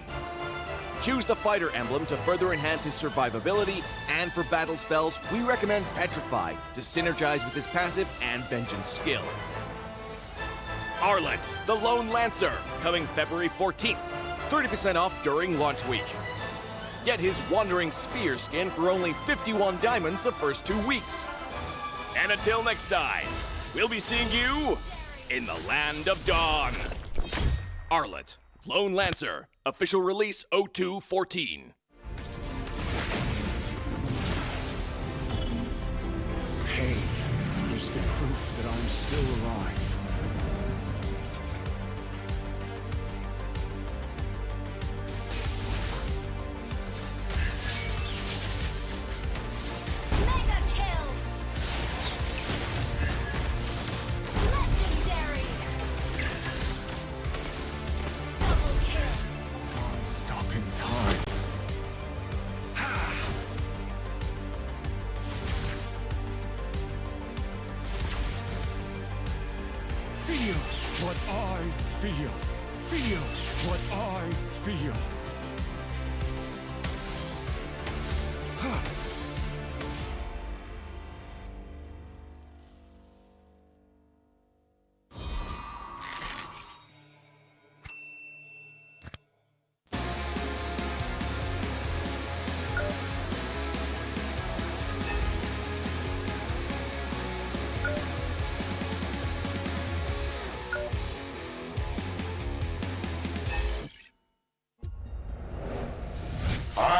Choose the fighter emblem to further enhance his survivability, and for battle spells, we recommend Petrify to synergize with his passive and Vengeance skill. Arlott, the Lone Lancer, coming February 14th. 30% off during launch week. Get his Wandering Spear skin for only 51 diamonds the first 2 weeks. And until next time, we'll be seeing you in the Land of Dawn. Arlott, Lone Lancer, official release 0214. Pain is the proof that I'm still alive. feel. Feel what I feel.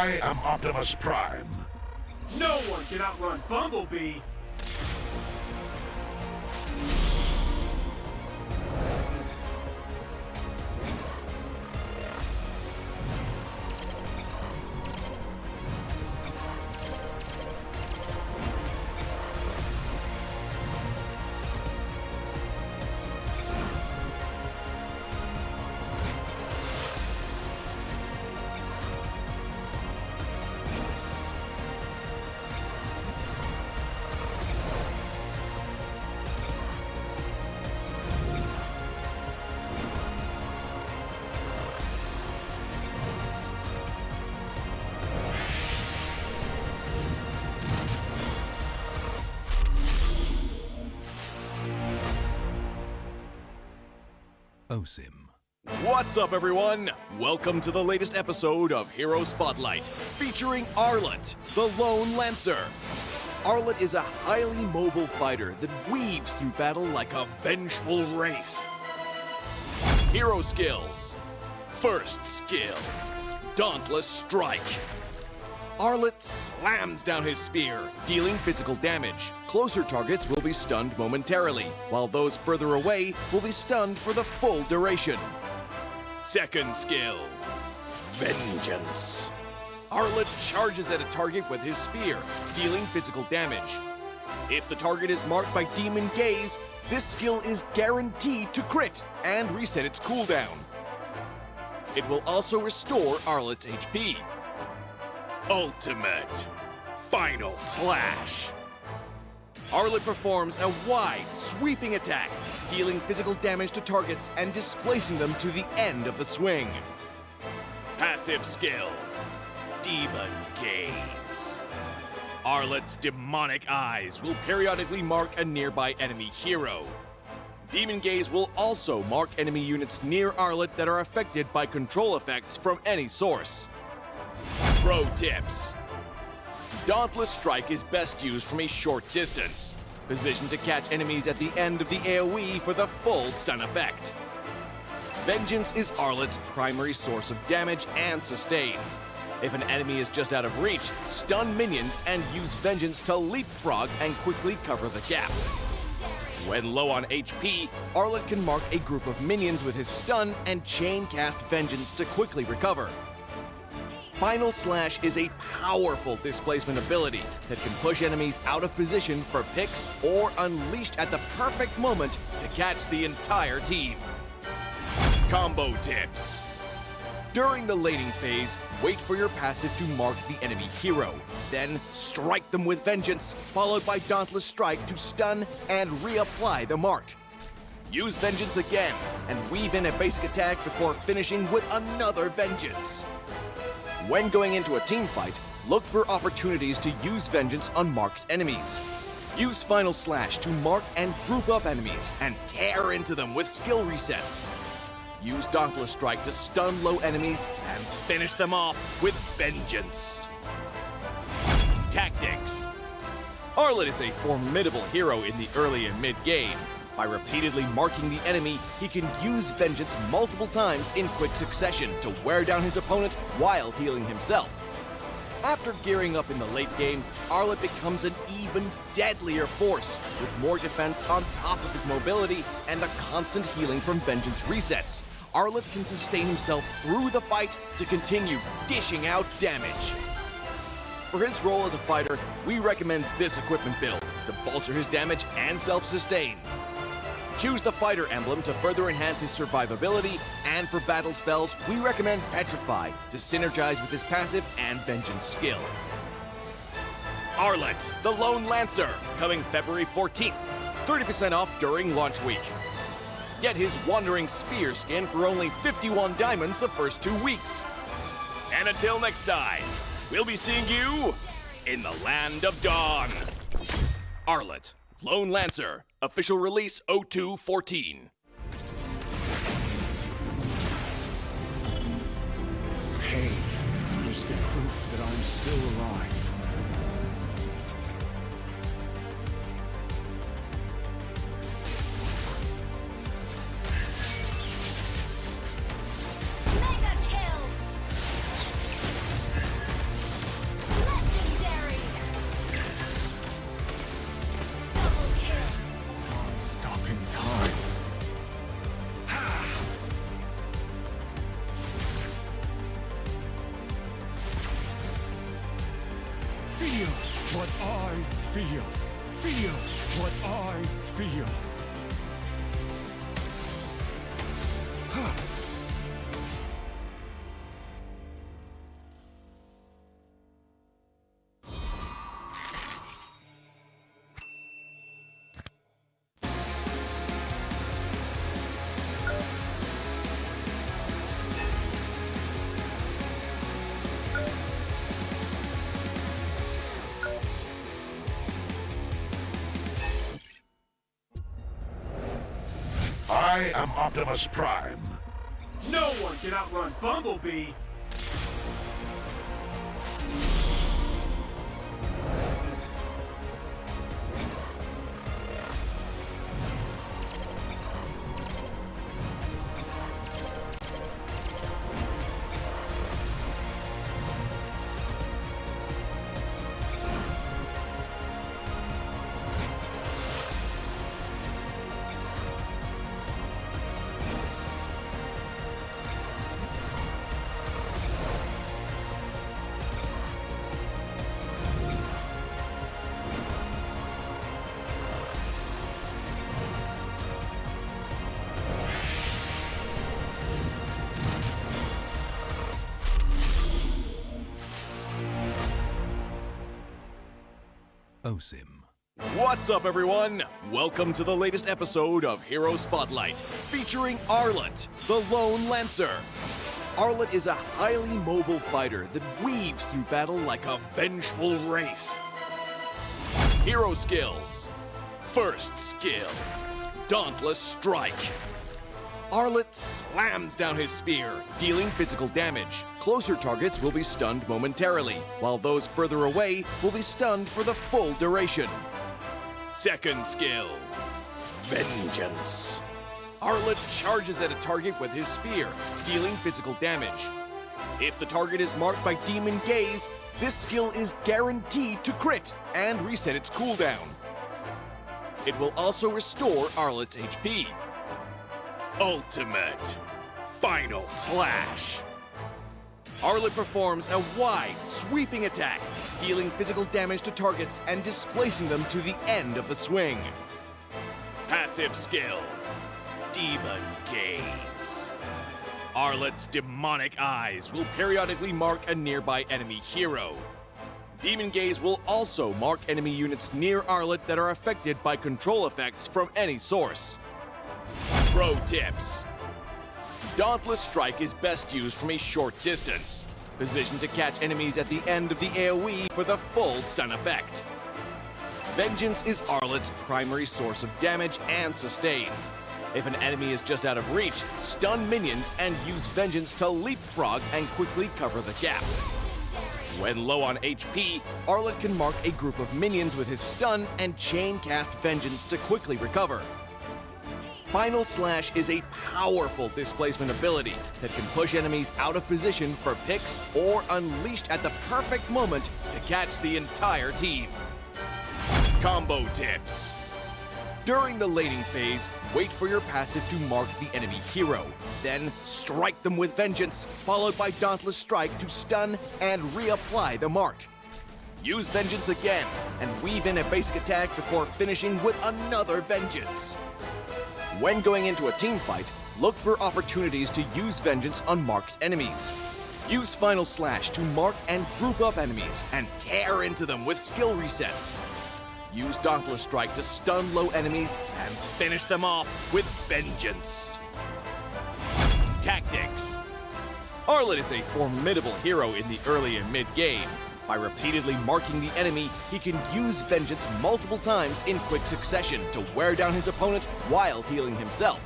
I am Optimus Prime. No one can outrun Bumblebee. OSIM. What's up, everyone? Welcome to the latest episode of Hero Spotlight, featuring Arlet, the Lone Lancer. Arlet is a highly mobile fighter that weaves through battle like a vengeful wraith. Hero skills. First skill, Dauntless Strike. Arlet slams down his spear, dealing physical damage. Closer targets will be stunned momentarily, while those further away will be stunned for the full duration. Second skill, Vengeance. Arlet charges at a target with his spear, dealing physical damage. If the target is marked by Demon Gaze, this skill is guaranteed to crit and reset its cooldown. It will also restore Arlet's HP. Ultimate Final Slash. Arlet performs a wide, sweeping attack, dealing physical damage to targets and displacing them to the end of the swing. Passive skill, Demon Gaze. Arlet's demonic eyes will periodically mark a nearby enemy hero. Demon Gaze will also mark enemy units near Arlet that are affected by control effects from any source. Pro tips. Dauntless Strike is best used from a short distance, positioned to catch enemies at the end of the AoE for the full stun effect. Vengeance is Arlet's primary source of damage and sustain. If an enemy is just out of reach, stun minions and use Vengeance to leapfrog and quickly cover the gap. When low on HP, Arlet can mark a group of minions with his stun and chain cast Vengeance to quickly recover. Final Slash is a powerful displacement ability that can push enemies out of position for picks or unleashed at the perfect moment to catch the entire team. Combo tips. During the lading phase, wait for your passive to mark the enemy hero. Then strike them with Vengeance, followed by Dauntless Strike to stun and reapply the mark. Use Vengeance again and weave in a basic attack before finishing with another Vengeance. When going into a team fight, look for opportunities to use Vengeance on marked enemies. Use Final Slash to mark and group up enemies and tear into them with skill resets. Use Dauntless Strike to stun low enemies and finish them off with Vengeance. Tactics. Arlet is a formidable hero in the early and mid-game. By repeatedly marking the enemy, he can use Vengeance multiple times in quick succession to wear down his opponent while healing himself. After gearing up in the late game, Arlet becomes an even deadlier force, with more defense on top of his mobility and the constant healing from Vengeance resets. Arlet can sustain himself through the fight to continue dishing out damage. For his role as a fighter, we recommend this equipment build to bolster his damage and self-sustain. Choose the fighter emblem to further enhance his survivability, and for battle spells, we recommend Petrify to synergize with his passive and Vengeance skill. Arlet, the Lone Lancer, coming February 14th. 30% off during launch week. Get his Wandering Spear skin for only 51 diamonds the first 2 weeks. And until next time, we'll be seeing you in the Land of Dawn. Arlet, Lone Lancer, official release 0214. Pain is the proof that I'm still alive. Mega kill! Legendary! Double kill! I'm stopping time. Feel what I feel. Feel what I feel. I am Optimus Prime. No one can outrun Bumblebee. OSIM. What's up, everyone? Welcome to the latest episode of Hero Spotlight, featuring Arlet, the Lone Lancer. Arlet is a highly mobile fighter that weaves through battle like a vengeful wraith. Hero skills. First skill, Dauntless Strike. Arlet slams down his spear, dealing physical damage. Closer targets will be stunned momentarily, while those further away will be stunned for the full duration. Second skill, Vengeance. Arlet charges at a target with his spear, dealing physical damage. If the target is marked by Demon Gaze, this skill is guaranteed to crit and reset its cooldown. It will also restore Arlet's HP. Ultimate Final Slash. Arlet performs a wide, sweeping attack, dealing physical damage to targets and displacing them to the end of the swing. Passive skill, Demon Gaze. Arlet's demonic eyes will periodically mark a nearby enemy hero. Demon Gaze will also mark enemy units near Arlet that are affected by control effects from any source. Pro tips. Dauntless Strike is best used from a short distance, positioned to catch enemies at the end of the AoE for the full stun effect. Vengeance is Arlet's primary source of damage and sustain. If an enemy is just out of reach, stun minions and use Vengeance to leapfrog and quickly cover the gap. When low on HP, Arlet can mark a group of minions with his stun and chain cast Vengeance to quickly recover. Final Slash is a powerful displacement ability that can push enemies out of position for picks or unleashed at the perfect moment to catch the entire team. Combo tips. During the laning phase, wait for your passive to mark the enemy hero. Then strike them with Vengeance, followed by Dauntless Strike to stun and reapply the mark. Use Vengeance again and weave in a basic attack before finishing with another Vengeance. When going into a team fight, look for opportunities to use Vengeance on marked enemies. Use Final Slash to mark and group up enemies and tear into them with skill resets. use Dauntless Strike to stun low enemies and finish them off with vengeance. Tactics. Arlet is a formidable hero in the early and mid-game. By repeatedly marking the enemy, he can use vengeance multiple times in quick succession to wear down his opponent while healing himself.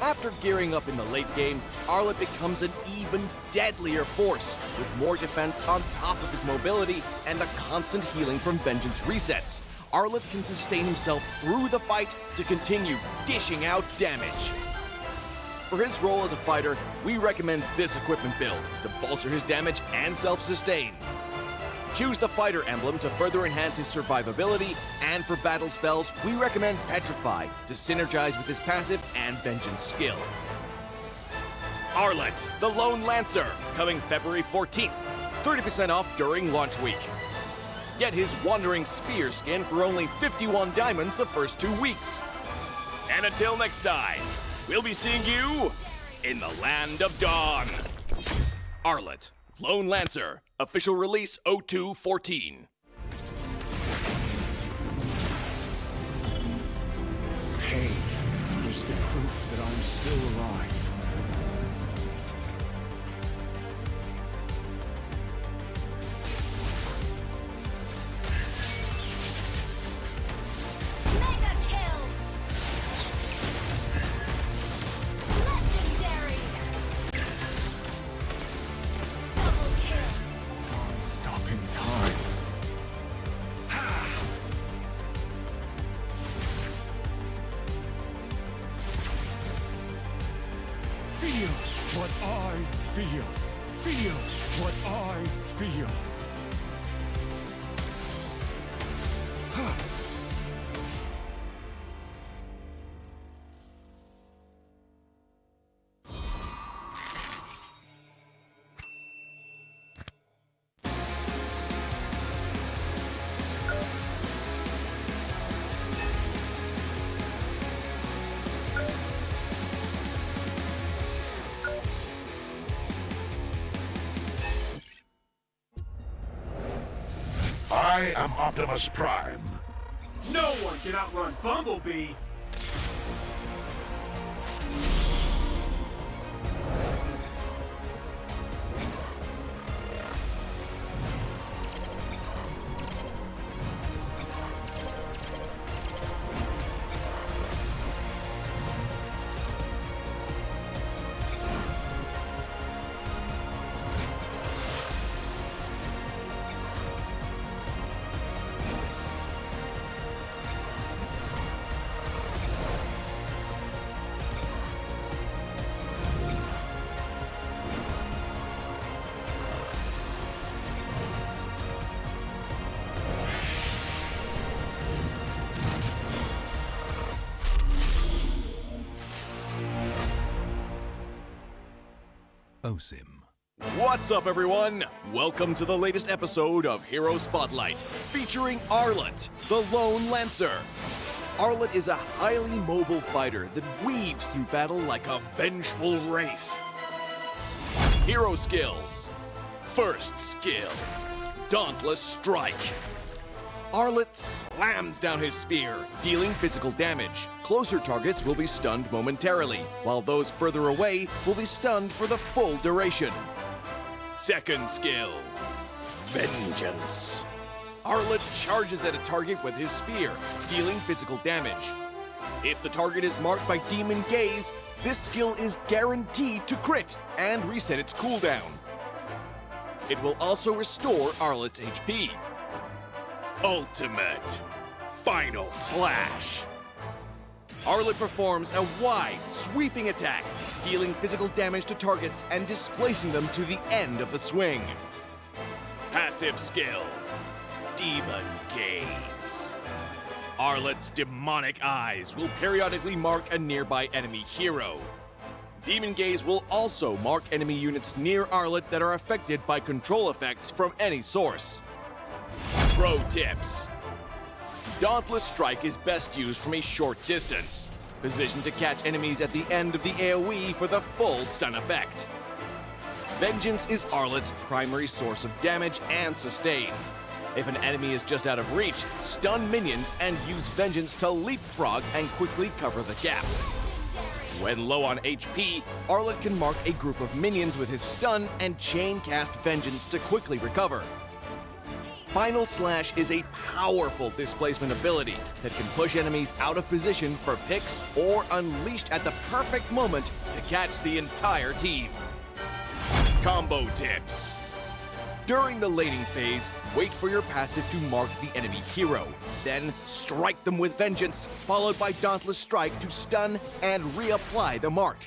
After gearing up in the late game, Arlet becomes an even deadlier force, with more defense on top of his mobility and the constant healing from vengeance resets. Arlet can sustain himself through the fight to continue dishing out damage. For his role as a fighter, we recommend this equipment build to bolster his damage and self-sustain. Choose the fighter emblem to further enhance his survivability, and for battle spells, we recommend Petrify to synergize with his passive and vengeance skill. Arlet, the Lone Lancer, coming February 14th. 30% off during launch week. Get his Wandering Spear skin for only 51 diamonds the first 2 weeks. And until next time, we'll be seeing you in the Land of Dawn. Arlet, Lone Lancer, official release 02/14. Pain is the proof that I'm still alive. Mega kill! Legendary! Double kill! Stopping time. Feels what I feel. Feels what I feel. I am Optimus Prime. No one can outrun Bumblebee. OSIM. What's up, everyone? Welcome to the latest episode of Hero Spotlight, featuring Arlet, the Lone Lancer. Arlet is a highly mobile fighter that weaves through battle like a vengeful wraith. Hero skills. First skill, Dauntless Strike. Arlet slams down his spear, dealing physical damage. Closer targets will be stunned momentarily, while those further away will be stunned for the full duration. Second skill, Vengeance. Arlet charges at a target with his spear, dealing physical damage. If the target is marked by Demon Gaze, this skill is guaranteed to crit and reset its cooldown. It will also restore Arlet's HP. Ultimate Final Slash. Arlet performs a wide, sweeping attack, dealing physical damage to targets and displacing them to the end of the swing. Passive skill, Demon Gaze. Arlet's demonic eyes will periodically mark a nearby enemy hero. Demon Gaze will also mark enemy units near Arlet that are affected by control effects from any source. Pro tips. Dauntless Strike is best used from a short distance, positioned to catch enemies at the end of the AoE for the full stun effect. Vengeance is Arlet's primary source of damage and sustain. If an enemy is just out of reach, stun minions and use Vengeance to leapfrog and quickly cover the gap. When low on HP, Arlet can mark a group of minions with his stun and chain cast Vengeance to quickly recover. Final Slash is a powerful displacement ability that can push enemies out of position for picks or unleashed at the perfect moment to catch the entire team. Combo tips. During the laning phase, wait for your passive to mark the enemy hero. Then strike them with Vengeance, followed by Dauntless Strike to stun and reapply the mark.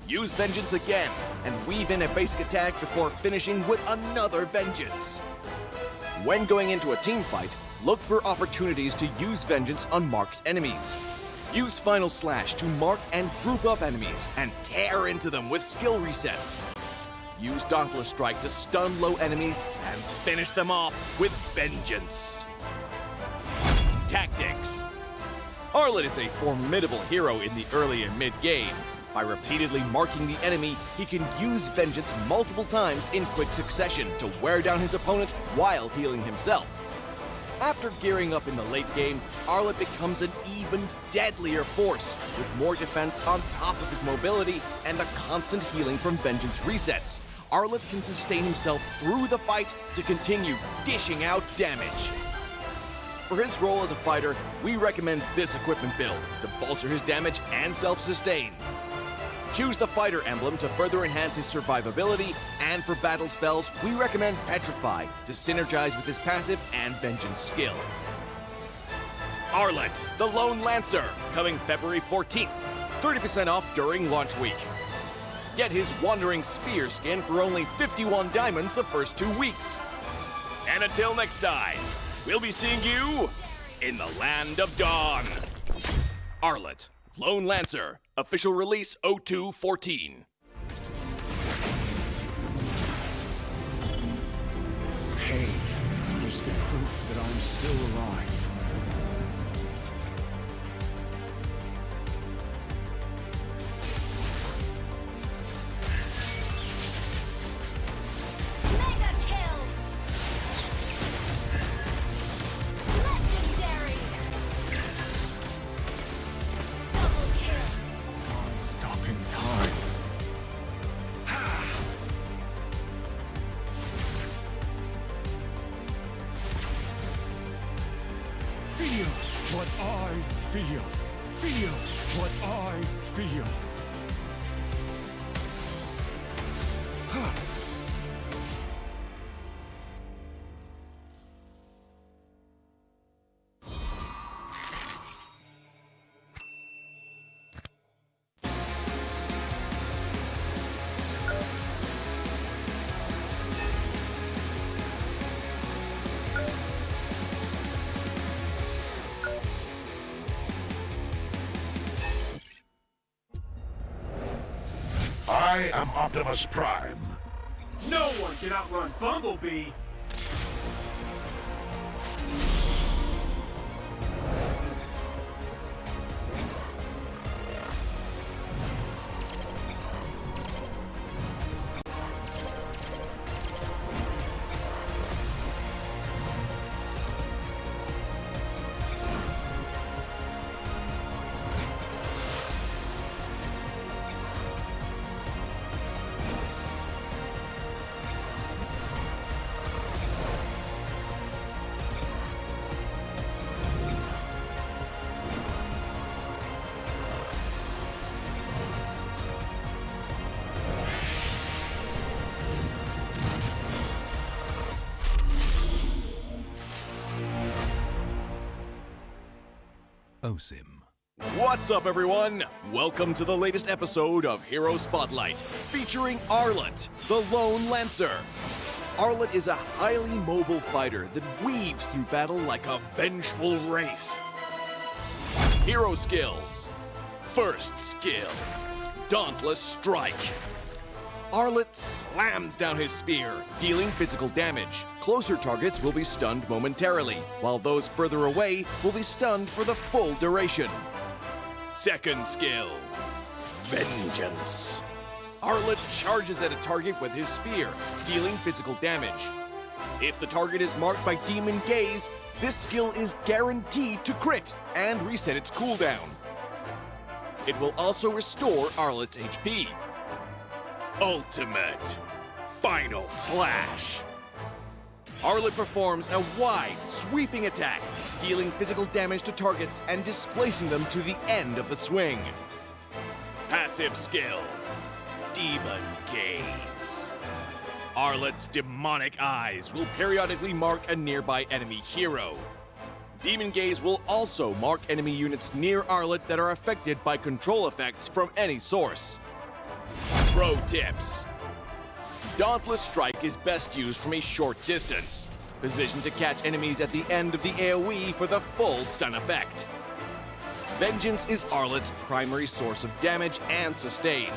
Use Vengeance again and weave in a basic attack before finishing with another Vengeance. When going into a team fight, look for opportunities to use Vengeance on marked enemies. Use Final Slash to mark and group up enemies and tear into them with skill resets. Use Dauntless Strike to stun low enemies and finish them off with Vengeance. Tactics. Arlet is a formidable hero in the early and mid-game. By repeatedly marking the enemy, he can use Vengeance multiple times in quick succession to wear down his opponent while healing himself. After gearing up in the late game, Arlet becomes an even deadlier force, with more defense on top of his mobility and the constant healing from Vengeance resets. Arlet can sustain himself through the fight to continue dishing out damage. For his role as a fighter, we recommend this equipment build to bolster his damage and self-sustain. Choose the fighter emblem to further enhance his survivability, and for battle spells, we recommend Petrify to synergize with his passive and Vengeance skill. Arlet, the Lone Lancer, coming February 14th. 30% off during launch week. Get his Wandering Spear skin for only 51 diamonds the first 2 weeks. And until next time, we'll be seeing you in the Land of Dawn. Arlet, Lone Lancer, official release 0214. Pain is the proof that I'm still alive. Mega kill! Legendary! Double kill! Stopping time. Feel what I feel. Feel what I feel. I am Optimus Prime. No one can outrun Bumblebee. OSIM. What's up, everyone? Welcome to the latest episode of Hero Spotlight, featuring Arlet, the Lone Lancer. Arlet is a highly mobile fighter that weaves through battle like a vengeful wraith. Hero skills. First skill, Dauntless Strike. Arlet slams down his spear, dealing physical damage. Closer targets will be stunned momentarily, while those further away will be stunned for the full duration. Second skill, Vengeance. Arlet charges at a target with his spear, dealing physical damage. If the target is marked by Demon Gaze, this skill is guaranteed to crit and reset its cooldown. It will also restore Arlet's HP. Ultimate Final Slash. Arlet performs a wide, sweeping attack, dealing physical damage to targets and displacing them to the end of the swing. Passive skill, Demon Gaze. Arlet's demonic eyes will periodically mark a nearby enemy hero. Demon Gaze will also mark enemy units near Arlet that are affected by control effects from any source. Pro tips. Dauntless Strike is best used from a short distance, positioned to catch enemies at the end of the AoE for the full stun effect. Vengeance is Arlet's primary source of damage and sustain.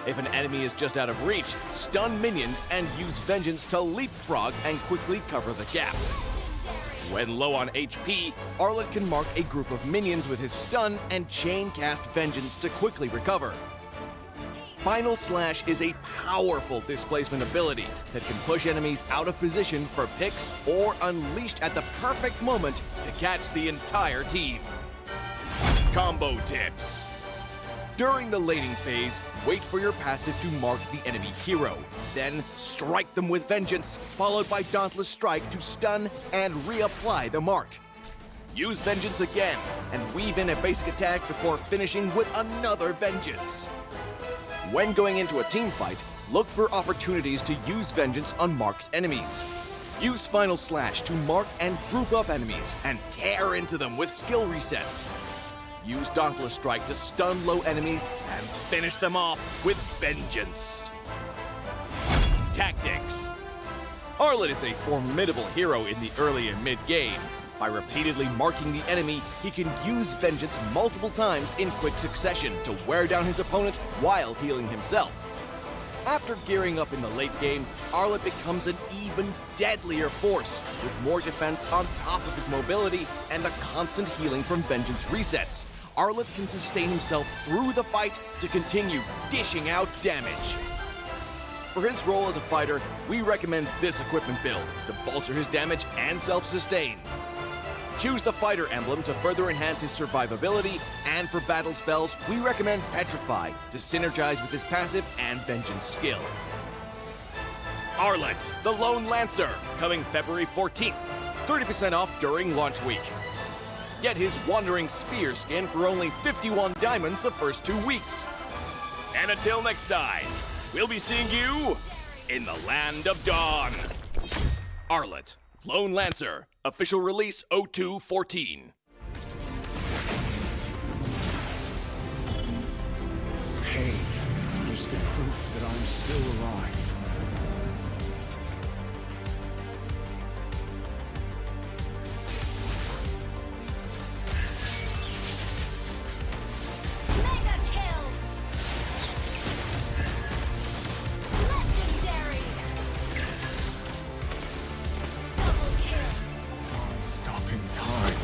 If an enemy is just out of reach, stun minions and use Vengeance to leapfrog and quickly cover the gap. When low on HP, Arlet can mark a group of minions with his stun and chain cast Vengeance to quickly recover. Final Slash is a powerful displacement ability that can push enemies out of position for picks or unleashed at the perfect moment to catch the entire team. Combo tips. During the laning phase, wait for your passive to mark the enemy hero. Then strike them with Vengeance, followed by Dauntless Strike to stun and reapply the mark. Use Vengeance again and weave in a basic attack before finishing with another Vengeance. When going into a team fight, look for opportunities to use Vengeance on marked enemies. Use Final Slash to mark and group up enemies and tear into them with skill resets. Use Dauntless Strike to stun low enemies and finish them off with Vengeance. Tactics. Arlet is a formidable hero in the early and mid-game. By repeatedly marking the enemy, he can use Vengeance multiple times in quick succession to wear down his opponent while healing himself. After gearing up in the late game, Arlet becomes an even deadlier force, with more defense on top of his mobility and the constant healing from Vengeance resets. Arlet can sustain himself through the fight to continue dishing out damage. For his role as a fighter, we recommend this equipment build to bolster his damage and self-sustain. Choose the fighter emblem to further enhance his survivability, and for battle spells, we recommend Petrify to synergize with his passive and Vengeance skill. Arlet, the Lone Lancer, coming February 14th. 30% off during launch week. Get his Wandering Spear skin for only 51 diamonds the first 2 weeks. And until next time, we'll be seeing you in the Land of Dawn. Arlet, Lone Lancer, official release 0214. Pain is the proof that I'm still alive. Stopping time.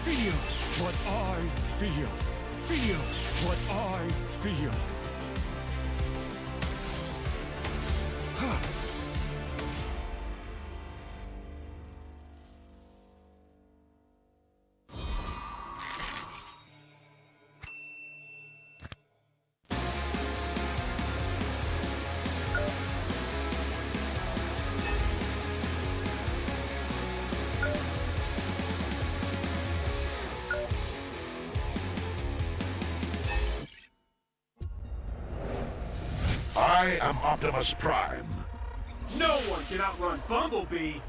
Feel what I feel. Feel what I feel. I am Optimus Prime. No one can outrun Bumblebee.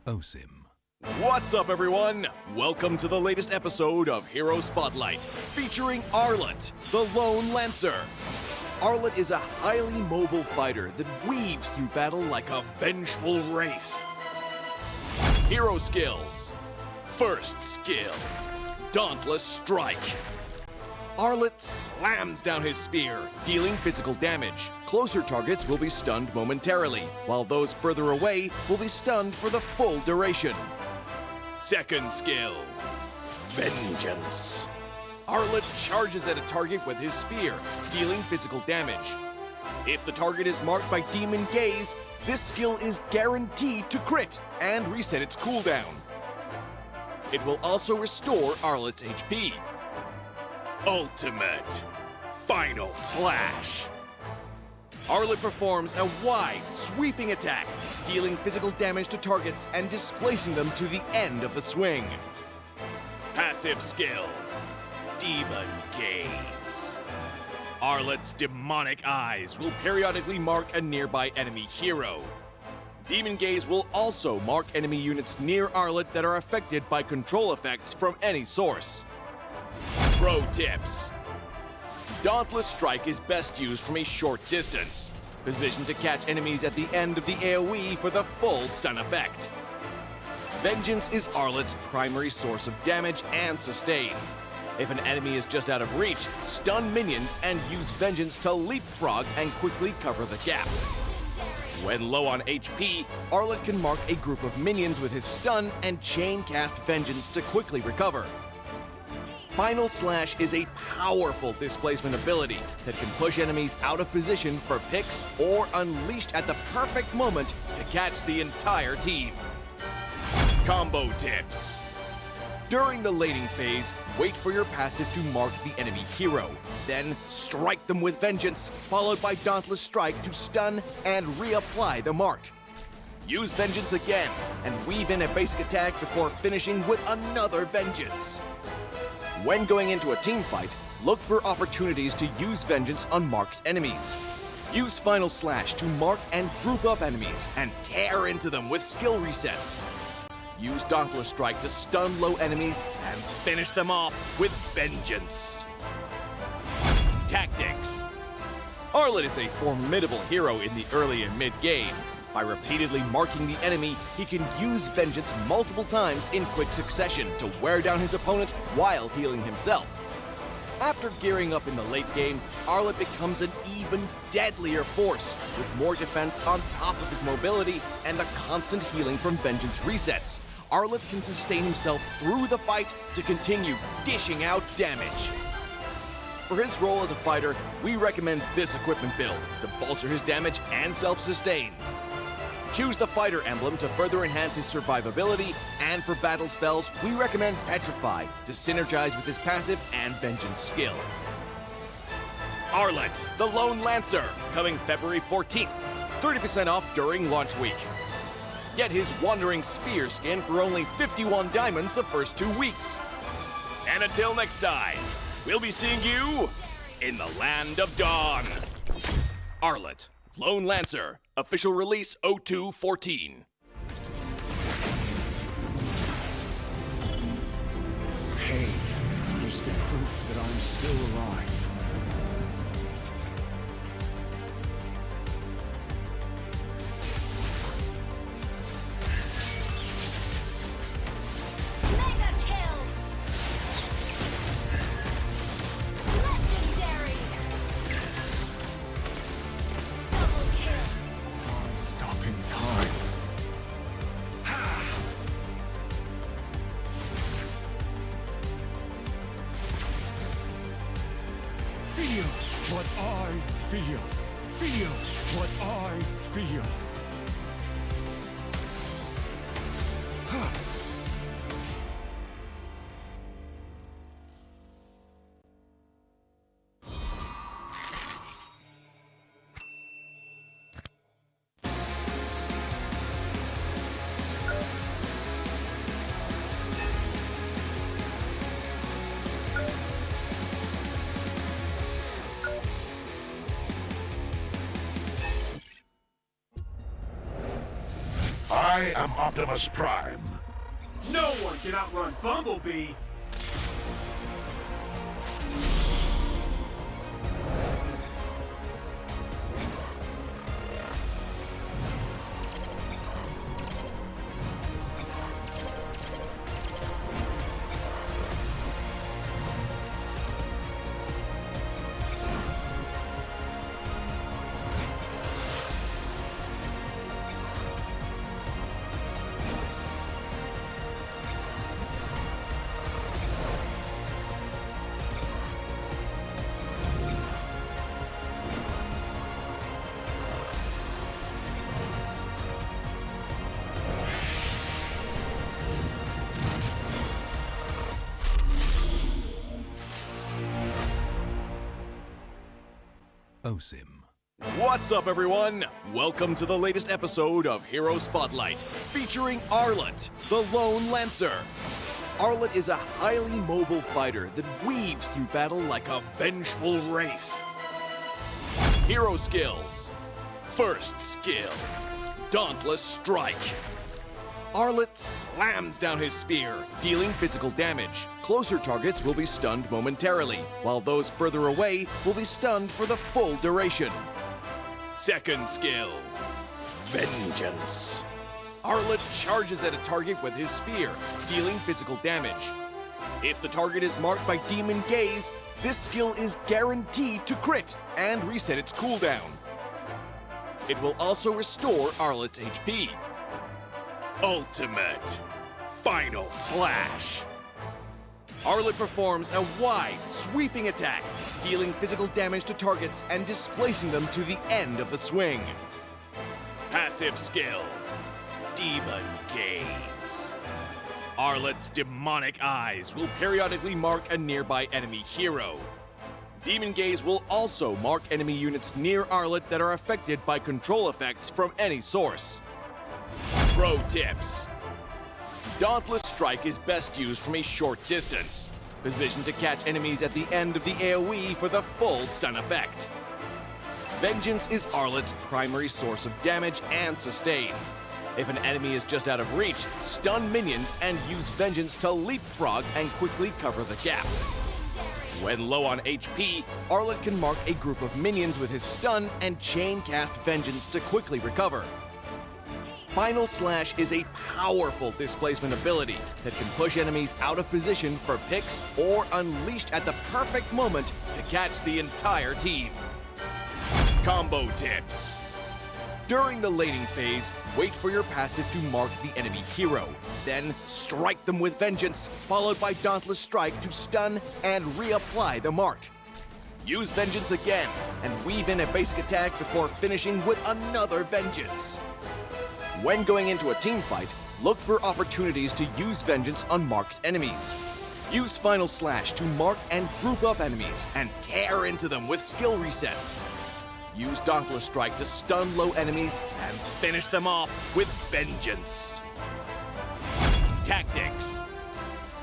OSIM. What's up, everyone? Welcome to the latest episode of Hero Spotlight, featuring Arlet, the Lone Lancer. Arlet is a highly mobile fighter that weaves through battle like a vengeful wraith. Hero skills. First skill, Dauntless Strike. Arlet slams down his spear, dealing physical damage. Closer targets will be stunned momentarily, while those further away will be stunned for the full duration. Second skill, Vengeance. Arlet charges at a target with his spear, dealing physical damage. If the target is marked by Demon Gaze, this skill is guaranteed to crit and reset its cooldown. It will also restore Arlet's HP. Ultimate Final Slash. Arlet performs a wide, sweeping attack, dealing physical damage to targets and displacing them to the end of the swing. Passive skill, Demon Gaze. Arlet's demonic eyes will periodically mark a nearby enemy hero. Demon Gaze will also mark enemy units near Arlet that are affected by control effects from any source. Pro tips. Dauntless Strike is best used from a short distance, positioned to catch enemies at the end of the AoE for the full stun effect. Vengeance is Arlet's primary source of damage and sustain. If an enemy is just out of reach, stun minions and use Vengeance to leapfrog and quickly cover the gap. When low on HP, Arlet can mark a group of minions with his stun and chain cast Vengeance to quickly recover. Final Slash is a powerful displacement ability that can push enemies out of position for picks or unleashed at the perfect moment to catch the entire team. Combo tips. During the laning phase, wait for your passive to mark the enemy hero. Then strike them with Vengeance, followed by Dauntless Strike to stun and reapply the mark. Use Vengeance again and weave in a basic attack before finishing with another Vengeance. When going into a team fight, look for opportunities to use Vengeance on marked enemies. Use Final Slash to mark and group up enemies and tear into them with skill resets. Use Dauntless Strike to stun low enemies and finish them off with Vengeance. Tactics. Arlet is a formidable hero in the early and mid-game. By repeatedly marking the enemy, he can use Vengeance multiple times in quick succession to wear down his opponent while healing himself. After gearing up in the late game, Arlet becomes an even deadlier force, with more defense on top of his mobility and the constant healing from Vengeance resets. Arlet can sustain himself through the fight to continue dishing out damage. For his role as a fighter, we recommend this equipment build to bolster his damage and self-sustain. Choose the fighter emblem to further enhance his survivability, and for battle spells, we recommend Petrify to synergize with his passive and Vengeance skill. Arlet, the Lone Lancer, coming February 14th. 30% off during launch week. Get his Wandering Spear skin for only 51 diamonds the first 2 weeks. And until next time, we'll be seeing you in the Land of Dawn. Arlet, Lone Lancer, official release 0214. Pain is the proof that I'm still alive. Mega kill! Legendary! Double kill! Stopping time. Feel what I feel. Feel what I feel. I am Optimus Prime. No one can outrun Bumblebee. OSIM. What's up, everyone? Welcome to the latest episode of Hero Spotlight, featuring Arlet, the Lone Lancer. Arlet is a highly mobile fighter that weaves through battle like a vengeful wraith. Hero skills. First skill, Dauntless Strike. Arlet slams down his spear, dealing physical damage. Closer targets will be stunned momentarily, while those further away will be stunned for the full duration. Second skill, Vengeance. Arlet charges at a target with his spear, dealing physical damage. If the target is marked by Demon Gaze, this skill is guaranteed to crit and reset its cooldown. It will also restore Arlet's HP. Ultimate Final Slash. Arlet performs a wide, sweeping attack, dealing physical damage to targets and displacing them to the end of the swing. Passive skill, Demon Gaze. Arlet's demonic eyes will periodically mark a nearby enemy hero. Demon Gaze will also mark enemy units near Arlet that are affected by control effects from any source. Pro tips. Dauntless Strike is best used from a short distance, positioned to catch enemies at the end of the AoE for the full stun effect. Vengeance is Arlet's primary source of damage and sustain. If an enemy is just out of reach, stun minions and use Vengeance to leapfrog and quickly cover the gap. When low on HP, Arlet can mark a group of minions with his stun and chain cast Vengeance to quickly recover. Final Slash is a powerful displacement ability that can push enemies out of position for picks or unleashed at the perfect moment to catch the entire team. Combo tips. During the laning phase, wait for your passive to mark the enemy hero. Then strike them with Vengeance, followed by Dauntless Strike to stun and reapply the mark. Use Vengeance again and weave in a basic attack before finishing with another Vengeance. When going into a team fight, look for opportunities to use Vengeance on marked enemies. Use Final Slash to mark and group up enemies and tear into them with skill resets. Use Dauntless Strike to stun low enemies and finish them off with Vengeance. Tactics.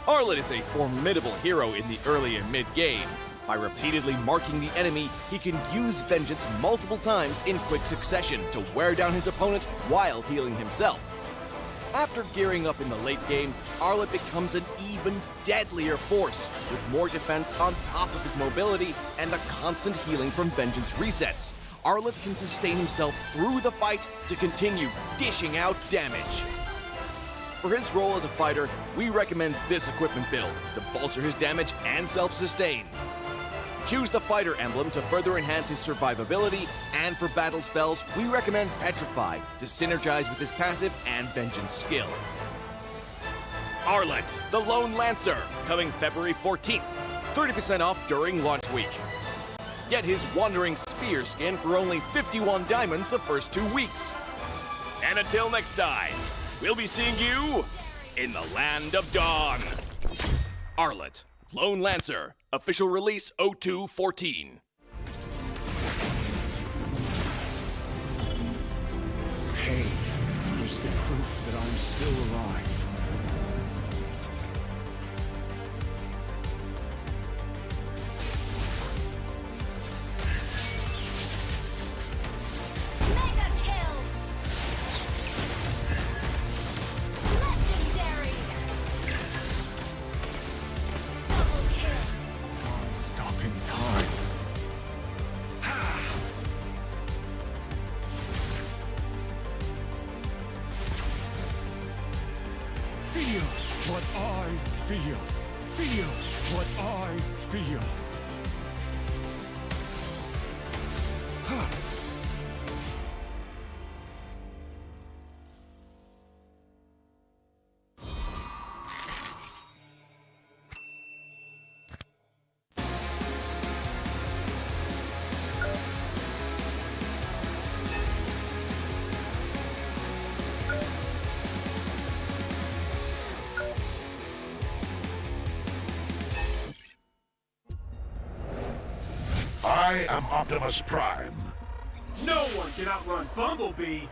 Arlet is a formidable hero in the early and mid-game. By repeatedly marking the enemy, he can use Vengeance multiple times in quick succession to wear down his opponent while healing himself. After gearing up in the late game, Arlet becomes an even deadlier force, with more defense on top of his mobility and the constant healing from Vengeance resets. Arlet can sustain himself through the fight to continue dishing out damage. For his role as a fighter, we recommend this equipment build to bolster his damage and self-sustain. Choose the fighter emblem to further enhance his survivability, and for battle spells, we recommend Petrify to synergize with his passive and Vengeance skill. Arlet, the Lone Lancer, coming February 14th. 30% off during launch week. Get his Wandering Spear skin for only 51 diamonds the first 2 weeks. And until next time, we'll be seeing you in the Land of Dawn. Arlet, Lone Lancer, official release 0214. Pain is the proof that I'm still alive. feels what I feel. Feels what I feel. Huh. I am Optimus Prime. No one can outrun Bumblebee.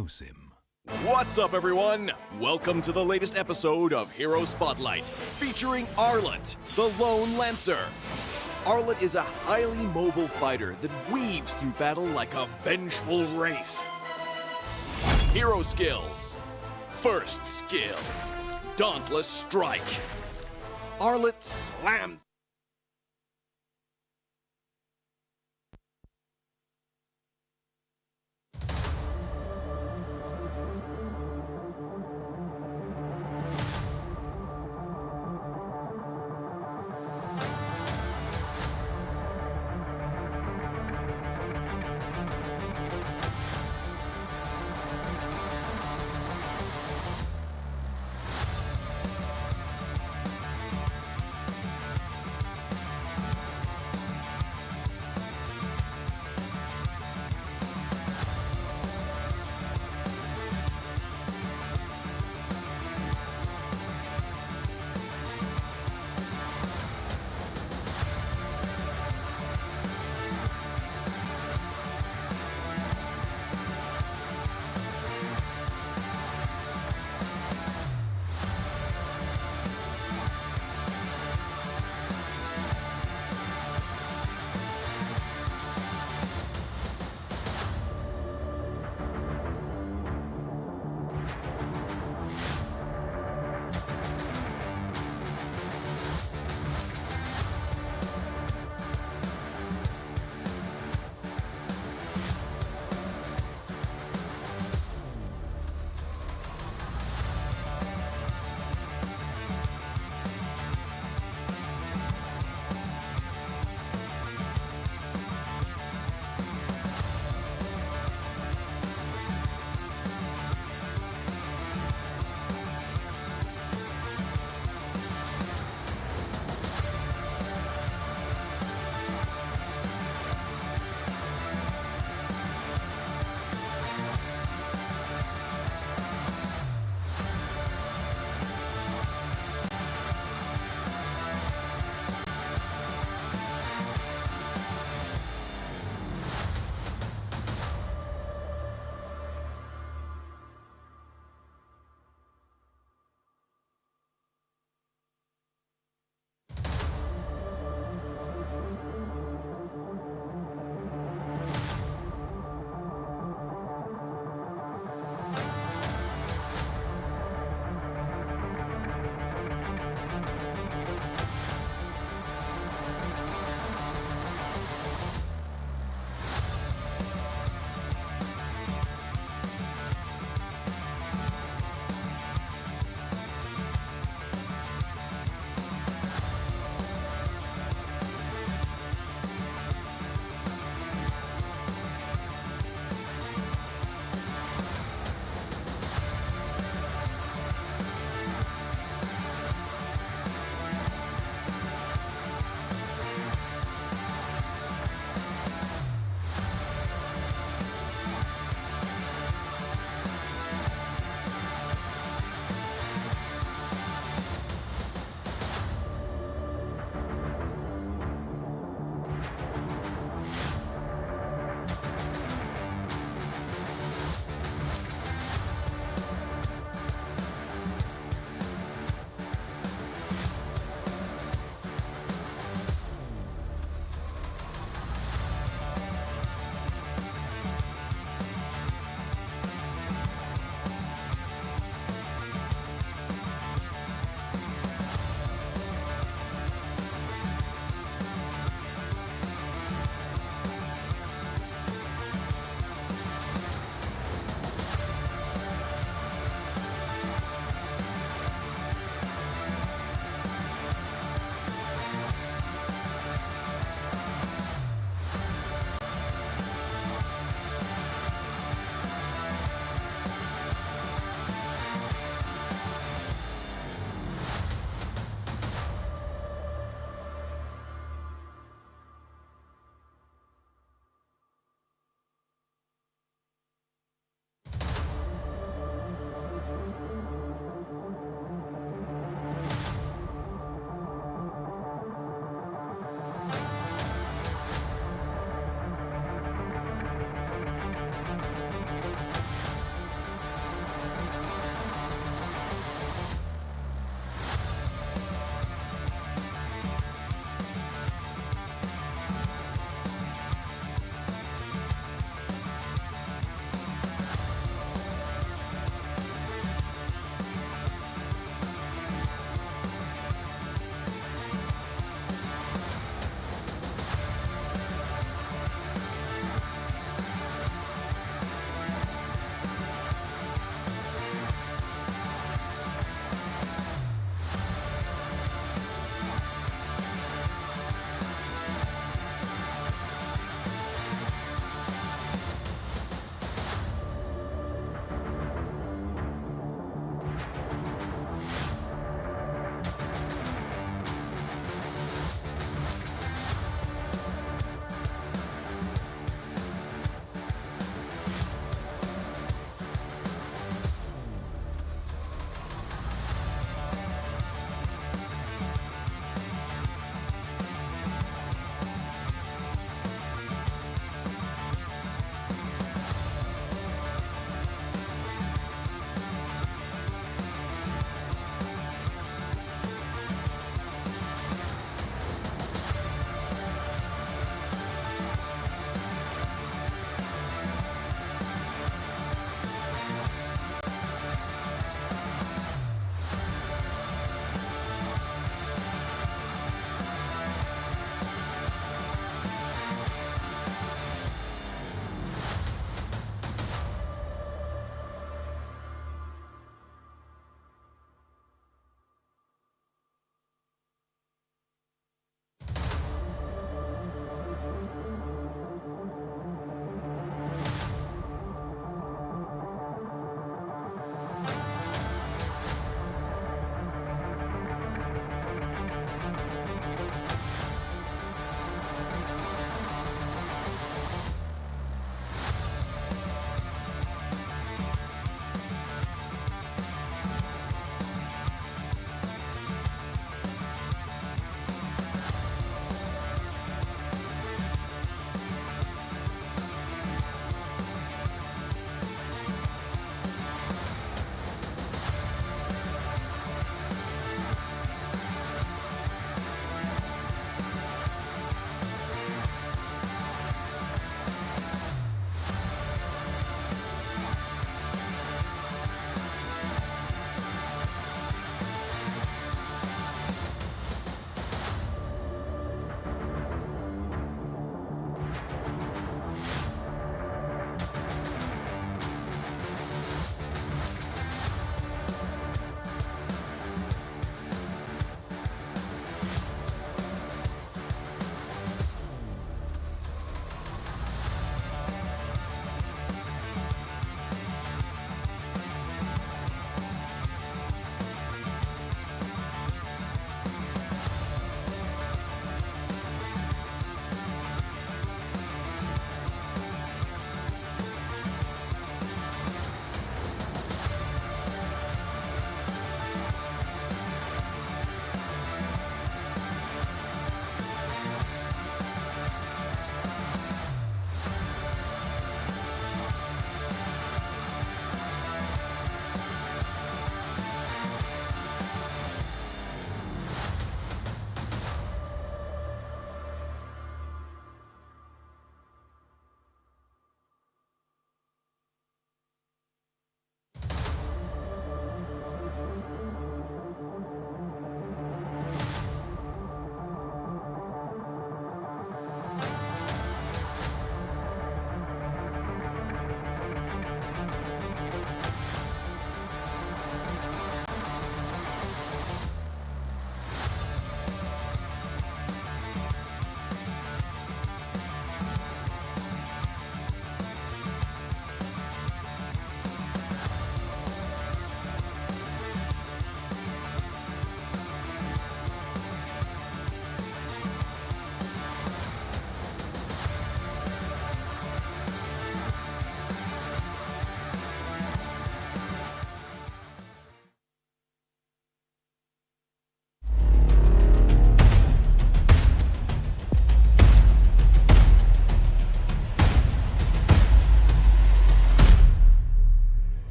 OSIM. What's up, everyone? Welcome to the latest episode of Hero Spotlight, featuring Arlet, the Lone Lancer. Arlet is a highly mobile fighter that weaves through battle like a vengeful wraith. Hero skills. First skill, Dauntless Strike. Arlet slams.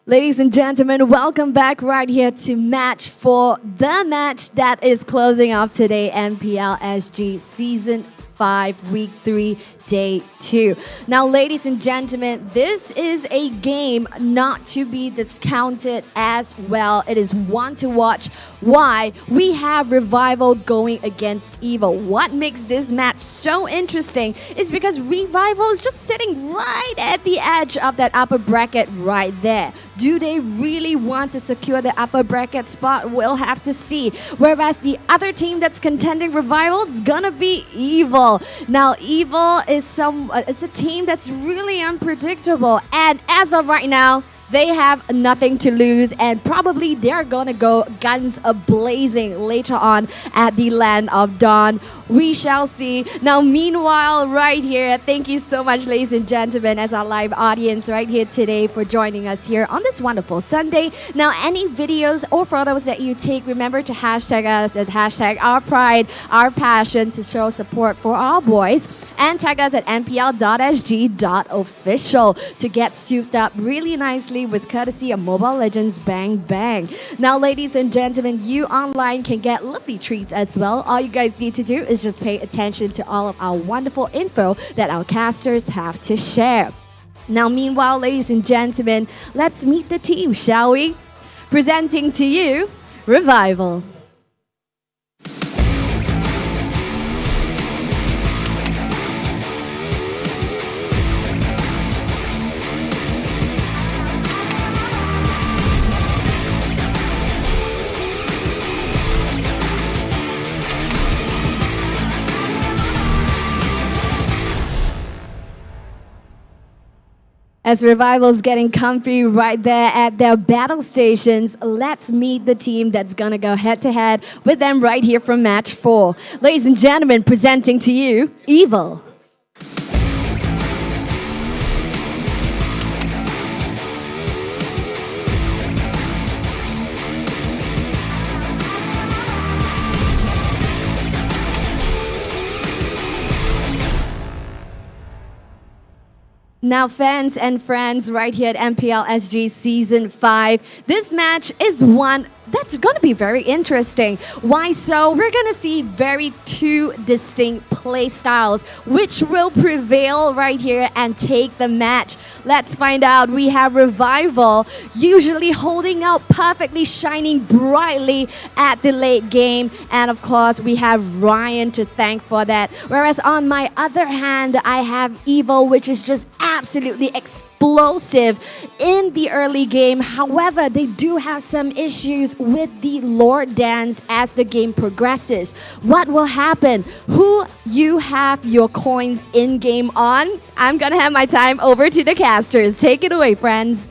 Ladies and gentlemen, welcome back right here to match 4, the match that is closing off today, MPL SG Season 5, Week 3, Day 2. Now, ladies and gentlemen, this is a game not to be discounted as well. It is one to watch. Why? We have Revival going against Evil. What makes this match so interesting is because Revival is just sitting right at the edge of that upper bracket right there. Do they really want to secure the upper bracket spot? We'll have to see. Whereas the other team that's contending Revival is gonna be Evil. Now, Evil is it's a team that's really unpredictable, and as of right now, they have nothing to lose, and probably they're gonna go guns a-blazing later on at the Land of Dawn. We shall see. Now, meanwhile, right here, thank you so much, ladies and gentlemen, as our live audience right here today for joining us here on this wonderful Sunday. Now, any videos or photos that you take, remember to hashtag us at hashtag our pride, our passion to show support for our boys, and tag us at mpl.sg.official to get souped up really nicely with courtesy of Mobile Legends Bang Bang. Now, ladies and gentlemen, you online can get lovely treats as well. All you guys need to do is just pay attention to all of our wonderful info that our casters have to share. Now, meanwhile, ladies and gentlemen, let's meet the team, shall we? Presenting to you, Revival. As Revival's getting comfy right there at their battle stations, let's meet the team that's gonna go head-to-head with them right here from match 4. Ladies and gentlemen, presenting to you, Evil. Now, fans and friends, right here at MPL SG Season 5, this match is one that's going to be very interesting. Why so? We're going to see two distinct play styles, which will prevail right here and take the match. Let's find out. We have Revival, usually holding out perfectly, shining brightly at the late game. And of course, we have Ryan to thank for that. Whereas on my other hand, I have Evil, which is just absolutely explosive in the early game. However, they do have some issues with the Lord dance as the game progresses. What will happen? Who you have your coins in game on? I'm gonna hand my time over to the casters. Take it away, friends.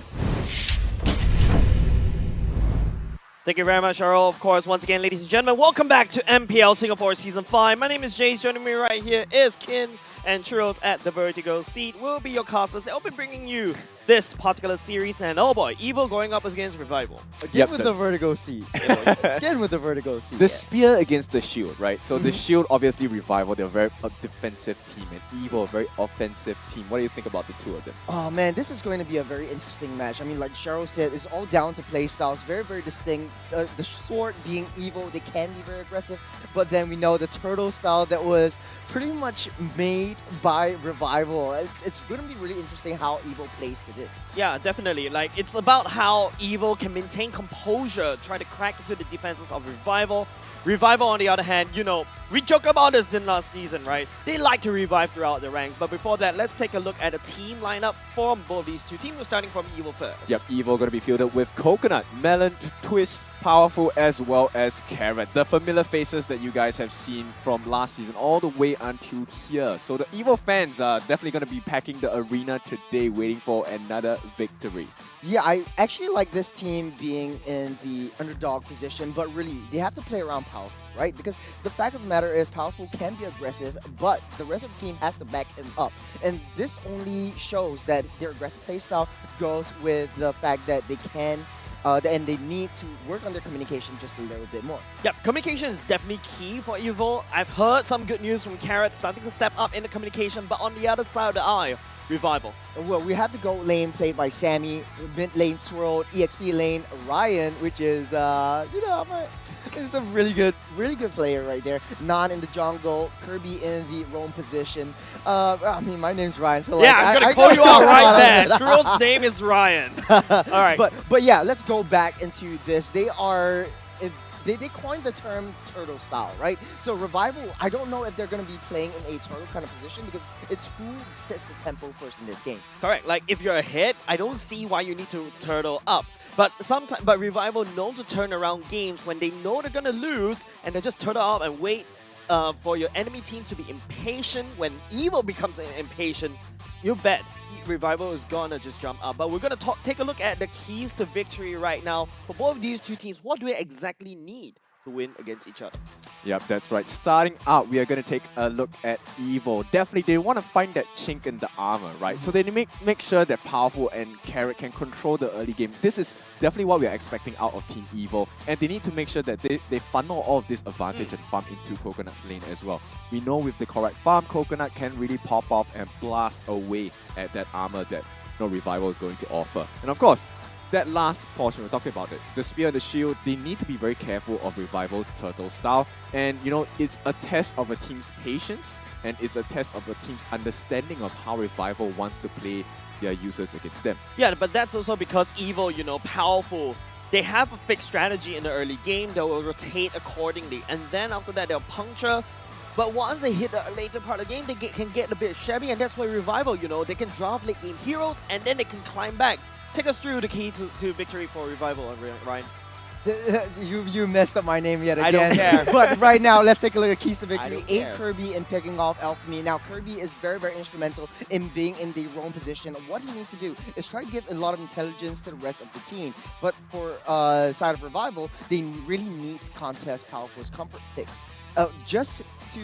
Thank you very much, Earl. Of course, once again, ladies and gentlemen, welcome back to MPL Singapore Season 5. My name is Jace. Joining me right here is Kin and Churros at the Vertigo seat. Will be your casters. They'll be bringing you this particular series. And oh boy, Evil going up against Revival. Again with the Vertigo seat. Again with the Vertigo seat. The spear against the shield, right? So the shield, obviously Revival, they're a very defensive team, and Evil, a very offensive team. What do you think about the two of them? Oh man, this is going to be a very interesting match. I mean, like Cheryl said, it's all down to play styles. Very, very distinct. The sword being Evil, they can be very aggressive. But then we know the turtle style that was pretty much made by Revival. It's going to be really interesting how Evil plays to this. Yeah, definitely. Like, it's about how Evil can maintain composure, try to crack into the defenses of Revival. Revival, on the other hand, you know, we joke about this in last season, right? They like to revive throughout the ranks. But before that, let's take a look at the team lineup for both these two teams. We're starting from Evil first. Yep, Evil going to be fielded with Coconut, Melon, Twist, Powerful, as well as Carrot. The familiar faces that you guys have seen from last season all the way until here. So the Evil fans are definitely going to be packing the arena today, waiting for another victory. Yeah, I actually like this team being in the underdog position, but really, they have to play around Powerful, right? Because the fact of the matter is Powerful can be aggressive, but the rest of the team has to back him up. And this only shows that their aggressive playstyle goes with the fact that they can and they need to work on their communication just a little bit more. Yep, communication is definitely key for Evil. I've heard some good news from Carrot starting to step up in the communication, but on the other side of the aisle, Revival. Well, we have the gold lane played by Sammy, mid lane Swirl, EXP lane Ryan, which is is a really good player right there. Nan in the jungle, Kirby in the roam position. I mean, my name's Ryan, so yeah, I'm gonna call you out right there. Turo's name is Ryan. All right, but yeah, let's go back into this. They are. They coined the term turtle style, right? So Revival, I don't know if they're going to be playing in a turtle kind of position because it's who sets the tempo first in this game. Correct. Like if you're ahead, I don't see why you need to turtle up. But Revival known to turn around games when they know they're going to lose and they just turtle up and wait for your enemy team to be impatient. When Evil becomes impatient, you bet Revival is gonna just jump up. But we're gonna take a look at the keys to victory right now for both of these two teams. What do they exactly need to win against each other? Yep, that's right. Starting out, we are going to take a look at Evo. Definitely, they want to find that chink in the armor, right? So they make sure that Powerful and Carrot can control the early game. This is definitely what we are expecting out of Team Evo. And they need to make sure that they funnel all of this advantage and farm into Coconut's lane as well. We know with the correct farm, Coconut can really pop off and blast away at that armor that Revival is going to offer. And of course, that last portion, we're talking about it, the spear and the shield, they need to be very careful of Revival's turtle style. And, it's a test of a team's patience, and it's a test of a team's understanding of how Revival wants to play their users against them. Yeah, but that's also because Evil, Powerful, they have a fixed strategy in the early game. They will rotate accordingly. And then after that, they'll puncture. But once they hit the later part of the game, they can get a bit shabby. And that's why Revival, they can draft late game heroes, and then they can climb back. Take us through the key to victory for Revival, Ryan. You messed up my name yet again. I don't care. But right now, let's take a look at keys to victory. Aid Kirby in picking off Alchemy. Now, Kirby is very, very instrumental in being in the roam position. What he needs to do is try to give a lot of intelligence to the rest of the team. But for side of Revival, they really need to contest Powerful's comfort picks. Just to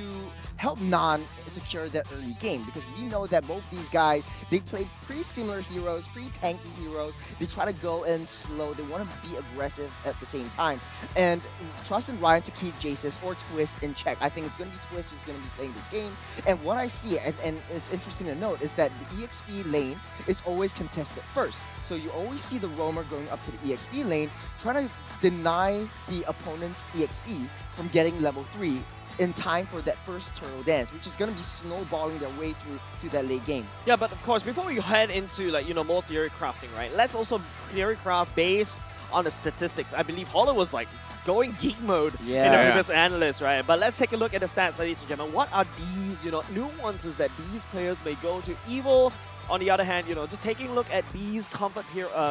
help Nan secure that early game, because we know that both these guys, they play pretty similar heroes, pretty tanky heroes. They try to go in slow. They want to be aggressive at the same time. And trust in Ryan to keep Jace's or Twist in check. I think it's going to be Twist who's going to be playing this game. And what I see, and it's interesting to note, is that the EXP lane is always contested first. So you always see the roamer going up to the EXP lane, trying to deny the opponent's EXP from getting level 3 in time for that first turtle dance, which is going to be snowballing their way through to that late game. Yeah, but of course, before we head into more theory crafting, right? Let's also theory craft based on the statistics. I believe Holler was going geek mode in the previous analyst, right? But let's take a look at the stats, ladies and gentlemen. What are these, nuances that these players may go to? Evil, on the other hand, just taking a look at these comfort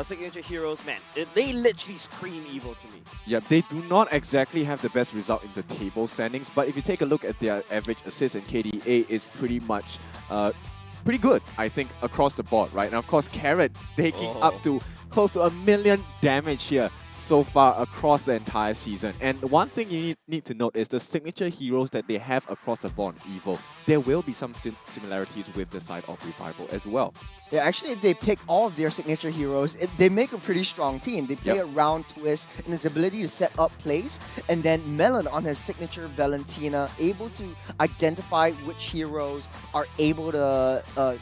signature heroes, man, they literally scream Evil to me. Yeah, they do not exactly have the best result in the table standings, but if you take a look at their average assist and KDA, it's pretty much pretty good, I think, across the board, right? And of course, Carrot taking up to close to 1 million damage here so far across the entire season. And one thing you need to note is the signature heroes that they have across the board on Evo. There will be some similarities with the side of Revival as well. Yeah, actually, if they pick all of their signature heroes, they make a pretty strong team. They play around Twist and his ability to set up plays, and then Melon on his signature Valentina, able to identify which heroes are able to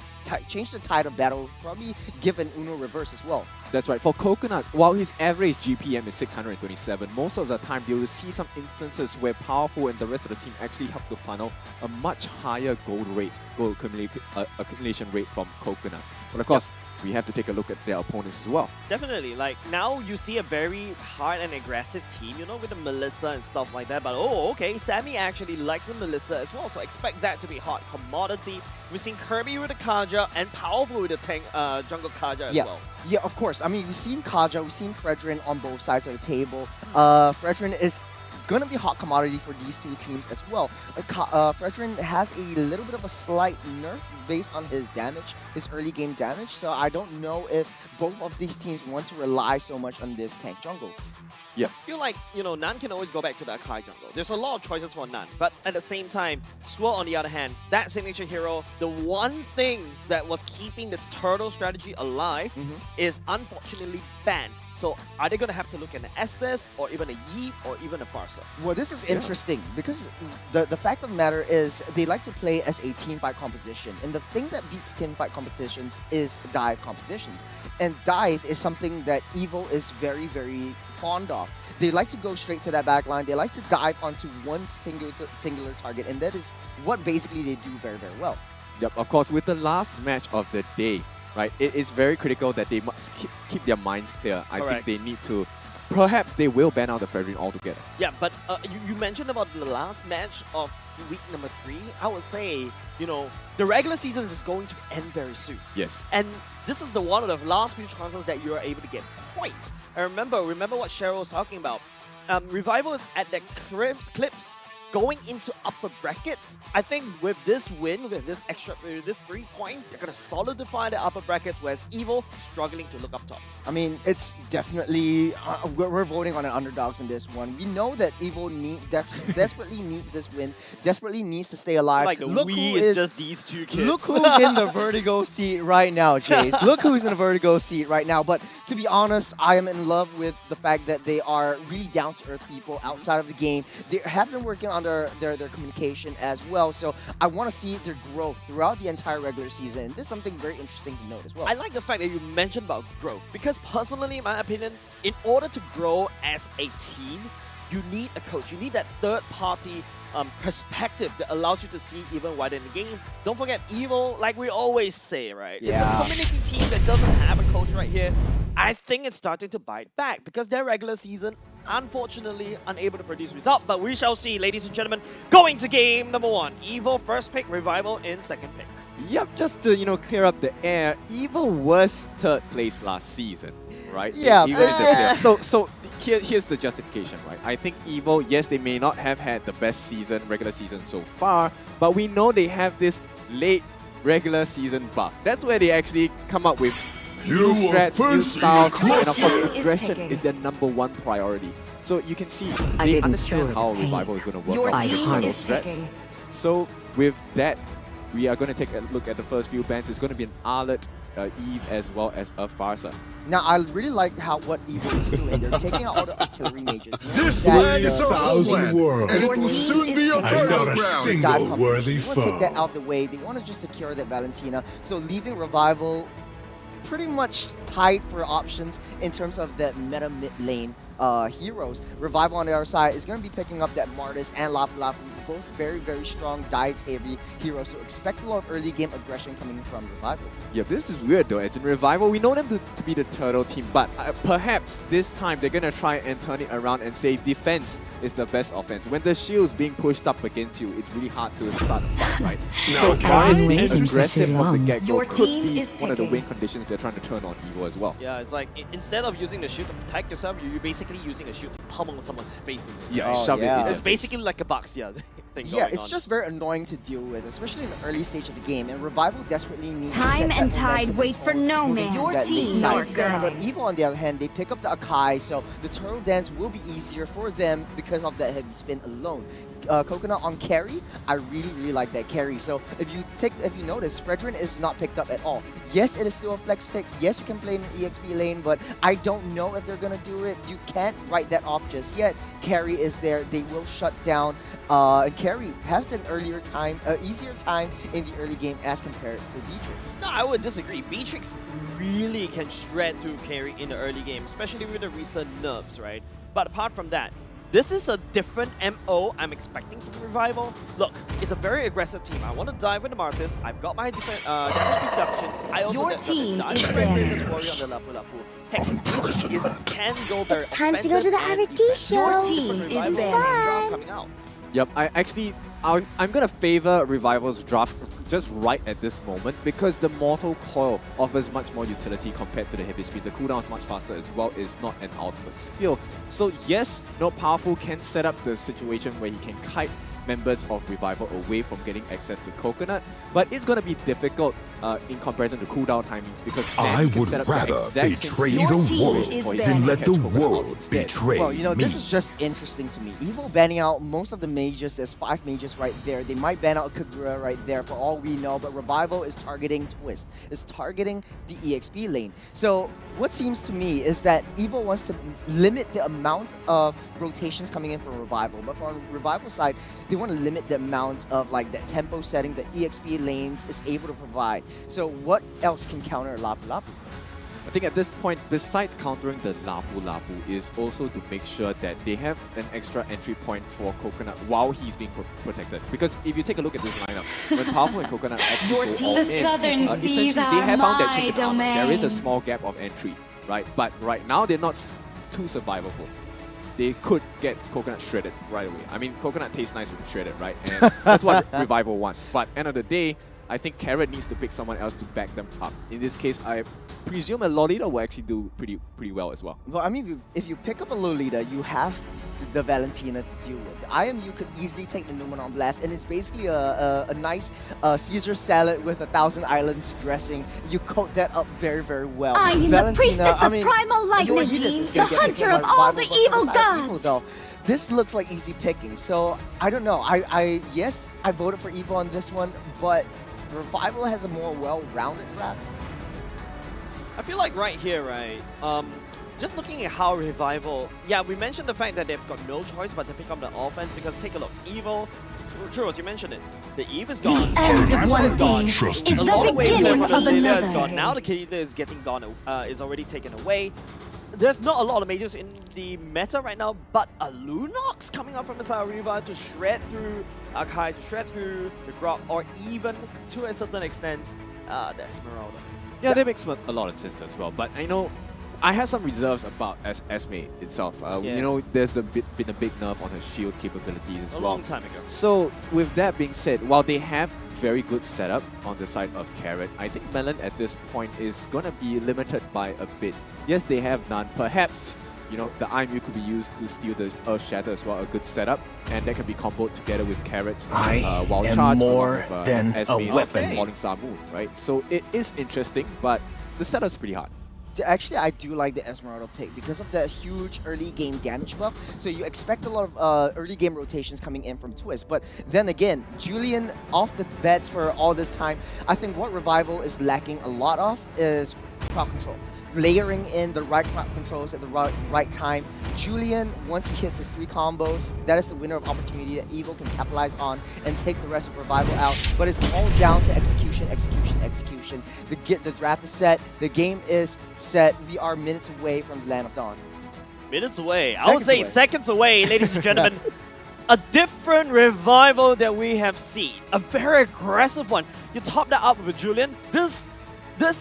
change the tide of battle, probably give an Uno reverse as well. That's right. For Coconut, while his average GPM is 627, most of the time you will see some instances where Powerful and the rest of the team actually help to funnel a much higher gold accumulation rate from Coconut. But of course, we have to take a look at their opponents as well. Definitely. Now you see a very hard and aggressive team, with the Melissa and stuff like that. But okay, Sammy actually likes the Melissa as well, so expect that to be hot commodity. We've seen Kirby with the Kaja and Powerful with the tank jungle Kaja as well. Yeah, of course. I mean, we've seen Kaja, we've seen Fredrin on both sides of the table. Fredrin is going to be hot commodity for these two teams as well. Fredrin has a little bit of a slight nerf based on his damage, his early game damage, so I don't know if both of these teams want to rely so much on this tank jungle. Yeah. I feel like, Nan can always go back to the Akai jungle. There's a lot of choices for Nan, but at the same time, Swirl on the other hand, that signature hero, the one thing that was keeping this turtle strategy alive is unfortunately banned. So are they going to have to look at an Estes or even a Yi or even a Farsa? Well, this is interesting because the fact of the matter is they like to play as a team fight composition. And the thing that beats team fight compositions is dive compositions. And dive is something that EVO is very, very fond of. They like to go straight to that back line. They like to dive onto one singular target. And that is what basically they do very, very well. Yep, of course, with the last match of the day, right, it is very critical that they must keep their minds clear. I think they need to, perhaps they will ban out the Fredrin altogether. Yeah, but you mentioned about the last match of week number 3. I would say, the regular season is going to end very soon. Yes. And this is one of the last few chances that you are able to get points. And remember what Cheryl was talking about. Revival is at the clips going into upper brackets. I think with this win, with this 3 point, they're going to solidify the upper brackets, whereas EVO struggling to look up top. I mean, it's definitely, we're voting on an underdogs in this one. We know that EVO desperately needs this win, desperately needs to stay alive. Like the Wii is just these two kids. Look who's in the Vertigo seat right now, Jace. Look who's in the Vertigo seat right now. But to be honest, I am in love with the fact that they are really down-to-earth people outside of the game. They have been working on their communication as well. So I want to see their growth throughout the entire regular season. This is something very interesting to note as well. I like the fact that you mentioned about growth, because personally, in my opinion, in order to grow as a team, you need a coach. You need that third-party perspective that allows you to see even wider in the game. Don't forget, EVO, like we always say, right? Yeah. It's a community team that doesn't have a coach right here. I think it's starting to bite back because their regular season, unfortunately, unable to produce result. But we shall see, ladies and gentlemen. Going to game number 1. EVO first pick, Revival in second pick. Yep, just to clear up the air, EVO was 3rd place last season, right? Yeah. So here's the justification, right? I think EVO, yes, they may not have had the best regular season so far, but we know they have this late regular season buff. That's where they actually come up with new strats, new styles, and of course aggression is their #1 priority. So you can see they understand how Revival is going to work out with those strats. So with that, we are going to take a look at the first few bans. It's going to be an Arlet, Eve, as well as a Farsa. Now, I really like what EVO is doing. They're taking out all the artillery mages. This land is a thousand worlds, and it will soon be a single worthy foe. They want to take that out the way. They want to just secure that Valentina. So leaving Revival pretty much tight for options in terms of that meta mid lane heroes. Revival on the other side is going to be picking up that Martis and Lapu Lapu, both very, very strong dive-heavy heroes. So expect a lot of early game aggression coming from Revival. Yeah, this is weird though. It's in Revival. We know them to be the turtle team, but perhaps this time they're going to try and turn it around and say defense is the best offense. When the shield's being pushed up against you, it's really hard to start a fight, right? So Martis being aggressive from the get-go could be one of the win conditions they're trying to turn on EVO as well. Yeah, it's like instead of using the shield to protect yourself, you're basically using a shield to pummel someone's face. Shove it in. It's basically like a box, thing Yeah, going it's on. just very annoying to deal with, especially in the early stage of the game. And Revival desperately needs Time to set and that tide momentum wait for no man. Your team is good. But EVO, on the other hand, they pick up the Akai, so the turtle dance will be easier for them because of that heavy spin alone. Coconut on carry, I really, really like that carry. So if you notice, Fredrin is not picked up at all. Yes, it is still a flex pick. Yes, you can play in an EXP lane, but I don't know if they're gonna do it. You can't write that off just yet. Carry is there. They will shut down. And carry has an easier time in the early game as compared to Beatrix. No, I would disagree. Beatrix really can shred through carry in the early game, especially with the recent nerfs, right? But apart from that, this is a different MO I'm expecting from the Revival. Look, it's a very aggressive team. I want to dive with the Martis. I've got my damage reduction. I also Your team dive is with warrior on the Lapu Lapu. Heck, can go very It's time to go to the RT show. Your team is there. Coming out. Yep, I'm gonna favor Revival's draft just right at this moment because the Mortal Coil offers much more utility compared to the Heavy Speed. The cooldown is much faster as well. It's not an ultimate skill. So yes, Powerful can set up the situation where he can kite members of Revival away from getting access to Coconut, but it's gonna be difficult in comparison to cooldown timings, because then I you can would set up the rather exact same betray the situation world for than you let to the catch Coconut world instead. betray Well, you know, me. this is just interesting to me. Evo banning out most of the mages. There's 5 mages right there. They might ban out Kagura right there for all we know, but Revival is targeting Twist. Is targeting the EXP lane. So what seems to me is that Evo wants to limit the amount of rotations coming in from Revival, but from Revival side, they want to limit the amount of like that tempo setting that EXP lanes is able to provide. So what else can counter Lapu Lapu? I think at this point, besides countering the Lapu Lapu, is also to make sure that they have an extra entry point for Coconut while he's being protected. Because if you take a look at this lineup, when Powerful and Coconut actually Your go team- all The in, Southern essentially Seas they are have found that my chicken armor. There is a domain. small gap of entry, right? But right now, they're not too survivable. They could get Coconut shredded right away. I mean, Coconut tastes nice when shredded, right? And that's what Revival wants. But end of the day, I think Carrot needs to pick someone else to back them up. In this case, I presume a Lolita will actually do pretty well as well. Well, I mean, if you pick up a Lolita, you have the Valentina to deal with. The IMU could easily take the Numen on blast, and it's basically a nice Caesar salad with 1,000 islands dressing. You coat that up very, very well. I am the Valentina, priestess I of mean, primal lightning, your Edith is the gonna get hunter picked of by all Revival, the but evil first out of gods. though, this looks like easy picking. So I don't know. Yes, I voted for Evo on this one, but Revival has a more well-rounded draft. I feel like right here, right, just looking at how Revival, yeah, we mentioned the fact that they've got no choice but to pick up the offense, because take a look, Evo, Churros, you mentioned it, the Eve is gone, The end of Ramsay one is gone, thing is a the lot of waves beginning left for of the Lilia is another. gone, now the Kalita is getting gone, is already taken away. There's not a lot of mages in the meta right now, but a Lunox coming up from his Riva to shred through Akai, to shred through the Grok, or even, to a certain extent, the Esmeralda. Yeah, that makes a lot of sense as well. But I know I have some reserves about Esme itself. You know, there's been a big nerf on her shield capabilities as well. A long time ago. So with that being said, while they have very good setup on the side of Carrot, I think Melon at this point is going to be limited by a bit. Yes, they have none. Perhaps, you know, the IMU could be used to steal the Earth Shatter as well, a good setup, and that can be comboed together with Carrot's Wild am Charge more along with, than Esme a weapon. Falling Star Moon, right? So it is interesting, but the setup's pretty hard. Actually, I do like the Esmeralda pick because of the huge early game damage buff. So you expect a lot of early game rotations coming in from Twist. But then again, Julian off the bets for all this time. I think what Revival is lacking a lot of is crowd control. Layering in the right crowd controls at the right time. Julian, once he hits his 3 combos, that is the window of opportunity that Evo can capitalize on and take the rest of Revival out. But it's all down to execution, execution, execution. The draft is set. The game is set. We are minutes away from the Land of Dawn. Minutes away. I would say seconds away, ladies and gentlemen. A different Revival that we have seen. A very aggressive one. You top that up with Julian. This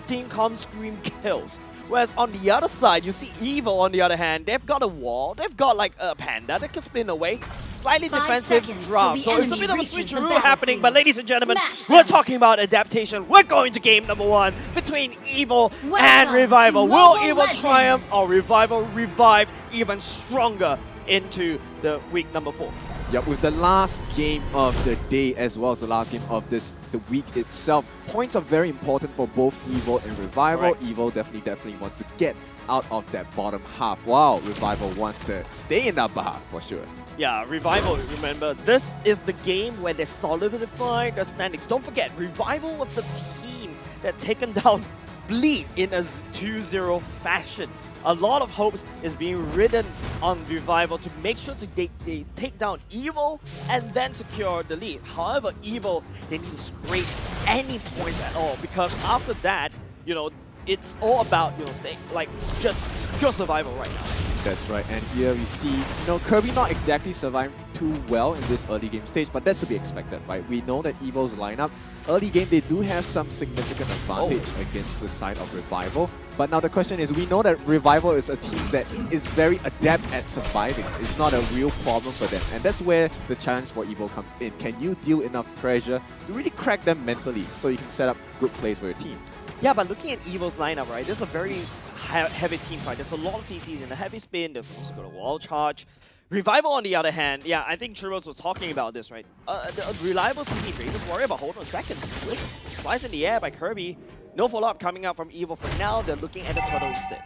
team comes scream kills. Whereas on the other side, you see Evo on the other hand, they've got a wall, they've got like a panda that can spin away. Slightly 5 defensive seconds draft. till So the it's a bit of a enemy reaches the switcheroo happening, but ladies and gentlemen, Smash we're them. talking about adaptation. We're going to game number 1 between Evo and Welcome Revival. to Will Mobile Evo Legends. triumph or Revival revive even stronger into the week number 4? Yeah, with the last game of the day as well as the last game of the week itself, points are very important for both Evo and Revival. Correct. Evo definitely wants to get out of that bottom half, while Revival wants to stay in the upper half for sure. Yeah, Revival, remember, this is the game where they solidify their standings. Don't forget, Revival was the team that taken down Bleed in a 2-0 fashion. A lot of hopes is being ridden on Revival to make sure they take down Evo and then secure the lead. However, Evo, they need to scrape any points at all, because after that, you know, it's all about, you know, staying, like, just pure survival right now. That's right, and here we see, you know, Kirby not exactly surviving too well in this early game stage, but that's to be expected, right? We know that Evo's lineup, early game, they do have some significant advantage against the side of Revival. But now the question is, we know that Revival is a team that is very adept at surviving. It's not a real problem for them, and that's where the challenge for Evo comes in. Can you deal enough pressure to really crack them mentally so you can set up good plays for your team? Yeah, but looking at Evo's lineup, right, there's a very heavy team fight. There's a lot of CCs in the heavy spin. They've also got a wall charge. Revival, on the other hand, yeah, I think Churros was talking about this, right? The reliable CC3, just worry about hold on a second. Flies in the air by Kirby. No follow-up coming out from Evil for now. They're looking at the turtle instead.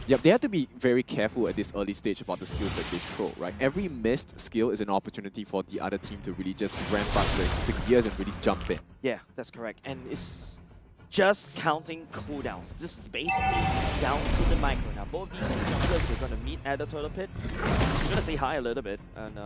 Yep, they have to be very careful at this early stage about the skills that they throw, right? Every missed skill is an opportunity for the other team to really just ramp up the gears and really jump in. Yeah, that's correct. And it's just counting cooldowns. This is basically down to the micro. Now, both these two junglers, they're going to meet at the turtle pit. I'm going to say hi a little bit and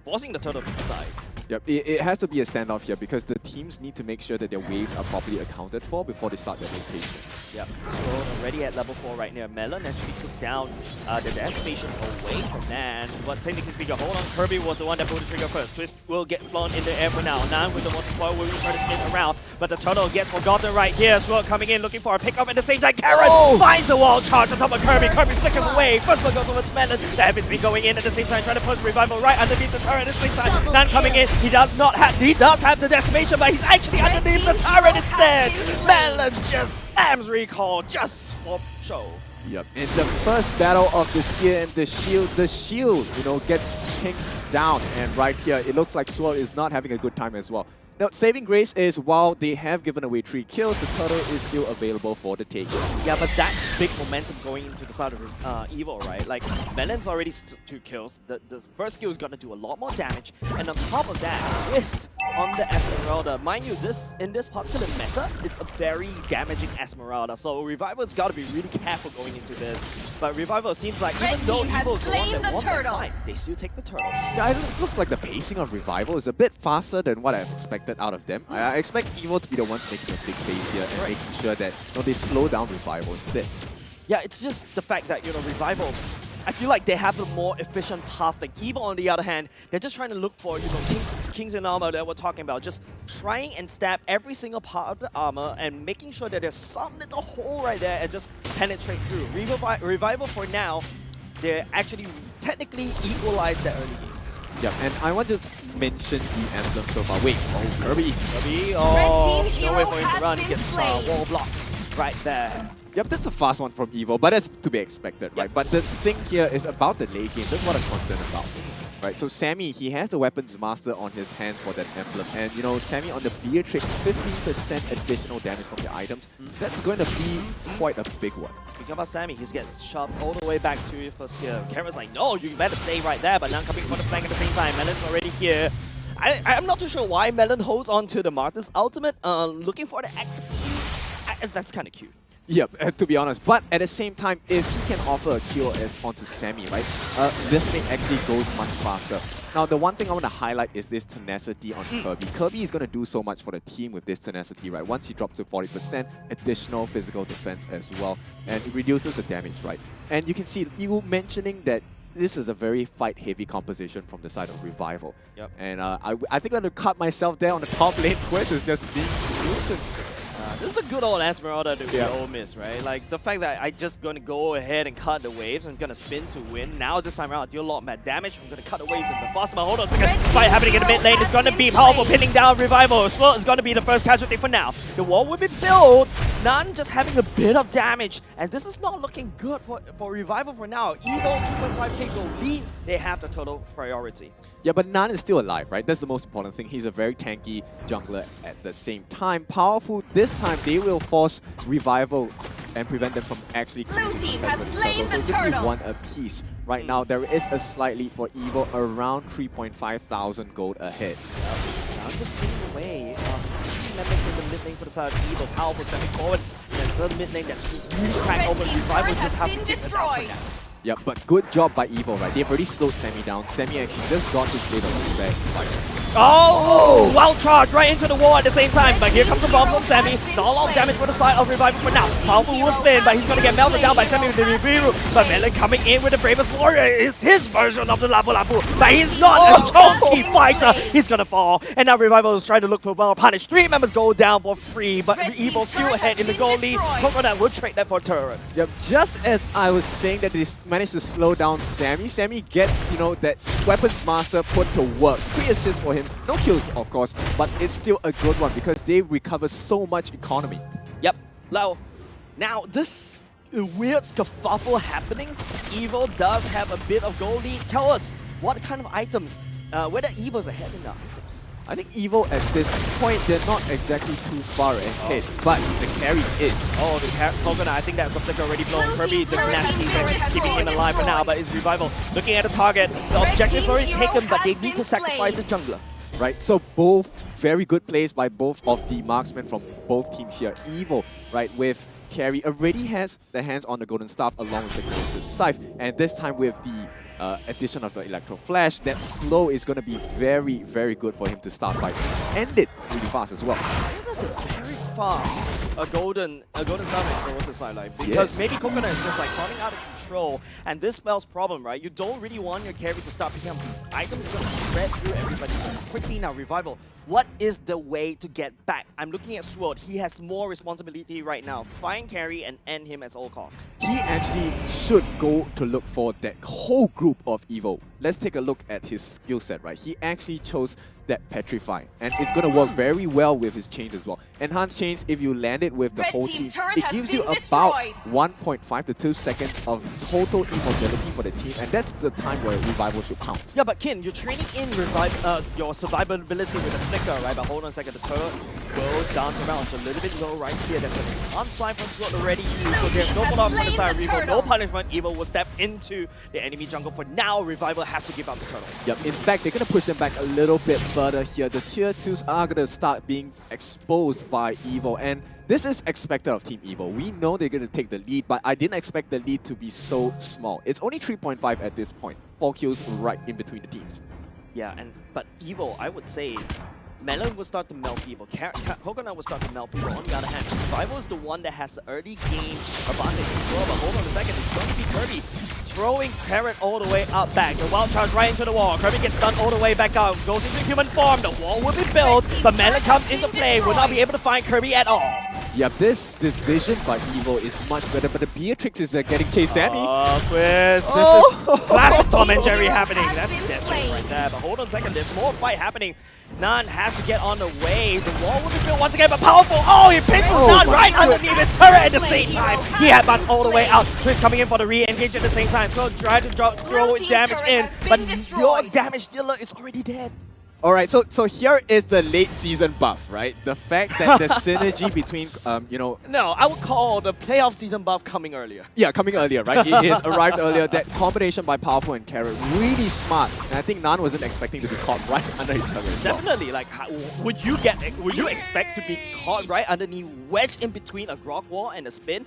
forcing the turtle to the side. Yep, it has to be a standoff here because the teams need to make sure that their waves are properly accounted for before they start their rotation. Yep, so already at level 4 right now. Melon actually took down the Decimation away from Nan. But technically speaking, hold on, Kirby was the one that pulled the trigger first. Twist will get flown in the air for now. Nan with the multiplier will try to spin around, but the turtle gets forgotten right here. Swirl coming in, looking for a pickup at the same time. Karen finds a wall charge on top of Kirby. Kirby flickers away. First one goes over to Melon. The Heavy's been going in at the same time, trying to push Revival right underneath the turret at the same time. Nan coming in. He does have the decimation, but he's actually underneath the turret instead. Melon just spams recall just for show. Yep, in the first battle of the spear and the shield, you know, gets kicked down. And right here, it looks like Swirl is not having a good time as well. Now, saving grace is while they have given away 3 kills, the turtle is still available for the taking. Yeah, but that's big momentum going into the side of Evil, right? Like, Melon's already 2 kills. The first skill is going to do a lot more damage. And on top of that, Twist on the Esmeralda. Mind you, in this particular meta, it's a very damaging Esmeralda. So Revival's got to be really careful going into this. But Revival seems like, even though Evil's the one that won the fight, they still take the turtle. Yeah, it looks like the pacing of Revival is a bit faster than what I've expected out of them. I expect Evil to be the ones making a big face here and making sure that they slow down Revival instead. Yeah, it's just the fact that, Revivals, I feel like they have the more efficient path. Like Evil, on the other hand, they're just trying to look for, Kings in armor that we're talking about, just trying and stab every single part of the armor and making sure that there's some little hole right there and just penetrate through. Revival for now, they're actually technically equalized that early game. Yeah, and I want to mention the emblem so far. Wait, Kirby. Oh, no way for him to run. He gets wall blocked right there. Yep, that's a fast one from Evil, but that's to be expected, right? But the thing here is about the late game. That's what I'm concerned about. Right, so Sammy, he has the Weapons Master on his hands for that emblem. And, Sammy on the Beatrix, 15% additional damage from the items. That's going to be quite a big one. Speaking about Sammy, he's getting shoved all the way back to your first skill. Karen's like, no, you better stay right there. But now coming from the flank at the same time. Melon's already here. I'm not too sure why Melon holds on to the Martyr's ultimate, looking for the execute. That's kind of cute. Yep, to be honest. But at the same time, if he can offer a kill onto Sammy, right, this thing actually goes much faster. Now, the one thing I want to highlight is this tenacity on Kirby. Kirby is going to do so much for the team with this tenacity, right? Once he drops to 40%, additional physical defense as well. And it reduces the damage, right? And you can see, you mentioning that this is a very fight-heavy composition from the side of Revival. Yep. And I think I'm going to cut myself there on the top lane. Twist is just being nuisance. This is a good old Esmeralda to be Ole Miss, right? Like, the fact that I just going to go ahead and cut the waves and going to spin to win. Now, this time around, I deal a lot of mad damage. I'm going to cut the waves in the fast. But hold on a second. Fight happening in the mid lane. It's going to be powerful, pinning down Revival. Slow is going to be the first casualty for now. The wall will be built. None just having a bit of damage. And this is not looking good for Revival for now. Evil 2.5k go lead. They have the total priority. Yeah, but Nan is still alive, right? That's the most important thing. He's a very tanky jungler at the same time. Powerful. This time, they will force Revival and prevent them from actually Blue team has slain the so turtle. One apiece. Right now, there is a slight lead for Evil, around 3.5 thousand gold ahead. Now just spinning away. Members in the mid lane for the side of Evil. Powerful stepping forward. And it's a mid lane that's really cracked over. Revival just have to destroyed. Yeah, but good job by Evil, right? They've already slowed Sammy down. Sammy actually just got his blade on his back. Oh! Wild charge right into the wall at the same time. But here comes the bomb from Sammy. Not a lot of damage for the side of Revival for now. Powerful will spin, but he's going to get melted down by Sammy with the Nibiru. But Melon coming in with the Bravest Warrior is his version of the Lapu Lapu. But he's not a chunky fighter. He's going to fall. And now Revival is trying to look for well punish. 3 members go down for free, but Evil still ahead in the goal lead. Coconut will trade that for turret. Yep, just as I was saying that they managed to slow down Sammy, Sammy gets, that Weapons Master put to work. 3 assists for him. No kills, of course, but it's still a good one because they recover so much economy. Yep. Now, this weird scuffle happening. Evo does have a bit of goal lead. Tell us what kind of items, whether Evo's ahead in the items. I think Evo at this point, they're not exactly too far ahead, but the carry is. Oh, the Coconut, I think that's a flicker already blown. Kirby just nasty and keeping him alive for now, but it's Revival looking at the target. The objective's already taken, but they need to sacrifice the jungler. Right, so both very good plays by both of the marksmen from both teams here. Evo, right, with carry already has the hands on the Golden Staff along with the Explosive Scythe, and this time with the addition of the Electro Flash, that slow is going to be very, very good for him to start fight. End it really fast as well. That's a very fast golden Staff towards the sideline, because maybe Coconut is just like running out of control, and this spell's problem, right? You don't really want your carry to start picking up these items. It's going to spread through everybody quickly now. Revival, what is the way to get back? I'm looking at Sword. He has more responsibility right now. Find carry and end him at all costs. He actually should go to look for that whole group of Evo. Let's take a look at his skill set, right? He actually chose that Petrify, and it's going to work very well with his chains as well. Enhanced chains, if you land it with the whole team, it gives you about 1.5 to 2 seconds of total immobility for the team, and that's the time where Revival should count. Yeah, but Kin, you're training in your survivability with the flicker, right? But hold on a second, the turret goes down to round. It's a little bit low right here. That's an unsigned Sword already used, so there's no follow-up for the side of Revival. No punishment. Evo will step into the enemy jungle. For now, Revival has to give up the turtle. Yep, in fact, they're going to push them back a little bit further here. The tier 2s are going to start being exposed by Evo, and this is expected of Team Evo. We know they're going to take the lead, but I didn't expect the lead to be so small. It's only 3.5 at this point. 4 kills right in between the teams. Yeah, but Evo, I would say, Melon will start to melt people. Coconut will start to melt people. On the other hand, Revival is the one that has the early game advantage as well. But hold on a second, it's going to be Kirby throwing Carrot all the way up back. The wild charge right into the wall. Kirby gets stunned all the way back out. Goes into human form. The wall will be built. But Melon comes into play. Will not be able to find Kirby at all. Yep, this decision by Evo is much better, but the Beatrix is getting chased Sammy. Oh, Quiz. This is classic Tom and Jerry happening. That's definitely right there. But hold on a second, there's more fight happening. Nan has to get on the way. The wall will be built once again, but powerful. Oh, he pins his Nan right underneath his turret at the same time. He had butts all the way out. So he's coming in for the re-engage at the same time. So try to throw damage in, but your damage dealer is already dead. Alright, so here is the late season buff, right? The fact that the synergy between, No, I would call the playoff season buff coming earlier. Yeah, coming earlier, right? He has arrived earlier. That combination by Powerful and Carrot, really smart. And I think Nan wasn't expecting to be caught right under his cover as well. Definitely, like, would you expect to be caught right underneath, wedged in between a Grog wall and a spin?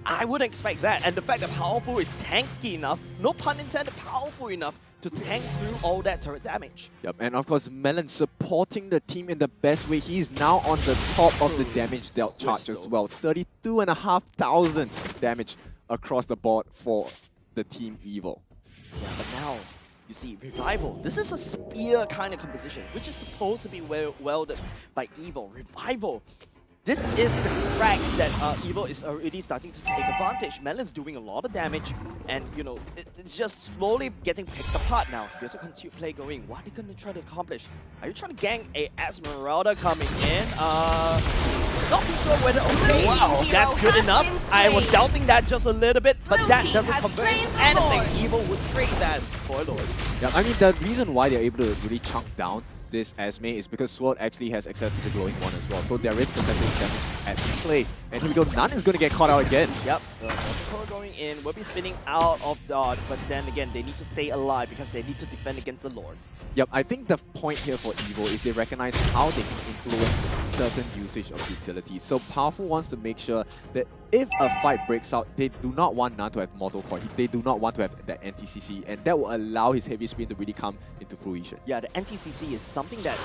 I wouldn't expect that. And the fact that Powerful is tanky enough, no pun intended, powerful enough to tank through all that turret damage. Yep, and of course Melon supporting the team in the best way. He's now on the top of the damage dealt chart as well. 32,500 damage across the board for the Team Evo. Yeah, but now, you see, Revival, this is a spear kind of composition, which is supposed to be welded by Evo. Revival, this is the cracks that Evo is already starting to take advantage. Melon's doing a lot of damage, and it's just slowly getting picked apart now. There's a continued play going. What are you going to try to accomplish? Are you trying to gang a Esmeralda coming in? Not too sure whether. Okay, wow, that's good enough. I was doubting that just a little bit, but that doesn't convert into anything. Evo would trade that for Lord. Yeah, I mean, the reason why they're able to really chunk down this Esme is because Sword actually has access to the glowing one as well, so there is percentage damage at play. And here we go, Nan is going to get caught out again. Yep, going in, will be spinning out of dodge, but then again, they need to stay alive because they need to defend against the Lord. Yep, I think the point here for Evo is they recognize how they can influence certain usage of utilities. So Powerful wants to make sure that if a fight breaks out, they do not want Nan to have Mortal Coil. They do not want to have that NTCC, and that will allow his heavy spin to really come into fruition. Yeah, the NTCC is something that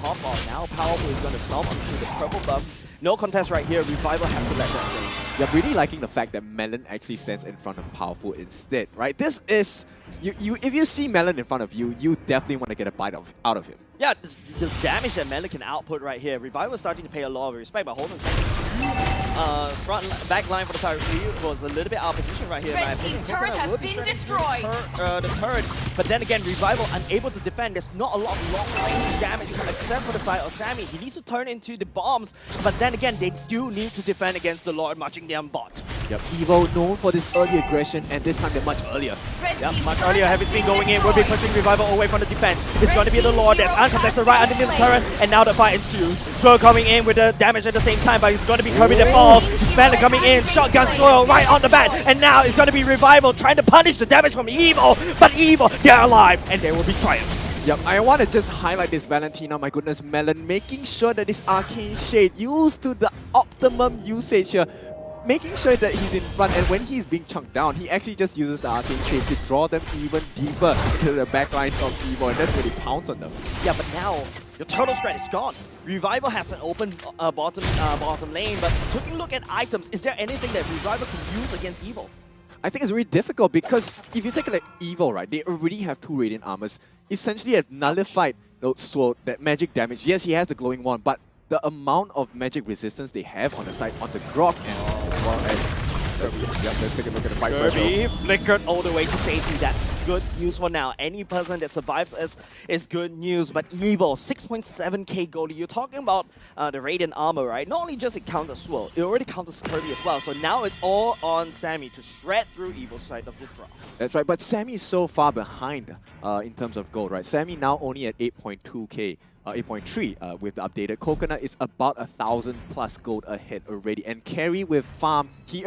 top off now. Powerful is going to stomp onto the purple buff. No contest right here. Revival has to let that go. Yeah, really liking the fact that Melon actually stands in front of Powerful instead, right? This is if you see Melon in front of you, you definitely want to get a bite out of him. Yeah, the damage that Melon can output right here. Revival is starting to pay a lot of respect, but hold on a second. Back line for the Tyrant was a little bit out of position right here. Red team turret has been destroyed. The turret, but then again, Revival unable to defend. There's not a lot of long-range damage except for the side of Sammy. He needs to turn into the bombs, but then again, they still need to defend against the Lord marching down bot. Yep, Evo known for this early aggression, and this time they're much earlier. Yep, much earlier. Everything going in. We'll be pushing Revival away from the defense. It's going to be the Lord that's uncontested right underneath the turret, and now the fight ensues. Throw coming in with the damage at the same time, but it's going to be Kirby that falls. Spender coming in, shotgun Soil right on the bat, and now it's going to be Revival trying to punish the damage from Evo, but Evo, they're alive, and they will be triumphed. Yep, I want to just highlight this Valentina, my goodness, Melon, making sure that this Arcane Shade used to the optimum usage here, making sure that he's in front, and when he's being chunked down, he actually just uses the Arcane Shade to draw them even deeper into the backlines of Evo, and that's really pounce on them. Yeah, but now your turtle strat is gone. Revival has an open bottom lane, but taking a look at items, is there anything that Revival can use against Evo? I think it's really difficult because if you take a look at Evo, right, they already have 2 Radiant Armors, essentially have nullified that magic damage. Yes, he has the glowing one, but the amount of magic resistance they have on the side, on the Grok, and as well as... Let's take a look at the fight. Kirby flickered all the way to safety. That's good news for now. Any person that survives us is good news. But Evo, 6.7k gold. You're talking about the Radiant Armor, right? Not only just it counters Swirl, it already counters Kirby as well. So now it's all on Sammy to shred through Evo's side of the draw. That's right, but Sammy is so far behind in terms of gold, right? Sammy now only at 8.2k. 8.3 with the updated. Coconut is about 1,000 plus gold ahead already, and Carry with Farm, he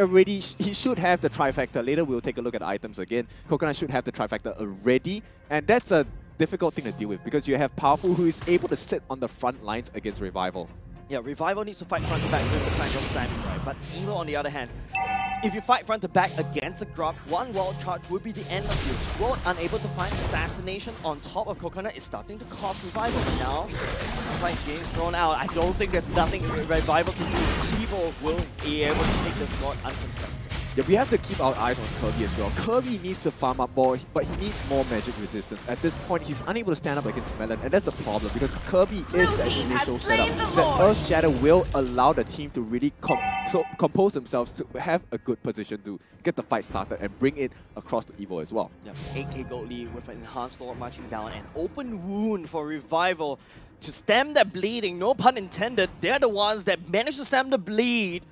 should have the trifecta. Later we'll take a look at the items again. Coconut should have the trifecta already, and that's a difficult thing to deal with because you have Powerful who is able to sit on the front lines against Revival. Yeah, Revival needs to fight front to back with the flank of Sammy, right? But Evo, on the other hand, if you fight front to back against a Grok, one wall charge would be the end of you. Sword unable to find Assassination on top of Coconut is starting to cost Revival. But now, it's like game thrown out. I don't think there's nothing Revival can do. Evo will be able to take the Sword uncontested. Yeah, we have to keep our eyes on Kirby as well. Kirby needs to farm up more, but he needs more magic resistance. At this point, he's unable to stand up against Melon, and that's a problem because Kirby is the initial setup. The Earth Shadow will allow the team to really compose themselves to have a good position to get the fight started and bring it across to Evo as well. Yep, 8k gold lead with an enhanced Lord marching down, and open wound for Revival to stem that bleeding. No pun intended. They're the ones that managed to stem the bleed.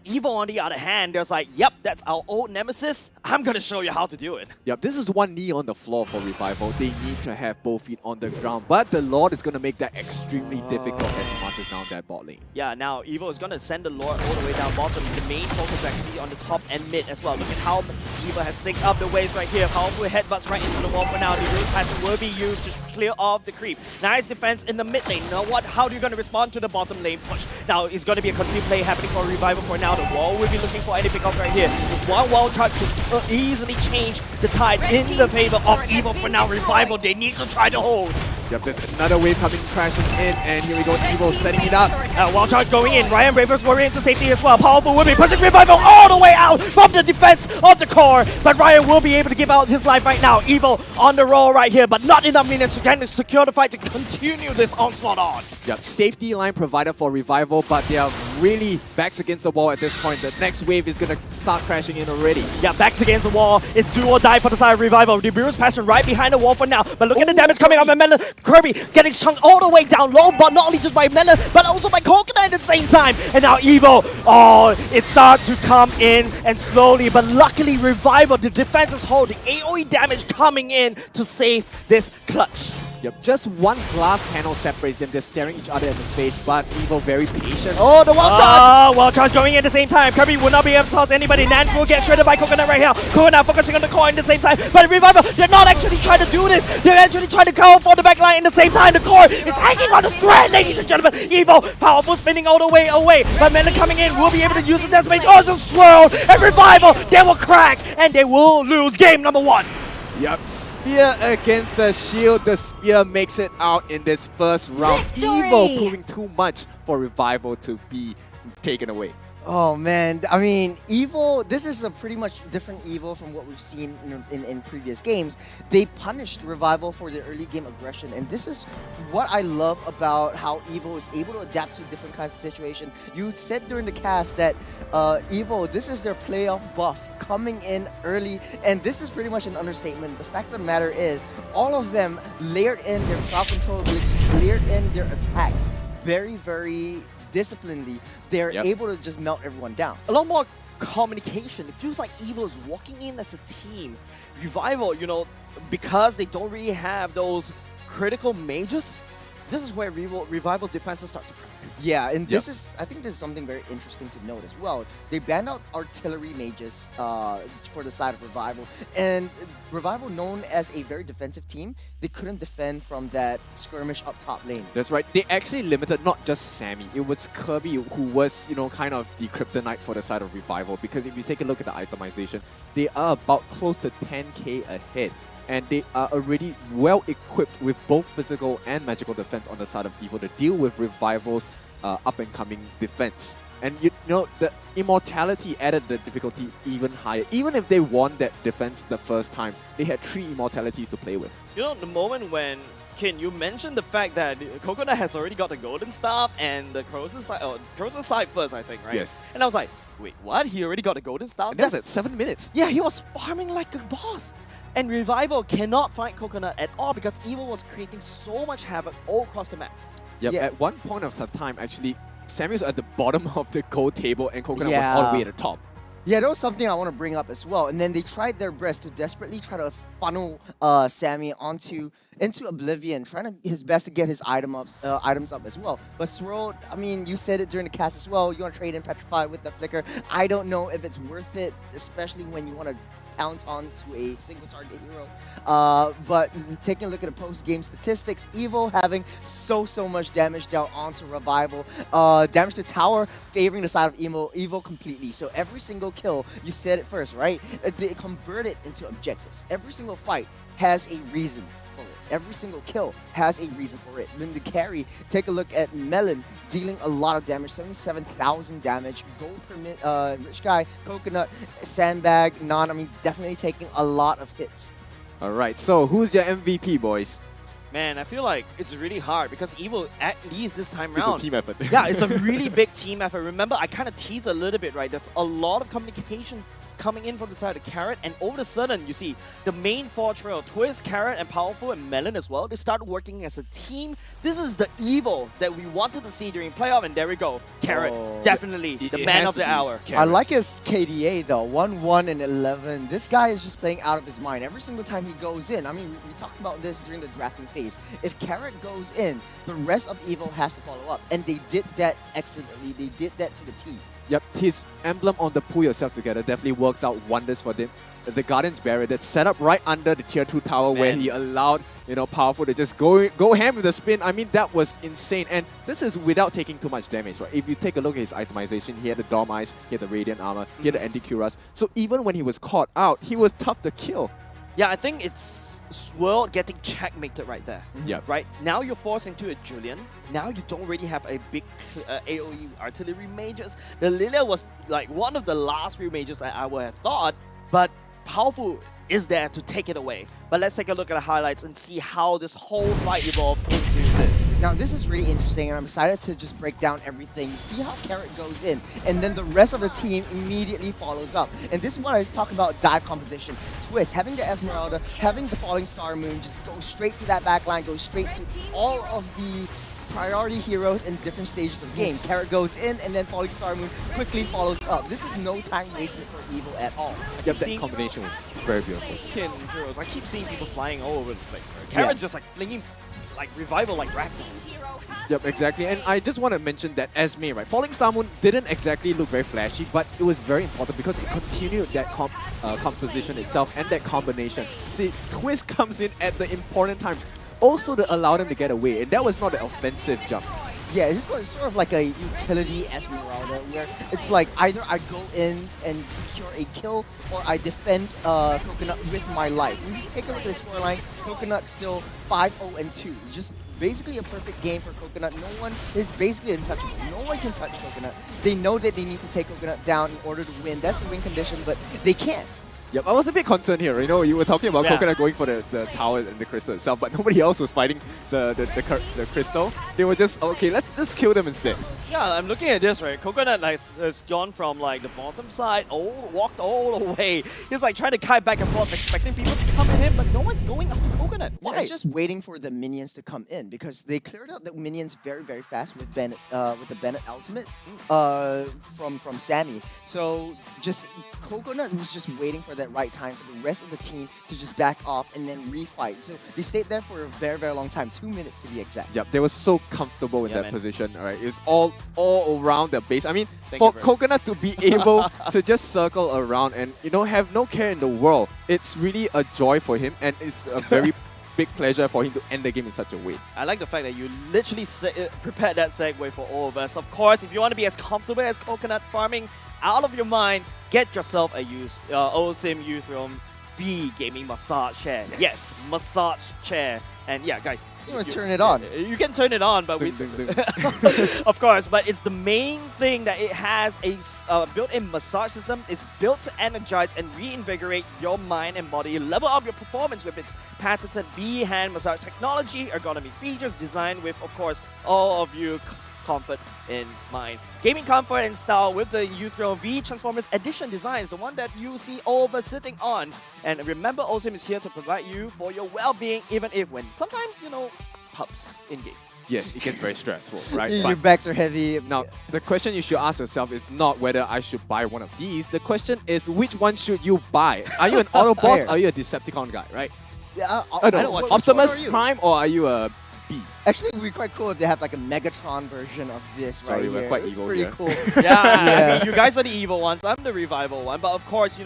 Evo, on the other hand, there's like, yep, that's our old nemesis. I'm going to show you how to do it. Yep, this is one knee on the floor for Revival. They need to have both feet on the ground, but the Lord is going to make that extremely difficult as he marches down that bot lane. Yeah, now Evo is going to send the Lord all the way down bottom. The main focus actually on the top and mid as well. Look at how Evo has synced up the waves right here. Powerful headbutts right into the wall for now. The root pattern will be used to clear off the creep. Nice defense in the mid lane. Now what? How are you going to respond to the bottom lane push? Now it's going to be a concealed play happening for Revival for now. The wall will be looking for any pickup right here. With one wall charge to easily change the tide in the favor of Evo for now. Revival, they need to try to hold. Yep, there's another wave coming crashing in, and here we go, Evo setting it up. Wall charge going in. Ryan Bravers Warrior into safety as well. Powerful will be pushing Revival all the way out from the defense of the core, but Ryan will be able to give out his life right now. Evo on the roll right here, but not enough minutes to kind of secure the fight to continue this onslaught on. Yep, safety line provided for Revival, but they are really backs against the wall at this point. The next wave is going to start crashing in already. Yeah, backs against the wall. It's do or die for the side of Revival. The Bruce Passion right behind the wall for now, but look at the damage coming up by Melon. Kirby getting chunked all the way down low, but not only just by Melon, but also by Coconut at the same time. And now Evo, it starts to come in and slowly, but luckily Revival, the defenses hold, the AoE damage coming in to save this clutch. Yep, just one glass panel separates them. They're staring each other in the face, but Evo very patient. Oh, the wall charge! Wall charge going in at the same time. Kirby will not be able to toss anybody. Nan will get shredded by Coconut right here. Coconut focusing on the core in the same time. But Revival, they're not actually trying to do this. They're actually trying to go for the back line in the same time. The core is hanging on the thread, ladies and gentlemen. Evo, powerful spinning all the way away. But Melon coming in will be able to use the death range. Oh, it's a swirl. And Revival, they will crack. And they will lose game number 1. Yep. Spear against the shield. The spear makes it out in this first round. Victory! Evo proving too much for Revival to be taken away. Oh man, I mean, Evil, this is a pretty much different Evil from what we've seen in previous games. They punished Revival for their early game aggression, and this is what I love about how Evil is able to adapt to different kinds of situations. You said during the cast that Evil, this is their playoff buff coming in early, and this is pretty much an understatement. The fact of the matter is, all of them layered in their crowd control abilities, layered in their attacks very, very disciplinedly. They're able to just melt everyone down. A lot more communication. It feels like Evil is walking in as a team. Revival, you know, because they don't really have those critical mages, this is where Revival's defenses start to crack. Yeah, and this is, I think this is something very interesting to note as well. They banned out artillery mages for the side of Revival, and Revival, known as a very defensive team, they couldn't defend from that skirmish up top lane. That's right. They actually limited not just Sammy, it was Kirby who was, you know, kind of the kryptonite for the side of Revival, because if you take a look at the itemization, they are about close to 10k ahead. And they are already well equipped with both physical and magical defense on the side of Evil to deal with Revival's up-and-coming defense. And you know, the immortality added the difficulty even higher. Even if they won that defense the first time, they had 3 immortalities to play with. You know, the moment when, Ken, you mentioned the fact that Coconut has already got the golden staff and the Crows' side first, I think, right? Yes. And I was like, wait, what? He already got the golden staff? And that's at 7 minutes. Yeah, he was farming like a boss. And Revival cannot fight Coconut at all because Evil was creating so much havoc all across the map. Yep, at one point of time, actually, Sammy was at the bottom of the gold table and Coconut was all the way at the top. Yeah, that was something I want to bring up as well. And then they tried their best to desperately try to funnel Sammy into Oblivion, trying his best to get his items up as well. But Swirl, I mean, you said it during the cast as well. You want to trade in Petrify with the Flicker. I don't know if it's worth it, especially when you want to pounce on to a single target hero. But taking a look at the post-game statistics, Evil having so much damage down onto Revival. Damage to tower favoring the side of Evil completely. So every single kill, you said it first, right? They convert it into objectives. Every single fight has a reason for it. Every single kill has a reason for it. When the carry, take a look at Melon, dealing a lot of damage, 77,000 damage. Gold permit, Rich Guy, Coconut, Sandbag, Non, I mean, definitely taking a lot of hits. Alright, so who's your MVP, boys? Man, I feel like it's really hard because Evil, at least this time It's around, a team effort. yeah, it's a really big team effort. Remember, I kind of teased a little bit, right? There's a lot of communication coming in from the side of Carrot, and all of a sudden, you see the main four trio, Twist, Carrot, and Powerful, and Melon as well, they started working as a team. This is the Evil that we wanted to see during playoff, and there we go. Carrot, definitely the man of the hour. I like his KDA though, 1-1 and 11. This guy is just playing out of his mind every single time he goes in. I mean, we talked about this during the drafting phase. If Carrot goes in, the rest of Evil has to follow up, and they did that excellently. They did that to the T. Yep, his emblem on the pull yourself together definitely worked out wonders for them. The Guardian's Barrier that's set up right under the tier 2 tower where he allowed, you know, Powerful to just go ham with the spin. I mean, that was insane. And this is without taking too much damage, right? If you take a look at his itemization, he had the Dom Eyes, he had the Radiant Armor, he had the Anti-Cuirass. So even when he was caught out, he was tough to kill. Yeah, I think it's Swirl getting checkmated right there. Yeah. Right? Now you're forced into a Julian. Now you don't really have a big AoE artillery mages. The Lilia was like one of the last few mages that I would have thought, but Powerful is there to take it away. But let's take a look at the highlights and see how this whole fight evolved into this. Now this is really interesting, and I'm excited to just break down everything. See how Carrot goes in, and then the rest of the team immediately follows up. And this is what I talk about dive composition. Twist, having the Esmeralda, having the Falling Star Moon, just go straight to that backline, go straight to all of the priority heroes in different stages of game. Carrot goes in, and then Falling Star Moon quickly follows up. This is no time wasted for Evil at all. Yep, that combination was very beautiful. Heroes, I keep seeing people flying all over the place. Right? Carrot's just like flinging like Revival like rats. Yep, exactly. And I just want to mention that Esme, right? Falling Star Moon didn't exactly look very flashy, but it was very important because it continued that composition itself and that combination. See, Twist comes in at the important times, also to allow them to get away, and that was not an offensive jump. Yeah, it's sort of like a utility Esmeralda, where it's like either I go in and secure a kill, or I defend Coconut with my life. When you just take a look at the scoreline, Coconut still 5-0-2. Just basically a perfect game for Coconut. No one is basically untouchable. No one can touch Coconut. They know that they need to take Coconut down in order to win. That's the win condition, but they can't. Yep, I was a bit concerned here. You know, you were talking about Coconut going for the tower and the crystal itself, but nobody else was fighting the crystal. They were just, okay, let's just kill them instead. Yeah, I'm looking at this, right? Coconut has gone from like the bottom side, walked all the way. He's like trying to kite back and forth, expecting people to come at him, but no one's going after Coconut. Why? Yeah, it's just waiting for the minions to come in because they cleared out the minions very, very fast with Bennett, with the Bennett ultimate from Sammy. So just Coconut was just waiting for that right time for the rest of the team to just back off and then refight. So they stayed there for a very, very long time, 2 minutes to be exact. Yep, they were so comfortable in that position. All right, it was all around the base. I mean, for Coconut to be able to just circle around and have no care in the world, it's really a joy for him, and it's a very big pleasure for him to end the game in such a way. I like the fact that you literally prepared that segue for all of us. Of course, if you want to be as comfortable as Coconut farming out of your mind, get yourself a OSIM Uthrome B gaming massage chair. Yes, massage chair. And yeah, guys, you want to turn it on. You can turn it on, but of course, but it's the main thing that it has a built-in massage system. It's built to energize and reinvigorate your mind and body, level up your performance with its patented B hand massage technology, ergonomy features designed with, of course, all of you comfort in mind. Gaming comfort and style with the Uthrome V Transformers Edition designs, the one that you see all of us sitting on. And remember, OSIM is here to provide you for your well-being, even if when sometimes, pubs in-game. Yes, it gets very stressful, right? Your backs are heavy. Now, the question you should ask yourself is not whether I should buy one of these. The question is, which one should you buy? Are you an Autobots or are you a Decepticon guy, right? Yeah, I don't know. Optimus Prime or are you a B? Actually, it would be quite cool if they have like a Megatron version of this right here. We're quite it's evil pretty here. cool. Yeah, I mean, you guys are the evil ones. I'm the revival one. But of course,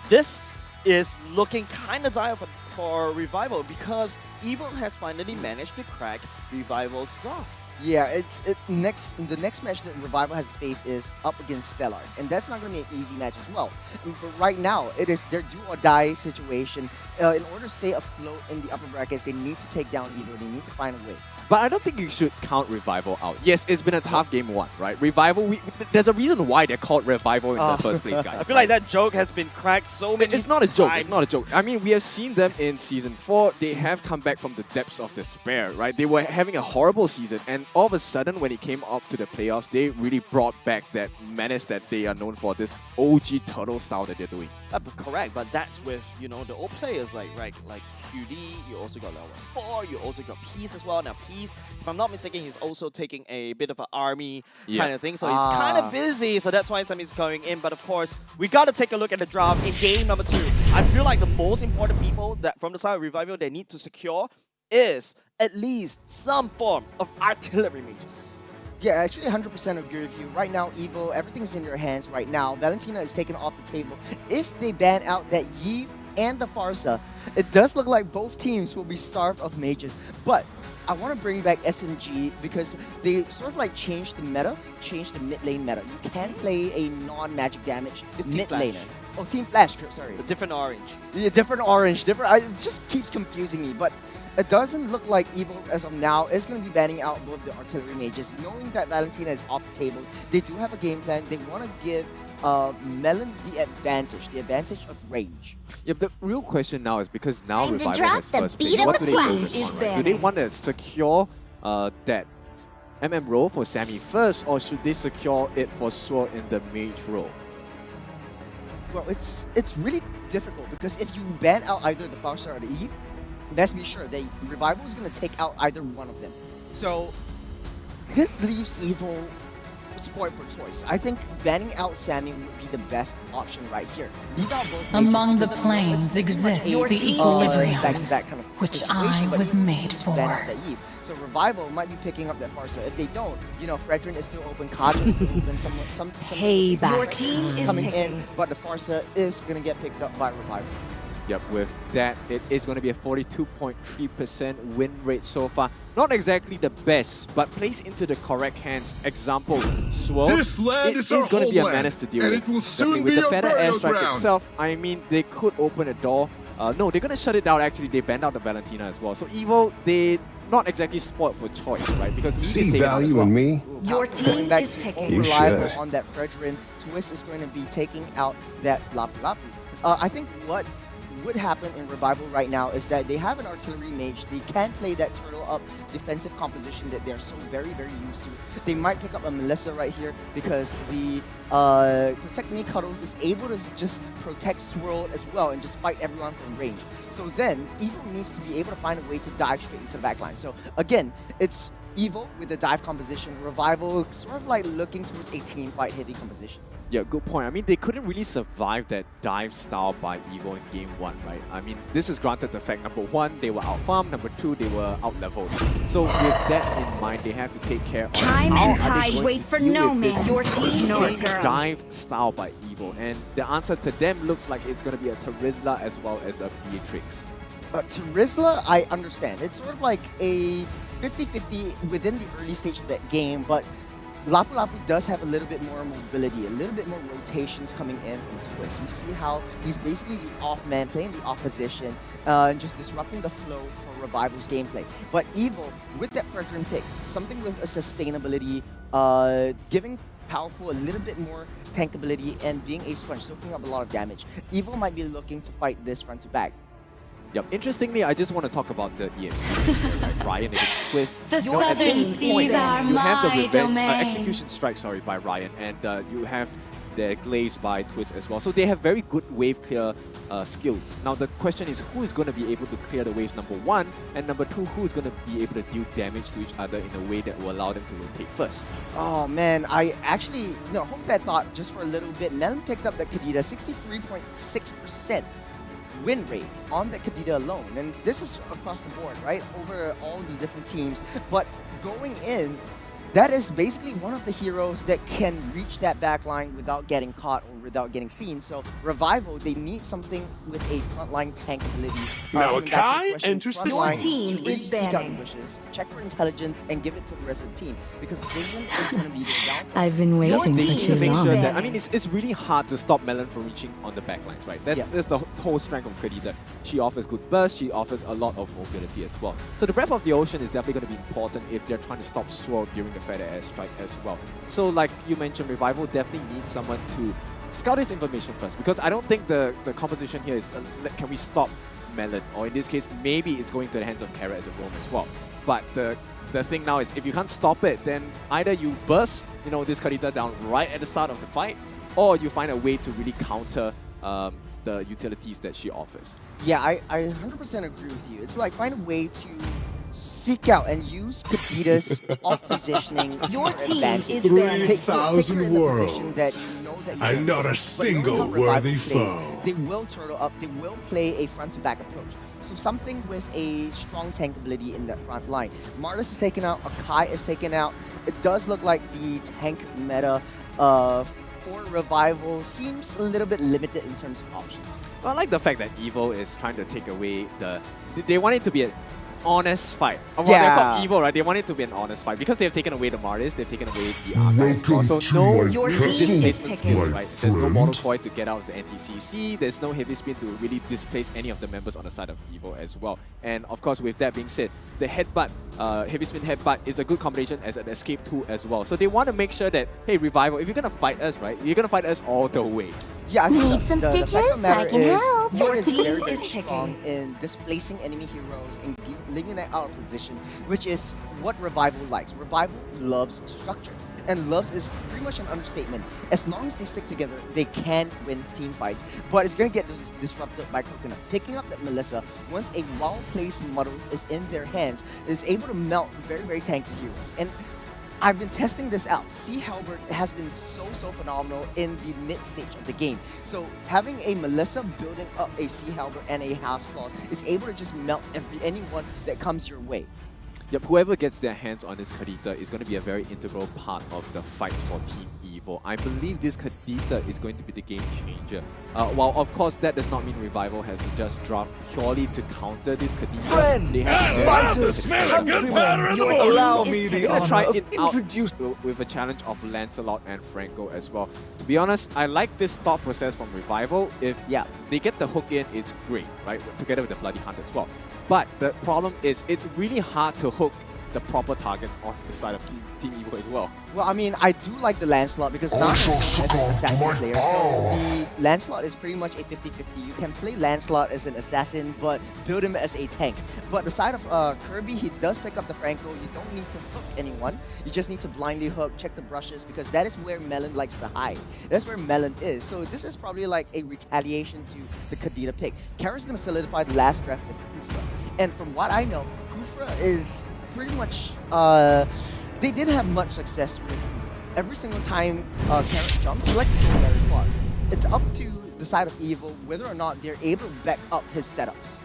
this is looking kind of dire for Revival because Evil has finally managed to crack Revival's draft. Yeah, the next match that Revival has to face is up against Stellark, and that's not going to be an easy match as well. But right now, it is their do or die situation. In order to stay afloat in the upper brackets, they need to take down Evil. They need to find a way. But I don't think you should count Revival out. Yes, it's been a tough game one, right? Revival, there's a reason why they're called Revival in the first place, guys. I feel like that joke has been cracked so many times. It's not a joke. It's not a joke. I mean, we have seen them in Season 4. They have come back from the depths of despair, right? They were having a horrible season, and all of a sudden, when it came up to the playoffs, they really brought back that menace that they are known for, this OG turtle style that they're doing. Correct, but that's with, the old players like QD, you also got level 4, you also got Peace as well. Now, Peace, if I'm not mistaken, he's also taking a bit of an army kind of thing, so he's kind of busy, so that's why Sammy's going in. But of course, we got to take a look at the draft in game number 2. I feel like the most important people that from the side of Revival they need to secure is at least some form of artillery mages. Yeah, actually 100% agree with you. Right now, Evil, everything's in your hands right now. Valentina is taken off the table. If they ban out that Yi and the Farsa, it does look like both teams will be starved of mages. But I want to bring back SMG because they sort of like changed the meta, changed the mid lane meta. You can play a non-magic damage mid laner. Oh, Team Flash, sorry. A different orange. Yeah, different orange. It just keeps confusing me. But it doesn't look like Evil, as of now, is going to be banning out both the artillery mages. Knowing that Valentina is off the tables, they do have a game plan. They want to give Melon the advantage of range. Yeah, the real question now is because now Revival has first pick, what do they focus on, right? Do they want to secure that role for Sammy first, or should they secure it for Sword in the mage role? Well, it's really difficult because if you ban out either the Farsa or the Eve, let's be sure that Revival is going to take out either one of them. So this leaves Evil spoiled for choice. I think banning out Sammy would be the best option right here. Leave out both among the planes exists the equilibrium, back-to-back kind of which I was made for. Ban out the Eve. So Revival might be picking up that Farsa. If they don't, Fredrin is still open, Kadi is still open, some your team is coming in, but the Farsa is going to get picked up by Revival. Yep, with that, it is going to be a 42.3% win rate so far. Not exactly the best, but placed into the correct hands. Example, Swirl. This land it is going to be a menace to deal and with. it will soon with be the a Feather burial Airstrike ground. itself, I mean, they could open a door No, they're going to shut it down actually. They banned out the Valentina as well. So EVO, they not exactly spoiled for choice, right? Because see value in me? Your team is picking. You Reliable should. on that Fredrin. Twist is going to be taking out that Lapu Lapu. I think what would happen in Revival right now is that they have an artillery mage. They can play that turtle up defensive composition that they're so very, very used to. They might pick up a Melissa right here because the Protect Me Cuddles is able to just protect Swirl as well and just fight everyone from range. So then EVO needs to be able to find a way to dive straight into the backline. So again, it's EVO with the dive composition, Revival sort of like looking towards a team fight heavy composition. Yeah, good point. I mean, they couldn't really survive that dive style by EVO in Game 1, right? I mean, this is granted the fact, number one, they were out-farmed, number two, they were out-leveled. So with that in mind, they have to take care of Time how and are they tide going wait to for deal no with man. this Your team, no insane girl. dive style by EVO. And the answer to them looks like it's going to be a Terizla as well as a Beatrix. Terizla, I understand. It's sort of like a 50-50 within the early stage of that game, but Lapu Lapu does have a little bit more mobility, a little bit more rotations coming in from Twist. We see how he's basically the off man, playing the off position, and just disrupting the flow for Revival's gameplay. But EVO, with that Fredrin pick, something with a sustainability, giving Powerful a little bit more tankability and being a sponge, soaking up a lot of damage. EVO might be looking to fight this front to back. Yep. Interestingly, I just want to talk about the EXP, right? Ryan against Twist. The at southern this seas point, are you have the my revenge, domain. execution strike, sorry, by Ryan, and you have the glaze by Twist as well. So they have very good wave clear skills. Now the question is, who is going to be able to clear the waves, number one, and number two, who is going to be able to deal damage to each other in a way that will allow them to rotate first? Oh man, I actually hold that thought just for a little bit. Melon picked up that Kadita 63.6% win rate on the Kadita alone, and this is across the board, right, over all the different teams. But going in, that is basically one of the heroes that can reach that backline without getting caught or without getting seen. So Revival, they need something with a frontline tank ability. Malachi enters the Frontline team to is seek out the banning. bushes, check for intelligence, and give it to the rest of the team, because vision is going to be the downfall. I've been waiting They for need too to make long. sure that, I mean, it's really hard to stop Melon from reaching on the backlines, right? That's the whole strength of Kadita. She offers good burst, she offers a lot of mobility as well. So the Breath of the Ocean is definitely going to be important if they're trying to stop Swirl during the Feather Air Strike as well. So like you mentioned, Revival definitely needs someone to scout this information first, because I don't think the composition here is, can we stop Melon? Or in this case, maybe it's going to the hands of Carrot as a roam as well. But the thing now is, if you can't stop it, then either you burst this Kadita down right at the start of the fight, or you find a way to really counter the utilities that she offers. Yeah, I 100% agree with you. It's like, find a way to seek out and use Kadita's off-positioning. Your team advantage. is banning. Take her 3,000 in the worlds, position that you know that you and can not play. a But single knowing how Revival worthy plays, foe. They will turtle up, they will play a front-to-back approach. So something with a strong tank ability in that front line. Martis is taken out, Akai is taken out. It does look like the tank meta for Revival seems a little bit limited in terms of options. Well, I like the fact that EVO is trying to take away they want it to be an honest fight. Well, they're called EVO, right? They want it to be an honest fight because they've taken away the Martis, they've taken away the Arca as well. So no displacement skills, right? There's no Mortal Coil to get out of the NTCC, there's no Heavy Spin to really displace any of the members on the side of EVO as well. And of course, with that being said, the Headbutt, Heavy Spin Headbutt is a good combination as an escape tool as well. So they want to make sure that, hey, Revival, if you're going to fight us, right, you're going to fight us all the way. Yeah, I think Need some the fact of stitches? the matter I can is, help. Your Your is team very, very is strong picking. in displacing enemy heroes and leaving them out of position, which is what Revival likes. Revival loves structure, and loves is pretty much an understatement. As long as they stick together, they can win team fights, but it's going to get disrupted by Coconut. Picking up that Melissa, once a well-placed Muddles is in their hands, is able to melt very, very tanky heroes. And I've been testing this out. Sea Halberd has been so phenomenal in the mid stage of the game. So having a Melissa building up a Sea Halberd and a House Claws is able to just melt anyone that comes your way. Yep, whoever gets their hands on this Kadita is going to be a very integral part of the fight for Team EVO. Revival, I believe this Khadita is going to be the game changer. While of course that does not mean Revival has to just draft purely to counter this Khadita. Friend, they have fighters, countrymen, allow me the honor of introduce with a challenge of Lancelot and Franco as well. To be honest, I like this thought process from Revival. If they get the hook in, it's great, right? Together with the Bloody Hunt as well. But the problem is, it's really hard to hook the proper targets on the side of Team Evo as well. Well, I mean, I do like the Lancelot because not as an assassin slayer. So the Lancelot is pretty much a 50-50. You can play Lancelot as an assassin, but build him as a tank. But the side of Kirby, he does pick up the Franco. You don't need to hook anyone. You just need to blindly hook, check the brushes, because that is where Melon likes to hide. That's where Melon is. So this is probably like a retaliation to the Khadita pick. Kara's going to solidify the last draft with Kufra. And from what I know, Kufra is pretty much, they didn't have much success with Kufra. Every single time Kara jumps, he likes to go very far. It's up to the side of Evo whether or not they're able to back up his setups.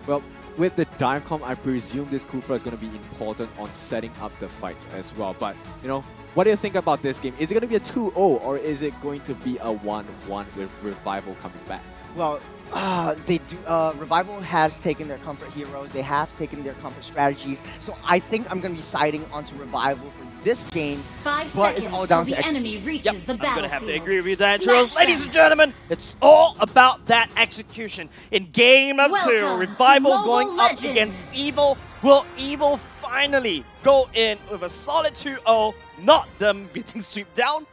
Well, with the Divecom, I presume this Kufra is going to be important on setting up the fight as well. But, you know, what do you think about this game? Is it going to be a 2-0 or is it going to be a 1-1 with Revival coming back? Well, they do. Revival has taken their comfort heroes. They have taken their comfort strategies. So I think I'm going to be siding onto Revival for this game. 5 but seconds it's all down till to the enemy reaches the I'm going to have to battlefield. agree with that, Smash Jules. Ladies them. and gentlemen, it's all about that execution. In game number 2, Welcome Revival to going Mobile up Legends. against Evil. Will Evil finally go in with a solid 2-0, not them getting swept down?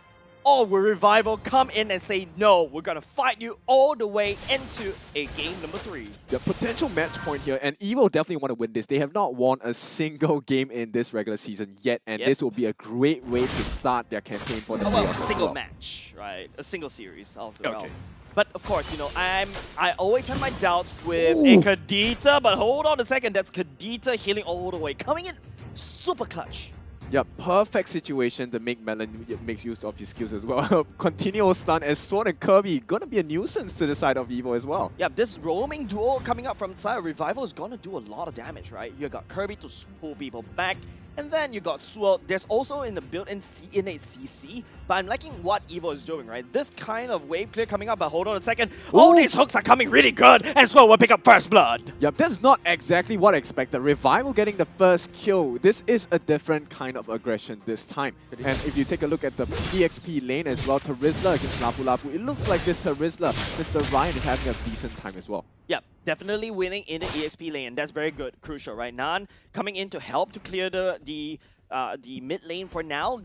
Or will Revival come in and say, no, we're going to fight you all the way into a game number 3? The potential match point here, and Evo definitely want to win this. They have not won a single game in this regular season yet, and this will be a great way to start their campaign for the playoffs A as single well. match, right? A single series of the realm. But of course, you know, I always have my doubts with a Khadita, but hold on a second, that's Khadita healing all the way, coming in super clutch. Yeah, perfect situation to make Melon make use of his skills as well. Continual stun as Swan and Kirby gonna be a nuisance to the side of Evo as well. Yeah, this roaming duo coming up from the side of Revival is gonna do a lot of damage, right? You got Kirby to pull people back, and then you got Swirl. There's also in the built-in innate CC, but I'm liking what Evo is doing, right? This kind of wave clear coming up, but hold on a second. All these hooks are coming really good, and Swirl will pick up first blood. Yep, this is not exactly what I expected. Revival getting the first kill. This is a different kind of aggression this time. And if you take a look at the EXP lane as well, Terizla against Lapu Lapu, it looks like this Terizla, Mr. Ryan, is having a decent time as well. Yep, definitely winning in the EXP lane. That's very good, crucial, right? Nan coming in to help to clear the mid lane for now,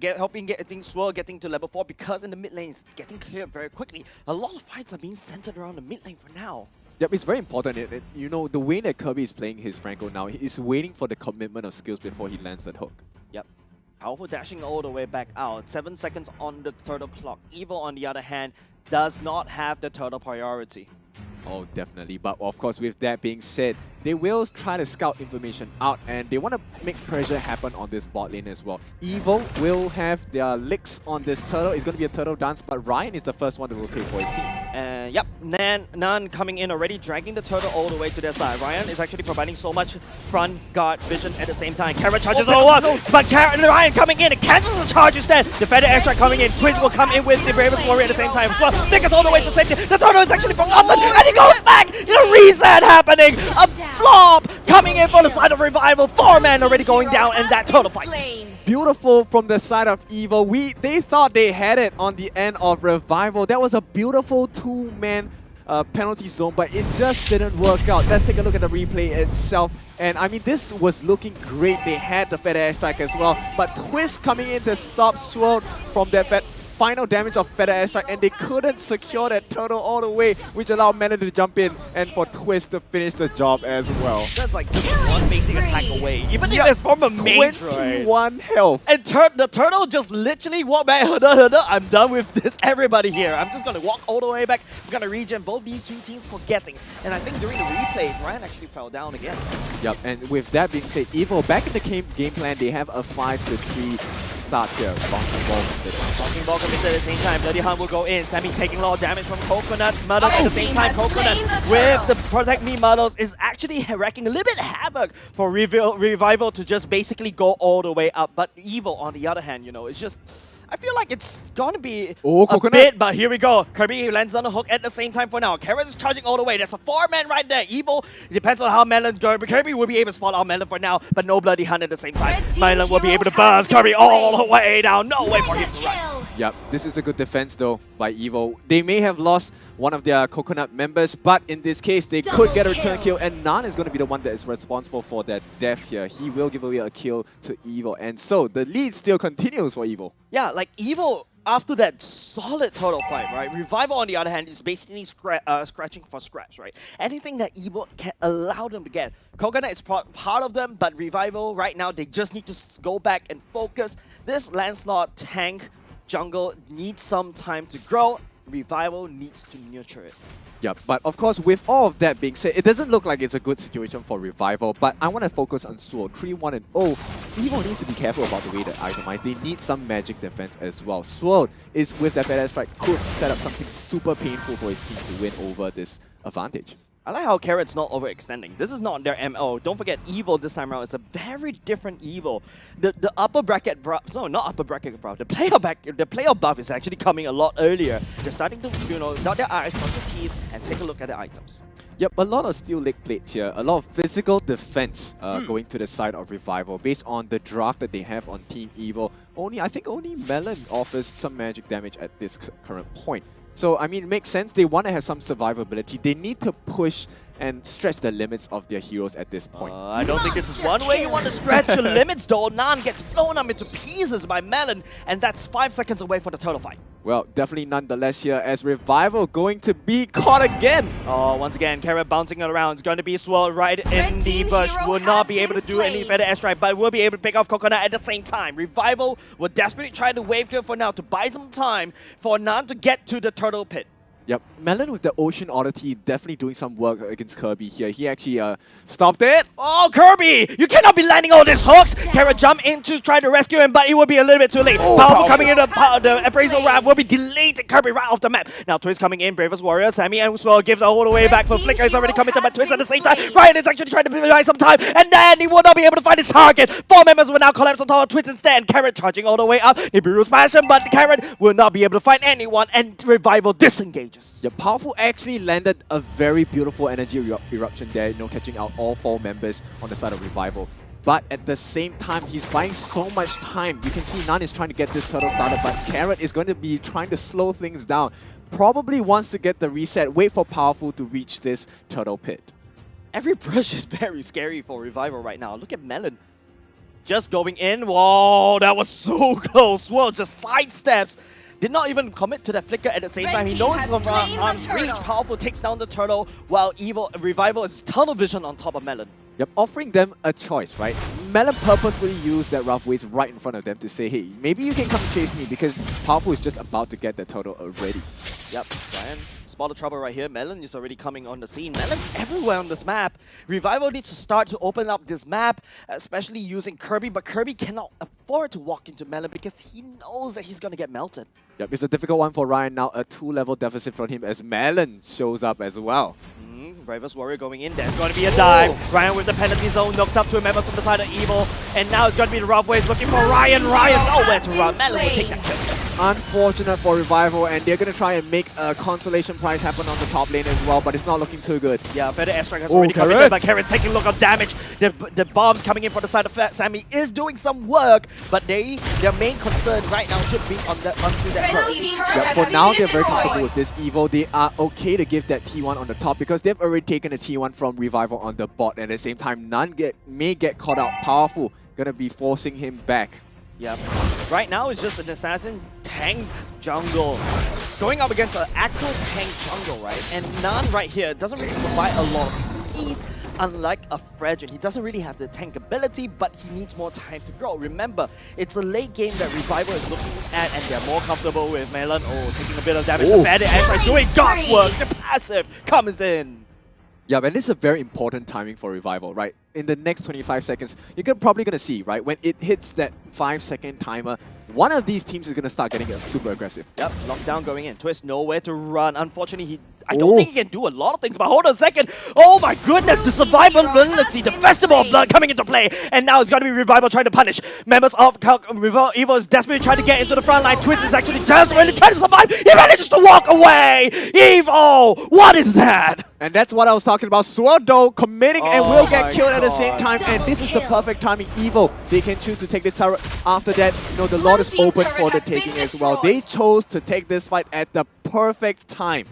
helping getting Swirl getting to level 4 because in the mid lane it's getting cleared very quickly. A lot of fights are being centered around the mid lane for now. Yep, it's very important. You know, the way that Kirby is playing his Franco now, he's waiting for the commitment of skills before he lands that hook. Yep. Powerful dashing all the way back out. 7 seconds on the turtle clock. Evil, on the other hand, does not have the turtle priority. Oh, definitely. But of course, with that being said, they will try to scout information out and they want to make pressure happen on this bot lane as well. Evo will have their licks on this turtle. It's going to be a turtle dance, but Ryan is the first one to rotate for his team. Yep, Nan coming in already, dragging the turtle all the way to their side. Ryan is actually providing so much front guard vision at the same time. Kara charges over, but Ryan coming in and cancels the charge instead. The Feather Extract coming in. Twitch will come in with the Bravest Warrior at the same time. Well, Nick is all the way to safety. The turtle is actually forgotten, and he goes back. The reset happening. A flop coming in for the side of Revival. 4 men already going down, and that turtle fight. Beautiful from the side of Evo. They thought they had it on the end of Revival. That was a beautiful 2-man penalty zone, but it just didn't work out. Let's take a look at the replay itself. And I mean, this was looking great. They had the Feather Airstrike as well, but Twist coming in to stop Swirl from that final damage of Feather Airstrike, and they couldn't secure that turtle all the way, which allowed Melon to jump in and for Twist to finish the job as well. That's like just one basic attack away. Even if it's from a mage, 21 health. And the turtle just literally walked back. I'm done with this, everybody here. I'm just going to walk all the way back. I'm going to regen both these two teams forgetting. And I think during the replay, Ryan actually fell down again. Yep, and with that being said, Evo, back in the game plan, they have a 5-3 start here. Bonking Ball at the same time. Bloody Hunt will go in. Sammy taking a lot of damage from Coconut. Muddles at the same time. Coconut with the Protect Me Muddles is actually wrecking a little bit havoc for Revival to just basically go all the way up. But Evil, on the other hand, you know, it's just I feel like it's gonna be Oh, a Coconut. bit, but here we go. Kirby lands on the hook at the same time for now. Carrot is charging all the way. There's a 4-man right there. Evil, it depends on how Melon goes. Kirby will be able to spot out Melon for now, but no Bloody Hunt at the same time. Melon will be able to buzz Kirby all the way down. No way for him to run. Yep, this is a good defense though by Evo. They may have lost one of their Coconut members, but in this case, they could get a return kill, and Nan is going to be the one that is responsible for that death here. He will give away a kill to Evo, and so the lead still continues for Evo. Yeah, like Evo, after that solid total fight, right? Revival, on the other hand, is basically scratching for scraps, right? Anything that Evo can allow them to get. Coconut is part of them, but Revival, right now, they just need to go back and focus. This Lancelot tank jungle needs some time to grow. Revival needs to nurture it. Yep, but of course, with all of that being said, it doesn't look like it's a good situation for Revival, but I want to focus on Sword. 3-1-0. Evo needs to be careful about the way they itemize. They need some magic defense as well. Sword is, with that badass strike, could set up something super painful for his team to win over this advantage. I like how Carrot's not overextending. This is not their MO. Don't forget, Evo this time around is a very different Evo. The upper bracket buff, no, not upper bracket buff. The player buff is actually coming a lot earlier. They're starting to, dot their I's, cross their T's, and take a look at the items. Yep, a lot of steel leg plates here, a lot of physical defense going to the side of Revival based on the draft that they have on Team Evo. I think only Melon offers some magic damage at this current point. So, I mean, it makes sense. They want to have some survivability. They need to push and stretch the limits of their heroes at this point. I don't think this is one way you want to stretch your limits, though. Nan gets blown up into pieces by Melon, and that's 5 seconds away for the total fight. Well, definitely nonetheless here, as Revival going to be caught again. Oh, once again, Carrot bouncing around. It's going to be swirled right in the bush. Will not be able to do any better airstrike, but will be able to pick off Coconut at the same time. Revival will desperately try to wave clear for now to buy some time for Nan to get to the turtle pit. Yep, Melon with the Ocean Oddity definitely doing some work against Kirby here. He actually stopped it. Oh, Kirby! You cannot be landing all these hooks! Carrot jump in to try to rescue him, but it will be a little bit too late. Powerful coming in, the appraisal round will be delayed. Kirby right off the map. Now Twist coming in, Bravest Warrior. Sammy and Swirl gives all the way back for Flicker. Is already coming to, but Twist at the same time. Ryan is actually trying to buy some time, and then he will not be able to find his target. 4 members will now collapse on top of Twist instead. Carrot charging all the way up. Nibiru smash him, but Carrot will not be able to find anyone, and Revival disengages. Yeah, Powerful actually landed a very beautiful energy eruption there, catching out all 4 members on the side of Revival. But at the same time, he's buying so much time. You can see Nan is trying to get this turtle started, but Carrot is going to be trying to slow things down. Probably wants to get the reset, wait for Powerful to reach this turtle pit. Every brush is very scary for Revival right now. Look at Melon. Just going in. Whoa, that was so close. Swirl just sidesteps. Did not even commit to that flicker at the same time. He knows it's from arm's reach. Powerful takes down the turtle, while Revival is tunnel vision on top of Melon. Yep, offering them a choice, right? Melon purposefully used that rough weights right in front of them to say, hey, maybe you can come chase me because Powerful is just about to get the turtle already. Yep, Brian, spot the trouble right here. Melon is already coming on the scene. Melon's everywhere on this map. Revival needs to start to open up this map, especially using Kirby, but Kirby cannot afford to walk into Melon because he knows that he's going to get melted. Yep, it's a difficult one for Ryan now. A 2-level deficit from him as Melon shows up as well. Bravest Warrior going in. There's going to be a dive. Ryan with the penalty zone knocks up to a member from the side of Evil. And now it's going to be the rough waves looking for Ryan. Ryan nowhere to run. Melon will take that kill. Unfortunate for Revival, and they're going to try and make a consolation prize happen on the top lane as well, but it's not looking too good. Yeah, better airstrike has already come in, but Carrot's taking a look of damage. The bombs coming in for the side of Sammy is doing some work, but their main concern right now should be onto that turret. Yeah, for now, they're very comfortable with this Evo. They are okay to give that T1 on the top because they've already taken a T1 from Revival on the bot, and at the same time, Nan may get caught out. Powerful, gonna be forcing him back. Yep. Right now, it's just an assassin tank jungle. Going up against an actual tank jungle, right? And Nan right here doesn't really provide a lot of CCs, unlike a Fredrin. He doesn't really have the tank ability, but he needs more time to grow. Remember, it's a late game that Revival is looking at, and they're more comfortable with Melon. Oh, taking a bit of damage. The bandit airstrike doing God's work. The passive comes in. Yeah, and this is a very important timing for Revival, right? In the next 25 seconds, you're probably going to see, right? When it hits that 5-second timer, one of these teams is going to start getting super aggressive. Yep, lockdown going in. Twist nowhere to run. Unfortunately, he I don't think he can do a lot of things, but hold on a second. Oh my goodness, the survivability, the Festival of Blood coming into play. And now it's going to be Revival trying to punish. Members of Evo is desperately trying to get into the front line. Twitch is actually desperately trying to survive. He manages to walk away. Evo, what is that? And that's what I was talking about. Sword though committing and will get killed at the same time. And this is the perfect timing. Evo, they can choose to take this turret. After that, the Lord is open for the taking as well. They chose to take this fight at the perfect time.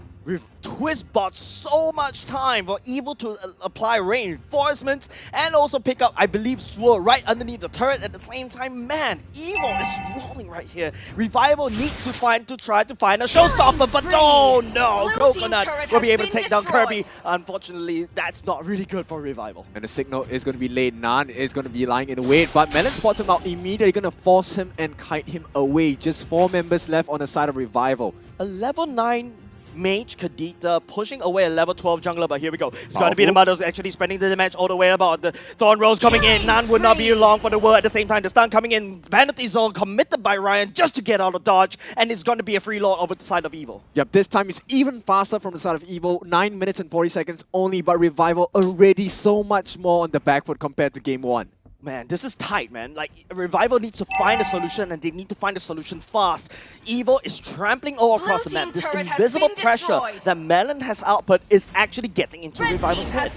Twist bought so much time for Evo to apply reinforcements and also pick up, I believe, Sword right underneath the turret at the same time. Man, Evo is rolling right here. Revival needs to try to find a showstopper, but oh no, Coconut will be able to take down Kirby. Unfortunately, that's not really good for Revival. And the signal is going to be late. Nan is going to be lying in wait, but Melon spots him out immediately, going to force him and kite him away. Just 4 members left on the side of Revival. A level 9 Mage Kadita pushing away a level 12 jungler, but here we go. It's going to be the Mothers actually spreading the damage all the way about. The Thorn Rose coming in. Nan would not be long for the world at the same time. The stun coming in. Vanity Zone committed by Ryan just to get out of dodge, and it's going to be a free lord over the side of Evo. Yep, this time it's even faster from the side of Evo. 9 minutes and 40 seconds only, but Revival already so much more on the back foot compared to game 1. Man, this is tight, man. Like, Revival needs to find a solution, and they need to find a solution fast. Evo is trampling all across the map. This invisible pressure that Melon has output is actually getting into Revival's head.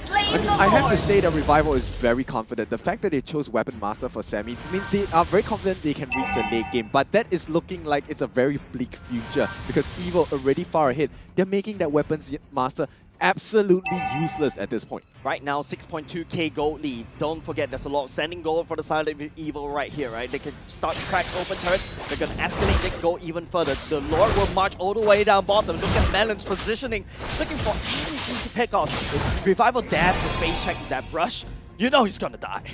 I have to say that Revival is very confident. The fact that they chose Weapon Master for Sammy means they are very confident they can reach the late game. But that is looking like it's a very bleak future because Evo already far ahead. They're making that Weapons Master absolutely useless at this point. Right now, 6.2k gold lead. Don't forget, there's a lot of standing gold for the side of Evil right here, right? They can start to crack open turrets. They're going to escalate their gold even further. The Lord will march all the way down bottom. Look at Melon's positioning, looking for anything to pick off. If Revival dares to face check that brush, you know he's going to die.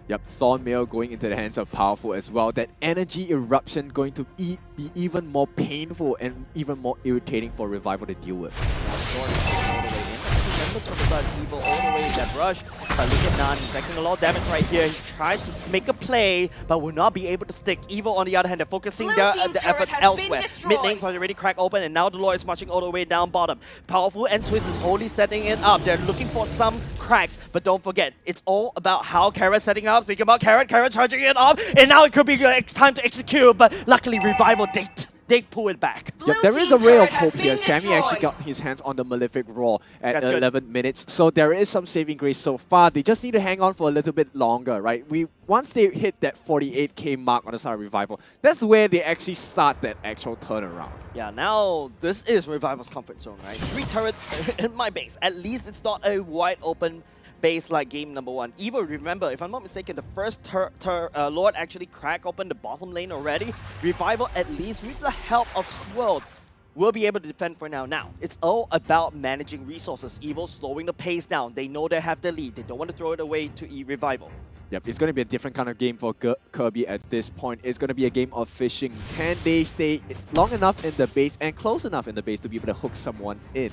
Yep, Thornmail going into the hands of Powerful as well. That energy eruption going to be even more painful and even more irritating for Revival to deal with. Members from the side of Evil all the way in that rush. But look at Nan, he's taking a lot of damage right here. He tries to make a play, but will not be able to stick. Evil, on the other hand, they're focusing their efforts elsewhere. Mid lanes are already cracked open, and now the Lord is marching all the way down bottom. Powerful and Twist is only setting it up. They're looking for some cracks, but don't forget, it's all about how Carrot's setting up. Speaking about Carrot charging it up, and now it could be time to execute, but luckily Revival, they pull it back. Yep, there is a ray of hope here. Sammy actually got his hands on the Malefic Roar at 11 minutes. So there is some saving grace so far. They just need to hang on for a little bit longer, right? Once they hit that 48k mark on the side of Revival, that's where they actually start that actual turnaround. Yeah, now this is Revival's comfort zone, right? 3 turrets in my base. At least it's not a wide open base like game number 1. Evo, remember, if I'm not mistaken, the first Lord actually cracked open the bottom lane already. Revival, at least with the help of Swirl, will be able to defend for now. Now, it's all about managing resources. Evo slowing the pace down. They know they have the lead. They don't want to throw it away to Revival. Yep, it's going to be a different kind of game for Kirby at this point. It's going to be a game of fishing. Can they stay long enough in the base and close enough in the base to be able to hook someone in?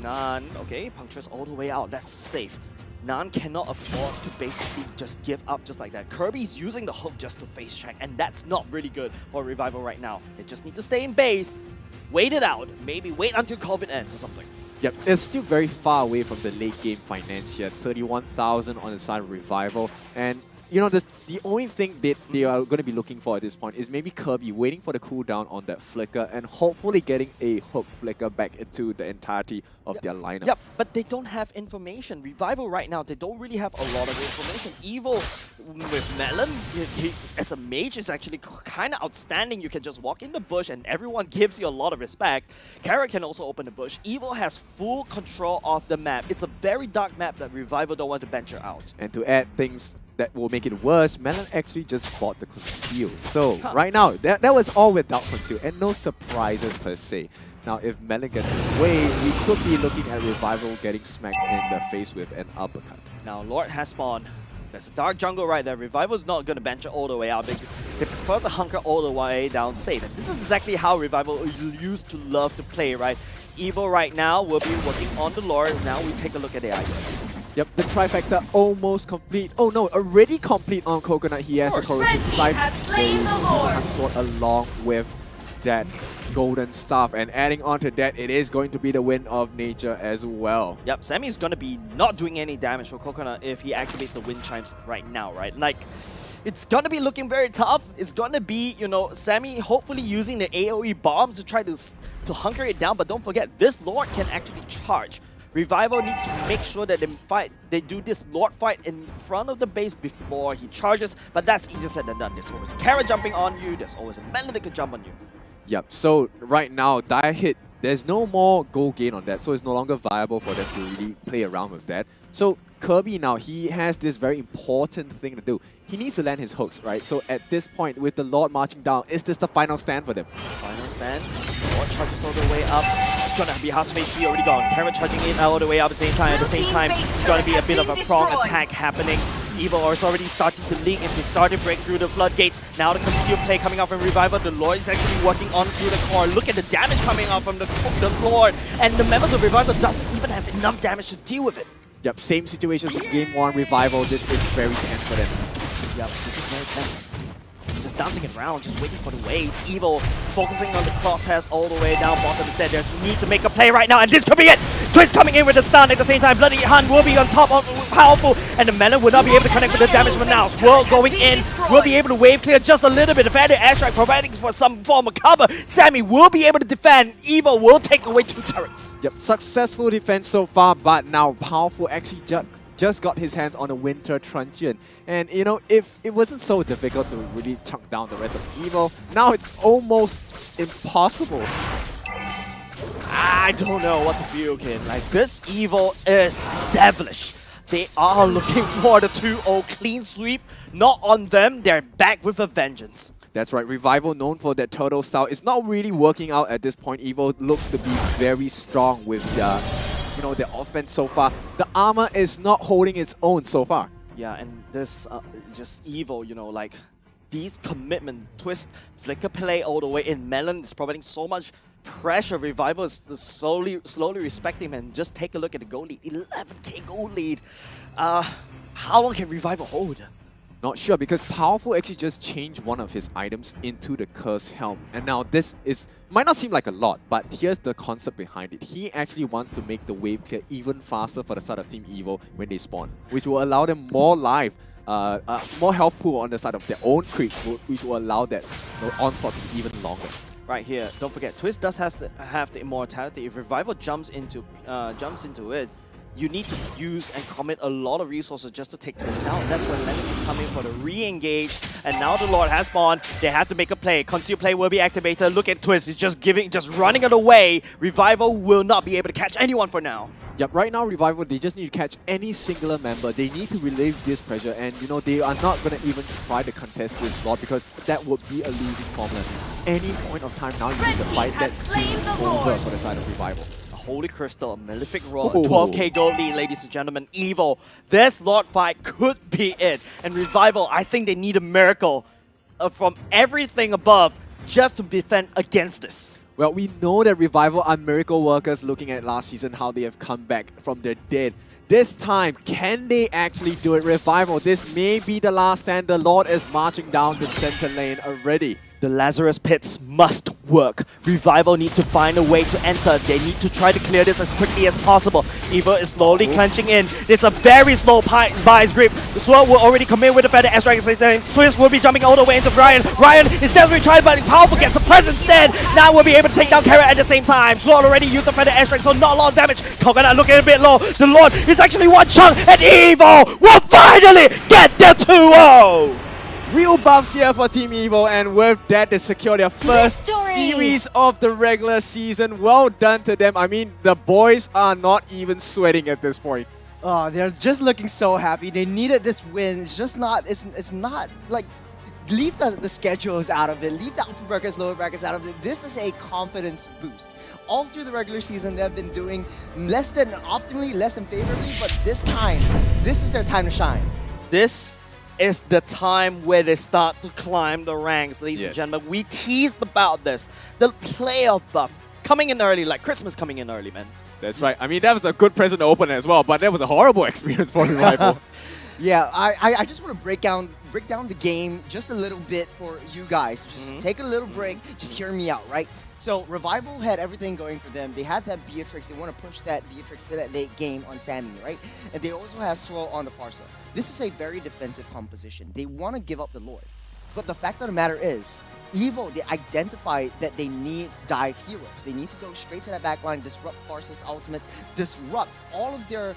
Nan, okay, punctures all the way out. That's safe. Nan cannot afford to basically just give up just like that. Kirby's using the hook just to face check, and that's not really good for Revival right now. They just need to stay in base, wait it out, maybe wait until COVID ends or something. Yep, it's still very far away from the late game finance here. 31,000 on the side of Revival, and you know, the only thing that they are going to be looking for at this point is maybe Kirby waiting for the cooldown on that flicker and hopefully getting a hook flicker back into the entirety of their lineup. Yep, but they don't have information. Revival right now, they don't really have a lot of information. Evil with Melon, he, as a mage, is actually kind of outstanding. You can just walk in the bush and everyone gives you a lot of respect. Carrot can also open the bush. Evil has full control of the map. It's a very dark map that Revival don't want to venture out. And to add things that will make it worse, Melon actually just bought the Conceal. So right now, that was all without Conceal and no surprises per se. Now if Melon gets his way, we could be looking at Revival getting smacked in the face with an uppercut. Now Lord has spawned. There's a dark jungle right there. Revival's not going to venture all the way out. They prefer to hunker all the way down safe. And this is exactly how Revival used to love to play, right? Evo right now will be working on the Lord. Now we take a look at the items. Yep, the trifecta almost complete. Oh no, already complete on Coconut. He has the corrosion scythe, sword along with that golden staff. And adding on to that, it is going to be the win of nature as well. Yep, Sammy's going to be not doing any damage for Coconut if he activates the wind chimes right now, right? Like, it's going to be looking very tough. It's going to be, you know, Sammy hopefully using the AoE bombs to try to hunker it down. But don't forget, this Lord can actually charge. Revival needs to make sure that they do this Lord fight in front of the base before he charges, but that's easier said than done. There's always a Kara jumping on you, there's always a Melon that could jump on you. Yep, so right now, Dire Hit, there's no more gold gain on that, so it's no longer viable for them to really play around with that. So Kirby now, he has this very important thing to do. He needs to land his hooks, right? So at this point, with the Lord marching down, is this the final stand for them? Final stand. Lord charges all the way up. It's gonna be half HP already gone. Kara charging in all the way up at the same time. At the same time, it's gonna be a bit of a prong attack happening. Evil is already starting to leak and they start to break through the floodgates. Now the concealed play coming out from Revival. The Lord is actually working on through the core. Look at the damage coming out from the Lord. And the members of Revival doesn't even have enough damage to deal with it. Yep, same situation as Game 1 Revival. This is very tense for them. Yep, this is very tense. Just dancing it around, just waiting for the waves. Evil focusing on the crosshairs all the way down bottom instead. There's need to make a play right now, and this could be it! Twist coming in with the stun at the same time. Bloody Hunt will be on top of powerful, and the Melon will not be able to connect with the damage, but now Swirl going in will be able to wave clear just a little bit. The Feather Airstrike providing for some form of cover. Sammy will be able to defend. Evil will take away 2 turrets. Yep, successful defense so far, but now Powerful actually just got his hands on a Winter Truncheon. And you know, if it wasn't so difficult to really chunk down the rest of Evil, now it's almost impossible. I don't know what to feel, kid. Like, this Evil is devilish. They are looking for the 2-0 clean sweep. Not on them, they're back with a vengeance. That's right, Revival, known for that turtle style, is not really working out at this point. Evil looks to be very strong with their offense so far. The armor is not holding its own so far. Yeah, and this just Evil, you know, like these commitment, twist, flicker play all the way in. Melon is providing so much pressure. Revival is slowly respecting him, and just take a look at the goal lead. 11k goal lead. How long can Revival hold? Not sure, because Powerful actually just changed one of his items into the Curse Helm. And now this might not seem like a lot, but here's the concept behind it. He actually wants to make the wave clear even faster for the side of Team Evil when they spawn, which will allow them more life, more health pool on the side of their own creep, which will allow that onslaught to be even longer. Right here, don't forget, Twist does have the immortality. If Revival jumps into it, you need to use and commit a lot of resources just to take Twist down. That's when Lennon can come in for the re-engage. And now the Lord has spawned. They have to make a play. Conceal play will be activated. Look at Twist. He's just running it away. Revival will not be able to catch anyone for now. Yep, right now Revival, they just need to catch any singular member. They need to relieve this pressure, and you know, they are not going to even try to contest this Lord, because that would be a losing formula. Any point of time now, you need to fight that over for the side of Revival. Holy Crystal, a Malefic Rod, 12k gold lead, ladies and gentlemen. Evil, this Lord fight could be it. And Revival, I think they need a miracle from everything above just to defend against this. Well, we know that Revival are miracle workers, looking at last season, how they have come back from the dead. This time, can they actually do it? Revival, this may be the last stand. The Lord is marching down the center lane already. The Lazarus Pits must work. Revival need to find a way to enter. They need to try to clear this as quickly as possible. Evil is slowly clenching in. It's a very slow Vice grip. The Sword will already come in with the Feather Airstrike. Twist will be jumping all the way into Ryan. Ryan is definitely trying, but Powerful gets a presence instead. Now we'll be able to take down Kara at the same time. Sword already used the Feather Airstrike, so not a lot of damage. Coconut looking a bit low. The Lord is actually one chunk, and Evil will finally get the 2-0. Real buffs here for Team Evil, and with that, they secure their first series of the regular season. Well done to them. I mean, the boys are not even sweating at this point. Oh, they're just looking so happy. They needed this win. It's just not, it's not like, leave the schedules out of it. Leave the upper brackets, lower brackets out of it. This is a confidence boost. All through the regular season, they've been doing less than optimally, less than favorably, but this time, this is their time to shine. This is the time where they start to climb the ranks, ladies and gentlemen. We teased about this. The playoff buff coming in early, like Christmas coming in early, man. That's right. I mean, that was a good present to open as well, but that was a horrible experience for Revival. Yeah, I just want to break down the game just a little bit for you guys. Just take a little break. Just hear me out, right? So Revival had everything going for them. They had that Beatrix. They want to push that Beatrix to that late game on Sammy, right? And they also have Swirl on the far side. This is a very defensive composition. They want to give up the Lord. But the fact of the matter is, Evo, they identify that they need dive heroes. They need to go straight to that backline, disrupt Farsa's ultimate, disrupt all of their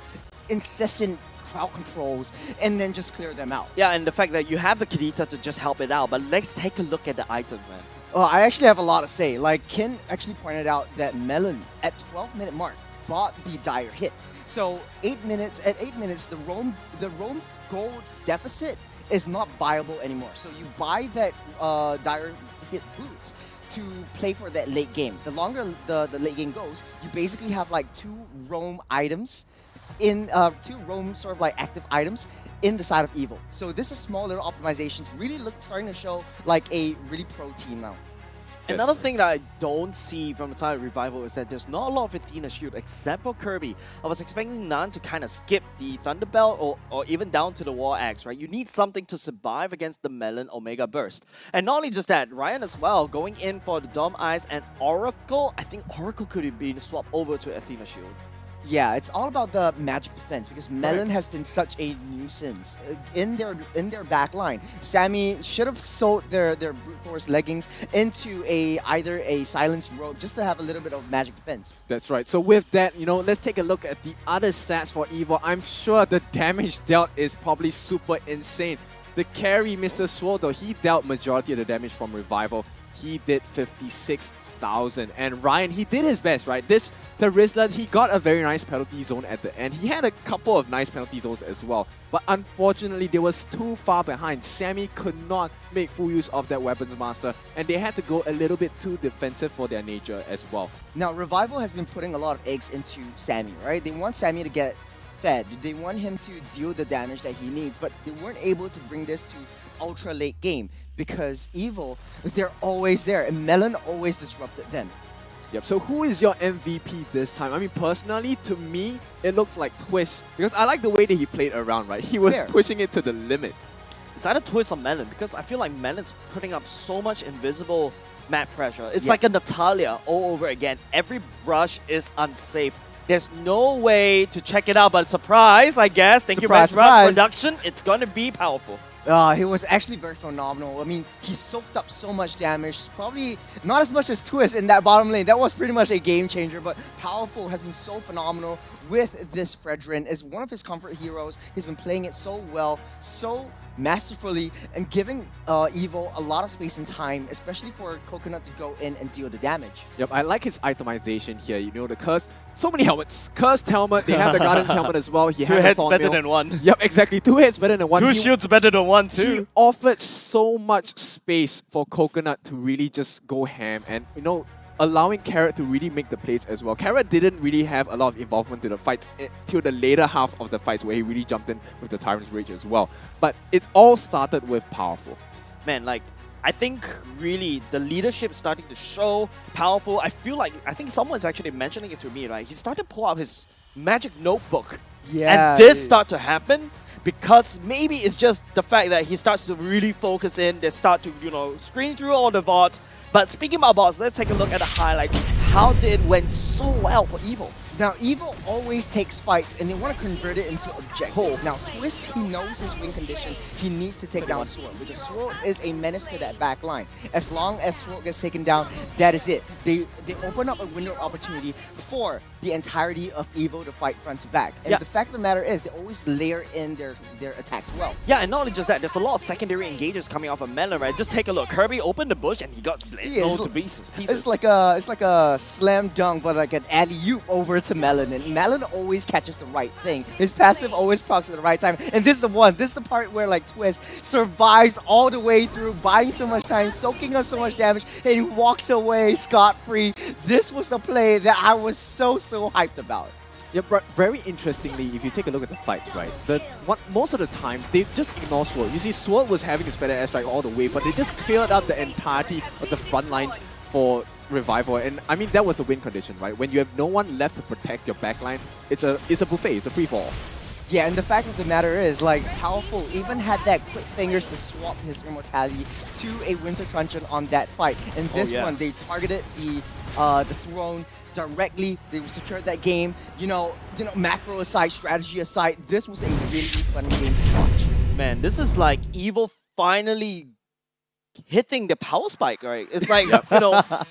incessant crowd controls, and then just clear them out. Yeah, and the fact that you have the Kirita to just help it out, but let's take a look at the items, man. Oh, I actually have a lot to say. Like, Ken actually pointed out that Melon, at 12-minute mark, bought the dire hit. So at 8 minutes, the Roam gold deficit is not viable anymore. So you buy that dire hit boots to play for that late game. The longer the late game goes, you basically have like 2 Roam items in 2 Roam sort of like active items in the side of Evil. So this is small little optimizations really starting to show like a really pro team now. Another thing that I don't see from the side of Revival is that there's not a lot of Athena shield except for Kirby. I was expecting Nan to kind of skip the Thunderbelt or even down to the War Axe, right? You need something to survive against the Melon Omega Burst. And not only just that, Ryan as well, going in for the Dom Eyes and Oracle. I think Oracle could have been swapped over to Athena shield. Yeah, it's all about the magic defense because Melon has been such a nuisance in their back line. Sammy should have sold their brute force leggings into either a silenced robe just to have a little bit of magic defense. That's right. So with that, let's take a look at the other stats for Evo. I'm sure the damage dealt is probably super insane. The carry, Mr. Swirl, though, he dealt majority of the damage from Revival. He did 56,000. And Ryan, he did his best, right? This Terizla, he got a very nice penalty zone at the end. He had a couple of nice penalty zones as well. But unfortunately, they was too far behind. Sammy could not make full use of that Weapons Master. And they had to go a little bit too defensive for their nature as well. Now, Revival has been putting a lot of eggs into Sammy, right? They want Sammy to get fed. They want him to deal the damage that he needs. But they weren't able to bring this to ultra late game because Evil, they're always there and Melon always disrupted them. Yep, so who is your MVP this time? I mean, personally, to me, it looks like Twist because I like the way that he played around, right? He was pushing it to the limit. It's either Twist or Melon because I feel like Melon's putting up so much invisible map pressure. It's like a Natalia all over again. Every brush is unsafe. There's no way to check it out, but surprise, I guess. Thank you very much, production. It's going to be powerful. He was actually very phenomenal. I mean, he soaked up so much damage. Probably not as much as Twist in that bottom lane. That was pretty much a game changer, but Powerful has been so phenomenal with this Fredrin. As one of his comfort heroes, he's been playing it so well, so masterfully, and giving Evo a lot of space and time, especially for Coconut to go in and deal the damage. Yep, I like his itemization here. The Curse, so many helmets. Cursed helmet, they have the Guardian's helmet as well. He 2 had heads the better than 1. Yep, exactly. 2 hits better than 1. 2 shields better than 1 too. He offered so much space for Coconut to really just go ham and, allowing Carrot to really make the plays as well. Carrot didn't really have a lot of involvement to the fight till the later half of the fights where he really jumped in with the Tyrant's Rage as well. But it all started with Powerful. Man, I think really the leadership starting to show. Powerful. I think someone's actually mentioning it to me, right? He started to pull out his magic notebook. Yeah. And this start to happen because maybe it's just the fact that he starts to really focus in. They start to, screen through all the VODs. But speaking about bots, let's take a look at the highlights. How did it went so well for Evil? Now, Evil always takes fights, and they want to convert it into objectives. Now, Twist, he knows his win condition. He needs to take down Swirl, because Swirl is a menace to that back line. As long as Swirl gets taken down, that is it. They open up a window of opportunity for the entirety of Evil to fight front to back. And the fact of the matter is, they always layer in their attacks well. Yeah, and not only just that, there's a lot of secondary engages coming off of Melon, right? Just take a look. Kirby opened the bush, and he got blown to pieces. It's like a slam dunk, but like an alley-oop over to Melon, and Melon always catches the right thing. His passive always procs at the right time, and this is the one. This is the part where like Twist survives all the way through, buying so much time, soaking up so much damage, and he walks away scot-free. This was the play that I was so hyped about. Yeah, but very interestingly, if you take a look at the fights, right, most of the time, they just ignore Swirl. You see, Swirl was having his feather airstrike all the way, but they just cleared up the entirety of the front lines for Revival, and I mean that was a win condition, right? When you have no one left to protect your backline, it's a buffet, it's a free fall. Yeah, and the fact of the matter is, like, Powerful even had that quick fingers to swap his immortality to a Winter Truncheon on that fight. And this one, they targeted the throne directly. They secured that game. You know, macro aside, strategy aside, this was a really fun game to watch. Man, this is like Evil finally hitting the power spike, right? It's like,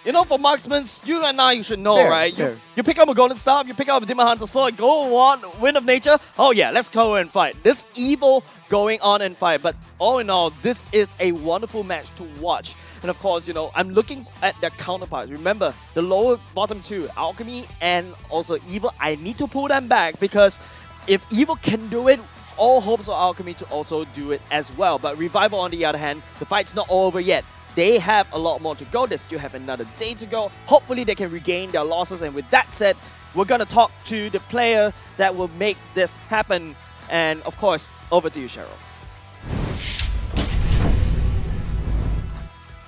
you know, for marksmen, you and I, you should know, right? You pick up a golden staff, you pick up a demon hunter sword, go on, wind of nature. Oh yeah, let's go and fight. This Evil going on and fight. But all in all, this is a wonderful match to watch. And of course, you know, I'm looking at their counterparts. Remember, the lower bottom two, Alchemy and also Evil, I need to pull them back because if Evil can do it, all hopes of Alchemy to also do it as well. But Revival, on the other hand, the fight's not over yet. They have a lot more to go. They still have another day to go. Hopefully they can regain their losses. And with that said, we're going to talk to the player that will make this happen. And of course, over to you, Cheryl.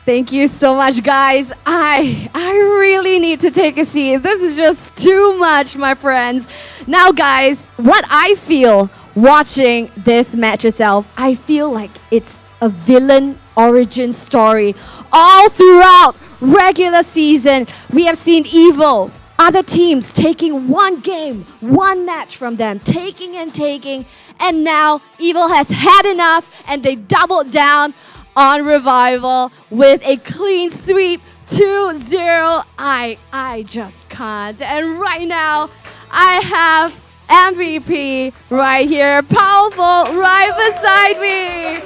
Thank you so much, guys. I really need to take a seat. This is just too much, my friends. Now, guys, what I feel watching this match itself, I feel like it's a villain origin story. All throughout regular season, we have seen Evil, other teams taking one game, one match from them, taking, and now Evil has had enough and they doubled down on Revival with a clean sweep 2-0. I just can't. And right now, I have MVP right here, Powerful right beside me.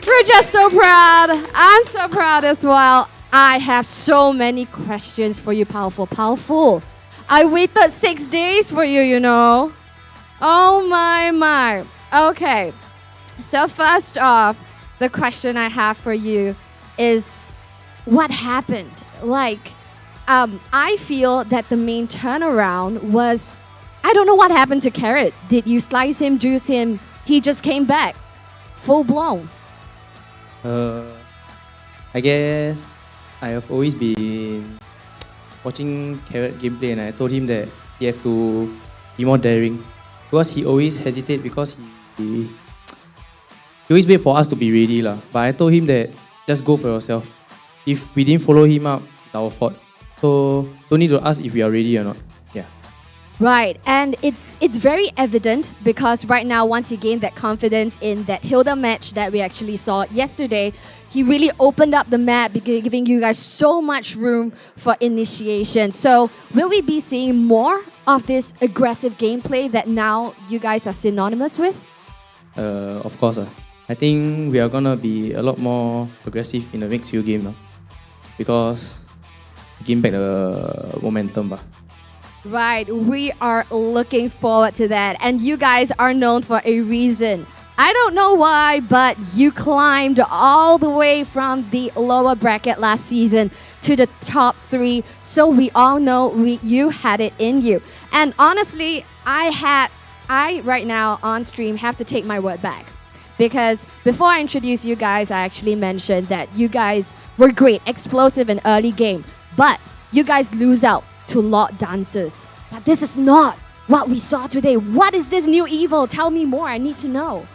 We're just so proud. I'm so proud as well. I have so many questions for you, Powerful. I waited 6 days for you, you know. Oh my. Okay, so first off, the question I have for you is, what happened? Like, I feel that the main turnaround was, I don't know what happened to Carrot. Did you slice him, juice him? He just came back, full blown. I guess I have always been watching Carrot gameplay, and I told him that he have to be more daring because he always hesitate because he always wait for us to be ready lah. But I told him that just go for yourself. If we didn't follow him up, it's our fault. So don't need to ask if we are ready or not. Yeah. Right, and it's very evident because right now, once he gained that confidence in that Hilda match that we actually saw yesterday, he really opened up the map, giving you guys so much room for initiation. So will we be seeing more of this aggressive gameplay that now you guys are synonymous with? Of course. I think we are gonna be a lot more aggressive in the next few games because gain back the momentum. Right, we are looking forward to that. And you guys are known for a reason. I don't know why, but you climbed all the way from the lower bracket last season to the top 3. So we all know you had it in you. And honestly, I right now on stream have to take my word back. Because before I introduce you guys, I actually mentioned that you guys were great, explosive in early game. But you guys lose out to Lord Dancers. But this is not what we saw today. What is this new Evil? Tell me more, I need to know.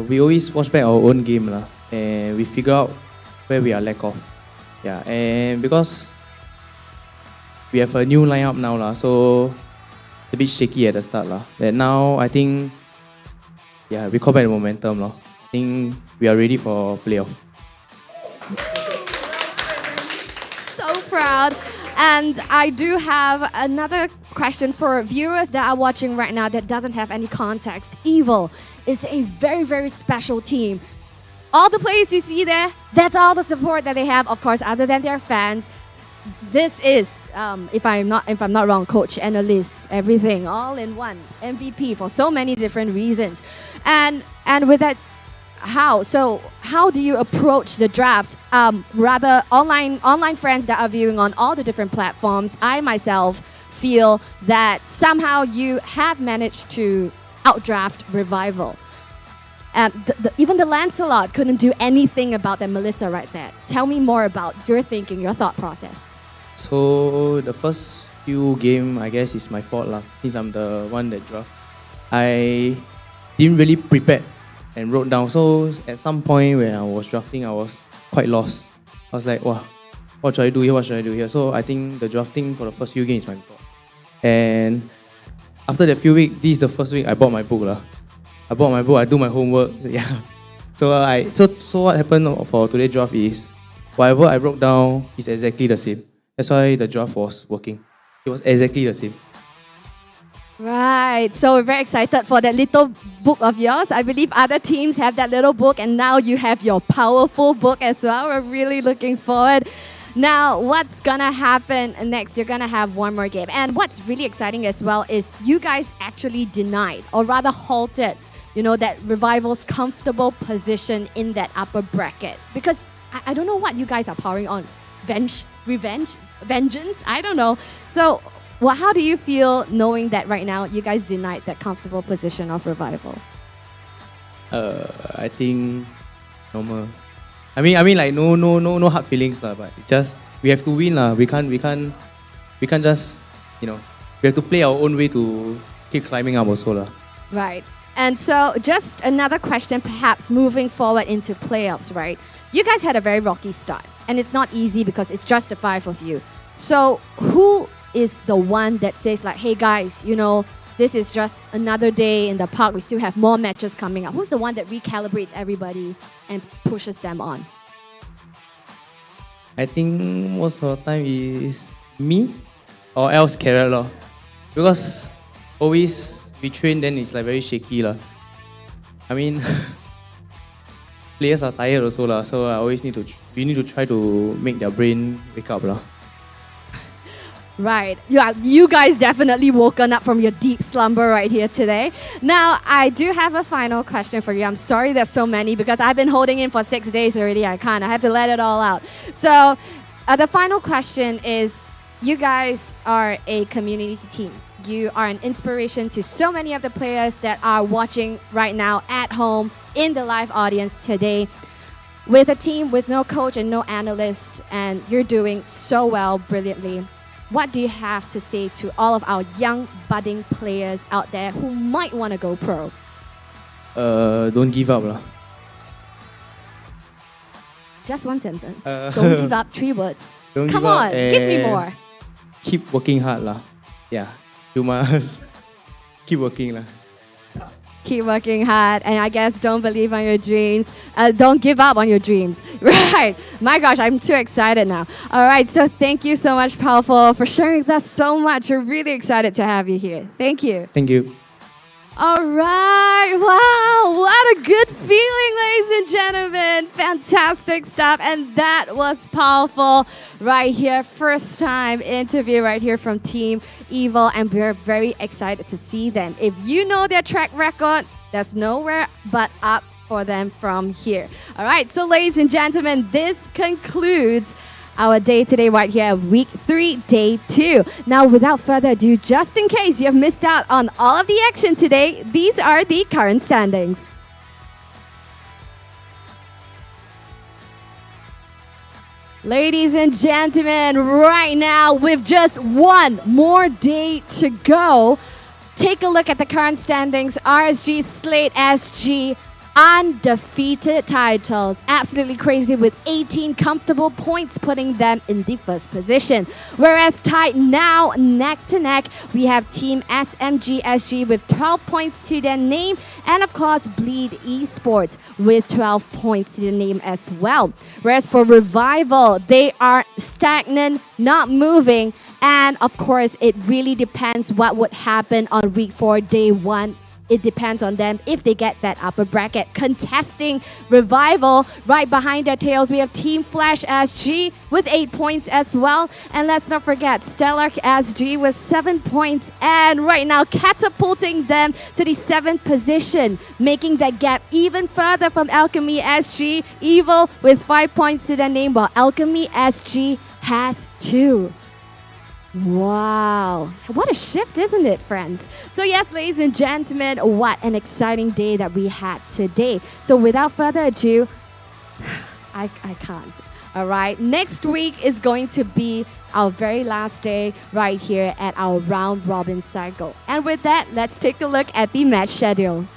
We always watch back our own game and we figure out where we are lack of. Yeah, and because we have a new lineup now so a bit shaky at the start But now I think we call back the momentum I think we are ready for playoff. So proud. And I do have another question for viewers that are watching right now that doesn't have any context. Evil is a very, very special team. All the players you see there, that's all the support that they have, of course, other than their fans. This is, if I'm not wrong, coach, analyst, everything, all in one. MVP for so many different reasons. And with that, how do you approach the draft? Rather, online friends that are viewing on all the different platforms, I myself feel that somehow you have managed to outdraft Revival. Even the Lancelot couldn't do anything about that Melissa right there. Tell me more about your thinking, your thought process. So the first few game, I guess, is my fault since I'm the one that draft. I didn't really prepare and wrote down. So at some point when I was drafting, I was quite lost. I was like, wow, what should I do here? What should I do here? So I think the drafting for the first few games is my fault. And after that few weeks, this is the first week I bought my book. I bought my book, I do my homework. Yeah. So what happened for today's draft is whatever I wrote down is exactly the same. That's why the draft was working. It was exactly the same. Right, so we're very excited for that little book of yours. I believe other teams have that little book, and now you have your powerful book as well. We're really looking forward. Now, what's gonna happen next? You're gonna have one more game. And what's really exciting as well is you guys actually denied, or rather halted, that Revival's comfortable position in that upper bracket. Because I don't know what you guys are powering on. Vengeance? I don't know. So, how do you feel knowing that right now you guys denied that comfortable position of Revival? I think normal. I mean like no hard feelings lah, but it's just we have to win lah. We can't just we have to play our own way to keep climbing up also lah. Right. And so just another question, perhaps moving forward into playoffs, right? You guys had a very rocky start, and it's not easy because it's just the 5 of you. So who is the one that says like, hey guys, this is just another day in the park, we still have more matches coming up? Who's the one that recalibrates everybody and pushes them on? I think most of the time is me or else Carrot lor. Because always we train, then it's like very shaky lah. I mean, players are tired also lah, so we need to try to make their brain wake up lah. Right. Yeah, you guys definitely woken up from your deep slumber right here today. Now, I do have a final question for you. I'm sorry there's so many because I've been holding in for 6 days already. I have to let it all out. So, the final question is, you guys are a community team. You are an inspiration to so many of the players that are watching right now at home in the live audience today. With a team with no coach and no analyst, and you're doing so well, brilliantly. What do you have to say to all of our young budding players out there who might want to go pro? Don't give up lah. Just one sentence. Don't give up. 3 words. Come on, give me more. Keep working hard lah. Yeah, you must keep working lah. Keep working hard, and I guess don't believe on your dreams. Don't give up on your dreams. Right. My gosh, I'm too excited now. All right, so thank you so much, Powerful, for sharing with us so much. We're really excited to have you here. Thank you. Thank you. All right. Wow. What a good feeling, ladies and gentlemen. Fantastic stuff. And that was Powerful right here. First time interview right here from Team Evil. And we're very excited to see them. If you know their track record, there's nowhere but up for them from here. All right. So, ladies and gentlemen, this concludes our day today right here, week 3, day 2. Now, without further ado, just in case you have missed out on all of the action today, these are the current standings. Ladies and gentlemen, right now, with just one more day to go, take a look at the current standings. RSG, Slate SG, undefeated titles. Absolutely crazy, with 18 comfortable points putting them in the first position. Whereas tied now neck to neck, we have Team SMG SG with 12 points to their name, and of course Bleed eSports with 12 points to their name as well. Whereas for Revival, they are stagnant, not moving, and of course it really depends what would happen on week 4, day 1. It depends on them if they get that upper bracket. Contesting Revival, right behind their tails, we have Team Flash SG with 8 points as well. And let's not forget Stellark SG with 7 points. And right now catapulting them to the 7th position, making that gap even further from Alchemy SG. Evil with 5 points to their name, while Alchemy SG has 2. Wow, what a shift, isn't it, friends? So yes, ladies and gentlemen, what an exciting day that we had today. So without further ado, I can't. All right, next week is going to be our very last day right here at our round robin cycle. And with that, let's take a look at the match schedule.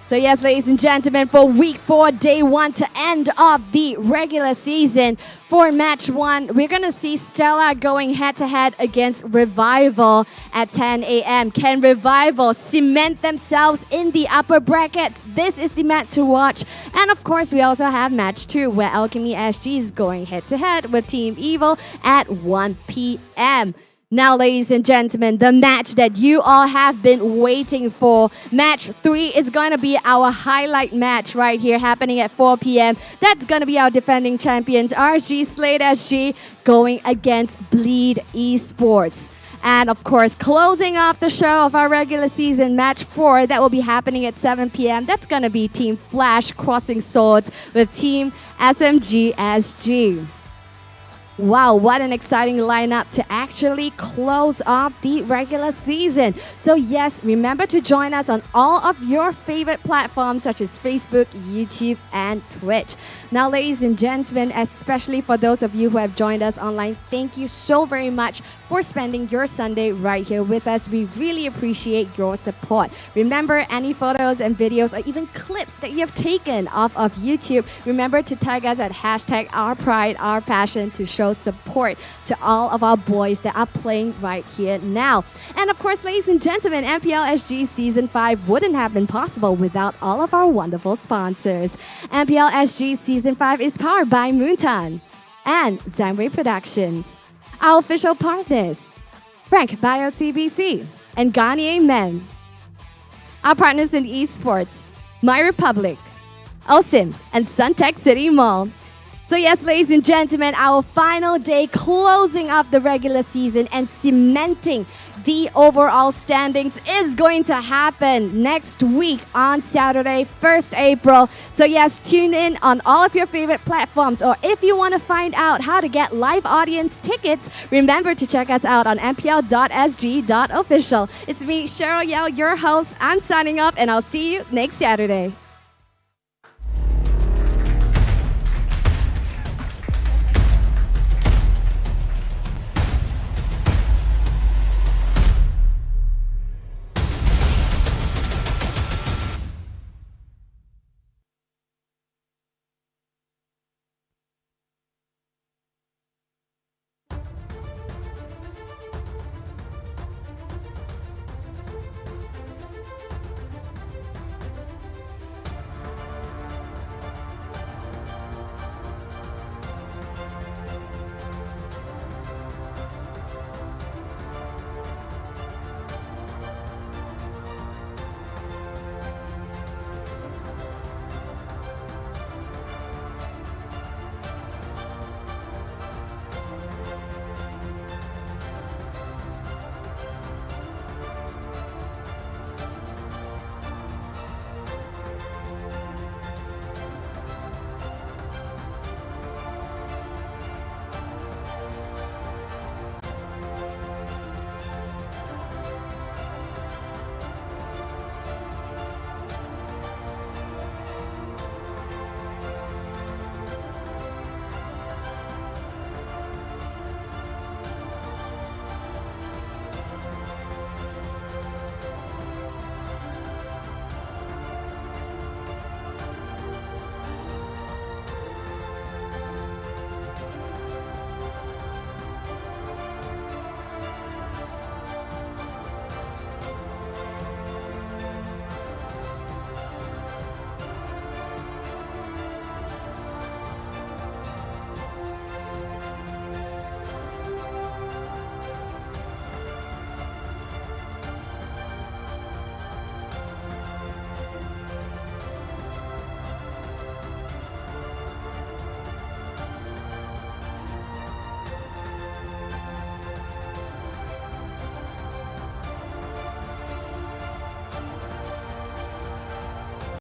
So yes, ladies and gentlemen, for week 4, day 1 to end of the regular season, for match 1, we're going to see Stellark going head-to-head against Revival at 10 a.m. Can Revival cement themselves in the upper brackets? This is the match to watch. And of course, we also have match 2, where Alchemy SG is going head-to-head with Team Evil at 1 p.m. Now, ladies and gentlemen, the match that you all have been waiting for. Match 3 is going to be our highlight match right here happening at 4 p.m. That's going to be our defending champions, RSG Slate SG, going against Bleed eSports. And of course, closing off the show of our regular season, match 4, that will be happening at 7 p.m. That's going to be Team Flash crossing swords with Team SMG SG. Wow, what an exciting lineup to actually close off the regular season. So yes, remember to join us on all of your favorite platforms such as Facebook, YouTube, and Twitch. Now, ladies and gentlemen, especially for those of you who have joined us online, thank you so very much for spending your Sunday right here with us. We really appreciate your support. Remember, any photos and videos or even clips that you have taken off of YouTube, remember to tag us at hashtag #OurPride, to show support to all of our boys that are playing right here now. And of course, ladies and gentlemen, MPL SG Season 5 wouldn't have been possible without all of our wonderful sponsors. MPL SG Season 5 is powered by Moonton and Zangwei Productions. Our official partners, Frank Bio CBC and Garnier Men. Our partners in eSports, My Republic, OSIM, and Suntech City Mall. So yes, ladies and gentlemen, our final day closing up the regular season and cementing the overall standings is going to happen next week on Saturday, 1st April. So yes, tune in on all of your favorite platforms, or if you want to find out how to get live audience tickets, remember to check us out on mpl.sg.official. It's me, Cheryl Yao, your host. I'm signing off, and I'll see you next Saturday.